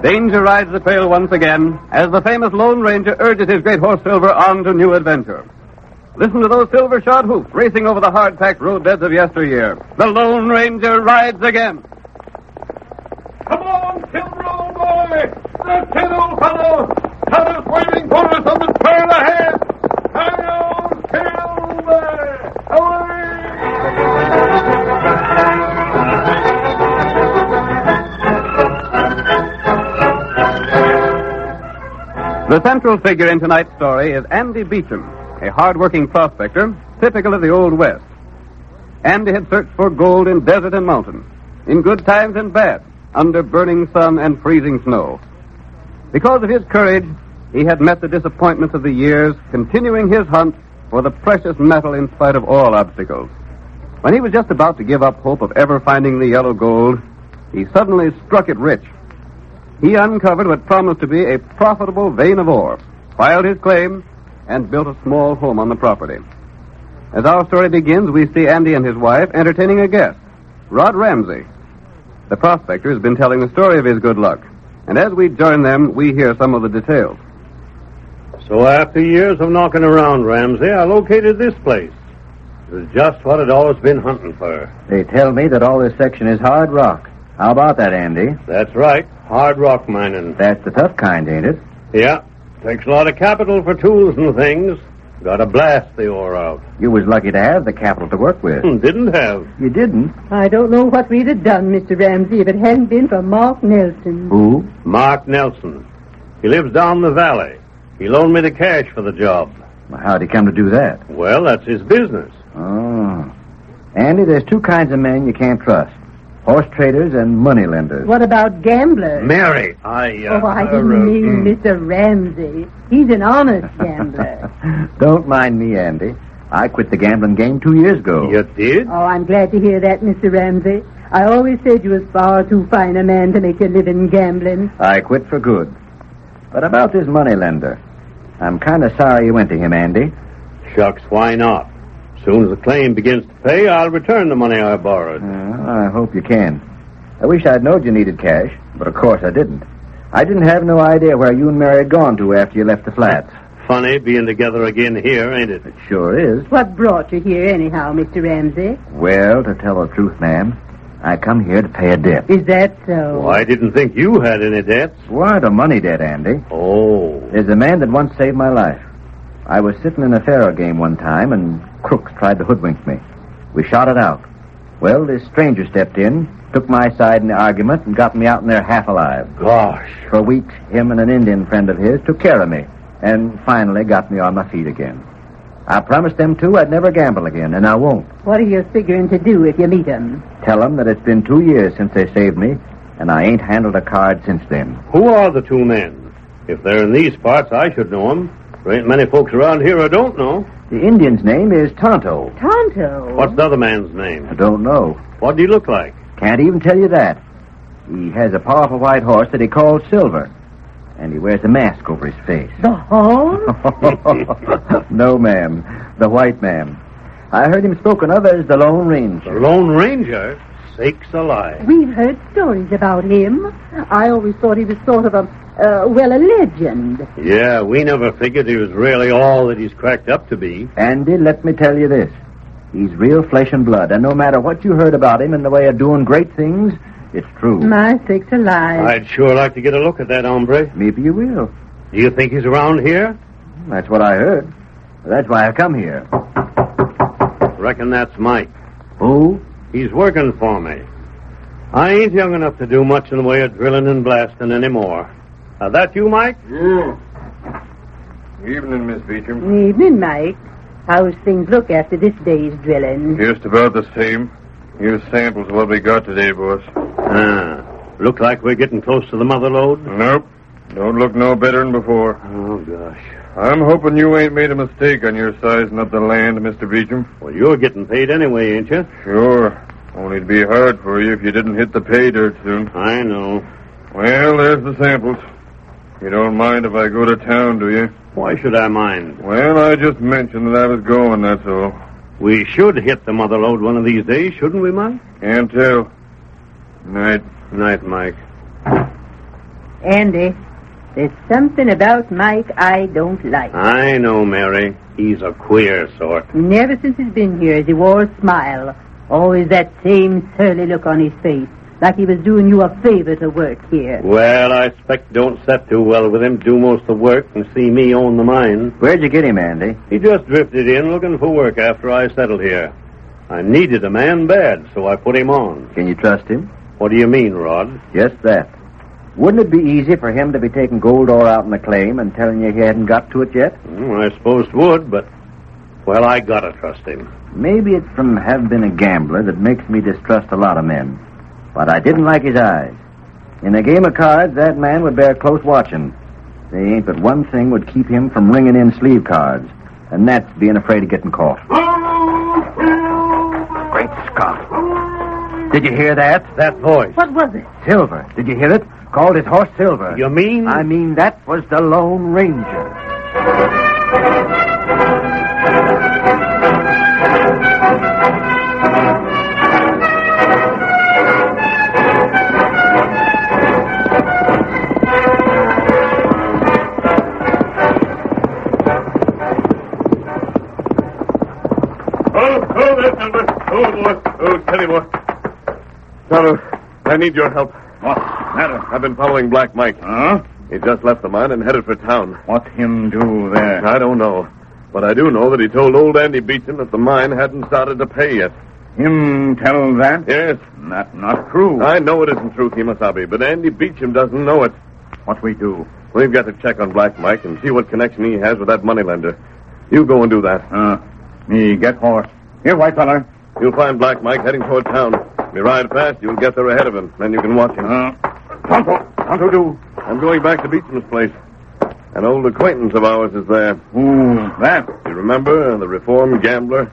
Danger rides the trail once again as the famous Lone Ranger urges his great horse Silver on to new adventure. Listen to those silver-shod hoofs racing over the hard-packed roadbeds of yesteryear. The Lone Ranger rides again. Come on, Silver, old boy! That's it, old fellow! Tonto's waiting for us on the trail ahead! Hi-yo, Silver! Away! The central figure in tonight's story is Andy Beechum, a hard-working prospector, typical of the Old West. Andy had searched for gold in desert and mountain, in good times and bad, under burning sun and freezing snow. Because of his courage, he had met the disappointments of the years, continuing his hunt for the precious metal in spite of all obstacles. When he was just about to give up hope of ever finding the yellow gold, he suddenly struck it rich. He uncovered what promised to be a profitable vein of ore, filed his claim, and built a small home on the property. As our story begins, we see Andy and his wife entertaining a guest, Rod Ramsey. The prospector has been telling the story of his good luck, and as we join them, we hear some of the details. So after years of knocking around, Ramsey, I located this place. It was just what I'd always been hunting for. They tell me that all this section is hard rock. How about that, Andy? That's right. Hard rock mining. That's the tough kind, ain't it? Yeah. Takes a lot of capital for tools and things. Gotta blast the ore out. You was lucky to have the capital to work with. Didn't have. You didn't? I don't know what we'd have done, Mr. Ramsey, if it hadn't been for Mark Nelson. Who? Mark Nelson. He lives down the valley. He loaned me the cash for the job. Well, how'd he come to do that? Well, that's his business. Oh. Andy, there's two kinds of men you can't trust. Horse traders and money lenders. What about gamblers? Mary, I didn't mean Mr. Ramsey. He's an honest gambler. Don't mind me, Andy. I quit the gambling game 2 years ago. You did? Oh, I'm glad to hear that, Mr. Ramsey. I always said you was far too fine a man to make your living gambling. I quit for good. But about this money lender, I'm kind of sorry you went to him, Andy. Shucks, why not? As soon as the claim begins to pay, I'll return the money I borrowed. I hope you can. I wish I'd known you needed cash, but of course I didn't. I didn't have no idea where you and Mary had gone to after you left the flats. Funny being together again here, ain't it? It sure is. What brought you here anyhow, Mr. Ramsey? Well, to tell the truth, ma'am, I come here to pay a debt. Is that so? Well, I didn't think you had any debts. Weren't a money debt, Andy. Oh. There's a man that once saved my life. I was sitting in a faro game one time, and crooks tried to hoodwink me. We shot it out. Well, this stranger stepped in, took my side in the argument, and got me out in there half alive. Gosh. For weeks, him and an Indian friend of his took care of me, and finally got me on my feet again. I promised them, too, I'd never gamble again, and I won't. What are you figuring to do if you meet them? Tell them that it's been 2 years since they saved me, and I ain't handled a card since then. Who are the two men? If they're in these parts, I should know them. There ain't many folks around here I don't know. The Indian's name is Tonto. Tonto? What's the other man's name? I don't know. What do he look like? Can't even tell you that. He has a powerful white horse that he calls Silver, and he wears a mask over his face. The horse? No, ma'am. The white man. I heard him spoken of as the Lone Ranger. The Lone Ranger? Sakes alive. We've heard stories about him. I always thought he was sort of a legend. Yeah, we never figured he was really all that he's cracked up to be. Andy, let me tell you this. He's real flesh and blood, and no matter what you heard about him in the way of doing great things, it's true. My sakes alive. I'd sure like to get a look at that hombre. Maybe you will. Do you think he's around here? That's what I heard. That's why I come here. Reckon that's Mike. Who? He's working for me. I ain't young enough to do much in the way of drilling and blasting anymore. That you, Mike? Yeah. Evening, Miss Beecham. Evening, Mike. How's things look after this day's drilling? Just about the same. Here's samples of what we got today, boss. Look like we're getting close to the mother lode? Nope. Don't look no better than before. Oh, gosh. I'm hoping you ain't made a mistake on your sizing up the land, Mr. Beecham. Well, you're getting paid anyway, ain't you? Sure. Only it'd be hard for you if you didn't hit the pay dirt soon. I know. Well, there's the samples. You don't mind if I go to town, do you? Why should I mind? Well, I just mentioned that I was going, that's all. We should hit the mother lode one of these days, shouldn't we, Mike? Can't tell. Night. Night, Mike. Andy, there's something about Mike I don't like. I know, Mary. He's a queer sort. Never since he's been here has he wore a smile. Always that same surly look on his face, like he was doing you a favor to work here. Well, I expect don't set too well with him, do most of the work, and see me own the mine. Where'd you get him, Andy? He just drifted in looking for work after I settled here. I needed a man bad, so I put him on. Can you trust him? What do you mean, Rod? Just that. Wouldn't it be easy for him to be taking gold ore out in the claim and telling you he hadn't got to it yet? I suppose it would, but, well, I gotta trust him. Maybe it's from having been a gambler that makes me distrust a lot of men. But I didn't like his eyes. In a game of cards, that man would bear close watching. There ain't but one thing would keep him from ringing in sleeve cards, and that's being afraid of getting caught. Great Scott. Did you hear that? That voice. What was it? Silver. Did you hear it? Called his horse Silver. You mean? I mean, that was the Lone Ranger. Steady, boy. Tonto, I need your help. What's the matter? I've been following Black Mike. Huh? He just left the mine and headed for town. What him do there? I don't know. But I do know that he told old Andy Beecham that the mine hadn't started to pay yet. Him tell that? Yes. That's not true. I know it isn't true, Kimasabi, but Andy Beecham doesn't know it. What we do? We've got to check on Black Mike and see what connection he has with that moneylender. You go and do that. Me get horse. Here, white feller. You'll find Black Mike heading toward town. If you ride fast, you'll get there ahead of him. Then you can watch him. Tonto do. I'm going back to Beecham's place. An old acquaintance of ours is there. Who's that? You remember the reformed gambler?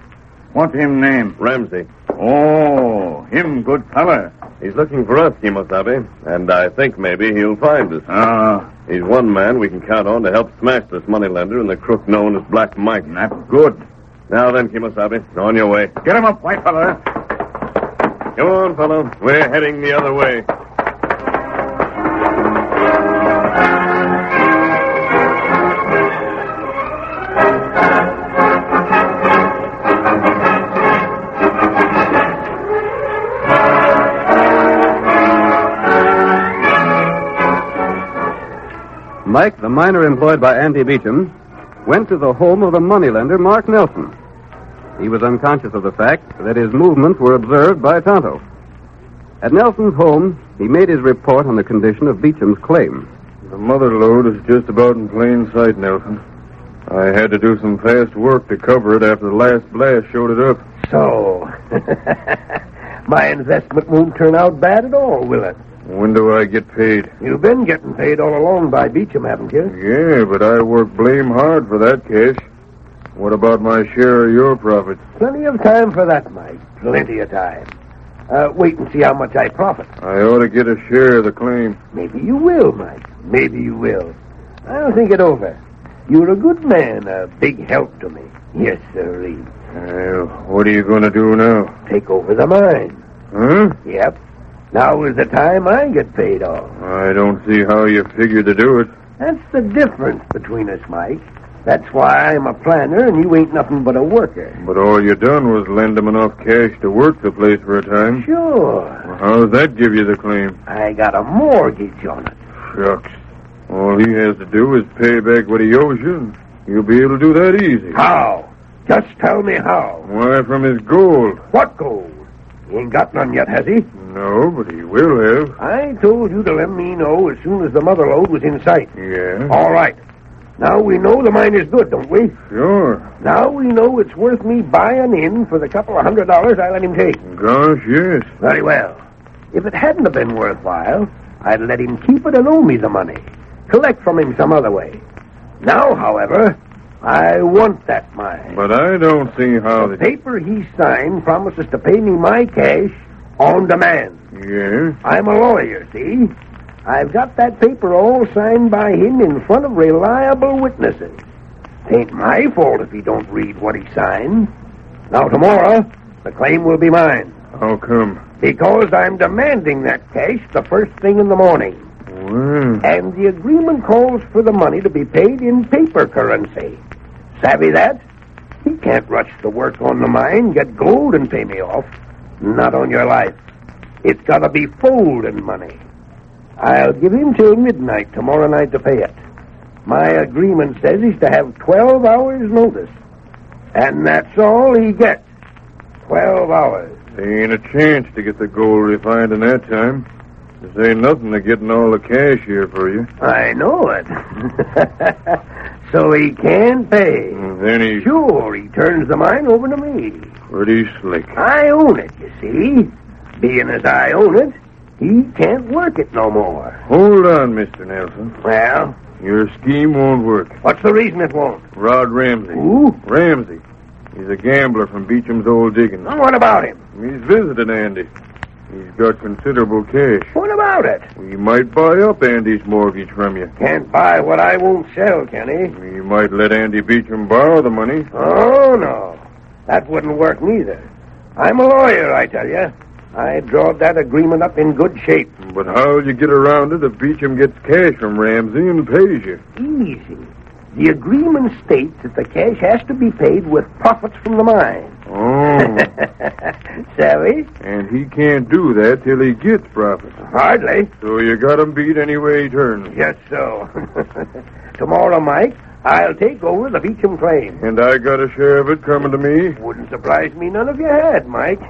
What him name? Ramsey. Oh, him good feller. He's looking for us, Kimosabe, and I think maybe he'll find us. He's one man we can count on to help smash this moneylender and the crook known as Black Mike. That's good. Now then, Kimosabe, on your way. Get him up, white feller. Come on, fellow. We're heading the other way. Mike, the miner employed by Andy Beecham, went to the home of the moneylender, Mark Nelson. He was unconscious of the fact that his movements were observed by Tonto. At Nelson's home, he made his report on the condition of Beechum's claim. The mother lode is just about in plain sight, Nelson. I had to do some fast work to cover it after the last blast showed it up. So, my investment won't turn out bad at all, will it? When do I get paid? You've been getting paid all along by Beechum, haven't you? Yeah, but I worked blame hard for that cash. What about my share of your profits? Plenty of time for that, Mike. Plenty of time. Wait and see how much I profit. I ought to get a share of the claim. Maybe you will, Mike. Maybe you will. I'll think it over. You're a good man, a big help to me. Yes, sirree. What are you going to do now? Take over the mine. Huh? Yep. Now is the time I get paid off. I don't see how you figure to do it. That's the difference between us, Mike. That's why I'm a planner and you ain't nothing but a worker. But all you done was lend him enough cash to work the place for a time. Sure. Well, how does that give you the claim? I got a mortgage on it. Shucks. All he has to do is pay back what he owes you, and you'll be able to do that easy. How? Just tell me how. Why, from his gold. What gold? He ain't got none yet, has he? No, but he will have. I told you to let me know as soon as the mother lode was in sight. Yeah? All right. Now we know the mine is good, don't we? Sure. Now we know it's worth me buying in for the couple of $100 I let him take. Gosh, yes. Very well. If it hadn't have been worthwhile, I'd let him keep it and owe me the money. Collect from him some other way. Now, however, I want that mine. But I don't see how the paper he signed promises to pay me my cash on demand. Yeah? I'm a lawyer, see? I've got that paper all signed by him in front of reliable witnesses. Ain't my fault if he don't read what he signed. Now, tomorrow, the claim will be mine. How come? Because I'm demanding that cash the first thing in the morning. Well. And the agreement calls for the money to be paid in paper currency. Savvy that? He can't rush the work on the mine, get gold, and pay me off. Not on your life. It's got to be folding money. I'll give him till midnight tomorrow night to pay it. My agreement says he's to have 12 hours' notice. And that's all he gets. 12 hours. There ain't a chance to get the gold refined in that time. This ain't nothing to getting all the cash here for you. I know it. So he can pay. Then he... Sure, he turns the mine over to me. Pretty slick. I own it, you see. Being as I own it, he can't work it no more. Hold on, Mr. Nelson. Well? Your scheme won't work. What's the reason it won't? Rod Ramsey. Who? Ramsey. He's a gambler from Beechum's old diggings. Well, what about him? He's visited Andy. He's got considerable cash. What about it? He might buy up Andy's mortgage from you. Can't buy what I won't sell, can he? He might let Andy Beechum borrow the money. Oh, no. That wouldn't work neither. I'm a lawyer, I tell you. I drawed that agreement up in good shape. But how'll you get around it if Beechum gets cash from Ramsey and pays you? Easy. The agreement states that the cash has to be paid with profits from the mine. Oh. Savvy? And he can't do that till he gets profits. Hardly. So you got him beat any way he turns. Just so. Tomorrow, Mike, I'll take over the Beechum claim. And I got a share of it coming to me? Wouldn't surprise me none if you had, Mike.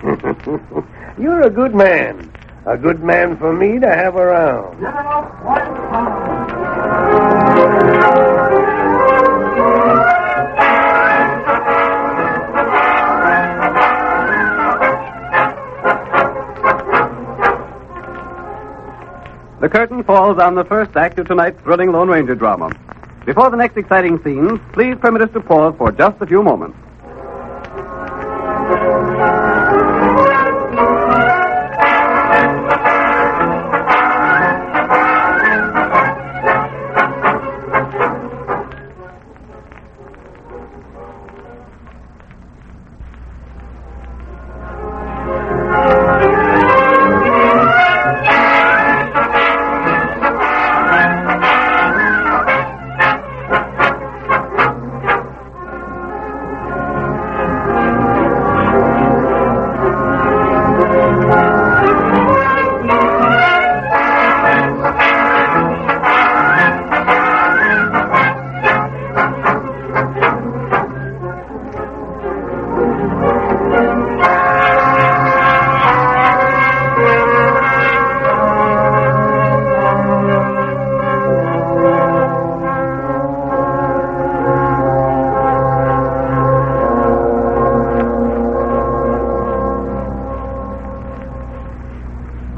You're a good man. A good man for me to have around. The curtain falls on the first act of tonight's thrilling Lone Ranger drama. Before the next exciting scenes, please permit us to pause for just a few moments.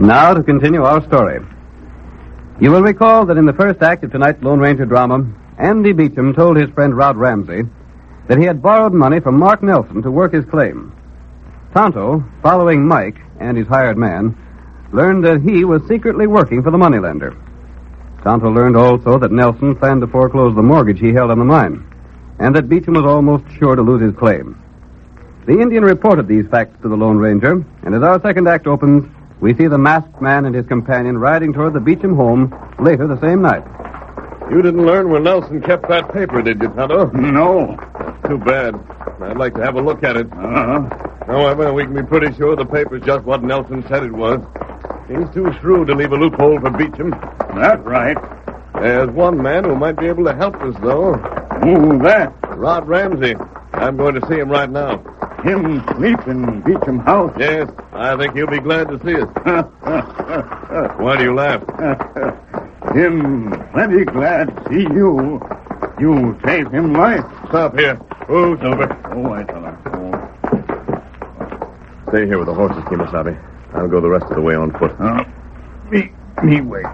Now to continue our story. You will recall that in the first act of tonight's Lone Ranger drama, Andy Beechum told his friend Rod Ramsey that he had borrowed money from Mark Nelson to work his claim. Tonto, following Mike and his hired man, learned that he was secretly working for the moneylender. Tonto learned also that Nelson planned to foreclose the mortgage he held on the mine, and that Beechum was almost sure to lose his claim. The Indian reported these facts to the Lone Ranger, and as our second act opens, we see the masked man and his companion riding toward the Beechum home later the same night. You didn't learn where Nelson kept that paper, did you, Tonto? No. Too bad. I'd like to have a look at it. Uh-huh. However, we can be pretty sure the paper's just what Nelson said it was. He's too shrewd to leave a loophole for Beechum. That's right. There's one man who might be able to help us, though. Who's that? Rod Ramsey. I'm going to see him right now. Him sleep in Beecham house? Yes, I think he'll be glad to see us. Why do you laugh? Him plenty glad to see you. You saved him life. Stop here. Who's over? Oh, I tell her. Stay here with the horses, Kemosabe. I'll go the rest of the way on foot. Me wait.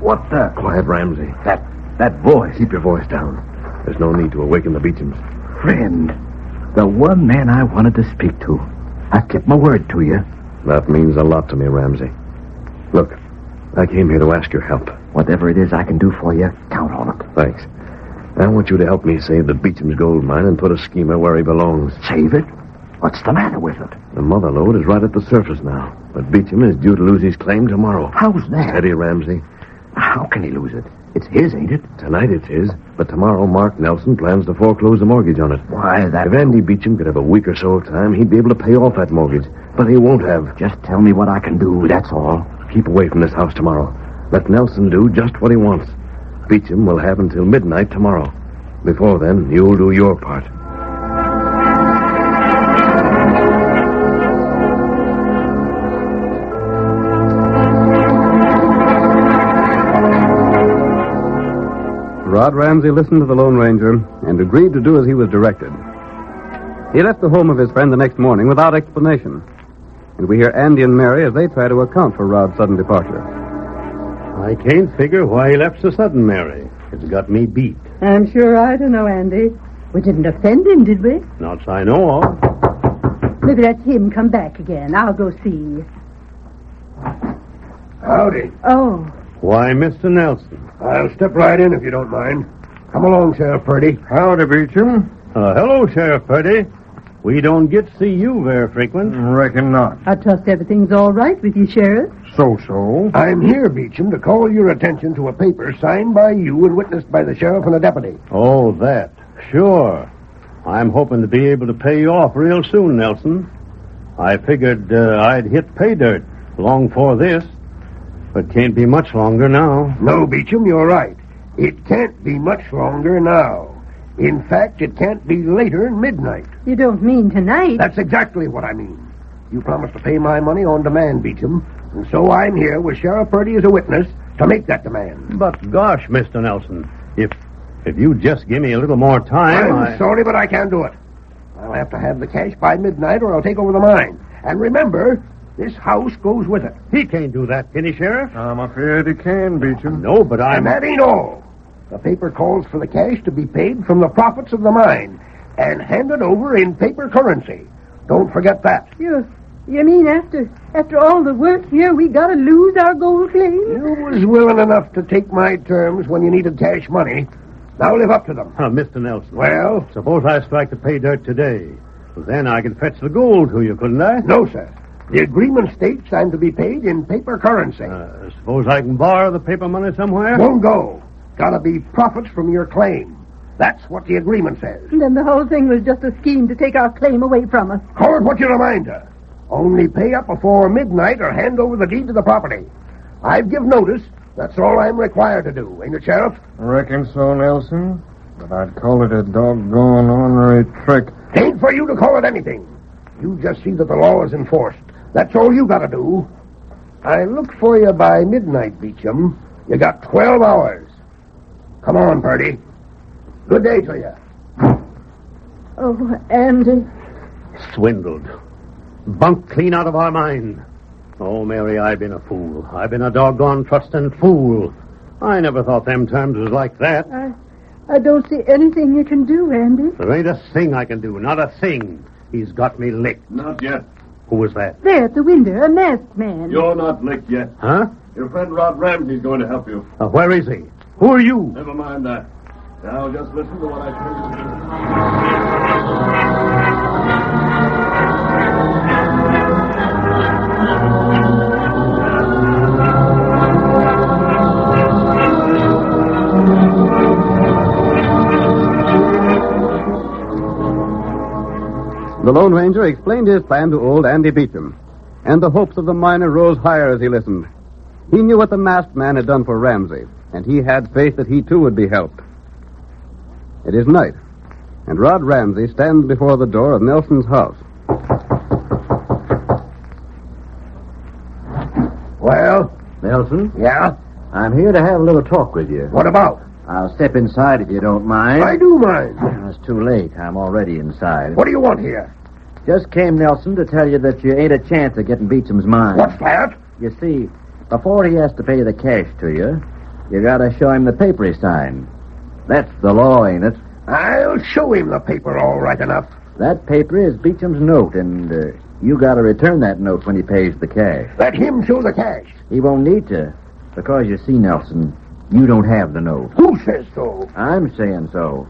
What the? Quiet, Ramsey. That voice. Keep your voice down. There's no need to awaken the Beechums. Friend. The one man I wanted to speak to. I've kept my word to you. That means a lot to me, Ramsey. Look, I came here to ask your help. Whatever it is I can do for you, count on it. Thanks. I want you to help me save the Beecham's gold mine and put a schemer where he belongs. Save it? What's the matter with it? The mother lode is right at the surface now, but Beecham is due to lose his claim tomorrow. How's that? Steady, Ramsey. How can he lose it? It's his, ain't it? Tonight it's his, but tomorrow Mark Nelson plans to foreclose the mortgage on it. Why, that... If Andy Beecham could have a week or so of time, he'd be able to pay off that mortgage. But he won't have. Just tell me what I can do, that's all. Keep away from this house tomorrow. Let Nelson do just what he wants. Beecham will have until midnight tomorrow. Before then, you'll do your part. Rod Ramsey listened to the Lone Ranger and agreed to do as he was directed. He left the home of his friend the next morning without explanation. And we hear Andy and Mary as they try to account for Rod's sudden departure. I can't figure why he left so sudden, Mary. It's got me beat. I'm sure I don't know, Andy. We didn't offend him, did we? Not as I know of. Maybe that's him come back again. I'll go see. Howdy. Oh. Why, Mr. Nelson? I'll step right in if you don't mind. Come along, Sheriff Purdy. Howdy, Beecham. Hello, Sheriff Purdy. We don't get to see you very frequent. Reckon not. I trust everything's all right with you, Sheriff. So. I'm here, Beecham, to call your attention to a paper signed by you and witnessed by the sheriff and a deputy. Oh, that. Sure. I'm hoping to be able to pay you off real soon, Nelson. I figured I'd hit pay dirt long before this, but can't be much longer now. No, Beecham, you're right. It can't be much longer now. In fact, it can't be later than midnight. You don't mean tonight? That's exactly what I mean. You promised to pay my money on demand, Beecham, and so I'm here with Sheriff Purdy as a witness to make that demand. But gosh, Mr. Nelson, if you just give me a little more time, I'm sorry, but I can't do it. I'll have to have the cash by midnight or I'll take over the mine. And remember, this house goes with it. He can't do that, can he, Sheriff? I'm afraid he can, Beecham. No, but And that ain't all. The paper calls for the cash to be paid from the profits of the mine and handed over in paper currency. Don't forget that. You mean after all the work here, we gotta lose our gold claim? You was willing enough to take my terms when you needed cash money. Now live up to them. Mr. Nelson. Well? Suppose I strike the pay dirt today. Well, then I could fetch the gold to you, couldn't I? No, sir. The agreement states I'm to be paid in paper currency. Suppose I can borrow the paper money somewhere? Won't go. Gotta be profits from your claim. That's what the agreement says. Then the whole thing was just a scheme to take our claim away from us. Call it what you remind her. Only pay up before midnight or hand over the deed to the property. I've give notice. That's all I'm required to do, ain't it, Sheriff? Reckon so, Nelson. But I'd call it a doggone ornery trick. Ain't for you to call it anything. You just see that the law is enforced. That's all you gotta do. I look for you by midnight, Beechum. You got 12 hours. Come on, Purdy. Good day to you. Oh, Andy. Swindled. Bunked clean out of our mind. Oh, Mary, I've been a fool. I've been a doggone trusting fool. I never thought them terms was like that. I don't see anything you can do, Andy. There ain't a thing I can do. Not a thing. He's got me licked. Not yet. Who was that? There at the window, a masked man. You're not licked yet. Huh? Your friend Rod Ramsey's going to help you. Where is he? Who are you? Never mind that. Now just listen to what I tell you. The Lone Ranger explained his plan to old Andy Beechum, and the hopes of the miner rose higher as he listened. He knew what the masked man had done for Ramsey, and he had faith that he too would be helped. It is night, and Rod Ramsey stands before the door of Nelson's house. Well? Nelson? Yeah? I'm here to have a little talk with you. What about? I'll step inside if you don't mind. I do mind. It's too late. I'm already inside. What do you want here? Just came, Nelson, to tell you that you ain't a chance of getting Beechum's mine. What's that? You see, before he has to pay the cash to you, you gotta show him the paper he signed. That's the law, ain't it? I'll show him the paper all right enough. That paper is Beechum's note, and you gotta return that note when he pays the cash. Let him show the cash. He won't need to, because you see, Nelson, you don't have the note. Who says so? I'm saying so.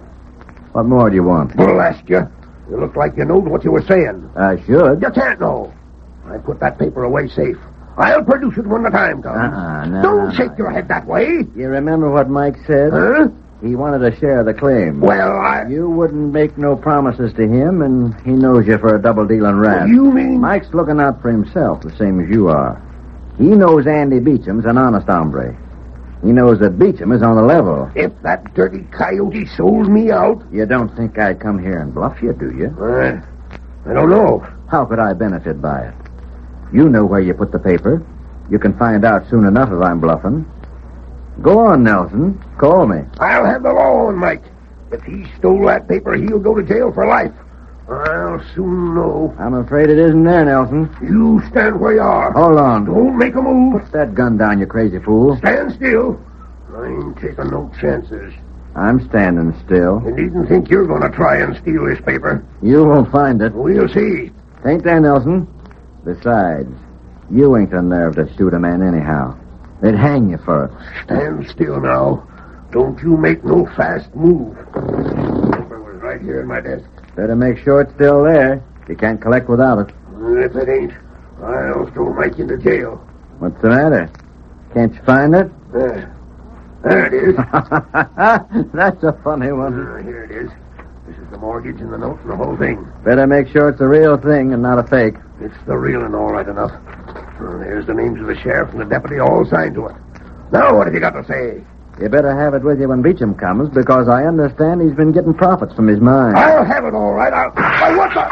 What more do you want? Blast you. You look like you knowed what you were saying. I should. You can't know. I put that paper away safe. I'll produce it when the time comes. No. Don't shake your head that way. You remember what Mike said? Huh? He wanted to share the claim. Well, You wouldn't make no promises to him, and he knows you for a double-dealing rat. You mean... Mike's looking out for himself, the same as you are. He knows Andy Beechum's an honest hombre. He knows that Beechum is on the level. If that dirty coyote sold me out... You don't think I'd come here and bluff you, do you? I don't know. How could I benefit by it? You know where you put the paper. You can find out soon enough if I'm bluffing. Go on, Nelson. Call me. I'll have the law on Mike. If he stole that paper, he'll go to jail for life. I'll soon know. I'm afraid it isn't there, Nelson. You stand where you are. Hold on. Don't make a move. Put that gun down, you crazy fool. Stand still. I ain't taking no chances. I'm standing still. You needn't think you're going to try and steal this paper. You won't find it. We'll see. Ain't there, Nelson? Besides, you ain't the nerve to shoot a man anyhow. They'd hang you for it. Stand still now. Don't you make no fast move. The paper was right here in my desk. Better make sure it's still there. You can't collect without it. If it ain't, I'll throw Mike into jail. What's the matter? Can't you find it? There it is. That's a funny one. Here it is. This is the mortgage and the note and the whole thing. Better make sure it's the real thing and not a fake. It's the real and all right enough. There's the names of the sheriff and the deputy all signed to it. Now what have you got to say? You better have it with you when Beechum comes, because I understand he's been getting profits from his mine. I'll have it all right. Why, what the...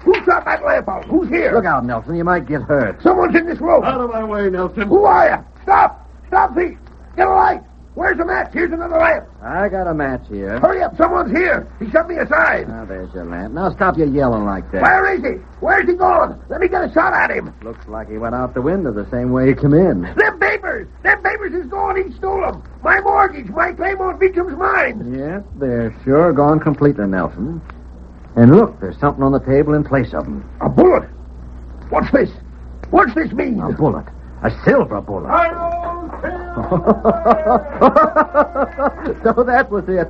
Who shot that lamp out? Who's here? Look out, Nelson. You might get hurt. Someone's in this rope. Out of my way, Nelson. Who are you? Stop! Stop, thief! Get a light! Where's the match? Here's another lamp. I got a match here. Hurry up, someone's here. He shoved me aside. Now, there's your lamp. Now, stop your yelling like that. Where is he? Where's he gone? Let me get a shot at him. Looks like he went out the window the same way he come in. Them papers! Them papers is gone. He stole them. My mortgage, my claim on Beechum's mine. Yeah, they're sure gone completely, Nelson. And look, there's something on the table in place of them. A bullet. What's this? What's this mean? A bullet. A silver bullet. So that was it.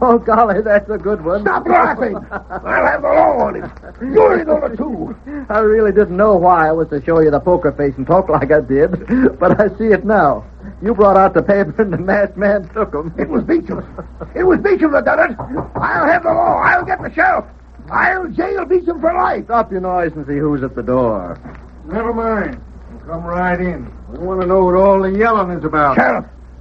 Oh, golly, that's a good one. Stop laughing. I'll have the law on him. You're in on it, too. I really didn't know why I was to show you the poker face and talk like I did, but I see it now. You brought out the paper and the masked man took them. It was Beechum. It was Beechum that done it. I'll have the law. I'll get the sheriff. I'll jail Beechum for life. Stop your noise and see who's at the door. Never mind. Come right in. We want to know what all the yelling is about.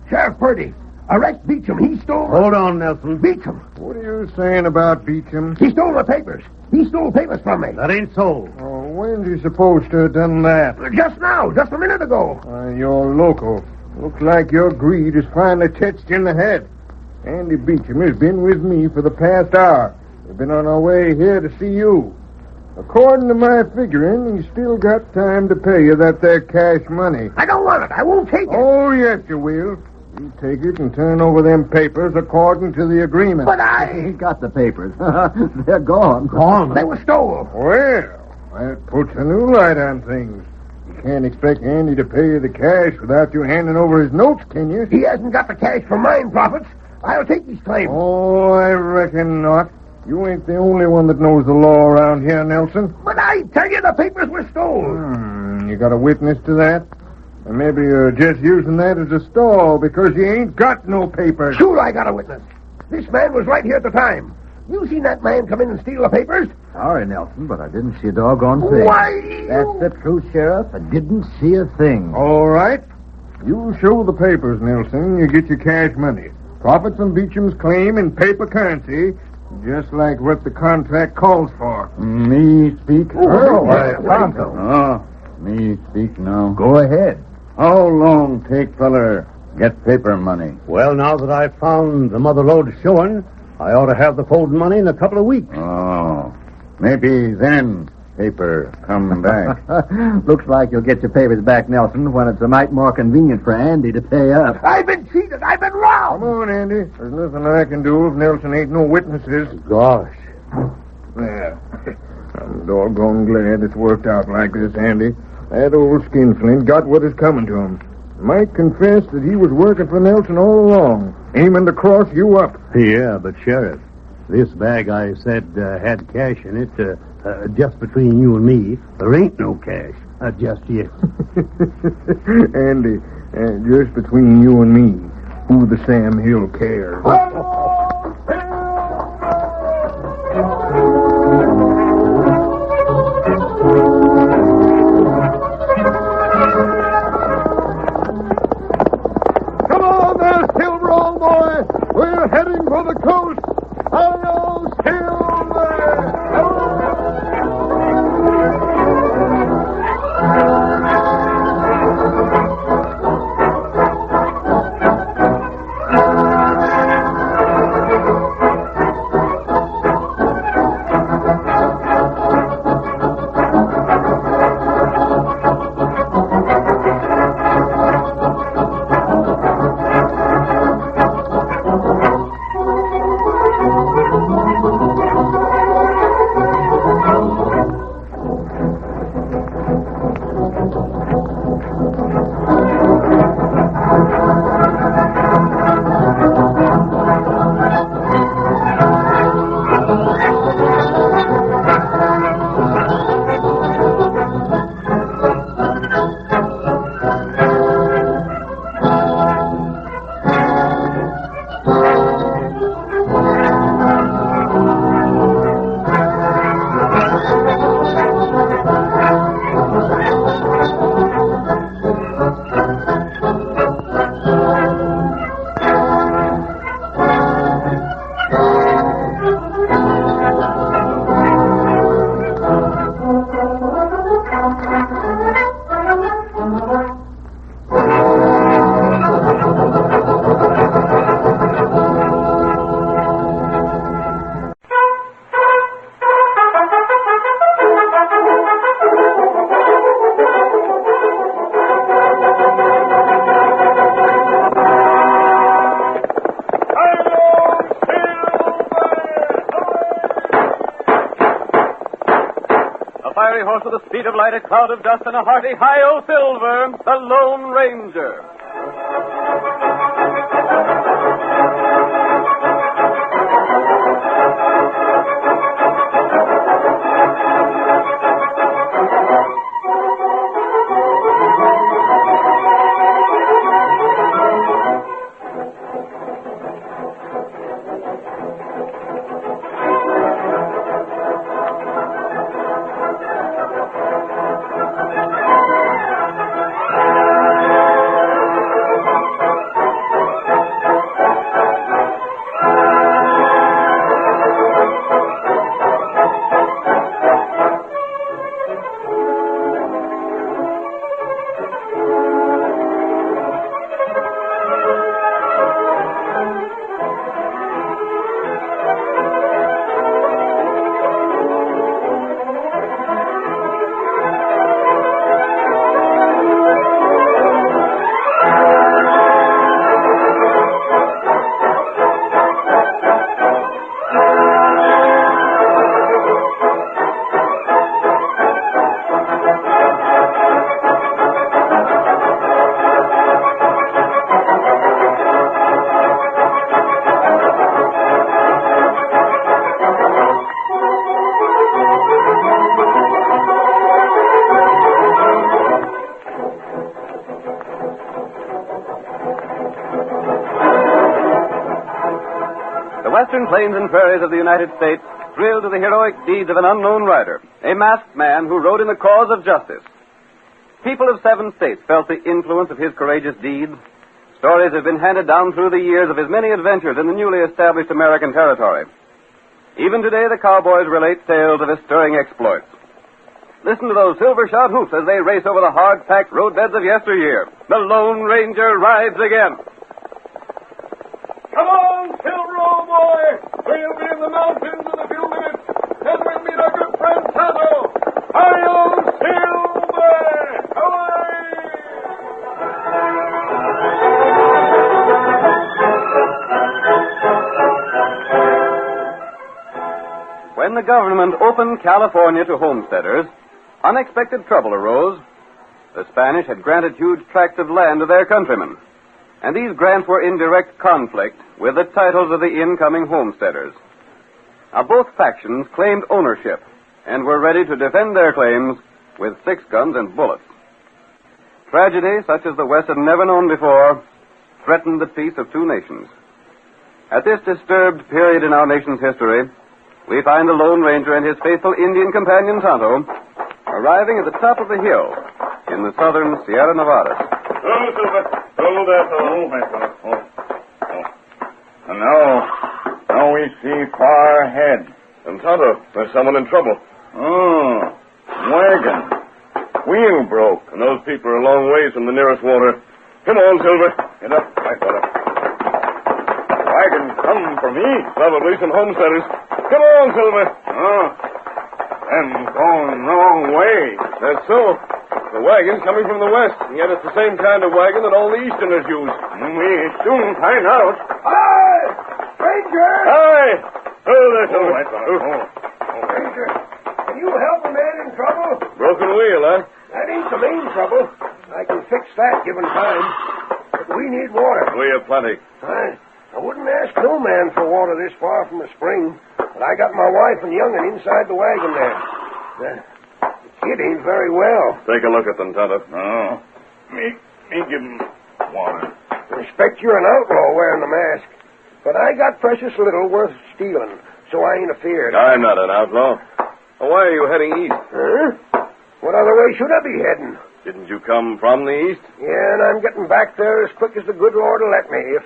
Sheriff Purdy, Arrest Beechum. He stole... Hold on, Nelson. Beechum. What are you saying about Beechum? He stole the papers. He stole papers from me. That ain't so. Oh, when's he supposed to have done that? Just now. Just a minute ago. You're local. Looks like your greed is finally touched in the head. Andy Beechum has been with me for the past hour. We've been on our way here to see you. According to my figuring, he's still got time to pay you that there cash money. I don't want it. I won't take it. Oh, yes, you will. You take it and turn over them papers according to the agreement. But I... He got the papers. They're gone. Gone? They were stolen. Well, that puts a new light on things. You can't expect Andy to pay you the cash without you handing over his notes, can you? He hasn't got the cash for mine profits. I'll take his claim. Oh, I reckon not. You ain't the only one that knows the law around here, Nelson. But I tell you, the papers were stolen. You got a witness to that? Or maybe you're just using that as a stall because you ain't got no papers. Sure, I got a witness. This man was right here at the time. You seen that man come in and steal the papers? Sorry, Nelson, but I didn't see a doggone thing. Why, That's the truth, Sheriff. I didn't see a thing. All right. You show the papers, Nelson. You get your cash money. Profit from Beecham's claim in paper currency, just like what the contract calls for. Me speak? Tonto. Oh, me speak now. Go ahead. How long take feller get paper money? Well, now that I've found the mother lode showing, I ought to have the folding money in a couple of weeks. Oh, maybe then paper come back. Looks like you'll get your papers back, Nelson, when it's a mite more convenient for Andy to pay up. I've been cheated. I've been robbed. Come on, Andy. There's nothing I can do if Nelson ain't no witnesses. Gosh. Well, I'm doggone glad it's worked out like this, Andy. That old skinflint got what is coming to him. Mike confessed that he was working for Nelson all along, aiming to cross you up. Yeah, but Sheriff, this bag I said had cash in it, just between you and me, there ain't no cash, just yet. Andy, just between you and me, who the Sam Hill cares? Come on there, Silver, old boy. We're heading for the coast. Hello, Silver! fiery horse with the speed of light, a cloud of dust, and a hearty hi-yo Silver, the Lone Ranger. western plains and prairies of the United States thrill to the heroic deeds of an unknown rider, a masked man who rode in the cause of justice. People of 7 states felt the influence of his courageous deeds. Stories have been handed down through the years of his many adventures in the newly established American territory. Even today, the cowboys relate tales of his stirring exploits. Listen to those silver-shod hoofs as they race over the hard-packed roadbeds of yesteryear. The Lone Ranger rides again. Come on, Silver, old boy! We'll be in the mountains in a few minutes, and we'll meet our good friend Tonto. Hi-yo, Silver! When the government opened California to homesteaders, unexpected trouble arose. The Spanish had granted huge tracts of land to their countrymen, and these grants were in direct conflict with the titles of the incoming homesteaders. Now, both factions claimed ownership and were ready to defend their claims with 6 guns and bullets. Tragedy, such as the West had never known before, threatened the peace of 2 nations. At this disturbed period in our nation's history, we find the Lone Ranger and his faithful Indian companion Tonto arriving at the top of the hill in the southern Sierra Nevadas. Oh, Silver. Oh, that's all. And now we see far ahead. And Tonto, there's someone in trouble. Oh, wagon. Wheel broke. And those people are a long ways from the nearest water. Come on, Silver. Get up, my fella. Wagon come for me. Probably some homesteaders. Come on, Silver. Oh, and going wrong way. That's so. The wagon's coming from the west, and yet it's the same kind of wagon that all the Easterners use. We soon find out. Hi! Ranger! Hi! Oh, there, Silver. Ranger, can you help a man in trouble? Broken wheel, huh? That ain't the main trouble. I can fix that given time. But we need water. We have plenty. I wouldn't ask no man for water this far from the spring, but I got my wife and young'un inside the wagon there. The kid ain't very well. Take a look at them, Tonto. Oh, me give him water. Respect you're an outlaw wearing the mask, but I got precious little worth stealing, so I ain't afeard. I'm not an outlaw. Why are you heading east? Huh? What other way should I be heading? Didn't you come from the east? Yeah, and I'm getting back there as quick as the good Lord will let me,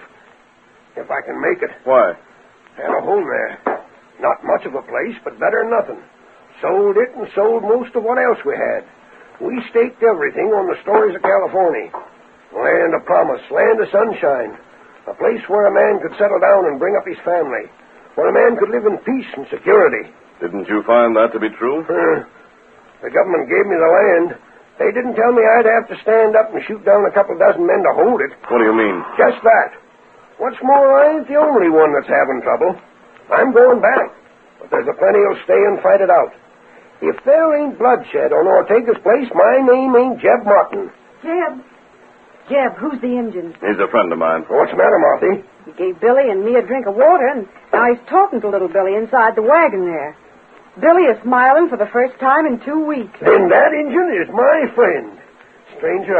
if I can make it. Why? Had a home there. Not much of a place, but better than nothing. Sold it and sold most of what else we had. We staked everything on the stories of California. Land of promise, land of sunshine. A place where a man could settle down and bring up his family. Where a man could live in peace and security. Didn't you find that to be true? The government gave me the land. They didn't tell me I'd have to stand up and shoot down a couple dozen men to hold it. What do you mean? Just that. What's more, I ain't the only one that's having trouble. I'm going back. But there's a plenty who'll stay and fight it out. If there ain't bloodshed on Ortega's place, my name ain't Jeb Martin. Jeb, who's the Injun? He's a friend of mine. What's the matter, Marthy? He gave Billy and me a drink of water, and now he's talking to little Billy inside the wagon there. Billy is smiling for the first time in 2 weeks. Then that Injun is my friend. Stranger,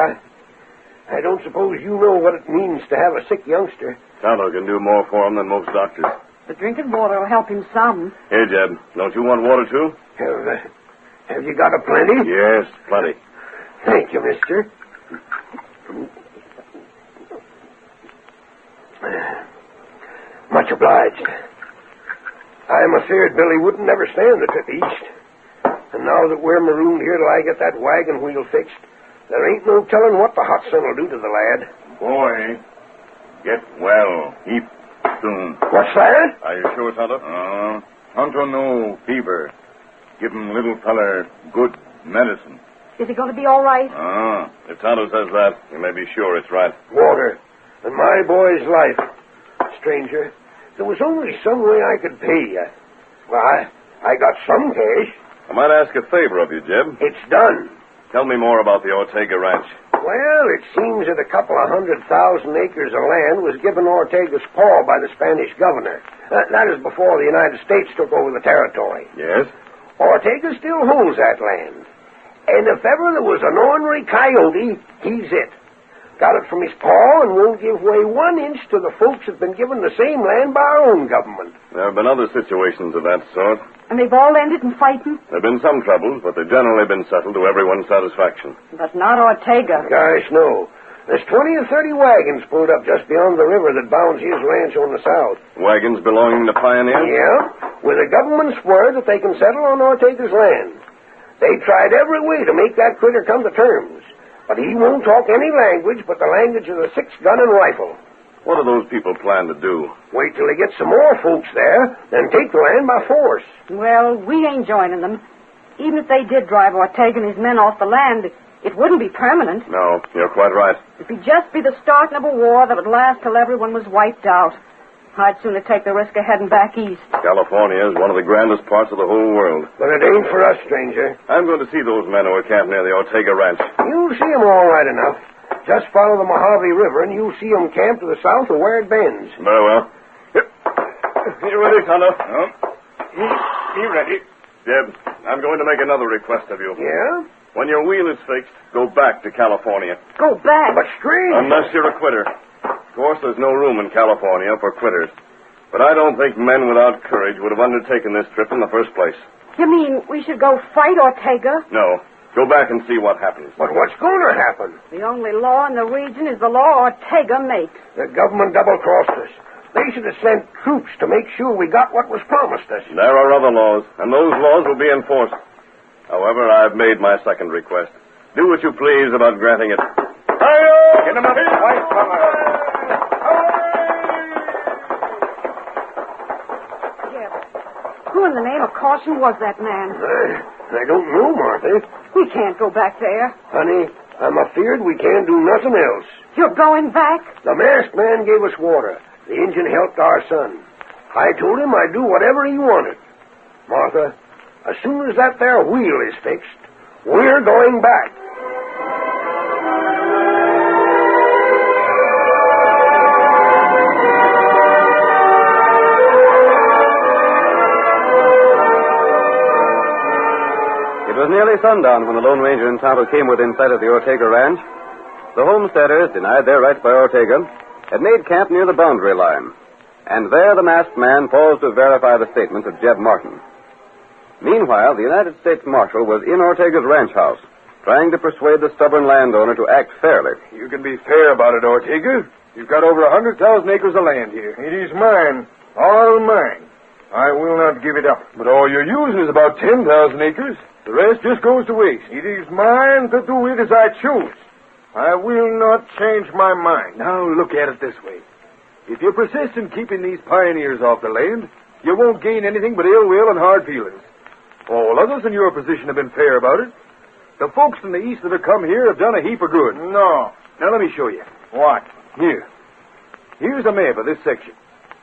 I don't suppose you know what it means to have a sick youngster. Tonto can do more for him than most doctors. The drinking water will help him some. Here, Jeb. Don't you want water, too? Have you got a plenty? Yes, plenty. Thank you, mister. Much obliged. I'm afeard Billy wouldn't never stand the trip east. And now that we're marooned here till I get that wagon wheel fixed, there ain't no telling what the hot sun will do to the lad. Boy, get well heap soon. What's that? Are you sure, Tonto? Tonto no fever. Give him little feller good medicine. Is he going to be all right? If Tonto says that, you may be sure it's right. Water. And my boy's life. Stranger, there was only some way I could pay you. Well, I got some cash. I might ask a favor of you, Jeb. It's done. Tell me more about the Ortega Ranch. Well, it seems that a couple of 100,000 acres of land was given Ortega's paw by the Spanish governor. That is before the United States took over the territory. Yes? Ortega still holds that land. And if ever there was an ornery coyote, he's it. Got it from his paw and won't give way 1 inch to the folks that've been given the same land by our own government. There have been other situations of that sort. And they've all ended in fighting? There have been some troubles, but they've generally been settled to everyone's satisfaction. But not Ortega. Gosh, no. There's 20 or 30 wagons pulled up just beyond the river that bounds his ranch on the south. Wagons belonging to pioneers? Yeah, with the government's word that they can settle on Ortega's land. They tried every way to make that critter come to terms. But he won't talk any language but the language of the 6-gun and rifle. What do those people plan to do? Wait till they get some more folks there, then take the land by force. Well, we ain't joining them. Even if they did drive Ortega and his men off the land, it wouldn't be permanent. No, you're quite right. It'd just be the starting of a war that would last till everyone was wiped out. I'd sooner take the risk of heading back east. California is one of the grandest parts of the whole world. But it ain't for us, stranger. I'm going to see those men who are camped near the Ortega ranch. You'll see 'em all right enough. Just follow the Mojave River, and you'll see 'em camped to the south of where it bends. Very well. Yep. You ready, Tonto? No. He ready. Jeb, I'm going to make another request of you. Yeah? When your wheel is fixed, go back to California. Go back? But strange. Unless you're a quitter. Of course, there's no room in California for quitters. But I don't think men without courage would have undertaken this trip in the first place. You mean we should go fight Ortega? No. Go back and see what happens. But what's going to happen? The only law in the region is the law Ortega makes. The government double-crossed us. They should have sent troops to make sure we got what was promised us. There are other laws, and those laws will be enforced. However, I've made my second request. Do what you please about granting it. Hi-yo! Get him up, white fella! Who in the name of caution was that man? I don't know, Martha. We can't go back there. Honey, I'm afeard we can't do nothing else. You're going back? The masked man gave us water. The Injun helped our son. I told him I'd do whatever he wanted. Martha, as soon as that there wheel is fixed, we're going back. It was nearly sundown when the Lone Ranger and Tonto came within sight of the Ortega ranch. The homesteaders, denied their rights by Ortega, had made camp near the boundary line. And there the masked man paused to verify the statement of Jeb Martin. Meanwhile, the United States Marshal was in Ortega's ranch house, trying to persuade the stubborn landowner to act fairly. You can be fair about it, Ortega. You've got over 100,000 acres of land here. It is mine. All mine. I will not give it up. But all you're using is about 10,000 acres. The rest just goes to waste. It is mine to do with as I choose. I will not change my mind. Now, look at it this way. If you persist in keeping these pioneers off the land, you won't gain anything but ill will and hard feelings. All others in your position have been fair about it. The folks in the east that have come here have done a heap of good. No. Now, let me show you. What? Here. Here's a map of this section.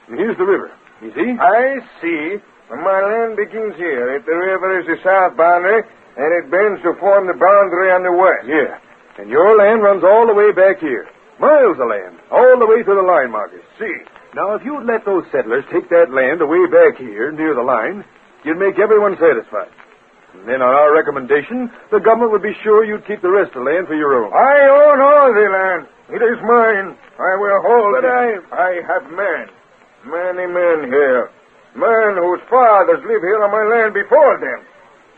And here's the river. You see? I see. My land begins here. If the river is the south boundary, and it bends to form the boundary on the west. Yeah. And your land runs all the way back here. Miles of land. All the way to the line markers. See. Now, if you'd let those settlers take that land away back here, near the line, you'd make everyone satisfied. And then on our recommendation, the government would be sure you'd keep the rest of the land for your own. I own all the land. It is mine. I will hold it. I have men. Many men here. Men whose fathers live here on my land before them.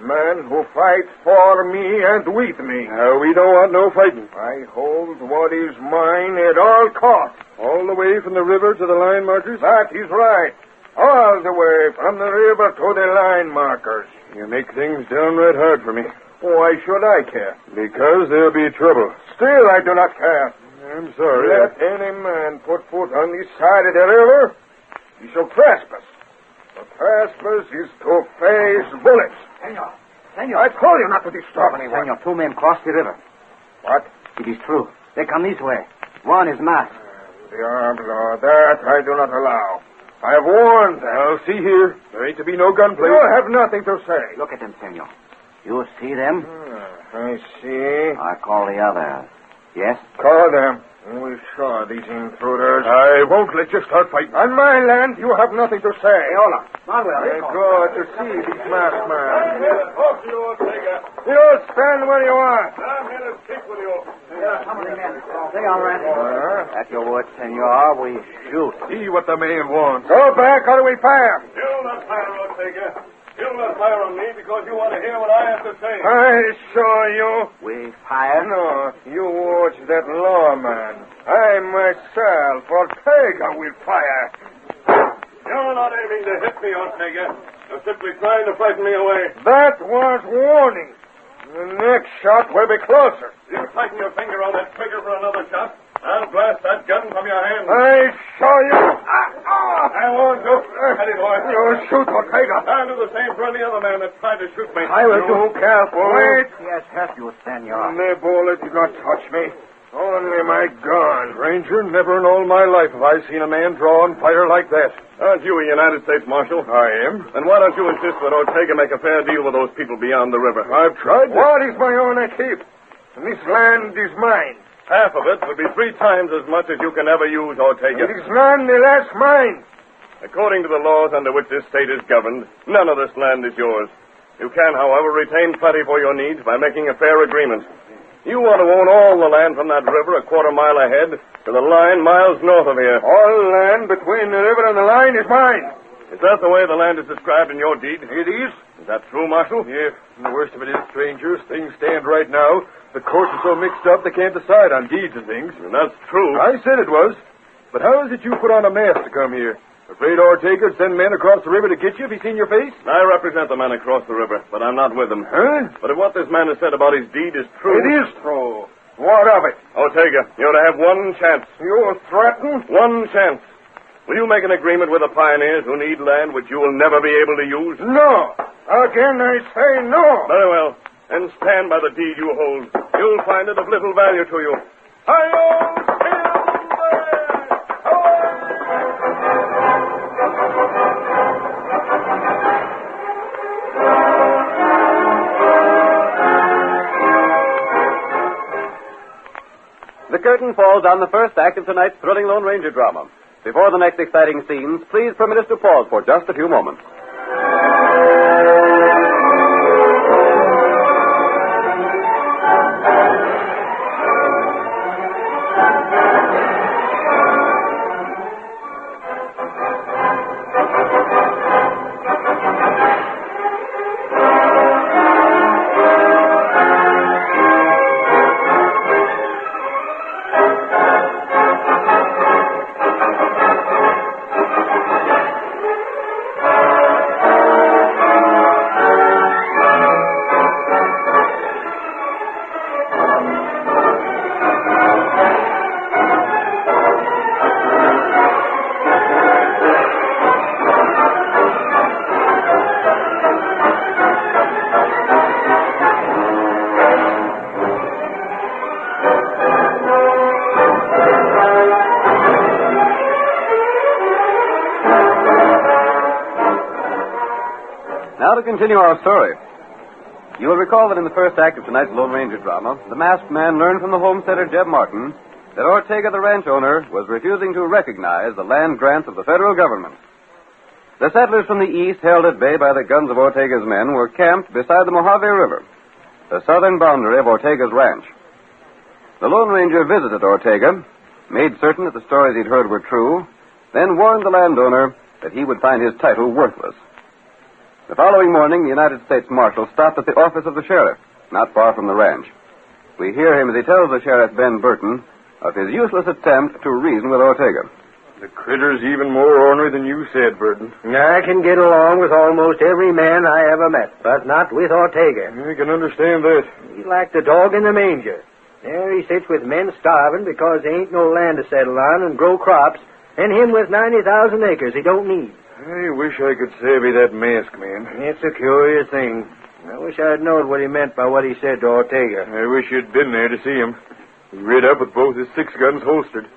Men who fight for me and with me. We don't want no fighting. I hold what is mine at all costs. All the way from the river to the line markers? That is right. All the way from the river to the line markers. You make things downright hard for me. Why should I care? Because there'll be trouble. Still, I do not care. I'm sorry. Let any man put foot on this side of the river, he shall trespass. The trespass is to face bullets. Senor. I told you not to disturb anyone. Senor, 2 men crossed the river. What? It is true. They come this way. One is masked. Diablo, that I do not allow. I have warned them. Now, see here. There ain't to be no gunplay. You have nothing to say. Look at them, senor. You see them? I see. I call the others. Yes? Call them. We saw these intruders. I won't let you start fighting. On my land, you have nothing to say. Hey, hold on. I go to see these masked men. I'm here to talk to you, Ortega. You stand where you are. I'm here to speak with you. Stay all right. At your word, senor, we shoot. See what the man wants. Go back, or do we fire? You'll not fire, Ortega. You'll not fire on me because you want to hear what I have to say. I saw you. We fire? No, you watch that lawman. I myself, Ortega, will fire. You're not aiming to hit me, Ortega. You're simply trying to frighten me away. That was warning. The next shot will be closer. You tighten your finger on that trigger for another shot, I'll blast that gun from your hand. I saw you. I won't do. Steady, boy. You shoot, Ortega. I'll do the same for any other man that tried to shoot me. I will do. Careful. Wait. Yes, help you, senor. The bullet did not touch me. Only my gun. Ranger, never in all my life have I seen a man draw and fire like that. Aren't you a United States Marshal? I am. Then why don't you insist that Ortega make a fair deal with those people beyond the river? I've tried. What is my own I keep? And this land is mine. Half of it would be 3 times as much as you can ever use, Ortega. It is none the less mine. According to the laws under which this state is governed, none of this land is yours. You can, however, retain plenty for your needs by making a fair agreement. You want to own all the land from that river a quarter mile ahead to the line miles north of here. All land between the river and the line is mine. Is that the way the land is described in your deed? It is. Is that true, Marshal? Yes. And the worst of it is, strangers, things stand right now. The courts are so mixed up they can't decide on deeds and things. And that's true. I said it was. But how is it you put on a mask to come here? Afraid Ortega would send men across the river to get you if he seen your face? I represent the man across the river, but I'm not with them. Huh? But if what this man has said about his deed is true... It is true. What of it? Ortega, you're to have one chance. You threaten? One chance. Will you make an agreement with the pioneers who need land which you will never be able to use? No. Again, I say no. Very well. Then stand by the deed you hold. You'll find it of little value to you. Hi-yo! The curtain falls on the first act of tonight's thrilling Lone Ranger drama. Before the next exciting scenes, please permit us to pause for just a few moments. Now to continue our story. You will recall that in the first act of tonight's Lone Ranger drama, the masked man learned from the homesteader Jeb Martin that Ortega, the ranch owner, was refusing to recognize the land grants of the federal government. The settlers from the east, held at bay by the guns of Ortega's men, were camped beside the Mojave River, the southern boundary of Ortega's ranch. The Lone Ranger visited Ortega, made certain that the stories he'd heard were true, then warned the landowner that he would find his title worthless. The following morning, the United States Marshal stopped at the office of the sheriff, not far from the ranch. We hear him as he tells the sheriff, Ben Burton, of his useless attempt to reason with Ortega. The critter's even more ornery than you said, Burton. I can get along with almost every man I ever met, but not with Ortega. I can understand that. He's like the dog in the manger. There he sits with men starving because there ain't no land to settle on and grow crops, and him with 90,000 acres he don't need. I wish I could savvy that masked man. It's a curious thing. I wish I'd known what he meant by what he said to Ortega. I wish you'd been there to see him. He rid up with both his 6 guns holstered.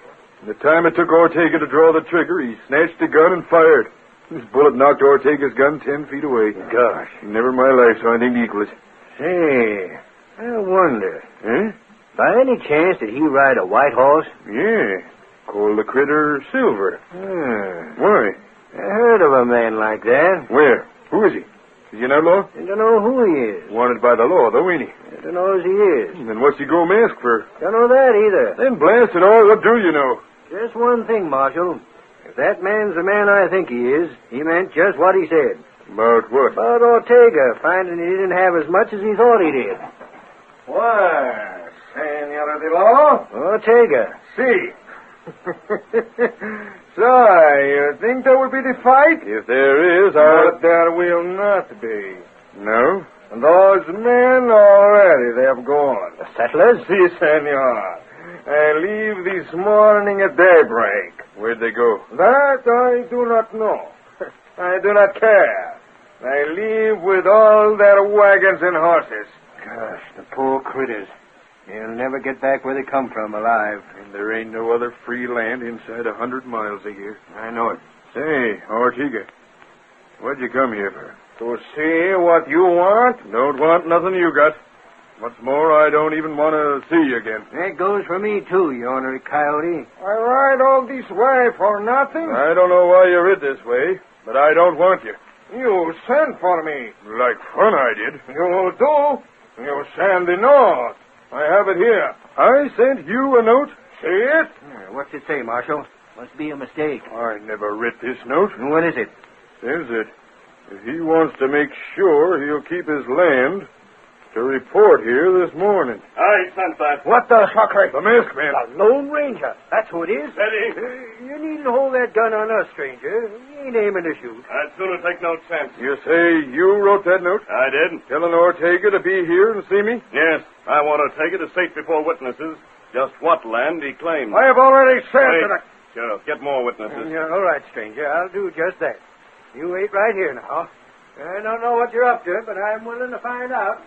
And the time it took Ortega to draw the trigger, he snatched the gun and fired. His bullet knocked Ortega's gun 10 feet away. Gosh. Never in my life saw anything to equal it. Say, I wonder. Huh? By any chance, did he ride a white horse? Yeah. Call the critter Silver. Why? I heard of a man like that. Where? Who is he? Is he an outlaw? I don't know who he is. Wanted by the law, though, ain't he? I don't know as he is. Then what's he go mask for? Don't know that either. Then blast it all, what do you know? Just one thing, Marshal. If that man's the man I think he is, he meant just what he said. About what? About Ortega, finding he didn't have as much as he thought he did. Why, Senor de Law? Ortega. See. So, you think there will be the fight? If there is, But there will not be. No? Those men already, they have gone. The settlers? Si, senor. I leave this morning at daybreak. Where'd they go? That I do not know. I do not care. I leave with all their wagons and horses. Gosh, the poor critters. They'll never get back where they come from alive. And there ain't no other free land inside 100 miles of here. I know it. Say, Ortega, what'd you come here for? To see what you want? Don't want nothing you got. What's more, I don't even want to see you again. That goes for me, too, you ornery coyote. I ride all this way for nothing? I don't know why you rid this way, but I don't want you. You sent for me. Like fun I did. You do? You send the note. I have it here. I sent you a note? See it? What's it say, Marshal? Must be a mistake. I never writ this note. What is it? Says that if he wants to make sure he'll keep his land, to report here this morning. I sent that. What the fucker? The masked man. The Lone Ranger. That's who it is. Steady. You needn't hold that gun on us, stranger. You ain't aiming to shoot. I'd sooner take no chance. You say you wrote that note? I did. Telling Ortega to be here and see me? Yes. I want to take it to state before witnesses just what land he claims. I have already said Wait. that Sure. Get more witnesses. Yeah, all right, stranger. I'll do just that. You wait right here now. I don't know what you're up to, but I'm willing to find out.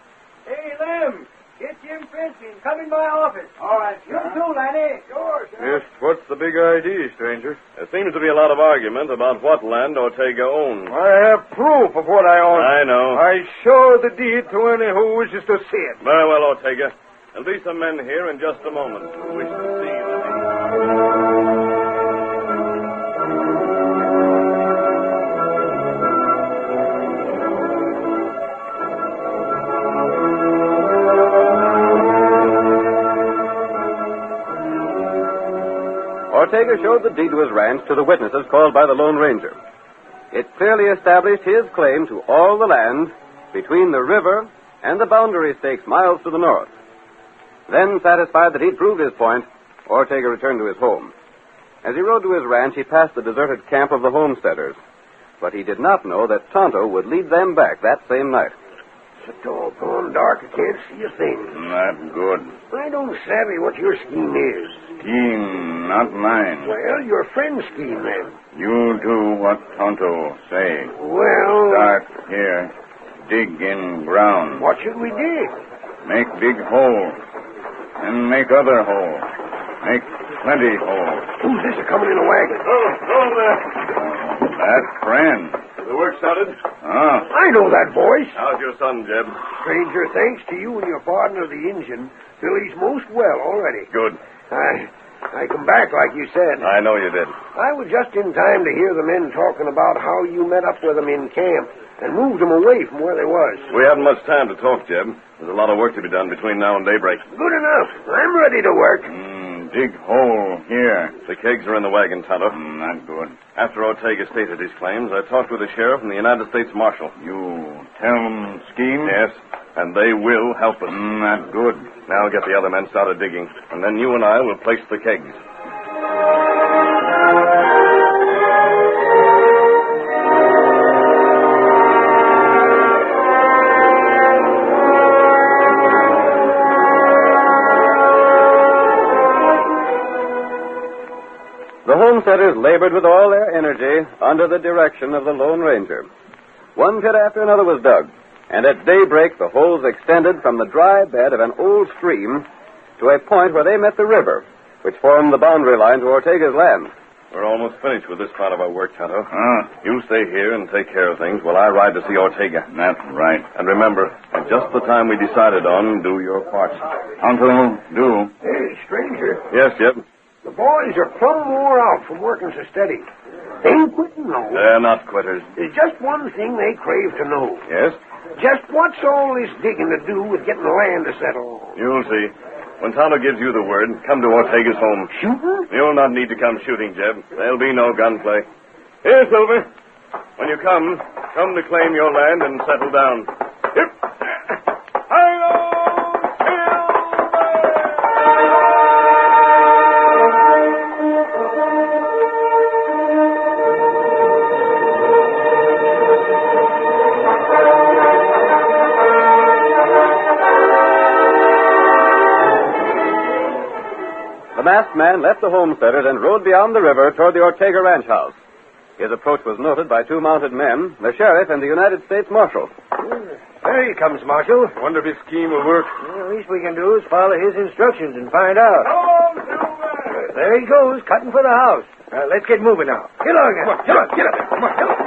Hey, Lem, get Jim Frisbee and come in my office. All right, You too, Lanny. Sure. Yes, what's the big idea, stranger? There seems to be a lot of argument about what land Ortega owns. I have proof of what I own. I know. I show the deed to any who wishes to see it. Very well, Ortega. There'll be some men here in just a moment who wish to see the deed. Ortega showed the deed to his ranch to the witnesses called by the Lone Ranger. It clearly established his claim to all the land between the river and the boundary stakes miles to the north. Then, satisfied that he'd proved his point, Ortega returned to his home. As he rode to his ranch, he passed the deserted camp of the homesteaders. But he did not know that Tonto would lead them back that same night. It's a doggone dark. I can't see a thing. Not good. I don't savvy what your scheme is. Scheme, not mine. Well, your friend's scheme, then. You do what Tonto say. Well... Start here. Dig in ground. What should we dig? Make big hole. And make other hole. Make plenty hole. Who's this coming in a wagon? Oh, there. That's Fran. The work started? I know that voice. How's your son, Jeb? Stranger, thanks to you and your partner, the Injun, Billy's most well already. Good. I come back like you said. I know you did. I was just in time to hear the men talking about how you met up with them in camp and moved them away from where they was. We haven't much time to talk, Jeb. There's a lot of work to be done between now and daybreak. Good enough. I'm ready to work. Dig hole here. The kegs are in the wagon, Tonto. Not good. After Ortega stated his claims, I talked with the sheriff and the United States Marshal. You tell them scheme? Yes, and they will help us. Not good. Now get the other men started digging, and then you and I will place the kegs. The homesteaders labored with all their energy under the direction of the Lone Ranger. One pit after another was dug, and at daybreak the holes extended from the dry bed of an old stream to a point where they met the river, which formed the boundary line to Ortega's land. We're almost finished with this part of our work, Tonto. You stay here and take care of things while I ride to see Ortega. That's right. And remember, at just the time we decided on, do your part. Uncle, do. Hey, stranger. Yes, Jeb? The boys are plumb wore out from working so steady. They ain't quitting, no. They're not quitters. There's just one thing they crave to know. Yes? Just what's all this digging to do with getting the land to settle on? You'll see. When Tonto gives you the word, come to Ortega's home. Shooting? You'll not need to come shooting, Jeb. There'll be no gunplay. Here, Silver. When you come to claim your land and settle down. Yep. The masked man left the homesteaders and rode beyond the river toward the Ortega ranch house. His approach was noted by two mounted men, the sheriff and the United States Marshal. There he comes, Marshal. Wonder if his scheme will work. Well, the least we can do is follow his instructions and find out. There he goes, cutting for the house. Let's get moving now. Get on, guys. Come on, get up there. Come on, get up.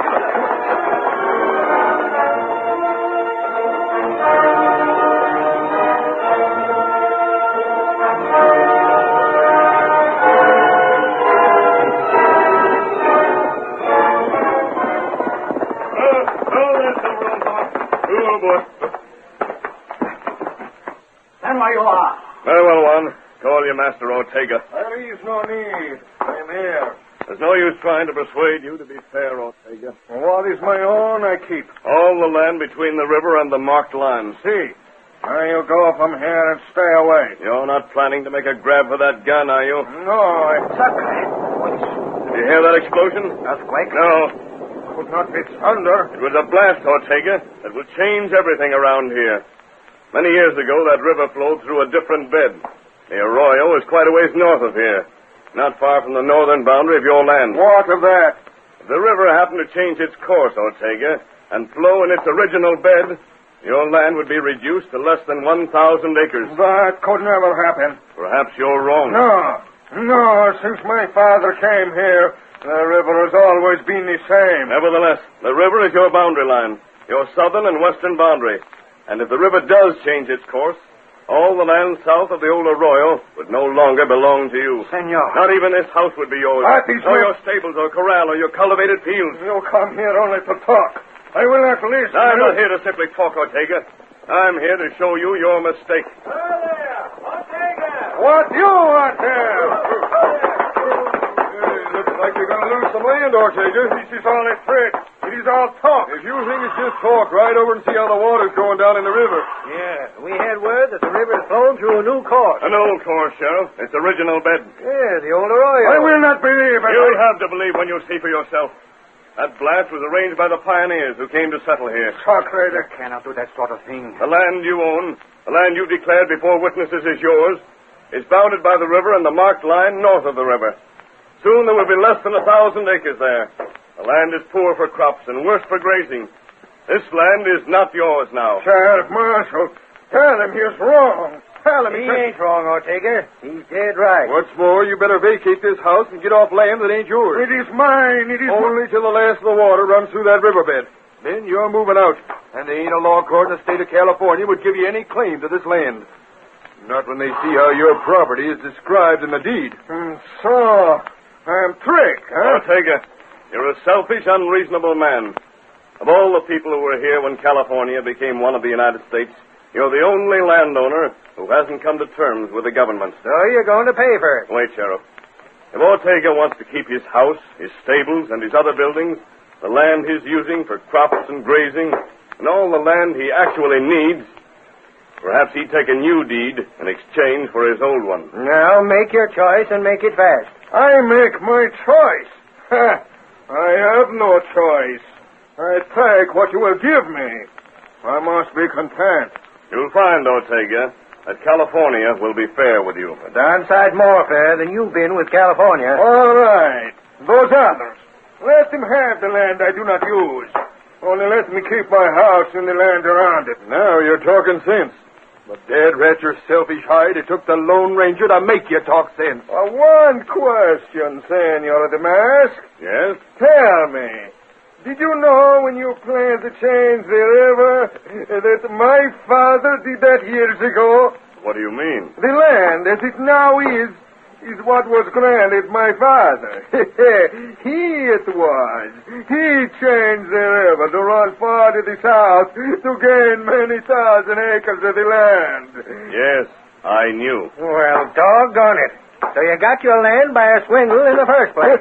Very well, Juan. Call your master Ortega. There is no need. I'm here. There's no use trying to persuade you to be fair, Ortega. What is my own, I keep. All the land between the river and the marked lines. See. Now you go from here and stay away. You're not planning to make a grab for that gun, are you? No, I... Did you hear that explosion? Earthquake? No. Could not be thunder. It was a blast, Ortega, that will change everything around here. Many years ago, that river flowed through a different bed. The arroyo is quite a ways north of here, not far from the northern boundary of your land. What of that? If the river happened to change its course, Ortega, and flow in its original bed, your land would be reduced to less than 1,000 acres. That could never happen. Perhaps you're wrong. No, since my father came here, the river has always been the same. Nevertheless, the river is your boundary line, your southern and western boundary. And if the river does change its course, all the land south of the old arroyo would no longer belong to you. Senor. Not even this house would be yours. Or your stables or corral or your cultivated fields. You come here only to talk. I will not listen. I'm not here to simply talk, Ortega. I'm here to show you your mistake. What you want there? Looks like you're going to lose some land, Ortega. This is all a trick. It is all talk. If you think it's just talk, ride over and see how the water's going down in the river. Yeah, we had word that the river is flowing through a new course. An old course, Sheriff. Its original bed. Yeah, the old arroyo. I will not believe it. You'll have to believe when you see for yourself. That blast was arranged by the pioneers who came to settle here. You cannot do that sort of thing. The land you own, the land you declared before witnesses is yours, is bounded by the river and the marked line north of the river. Soon there will be less than 1,000 acres there. The land is poor for crops and worse for grazing. This land is not yours now. Sheriff Marshal, tell him he's wrong. Tell him he ain't wrong, Ortega. He's dead right. What's more, you better vacate this house and get off land that ain't yours. It is mine. It is only till the last of the water runs through that riverbed. Then you're moving out. And there ain't a law court in the state of California would give you any claim to this land. Not when they see how your property is described in the deed. So, I'm tricked, huh? Ortega, you're a selfish, unreasonable man. Of all the people who were here when California became one of the United States, you're the only landowner who hasn't come to terms with the government. So you're going to pay for it. Wait, Sheriff. If Ortega wants to keep his house, his stables, and his other buildings, the land he's using for crops and grazing, and all the land he actually needs, perhaps he'd take a new deed in exchange for his old one. Now, make your choice and make it fast. I make my choice. I have no choice. I take what you will give me. I must be content. You'll find, Ortega, that California will be fair with you. A darn sight more fair than you've been with California. All right. Those others. Let them have the land I do not use. Only let me keep my house and the land around it. Now you're talking sense. But dead rat your selfish hide, it took the Lone Ranger to make you talk sense. One question, Senor the Mask. Yes? Tell me, did you know when you planned to change the river that my father did that years ago? What do you mean? The land, as it now is what was granted my father. He it was. He changed the river to run far to the south to gain many thousand acres of the land. Yes, I knew. Well, doggone it. So you got your land by a swindle in the first place.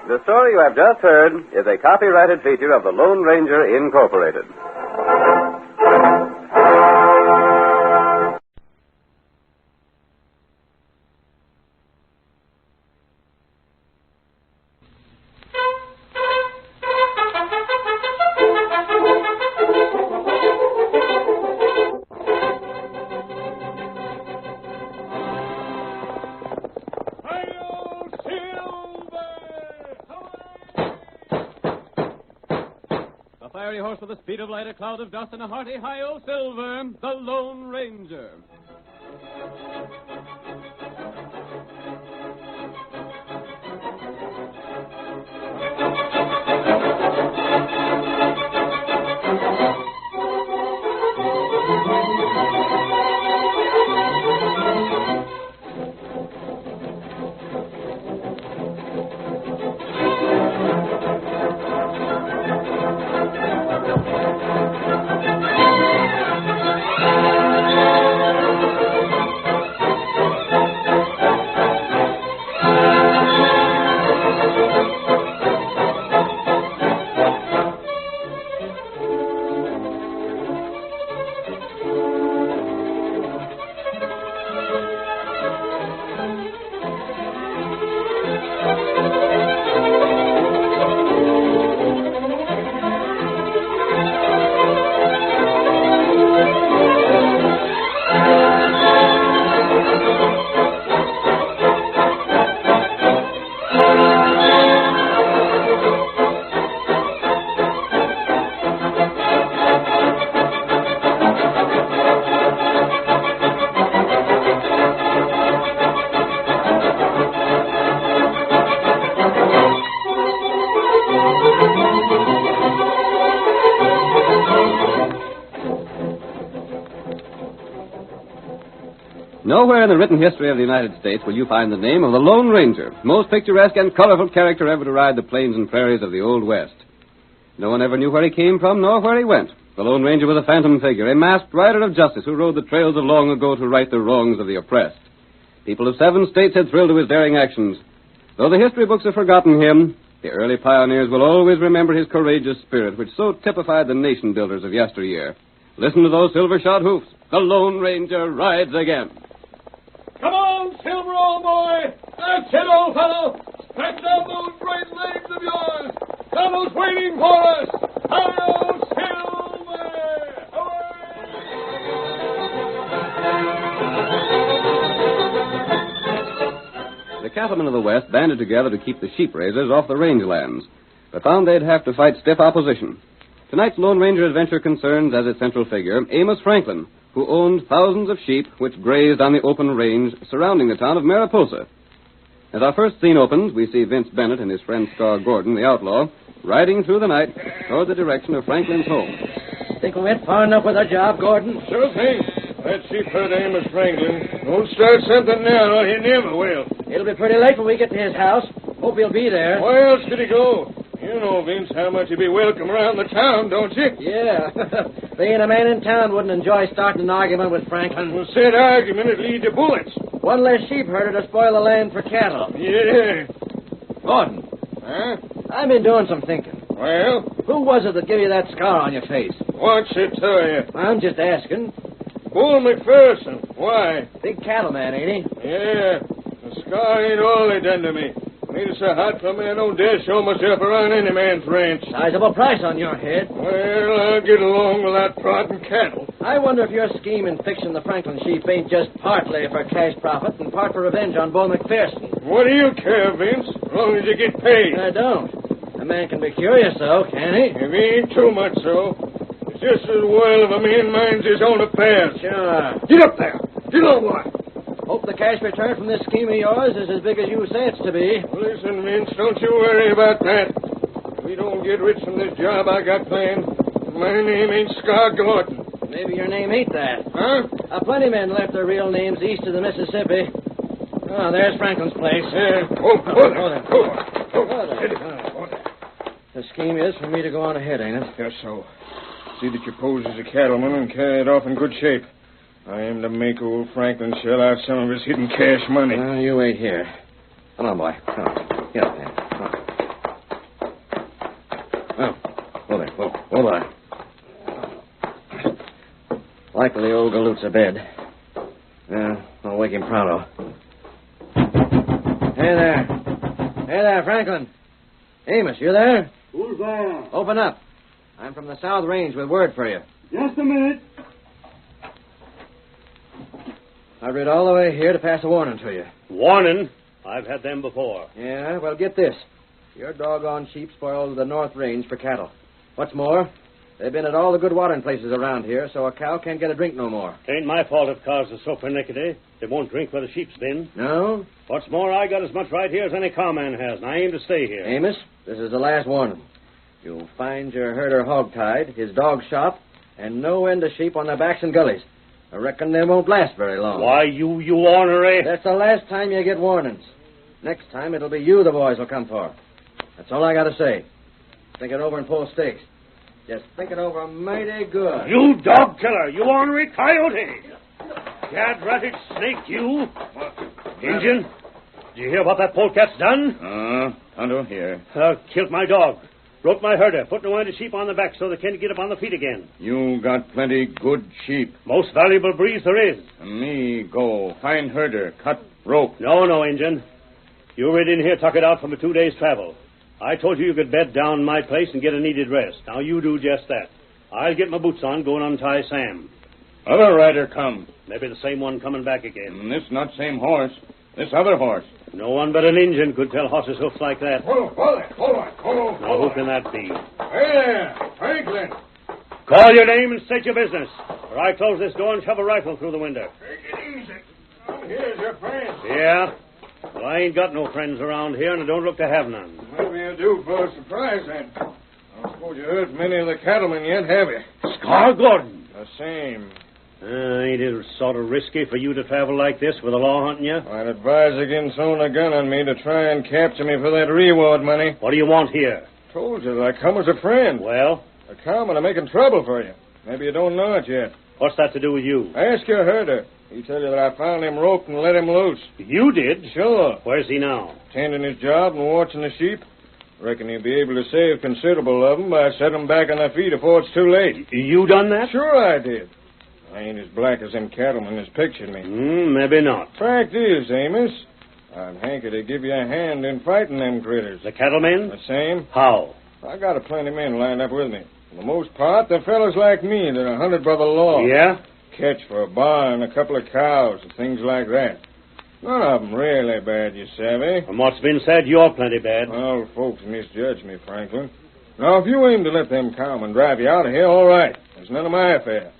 The story you have just heard is a copyrighted feature of the Lone Ranger Incorporated. Horse with the speed of light, a cloud of dust, and a hearty hi-yo silver, the Lone Ranger. Nowhere in the written history of the United States will you find the name of the Lone Ranger, most picturesque and colorful character ever to ride the plains and prairies of the Old West. No one ever knew where he came from nor where he went. The Lone Ranger was a phantom figure, a masked rider of justice who rode the trails of long ago to right the wrongs of the oppressed. People of 7 states had thrilled to his daring actions. Though the history books have forgotten him, the early pioneers will always remember his courageous spirit, which so typified the nation builders of yesteryear. Listen to those silver-shod hoofs. The Lone Ranger rides again. Come on, Silver, old boy. That's it, old fellow. Stretch out those great legs of yours. Someone's waiting for us. Hello, Silver! Away! The cattlemen of the West banded together to keep the sheep raisers off the rangelands, but found they'd have to fight stiff opposition. Tonight's Lone Ranger adventure concerns as its central figure Amos Franklin, who owned thousands of sheep which grazed on the open range surrounding the town of Mariposa. As our first scene opens, we see Vince Bennett and his friend Scar Gordon, the outlaw, riding through the night toward the direction of Franklin's home. Think we went far enough with our job, Gordon? Sure thing. That sheep herd Amos Franklin won't start something now, or he never will. It'll be pretty late when we get to his house. Hope he'll be there. Where else could he go? You know, Vince, how much he'd be welcome around the town, don't you? Yeah. Being a man in town wouldn't enjoy starting an argument with Franklin. Well, said argument would lead to bullets. One less sheep herder to spoil the land for cattle. Yeah. Gordon. Huh? I've been doing some thinking. Well? Who was it that gave you that scar on your face? What's it to you? I'm just asking. Bull McPherson. Why? Big cattleman, ain't he? Yeah. The scar ain't all they done to me. Made it so hot for me I don't dare show myself around any man's ranch. Sizable price on your head. Well, I'll get along without prodding cattle. I wonder if your scheme in fixing the Franklin sheep ain't just partly for cash profit and part for revenge on Bull McPherson. What do you care, Vince? As long as you get paid. I don't. A man can be curious, though, can he? If he ain't too much so. It's just as well if a man minds his own affairs. Sure. Get up there. Get on, boy. Hope the cash return from this scheme of yours is as big as you say it's to be. Listen, Vince, don't you worry about that. If we don't get rich from this job I got planned, my name ain't Scar Gordon. Maybe your name ain't that. Huh? Plenty men left their real names east of the Mississippi. Oh, there's Franklin's place. Yeah. The scheme is for me to go on ahead, ain't it? Yes, so. See that you pose as a cattleman and carry it off in good shape. I aim to make old Franklin shell out some of his hidden cash money. You wait here. Come on, boy. Come on. Get up there. Come on. Oh, hold there. Hold on. Likely old Galoot's abed. I'll wake him pronto. Hey there, Franklin. Amos, you there? Who's there? Open up. I'm from the South Range with word for you. Just a minute. I rid all the way here to pass a warning to you. Warning? I've had them before. Yeah, well, get this. Your doggone sheep spoiled the North Range for cattle. What's more, they've been at all the good watering places around here, so a cow can't get a drink no more. Ain't my fault if cows are so pernickety. They won't drink where the sheep's been. No? What's more, I got as much right here as any cowman has, and I aim to stay here. Amos, this is the last warning. You'll find your herder hog-tied, his dog shot, and no end of sheep on their backs and gullies. I reckon they won't last very long. Why, you ornery... That's the last time you get warnings. Next time, it'll be you the boys will come for. That's all I got to say. Think it over and pull stakes. Just think it over mighty good. You dog killer! You ornery coyote! Gad-ratted snake, you! Injun, did you hear what that polecat's done? Tonto here. Killed my dog. Broke my herder, put no end of sheep on the back so they can't get up on the feet again. You got plenty good sheep. Most valuable breeds there is. Me go. Find herder. Cut rope. No, Injun. You rid in here, tuck it out from a 2 days' travel. I told you could bed down in my place and get a needed rest. Now you do just that. I'll get my boots on, go and untie Sam. Other rider come. Maybe the same one coming back again. This not same horse. This other horse. No one but an Injun could tell horses' hoofs like that. Hold on. Now, who can that be? Hey there, Franklin. Call your name and state your business, or I close this door and shove a rifle through the window. Take it easy. Here's your friend. Yeah? Well, I ain't got no friends around here, and I don't look to have none. Maybe you do for a surprise, then. I don't suppose you heard many of the cattlemen yet, have you? Scar Gordon. The same. Ain't it sort of risky for you to travel like this with the law hunting you? I'd advise against throwing a gun on me to try and capture me for that reward money. What do you want here? Told you that I come as a friend. Well? The cowmen are making trouble for you. Maybe you don't know it yet. What's that to do with you? Ask your herder. He tell you that I found him roped and let him loose. You did? Sure. Where's he now? Tending his job and watching the sheep. Reckon he'll be able to save considerable of them by setting them back on their feet before it's too late. You done that? Sure I did. I ain't as black as them cattlemen has pictured me. Maybe not. Fact is, Amos, I'd hanker to give you a hand in fighting them critters. The cattlemen? The same. How? I got a plenty of men lined up with me. For the most part, they're fellas like me that are hunted by the law. Yeah? Catch for a barn, a couple of cows, and things like that. None of them really bad, you savvy. From what's been said, you're plenty bad. Well, folks misjudge me, Franklin. Now, if you aim to let them cowmen drive you out of here, all right. It's none of my affair.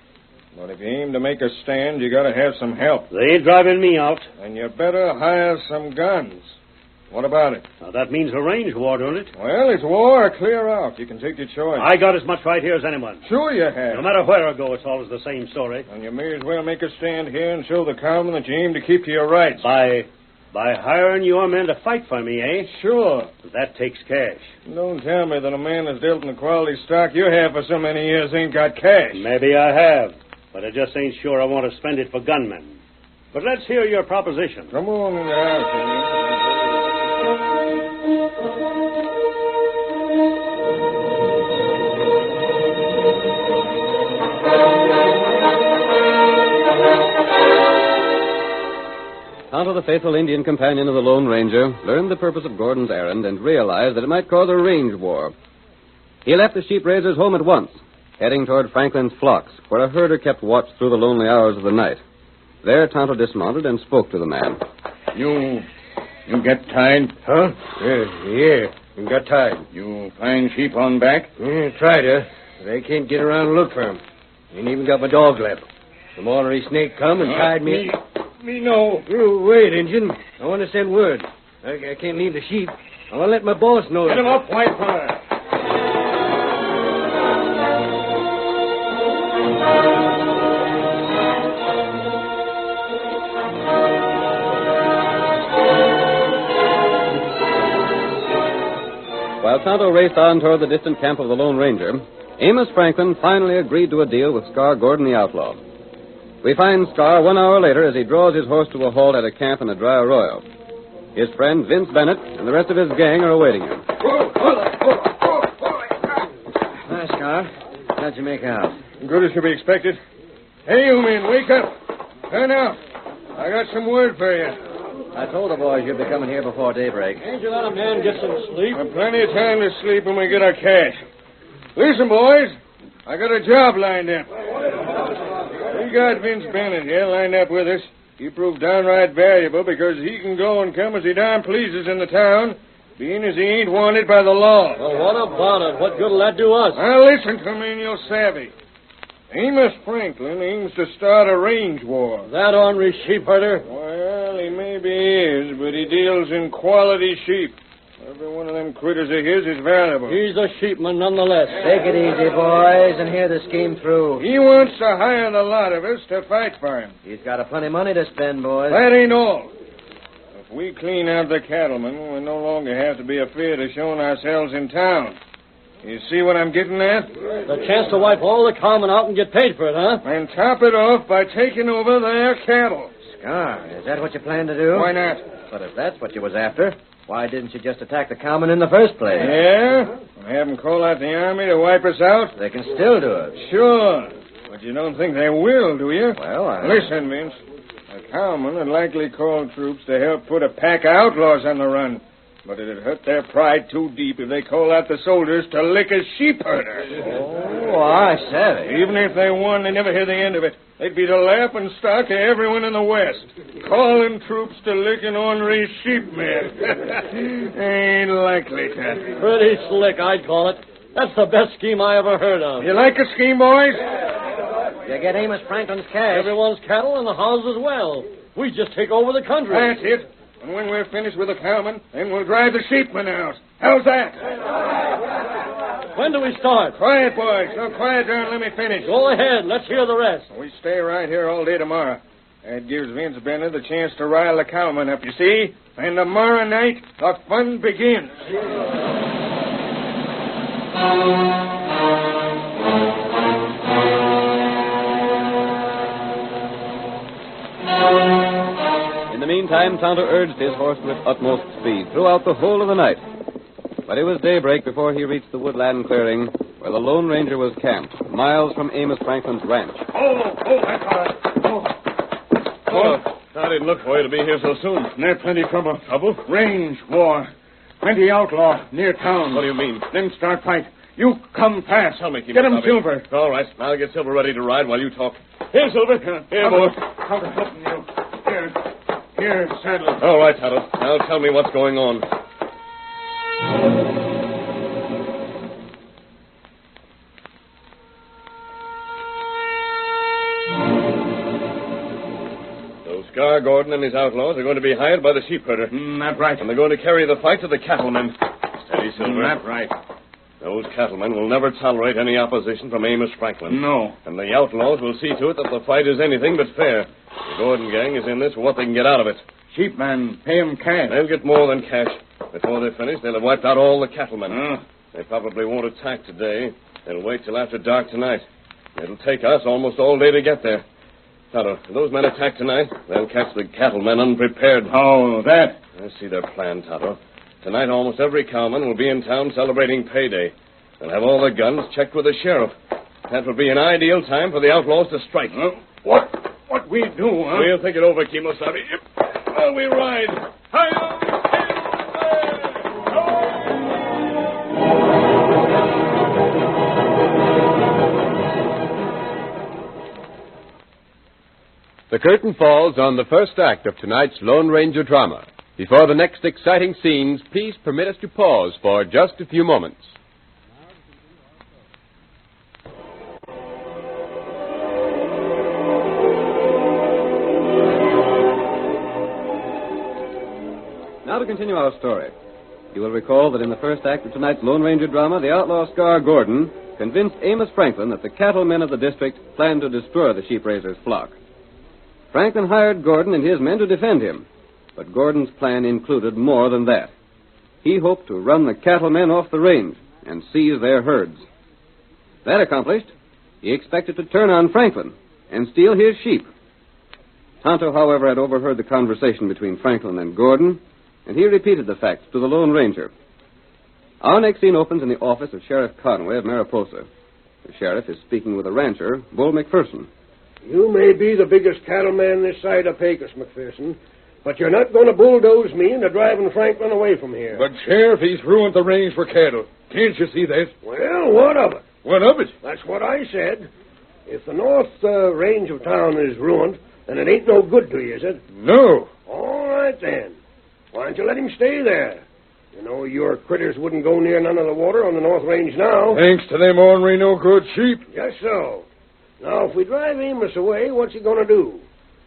But if you aim to make a stand, you gotta have some help. They ain't driving me out. And you better hire some guns. What about it? Now, that means a range war, don't it? Well, it's war or clear out. You can take your choice. I got as much right here as anyone. Sure you have. No matter where I go, it's always the same story. And you may as well make a stand here and show the cowmen that you aim to keep to your rights. By hiring your men to fight for me, eh? Sure. That takes cash. Don't tell me that a man that's dealt in the quality stock you have for so many years ain't got cash. Maybe I have, but I just ain't sure I want to spend it for gunmen. But let's hear your proposition. Come on in the house. Tonto, the faithful Indian companion of the Lone Ranger, learned the purpose of Gordon's errand and realized that it might cause a range war. He left the sheep raiser's home at once, heading toward Franklin's flocks, where a herder kept watch through the lonely hours of the night. There, Tonto dismounted and spoke to the man. You get tied? Huh? Yeah. You got tied. You find sheep on back? Yeah, tried to. They can't get around and look for him. Ain't even got my dog left. Some ornery snake come and tied me. Me no. Oh, wait, Injun. I want to send word. I can't leave the sheep. I want to let my boss know. Get him up, white fella. While Tonto raced on toward the distant camp of the Lone Ranger, Amos Franklin finally agreed to a deal with Scar Gordon the outlaw. We find Scar 1 hour later as he draws his horse to a halt at a camp in a dry arroyo. His friend Vince Bennett and the rest of his gang are awaiting him. Hi, Scar. How'd you make out? Good as could be expected. Hey, you men, wake up. Turn out. I got some word for you. I told the boys you'd be coming here before daybreak. Can't you let a man get some sleep? I've plenty of time to sleep when we get our cash. Listen, boys. I got a job lined up. We got Vince Bennett here lined up with us. He proved downright valuable because he can go and come as he darn pleases in the town, being as he ain't wanted by the law. Well, what about it? What good'll that do us? Now, listen to me and you'll savvy. Amos Franklin aims to start a range war. That ornery sheep herder? Well, he maybe is, but he deals in quality sheep. Every one of them critters of his is valuable. He's a sheepman nonetheless. Take it easy, boys, and hear the scheme through. He wants to hire the lot of us to fight for him. He's got a plenty of money to spend, boys. That ain't all. If we clean out the cattlemen, we no longer have to be afraid of showing ourselves in town. You see what I'm getting at? The chance to wipe all the common out and get paid for it, huh? And top it off by taking over their cattle. Scar, is that what you plan to do? Why not? But if that's what you was after, why didn't you just attack the cowmen in the first place? Yeah? Have them call out the army to wipe us out? They can still do it. Sure. But you don't think they will, do you? Well, Listen, Vince. The cowmen would likely call troops to help put a pack of outlaws on the run. But it'd hurt their pride too deep if they call out the soldiers to lick a sheep herder. Oh, I savvy. Even if they won, they never hear the end of it. They'd be the laughing stock of everyone in the West. Calling troops to lick an ornery sheepman. Ain't likely to. Pretty slick, I'd call it. That's the best scheme I ever heard of. You like a scheme, boys? You get Amos Franklin's cash. Everyone's cattle and the houses as well. We just take over the country. That's it. And when we're finished with the cowmen, then we'll drive the sheepmen out. How's that? When do we start? Quiet, boys. No, quiet down. Let me finish. Go ahead. Let's hear the rest. We stay right here all day tomorrow. That gives Vince Bennett the chance to rile the cowmen up, you see? And tomorrow night, the fun begins. In the meantime, Tonto urged his horse with utmost speed throughout the whole of the night. But it was daybreak before he reached the woodland clearing where the Lone Ranger was camped, miles from Amos Franklin's ranch. I didn't look for you to be here so soon. There's plenty of trouble. Trouble? Range war. Plenty outlaw near town. What do you mean? Then start fight. You come fast. Tell me, keep Get it him, Bobby. Silver. All right. I'll get Silver ready to ride while you talk. Here, Silver. Here, boy. How to help you? Here. Here, saddle. All right, Tonto. Now tell me what's going on. Scar Gordon and his outlaws are going to be hired by the sheep herder. That's right. And they're going to carry the fight to the cattlemen. Steady, Silver. That's right. Those cattlemen will never tolerate any opposition from Amos Franklin. No. And the outlaws will see to it that the fight is anything but fair. The Gordon gang is in this for what they can get out of it. Sheepman, pay 'em cash. They'll get more than cash. Before they're finished, they'll have wiped out all the cattlemen. They probably won't attack today. They'll wait till after dark tonight. It'll take us almost all day to get there. Tonto, if those men attack tonight, they'll catch the cattlemen unprepared. Oh, that? I see their plan, Tonto. Tonight, almost every cowman will be in town celebrating payday. They'll have all their guns checked with the sheriff. That will be an ideal time for the outlaws to strike. What we do, huh? We'll think it over, Kimosabe. While we ride. Hi-yo! The curtain falls on the first act of tonight's Lone Ranger drama. Before the next exciting scenes, please permit us to pause for just a few moments. Now to continue our story. You will recall that in the first act of tonight's Lone Ranger drama, the outlaw Scar Gordon convinced Amos Franklin that the cattlemen of the district planned to destroy the sheep raiser's flock. Franklin hired Gordon and his men to defend him, but Gordon's plan included more than that. He hoped to run the cattlemen off the range and seize their herds. That accomplished, he expected to turn on Franklin and steal his sheep. Tonto, however, had overheard the conversation between Franklin and Gordon, and he repeated the facts to the Lone Ranger. Our next scene opens in the office of Sheriff Conway of Mariposa. The sheriff is speaking with a rancher, Bull McPherson. You may be the biggest cattleman this side of Pecos, McPherson, but you're not going to bulldoze me into driving Franklin away from here. But, Sheriff, he's ruined the range for cattle. Can't you see that? Well, what of it? What of it? That's what I said. If the north range of town is ruined, then it ain't no good to you, is it? No. All right, then. Why don't you let him stay there? You know, your critters wouldn't go near none of the water on the north range now. Thanks to them ornery, no good sheep. Just so. Now, if we drive Amos away, what's he going to do?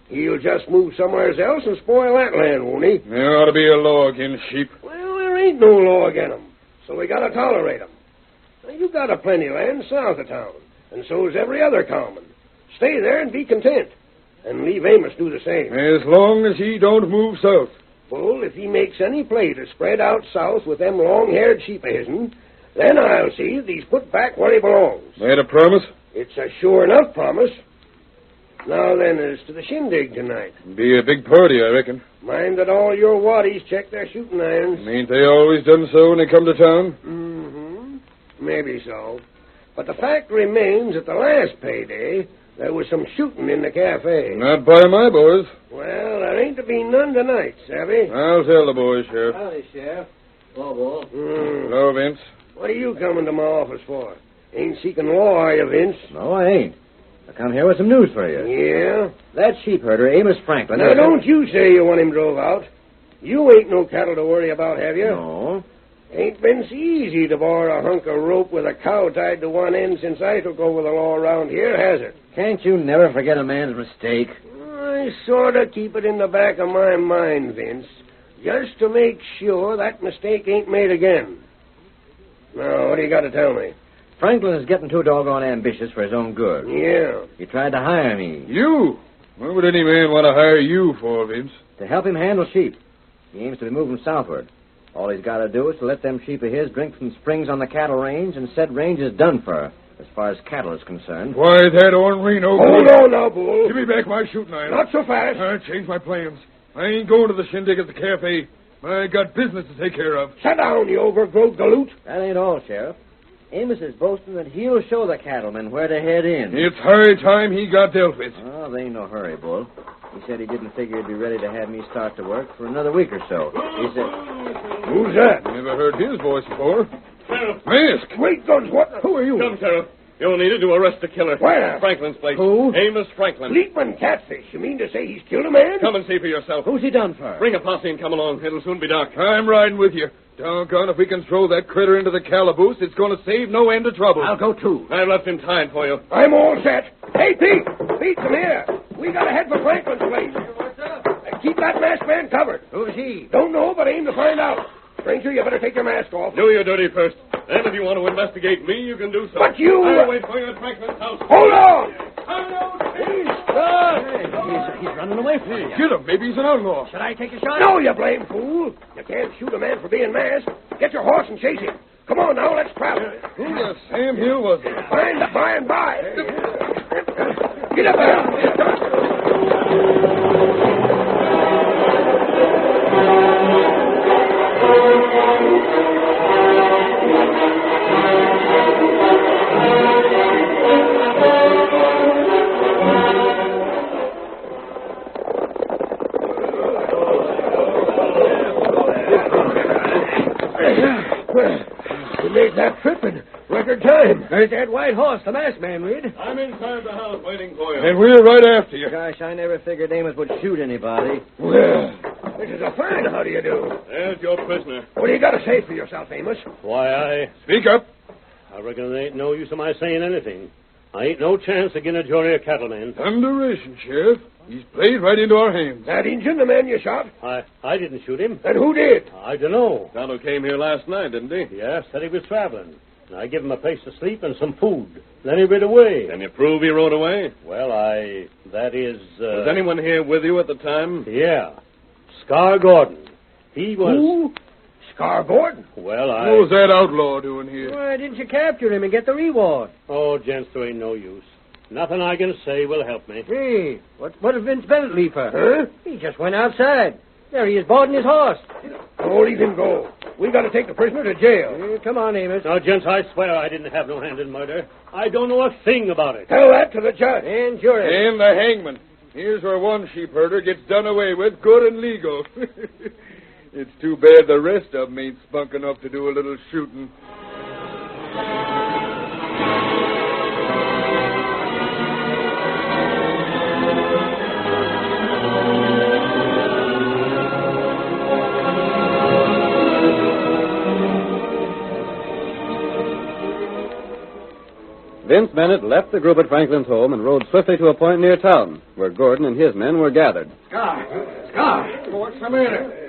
He'll just move somewhere else and spoil that land, won't he? There ought to be a law against sheep. Well, there ain't no law against 'em, so we got to tolerate 'em. Now, you got a plenty land south of town, and so's every other cowman. Stay there and be content, and leave Amos do the same. As long as he don't move south. Bull, if he makes any play to spread out south with them long-haired sheep of his'n, then I'll see that he's put back where he belongs. That a promise? It's a sure enough promise. Now then, as to the shindig tonight. Be a big party, I reckon. Mind that all your waddies check their shooting irons. Ain't they always done so when they come to town? Mm-hmm. Maybe so. But the fact remains that the last payday, there was some shooting in the cafe. Not by my boys. Well, there ain't to be none tonight, savvy? I'll tell the boys, Sheriff. Howdy, Sheriff. Bobo. Hello, Vince. What are you coming to my office for? Ain't seeking law, are you, Vince? No, I ain't. I come here with some news for you. Yeah? That sheep herder, Amos Franklin... Now, don't you say you want him drove out. You ain't no cattle to worry about, have you? No. Ain't been so easy to bar a hunk of rope with a cow tied to one end since I took over the law around here, has it? Can't you never forget a man's mistake? I sort of keep it in the back of my mind, Vince, just to make sure that mistake ain't made again. Now, what do you got to tell me? Franklin is getting too doggone ambitious for his own good. Yeah. He tried to hire me. You? What would any man want to hire you for, Vince? To help him handle sheep. He aims to be moving southward. All he's got to do is to let them sheep of his drink from springs on the cattle range, and said range is done for, as far as cattle is concerned. Why, that ornery no good. Hold on now, Bull. Give me back my shooting iron. Not so fast. I changed my plans. I ain't going to the shindig at the cafe. I got business to take care of. Sit down, you overgrown galoot. That ain't all, Sheriff. Amos is boasting that he'll show the cattlemen where to head in. It's high time he got dealt with. Oh, there ain't no hurry, Bull. He said he didn't figure he'd be ready to have me start to work for another week or so. He said... Who's that? Never heard his voice before. Sheriff. Mask. Great guns, what? Who are you? Come, Sheriff. You'll need it to arrest the killer. Where? Franklin's place. Who? Amos Franklin. Leapman Catfish. You mean to say he's killed a man? Come and see for yourself. Who's he done for? Bring a posse and come along. It'll soon be dark. I'm riding with you. Doggone, if we can throw that critter into the calaboose, it's going to save no end of trouble. I'll go too. I've left him tied for you. I'm all set. Hey, Pete! Pete, come here. We got to head for Franklin's place. And keep that masked man covered. Who's he? Don't know, but aim to find out. Stranger, you better take your mask off. Do your duty first. Then if you want to investigate me, you can do so. But you... I'll wait for you at Franklin's house. Hold on! He's running away from you. Get him. Maybe he's an outlaw. Should I take a shot? No, you blame fool. You can't shoot a man for being masked. Get your horse and chase him. Come on now, let's travel. Who the Sam Hill was it? Find the by and by. Get up there. We made that trip in record time. There's that white horse, the masked man, Reed. I'm inside the house waiting for you. And we're right after you. Gosh, I never figured Amos would shoot anybody. Well, this is a fine how do you do. There's your prisoner. What do you got to say for yourself, Amos? Why, Speak up. I reckon there ain't no use of my saying anything. I ain't no chance of getting a jury of cattlemen. Thunderation, Sheriff. He's played right into our hands. That Injun, the man you shot? I didn't shoot him. Then who did? I don't know. Tonto came here last night, didn't he? Yeah, said he was traveling. I gave him a place to sleep and some food. Then he rid away. Can you prove he rode away? Well, that is... Was anyone here with you at the time? Yeah. Scar Gordon. He was... Who? Scar Gordon? Well, What was that outlaw doing here? Why didn't you capture him and get the reward? Oh, gents, there ain't no use. Nothing I can say will help me. Hey, what did Vince Bennett leave for? Huh? He just went outside. There he is, boarding his horse. Oh, leave him go. We got to take the prisoner to jail. Come on, Amos. Now, gents, I swear I didn't have no hand in murder. I don't know a thing about it. Tell that to the judge. And jury. And the hangman. Here's where one sheep herder gets done away with, good and legal. It's too bad the rest of them ain't spunk enough to do a little shooting. Vince Bennett left the group at Franklin's home and rode swiftly to a point near town, where Gordon and his men were gathered. Scar! What's the matter?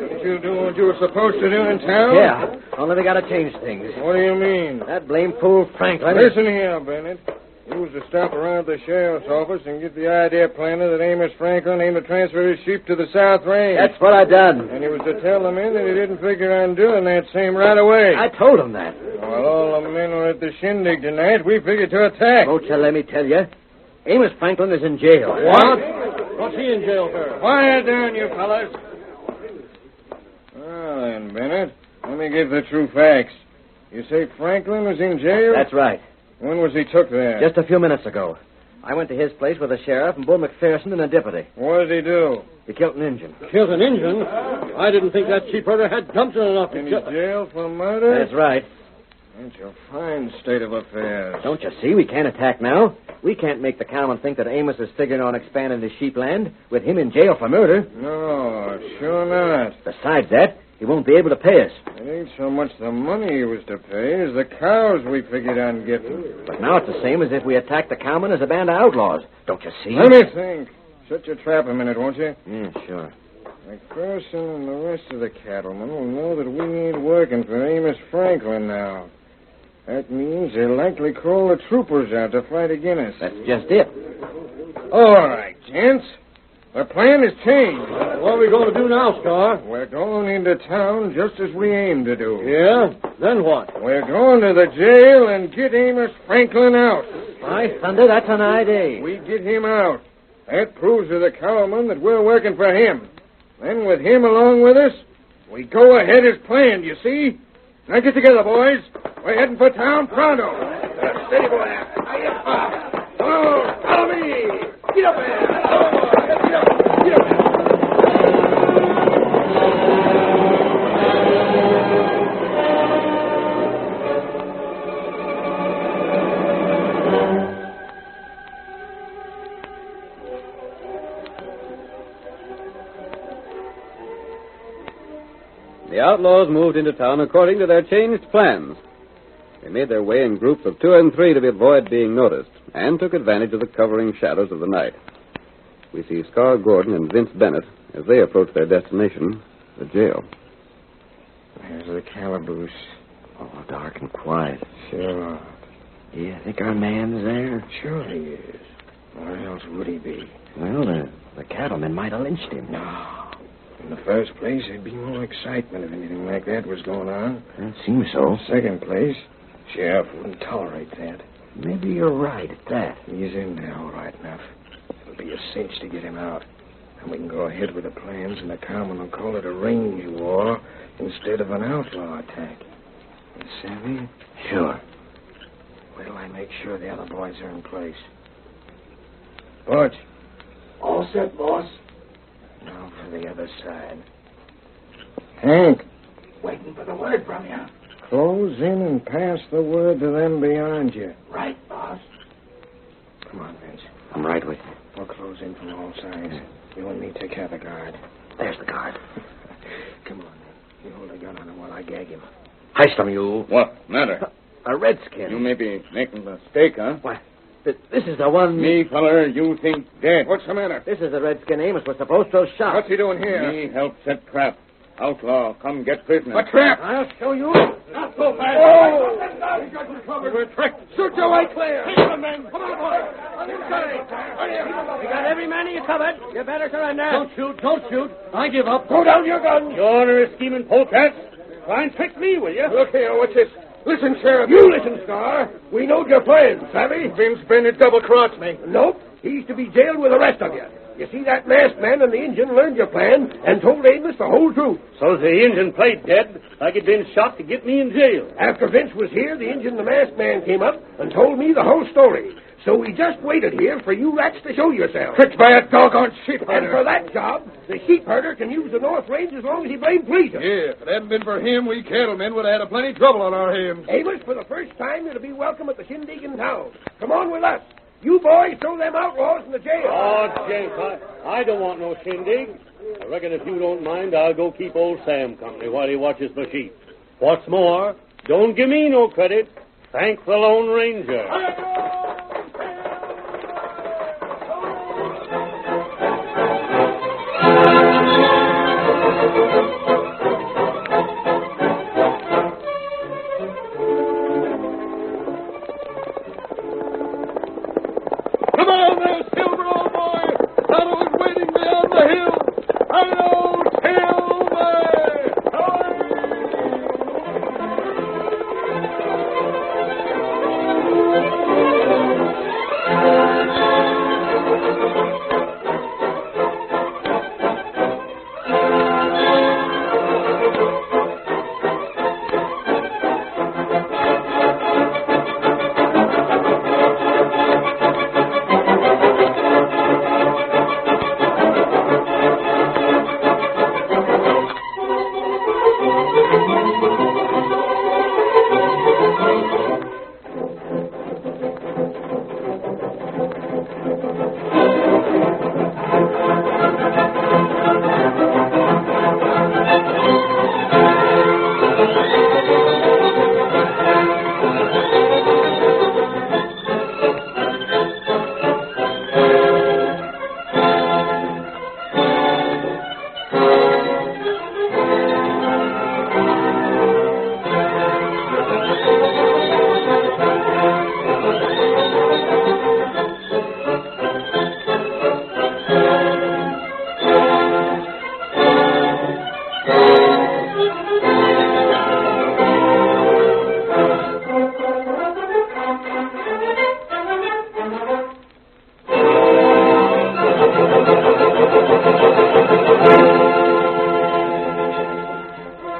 Did you do what you were supposed to do in town? Yeah, only we got to change things. What do you mean? That blame fool Franklin. Listen here, Bennett. You was to stop around at the sheriff's office and get the idea planted that Amos Franklin aimed to transfer his sheep to the South Range. That's what I done. And he was to tell the men that he didn't figure on doing that same right away. I told him that. While all the men were at the shindig tonight, we figured to attack. Won't you let me tell you? Amos Franklin is in jail. What? What's he in jail for? Quiet down, you fellas. Well, then, Bennett, let me give the true facts. You say Franklin was in jail? That's right. When was he took there? Just a few minutes ago. I went to his place with the sheriff and Bull McPherson and a deputy. What did he do? He killed an Injun. Killed an Injun? I didn't think that sheep herder had gumption enough to In kill... jail for murder? That's right. That's a fine state of affairs. Don't you see? We can't attack now. We can't make the common think that Amos is figuring on expanding his sheep land with him in jail for murder. No, sure not. Besides that, he won't be able to pay us. It ain't so much the money he was to pay as the cows we figured on getting. But now it's the same as if we attacked the cowmen as a band of outlaws. Don't you see? Let me think. Shut your trap a minute, won't you? Yeah, sure. McPherson and the rest of the cattlemen will know that we ain't working for Amos Franklin now. That means they'll likely call the troopers out to fight against us. That's just it. All right, gents. The plan has changed. What are we going to do now, Scar? We're going into town just as we aimed to do. Yeah? Then what? We're going to the jail and get Amos Franklin out. By thunder, that's an idea. We get him out. That proves to the cowman that we're working for him. Then with him along with us, we go ahead as planned, you see? Now get together, boys. We're heading for town pronto. Steady, boy. Oh, follow me. Get up there. Get up. outlaws moved into town according to their changed plans. They made their way in groups of 2 and 3 to avoid being noticed, and took advantage of the covering shadows of the night. We see Scar Gordon and Vince Bennett as they approach their destination, the jail. There's the calaboose. Oh, dark and quiet. Sure. You think our man's there? Sure he is. Where else would he be? Well, the cattlemen might have lynched him. No. In the first place, there'd be more excitement if anything like that was going on. It seems so. In the second place, Sheriff wouldn't tolerate that. Maybe you're right at that. He's in there all right enough. It'll be a cinch to get him out. And we can go ahead with the plans, and the cowmen will call it a range war instead of an outlaw attack. You savvy? Sure. Wait till I make sure the other boys are in place. Butch. All set, boss. Now for the other side. Hank. Waiting for the word from you. Close in and pass the word to them beyond you. Right, boss. Come on, Vince. I'm right with you. We'll close in from all sides. You and me take care of the guard. There's the guard. Come on, then. You hold a gun on him while I gag him. Heist him, you. What matter? A redskin. You may be making a mistake, huh? Why, this is the one... Me, feller, you think dead. What's the matter? This is the redskin Amos was supposed to have shot. What's he doing here? Me help set trap. Outlaw, come get prisoner. A trap! I'll show you. Not so fast. Oh! We got you covered. We're tricked. Shoot your way clear. Take them, men. Come on, boys. On inside. We got every man of you covered. You better surrender. Don't shoot. Don't shoot. I give up. Throw down your guns. Your honor is scheming polecats. Try and trick me, will you? Look here, what's this? Listen, Sheriff. You listen, Scar. We know your plans, savvy? Vince Bennett double-crossed me. Nope. He's to be jailed with the rest of you. You see, that masked man and the Injun learned your plan and told Amos the whole truth. So the Injun played dead, like he'd been shot to get me in jail. After Vince was here, the Injun and the masked man came up and told me the whole story. So we just waited here for you rats to show yourselves. Tricked by a doggone sheep herder. And for that job, the sheep herder can use the North Range as long as he blame pleases. Yeah, if it hadn't been for him, we cattlemen would have had plenty trouble on our hands. Amos, for the first time, you'll be welcome at the shindig in town. Come on with us. You boys throw them outlaws in the jail. Oh, Jenks, I don't want no shindig. I reckon if you don't mind, I'll go keep old Sam company while he watches the sheep. What's more, don't give me no credit. Thank the Lone Ranger. Come on there, Silver, old boy. Tonto is waiting beyond the hill. Hello,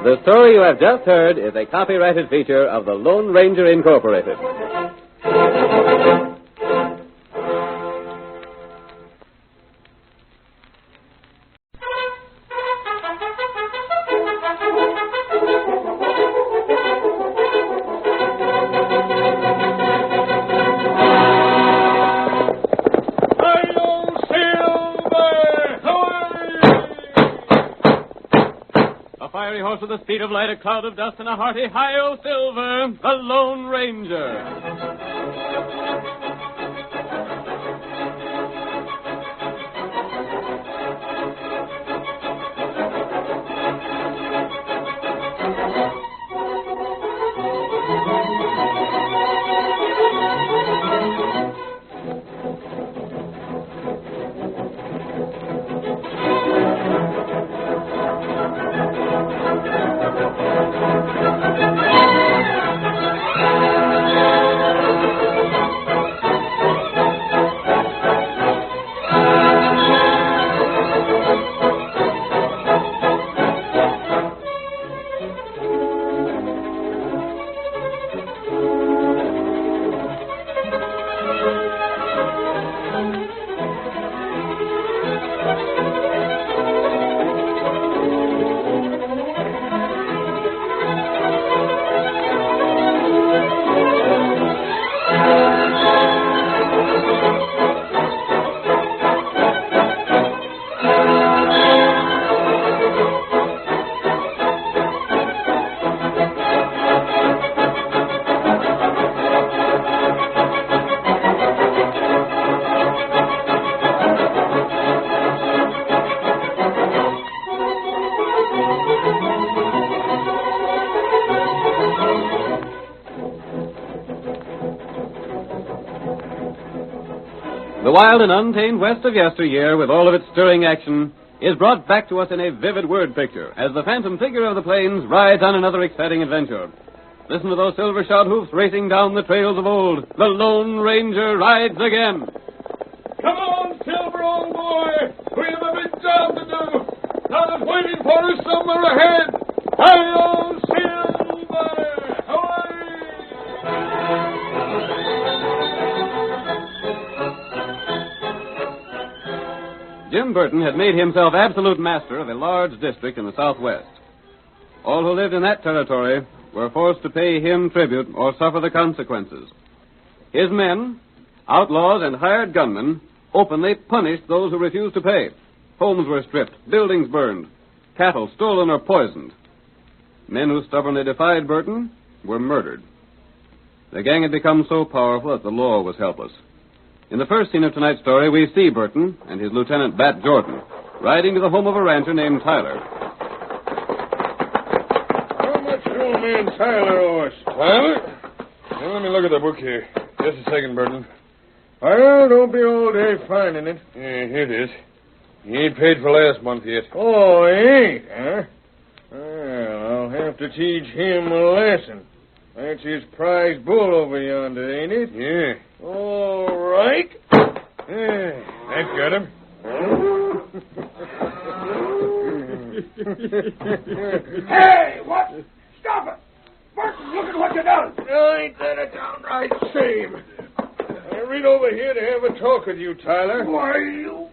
The story you have just heard is a copyrighted feature of the Lone Ranger Incorporated. course with the speed of light, a cloud of dust, and a hearty hi-yo silver, the Lone Ranger. The wild and untamed West of yesteryear, with all of its stirring action, is brought back to us in a vivid word picture as the phantom figure of the plains rides on another exciting adventure. Listen to those silver-shod hoofs racing down the trails of old. The Lone Ranger rides again. Come on, Silver, old boy. We have a big job to do. Todd is waiting for us somewhere ahead. Hi-yo, Silver! Jim Burton had made himself absolute master of a large district in the Southwest. All who lived in that territory were forced to pay him tribute or suffer the consequences. His men, outlaws and hired gunmen, openly punished those who refused to pay. Homes were stripped, buildings burned, cattle stolen or poisoned. Men who stubbornly defied Burton were murdered. The gang had become so powerful that the law was helpless. In the first scene of tonight's story, we see Burton and his lieutenant, Bat Jordan, riding to the home of a rancher named Tyler. How much do old man Tyler owe us? Tyler? Well, let me look at the book here. Just a second, Burton. Well, don't be all day finding it. Yeah, here it is. He ain't paid for last month yet. Oh, he ain't, huh? Well, I'll have to teach him a lesson. That's his prize bull over yonder, ain't it? Yeah. All right. Yeah, that got him. Hey, what? Stop it! Burton, look at what you done! Ain't that a downright shame? I ran over here to have a talk with you, Tyler. Why, you...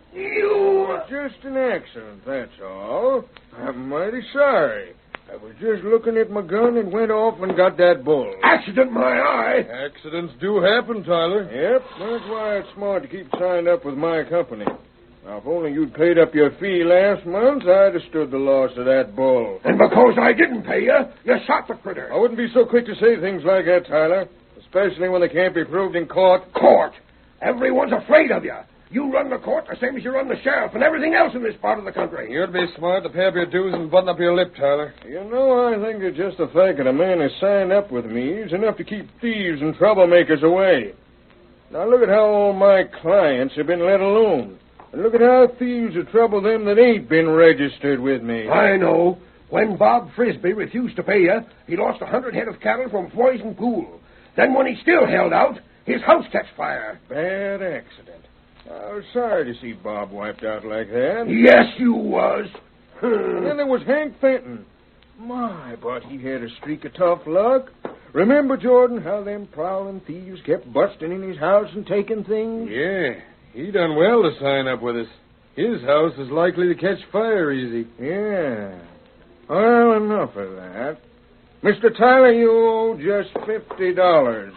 Just an accident, that's all. I'm mighty sorry. I was just looking at my gun and went off and got that bull. Accident, my eye! Accidents do happen, Tyler. Yep, that's why it's smart to keep signed up with my company. Now, if only you'd paid up your fee last month, I'd have stood the loss of that bull. And because I didn't pay you, you shot the critter. I wouldn't be so quick to say things like that, Tyler. Especially when they can't be proved in court. Court? Everyone's afraid of you. You run the court the same as you run the sheriff and everything else in this part of the country. You'd be smart to pay up your dues and button up your lip, Tyler. You know, I think that just the fact that a man has signed up with me is enough to keep thieves and troublemakers away. Now, look at how all my clients have been let alone. And look at how thieves have troubled them that ain't been registered with me. I know. When Bob Frisbee refused to pay you, he lost 100 head of cattle from Poison Pool. Then when he still held out, his house catch fire. Bad accident. I was sorry to see Bob wiped out like that. Yes, you was. And then there was Hank Fenton. My, but he had a streak of tough luck. Remember, Jordan, how them prowling thieves kept busting in his house and taking things? Yeah, he done well to sign up with us. His house is likely to catch fire easy. Yeah. Well, enough of that. Mr. Tyler, you owe just $50.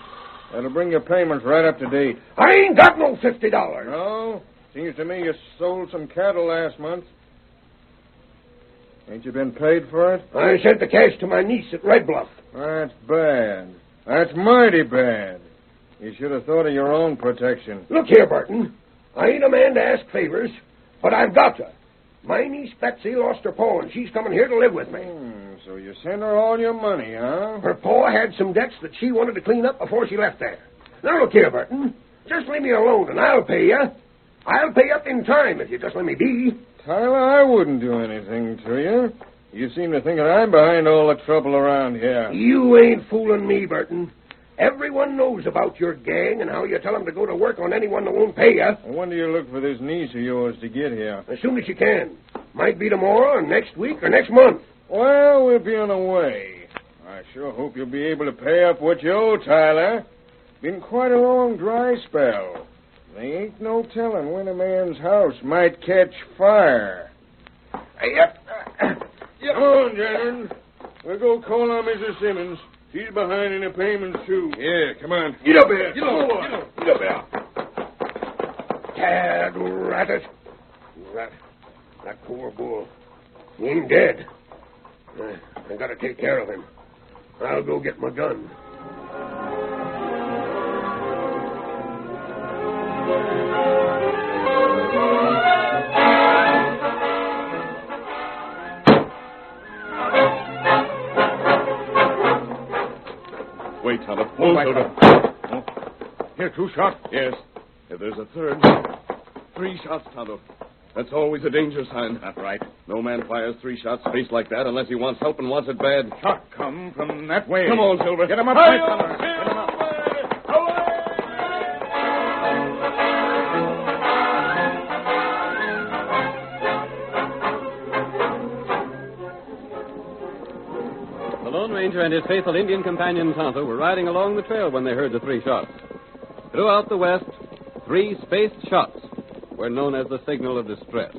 That'll bring your payments right up to date. I ain't got no $50. No? Seems to me you sold some cattle last month. Ain't you been paid for it? I sent the cash to my niece at Red Bluff. That's bad. That's mighty bad. You should have thought of your own protection. Look here, Burton. I ain't a man to ask favors, but I've got to. My niece Betsy lost her paw, and she's coming here to live with me. So you sent her all your money, huh? Her paw had some debts that she wanted to clean up before she left there. Now, look here, Burton. Just leave me alone, and I'll pay you. I'll pay up in time if you just let me be. Tyler, I wouldn't do anything to you. You seem to think that I'm behind all the trouble around here. You ain't fooling me, Burton. Everyone knows about your gang and how you tell them to go to work on anyone that won't pay you. When do you look for this niece of yours to get here? As soon as you can. Might be tomorrow, or next week, or next month. Well, we'll be on the way. I sure hope you'll be able to pay up what you owe, Tyler. Been quite a long dry spell. There ain't no telling when a man's house might catch fire. Yep. Come on, gentlemen. We'll go call on Mrs. Simmons. She's behind in the payments, too. Yeah, come on. Get up here. Get up here. Tad rabbit. That poor bull. He ain't dead. I gotta take care of him. I'll go get my gun. Wait, Tonto. Hold, Tonto. Here, 2 shots? Yes. If there's a third. 3 shots, Tonto. That's always a danger sign. That's right. No man fires 3 shots spaced like that unless he wants help and wants it bad. Shot come from that way. Come on, Silver. Get him up, Hi-yo, Tonto. Get him up. The Lone Ranger and his faithful Indian companion Tonto were riding along the trail when they heard the 3 shots. Throughout the West, 3 spaced shots were known as the signal of distress.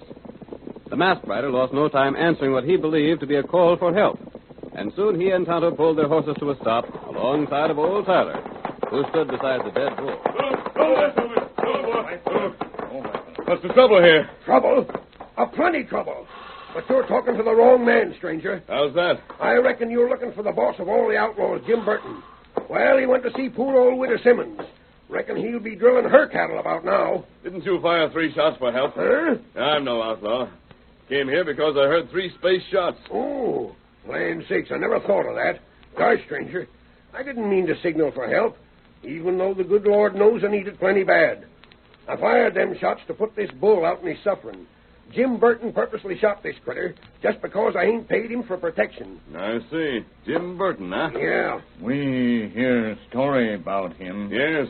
The masked rider lost no time answering what he believed to be a call for help, and soon he and Tonto pulled their horses to a stop alongside of old Tyler, who stood beside the dead bull. What's the trouble here? Trouble? Plenty trouble. But you're talking to the wrong man, stranger. How's that? I reckon you're looking for the boss of all the outlaws, Jim Burton. Well, he went to see poor old widow Simmons. Reckon he'll be drilling her cattle about now. Didn't you fire 3 shots for help? Huh? I'm no outlaw. Came here because I heard 3 space shots. Oh, land sakes, I never thought of that. Gosh, stranger, I didn't mean to signal for help, even though the good Lord knows I need it plenty bad. I fired them shots to put this bull out in his suffering. Jim Burton purposely shot this critter just because I ain't paid him for protection. I see. Jim Burton, huh? Yeah. We hear a story about him. Yes.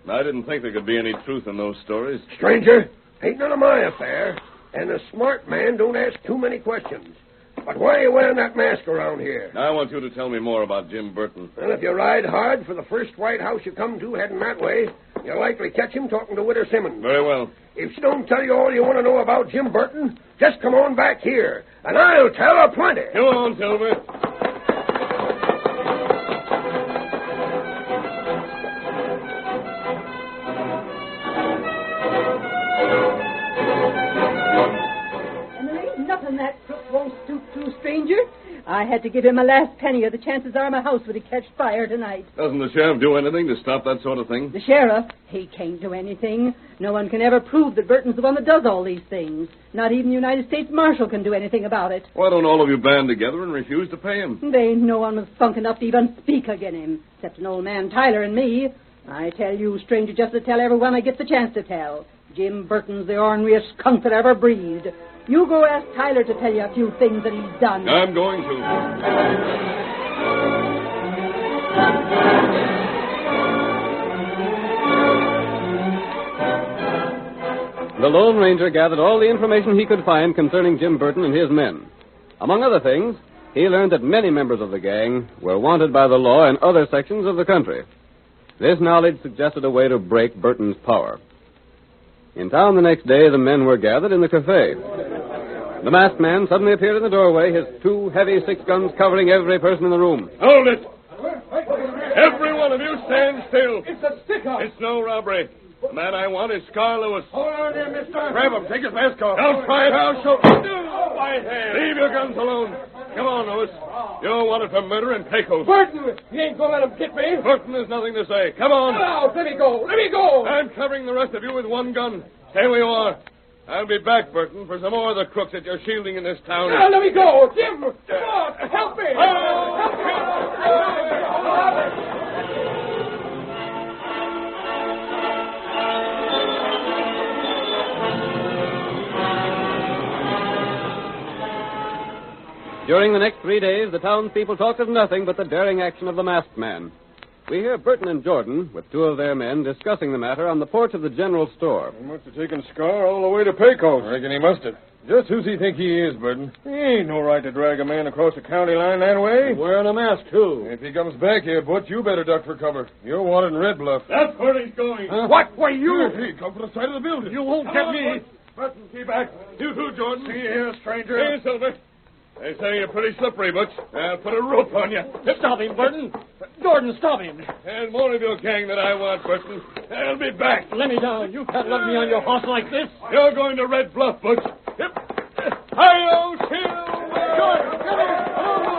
I didn't think there could be any truth in those stories. Stranger, ain't none of my affair. And a smart man don't ask too many questions. But why are you wearing that mask around here? I want you to tell me more about Jim Burton. Well, if you ride hard for the first White House you come to heading that way, you'll likely catch him talking to widow Simmons. Very well. If she don't tell you all you want to know about Jim Burton, just come on back here, and I'll tell her plenty. Come on, Silver. And there ain't nothing that crook won't stoop to, stranger. I had to give him a last penny, or the chances are my house would catch fire tonight. Doesn't the sheriff do anything to stop that sort of thing? The sheriff? He can't do anything. No one can ever prove that Burton's the one that does all these things. Not even the United States Marshal can do anything about it. Why don't all of you band together and refuse to pay him? There ain't no one with spunk enough to even speak against him, except an old man Tyler and me. I tell you, stranger, just to tell everyone I get the chance to tell. Jim Burton's the orneriest skunk that ever breathed. You go ask Tyler to tell you a few things that he's done. I'm going to. The Lone Ranger gathered all the information he could find concerning Jim Burton and his men. Among other things, he learned that many members of the gang were wanted by the law in other sections of the country. This knowledge suggested a way to break Burton's power. In town the next day, the men were gathered in the cafe. The masked man suddenly appeared in the doorway, his 2 heavy 6-guns covering every person in the room. Hold it! Every one of you stand still. It's a stick-up. It's no robbery. man I want is Scar Lewis. Hold on there, mister. Grab him. Take his mask off. Don't try it. I'll show. Leave your guns alone. Come on, Lewis. You're wanted for murder and Pecos. Burton, you ain't gonna let him get me. Burton, there's nothing to say. Come on. Now, let me go. Let me go. I'm covering the rest of you with one gun. Stay where you are. I'll be back, Burton, for some more of the crooks that you're shielding in this town. Now, let me go. Jim, come on. Help me. Help me. During the next 3 days, the townspeople talked of nothing but the daring action of the masked man. We hear Burton and Jordan, with 2 of their men, discussing the matter on the porch of the general store. He must have taken Scar all the way to Pecos. I reckon he must have. Just who's he think he is, Burton? He ain't no right to drag a man across the county line that way. He's wearing a mask, too. If he comes back here, Butch, you better duck for cover. You're wanted in Red Bluff. That's where he's going. Huh? What? Why, you? Hey, come from the side of the building. You won't get me. Burton, keep back. You too, Jordan. See you here, stranger. Here, Silver. They say you're pretty slippery, Butch. I'll put a rope on you. Stop him, Burton. Jordan, stop him. And more of your gang that I want, Burton. I'll be back. Let me down. You can't let me on your horse like this. You're going to Red Bluff, Butch. Yep. Hi-yo, Silver! Jordan, come here. Come on,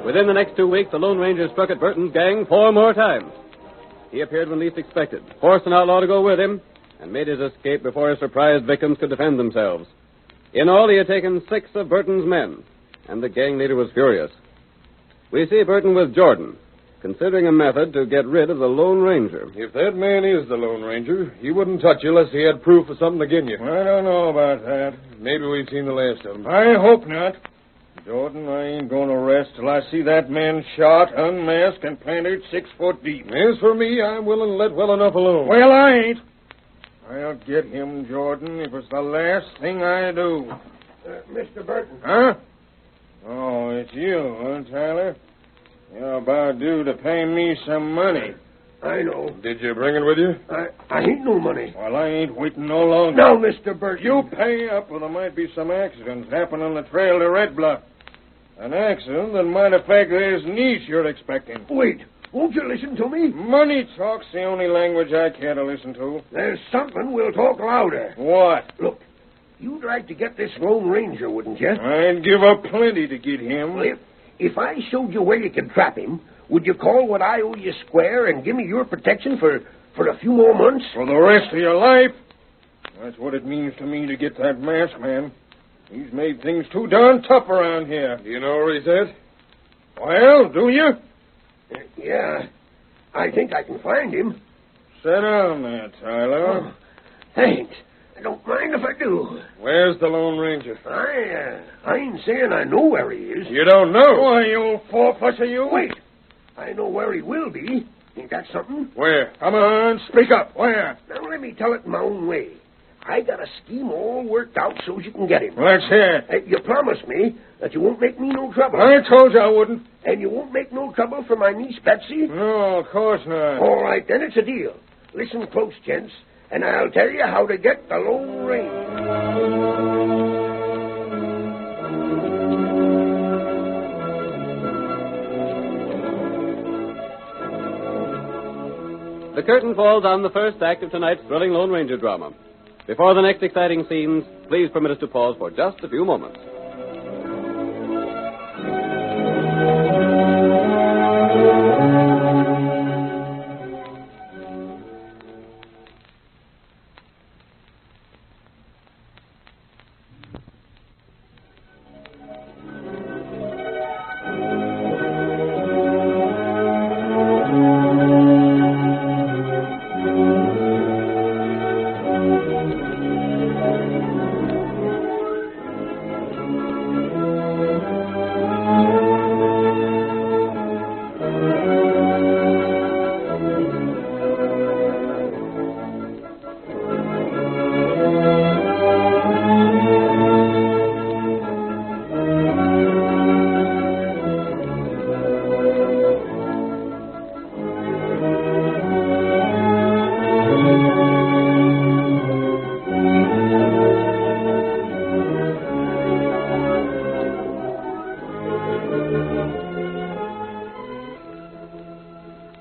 Within the next 2 weeks, the Lone Ranger struck at Burton's gang 4 more times. He appeared when least expected, forced an outlaw to go with him, and made his escape before his surprised victims could defend themselves. In all, he had taken 6 of Burton's men, and the gang leader was furious. We see Burton with Jordan, considering a method to get rid of the Lone Ranger. If that man is the Lone Ranger, he wouldn't touch you unless he had proof of something against you. I don't know about that. Maybe we've seen the last of him. I hope not. Jordan, I ain't going to rest till I see that man shot, unmasked, and planted 6 foot deep. As for me, I'm willing to let well enough alone. Well, I ain't. I'll get him, Jordan, if it's the last thing I do. Mr. Burton. Huh? Oh, it's you, huh, Tyler? You're about due to pay me some money. I know. Did you bring it with you? I ain't no money. Well, I ain't waiting no longer. Now, Mr. Burton. You pay up, or there might be some accidents happen on the trail to Red Bluff. An accident that might affect this niece you're expecting. Wait. Won't you listen to me? Money talk's the only language I care to listen to. There's something we'll talk louder. What? Look, you'd like to get this Lone Ranger, wouldn't you? I'd give up plenty to get him. Well, if I showed you where you could trap him, would you call what I owe you square and give me your protection for a few more months? For the rest of your life? That's what it means to me to get that masked man. He's made things too darn tough around here. Do you know where he's at? Well, do you? Yeah. I think I can find him. Sit down there, Tyler. Oh, thanks. I don't mind if I do. Where's the Lone Ranger? I ain't saying I know where he is. You don't know? Why, you old four-fusser, you? Wait. I know where he will be. Ain't that something? Where? Come on, speak up. Where? Now, let me tell it my own way. I got a scheme all worked out so you can get him. Let's hear it. You promised me that you won't make me no trouble. I told you I wouldn't. And you won't make no trouble for my niece Betsy? No, of course not. All right, then it's a deal. Listen close, gents, and I'll tell you how to get the Lone Ranger. The curtain falls on the first act of tonight's thrilling Lone Ranger drama. Before the next exciting scenes, please permit us to pause for just a few moments.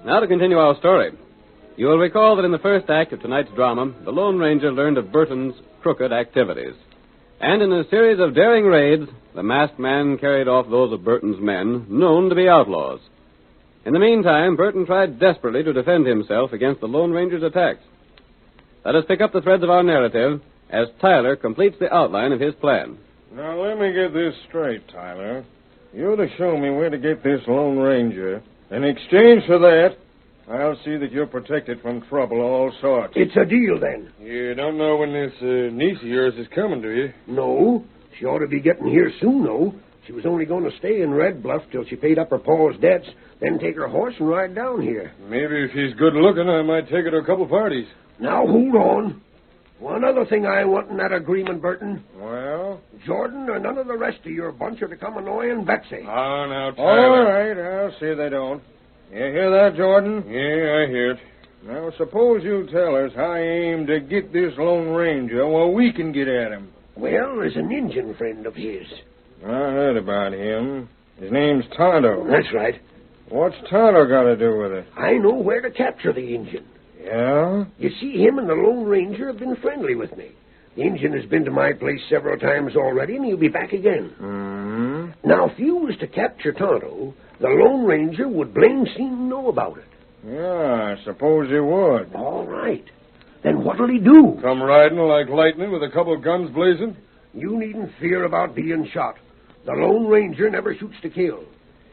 Now to continue our story. You will recall that in the first act of tonight's drama, the Lone Ranger learned of Burton's crooked activities. And in a series of daring raids, the masked man carried off those of Burton's men, known to be outlaws. In the meantime, Burton tried desperately to defend himself against the Lone Ranger's attacks. Let us pick up the threads of our narrative as Tyler completes the outline of his plan. Now, let me get this straight, Tyler. You're to show me where to get this Lone Ranger. In exchange for that, I'll see that you're protected from trouble of all sorts. It's a deal, then. You don't know when this niece of yours is coming, do you? No. She ought to be getting here soon, though. She was only going to stay in Red Bluff till she paid up her pa's debts, then take her horse and ride down here. Maybe if she's good looking, I might take her to a couple parties. Now, hold on. One other thing I want in that agreement, Burton. Well? Jordan or none of the rest of your bunch are to come annoying Betsy. Oh, now, Tyler. All right, I'll see they don't. You hear that, Jordan? Yeah, I hear it. Now, suppose you tell us how you aim to get this Lone Ranger while we can get at him. Well, there's an Indian friend of his. I heard about him. His name's Tonto. That's right. What's Tonto got to do with it? I know where to capture the Indian. Yeah? You see, him and the Lone Ranger have been friendly with me. The Indian has been to my place several times already, and he'll be back again. Mm-hmm. Now, if you was to capture Tonto, the Lone Ranger would blame seem to know about it. Yeah, I suppose he would. All right. Then what'll he do? Come riding like lightning with a couple of guns blazing? You needn't fear about being shot. The Lone Ranger never shoots to kill.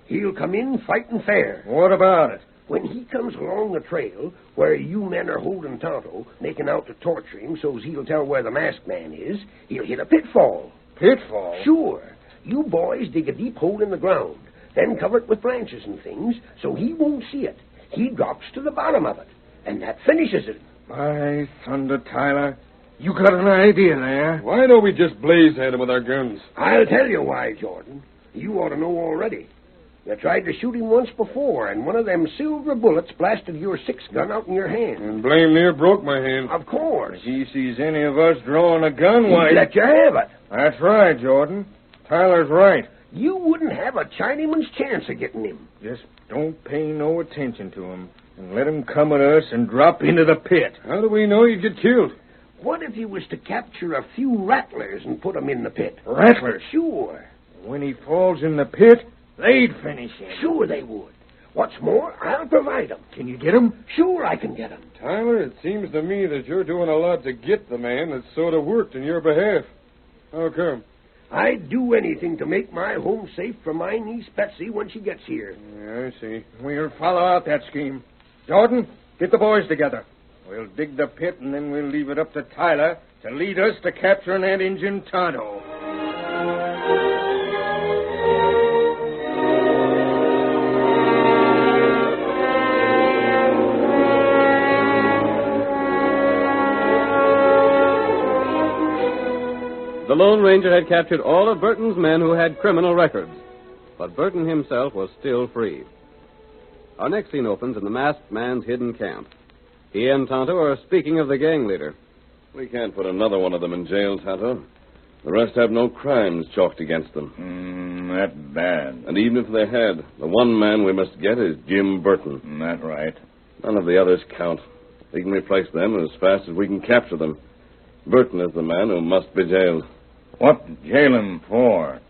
He'll come in fighting fair. What about it? When he comes along the trail where you men are holding Tonto, making out to torture him so's he'll tell where the masked man is, he'll hit a pitfall. Pitfall? Sure. You boys dig a deep hole in the ground, then cover it with branches and things so he won't see it. He drops to the bottom of it, and that finishes it. By thunder, Tyler, you got an idea there. Why don't we just blaze at him with our guns? I'll tell you why, Jordan. You ought to know already. You tried to shoot him once before, and one of them silver bullets blasted your 6-gun out in your hand. And blame near broke my hand. Of course. If he sees any of us drawing a gun, why... He'd let you have it. That's right, Jordan. Tyler's right. You wouldn't have a Chinaman's chance of getting him. Just don't pay no attention to him, and let him come at us and drop into the pit. How do we know he'd get killed? What if he was to capture a few rattlers and put them in the pit? Rattlers? Sure. When he falls in the pit, they'd finish him. Sure they would. What's more, I'll provide them. Can you get them? Sure I can get them. Tyler, it seems to me that you're doing a lot to get the man that's sort of worked in your behalf. How come? I'd do anything to make my home safe for my niece Betsy when she gets here. Yeah, I see. We'll follow out that scheme. Jordan, get the boys together. We'll dig the pit, and then we'll leave it up to Tyler to lead us to capturing that Injun Tonto. The Lone Ranger had captured all of Burton's men who had criminal records, but Burton himself was still free. Our next scene opens in the masked man's hidden camp. He and Tonto are speaking of the gang leader. We can't put another one of them in jail, Tonto. The rest have no crimes chalked against them. That bad. And even if they had, the one man we must get is Jim Burton. That right. None of the others count. We can replace them as fast as we can capture them. Burton is the man who must be jailed. What jail him for?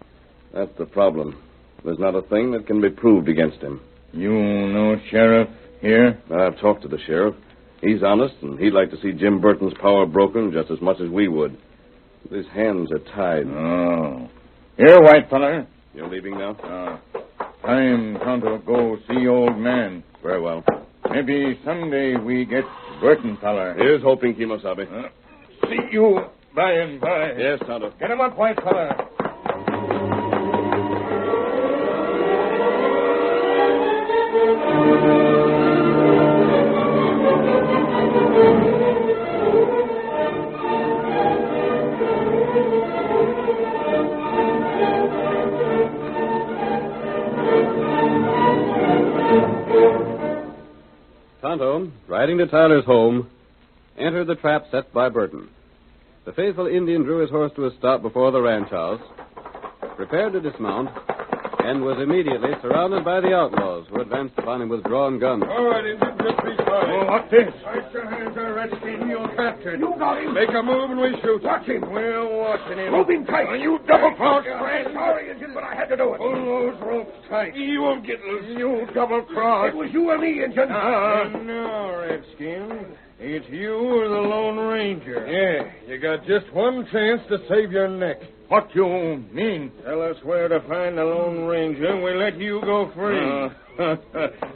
That's the problem. There's not a thing that can be proved against him. You know sheriff here? I've talked to the sheriff. He's honest, and he'd like to see Jim Burton's power broken just as much as we would. But his hands are tied. Oh. Here, white feller. You're leaving now? Time to go see old man. Very well. Maybe someday we get Burton feller. Here's hoping, Kimosabe. See you by and by. Yes, Tonto. Get him up, white feller. Tonto, riding to Tyler's home, entered the trap set by Burton. The faithful Indian drew his horse to a stop before the ranch house, prepared to dismount, and was immediately surrounded by the outlaws, who advanced upon him with drawn guns. All right, Indian, just be quiet. Oh, what's this? Place your hands there, Redskin. You're captured. You got him. Make a move and we shoot. Watch him. We're watching him. Rope him tight. You double-crossed friend. Sorry, Indian, but I had to do it. Pull those ropes tight. You won't get loose. You double-crossed. It was you and me, Indian. No, Redskin. It's you or the Lone Ranger. Yeah, you got just one chance to save your neck. What you mean? Tell us where to find the Lone Ranger, and we let you go free.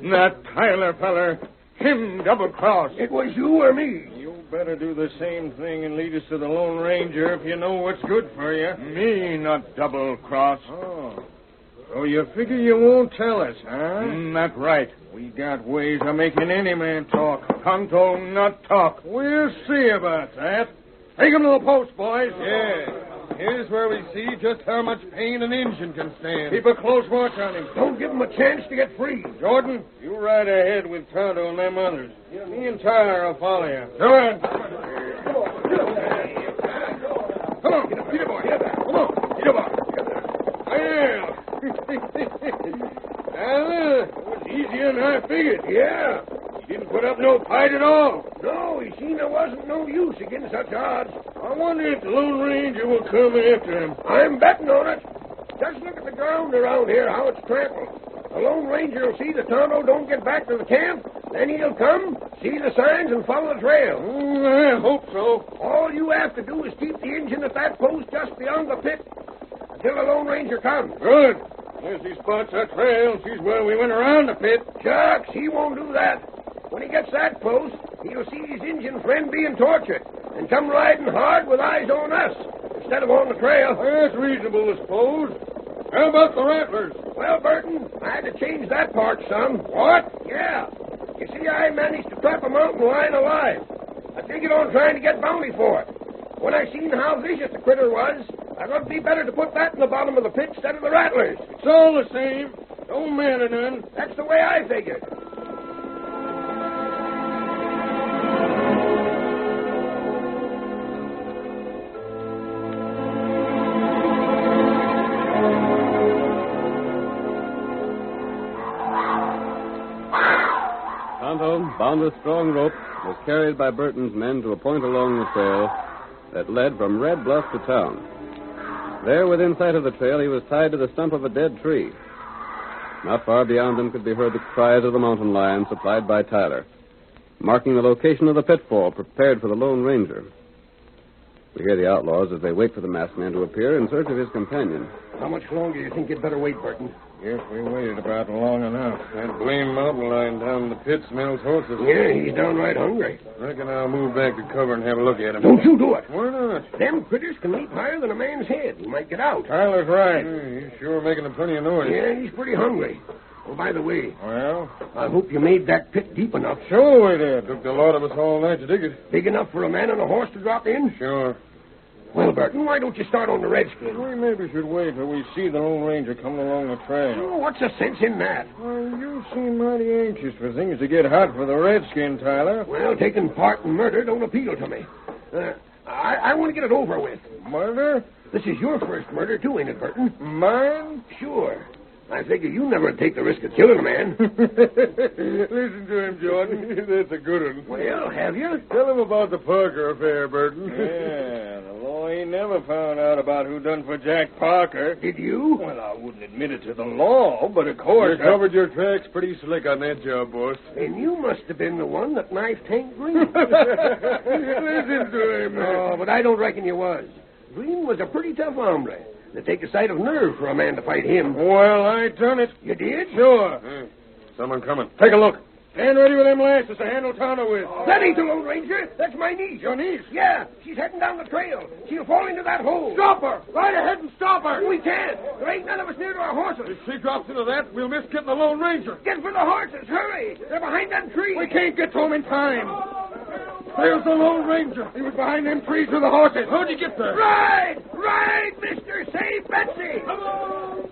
Not Tyler, feller. Him double-crossed. It was you or me. You better do the same thing and lead us to the Lone Ranger if you know what's good for you. Me not double-cross. Oh. So you figure you won't tell us, huh? Not right. We got ways of making any man talk. Tonto not talk. We'll see about that. Take him to the post, boys. Yeah. Here's where we see just how much pain an Injun can stand. Keep a close watch on him. Don't give him a chance to get free. Jordan, you ride ahead with Tonto and them others. Me and Tyler will follow you. Come on. Come on. Get up, Peter boy. Come on. Peter boy. Well. It was easier than I figured. Yeah. He didn't put up no fight at all. No, he seen there wasn't no use against such odds. I wonder if the Lone Ranger will come after him. I'm betting on it. Just look at the ground around here, how it's trampled. The Lone Ranger will see the Tonto don't get back to the camp. Then he'll come, see the signs, and follow the trail. I hope so. All you have to do is keep the engine at that post just beyond the pit until the Lone Ranger comes. Good. As he spots our trail, sees where we went around the pit. Shucks, he won't do that. When he gets that close, he'll see his Indian friend being tortured and come riding hard with eyes on us instead of on the trail. That's reasonable, I suppose. How about the rattlers? Well, Burton, I had to change that part some. What? Yeah. You see, I managed to trap a mountain lion alive. I figured on trying to get bounty for it. When I seen how vicious the critter was, I thought it'd be better to put that in the bottom of the pit instead of the rattlers. It's all the same. Don't matter none. That's the way I figured. Tonto, bound with strong rope, was carried by Burton's men to a point along the trail that led from Red Bluff to town. There, within sight of the trail, he was tied to the stump of a dead tree. Not far beyond them could be heard the cries of the mountain lion supplied by Tyler, marking the location of the pitfall prepared for the Lone Ranger. We hear the outlaws as they wait for the masked man to appear in search of his companion. How much longer do you think you'd better wait, Burton? Yes, we waited about long enough. That blame mountain lion down in the pit smells horses. Yeah, he's downright hungry. Reckon I'll move back to cover and have a look at him. Don't you do it. Why not? Them critters can leap higher than a man's head. He might get out. Tyler's right. He's sure making a plenty of noise. Yeah, he's pretty hungry. Oh, by the way. Well? I hope you made that pit deep enough. Sure we did. Took a lot of us all night to dig it. Big enough for a man on a horse to drop in? Sure. Well, Burton, why don't you start on the redskin? We maybe should wait till we see the Lone Ranger coming along the trail. Oh, what's the sense in that? Well, you seem mighty anxious for things to get hot for the redskin, Tyler. Well, taking part in murder don't appeal to me. I want to get it over with. Murder? This is your first murder, too, ain't it, Burton? Mine? Sure. I figure you never take the risk of killing a man. Listen to him, Jordan. That's a good one. Well, have you? Tell him about the Parker affair, Burton. Yeah, the law ain't never found out about who done for Jack Parker. Did you? Well, I wouldn't admit it to the law, but of course... You covered your tracks pretty slick on that job, boss. And you must have been the one that knifed Hank Green. Listen to him. Oh, but I don't reckon you was. Green was a pretty tough hombre. It'd take a sight of nerve for a man to fight him. Well, I done it. You did? Sure. Someone coming. Take a look. Stand ready with them lashes to handle Tonto with. That ain't the Lone Ranger. That's my niece. Your niece? Yeah. She's heading down the trail. She'll fall into that hole. Stop her. Right ahead and stop her. We can't. There ain't none of us near to our horses. If she drops into that, we'll miss getting the Lone Ranger. Get for the horses. Hurry. They're behind that tree. We can't get to them in time. There's the Lone Ranger. He was behind them trees with the horses. How'd you get there? Ride, Mister. Save Betsy. Come on.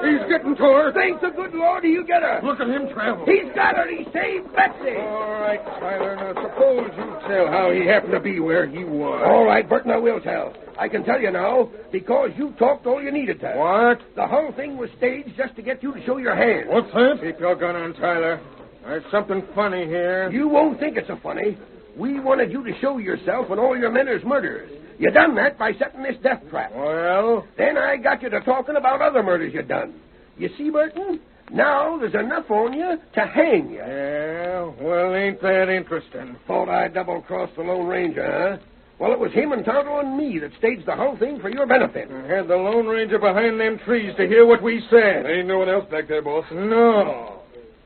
He's getting to her. Thank the good Lord you get her. Look at him travel. He's got her. He saved Betsy. All right, Tyler. Now, suppose you tell how he happened to be where he was. All right, Burton, I will tell. I can tell you now because you talked all you needed to. What? The whole thing was staged just to get you to show your hand. What's that? Keep your gun on, Tyler. There's something funny here. You won't think it's so funny. We wanted you to show yourself when all your men is murderers. You done that by setting this death trap. Well? Then I got you to talking about other murders you done. You see, Burton? Now there's enough on you to hang you. Yeah, well, ain't that interesting? Thought I'd double-cross the Lone Ranger, huh? Well, it was him and Tonto and me that staged the whole thing for your benefit. I had the Lone Ranger behind them trees to hear what we said. There ain't no one else back there, boss. No.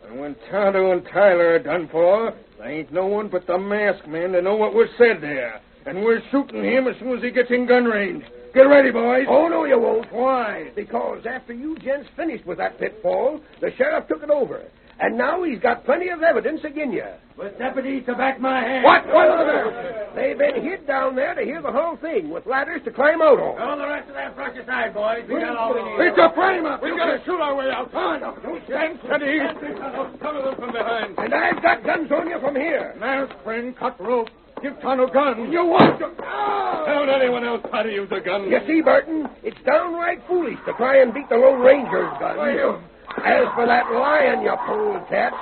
And when Tonto and Tyler are done for, there ain't no one but the masked men to know what was said there. And we're shooting him as soon as he gets in gun range. Get ready, boys. Oh, no, you won't. Why? Because after you gents finished with that pitfall, the sheriff took it over. And now he's got plenty of evidence against you. With deputies to back my hand. What? They've been hid down there to hear the whole thing, with ladders to climb out on. All the rest of that brush aside, boys. We got all we need. It's a frame-up. We've got to shoot our way out. Come on, don't stand steady. Cover them from behind. And I've got guns on you from here. Masked friend, cut rope. Give Tonto gun. You want to... Don't anyone else try to use a gun. You see, Burton, it's downright foolish to try and beat the Lone Ranger's gun. As for that lion, you polecat,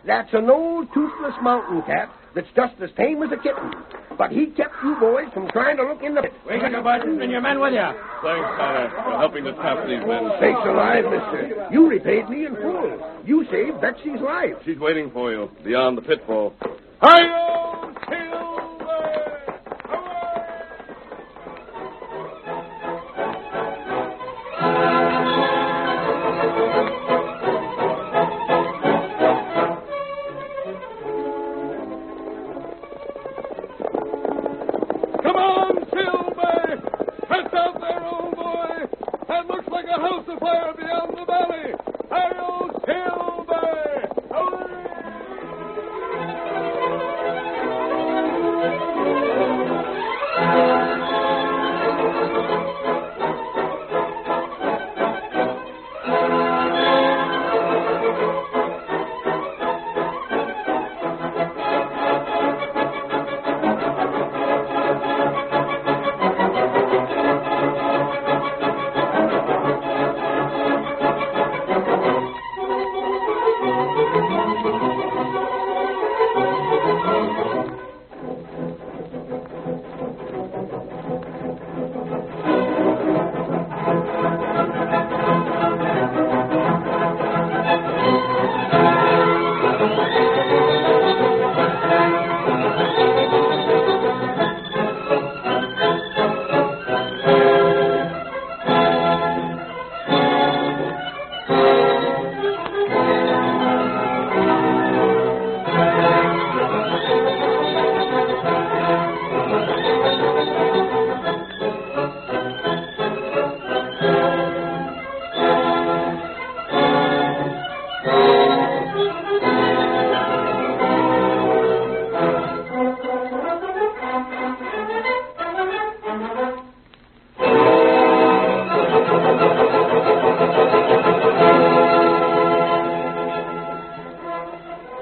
that's an old toothless mountain cat that's just as tame as a kitten. But he kept you boys from trying to look in the pit. We got your buttons and your men with you. Thanks, Tyler, for helping to trap these men. Sakes alive, mister. You repaid me in full. You saved Betsy's life. She's waiting for you beyond the pitfall. Hi-yo, Silver! Come on, Silver! Press out there, old boy! That looks like a house afire beyond the valley! Hi-yo, Silver! Hooray!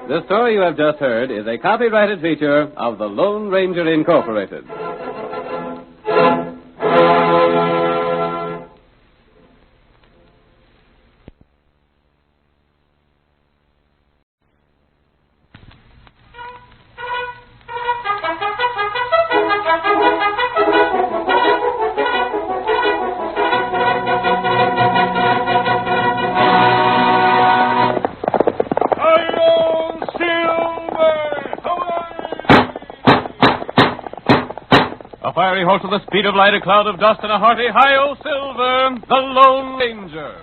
The story you have just heard is a copyrighted feature of the Lone Ranger Incorporated. A fiery horse with the speed of light, a cloud of dust, and a hearty hi-yo Silver, the Lone Ranger.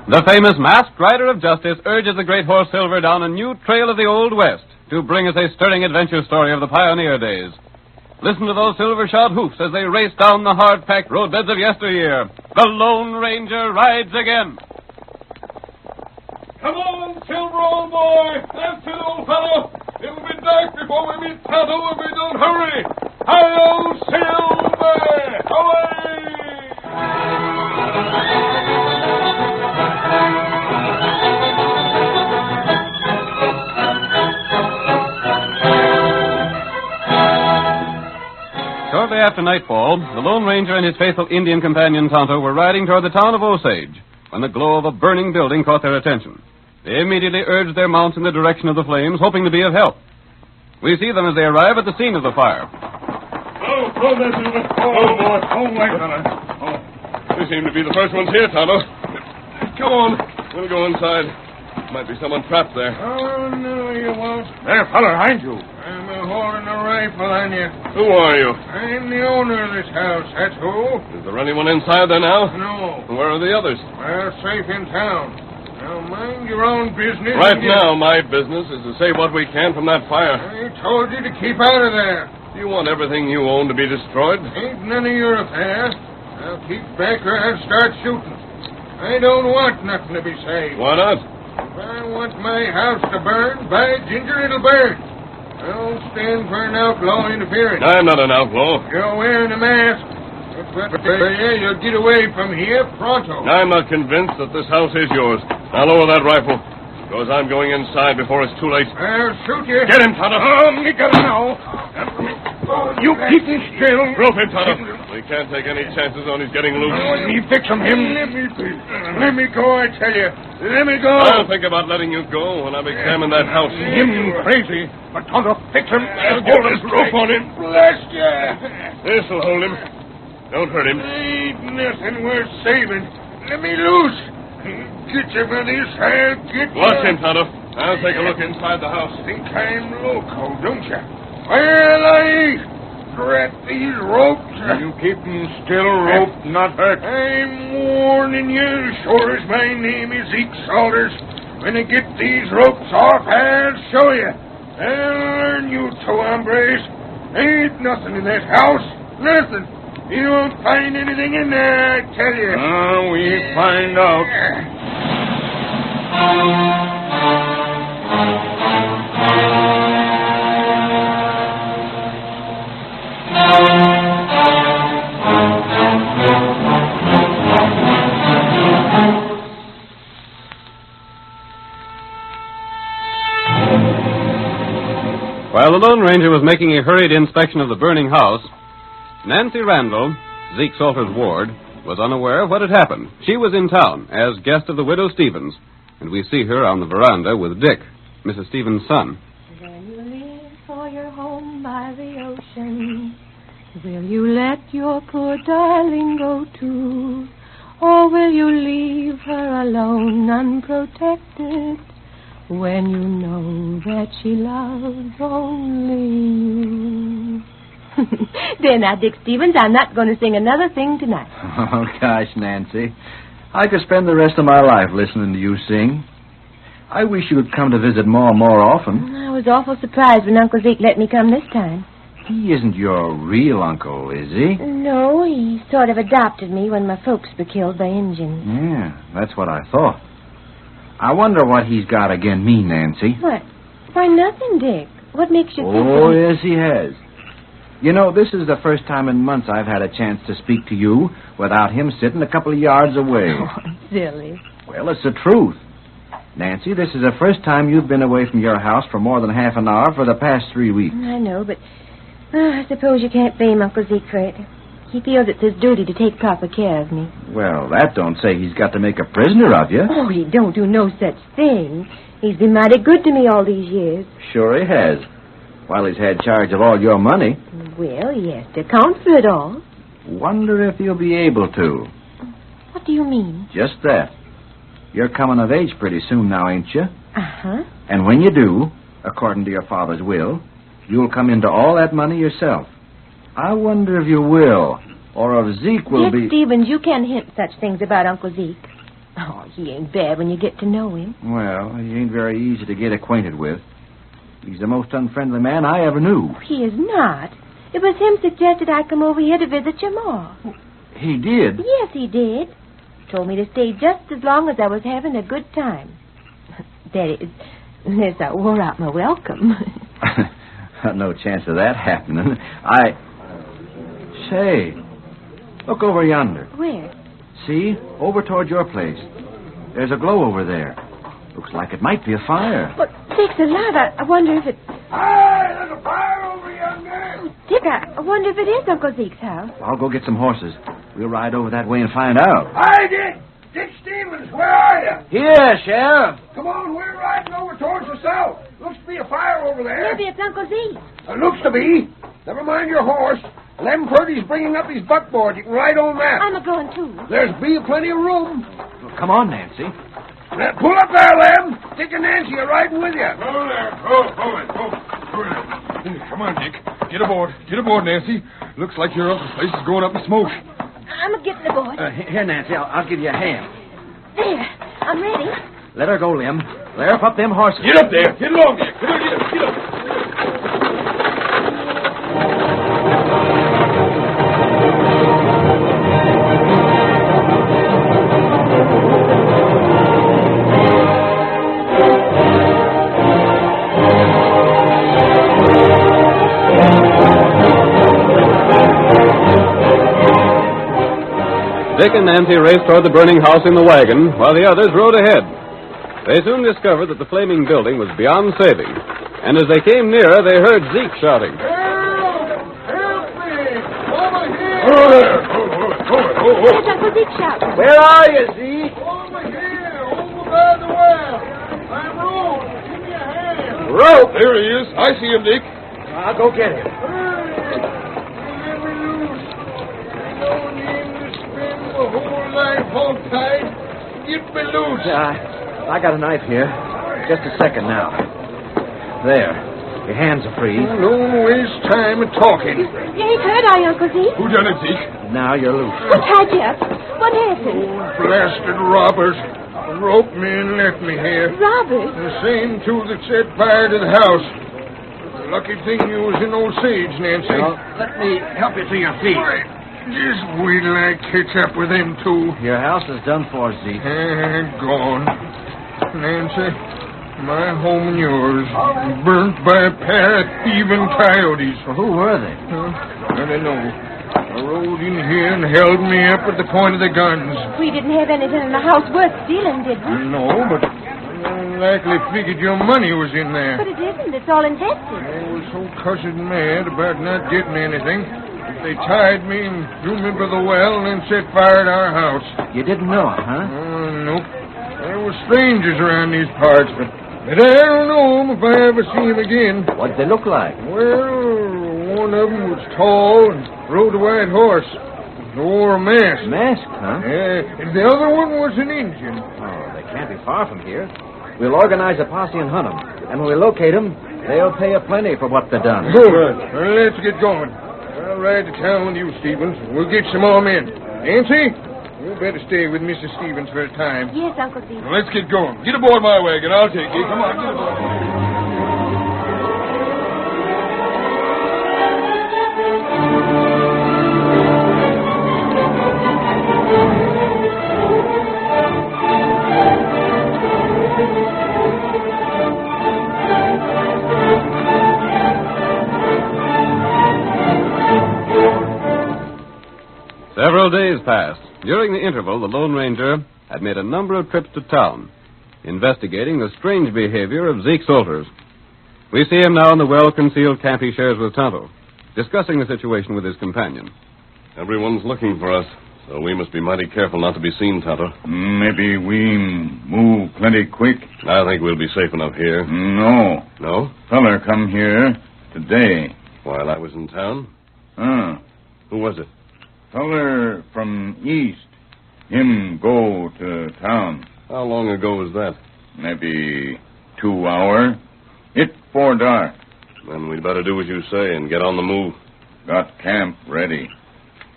The famous masked rider of justice urges the great horse Silver down a new trail of the Old West to bring us a stirring adventure story of the pioneer days. Listen to those silver-shod hoofs as they race down the hard-packed roadbeds of yesteryear. The Lone Ranger rides again. Come on, Silver, old boy. That's it, old fellow. It'll be dark before we meet Tonto if we don't hurry. Hi-yo, Silver! Away! Shortly after nightfall, the Lone Ranger and his faithful Indian companion Tonto were riding toward the town of Osage when the glow of a burning building caught their attention. They immediately urged their mounts in the direction of the flames, hoping to be of help. We see them as they arrive at the scene of the fire. Oh, there, Silver. Oh, boy. Oh, my fella. Oh, we seem to be the first ones here, Tonto. Come on. We'll go inside. Might be someone trapped there. Oh, no, you won't. There, fella, behind you. I'm holding a rifle on you. Who are you? I'm the owner of this house, that's who. Is there anyone inside there now? No. Where are the others? We're safe in town. Now, mind your own business. Right now, my business is to save what we can from that fire. I told you to keep out of there. Do you want everything you own to be destroyed? Ain't none of your affair. Now, keep back or I'll start shooting. I don't want nothing to be saved. Why not? If I want my house to burn, by ginger, it'll burn. I don't stand for an outlaw interference. I'm not an outlaw. You're wearing a mask. But you'll get away from here pronto. I'm not convinced that this house is yours. Now lower that rifle, because I'm going inside before it's too late. I'll shoot you. Get him, Tonto. You got him now. You keep him still. Rope him, Tonto. We can't take any chances on his getting loose. Let me fix him. Let me go, I tell you. Let me go. I'll think about letting you go when I've examined that house. Him crazy. But Tonto, fix him. I'll get this rope on him. Bless you. This'll hold him. Don't hurt him. Ain't nothing worth saving. Let me loose. Get you for this. I'll get you. Watch him, Tonto. I'll take a look inside the house. Think I'm loco, don't you? Well, I drat these ropes. You keep him still, rope, not hurt. I'm warning you, sure as my name is Zeke Salters. When I get these ropes off, I'll show you. I'll learn you two hombres. Ain't nothing in that house. Nothing. You won't find anything in there, I tell you. We'll find out. While the Lone Ranger was making a hurried inspection of the burning house, Nancy Randall, Zeke Salter's ward, was unaware of what had happened. She was in town as guest of the widow Stevens, and we see her on the veranda with Dick, Mrs. Stevens' son. Then you leave for your home by the ocean. Will you let your poor darling go too? Or will you leave her alone, unprotected, when you know that she loves only you? There now, Dick Stevens, I'm not going to sing another thing tonight. Oh, gosh, Nancy. I could spend the rest of my life listening to you sing. I wish you would come to visit Ma more often. I was awful surprised when Uncle Zeke let me come this time. He isn't your real uncle, is he? No, he sort of adopted me when my folks were killed by Indians. Yeah, that's what I thought. I wonder what he's got again me, Nancy. What? Why, nothing, Dick. What makes you think Oh, yes, he has. You know, this is the first time in months I've had a chance to speak to you without him sitting a couple of yards away. Oh, silly. Well, it's the truth. Nancy, this is the first time you've been away from your house for more than half an hour for the past 3 weeks. I know, but I suppose you can't blame Uncle Zeke for it. He feels it's his duty to take proper care of me. Well, that don't say he's got to make a prisoner of you. Oh, he don't do no such thing. He's been mighty good to me all these years. Sure he has. While he's had charge of all your money. Well, he has to account for it all. Wonder if he'll be able to. What do you mean? Just that. You're coming of age pretty soon now, ain't you? Uh-huh. And when you do, according to your father's will, you'll come into all that money yourself. I wonder if you will, or if Zeke will Dick be... Stevens, you can't hint such things about Uncle Zeke. Oh, he ain't bad when you get to know him. Well, he ain't very easy to get acquainted with. He's the most unfriendly man I ever knew. He is not. It was him suggested I come over here to visit your ma. He did? Yes, he did. Told me to stay just as long as I was having a good time. That is, unless I wore out my welcome. No chance of that happening. Say, look over yonder. Where? See? Over toward your place. There's a glow over there. Looks like it might be a fire. But sakes alive, I wonder if it's... Hey, there's a fire over yonder. Dick, I wonder if it is Uncle Zeke's house. I'll go get some horses. We'll ride over that way and find out. Hi, Dick. Dick Stevens, where are you? Here, Sheriff. Come on, we're riding over towards the south. Looks to be a fire over there. Maybe it's Uncle Zeke. Looks to be. Never mind your horse. Lem Purdy's bringing up his buckboard. You can ride on that. I'm a-going, too. There's plenty of room. Well, come on, Nancy. Now, pull up there, Lem. Dick and Nancy are riding with you. Oh, there. Oh. Come on, Dick. Get aboard. Get aboard, Nancy. Looks like your uncle's place is going up in smoke. I'm a-getting aboard. Here, Nancy, I'll give you a hand. There. I'm ready. Let her go, Lem. Let her up them horses. Get up there. Get along there. Come on, get up. Dick and Nancy raced toward the burning house in the wagon, while the others rode ahead. They soon discovered that the flaming building was beyond saving, and as they came nearer, they heard Zeke shouting. Help me! Over here! Oh, there! Oh. It's Uncle Zeke shouting. Where are you, Zeke? Over here! Over by the well! I'm Roland. Give me a hand. Rope! There he is. I see him, Dick. I'll go get him. The whole life hog tied. Get me loose. I got a knife here. Just a second now. There. Your hands are free. Don't waste time talking. You ain't hurt, are you, Uncle Zeke? Who done it, Zeke? Now you're loose. What tied you up? What happened? Blasted robbers. Roped me and left me here. Robbers? The same two that set fire to the house. Lucky thing you was in Osage, Nancy. Well, let me help you to your feet. Just wait till I catch up with them two. Your house is done for, Zeke. Gone. Nancy, my home and yours, burnt by a pair of thieving coyotes. Well, who were they? I don't know. They rode in here and held me up at the point of the guns. We didn't have anything in the house worth stealing, did we? No, but I likely figured your money was in there. But it isn't. It's all invested. I was so cussed mad about not getting anything. They tied me and threw me by the well and then set fire to our house. You didn't know it, huh? Nope. There were strangers around these parts, but I don't know them if I ever see them again. What'd they look like? Well, one of them was tall and rode a white horse. He wore a mask. Mask, huh? Yeah, and the other one was an Indian. Oh, they can't be far from here. We'll organize a posse and hunt them. And when we locate them, they'll pay a plenty for what they've done. Good. Well, let's get going. I'll ride to town with you, Stevens. We'll get some more men. Nancy, you better stay with Mrs. Stevens for a time. Yes, Uncle Zeke. Well, let's get going. Get aboard my wagon. I'll take you. Come on, get aboard. Several days passed. During the interval, the Lone Ranger had made a number of trips to town, investigating the strange behavior of Zeke Salters. We see him now in the well-concealed camp he shares with Tonto, discussing the situation with his companion. Everyone's looking for us, so we must be mighty careful not to be seen, Tonto. Maybe we move plenty quick. I think we'll be safe enough here. No. No? Feller come here today. While I was in town? Who was it? Feller from east. Him go to town. How long ago was that? Maybe 2 hours. It 4 dark. Then we'd better do as you say and get on the move. Got camp ready.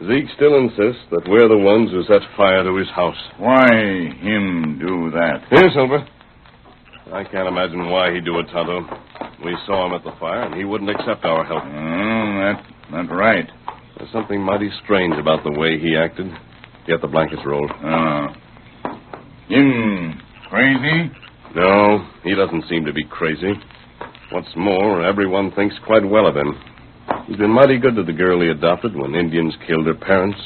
Zeke still insists that we're the ones who set fire to his house. Why him do that? Here, Silver. I can't imagine why he'd do it, Tonto. We saw him at the fire, and he wouldn't accept our help. That's right. There's something mighty strange about the way he acted. Get the blankets rolled. Him crazy? No, he doesn't seem to be crazy. What's more, everyone thinks quite well of him. He's been mighty good to the girl he adopted when Indians killed her parents.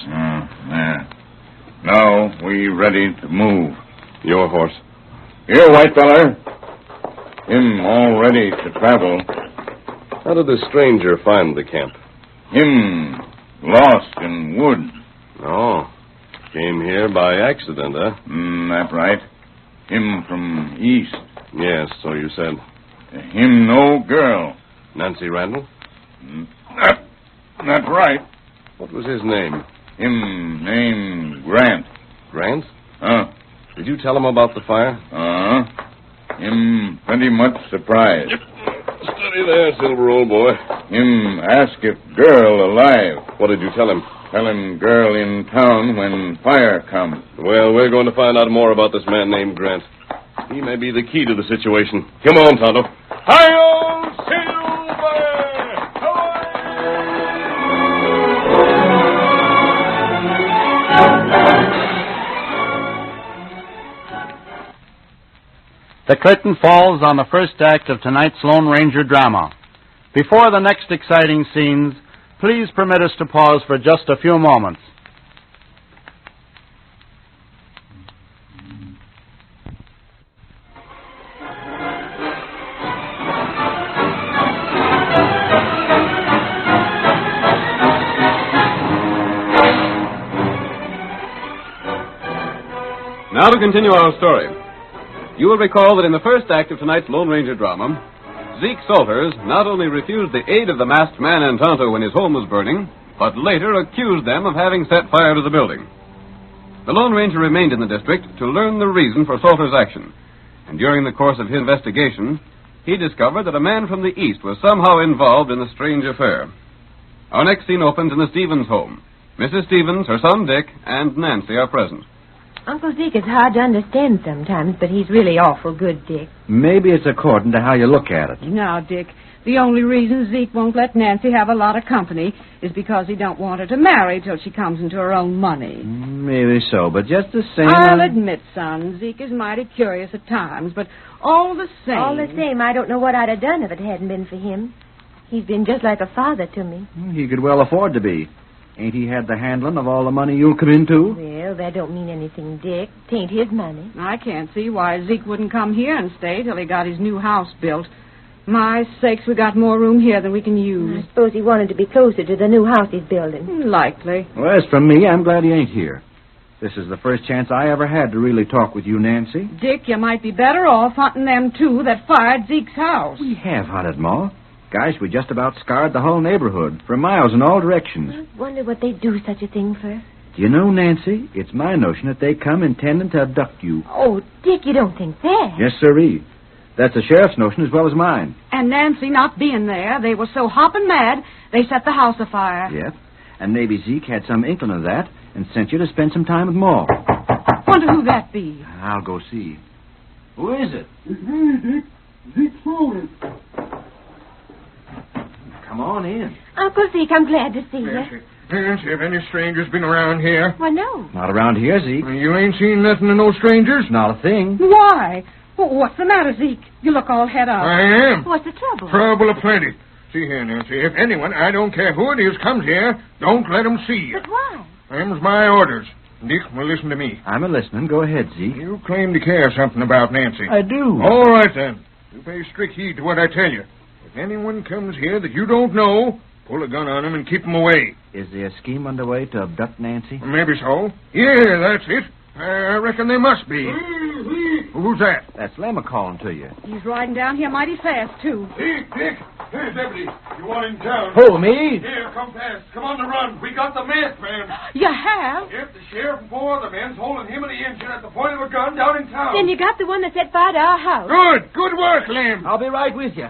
Now we ready to move. Your horse. Here, white feller. Him all ready to travel. How did the stranger find the camp? Him lost in woods. Oh, came here by accident, huh? That's right. Him from east. Yes, so you said. Him no girl. Nancy Randall? That's right. What was his name? Him name Grant. Grant? Did you tell him about the fire? Him pretty much surprised. Steady there, Silver, old boy. Him ask if girl alive. What did you tell him? Tell him girl in town when fire comes. Well, we're going to find out more about this man named Grant. He may be the key to the situation. Come on, Tonto. Hi-yo, Silver! The curtain falls on the first act of tonight's Lone Ranger drama. Before the next exciting scenes, please permit us to pause for just a few moments. Now to continue our story. You will recall that in the first act of tonight's Lone Ranger drama, Zeke Salters not only refused the aid of the masked man and Tonto when his home was burning, but later accused them of having set fire to the building. The Lone Ranger remained in the district to learn the reason for Salters' action, and during the course of his investigation, he discovered that a man from the east was somehow involved in the strange affair. Our next scene opens in the Stevens home. Mrs. Stevens, her son Dick, and Nancy are present. Uncle Zeke is hard to understand sometimes, but he's really awful good, Dick. Maybe it's according to how you look at it. Now, Dick, the only reason Zeke won't let Nancy have a lot of company is because he don't want her to marry till she comes into her own money. Maybe so, but just the same... I'll admit, son, Zeke is mighty curious at times, but all the same... All the same, I don't know what I'd have done if it hadn't been for him. He's been just like a father to me. He could well afford to be. Ain't he had the handling of all the money you'll come into? Well, that don't mean anything, Dick. Tain't his money. I can't see why Zeke wouldn't come here and stay till he got his new house built. My sakes, we got more room here than we can use. I suppose he wanted to be closer to the new house he's building. Likely. Well, as for me, I'm glad he ain't here. This is the first chance I ever had to really talk with you, Nancy. Dick, you might be better off hunting them two that fired Zeke's house. We have hunted, Ma. Gosh, we just about scarred the whole neighborhood, for miles in all directions. I wonder what they'd do such a thing for. Do you know, Nancy, it's my notion that they come intending to abduct you. Oh, Dick, you don't think that? Yes, sirree. That's the sheriff's notion as well as mine. And Nancy not being there, they were so hopping mad, they set the house afire. Yep. And maybe Zeke had some inkling of that and sent you to spend some time with Ma. Wonder who that be. I'll go see. Who is it? It's me, Dick. Zeke's Roland. Come on in. Uncle Zeke, I'm glad to see you. Nancy, have any strangers been around here? Why, no. Not around here, Zeke. You ain't seen nothing of no strangers? Not a thing. Why? What's the matter, Zeke? You look all head up. I am. What's the trouble? Trouble aplenty. See here, Nancy, if anyone, I don't care who it is, comes here, don't let them see you. But why? Them's my orders. Dick, well, listen to me. I'm a-listening. Go ahead, Zeke. You claim to care something about Nancy. I do. All right, then. You pay strict heed to what I tell you. If anyone comes here that you don't know, pull a gun on them and keep them away. Is there a scheme underway to abduct Nancy? Maybe so. Yeah, that's it. I reckon they must be. Who's that? That's Lem calling to you. He's riding down here mighty fast, too. Dick! Hey, deputy. You want in town? Who, me? Here, come fast. Come on the run. We got the masked man. You have? Yep, the sheriff and four other men's holding him and the engine at the point of a gun down in town. Then you got the one that set fire to our house. Good. Good work, Lem. I'll be right with you.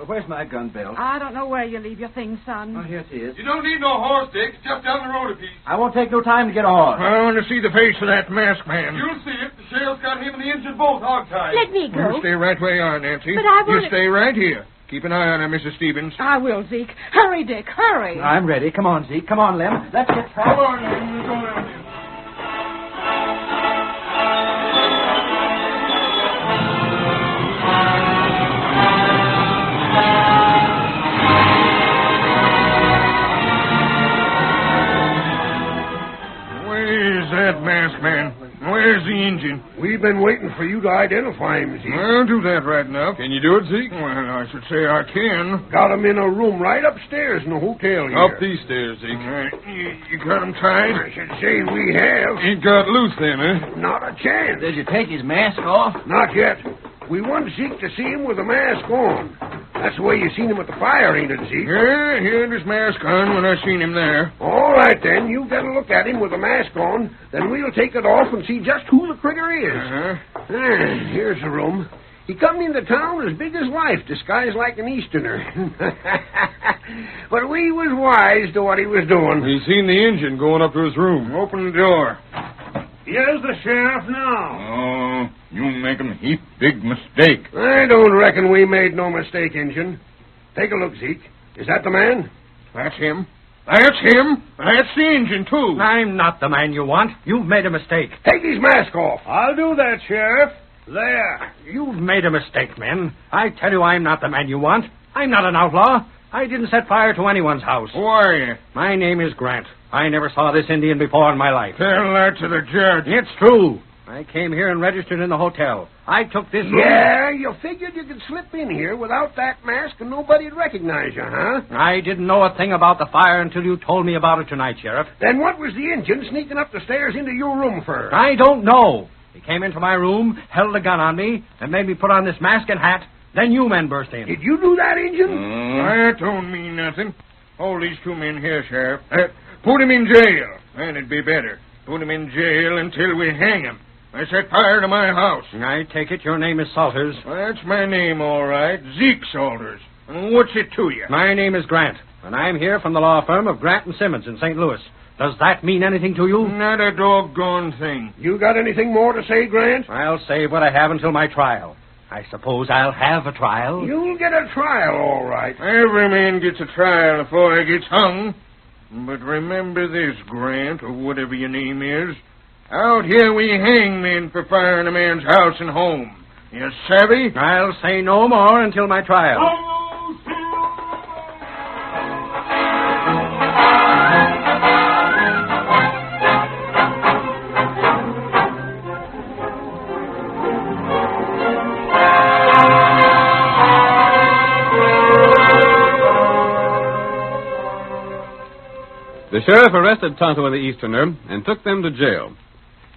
Where's my gun belt? I don't know where you leave your things, son. Oh, here it is. You don't need no horse, Dick. Just down the road a piece. I won't take no time to get a horse. I want to see the face of that masked man. You'll see it. The sheriff's got him and the engine both hogtied. Let me go. You stay right where you are, Nancy. But I want You stay right here. Keep an eye on her, Mrs. Stevens. I will, Zeke. Hurry, Dick, hurry. I'm ready. Come on, Zeke. Come on, Lem. Let's get trapped. Come on, Lem. We'll go down here. Where's that masked man? Where's the engine? We've been waiting for you to identify him, Zeke. I'll do that right enough. Can you do it, Zeke? Well, I should say I can. Got him in a room right upstairs in the hotel here. Up these stairs, Zeke. You got him tied? I should say we have. He got loose then, eh? Not a chance. Did you take his mask off? Not yet. We want Zeke to see him with the mask on. That's the way you seen him at the fire, ain't it, Zeke? Yeah, he had his mask on when I seen him there. All right, then. You get a look at him with the mask on. Then we'll take it off and see just who the critter is. Here's the room. He come into town as big as life, disguised like an Easterner. But we was wise to what he was doing. He's seen the engine going up to his room. Open the door. Here's the sheriff now. Oh, you make a heap big mistake. I don't reckon we made no mistake, Injun. Take a look, Zeke. Is that the man? That's him. That's him. That's the engine, too. I'm not the man you want. You've made a mistake. Take his mask off. I'll do that, Sheriff. There. You've made a mistake, men. I tell you I'm not the man you want. I'm not an outlaw. I didn't set fire to anyone's house. Who are you? My name is Grant. I never saw this Indian before in my life. Tell that to the judge. It's true. I came here and registered in the hotel. I took this room. Yeah, you figured you could slip in here without that mask and nobody'd recognize you, huh? I didn't know a thing about the fire until you told me about it tonight, Sheriff. Then what was the Injun sneaking up the stairs into your room for? I don't know. He came into my room, held a gun on me, and made me put on this mask and hat. Then you men burst in. Did you do that, Injun? That don't mean nothing. Hold these two men here, Sheriff. Put him in jail. That'd be better. Put him in jail until we hang him. I set fire to my house. I take it your name is Salters. That's my name, all right. Zeke Salters. And what's it to you? My name is Grant, and I'm here from the law firm of Grant & Simmons in St. Louis. Does that mean anything to you? Not a doggone thing. You got anything more to say, Grant? I'll save what I have until my trial. I suppose I'll have a trial. You'll get a trial, all right. Every man gets a trial before he gets hung. But remember this, Grant, or whatever your name is. Out here we hang men for firing a man's house and home. You savvy? I'll say no more until my trial. The sheriff arrested Tonto and the Easterner and took them to jail.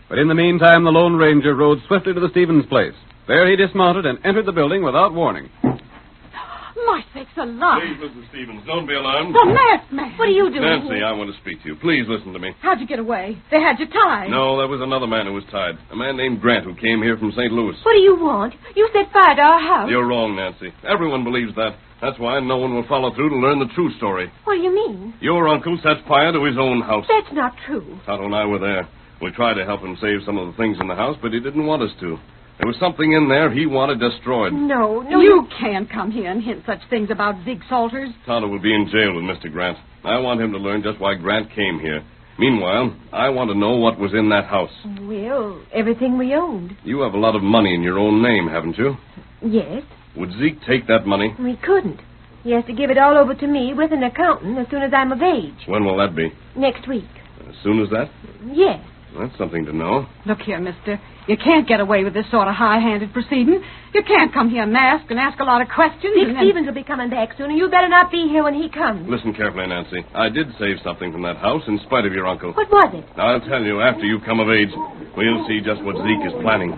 But in the meantime, the Lone Ranger rode swiftly to the Stevens place. There he dismounted and entered the building without warning. My sakes alive. Please, Mrs. Stevens, don't be alarmed. The masked man. What are you doing Nancy, here? I want to speak to you. Please listen to me. How'd you get away? They had you tied. No, there was another man who was tied. A man named Grant who came here from St. Louis. What do you want? You set fire to our house. You're wrong, Nancy. Everyone believes that. That's why no one will follow through to learn the true story. What do you mean? Your uncle set fire to his own house. That's not true. Tonto and I were there. We tried to help him save some of the things in the house, but he didn't want us to. There was something in there he wanted destroyed. No. You can't come here and hint such things about Zeke Salters. Tonto will be in jail with Mr. Grant. I want him to learn just why Grant came here. Meanwhile, I want to know what was in that house. Well, everything we owned. You have a lot of money in your own name, haven't you? Yes. Would Zeke take that money? We couldn't. He has to give it all over to me with an accountant as soon as I'm of age. When will that be? Next week. As soon as that? Yes. That's something to know. Look here, mister. You can't get away with this sort of high-handed proceeding. You can't come here masked and ask a lot of questions. Dick Stevens will be coming back soon, and you better not be here when he comes. Listen carefully, Nancy. I did save something from that house in spite of your uncle. What was it? I'll tell you after you come of age. We'll see just what Zeke is planning.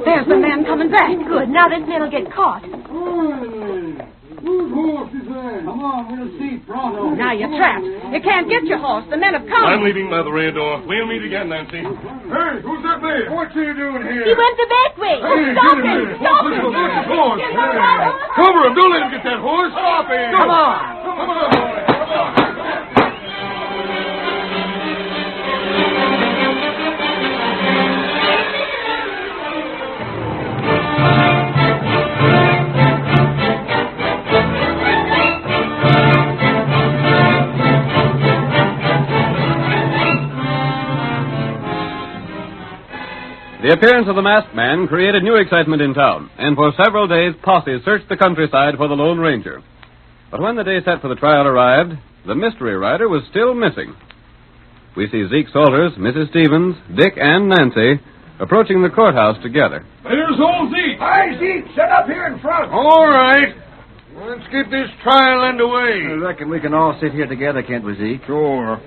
There's the man coming back. Good. Now this man will get caught. Hey, whose horse is Come on, we'll see pronto. Now you're trapped. You can't get your horse. The men have come. I'm leaving by the rear door. We'll meet again, Nancy. Hey, who's that man? What you doing here? He went the back way. Hey, Stop get him! him. Stop What's him! this horse? Get him out. Cover him. Don't let him get that horse. Stop him. Come on. Come on, boy. Come on. The appearance of the masked man created new excitement in town, and for several days posses searched the countryside for the Lone Ranger. But when the day set for the trial arrived, the mystery rider was still missing. We see Zeke Salters, Mrs. Stevens, Dick, and Nancy approaching the courthouse together. There's old Zeke. Hi, Zeke. Sit up here in front. All right. Let's get this trial underway. I reckon we can all sit here together, can't we, Zeke? Sure.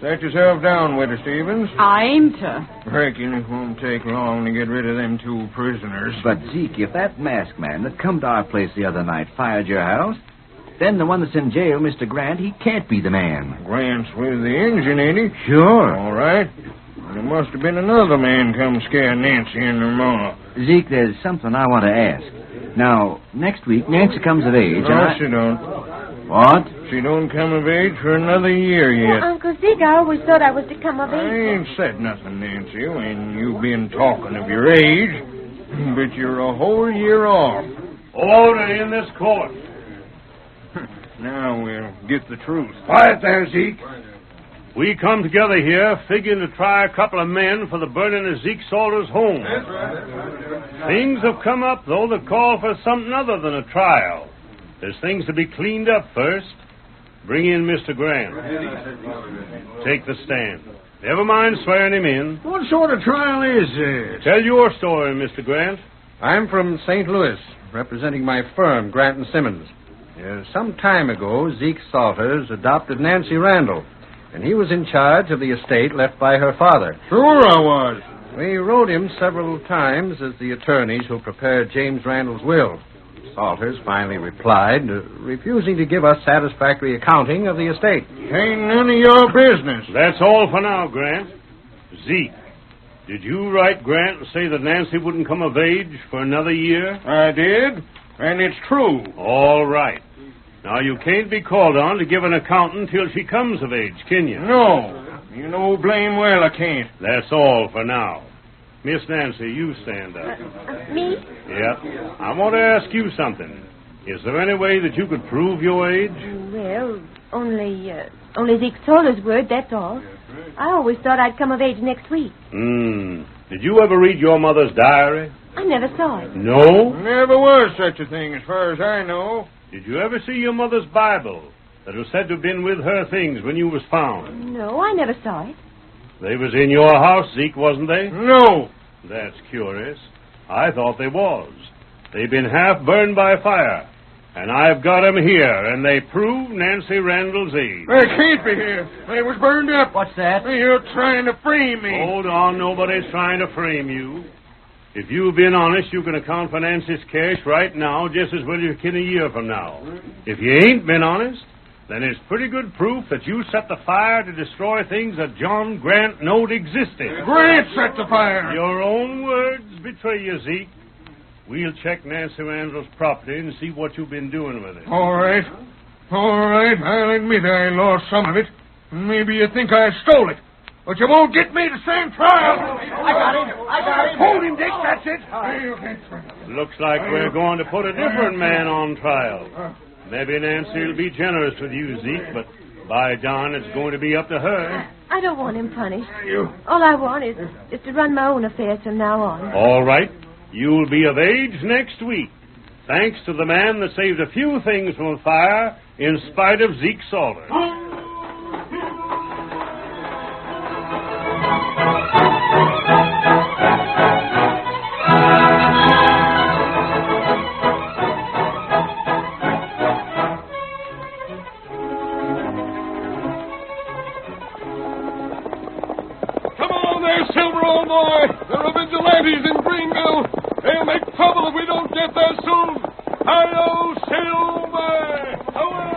Set yourself down, Widow Stevens. I aim to. Reckon it won't take long to get rid of them two prisoners. But, Zeke, if that masked man that come to our place the other night fired your house, then the one that's in jail, Mr. Grant, he can't be the man. Grant's with the engine, ain't he? Sure. All right. There must have been another man come scare Nancy and her ma. Zeke, there's something I want to ask. Now, next week, Nancy comes of age, No, and she don't. What? She don't come of age for another year yet. Well, Uncle Zeke, I always thought I was to come of I age. ain't said nothing, Nancy, when you been talking of your age, but you're a whole year off. Order in this court. Now we'll get the truth. Quiet there, Zeke. We come together here figuring to try a couple of men for the burning of Zeke Salter's home. Things have come up, though, that call for something other than a trial. There's things to be cleaned up first. Bring in Mr. Grant. Take the stand. Never mind swearing him in. What sort of trial is this? Tell your story, Mr. Grant. I'm from St. Louis, representing my firm, Grant & Simmons. Some time ago, Zeke Salters adopted Nancy Randall, and he was in charge of the estate left by her father. Sure I was. We wrote him several times as the attorneys who prepared James Randall's will. Salters finally replied, refusing to give us satisfactory accounting of the estate. Ain't none of your business. That's all for now, Grant. Zeke, did you write Grant and say that Nancy wouldn't come of age for another year? I did, and it's true. All right. Now, you can't be called on to give an account until she comes of age, can you? No. You know blame well I can't. That's all for now. Miss Nancy, you stand up. Me? Yep. I want to ask you something. Is there any way that you could prove your age? Well, only Zeke Salter's word, that's all. I always thought I'd come of age next week. Did you ever read your mother's diary? I never saw it. No? Never was such a thing as far as I know. Did you ever see your mother's Bible that was said to have been with her things when you was found? No, I never saw it. They was in your house, Zeke, wasn't they? No. That's curious. I thought they was. They've been half burned by fire. And I've got 'em here, and they prove Nancy Randall's age. They can't be here. They was burned up. What's that? You're trying to frame me. Hold on, nobody's trying to frame you. If you've been honest, you can account for Nancy's cash right now just as well as you can a year from now. If you ain't been honest, then it's pretty good proof that you set the fire to destroy things that John Grant knowed existed. Grant set the fire. Your own words betray you, Zeke. We'll check Nancy Randall's property and see what you've been doing with it. All right. All right. I'll admit I lost some of it. Maybe you think I stole it. But you won't get me to stand trial. I got him. Hold him, Dick. That's it. Looks like we're going to put a different man on trial. Maybe Nancy will be generous with you, Zeke, but by John, it's going to be up to her. I don't want him punished. All I want is to run my own affairs from now on. All right. You'll be of age next week, thanks to the man that saved a few things from fire in spite of Zeke Salter. There are vigilantes in Greenville. They'll make trouble if we don't get there soon. Hi-yo, Silver! Away!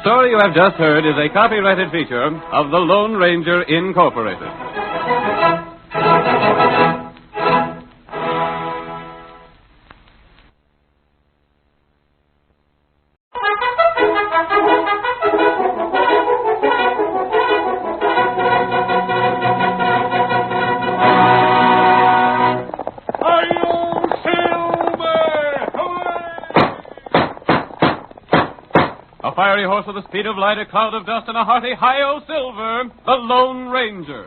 story you have just heard is a copyrighted feature of the Lone Ranger Incorporated. A fiery horse with the speed of light, a cloud of dust, and a hearty hi-yo silver, the Lone Ranger.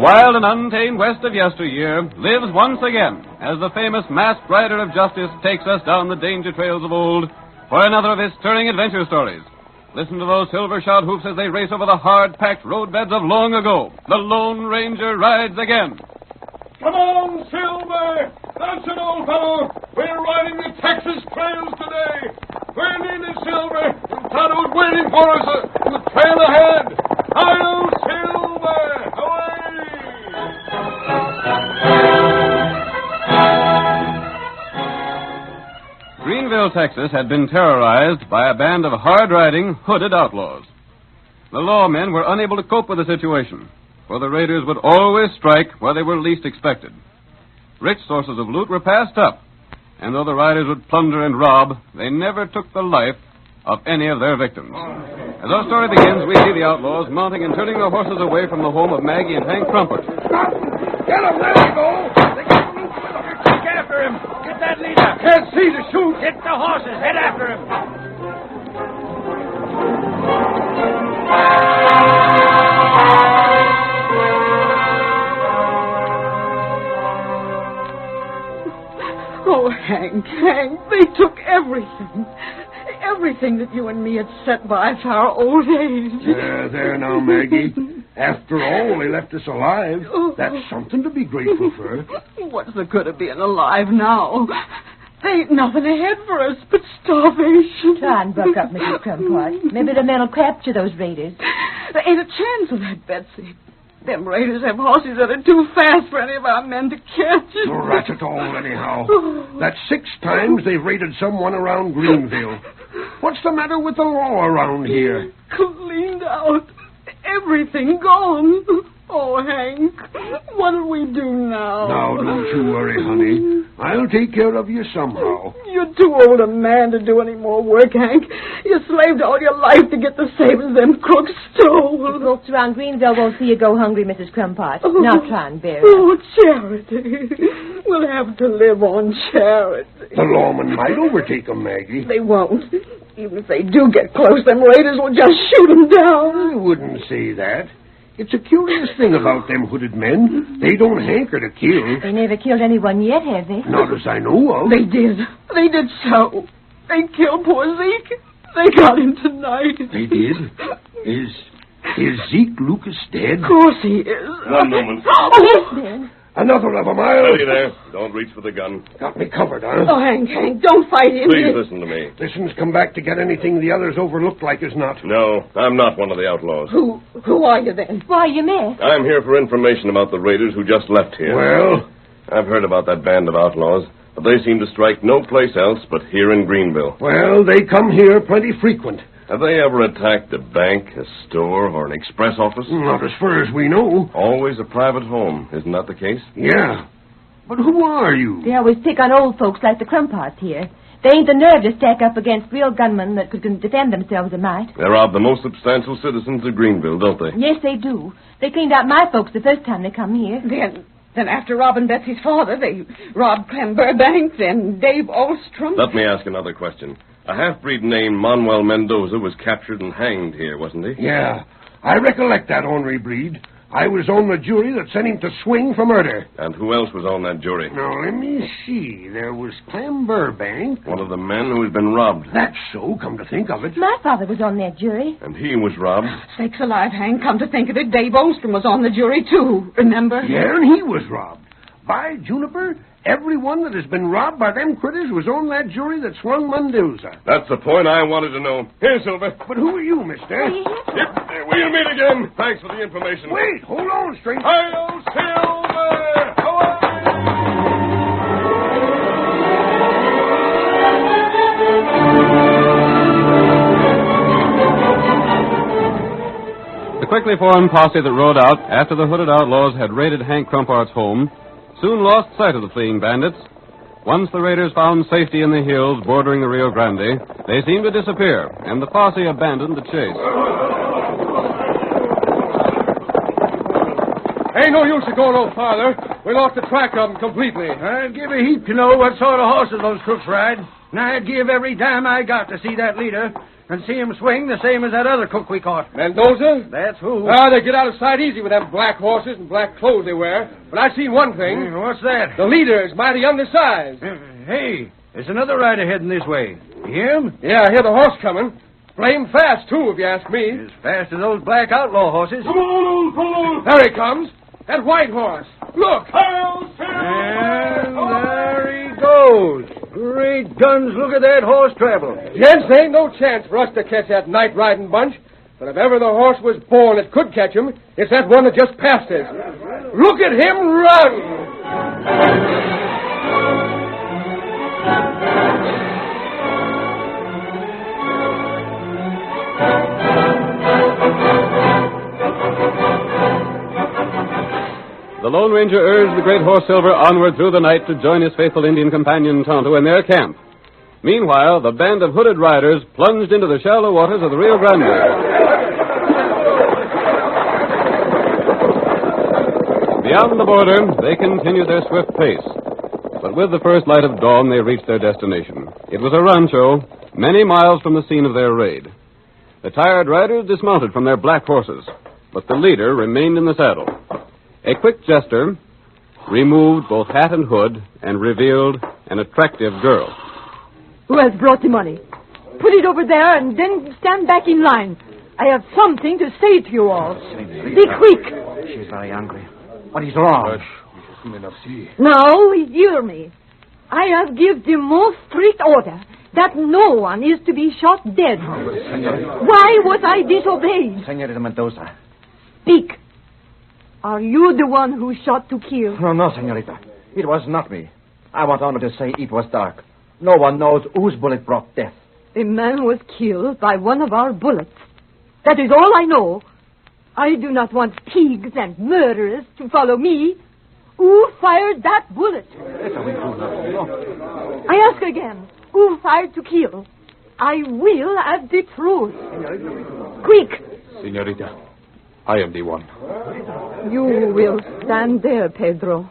Wild and untamed west of yesteryear lives once again as the famous masked rider of justice takes us down the danger trails of old for another of his stirring adventure stories. Listen to those silver-shod hoofs as they race over the hard-packed roadbeds of long ago. The Lone Ranger rides again. Come on, Silver! That's it, old fellow! We're riding the Texas trails today! We're nearly Silver, and Tonto's waiting for us on the trail ahead! Hi-yo, Silver! Away! Greenville, Texas had been terrorized by a band of hard-riding, hooded outlaws. The lawmen were unable to cope with the situation, for the raiders would always strike where they were least expected. Rich sources of loot were passed up, and though the riders would plunder and rob, they never took the life of any of their victims. As our story begins, we see the outlaws mounting and turning their horses away from the home of Maggie and Hank Crumpet. Get him! There they go! They got the loose with them. Get after him! Get that leader! Can't see to shoot! Get the horses! Head after him! Oh, Hank, they took everything. Everything that you and me had set by for our old age. There now, Maggie. After all, they left us alive. That's something to be grateful for. What's the good of being alive now? There ain't nothing ahead for us but starvation. Try and buck up, Mrs. Crumpot. Maybe the men will capture those raiders. There ain't a chance of that, Betsy. Them raiders have horses that are too fast for any of our men to catch. Rat it all, anyhow. That's 6 times they've raided someone around Greenville. What's the matter with the law around here? Cleaned out. Everything gone. Oh, Hank, what'll we do now? Now, don't you worry, honey. I'll take care of you somehow. You're too old a man to do any more work, Hank. You slaved all your life to get the savings them crooks stole. The folks around Greenville won't see you go hungry, Mrs. Crumpot. Now try and bear it. Oh, charity. We'll have to live on charity. The lawmen might overtake them, Maggie. They won't. Even if they do get close, them raiders will just shoot them down. I wouldn't say that. It's a curious thing about them hooded men. They don't hanker to kill. They never killed anyone yet, have they? Not as I know of. They did. They did so. They killed poor Zeke. They got him tonight. They did? Is Zeke Lucas dead? Of course he is. One moment. Oh, Another of 'em, I'll... Steady there. Don't reach for the gun. Got me covered, huh? Oh, Hank, don't fight him. Please listen to me. This'n's come back to get anything the others overlooked like as not. No, I'm not one of the outlaws. Who are you then? Why, you miss? I'm here for information about the raiders who just left here. Well? I've heard about that band of outlaws, but they seem to strike no place else but here in Greenville. Well, they come here plenty frequent. Have they ever attacked a bank, a store, or an express office? Not as far as we know. Always a private home, isn't that the case? Yeah. But who are you? They always pick on old folks like the Crumparts here. They ain't the nerve to stack up against real gunmen that could defend themselves a mite. They rob the most substantial citizens of Greenville, don't they? Yes, they do. They cleaned out my folks the first time they come here. Then after robbing Betsy's father, they robbed Clem Burbank, then Dave Ostrom. Let me ask another question. A half-breed named Manuel Mendoza was captured and hanged here, wasn't he? Yeah. I recollect that ornery breed. I was on the jury that sent him to swing for murder. And who else was on that jury? Now, let me see. There was Clem Burbank. One of the men who had been robbed. That's so, come to think of it. My father was on that jury. And he was robbed. Sakes alive, Hank, come to think of it, Dave Ostrom was on the jury, too, remember? Yeah, and he was robbed. By Juniper, everyone that has been robbed by them critters was on that jury that swung Mendoza. That's the point I wanted to know. Here, Silver. But who are you, mister? Yep, we'll meet again. Thanks for the information. Wait, hold on, stranger. Hi-yo, Silver! The quickly formed posse that rode out after the hooded outlaws had raided Hank Crumpart's home soon lost sight of the fleeing bandits. Once the raiders found safety in the hills bordering the Rio Grande, they seemed to disappear, and the posse abandoned the chase. Ain't no use of going no farther. We lost the track of them completely. I'd give a heap to know what sort of horses those crooks ride. And I'd give every dime I got to see that leader and see him swing the same as that other cook we caught. Mendoza? That's who. They get out of sight easy with them black horses and black clothes they wear. But I seen one thing. What's that? The leader is mighty undersized. Hey, there's another rider heading this way. You hear him? Yeah, I hear the horse coming. Blame fast, too, if you ask me. As fast as those black outlaw horses. Come on. There he comes. That white horse. Look. And there he goes. Great guns, look at that horse travel. Gents, there ain't no chance for us to catch that night-riding bunch. But if ever the horse was born that could catch him, it's that one that just passed us. Look at him run! The Lone Ranger urged the great horse Silver onward through the night to join his faithful Indian companion Tonto in their camp. Meanwhile, the band of hooded riders plunged into the shallow waters of the Rio Grande. Beyond the border, they continued their swift pace. But with the first light of dawn, they reached their destination. It was a rancho, many miles from the scene of their raid. The tired riders dismounted from their black horses, but the leader remained in the saddle. A quick gesture removed both hat and hood and revealed an attractive girl. Who has brought the money? Put it over there and then stand back in line. I have something to say to you all. Be quick. She's very angry. What is wrong? Now, hear me. I have given the most strict order that no one is to be shot dead. Why was I disobeyed? Senorita Mendoza. Speak. Are you the one who shot to kill? No, senorita. It was not me. I want honor to say it was dark. No one knows whose bullet brought death. A man was killed by one of our bullets. That is all I know. I do not want pigs and murderers to follow me. Who fired that bullet? I ask again, who fired to kill? I will have the truth. Quick! Senorita, I am the one. You will stand there, Pedro.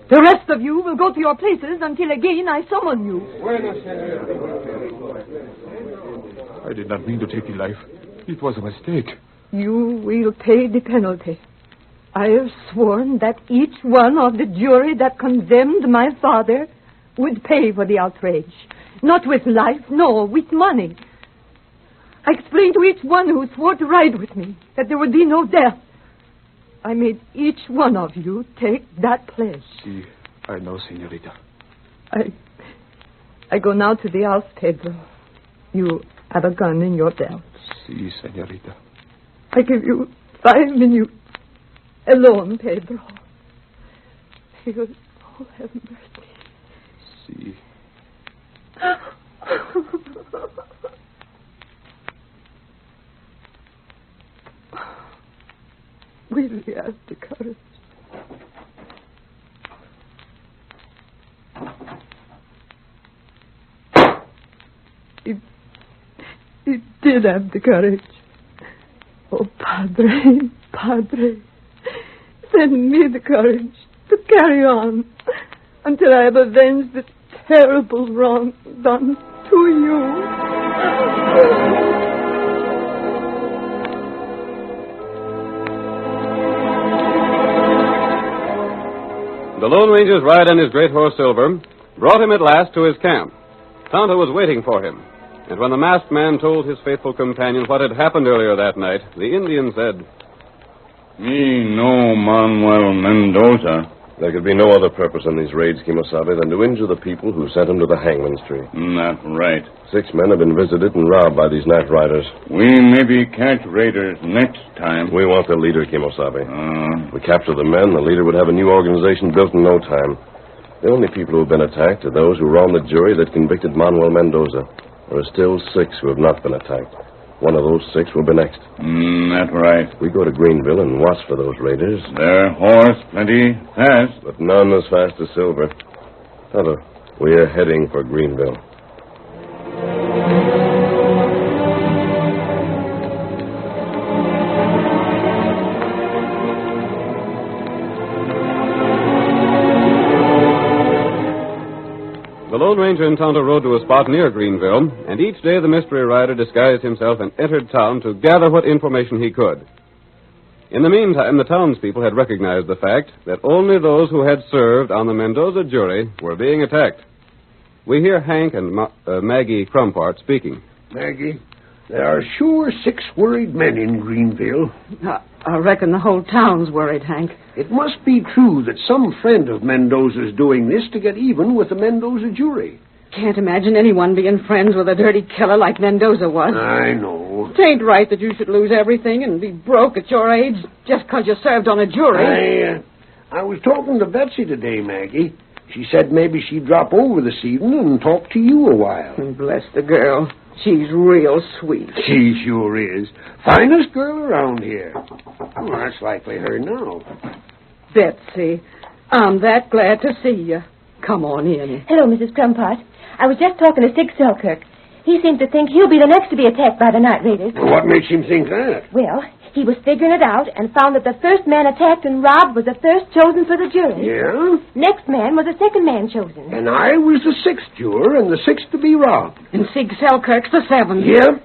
The rest of you will go to your places until again I summon you. I did not mean to take the life. It was a mistake. You will pay the penalty. I have sworn that each one of the jury that condemned my father would pay for the outrage. Not with life, no, with money. I explained to each one who swore to ride with me that there would be no death. I made each one of you take that pledge. Si, I know, senorita. I go now to the house, Pedro. You have a gun in your belt. Si, senorita. I give you 5 minutes alone, Pedro. May your soul have mercy. Si. Will you have the courage? He did have the courage. Oh, Padre, Padre, send me the courage to carry on until I have avenged this terrible wrong done to you. The Lone Ranger's ride on his great horse Silver brought him at last to his camp. Tonto was waiting for him, and when the masked man told his faithful companion what had happened earlier that night, the Indian said, Me no Manuel Mendoza. There could be no other purpose in these raids, Kimosabe, than to injure the people who sent him to the hangman's tree. Not right. 6 men have been visited and robbed by these night riders. We maybe catch raiders next time. We want the leader, Kimosabe. If we capture the men, the leader would have a new organization built in no time. The only people who have been attacked are those who were on the jury that convicted Manuel Mendoza. There are still 6 who have not been attacked. One of those 6 will be next. That's right. We go to Greenville and watch for those raiders. Their horse plenty fast. But none as fast as Silver. Tonto, we are heading for Greenville. The Lone Ranger and Tonto rode to a spot near Greenville, and each day the mystery rider disguised himself and entered town to gather what information he could. In the meantime, the townspeople had recognized the fact that only those who had served on the Mendoza jury were being attacked. We hear Hank and Maggie Crumpart speaking. Maggie, there are sure 6 worried men in Greenville. I reckon the whole town's worried, Hank. It must be true that some friend of Mendoza's doing this to get even with the Mendoza jury. Can't imagine anyone being friends with a dirty killer like Mendoza was. I know. It ain't right that you should lose everything and be broke at your age just because you served on a jury. I was talking to Betsy today, Maggie. She said maybe she'd drop over this evening and talk to you a while. Bless the girl. She's real sweet. She sure is. Finest girl around here. Oh, that's likely her now. Betsy, I'm that glad to see you. Come on in. Hello, Mrs. Crumpart. I was just talking to Sig Selkirk. He seems to think he'll be the next to be attacked by the night raiders. What makes him think that? Well, he was figuring it out and found that the first man attacked and robbed was the first chosen for the jury. Yeah? Next man was the second man chosen. And I was the 6th juror and the 6th to be robbed. And Sig Selkirk's the 7th. Yeah?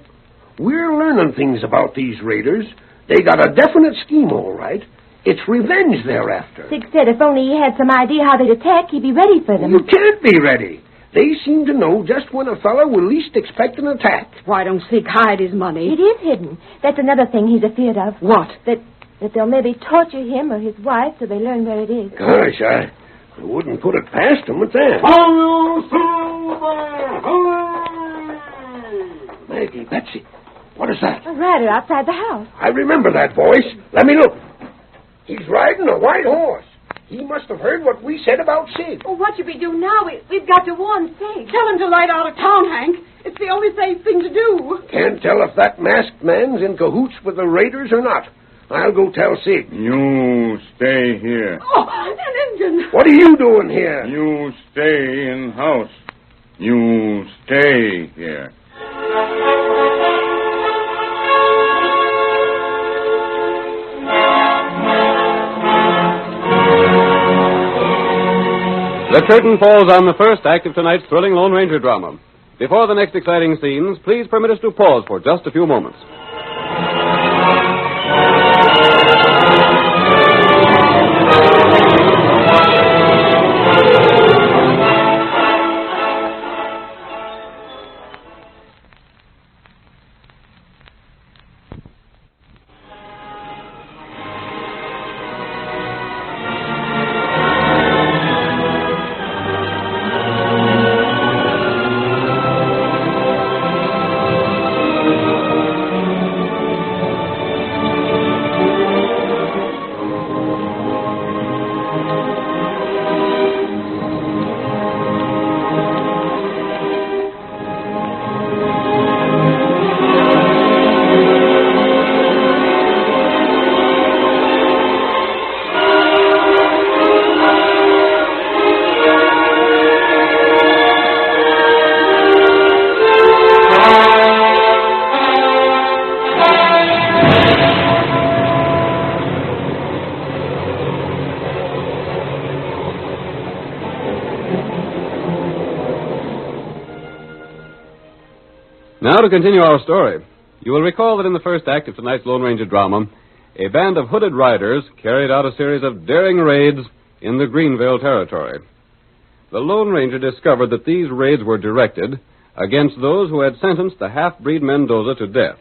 We're learning things about these raiders. They got a definite scheme, all right. It's revenge they're after. Sig said if only he had some idea how they'd attack, he'd be ready for them. You can't be ready. They seem to know just when a fellow will least expect an attack. Why don't Sig hide his money? It is hidden. That's another thing he's afeard of. What? That they'll maybe torture him or his wife so they learn where it is. Gosh, I wouldn't put it past him at that. Maggie, Betsy, what is that? A rider outside the house. I remember that voice. Let me look. He's riding a white horse. He must have heard what we said about Sig. Well, what should we do now? We've got to warn Sig. Tell him to light out of town, Hank. It's the only safe thing to do. Can't tell if that masked man's in cahoots with the raiders or not. I'll go tell Sig. You stay here. Oh, an Indian. What are you doing here? You stay in house. You stay here. The curtain falls on the first act of tonight's thrilling Lone Ranger drama. Before the next exciting scenes, please permit us to pause for just a few moments. to continue our story. You will recall that in the first act of tonight's Lone Ranger drama, a band of hooded riders carried out a series of daring raids in the Greenville territory. The Lone Ranger discovered that these raids were directed against those who had sentenced the half-breed Mendoza to death.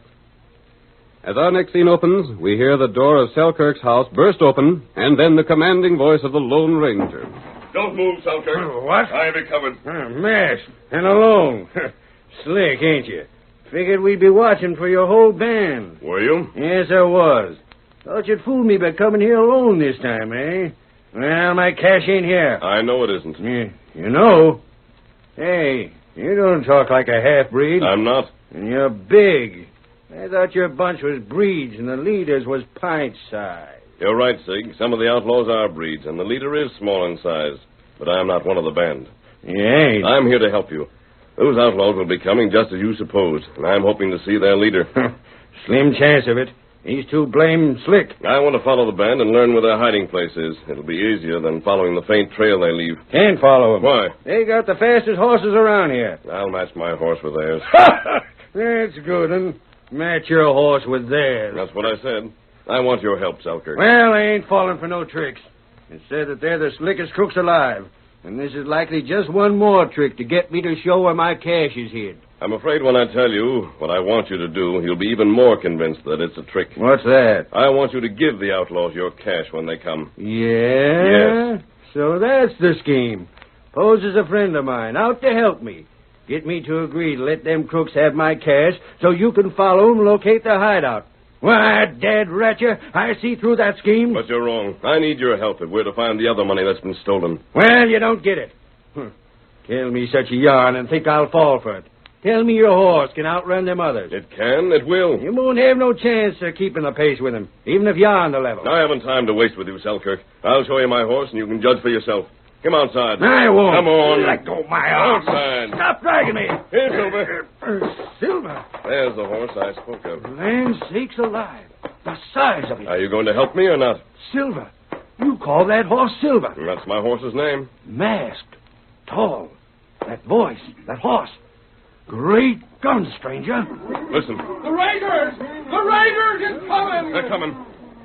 As our next scene opens, we hear the door of Selkirk's house burst open, and then the commanding voice of the Lone Ranger. Don't move, Selkirk. What? I have it covered. Masked and alone. Slick, ain't you? Figured we'd be watching for your whole band. Were you? Yes, I was. Thought you'd fool me by coming here alone this time, eh? Well, my cash ain't here. I know it isn't. You know? Hey, you don't talk like a half-breed. I'm not. And you're big. I thought your bunch was breeds and the leaders was pint-sized. You're right, Sig. Some of the outlaws are breeds, and the leader is small in size. But I'm not one of the band. You ain't? I'm here to help you. Those outlaws will be coming just as you supposed, and I'm hoping to see their leader. Slim chance of it. He's too blame slick. I want to follow the band and learn where their hiding place is. It'll be easier than following the faint trail they leave. Can't follow them. Why? They got the fastest horses around here. I'll match my horse with theirs. That's good, and match your horse with theirs. That's what I said. I want your help, Selkirk. Well, I ain't falling for no tricks. It said that they're the slickest crooks alive. And this is likely just one more trick to get me to show where my cash is hid. I'm afraid when I tell you what I want you to do, you'll be even more convinced that it's a trick. What's that? I want you to give the outlaws your cash when they come. Yeah? Yes. So that's the scheme. Poses a friend of mine, out to help me. Get me to agree to let them crooks have my cash so you can follow them and locate their hideout. Why, Dad Ratcher, I see through that scheme. But you're wrong. I need your help if we're to find the other money that's been stolen. Well, you don't get it. Tell me such a yarn and think I'll fall for it. Tell me your horse can outrun them others. It can, it will. You won't have no chance of keeping the pace with him, even if you're on the level. I haven't time to waste with you, Selkirk. I'll show you my horse, and you can judge for yourself. Come outside. I won't. Come on. Let go my arm. Outside. Stop dragging me. Here, Silver. Silver. There's the horse I spoke of. Land sakes alive. The size of it. Are you going to help me or not? Silver. You call that horse Silver. That's my horse's name. Masked. Tall. That voice. That horse. Great guns, stranger. Listen. The Raiders! The Raiders is coming! They're coming.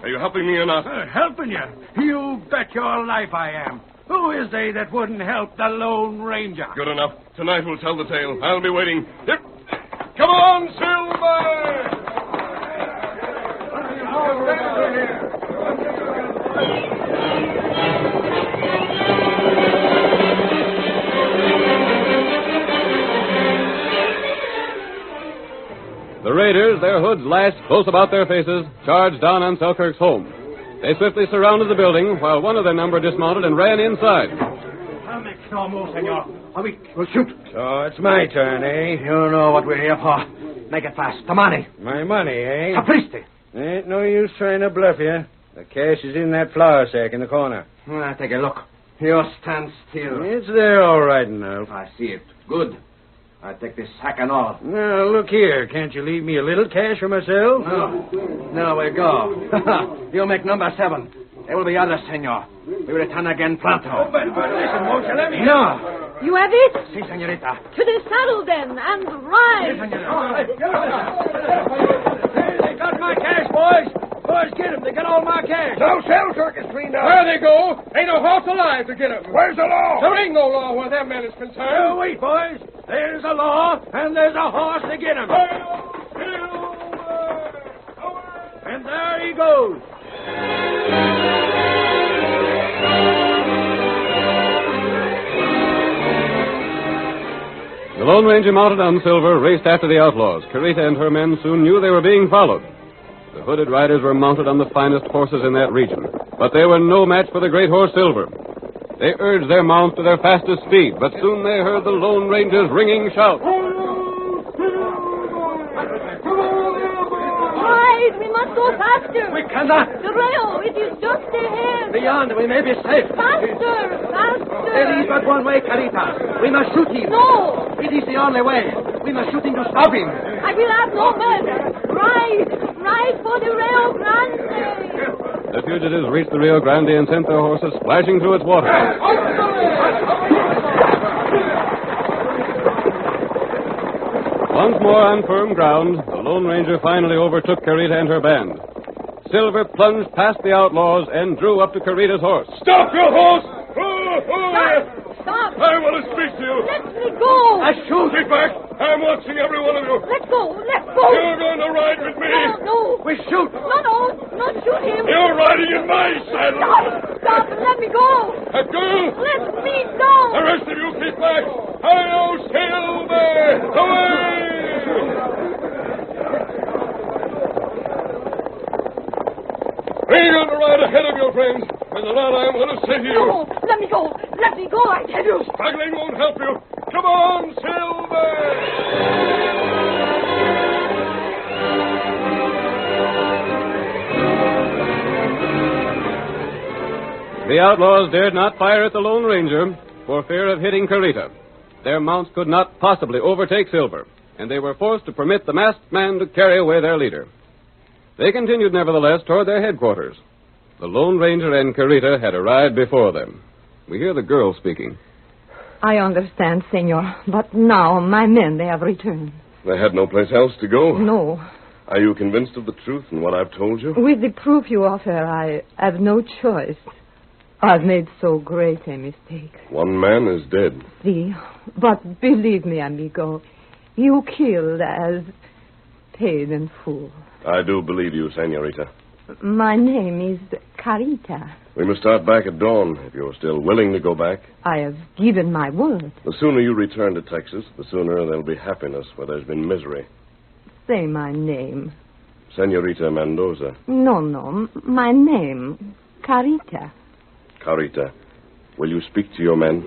Are you helping me or not? Helping you? You bet your life I am. Who is they that wouldn't help the Lone Ranger? Good enough. Tonight we'll tell the tale. I'll be waiting. Yep. Come on, Silver! The raiders, their hoods lashed close about their faces, charged down on Selkirk's home. They swiftly surrounded the building, while one of their number dismounted and ran inside. No more, senor. We'll shoot. So it's my turn, eh? You know what we're here for. Make it fast. The money. My money, eh? Sapristi. Ain't no use trying to bluff you. The cash is in that flour sack in the corner. Take a look. You stand still. It's there all right enough. I see it. Good. I take this sack and all. Now, look here. Can't you leave me a little cash for myself? No, we go. You make number 7. There will be others, senor. We will return again pronto. Listen, won't you let me? No. You have it? Si, senorita. To the saddle, then, and ride. They got my cash, boys. Boys, get them. They got all my cash. No Selkirk is cleaned up. Where they go? Ain't no horse alive to get them. Where's the law? There ain't no law where that man is concerned. Wait, boys. There's a law, and there's a horse to get him. And there he goes. The Lone Ranger, mounted on Silver, raced after the outlaws. Carita and her men soon knew they were being followed. The hooded riders were mounted on the finest horses in that region, but they were no match for the great horse Silver. They urged their mounts to their fastest speed, but soon they heard the Lone Ranger's ringing shout. Ride! We must go faster! We cannot. The rail, it is just ahead! Beyond, we may be safe. Faster! Faster! There is but one way, Carita. We must shoot him. No! It is the only way. We must shoot him to stop him. I will have no mercy. Ride! Ride for the Rio Grande! The fugitives reached the Rio Grande and sent their horses splashing through its water. Once more on firm ground, the Lone Ranger finally overtook Carita and her band. Silver plunged past the outlaws and drew up to Carita's horse. Stop your horse! Stop! I want to speak to you. Let me go! Shoot it back! I'm watching every one of you. Let go! Let go! You're going to ride with me. No. We shoot. No, not shoot him. You're riding in my saddle. Stop and let me go. That girl. Let me go. The rest of you keep back. Hi-yo, Silver! Away! We're going to ride ahead of your friends. There's a lot I want to say to you. No, let me go. Let me go, I tell you. Struggling won't help you. Come on, Silver! The outlaws dared not fire at the Lone Ranger for fear of hitting Carita. Their mounts could not possibly overtake Silver, and they were forced to permit the masked man to carry away their leader. They continued, nevertheless, toward their headquarters. The Lone Ranger and Carita had arrived before them. We hear the girl speaking. I understand, senor, but now my men, they have returned. They had no place else to go. No. Are you convinced of the truth in what I've told you? With the proof you offer, I have no choice. I've made so great a mistake. One man is dead. See, but believe me, amigo, you killed as paid in full. I do believe you, senorita. My name is Carita. We must start back at dawn, if you're still willing to go back. I have given my word. The sooner you return to Texas, the sooner there'll be happiness where there's been misery. Say my name. Senorita Mendoza. No, my name, Carita. Carita, will you speak to your men?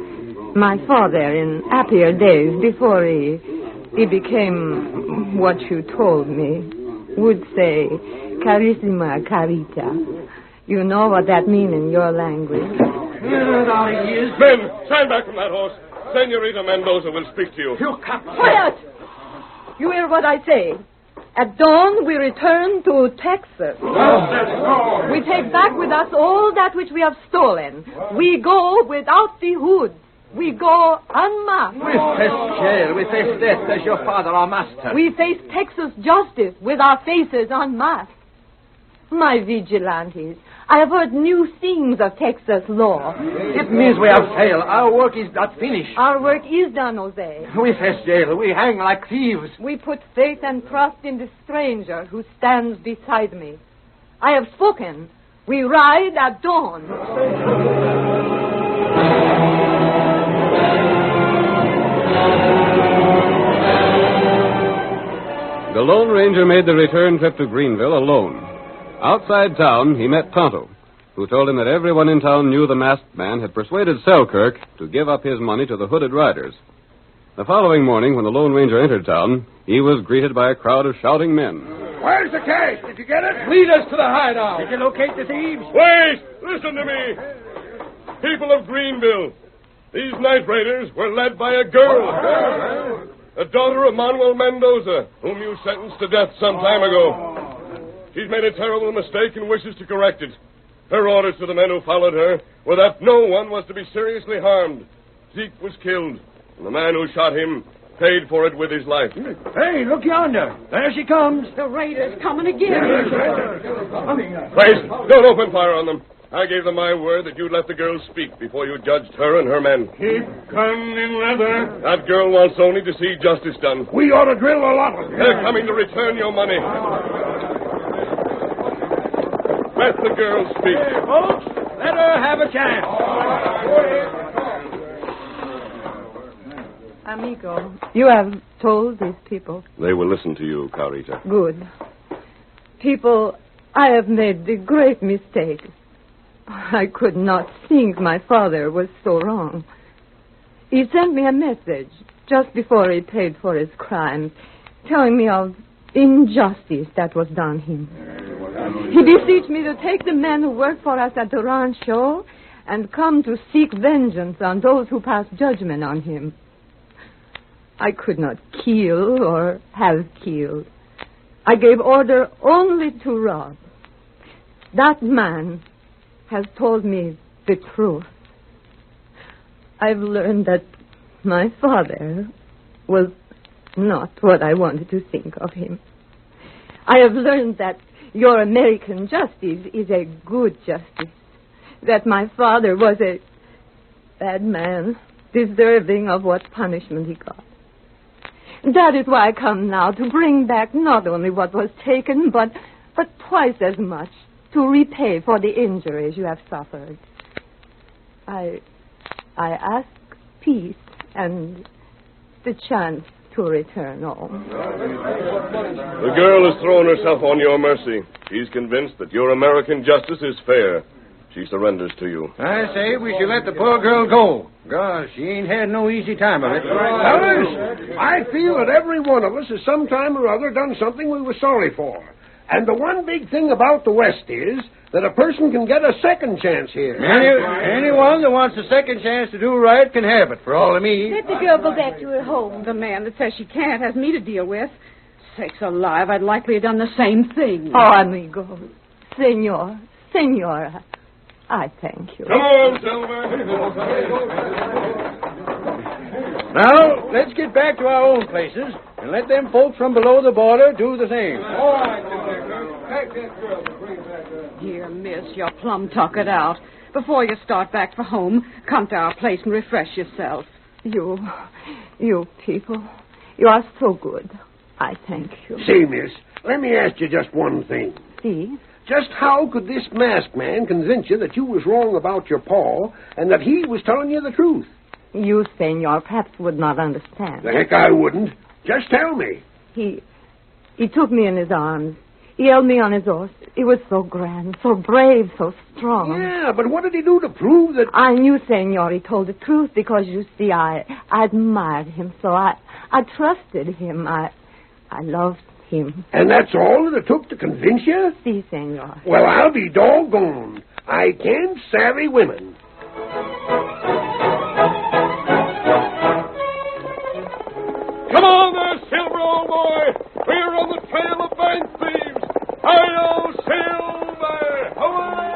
My father, in happier days, before he became what you told me, would say, Carissima Carita. You know what that means in your language. Men, stand back from that horse. Senorita Mendoza will speak to you. Quiet! You hear what I say. At dawn, we return to Texas. We take back with us all that which we have stolen. We go without the hood. We go unmasked. We face jail. We face death as your father, our master. We face Texas justice with our faces unmasked. My vigilantes, I have heard new things of Texas law. It means we have failed. Our work is not finished. Our work is done, Jose. We face jail. We hang like thieves. We put faith and trust in the stranger who stands beside me. I have spoken. We ride at dawn. The Lone Ranger made the return trip to Greenville alone. Outside town, he met Tonto, who told him that everyone in town knew the masked man had persuaded Selkirk to give up his money to the hooded riders. The following morning, when the Lone Ranger entered town, he was greeted by a crowd of shouting men. Where's the cash? Did you get it? Lead us to the hideout. Did you locate the thieves? Wait! Listen to me. People of Greenville, these night raiders were led by a girl. A daughter of Manuel Mendoza, whom you sentenced to death some time ago. She's made a terrible mistake and wishes to correct it. Her orders to the men who followed her were that no one was to be seriously harmed. Zeke was killed, and the man who shot him paid for it with his life. Hey, look yonder. There she comes. The raiders coming again. Please, don't open fire on them. I gave them my word that you'd let the girl speak before you judged her and her men. Keep gun in leather. That girl wants only to see justice done. We ought to drill a lot of them. They're coming to return your money. Let the girl speak. Hey, folks, let her have a chance. Amigo, you have told these people. They will listen to you, Carita. Good. People, I have made the great mistake. I could not think my father was so wrong. He sent me a message just before he paid for his crimes, telling me of injustice that was done him. He beseeched me to take the men who worked for us at the rancho and come to seek vengeance on those who passed judgment on him. I could not kill or have killed. I gave order only to rob. That man has told me the truth. I've learned that my father was not what I wanted to think of him. I have learned that your American justice is a good justice. That my father was a bad man, deserving of what punishment he got. That is why I come now, to bring back not only what was taken, but twice as much, to repay for the injuries you have suffered. I ask peace and the chance to return home. The girl has thrown herself on your mercy. She's convinced that your American justice is fair. She surrenders to you. I say we should let the poor girl go. Gosh, she ain't had no easy time of it. Fellas, I feel that every one of us has some time or other done something we were sorry for. And the one big thing about the West is that a person can get a second chance here. Anyone that wants a second chance to do right can have it, for all of me. Let the girl go back to her home. The man that says she can't has me to deal with. Sakes alive, I'd likely have done the same thing. Oh, amigo. Senora, I thank you. Come on, Silver. Now, let's get back to our own places and let them folks from below the border do the same. All right, take that girl and bring back her. Here, miss, you're plumb tuck it out. Before you start back for home, come to our place and refresh yourself. You people, you are so good. I thank you. See, miss, let me ask you just one thing. See? Just how could this masked man convince you that you was wrong about your paw and that he was telling you the truth? You, senor, perhaps would not understand. The heck I wouldn't. Just tell me. He took me in his arms. He held me on his horse. He was so grand, so brave, so strong. Yeah, but what did he do to prove that... I knew, senor, he told the truth because, you see, I admired him, so I trusted him. I loved him. And that's all that it took to convince you? Si, senor. Well, I'll be doggone. I can't savvy women. Come on there, Silver, old boy. We're on the trail of bank thieves. Hi-yo, Silver! Away!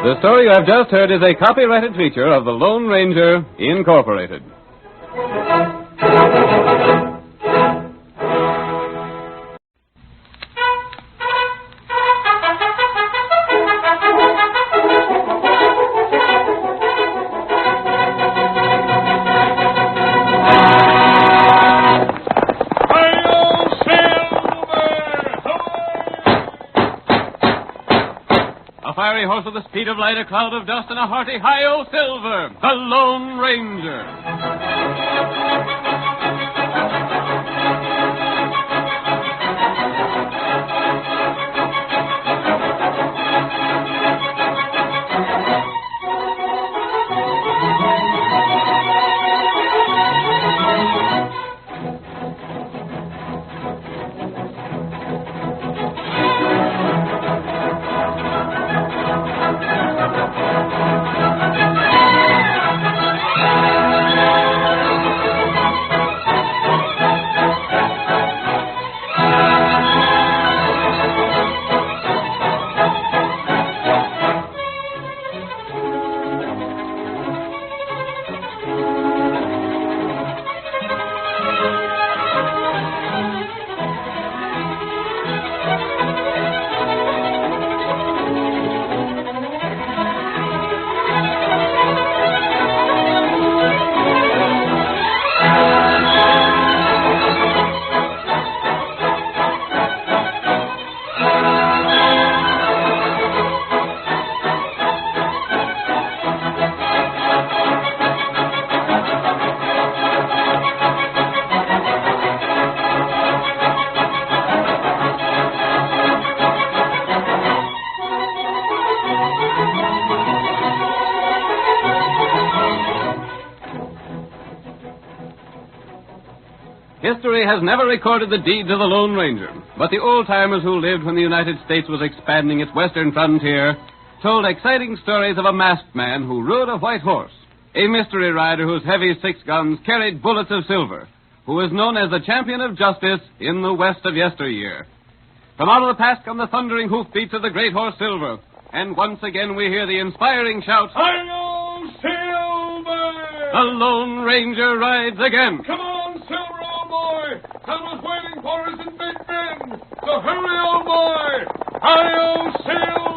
The story you have just heard is a copyrighted feature of the Lone Ranger, Incorporated. Fiery horse with the speed of light, a cloud of dust, and a hearty hi-yo Silver, the Lone Ranger. History has never recorded the deeds of the Lone Ranger, but the old-timers who lived when the United States was expanding its western frontier told exciting stories of a masked man who rode a white horse, a mystery rider whose heavy 6 guns carried bullets of silver, who was known as the champion of justice in the West of yesteryear. From out of the past come the thundering hoofbeats of the great horse Silver, and once again we hear the inspiring shout, Hi-yo, Silver! The Lone Ranger rides again. Come on, Silver, old boy! Tonto's waiting for us in Big Bend! So hurry, old boy! Hi-yo, Silver!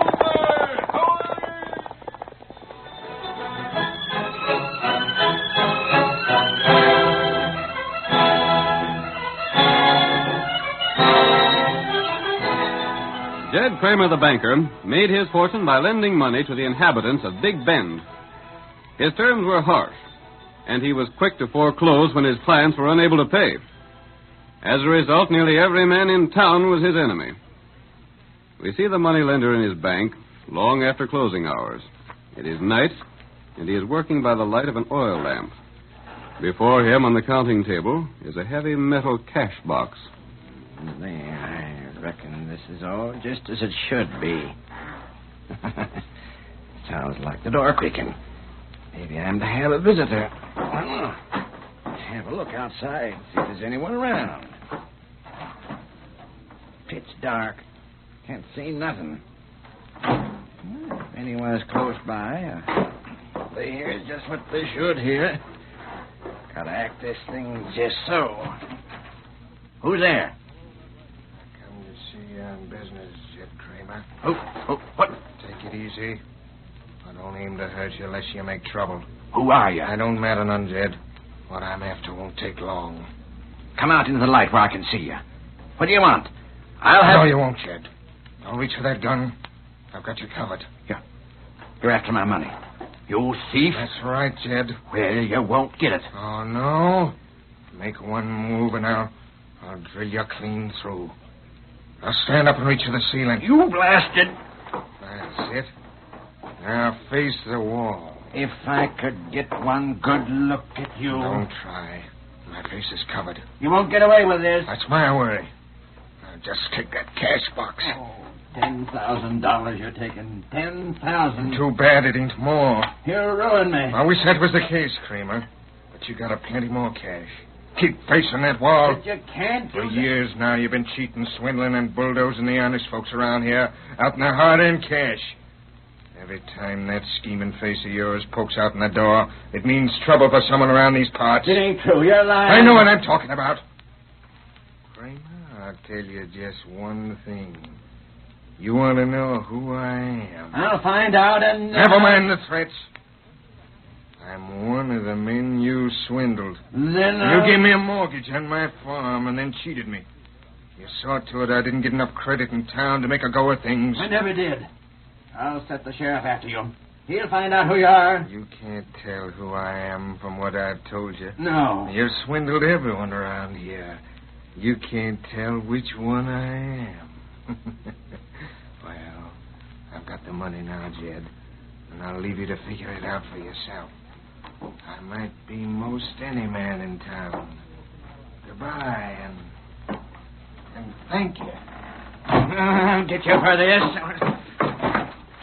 Jed Kramer, the banker, made his fortune by lending money to the inhabitants of Big Bend. His terms were harsh, and he was quick to foreclose when his clients were unable to pay. As a result, nearly every man in town was his enemy. We see the moneylender in his bank long after closing hours. It is night, and he is working by the light of an oil lamp. Before him on the counting table is a heavy metal cash box. There, I reckon this is all just as it should be. Sounds like the door creaking. Maybe I'm to have a visitor. Have a look outside, see if there's anyone around. Pitch dark. Can't see nothing. If anyone's close by, they hear just what they should hear. Gotta act this thing just so. Who's there? Come to see you on business, Jed Kramer. What? Take it easy. I don't aim to hurt you unless you make trouble. Who are you? I don't matter none, Jed. What I'm after won't take long. Come out into the light where I can see you. What do you want? No, you won't, Jed. Don't reach for that gun. I've got you covered. You're after my money. You thief? That's right, Jed. Well, you won't get it. Oh, no? Make one move and I'll drill you clean through. Now stand up and reach for the ceiling. You blasted. That's it. Now face the wall. If I could get one good look at you. Don't try. My face is covered. You won't get away with this. That's my worry. Now just take that cash box. $10,000 you're taking. $10,000. Too bad it ain't more. You'll ruin me. I wish that was the case, Kramer. But you got a plenty more cash. Keep facing that wall. But you can't. For years now, you've been cheating, swindling, and bulldozing the honest folks around here out in the hard-earned cash. Every time that scheming face of yours pokes out in the door, it means trouble for someone around these parts. It ain't true. You're lying. I know what I'm talking about. Kramer, I'll tell you just one thing. You want to know who I am? I'll find out and... Never mind the threats. I'm one of the men you swindled. Then You gave me a mortgage on my farm and then cheated me. You saw to it I didn't get enough credit in town to make a go of things. I never did. I'll set the sheriff after you. He'll find out who you are. You can't tell who I am from what I've told you. No. You've swindled everyone around here. You can't tell which one I am. Well, I've got the money now, Jed, and I'll leave you to figure it out for yourself. I might be most any man in town. Goodbye, and thank you. I'll get you for this.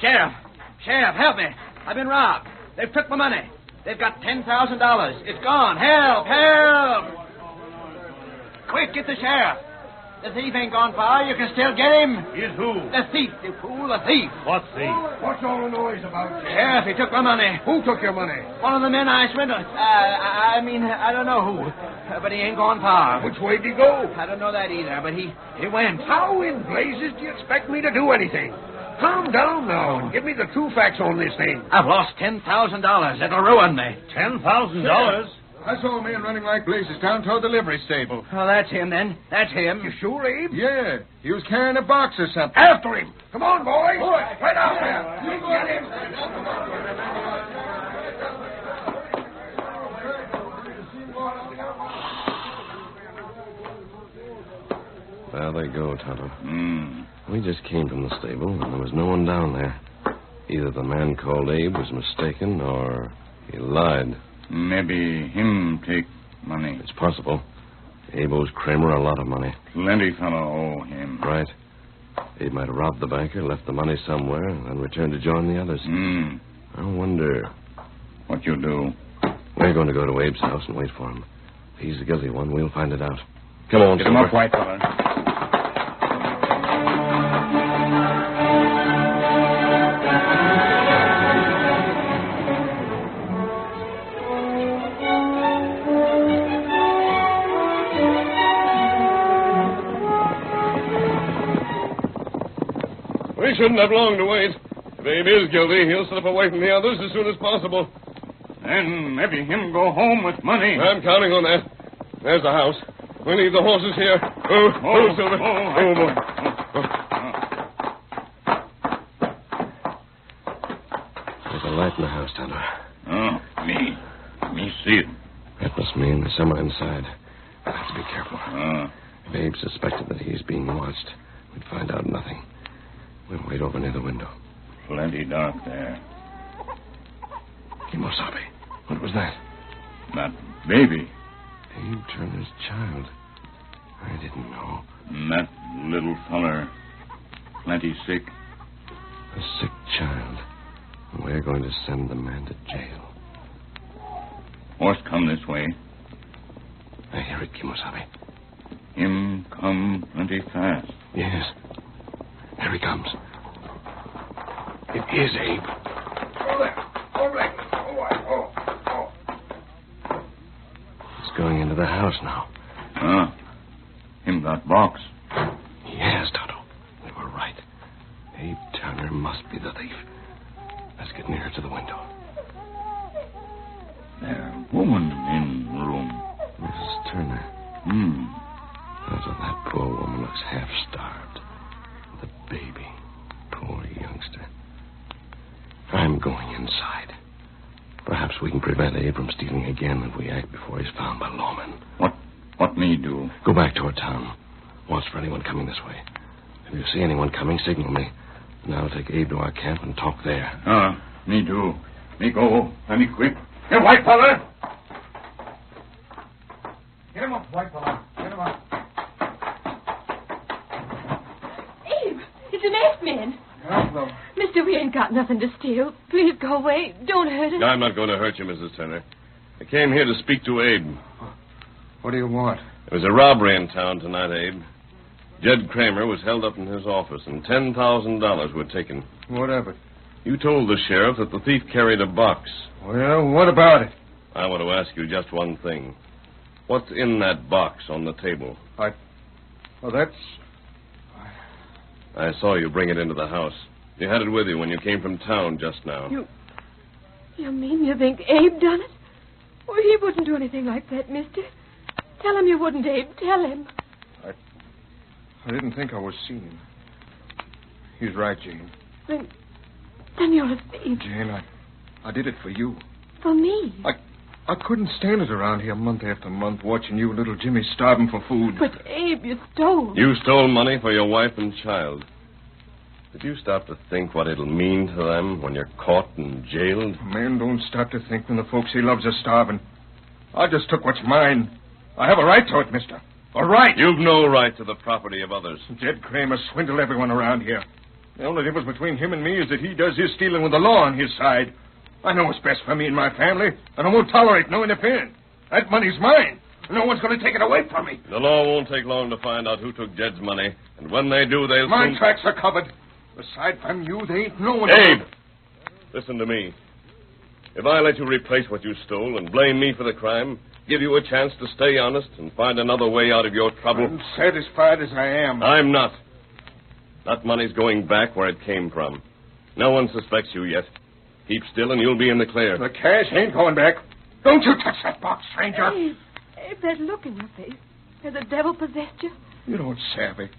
Sheriff, help me. I've been robbed. They've took my money. They've got $10,000. It's gone. Help! Quick, get the sheriff. The thief ain't gone far. You can still get him. He's who? The thief, you fool, the thief. What thief? What's all the noise about, Sheriff, he took my money. Who took your money? One of the men I swindled. I don't know who. But he ain't gone far. Which way did he go? I don't know that either, but he went. How in blazes do you expect me to do anything? Calm down now and give me the true facts on this thing. I've lost $10,000. It'll ruin me. $10,000? I saw a man running like blazes down toward the livery stable. Oh, that's him, then. That's him. You sure, Abe? Yeah, he was carrying a box or something. After him. Come on, boys. Right out there. You get him. There they go, Tonto. We just came from the stable, and there was no one down there. Either the man called Abe was mistaken, or he lied. Maybe him take money. It's possible. Abe owes Kramer a lot of money. Plenty fellow owe him. Right. Abe might have robbed the banker, left the money somewhere, and then returned to join the others. I wonder... What you do? We're going to go to Abe's house and wait for him. If he's the guilty one, we'll find it out. Come on, Get him up, white fella. We shouldn't have long to wait. If Abe is guilty, he'll slip away from the others as soon as possible. And maybe him go home with money. I'm counting on that. There's the house. We leave the horses here. Oh, Silver. Oh, boy. There's a light in the house, Tonto. Oh, me see it. That must mean there's someone inside. We'll have to be careful. If Abe suspected that he's being watched, we'd find out nothing. We'll wait over near the window. Plenty dark there. Kimosabe. What was that? That baby. Abe Turner's child. I didn't know. That little feller. Plenty sick. A sick child. We're going to send the man to jail. Horse come this way. I hear it, Kimosabe. Him come plenty fast. Yes. Here he comes. It is Abe. He's going into the house now. Him got box. He has, Tonto. We were right. Abe Turner must be the thief. Let's get nearer to the window. There, woman in room. Mrs. Turner. That poor woman looks half-starved. The baby. Poor youngster. I'm going inside. Perhaps we can prevent Abe from stealing again if we act before he's found by lawmen. What me do? Go back toward town. Watch for anyone coming this way. If you see anyone coming, signal me. And I'll take Abe to our camp and talk there. Me do. Me go. Plenty quick. Hey, white fella! Get him up, white fella. Get him up. Abe, it's an ape man. Hello. Mister, we ain't got nothing to steal. Please go away. Don't hurt him. I'm not going to hurt you, Mrs. Turner. I came here to speak to Abe. What do you want? There was a robbery in town tonight, Abe. Jed Kramer was held up in his office, and $10,000 were taken. What of it? You told the sheriff that the thief carried a box. Well, what about it? I want to ask you just one thing. What's in that box on the table? Well, that's... I saw you bring it into the house. You had it with you when you came from town just now. You mean you think Abe done it? Well, he wouldn't do anything like that, mister. Tell him you wouldn't, Abe. Tell him. I didn't think I was seen. He's right, Jane. Then you're a thief. Jane, I did it for you. For me? I couldn't stand it around here month after month watching you little Jimmy starving for food. But, Abe, you stole. You stole money for your wife and child. Did you stop to think what it'll mean to them when you're caught and jailed? A man don't stop to think when the folks he loves are starving. I just took what's mine. I have a right to it, mister. A right. You've no right to the property of others. Jed Kramer swindled everyone around here. The only difference between him and me is that he does his stealing with the law on his side. I know what's best for me and my family, and I won't tolerate no interference. That money's mine. No one's going to take it away from me. The law won't take long to find out who took Jed's money, and when they do, they'll My soon... tracks are covered. Aside from you, they ain't no one... Abe! Listen to me. If I let you replace what you stole and blame me for the crime, give you a chance to stay honest and find another way out of your trouble... I'm satisfied as I am. I'm not. That money's going back where it came from. No one suspects you yet. Keep still and you'll be in the clear. The cash ain't going back. Don't you touch that box, stranger. Abe, that look in your face. Has the devil possessed you? You don't savvy.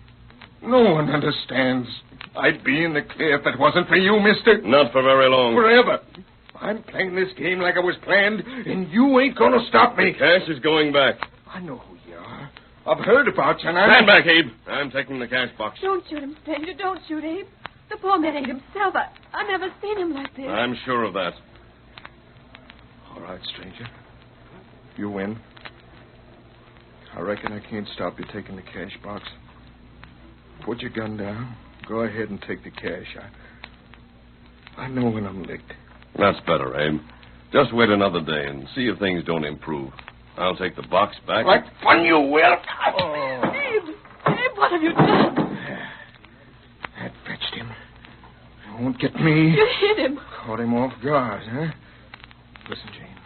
No one understands. I'd be in the clear if it wasn't for you, mister. Not for very long. Forever. I'm playing this game like it was planned, and you ain't going to stop me. The cash is going back. I know who you are. I've heard about you, and Stand back, Abe. I'm taking the cash box. Don't shoot him, stranger. Don't shoot, Abe. The poor man ain't himself. I never seen him like this. I'm sure of that. All right, stranger. You win. I reckon I can't stop you taking the cash box. Put your gun down. Go ahead and take the cash. I know when I'm licked. That's better, Abe. Just wait another day and see if things don't improve. I'll take the box back. Like fun you will. Abe, what have you done? That fetched him. It won't get me. You hit him. Caught him off guard, huh? Listen, Jane.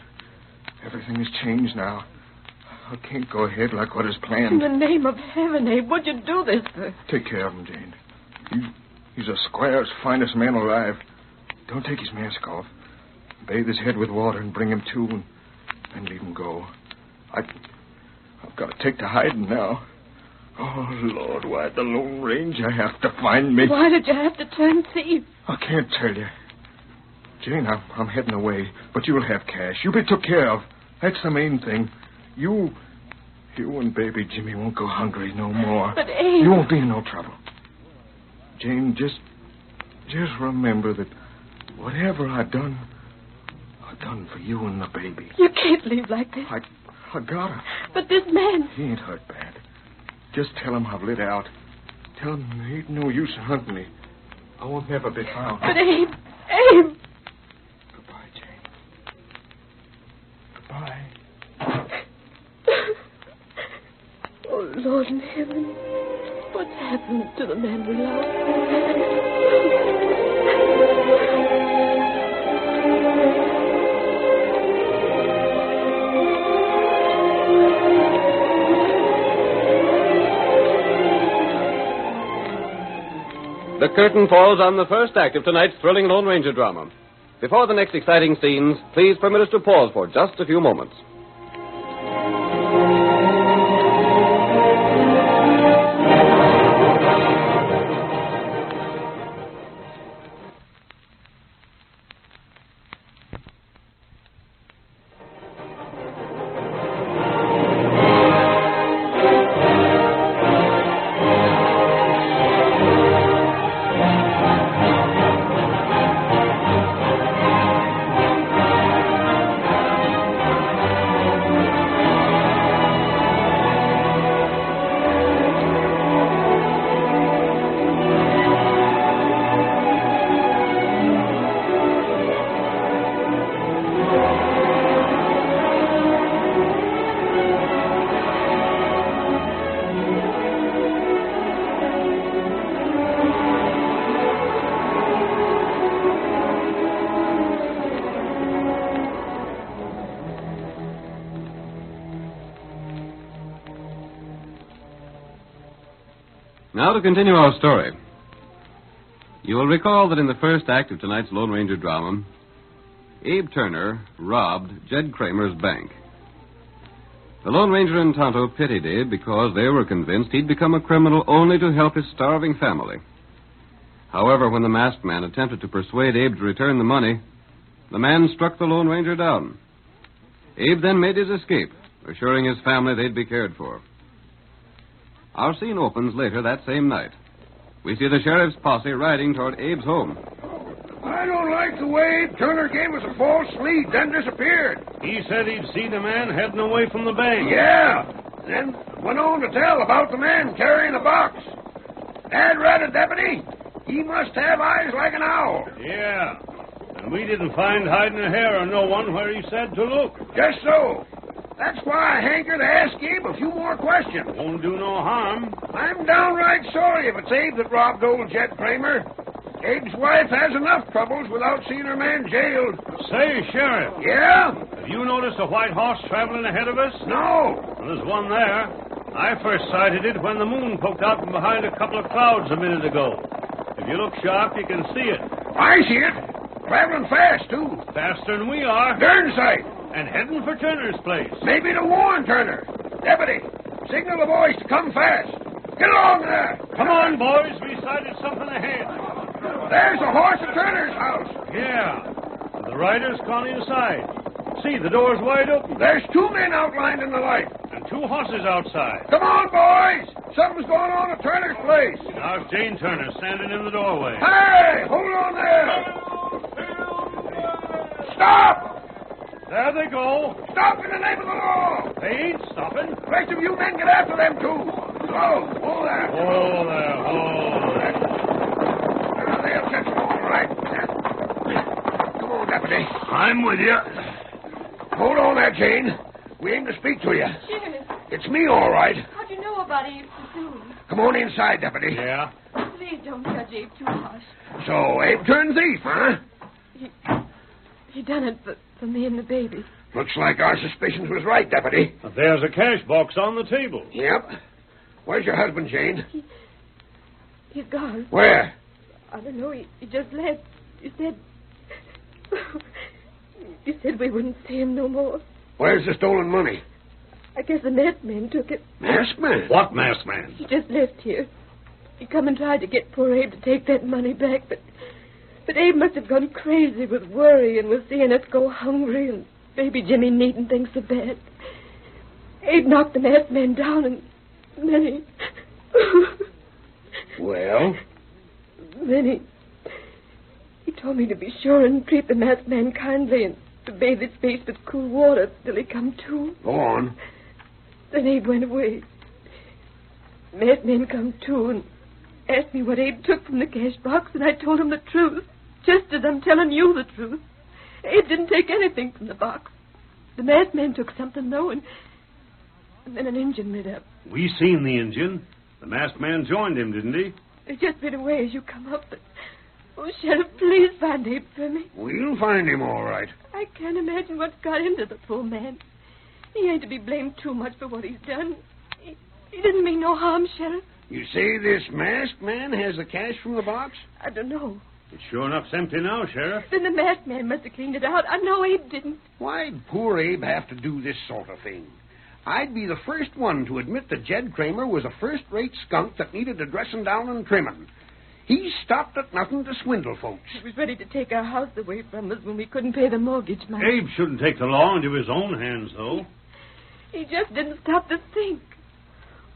Everything has changed now. I can't go ahead like what is planned. In the name of heaven, Abe, what'd you do this for? Take care of him, Jane. He's a squire's finest man alive. Don't take his mask off. Bathe his head with water and bring him to and leave him go. I've got to take to hiding now. Oh, Lord, why'd the Lone Ranger have to find me? Why did you have to turn thief? I can't tell you. Jane, I'm heading away, but you'll have cash. You'll be took care of. That's the main thing. You and baby Jimmy won't go hungry no more. But, Abe... You won't be in no trouble. Jane, just remember that whatever I've done for you and the baby. You can't leave like this. I gotta. But this man... He ain't hurt bad. Just tell him I've lit out. Tell him there ain't no use in hunting me. I won't never be found. But, Abe... Goodbye, Jane. Goodbye. Oh, Lord in heaven, what's happened to the man we love? The curtain falls on the first act of tonight's thrilling Lone Ranger drama. Before the next exciting scenes, please permit us to pause for just a few moments. Now to continue our story. You will recall that in the first act of tonight's Lone Ranger drama, Abe Turner robbed Jed Kramer's bank. The Lone Ranger and Tonto pitied Abe because they were convinced he'd become a criminal only to help his starving family. However, when the masked man attempted to persuade Abe to return the money, the man struck the Lone Ranger down. Abe then made his escape, assuring his family they'd be cared for. Our scene opens later that same night. We see the sheriff's posse riding toward Abe's home. I don't like the way Turner gave us a false lead, then disappeared. He said he'd seen a man heading away from the bank. Yeah, then went on to tell about the man carrying the box. Dad read a deputy. He must have eyes like an owl. Yeah, and we didn't find hiding a hair or no one where he said to look. Just so. That's why I hanker to ask Abe a few more questions. Won't do no harm. I'm downright sorry if it's Abe that robbed old Jed Kramer. Abe's wife has enough troubles without seeing her man jailed. Say, Sheriff. Yeah? Have you noticed a white horse traveling ahead of us? No. Well, there's one there. I first sighted it when the moon poked out from behind a couple of clouds a minute ago. If you look sharp, you can see it. I see it. Traveling fast, too. Faster than we are. Darn sight. And heading for Turner's place. Maybe to warn Turner. Deputy, signal the boys to come fast. Get along there. Come on, boys. We sighted something ahead. There's a horse at Turner's house. Yeah. The rider's gone inside. See, the door's wide open. There's two men outlined in the light. And two horses outside. Come on, boys. Something's going on at Turner's place. How's Jane Turner standing in the doorway? Hey, hold on there. Stop! There they go. Stop in the name of the law. They ain't stopping. The rest of you men get after them, too. Hold there. Hold there. Now, they'll catch them all right. Come on, Deputy. I'm with you. Hold on there, Jane. We aim to speak to you. Sheriff, It's me, all right. how'd you know about Abe's platoon? Come on inside, Deputy. Yeah? Please don't judge Abe too harsh. So, Abe turned thief, huh? He done it for me and the baby. Looks like our suspicions was right, Deputy. There's a cash box on the table. Yep. Where's your husband, Jane? He's gone. Where? I don't know. He just left. He said we wouldn't see him no more. Where's the stolen money? I guess the masked man took it. Masked man? What masked man? He just left here. He come and tried to get poor Abe to take that money back, but Abe must have gone crazy with worry and was seeing us go hungry and baby Jimmy needing things so bad. Abe knocked the masked man down and then Well? Then he told me to be sure and treat the masked man kindly and to bathe his face with cool water till he come to. Go on. Then Abe went away. Masked man come to and asked me what Abe took from the cash box, and I told him the truth, just as I'm telling you the truth. Abe didn't take anything from the box. The masked man took something, though, and then an engine lit up. We seen the engine. The masked man joined him, didn't he? He just went away as you come up, but... Oh, Sheriff, please find Abe for me. We'll find him, all right. I can't imagine what's got into the poor man. He ain't to be blamed too much for what he's done. He didn't mean no harm, Sheriff. You say this masked man has the cash from the box? I don't know. It's sure enough empty now, Sheriff. Then the masked man must have cleaned it out. I know Abe didn't. Why'd poor Abe have to do this sort of thing? I'd be the first one to admit that Jed Kramer was a first-rate skunk that needed a dressing down and trimming. He stopped at nothing to swindle folks. He was ready to take our house away from us when we couldn't pay the mortgage money. Abe shouldn't take the law into his own hands, though. He just didn't stop to think.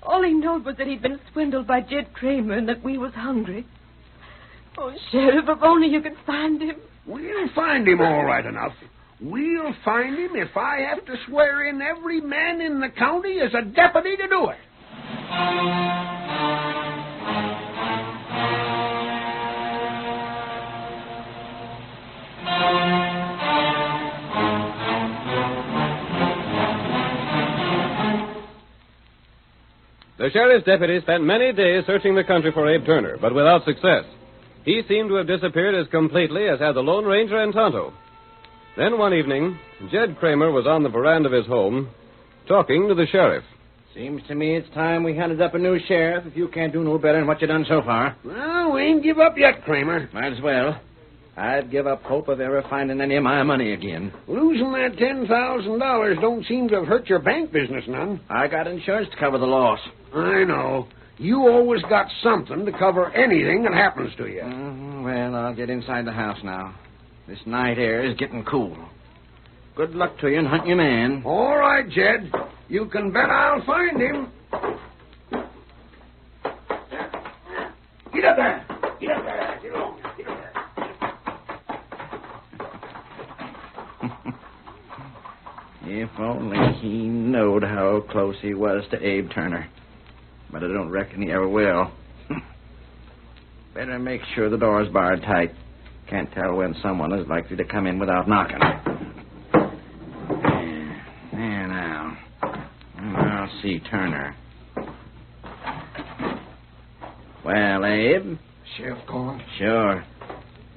All he knowed was that he'd been swindled by Jed Kramer and that we was hungry. Oh, Sheriff, if only you could find him. We'll find him all right enough. We'll find him if I have to swear in every man in the county as a deputy to do it. The sheriff's deputy spent many days searching the country for Abe Turner, but without success. He seemed to have disappeared as completely as had the Lone Ranger and Tonto. Then one evening, Jed Kramer was on the veranda of his home, talking to the sheriff. Seems to me it's time we hunted up a new sheriff if you can't do no better than what you done so far. Well, we ain't give up yet, Kramer. Might as well. I'd give up hope of ever finding any of my money again. Losing that $10,000 don't seem to have hurt your bank business none. I got insurance to cover the loss. I know. You always got something to cover anything that happens to you. Well, I'll get inside the house now. This night air is getting cool. Good luck to you and hunt your man. All right, Jed. You can bet I'll find him. Get up there. Get up there. Get along. Get up there. If only he knowed how close he was to Abe Turner. But I don't reckon he ever will. Better make sure the door's barred tight. Can't tell when someone is likely to come in without knocking. There now. I'll see Turner. Well, Abe? Sheriff gone? Sure.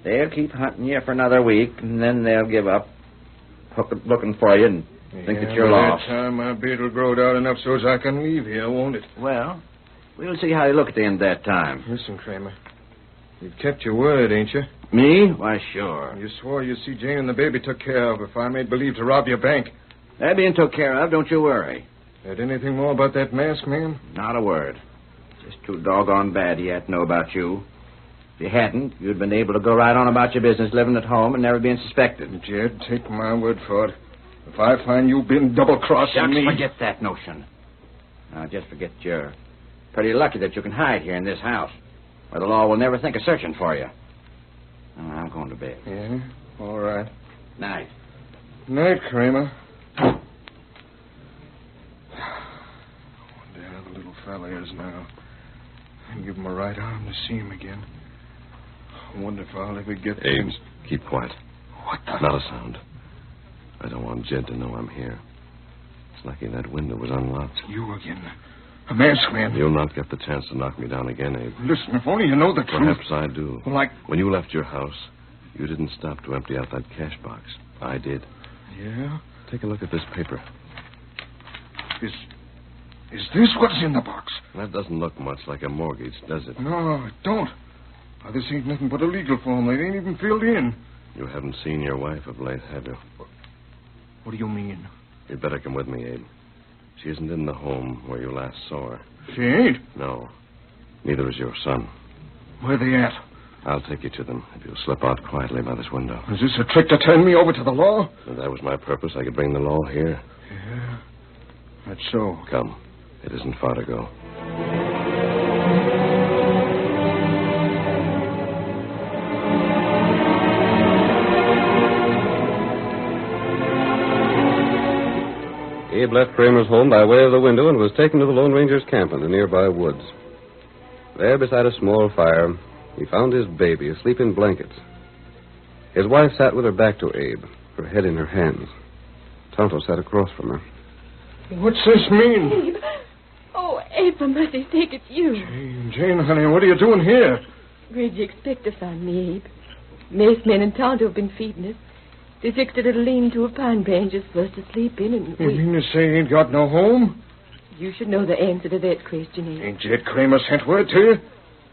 They'll keep hunting you for another week, and then they'll give up looking for you and think that you're lost. By that time, my beard will grow out enough so as I can leave here, won't it? Well, we'll see how you look at the end of that time. Listen, Kramer. You've kept your word, ain't you? Me? Why, sure. You swore you'd see Jane and the baby took care of if I made believe to rob your bank. That being took care of, don't you worry. Heard anything more about that masked man? Not a word. Just too doggone bad he had to know about you. If you hadn't, you'd been able to go right on about your business, living at home and never being suspected. Jed, take my word for it. If I find you've been double-crossing me... Forget that notion. Now, just forget you're pretty lucky that you can hide here in this house, where the law will never think of searching for you. Now, I'm going to bed. Yeah? All right. Night. Night, Kramer. fella is now. And give him a right arm to see him again. I wonder if I'll ever get there. Abe, keep quiet. What the... Not a sound. I don't want Jed to know I'm here. It's lucky that window was unlocked. You again. A masked man. You'll not get the chance to knock me down again, Abe. Listen, if only you know the truth. Perhaps I do. Well, When you left your house, you didn't stop to empty out that cash box. I did. Yeah? Take a look at this paper. Is this what's in the box? That doesn't look much like a mortgage, does it? No, it don't. Now, this ain't nothing but a legal form. They ain't even filled in. You haven't seen your wife of late, have you? What do you mean? You'd better come with me, Abe. She isn't in the home where you last saw her. She ain't? No. Neither is your son. Where they at? I'll take you to them if you'll slip out quietly by this window. Is this a trick to turn me over to the law? If that was my purpose, I could bring the law here. Yeah, that's so. Come. It isn't far to go. Abe left Kramer's home by way of the window and was taken to the Lone Ranger's camp in the nearby woods. There, beside a small fire, he found his baby asleep in blankets. His wife sat with her back to Abe, her head in her hands. Tonto sat across from her. What's this mean? Abe. Oh, Abe, for mercy's sake, it's you. Jane, honey, what are you doing here? Where'd you expect to find me, Abe? Mace men and Tonto have been feeding us. They fixed a little lean-to of pine branches for us to sleep in, and You mean to say you ain't got no home? You should know the answer to that question, Abe. Ain't Jed Kramer sent word to you?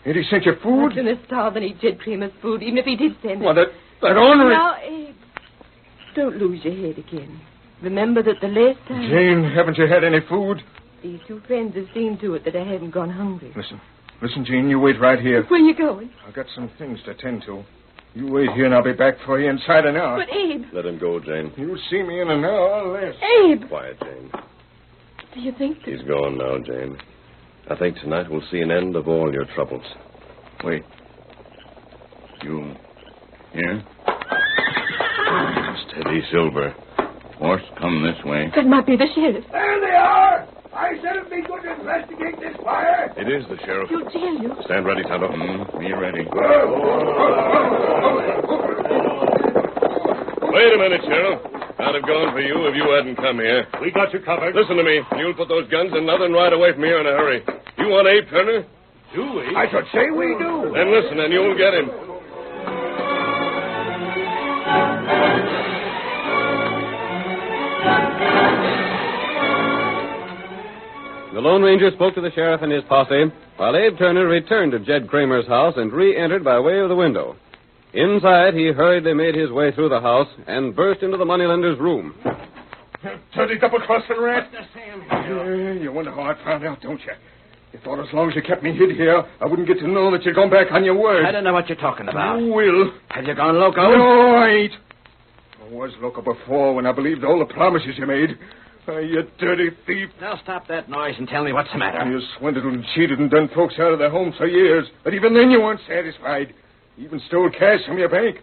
Ain't he sent you food? I'd sooner starve than eat Jed Kramer's food, even if he did send it. Well, that ornery... Now, Abe, don't lose your head again. Remember that the last time... Jane, haven't you had any food? These two friends have seen to it that I haven't gone hungry. Listen, Jane, you wait right here. Where you going? I've got some things to tend to. You wait here and I'll be back for you inside an hour. But, Abe... Let him go, Jane. You'll see me in an hour or less. Abe! Quiet, Jane. Do you think that... He's gone now, Jane. I think tonight we'll see an end of all your troubles. Wait. You here? Steady, Silver. Horse, come this way. That might be the sheriff. There they are! I said it'd be good to investigate this fire. It is the sheriff. He'll jail you. Stand ready, Tonto. Be ready. Wait a minute, Sheriff. I'd have gone for you if you hadn't come here. We got you covered. Listen to me. You'll put those guns in nothing right away from here in a hurry. You want Abe Turner? Do we? I should say we do. Then listen, and you'll get him. The Lone Ranger spoke to the sheriff and his posse, while Abe Turner returned to Jed Kramer's house and re-entered by way of the window. Inside, he hurriedly made his way through the house and burst into the moneylender's room. Dirty double-crossing rat. Yeah, you wonder how I found out, don't you? You thought as long as you kept me hid here, I wouldn't get to know that you'd gone back on your word. I don't know what you're talking about. You will. Have you gone loco? No, I ain't. I was loco before when I believed all the promises you made. You dirty thief. Now stop that noise and tell me what's the matter. You swindled and cheated and done folks out of their homes for years. But even then you weren't satisfied. You even stole cash from your bank.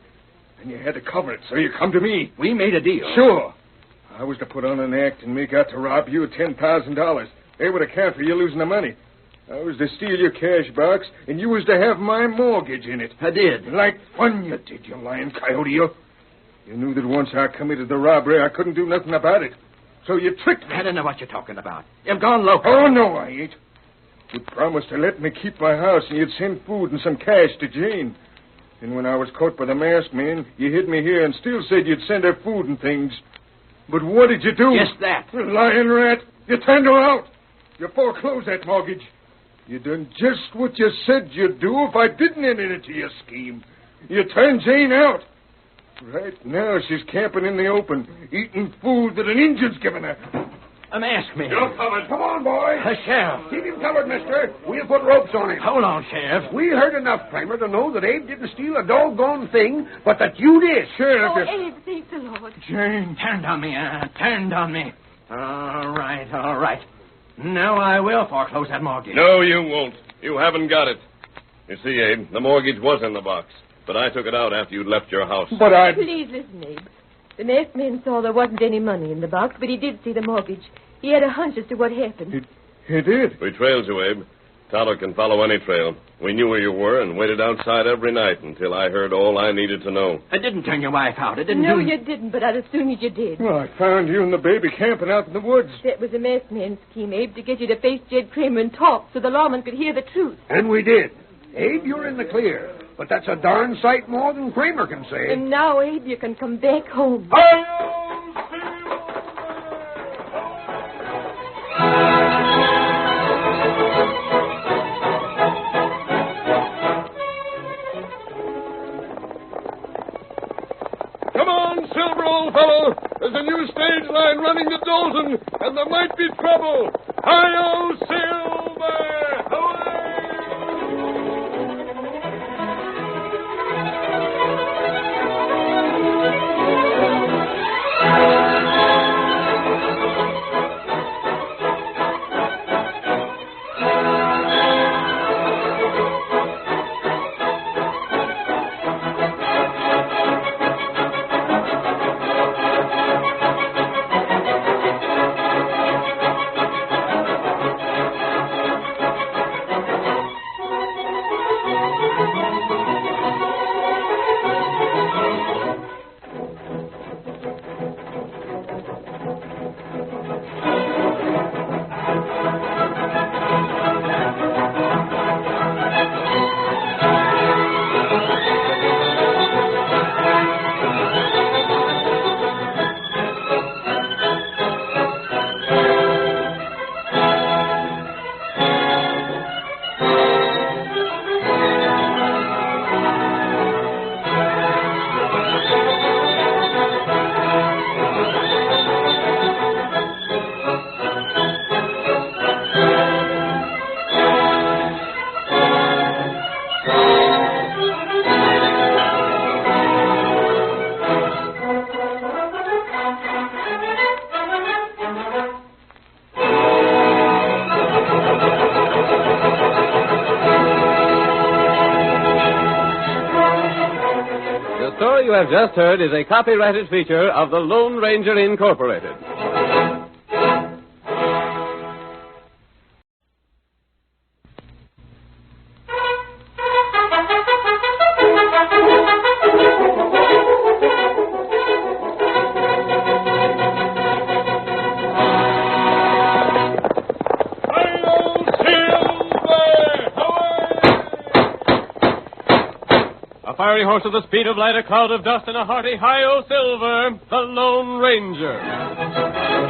And you had to cover it, so you come to me. We made a deal. Sure. I was to put on an act and make out to rob you of $10,000. They would account for you losing the money. I was to steal your cash box, and you was to have my mortgage in it. I did. Like fun you did, you lying coyote, you. You knew that once I committed the robbery, I couldn't do nothing about it. So you tricked me. I don't know what you're talking about. You've gone loco. Oh, no, I ain't. You promised to let me keep my house, and you'd send food and some cash to Jane. And when I was caught by the masked man, you hid me here and still said you'd send her food and things. But what did you do? Just that. You lying rat. You turned her out. You foreclosed that mortgage. You done just what you said you'd do if I didn't enter into your scheme. You turned Jane out. Right now, she's camping in the open, eating food that an Injun's given her. Mask me. You're covered. Come on, boy. Sheriff. Keep him covered, mister. We'll put ropes on him. Hold on, Sheriff. We heard enough, Kramer, to know that Abe didn't steal a doggone thing, but that you did. Sheriff. Oh, Abe, thank the Lord. Jane. Turned on me, turned on me. All right. Now I will foreclose that mortgage. No, you won't. You haven't got it. You see, Abe, the mortgage was in the box, but I took it out after you'd left your house. But I... Please listen, Abe. The masked man saw there wasn't any money in the box, but he did see the mortgage. He had a hunch as to what happened. He did. We trailed you, Abe. Tonto can follow any trail. We knew where you were and waited outside every night until I heard all I needed to know. I didn't turn your wife out. I didn't No, do... you didn't, but as soon as you did. Well, I found you and the baby camping out in the woods. That was a masked man's scheme, Abe, to get you to face Jed Kramer and talk so the lawman could hear the truth. And we did. Abe, you're in the clear. But that's a darn sight more than Kramer can say. And now, Abe, you can come back home. Come on, Silver, old fellow. There's a new stage line running to Dalton, and there might be trouble. Hi-yo, Silver! Away! The story you have just heard is a copyrighted feature of the Lone Ranger Incorporated. A fiery horse of the speed of light, a cloud of dust, and a hearty hi-yo Silver, the Lone Ranger.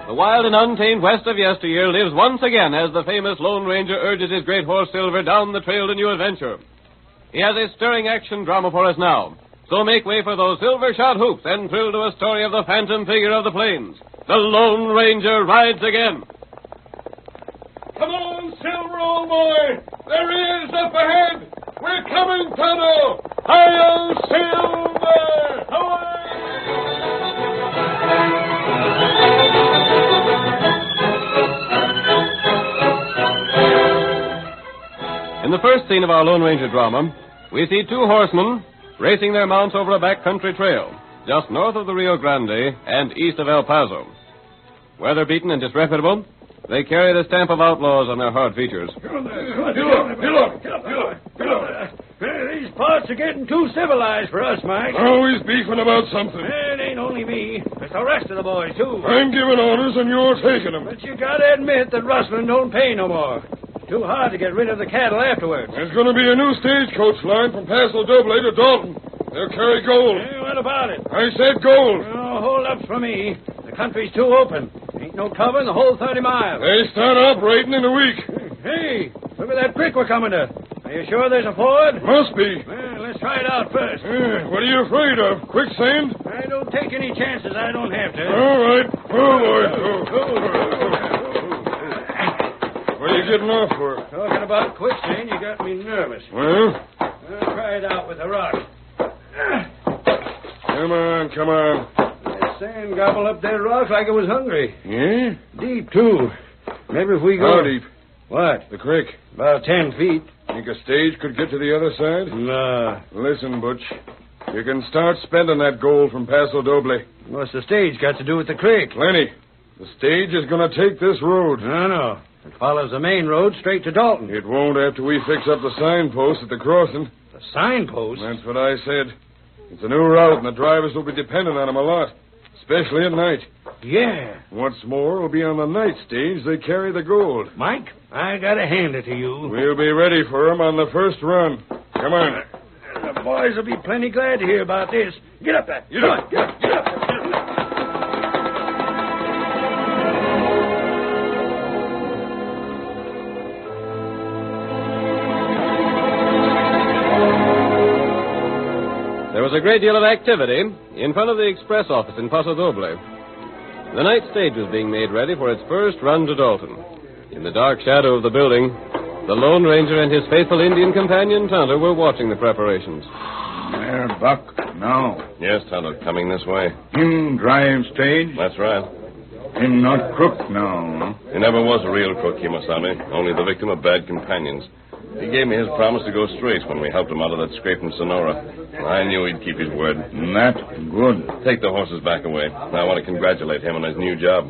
The wild and untamed west of yesteryear lives once again as the famous Lone Ranger urges his great horse Silver down the trail to new adventure. He has a stirring action drama for us now. So make way for those silver-shot hoops and thrill to a story of the phantom figure of the plains. The Lone Ranger rides again. Come on, Silver, old boy. There he is up ahead. We're coming, Tonto. Hi-yo, Silver. Away! the first scene of our Lone Ranger drama, we see two horsemen racing their mounts over a backcountry trail, just north of the Rio Grande and east of El Paso. Weather-beaten and disreputable, they carry the stamp of outlaws on their hard features. These parts are getting too civilized for us, Mike. Always beefing about something. It ain't only me. It's the rest of the boys, too. I'm giving orders and you're taking them. But you gotta admit that rustling don't pay no more. Too hard to get rid of the cattle afterwards. There's going to be a new stagecoach line from Paso Doble to Dalton. They'll carry gold. Hey, what about it? I said gold. Oh, hold up for me. The country's too open. Ain't no cover in the whole 30 miles. They start operating in a week. Hey, look at that creek we're coming to. Are you sure there's a ford? Must be. Well, let's try it out first. What are you afraid of? Quicksand? I don't take any chances I don't have to. All right. Oh, boy. What are you getting off for? Talking about quicksand, you got me nervous. Well? I'll try it out with a rock. Come on. That sand gobbled up that rock like it was hungry. Yeah? Deep, too. Maybe if we go... How deep? What? The creek. About 10 feet. Think a stage could get to the other side? Nah. Listen, Butch. You can start spending that gold from Paso Doble. What's the stage got to do with the creek? Plenty. The stage is going to take this road. No. It follows the main road straight to Dalton. It won't after we fix up the signpost at the crossing. The signpost? That's what I said. It's a new route, and the drivers will be dependent on them a lot, especially at night. Yeah. What's more, it'll be on the night stage they carry the gold. Mike, I gotta hand it to you. We'll be ready for 'em on the first run. Come on. The boys will be plenty glad to hear about this. Get up there. Get up. There was a great deal of activity in front of the express office in Paso Doble. The night stage was being made ready for its first run to Dalton. In the dark shadow of the building, the Lone Ranger and his faithful Indian companion, Tonto, were watching the preparations. There, Buck, now. Yes, Tonto, coming this way. Him drive stage? That's right. Him not crook now, He never was a real crook, Kimasabi, only the victim of bad companions. He gave me his promise to go straight when we helped him out of that scrape in Sonora. I knew he'd keep his word. That good. Take the horses back away. I want to congratulate him on his new job.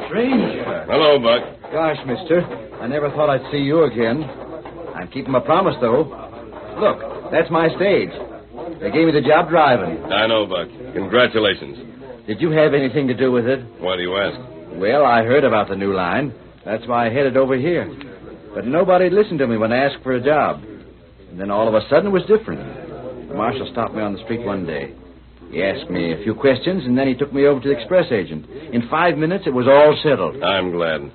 Stranger. Hello, Buck. Gosh, mister, I never thought I'd see you again. I'm keeping my promise, though. Look, that's my stage. They gave me the job driving. I know, Buck. Congratulations. Did you have anything to do with it? Why do you ask? Well, I heard about the new line. That's why I headed over here. But nobody listened to me when I asked for a job. And then all of a sudden it was different. The marshal stopped me on the street one day. He asked me a few questions, and then he took me over to the express agent. In 5 minutes, it was all settled. I'm glad.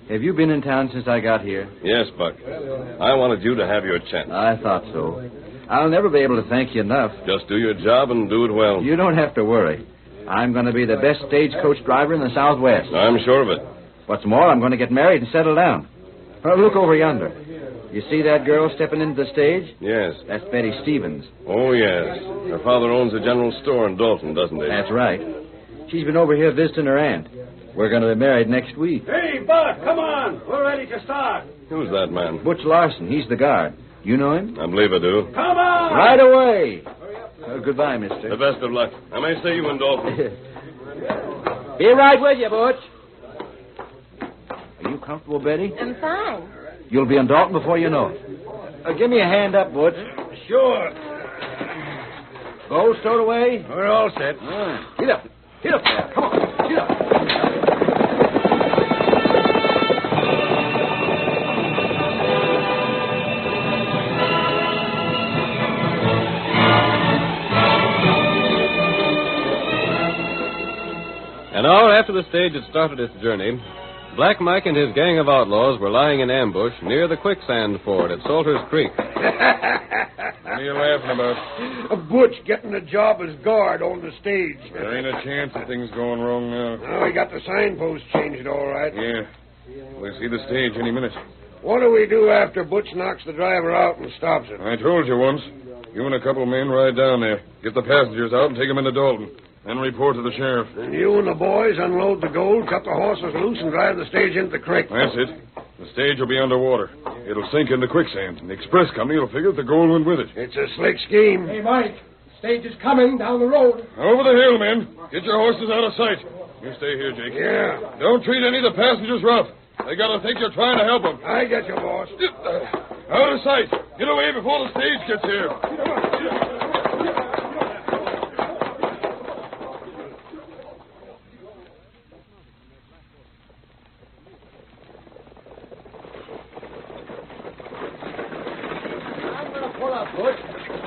Have you been in town since I got here? Yes, Buck. I wanted you to have your chance. I thought so. I'll never be able to thank you enough. Just do your job and do it well. You don't have to worry. I'm going to be the best stagecoach driver in the Southwest. I'm sure of it. What's more, I'm going to get married and settle down. Look over yonder. You see that girl stepping into the stage? Yes. That's Betty Stevens. Oh, yes. Her father owns a general store in Dalton, doesn't he? That's right. She's been over here visiting her aunt. We're going to be married next week. Hey, Buck, come on. We're ready to start. Who's that man? Butch Larson. He's the guard. You know him? I believe I do. Come on! Right away. Goodbye, mister. The best of luck. I may see you in Dalton. Be right with you, Butch. Are you comfortable, Betty? I'm fine. You'll be in Dalton before you know it. Give me a hand up, Butch. Sure. Gold stowed away? We're all set. Get up. Get up there. Come on. Get up. An hour after the stage had started its journey, Black Mike and his gang of outlaws were lying in ambush near the quicksand ford at Salter's Creek. What are you laughing about? A Butch getting a job as guard on the stage. There ain't a chance of things going wrong now. Oh, he got the signpost changed all right. Yeah. We'll see the stage any minute. What do we do after Butch knocks the driver out and stops it? I told you once. You and a couple of men ride down there. Get the passengers out and take them into Dalton. Then report to the sheriff. And you and the boys unload the gold, cut the horses loose, and drive the stage into the creek. That's it. The stage will be underwater. It'll sink into quicksand, and the express company will figure the gold went with it. It's a slick scheme. Hey, Mike. Stage is coming down the road. Over the hill, men. Get your horses out of sight. You stay here, Jake. Yeah. Don't treat any of the passengers rough. They gotta think you're trying to help them. I get you, boss. Out of sight. Get away before the stage gets here.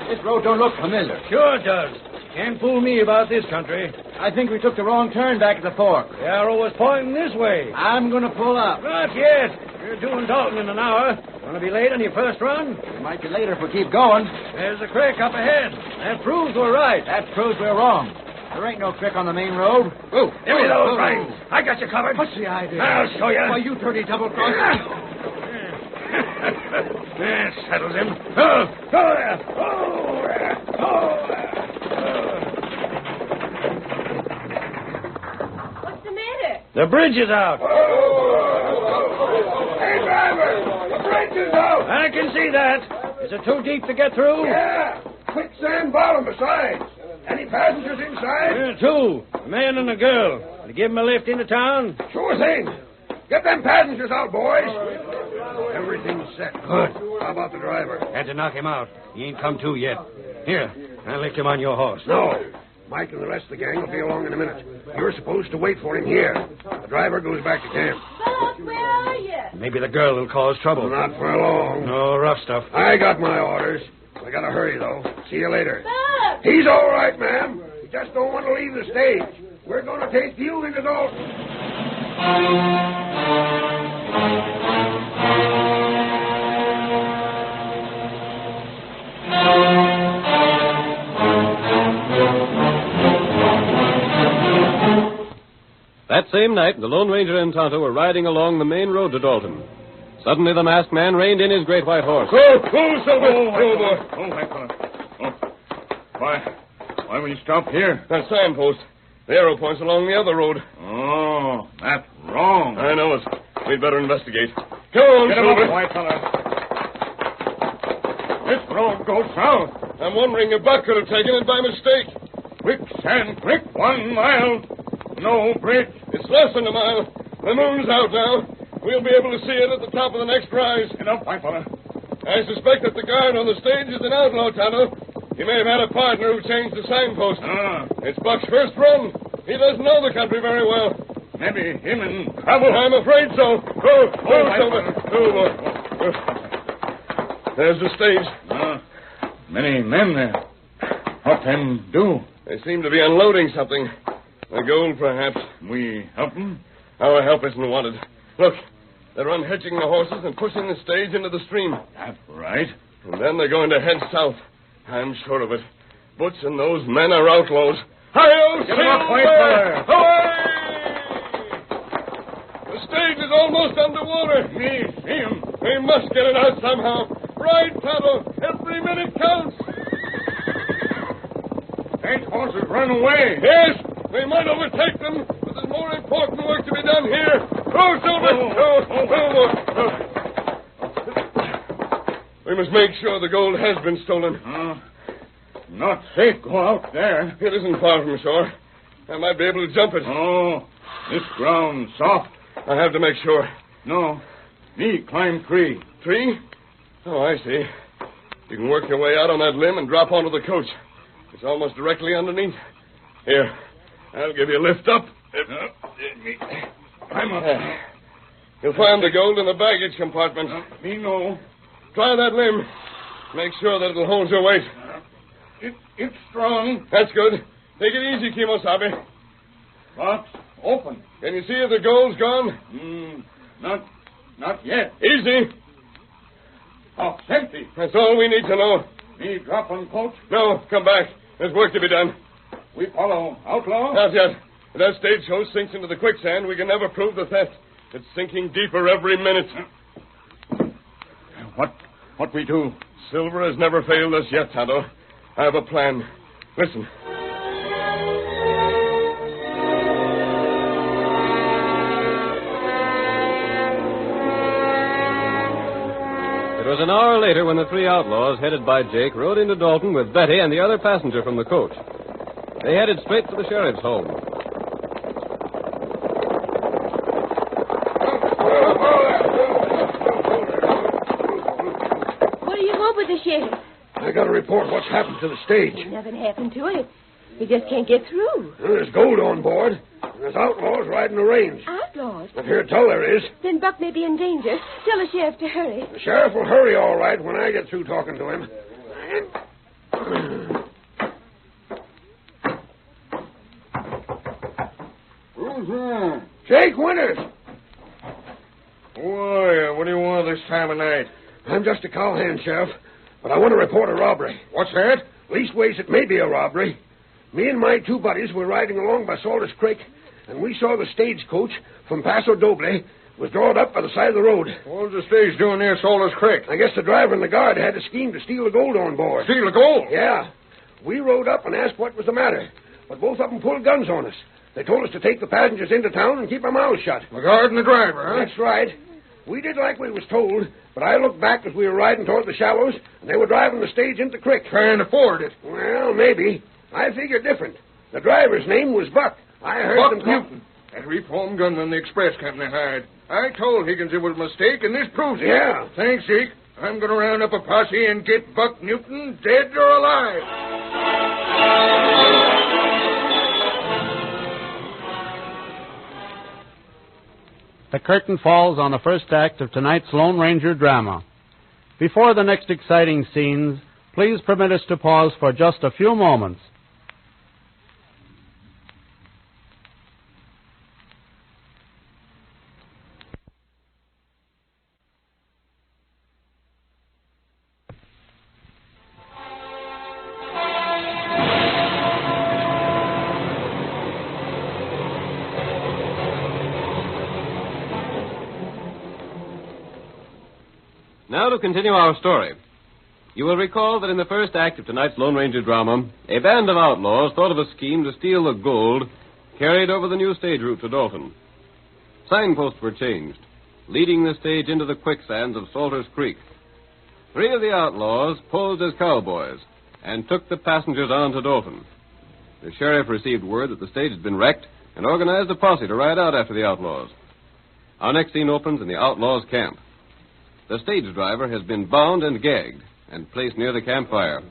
This road don't look familiar. Sure it does. Can't fool me about this country. I think we took the wrong turn back at the fork. The arrow was pointing this way. I'm going to pull up. Not yet. You're doing Dalton in an hour. Want to be late on your first run? We might be later if we keep going. There's a creek up ahead. That proves we're right. That proves we're wrong. There ain't no creek on the main road. Oh, give me those reins. I got you covered. What's the idea? I'll show you. Why, you dirty double-crosser. That settles him. Oh, there. Oh, there. Oh, there. What's the matter? The bridge is out. Hey, driver! The bridge is out! I can see that. Is it too deep to get through? Yeah. Quicksand bottom besides. Any passengers inside? Two. A man and a girl. To give them a lift into town? Sure thing. Get them passengers out, boys. Everything's set. Good. How about the driver? Had to knock him out. He ain't come to yet. Here, I'll lift him on your horse. No. Mike and the rest of the gang will be along in a minute. You're supposed to wait for him here. The driver goes back to camp. Bob, where are you? Maybe the girl will cause trouble. Not for long. No rough stuff. I got my orders. I gotta hurry, though. See you later. Bob! He's all right, ma'am. He just don't want to leave the stage. We're gonna take you into Dalton. That same night, the Lone Ranger and Tonto were riding along the main road to Dalton. Suddenly, the masked man reined in his great white horse. Go, Silver! Oh, boy. Oh, my fellow. Oh. Why will you stop here? That signpost. The arrow points along the other road. Oh, that's wrong. I know it. We'd better investigate. Come on, Get him Silver. up, white fellow. This road goes south. I'm wondering if Buck could have taken it by mistake. Quicksand Creek, 1 mile. No bridge. It's less than a mile. The moon's out now. We'll be able to see it at the top of the next rise. Get up, white fellow. I suspect that the guard on the stage is an outlaw, Tonto. He may have had a partner who changed the signpost. It's Buck's first run. He doesn't know the country very well. Maybe him in trouble. I'm afraid so. Go, Silver. Boy. There's the stage. Many men there. What them do? They seem to be unloading something. The gold, perhaps. We help them? Our help isn't wanted. Look, they're unhitching the horses and pushing the stage into the stream. That's right. And then they're going to head south. I'm sure of it. Butch and those men are outlaws. Hi-yo, Get him up, white Silver! fellow. Away! The stage is almost underwater. Me see him. We must get it out somehow. Right, Tonto. Every minute counts. Stage horses run away. Yes, we might overtake them, but there's more important work to be done here. Go, Silver! We must make sure the gold has been stolen. Not safe go out there. It isn't far from shore. I might be able to jump it. Oh, this ground soft. I have to make sure. No, me climb tree. Tree? Oh, I see. You can work your way out on that limb and drop onto the coach. It's almost directly underneath. Here, I'll give you a lift up. I'm up. You'll find the gold in the baggage compartment. Me no. Try that limb. Make sure that it'll hold your weight. It's strong. That's good. Take it easy, Kimosabe. Box open. Can you see if the gold's gone? Not yet. Easy. Box empty. That's all we need to know. Me drop on coach? No, come back. There's work to be done. We follow outlaw? Not yet. If that stagecoach sinks into the quicksand, we can never prove the theft. It's sinking deeper every minute. What we do? Silver has never failed us yet, Tonto. I have a plan. Listen. It was an hour later when the three outlaws, headed by Jake, rode into Dalton with Betty and the other passenger from the coach. They headed straight for the sheriff's home. What do you want with the sheriff? I got to report what's happened to the stage. Nothing happened to it. He just can't get through. There's gold on board, and there's outlaws riding the range. Outlaws? I've heard tell there is. Then Buck may be in danger. Tell the sheriff to hurry. The sheriff will hurry all right when I get through talking to him. Who's that? Jake Winters. Why, what do you want this time of night? I'm just a cowhand, Sheriff, but I want to report a robbery. What's that? Leastways, it may be a robbery. Me and my two buddies were riding along by Salter's Creek, and we saw the stagecoach from Paso Doble was drawn up by the side of the road. What was the stage doing near Salter's Creek? I guess the driver and the guard had a scheme to steal the gold on board. Steal the gold? Yeah. We rode up and asked what was the matter, but both of them pulled guns on us. They told us to take the passengers into town and keep our mouths shut. The guard and the driver, huh? That's right. We did like we was told, but I looked back as we were riding toward the shallows, and they were driving the stage into the creek. Trying to ford it. Well, maybe. I figured different. The driver's name was Buck. I heard Buck them call... Newton. That reformed gunman the express company hired. I told Higgins it was a mistake, and this proves it. Yeah. Thanks, Zeke. I'm going to round up a posse and get Buck Newton dead or alive. The curtain falls on the first act of tonight's Lone Ranger drama. Before the next exciting scenes, please permit us to pause for just a few moments. Now to continue our story. You will recall that in the first act of tonight's Lone Ranger drama, a band of outlaws thought of a scheme to steal the gold carried over the new stage route to Dalton. Signposts were changed, leading the stage into the quicksands of Salter's Creek. Three of the outlaws posed as cowboys and took the passengers on to Dalton. The sheriff received word that the stage had been wrecked and organized a posse to ride out after the outlaws. Our next scene opens in the outlaws' camp. The stage driver has been bound and gagged and placed near the campfire.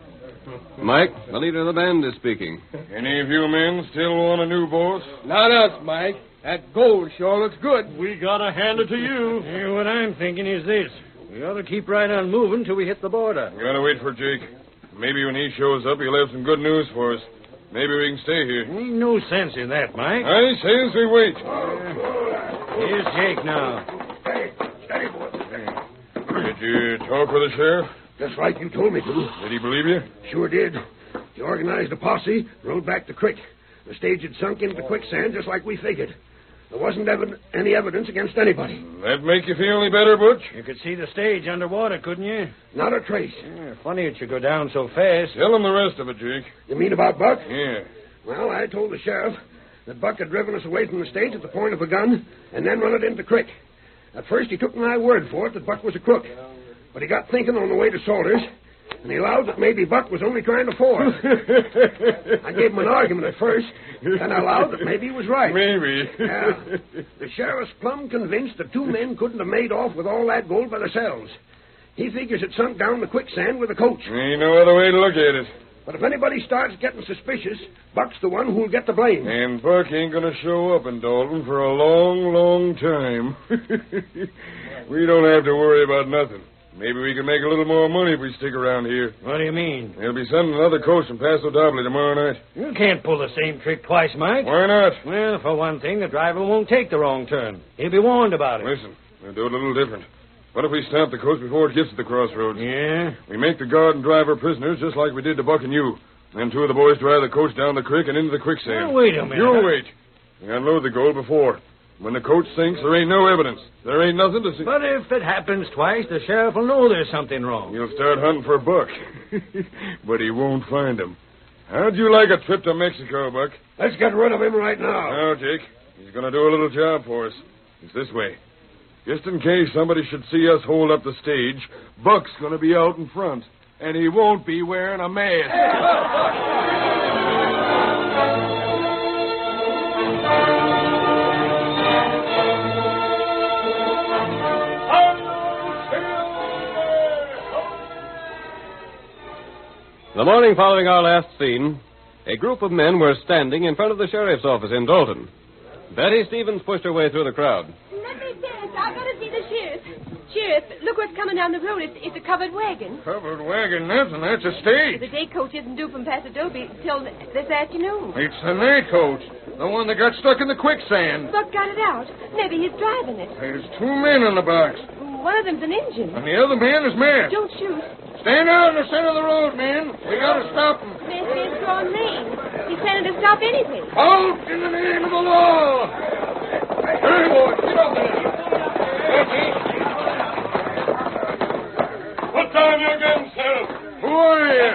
Mike, the leader of the band, is speaking. Any of you men still want a new boss? Not us, Mike. That gold sure looks good. We gotta hand it to you. Hey, what I'm thinking is this. We ought to keep right on moving till we hit the border. We gotta wait for Jake. Maybe when he shows up, he'll have some good news for us. Maybe we can stay here. Ain't no sense in that, Mike. I say as we wait. Here's Jake now. Steady, steady, boy. Did you talk with the sheriff? Just like you told me to. Did he believe you? Sure did. He organized a posse, rode back the creek. The stage had sunk into the quicksand just like we figured. There wasn't any evidence against anybody. That make you feel any better, Butch? You could see the stage underwater, couldn't you? Not a trace. Yeah, funny it should go down so fast. Tell him the rest of it, Jake. You mean about Buck? Yeah. Well, I told the sheriff that Buck had driven us away from the stage at the point of a gun and then run it into the creek. At first, he took my word for it that Buck was a crook. But he got thinking on the way to Salter's, and he allowed that maybe Buck was only trying to fool. I gave him an argument at first, and I allowed that maybe he was right. Maybe. Yeah. The sheriff's plumb convinced that two men couldn't have made off with all that gold by themselves. He figures it sunk down the quicksand with a coach. Ain't no other way to look at it. But if anybody starts getting suspicious, Buck's the one who'll get the blame. And Buck ain't going to show up in Dalton for a long, long time. We don't have to worry about nothing. Maybe we can make a little more money if we stick around here. What do you mean? They'll be sending another coach from Paso Doble tomorrow night. You can't pull the same trick twice, Mike. Why not? Well, for one thing, the driver won't take the wrong turn. He'll be warned about it. Listen, we'll do it a little different. What if we stop the coach before it gets to the crossroads? Yeah? We make the guard and driver prisoners just like we did to Buck and you. Then two of the boys drive the coach down the creek and into the quicksand. Well, wait a minute. You wait. We unload the gold before. When the coach sinks, there ain't no evidence. There ain't nothing to see. But if it happens twice, the sheriff will know there's something wrong. He'll start hunting for Buck. But he won't find him. How'd you like a trip to Mexico, Buck? Let's get rid of him right now. Now, Jake. He's going to do a little job for us. It's this way. Just in case somebody should see us hold up the stage, Buck's going to be out in front. And he won't be wearing a mask. The morning following our last scene, a group of men were standing in front of the sheriff's office in Dalton. Betty Stevens pushed her way through the crowd. Let me see it. I've got to see the sheriff. Sheriff, look what's coming down the road. It's a covered wagon. Covered wagon, nothing. That's a stage. The day coach isn't due from Pasadena till this afternoon. It's the night coach. The one that got stuck in the quicksand. Buck got it out. Maybe he's driving it. There's 2 men in the box. One of them's an engine. And the other man is masked. Don't shoot. Stand out in the center of the road, men. We gotta stop him. Man's drawing rein. He's planning to stop anything. Out in the name of the law. Hurry, boys. Get up there. Put down your guns, Sheriff. Who are you?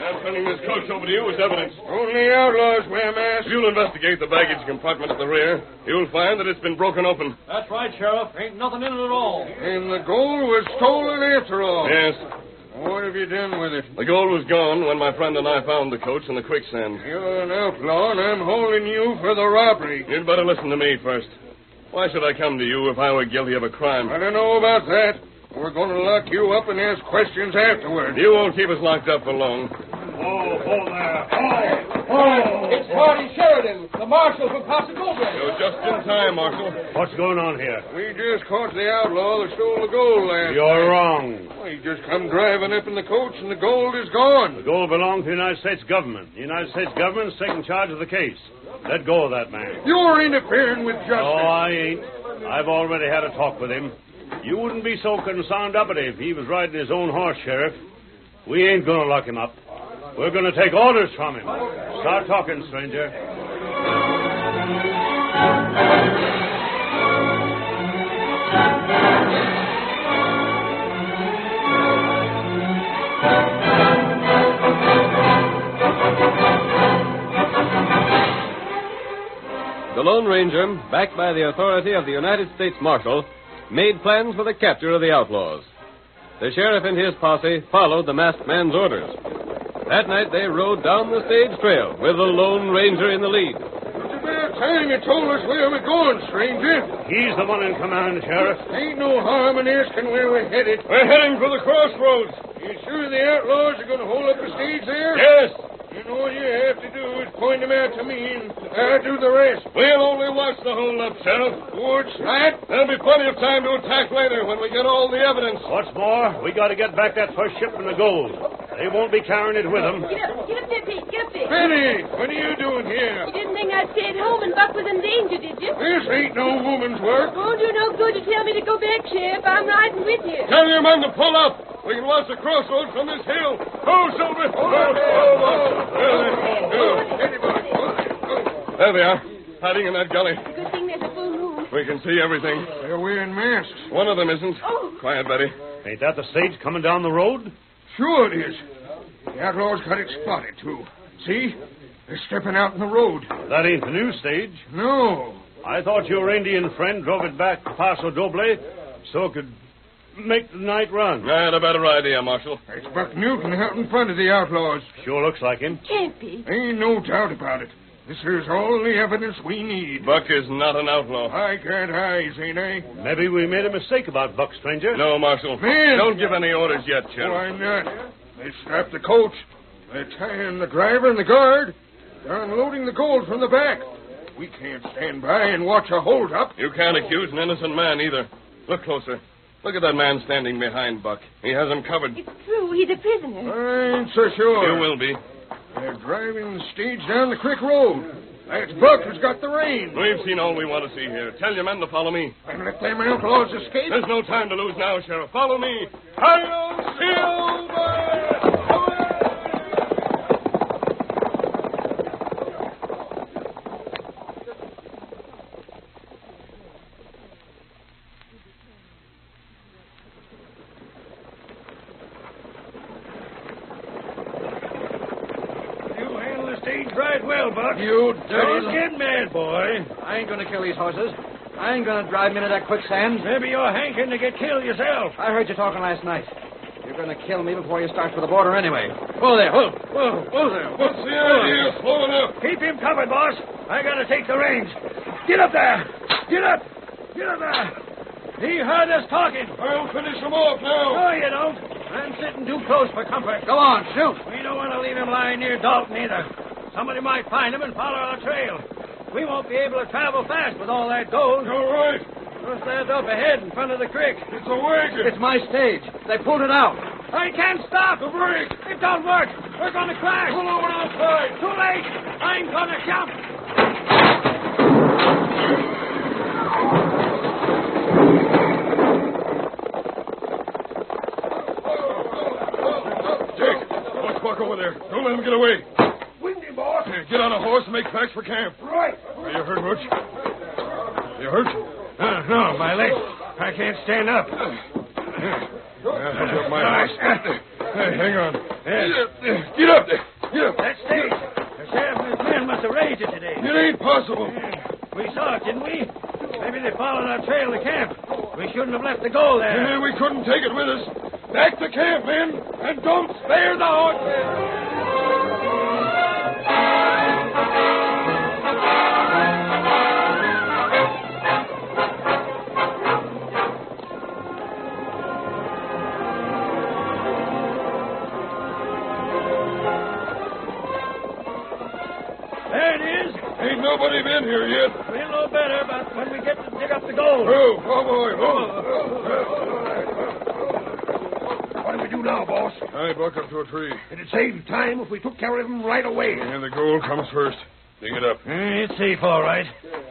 I'm turning this coach over to you as evidence. Only outlaws wear masks. If you'll investigate the baggage compartment at the rear, you'll find that it's been broken open. That's right, Sheriff. Ain't nothing in it at all. And the gold was stolen after all. Yes. What have you done with it? The gold was gone when my friend and I found the coach in the quicksand. You're an outlaw, and I'm holding you for the robbery. You'd better listen to me first. Why should I come to you if I were guilty of a crime? I don't know about that. We're going to lock you up and ask questions afterward. You won't keep us locked up for long. Oh, there. It's Marty Sheridan, the marshal from Pasadena. You're just in time, Marshal. What's going on here? We just caught the outlaw that stole the gold last You're night. wrong. Well, he just come driving up in the coach, and the gold is gone. The gold belongs to the United States government. The United States government's taking charge of the case. Let go of that man. You're interfering with justice. Oh, I ain't. I've already had a talk with him. You wouldn't be so concerned about it if he was riding his own horse, Sheriff. We ain't going to lock him up. We're going to take orders from him. Start talking, stranger. The Lone Ranger, backed by the authority of the United States Marshal, made plans for the capture of the outlaws. The sheriff and his posse followed the masked man's orders. That night they rode down the stage trail with the Lone Ranger in the lead. It's about time you told us where we're going, stranger. He's the one in command, Sheriff. Ain't no harm in asking where we're headed. We're heading for the crossroads. You sure the outlaws are going to hold up the stage there? Yes. You know all you have to do is point them out to me, and I'll do the rest. We'll only watch the hold-up, Sheriff. Good slat. There'll be plenty of time to attack later when we get all the evidence. What's more, we got to get back that first shipment of gold. They won't be carrying it with them. Get up there, Pete. Get up there. Benny, what are you doing here? You didn't think I'd stay at home and Buck was in danger, did you? This ain't no woman's work. Won't do no good to tell me to go back, Sheriff. I'm riding with you. Tell your men to pull up. We can watch the crossroads from this hill. Go, Silver. There they are, hiding in that gully. Good thing there's a full moon. We can see everything. They're wearing masks. One of them isn't. Oh. Quiet, Betty. Ain't that the stage coming down the road? Sure it is. The outlaws got it spotted, too. See? They're stepping out in the road. That ain't the new stage. No. I thought your Indian friend drove it back to Paso Doble so it could make the night run. I had a better idea, Marshal. It's Buck Newton out in front of the outlaws. Sure looks like him. Can't be. Ain't no doubt about it. This here's all the evidence we need. Buck is not an outlaw. I got eyes, ain't I? Maybe we made a mistake about Buck, stranger. No, Marshal. Man! Don't give any orders yet, Sheriff. Why not? They strapped the coach. They're tying the driver and the guard. They're unloading the gold from the back. We can't stand by and watch a hold-up. You can't accuse an innocent man either. Look closer. Look at that man standing behind Buck. He has him covered. It's true. He's a prisoner. I ain't so sure. You will be. They're driving the stage down the creek road. That's Buck who's got the reins. We've seen all we want to see here. Tell your men to follow me. And let them outlaws escape. There's no time to lose now, Sheriff. Follow me. Hi-yo, Silver! Right well, Buck. You dirty... Don't get mad, boy. I ain't going to kill these horses. I ain't gonna drive me into that quicksand. Maybe you're hankering to get killed yourself. I heard you talking last night. You're gonna kill me before you start for the border anyway. Whoa there, whoa there. What's the idea? Slow enough. Keep him covered, boss. I gotta take the reins. Get up there. Get up. Get up there. He heard us talking. I'll finish him off now. No, you don't. I'm sitting too close for comfort. Go on, shoot. We don't want to leave him lying near Dalton either. Somebody might find him and follow our trail. We won't be able to travel fast with all that gold. You're right. What's that up ahead in front of the creek? It's a wagon. It's my stage. They pulled it out. I can't stop. The brake. It don't work. We're going to crash. Pull over outside. Too late. I'm going to jump. Jake, let's walk over there. Don't let him get away. Windy, boss. Get on a horse and make tracks for camp. Right. Are you hurt much? You hurt? No, my leg. I can't stand up. I'll help you up my horse. Hey, hang on. Get up there. Get up. That stage. The sheriff and his men must have raised it today. It ain't possible. We saw it, didn't we? Maybe they followed our trail to camp. We shouldn't have left the gold there. Yeah, we couldn't take it with us. Back to camp, men, and don't spare the horses. Ain't nobody been here yet. We'll know better, but when we get to dig up the gold. Oh, boy. What do we do now, boss? I buck up to a tree. It'd save time if we took care of him right away. And the gold comes first. Dig it up. It's safe, all right.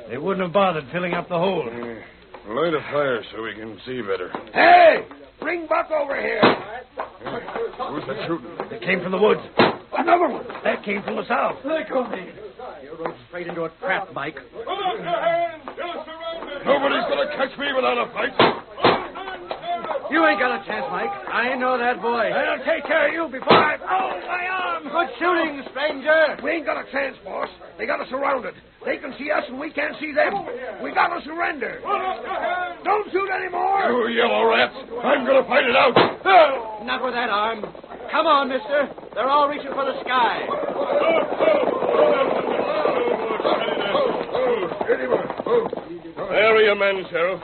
They wouldn't have bothered filling up the hole. Light a fire so we can see better. Hey! Bring Buck over here. Who's that shooting? It came from the woods. Another one. That came from the south. Let go of me. You rode straight into a trap, Mike. Put up your hands. You're surrounded. Nobody's going to catch me without a fight. You ain't got a chance, Mike. I know that boy. I'll take care of you before I... Oh, my arm! Good shooting, stranger. We ain't got a chance, boss. They got us surrounded. They can see us and we can't see them. We got to surrender. Don't shoot anymore. You yellow rats. I'm going to fight it out. Not with that arm. Come on, mister. They're all reaching for the sky. There are your men, Sheriff.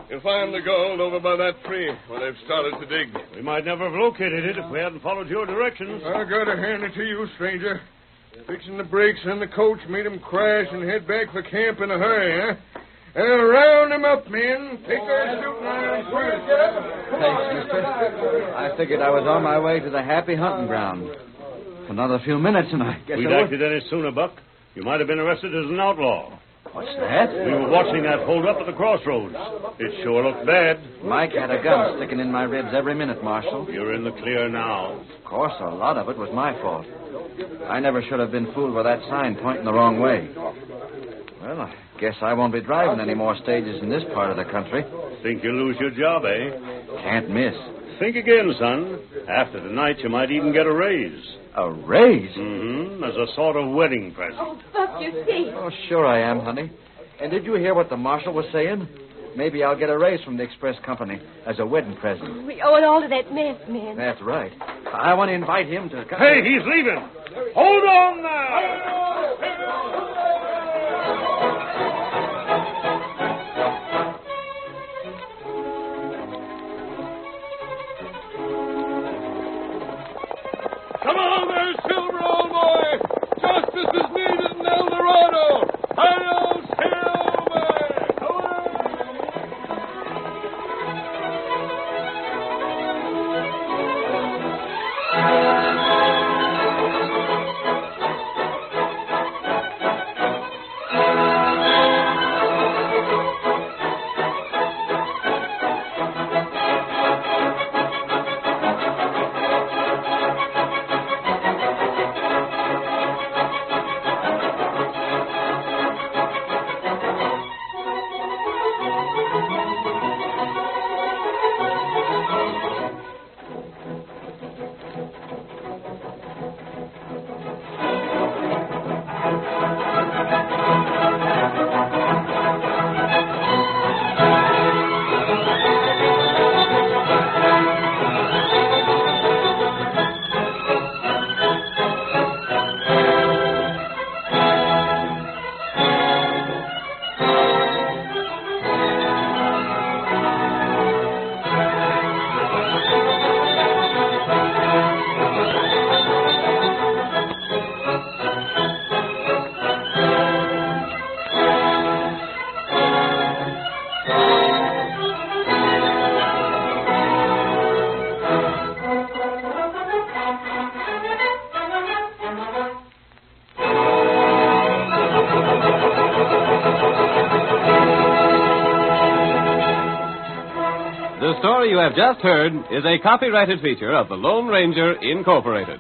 You'll find the gold over by that tree where they've started to dig. We might never have located it if we hadn't followed your directions. I gotta hand it to you, stranger. Fixing the brakes on the coach made him crash and head back for camp in a hurry, huh? Round them up, men. Take their shooting irons first. Thanks, mister. I figured I was on my way to the happy hunting ground. Another few minutes and I guess We'd acted any sooner, Buck. You might have been arrested as an outlaw. What's that? We were watching that hold-up at the crossroads. It sure looked bad. Mike had a gun sticking in my ribs every minute, Marshal. You're in the clear now. Of course, a lot of it was my fault. I never should have been fooled by that sign pointing the wrong way. Well, I guess I won't be driving any more stages in this part of the country. Think you'll lose your job, eh? Can't miss. Think again, son. After tonight, you might even get a raise. A raise? Mm-hmm. As a sort of wedding present. Oh, Buck, you're safe. Oh, sure I am, honey. And did you hear what the marshal was saying? Maybe I'll get a raise from the express company as a wedding present. We owe it all to that mess, man. That's right. I want to invite him to come. Hey, he's leaving. Hold on now. Come on there, Silver, old boy. Justice is needed in El Dorado. Hi-yo, Silver. Come on. story you have just heard is a copyrighted feature of the Lone Ranger, Incorporated.